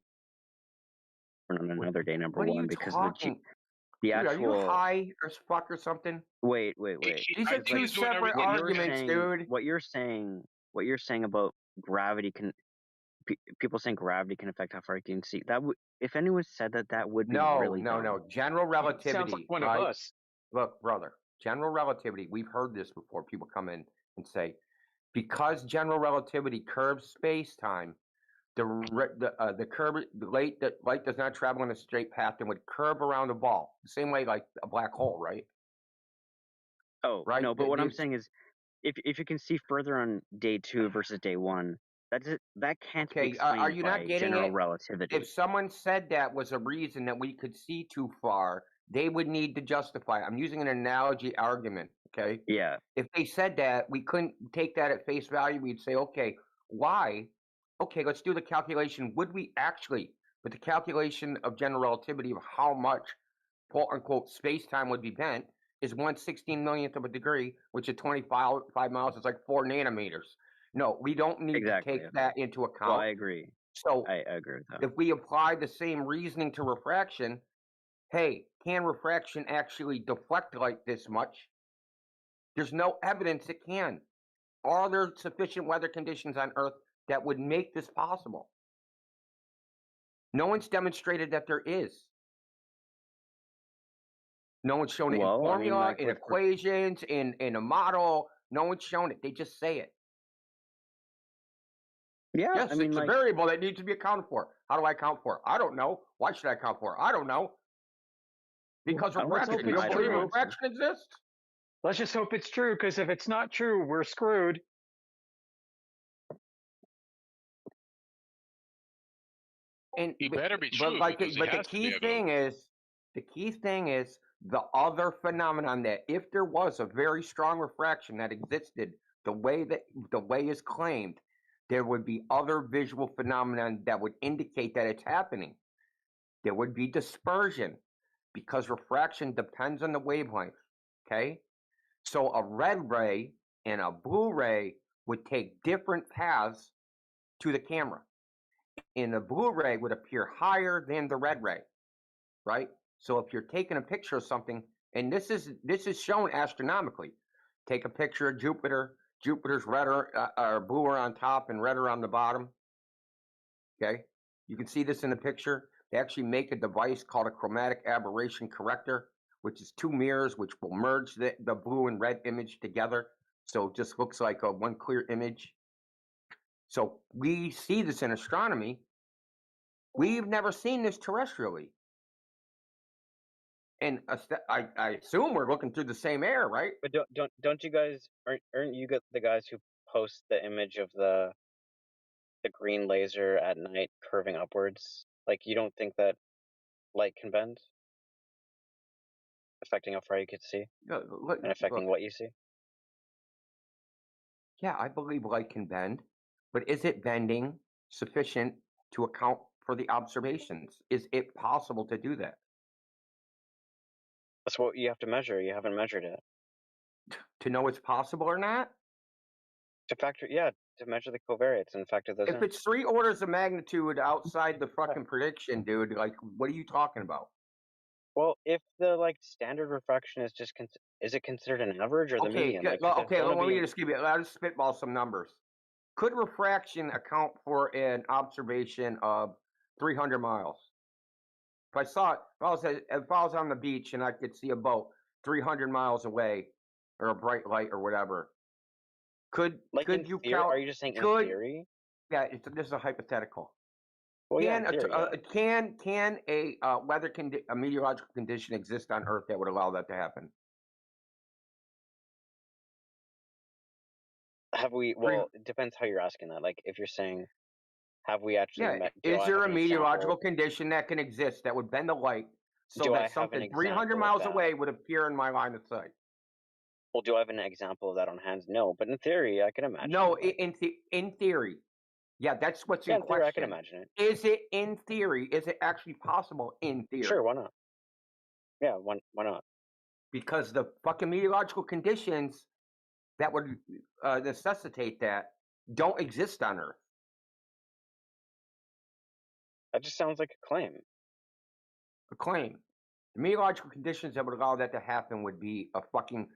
Speaker 23: on another day. Number one, because The
Speaker 3: Dude,
Speaker 23: actual.
Speaker 3: are you high or fuck or something?
Speaker 23: Wait.
Speaker 3: These are two separate arguments, dude.
Speaker 23: What you're saying about gravity can. People saying gravity can affect how far you can see. That would, if anyone said that would be really dumb.
Speaker 3: No. General relativity.
Speaker 17: Sounds like one
Speaker 3: right?
Speaker 17: of us.
Speaker 3: Look, brother. General relativity. We've heard this before. People come in and say, because general relativity curves space-time, the light does not travel in a straight path and would curve around a ball, the same way like a black hole, right?
Speaker 23: Oh,
Speaker 3: right.
Speaker 23: No, but what I'm saying is, if you can see further on day 2 versus day 1, that can't be explained
Speaker 3: are you
Speaker 23: by
Speaker 3: not getting
Speaker 23: general
Speaker 3: it?
Speaker 23: relativity.
Speaker 3: If someone said that was a reason that we could see too far, they would need to justify it. I'm using an analogy argument, okay?
Speaker 23: Yeah.
Speaker 3: If they said that, we couldn't take that at face value. We'd say, okay, why? Okay, let's do the calculation. Would we actually, with the calculation of general relativity of how much, quote unquote, space-time would be bent, is 1/16 millionth of a degree, which at 25 miles is like 4 nanometers. No, we don't need to take that into account.
Speaker 23: Well, I agree.
Speaker 3: So
Speaker 23: I agree with that.
Speaker 3: if we apply the same reasoning to refraction, hey, can refraction actually deflect light this much? There's no evidence it can. Are there sufficient weather conditions on Earth that would make this possible? No one's demonstrated that there is. No one's shown it in formula, in equations, in a model. No one's shown it. They just say it.
Speaker 23: Yeah,
Speaker 3: yes,
Speaker 23: I mean,
Speaker 3: it's a variable that needs to be accounted for. How do I account for it? I don't know. Why should I account for it? I don't know. Because refraction. You don't believe refraction exists?
Speaker 17: Let's just hope it's true, because if it's not true, we're screwed.
Speaker 3: And
Speaker 15: it better be true.
Speaker 3: But the key thing is the other phenomenon, that if there was a very strong refraction that existed the way is claimed, there would be other visual phenomenon that would indicate that it's happening. There would be dispersion, because refraction depends on the wavelength. Okay, so a red ray and a blue ray would take different paths to the camera. And the blue ray would appear higher than the red ray, right? So if you're taking a picture of something, and this is shown astronomically, take a picture of Jupiter. Jupiter's redder or bluer on top and redder on the bottom. Okay, you can see this in the picture. They actually make a device called a chromatic aberration corrector, which is 2 mirrors which will merge the blue and red image together, so it just looks like a one clear image. So we see this in astronomy. We've never seen this terrestrially. And I assume we're looking through the same air, right?
Speaker 23: But don't you guys aren't you the guys who post the image of the green laser at night curving upwards? Like, you don't think that light can bend, affecting how far you could see, and affecting what you see?
Speaker 3: Yeah, I believe light can bend, but is it bending sufficient to account for the observations? Is it possible to do that?
Speaker 23: That's what you have to measure. You haven't measured it.
Speaker 3: To know it's possible or not?
Speaker 23: To measure the covariates and factor those in.
Speaker 3: If it's 3 orders of magnitude outside the fucking prediction, dude, like, what are you talking about?
Speaker 23: Well, if the standard refraction is just is it considered an average or the median?
Speaker 3: Let me just let's spitball some numbers. Could refraction account for an observation of 300 miles? If I saw it, if I was on the beach and I could see a boat 300 miles away, or a bright light or whatever, could you count?
Speaker 23: Are you just saying in theory?
Speaker 3: Yeah, this is a hypothetical.
Speaker 23: Well,
Speaker 3: can a meteorological condition exist on Earth that would allow that to happen?
Speaker 23: Have we? Well, it depends how you're asking that. Like, if you're saying, have we actually?
Speaker 3: Yeah. Is there a meteorological condition that can exist that would bend the light so that something 300 miles away would appear in my line of sight?
Speaker 23: Well, do I have an example of that on hand? No, but in theory, I can imagine.
Speaker 3: No, in theory. Yeah, that's what's in question.
Speaker 23: I can imagine it.
Speaker 3: Is it in theory? Is it actually possible in theory?
Speaker 23: Sure, why not? Yeah, why not?
Speaker 3: Because the fucking meteorological conditions that would necessitate that don't exist on Earth.
Speaker 23: That just sounds like a claim.
Speaker 3: A claim. The meteorological conditions that would allow that to happen would be a fucking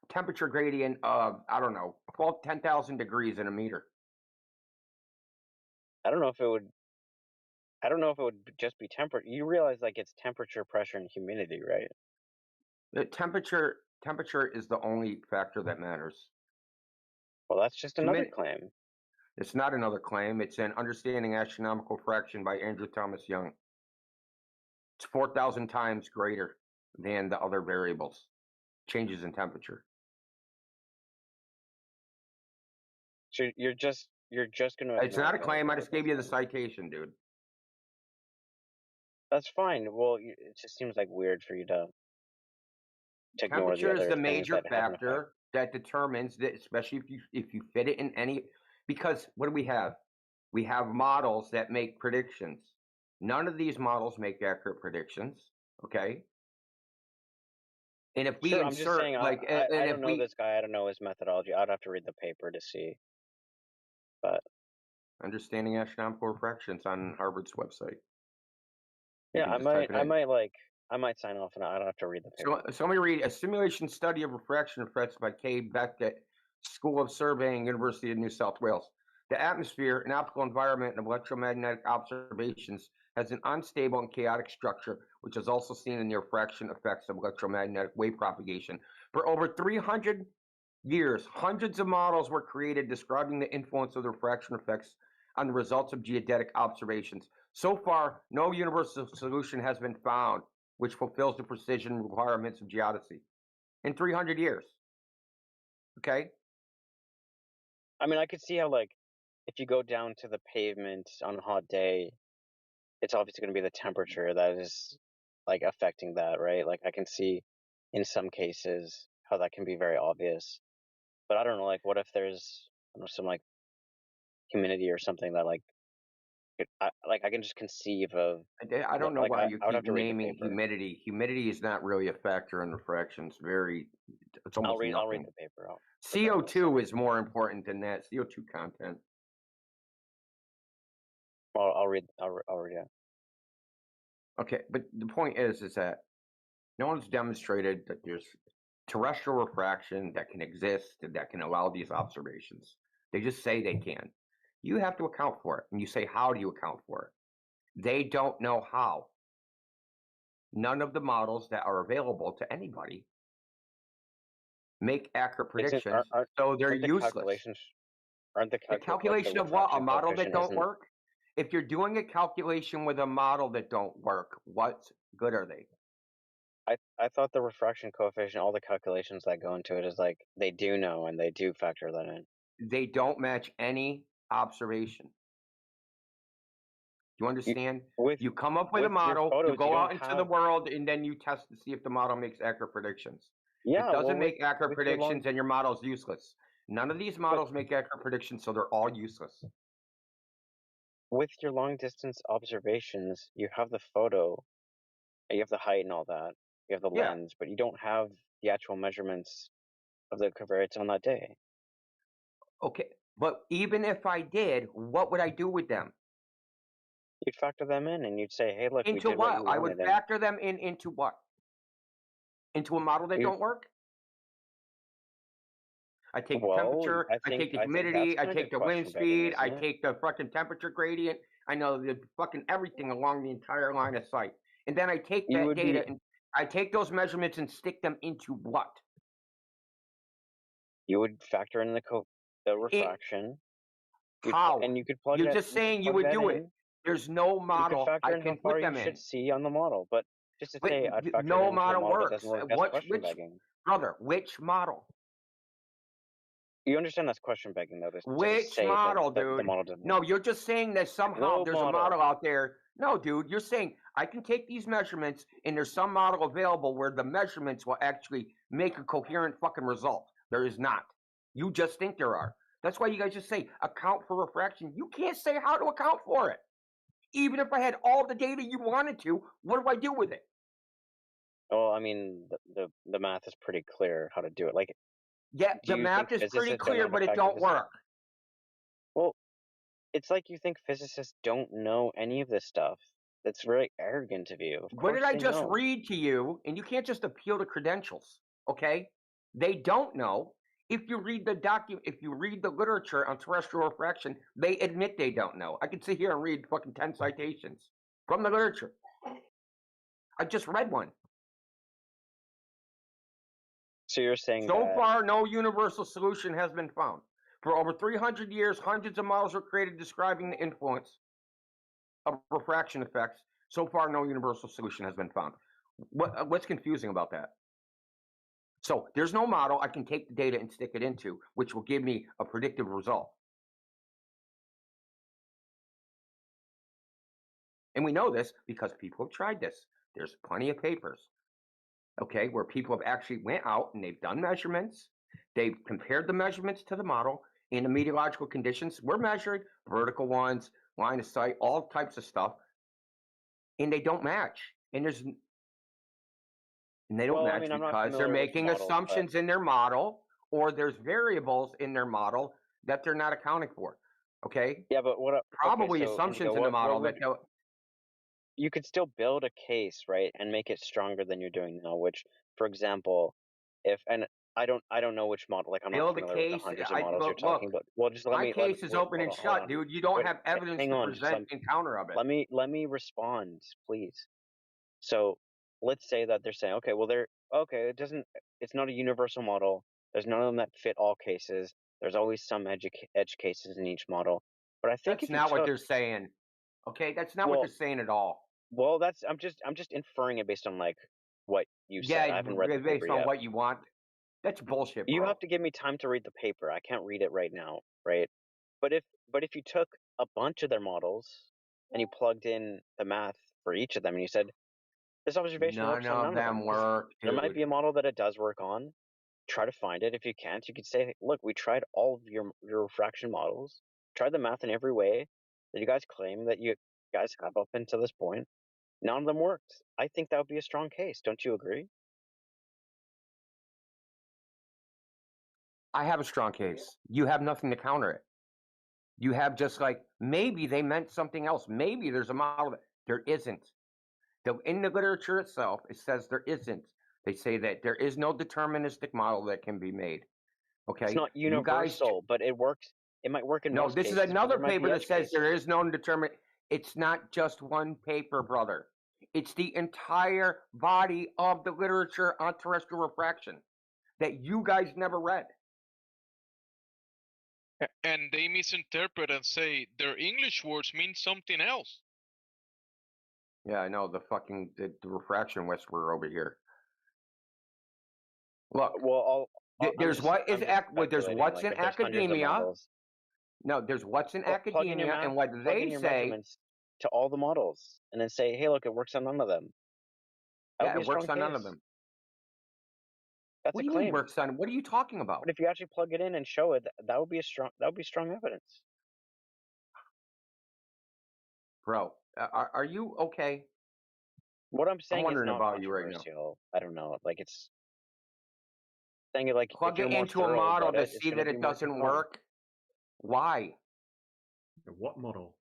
Speaker 3: temperature gradient of, I don't know, 10,000 degrees in a meter.
Speaker 23: I don't know if it would. I don't know if it would just be temperature. You realize like it's temperature, pressure, and humidity, right?
Speaker 3: The temperature is the only factor that matters.
Speaker 23: Well, that's just another claim.
Speaker 3: It's not another claim. It's an Understanding Astronomical Fraction by Andrew Thomas Young. It's 4,000 times greater than the other variables, changes in temperature.
Speaker 23: So you're just going to.
Speaker 3: It's not a claim. I just gave you the citation, dude.
Speaker 23: That's fine. Well, it just seems like weird for you to ignore the
Speaker 3: Temperature
Speaker 23: other
Speaker 3: is the
Speaker 23: things
Speaker 3: major
Speaker 23: that have an effect.
Speaker 3: factor that determines that, especially if you fit it in any. Because what do we have? We have models that make predictions. None of these models make accurate predictions. Okay. And if we
Speaker 23: Sure,
Speaker 3: insert,
Speaker 23: I'm just saying,
Speaker 3: like,
Speaker 23: I don't know this guy. I don't know his methodology. I'd have to read the paper to see. But
Speaker 3: Understanding Astronomical Refractions on Harvard's website.
Speaker 23: Yeah, I might sign off and I'd have to read the paper.
Speaker 3: So let me read a simulation study of refraction effects by Kay Beckett, School of Surveying, University of New South Wales. The atmosphere, an optical environment, and electromagnetic observations has an unstable and chaotic structure, which is also seen in the refraction effects of electromagnetic wave propagation. For over 300 years, hundreds of models were created describing the influence of the refraction effects on the results of geodetic observations. So far, no universal solution has been found which fulfills the precision requirements of geodesy in 300 years. Okay?
Speaker 23: I mean, I could see how, like, if you go down to the pavement on a hot day, it's obviously going to be the temperature that is, like, affecting that, right? Like, I can see in some cases how that can be very obvious. But I don't know, like, what if there's, I don't know, some, like, humidity or something that, like, I can just conceive of.
Speaker 3: I don't know why you keep naming
Speaker 23: paper.
Speaker 3: humidity. Humidity is not really a factor in refraction. It's almost
Speaker 23: I'll
Speaker 3: nothing.
Speaker 23: read the paper.
Speaker 3: CO2 is more important than that. CO2 content.
Speaker 23: I'll read it.
Speaker 3: Okay, but the point is that no one's demonstrated that there's terrestrial refraction that can exist and that can allow these observations. They just say they can. You have to account for it. And you say, how do you account for it? They don't know how. None of the models that are available to anybody make accurate predictions, so they're useless.
Speaker 23: Aren't the
Speaker 3: calculation of what? A model that don't work? If you're doing a calculation with a model that don't work, what good are they?
Speaker 23: I thought the refraction coefficient, all the calculations that go into it is like they do know and they do factor that in.
Speaker 3: They don't match any observation. Do you understand? You come up with a model, you go out into the world, and then you test to see if the model makes accurate predictions.
Speaker 23: Yeah,
Speaker 3: if it doesn't make accurate predictions, then your model's useless. None of these models make accurate predictions, so they're all useless.
Speaker 23: With your long distance observations, you have the photo, you have the height and all that, you have the lens, but you don't have the actual measurements of the covariates on that day.
Speaker 3: Okay, but even if I did, what would I do with them?
Speaker 23: You'd factor them in and you'd say, hey, look,
Speaker 3: into
Speaker 23: we did
Speaker 3: what?
Speaker 23: What you
Speaker 3: I would factor them into what? Into a model that don't work? I take the temperature, I take the humidity, I take the wind speed, I take the fucking temperature gradient, I know the fucking everything along the entire line of sight. And then I take that data and I take those measurements and stick them into what?
Speaker 23: You would factor in the refraction.
Speaker 3: How?
Speaker 23: And you could plug
Speaker 3: You're just saying you would do it. There's no model I can put them in.
Speaker 23: You should see on the model, but just to say I'd factor
Speaker 3: no
Speaker 23: into
Speaker 3: model
Speaker 23: a model
Speaker 3: works.
Speaker 23: that doesn't work, that's question begging.
Speaker 3: Brother, which model?
Speaker 23: You understand that's question begging, though.
Speaker 3: Which model, dude?
Speaker 23: The model doesn't
Speaker 3: no, you're just saying that somehow there's a model out there. No, dude, you're saying I can take these measurements and there's some model available where the measurements will actually make a coherent fucking result. There is not. You just think there are. That's why you guys just say account for refraction. You can't say how to account for it. Even if I had all the data you wanted to, what do I do with it?
Speaker 23: Well, I mean, the math is pretty clear how to do it. Like,
Speaker 3: yeah, the math is pretty clear, but it don't work.
Speaker 23: Well, it's like you think physicists don't know any of this stuff. It's very arrogant of you. Of
Speaker 3: What
Speaker 23: course
Speaker 3: did I
Speaker 23: they
Speaker 3: just
Speaker 23: know.
Speaker 3: read to you? And you can't just appeal to credentials, okay? They don't know. If you read the literature on terrestrial refraction, they admit they don't know. I could sit here and read fucking 10 citations from the literature. I just read one.
Speaker 23: So you're saying
Speaker 3: So
Speaker 23: that
Speaker 3: far, no universal solution has been found. For over 300 years, hundreds of models were created describing the influence of refraction effects. So far, no universal solution has been found. What's confusing about that? So there's no model I can take the data and stick it into, which will give me a predictive result. And we know this because people have tried this. There's plenty of papers, okay, where people have actually went out and they've done measurements. They've compared the measurements to the model in the meteorological conditions were measured, vertical ones, line of sight, all types of stuff, and they don't match. And they don't match because they're making assumptions in their model, or there's variables in their model that they're not accounting for. Okay?
Speaker 23: Yeah, but what?
Speaker 3: Probably
Speaker 23: okay, so
Speaker 3: assumptions
Speaker 23: Indigo,
Speaker 3: in the model that
Speaker 23: you could still build a case, right, and make it stronger than you're doing now. Which, for example, I don't know which model. Like I'm not familiar with the hundreds of models you're talking about. Well, just let
Speaker 3: my
Speaker 23: me.
Speaker 3: case is open and shut, dude. You don't have evidence to present in counter of it.
Speaker 23: Let me respond, please. So let's say that they're saying, okay, well, it's not a universal model. There's none of them that fit all cases. There's always some edge cases in each model. But I think
Speaker 3: that's not what they're saying. Okay, that's not what they're saying at all.
Speaker 23: Well, I'm just inferring it based on like what you said. I haven't read the paper
Speaker 3: based on what you want. That's bullshit, bro.
Speaker 23: You have to give me time to read the paper. I can't read it right now, right? But if you took a bunch of their models and you plugged in the math for each of them and you said this observation works on none of them
Speaker 3: work.
Speaker 23: There might be a model that it does work on. Try to find it. If you can't, you could say, look, we tried all of your refraction models, tried the math in every way that you guys claim that you guys have up until this point. None of them worked. I think that would be a strong case. Don't you agree?
Speaker 3: I have a strong case. You have nothing to counter it. You have just like, maybe they meant something else. Maybe there's a model that there isn't. In the literature itself, it says there isn't. They say that there is no deterministic model that can be made. Okay?
Speaker 23: It's not universal, but it works. It might work in most cases.
Speaker 3: No, this is another paper that says there is no determinate. It's not just one paper, brother. It's the entire body of the literature on terrestrial refraction that you guys never read.
Speaker 15: And they misinterpret and say their English words mean something else.
Speaker 3: Yeah, I know, the refraction whisperer over here. Look, there's what's in academia. No, there's what's in academia and what they say
Speaker 23: to all the models, and then say, "Hey, look, it works on none of them."
Speaker 3: Yeah, it works on none of them.
Speaker 23: That's
Speaker 3: what
Speaker 23: a
Speaker 3: do you
Speaker 23: claim.
Speaker 3: mean works on? What are you talking about?
Speaker 23: But if you actually plug it in and show it, that would be strong evidence.
Speaker 3: Bro, are you okay?
Speaker 23: What I'm saying
Speaker 3: is
Speaker 23: not
Speaker 3: about you right now.
Speaker 23: I don't know. Like it's saying it like
Speaker 3: plug it into a model to see that it doesn't work. Why?
Speaker 12: What model?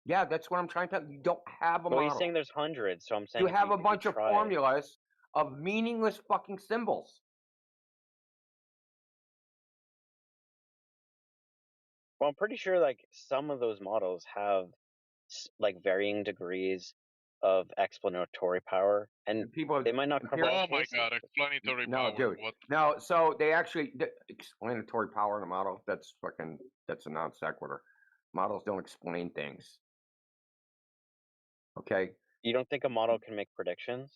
Speaker 3: Yeah, that's what I'm trying to. You don't have a model.
Speaker 23: He's saying there's hundreds, so I'm saying
Speaker 3: you have a bunch of formulas of meaningless fucking symbols.
Speaker 23: Well, I'm pretty sure like some of those models have like varying degrees of explanatory power, and they might not cover.
Speaker 15: Oh my god, explanatory power!
Speaker 3: Dude.
Speaker 15: What?
Speaker 3: No, so they actually explanatory power in a model. That's a non sequitur. Models don't explain things. Okay.
Speaker 23: You don't think a model can make predictions?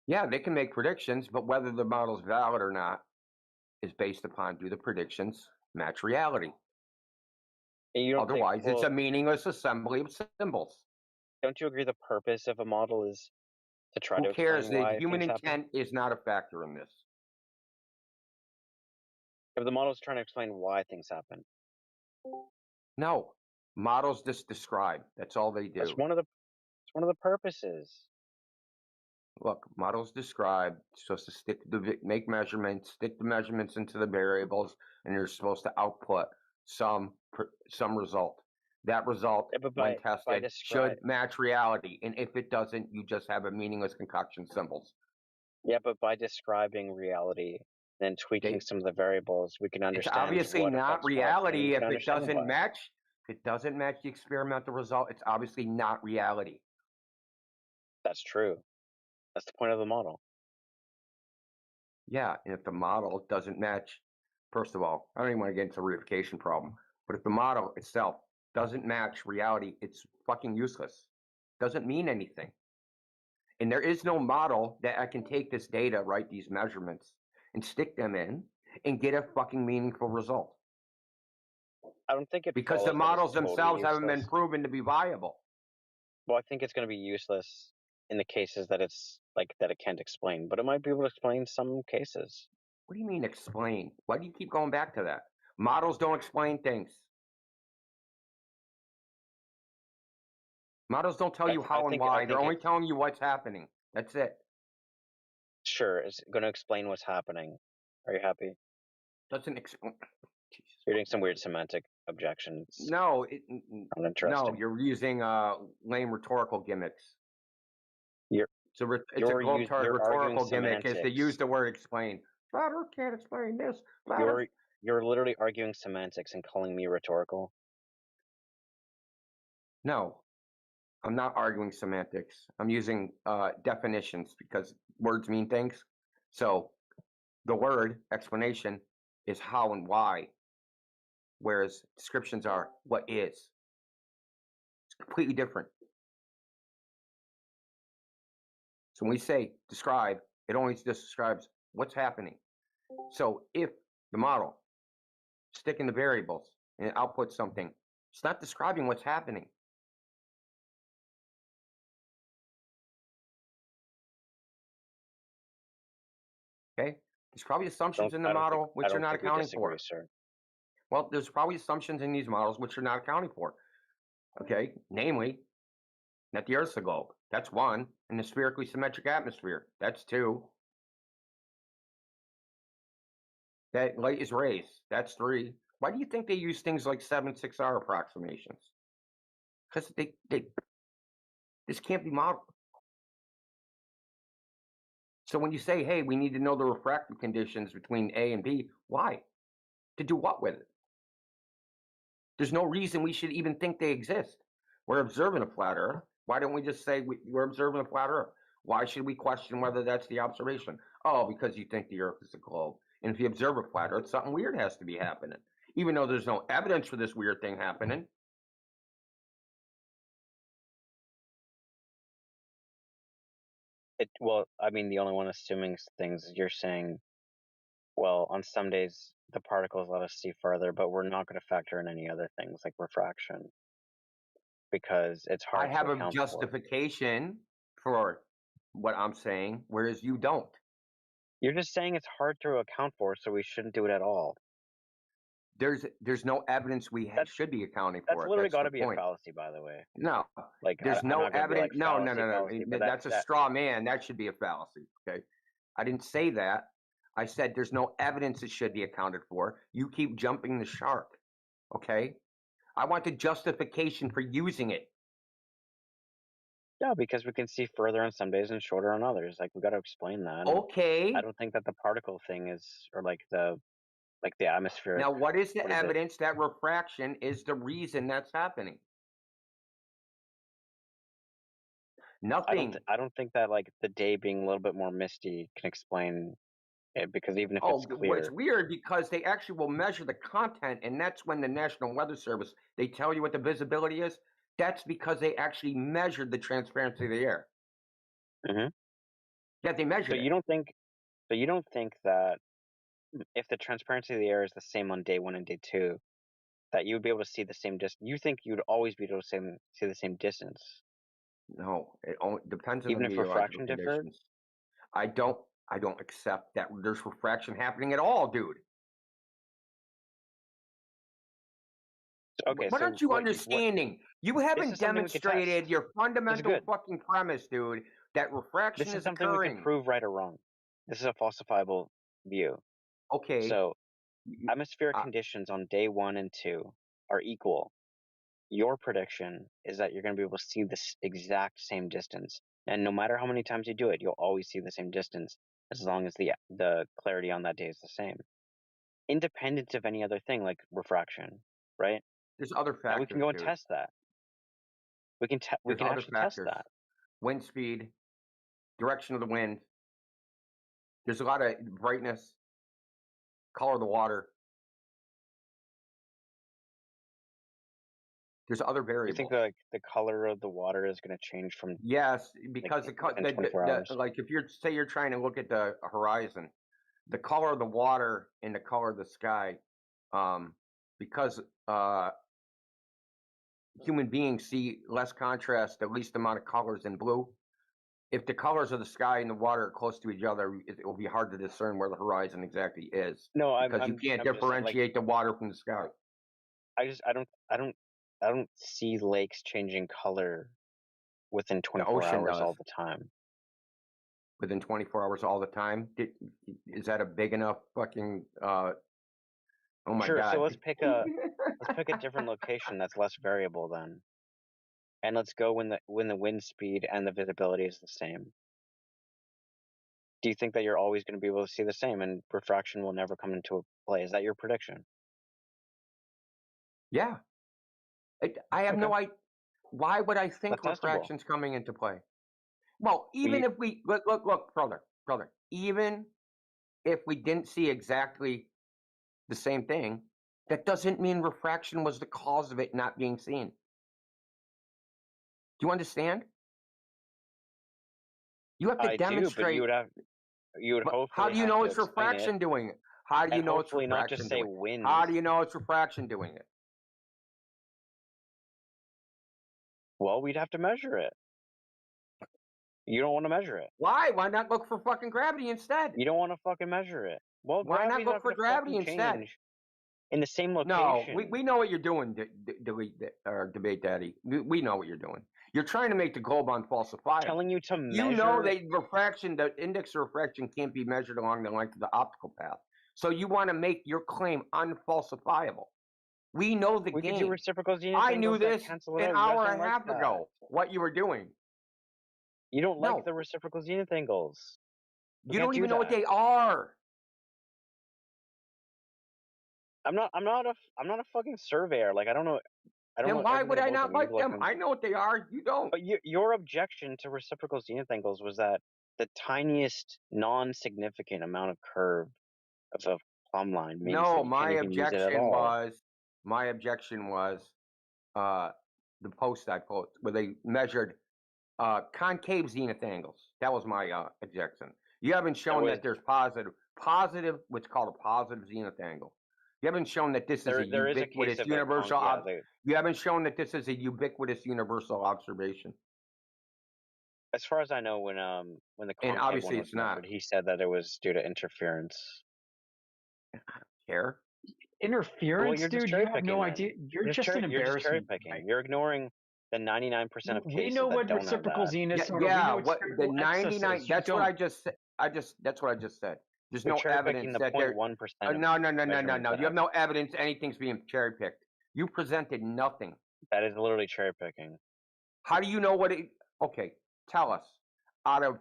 Speaker 3: Yeah, they can make predictions, but whether the model's valid or not is based upon do the predictions match reality. Otherwise, it's a meaningless assembly of symbols.
Speaker 23: Don't you agree the purpose of a model is to try to explain why
Speaker 3: things happen? Human intent is not a factor in this.
Speaker 23: If the model is trying to explain why things happen.
Speaker 3: No, models just describe. That's all they do.
Speaker 23: It's one of the purposes.
Speaker 3: Look, models describe. Supposed to make measurements, stick the measurements into the variables, and you're supposed to output some result. that result,
Speaker 23: Yeah, but
Speaker 3: when
Speaker 23: by
Speaker 3: tested, should match reality. And if it doesn't, you just have a meaningless concoction symbols.
Speaker 23: Yeah, but by describing reality and tweaking some of the variables, we can
Speaker 3: It's
Speaker 23: understand
Speaker 3: obviously
Speaker 23: what
Speaker 3: not
Speaker 23: affects what, and we
Speaker 3: reality
Speaker 23: can
Speaker 3: if it
Speaker 23: understand
Speaker 3: doesn't
Speaker 23: why.
Speaker 3: match. If it doesn't match the experimental result, it's obviously not reality.
Speaker 23: That's true. That's the point of the model.
Speaker 3: Yeah, and if the model doesn't match, first of all, I don't even want to get into the reification problem, but if the model itself doesn't match reality, it's fucking useless. Doesn't mean anything. And there is no model that I can take this data, right, these measurements, and stick them in and get a fucking meaningful result.
Speaker 23: I don't think it
Speaker 3: because the
Speaker 23: follows that it's
Speaker 3: models
Speaker 23: totally
Speaker 3: themselves haven't been
Speaker 23: useless.
Speaker 3: proven to be viable.
Speaker 23: Well, I think it's going to be useless in the cases that it's like that it can't explain, but it might be able to explain some cases.
Speaker 3: What do you mean explain? Why do you keep going back to that? Models don't explain things. Models don't tell you how and why. They're only telling you what's happening. That's it.
Speaker 23: Sure, it's going to explain what's happening. Are you happy?
Speaker 3: Doesn't explain.
Speaker 23: You're doing some weird semantic objections.
Speaker 3: No,
Speaker 23: uninteresting.
Speaker 3: no, you're using lame rhetorical gimmicks.
Speaker 23: You're
Speaker 3: it's a rhetorical gimmick is to use the word explain. Flat Earth can't explain this.
Speaker 23: You're literally arguing semantics and calling me rhetorical.
Speaker 3: No, I'm not arguing semantics. I'm using definitions because words mean things. So the word explanation is how and why, whereas descriptions are what is. It's completely different. So when we say describe, it only just describes what's happening. So if the model stick in the variables and output something, it's not describing what's happening. Okay, there's probably assumptions in the model which you're not accounting for.
Speaker 23: Sir.
Speaker 3: Well, there's probably assumptions in these models which you're not accounting for. Okay, namely, that the Earth's a globe. That's one, and the spherically symmetric atmosphere. That's two. That light is rays. That's three. Why do you think they use things like 7 6-hour approximations? Because this can't be modeled. So when you say, hey, we need to know the refractive conditions between A and B, why? To do what with it? There's no reason we should even think they exist. We're observing a flat Earth. Why don't we just say we're observing a flat Earth? Why should we question whether that's the observation? Oh, because you think the Earth is a globe. And if you observe a flat Earth, something weird has to be happening, even though there's no evidence for this weird thing happening.
Speaker 23: Well, I mean, the only one assuming things you're saying, well, on some days the particles let us see further, but we're not going to factor in any other things like refraction because it's hard
Speaker 3: I have
Speaker 23: to
Speaker 3: a
Speaker 23: account
Speaker 3: justification for what I'm saying, whereas you don't.
Speaker 23: You're just saying it's hard to account for, so we shouldn't do it at all.
Speaker 3: There's no evidence we should be accounting for.
Speaker 23: That's literally got to be a fallacy, by the way.
Speaker 3: No,
Speaker 23: like
Speaker 3: there's no evidence.
Speaker 23: Like
Speaker 3: no.
Speaker 23: fallacy,
Speaker 3: That's a straw man. That should be a fallacy. Okay, I didn't say that. I said there's no evidence it should be accounted for. You keep jumping the shark. Okay, I want the justification for using it.
Speaker 23: Yeah, because we can see further on some days and shorter on others. Like we got to explain that.
Speaker 3: Okay.
Speaker 23: I don't think that the particle thing is, or like the atmosphere.
Speaker 3: Now, what is the evidence that refraction is the reason that's happening? Nothing.
Speaker 23: I don't think that like the day being a little bit more misty can explain it, because even if it's clear,
Speaker 3: well, it's weird because they actually will measure the content, and that's when the National Weather Service, they tell you what the visibility is. That's because they actually measured the transparency of the air.
Speaker 23: Mm-hmm.
Speaker 3: Yeah, they measured
Speaker 23: it. You don't think that if the transparency of the air is the same on day 1 and day 2, that you would be able to see the same distance? You think you'd always be able to see the same distance?
Speaker 3: No, it only depends on
Speaker 23: even
Speaker 3: the
Speaker 23: if refraction differed.
Speaker 3: I don't accept that there's refraction happening at all, dude.
Speaker 23: Okay,
Speaker 3: what aren't you understanding? You haven't demonstrated your fundamental fucking premise, dude, that refraction
Speaker 23: is
Speaker 3: something
Speaker 23: occurring. We can prove right or wrong. This is a falsifiable view.
Speaker 3: Okay.
Speaker 23: So atmospheric conditions on day 1 and 2 are equal Your prediction is that you're going to be able to see this exact same distance, and no matter how many times you do it, you'll always see the same distance as long as the clarity on that day is the same, independent of any other thing like refraction, right?
Speaker 3: There's other factors.
Speaker 23: Now we can go and
Speaker 3: dude.
Speaker 23: test that. We can
Speaker 3: There's other
Speaker 23: actually test
Speaker 3: factors.
Speaker 23: that.
Speaker 3: Wind speed, direction of the wind. There's a lot of brightness, color of the water. There's other variables.
Speaker 23: You think like the color of the water is going to change from?
Speaker 3: Yes, because
Speaker 23: like, within 24 hours.
Speaker 3: like if you're trying to look at the horizon, the color of the water and the color of the sky, because human beings see less contrast, the least amount of colors in blue. If the colors of the sky and the water are close to each other, it will be hard to discern where the horizon exactly is.
Speaker 23: No,
Speaker 3: because you can't differentiate the water from the sky.
Speaker 23: I don't see lakes changing color within 24 hours all the time.
Speaker 3: Within 24 hours all the time? Is that a big enough fucking oh my
Speaker 23: sure,
Speaker 3: god.
Speaker 23: So let's pick a different location that's less variable then. And let's go when the wind speed and the visibility is the same. Do you think that you're always going to be able to see the same and refraction will never come into play? Is that your prediction?
Speaker 3: Yeah. I have no idea. Why would I think refraction's coming into play? Well, even if we look, brother, even if we didn't see exactly the same thing, that doesn't mean refraction was the cause of it not being seen. Do you understand? You have to demonstrate.
Speaker 23: Do, but you would hopefully.
Speaker 3: How do you know it's refraction doing it? How do you know it's refraction
Speaker 23: not just say
Speaker 3: doing it?
Speaker 23: wind.
Speaker 3: How do you know it's refraction doing it?
Speaker 23: Well, we'd have to measure it. You don't want to measure it.
Speaker 3: Why? Why not look for fucking gravity instead?
Speaker 23: You don't want to fucking measure it. Well,
Speaker 3: why not look for gravity instead?
Speaker 23: In the same location.
Speaker 3: No, we know what you're doing, Debate Daddy. We know what you're doing. You're trying to make the globe unfalsifiable.
Speaker 23: Telling you to measure.
Speaker 3: You know that refraction, the index of refraction can't be measured along the length of the optical path. So you want to make your claim unfalsifiable. We know the game.
Speaker 23: Could do reciprocal zenith
Speaker 3: I knew this an hour and a half ago, what you were doing.
Speaker 23: You don't like the reciprocal zenith angles.
Speaker 3: You don't even know what they are.
Speaker 23: I'm not a fucking surveyor. Like I don't know.
Speaker 3: Then why would I not like them? I know what they are. You don't.
Speaker 23: But your objection to reciprocal zenith angles was that the tiniest non-significant amount of curve of a plumb line means
Speaker 3: no,
Speaker 23: that
Speaker 3: my objection was the post I posted where they measured concave zenith angles. That was my objection. You haven't shown that there's positive, what's called a positive zenith angle. You haven't shown that this is a ubiquitous universal. You haven't shown that this is a ubiquitous universal observation.
Speaker 23: As far as I know, when the
Speaker 3: and obviously it's
Speaker 23: measured,
Speaker 3: not.
Speaker 23: He said that it was due to interference.
Speaker 3: I don't care.
Speaker 17: Interference,
Speaker 23: well,
Speaker 17: dude. You have no idea. You're just an embarrassment.
Speaker 23: You're just cherry picking. You're ignoring the 99% of cases.
Speaker 17: We know what reciprocal zeniths are.
Speaker 3: Yeah, what the 99. That's what I just said. That's what I just said. There's no evidence that there. No. You have no evidence anything's being cherry picked. You presented nothing.
Speaker 23: That is literally cherry picking.
Speaker 3: How do you know what it? Okay, tell us. Out of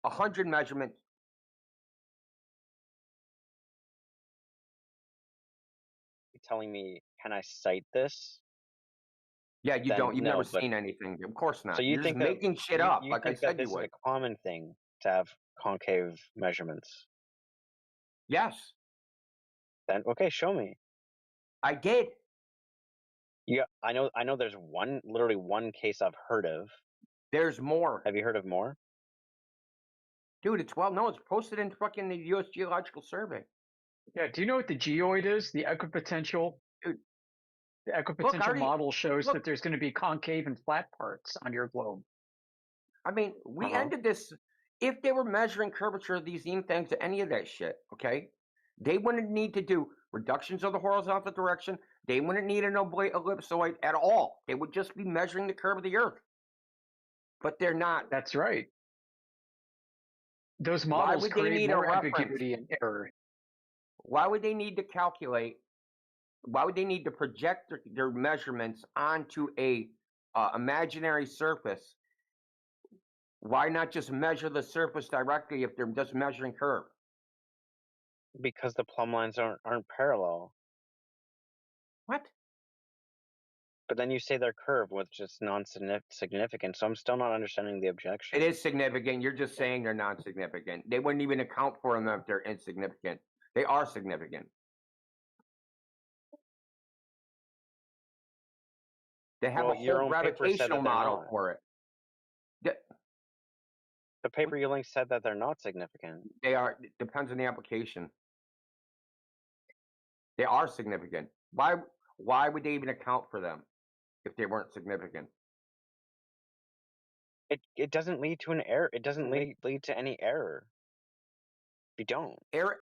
Speaker 3: 100 measurements,
Speaker 23: you're telling me, can I cite this?
Speaker 3: Yeah, you don't. You've never seen anything. Of course not.
Speaker 23: So
Speaker 3: You're just making shit up, like I said you would.
Speaker 23: This is a common thing to have concave measurements.
Speaker 3: Yes.
Speaker 23: Then okay, show me.
Speaker 3: I did.
Speaker 23: Yeah, I know. There's literally one case I've heard of.
Speaker 3: There's more.
Speaker 23: Have you heard of more?
Speaker 3: Dude, it's it's posted in fucking the U.S. Geological Survey.
Speaker 17: Yeah, do you know what the geoid is? The equipotential.
Speaker 3: Dude,
Speaker 17: the equipotential model shows that there's going to be concave and flat parts on your globe.
Speaker 3: I mean, we ended this. If they were measuring curvature of these zenith things, any of that shit, okay, they wouldn't need to do reductions of the horizontal direction. They wouldn't need an ellipsoid at all. They would just be measuring the curve of the Earth. But they're not.
Speaker 17: That's right. Those models create more ambiguity and error.
Speaker 3: Why would they need to calculate why would they need to project their measurements onto a imaginary surface? Why not just measure the surface directly if they're just measuring curve?
Speaker 23: Because the plumb lines aren't parallel.
Speaker 3: What?
Speaker 23: But then you say they're curved, which is non-significant. So I'm still not understanding the objection.
Speaker 3: It is significant. You're just saying they're not significant. They wouldn't even account for them if they're insignificant. They are significant. They have a whole gravitational model for it.
Speaker 23: The paper you linked said that they're not significant.
Speaker 3: They are. It depends on the application. They are significant. Why would they even account for them if they weren't significant?
Speaker 23: It doesn't lead to an error. It doesn't lead to any error. You don't.
Speaker 3: Error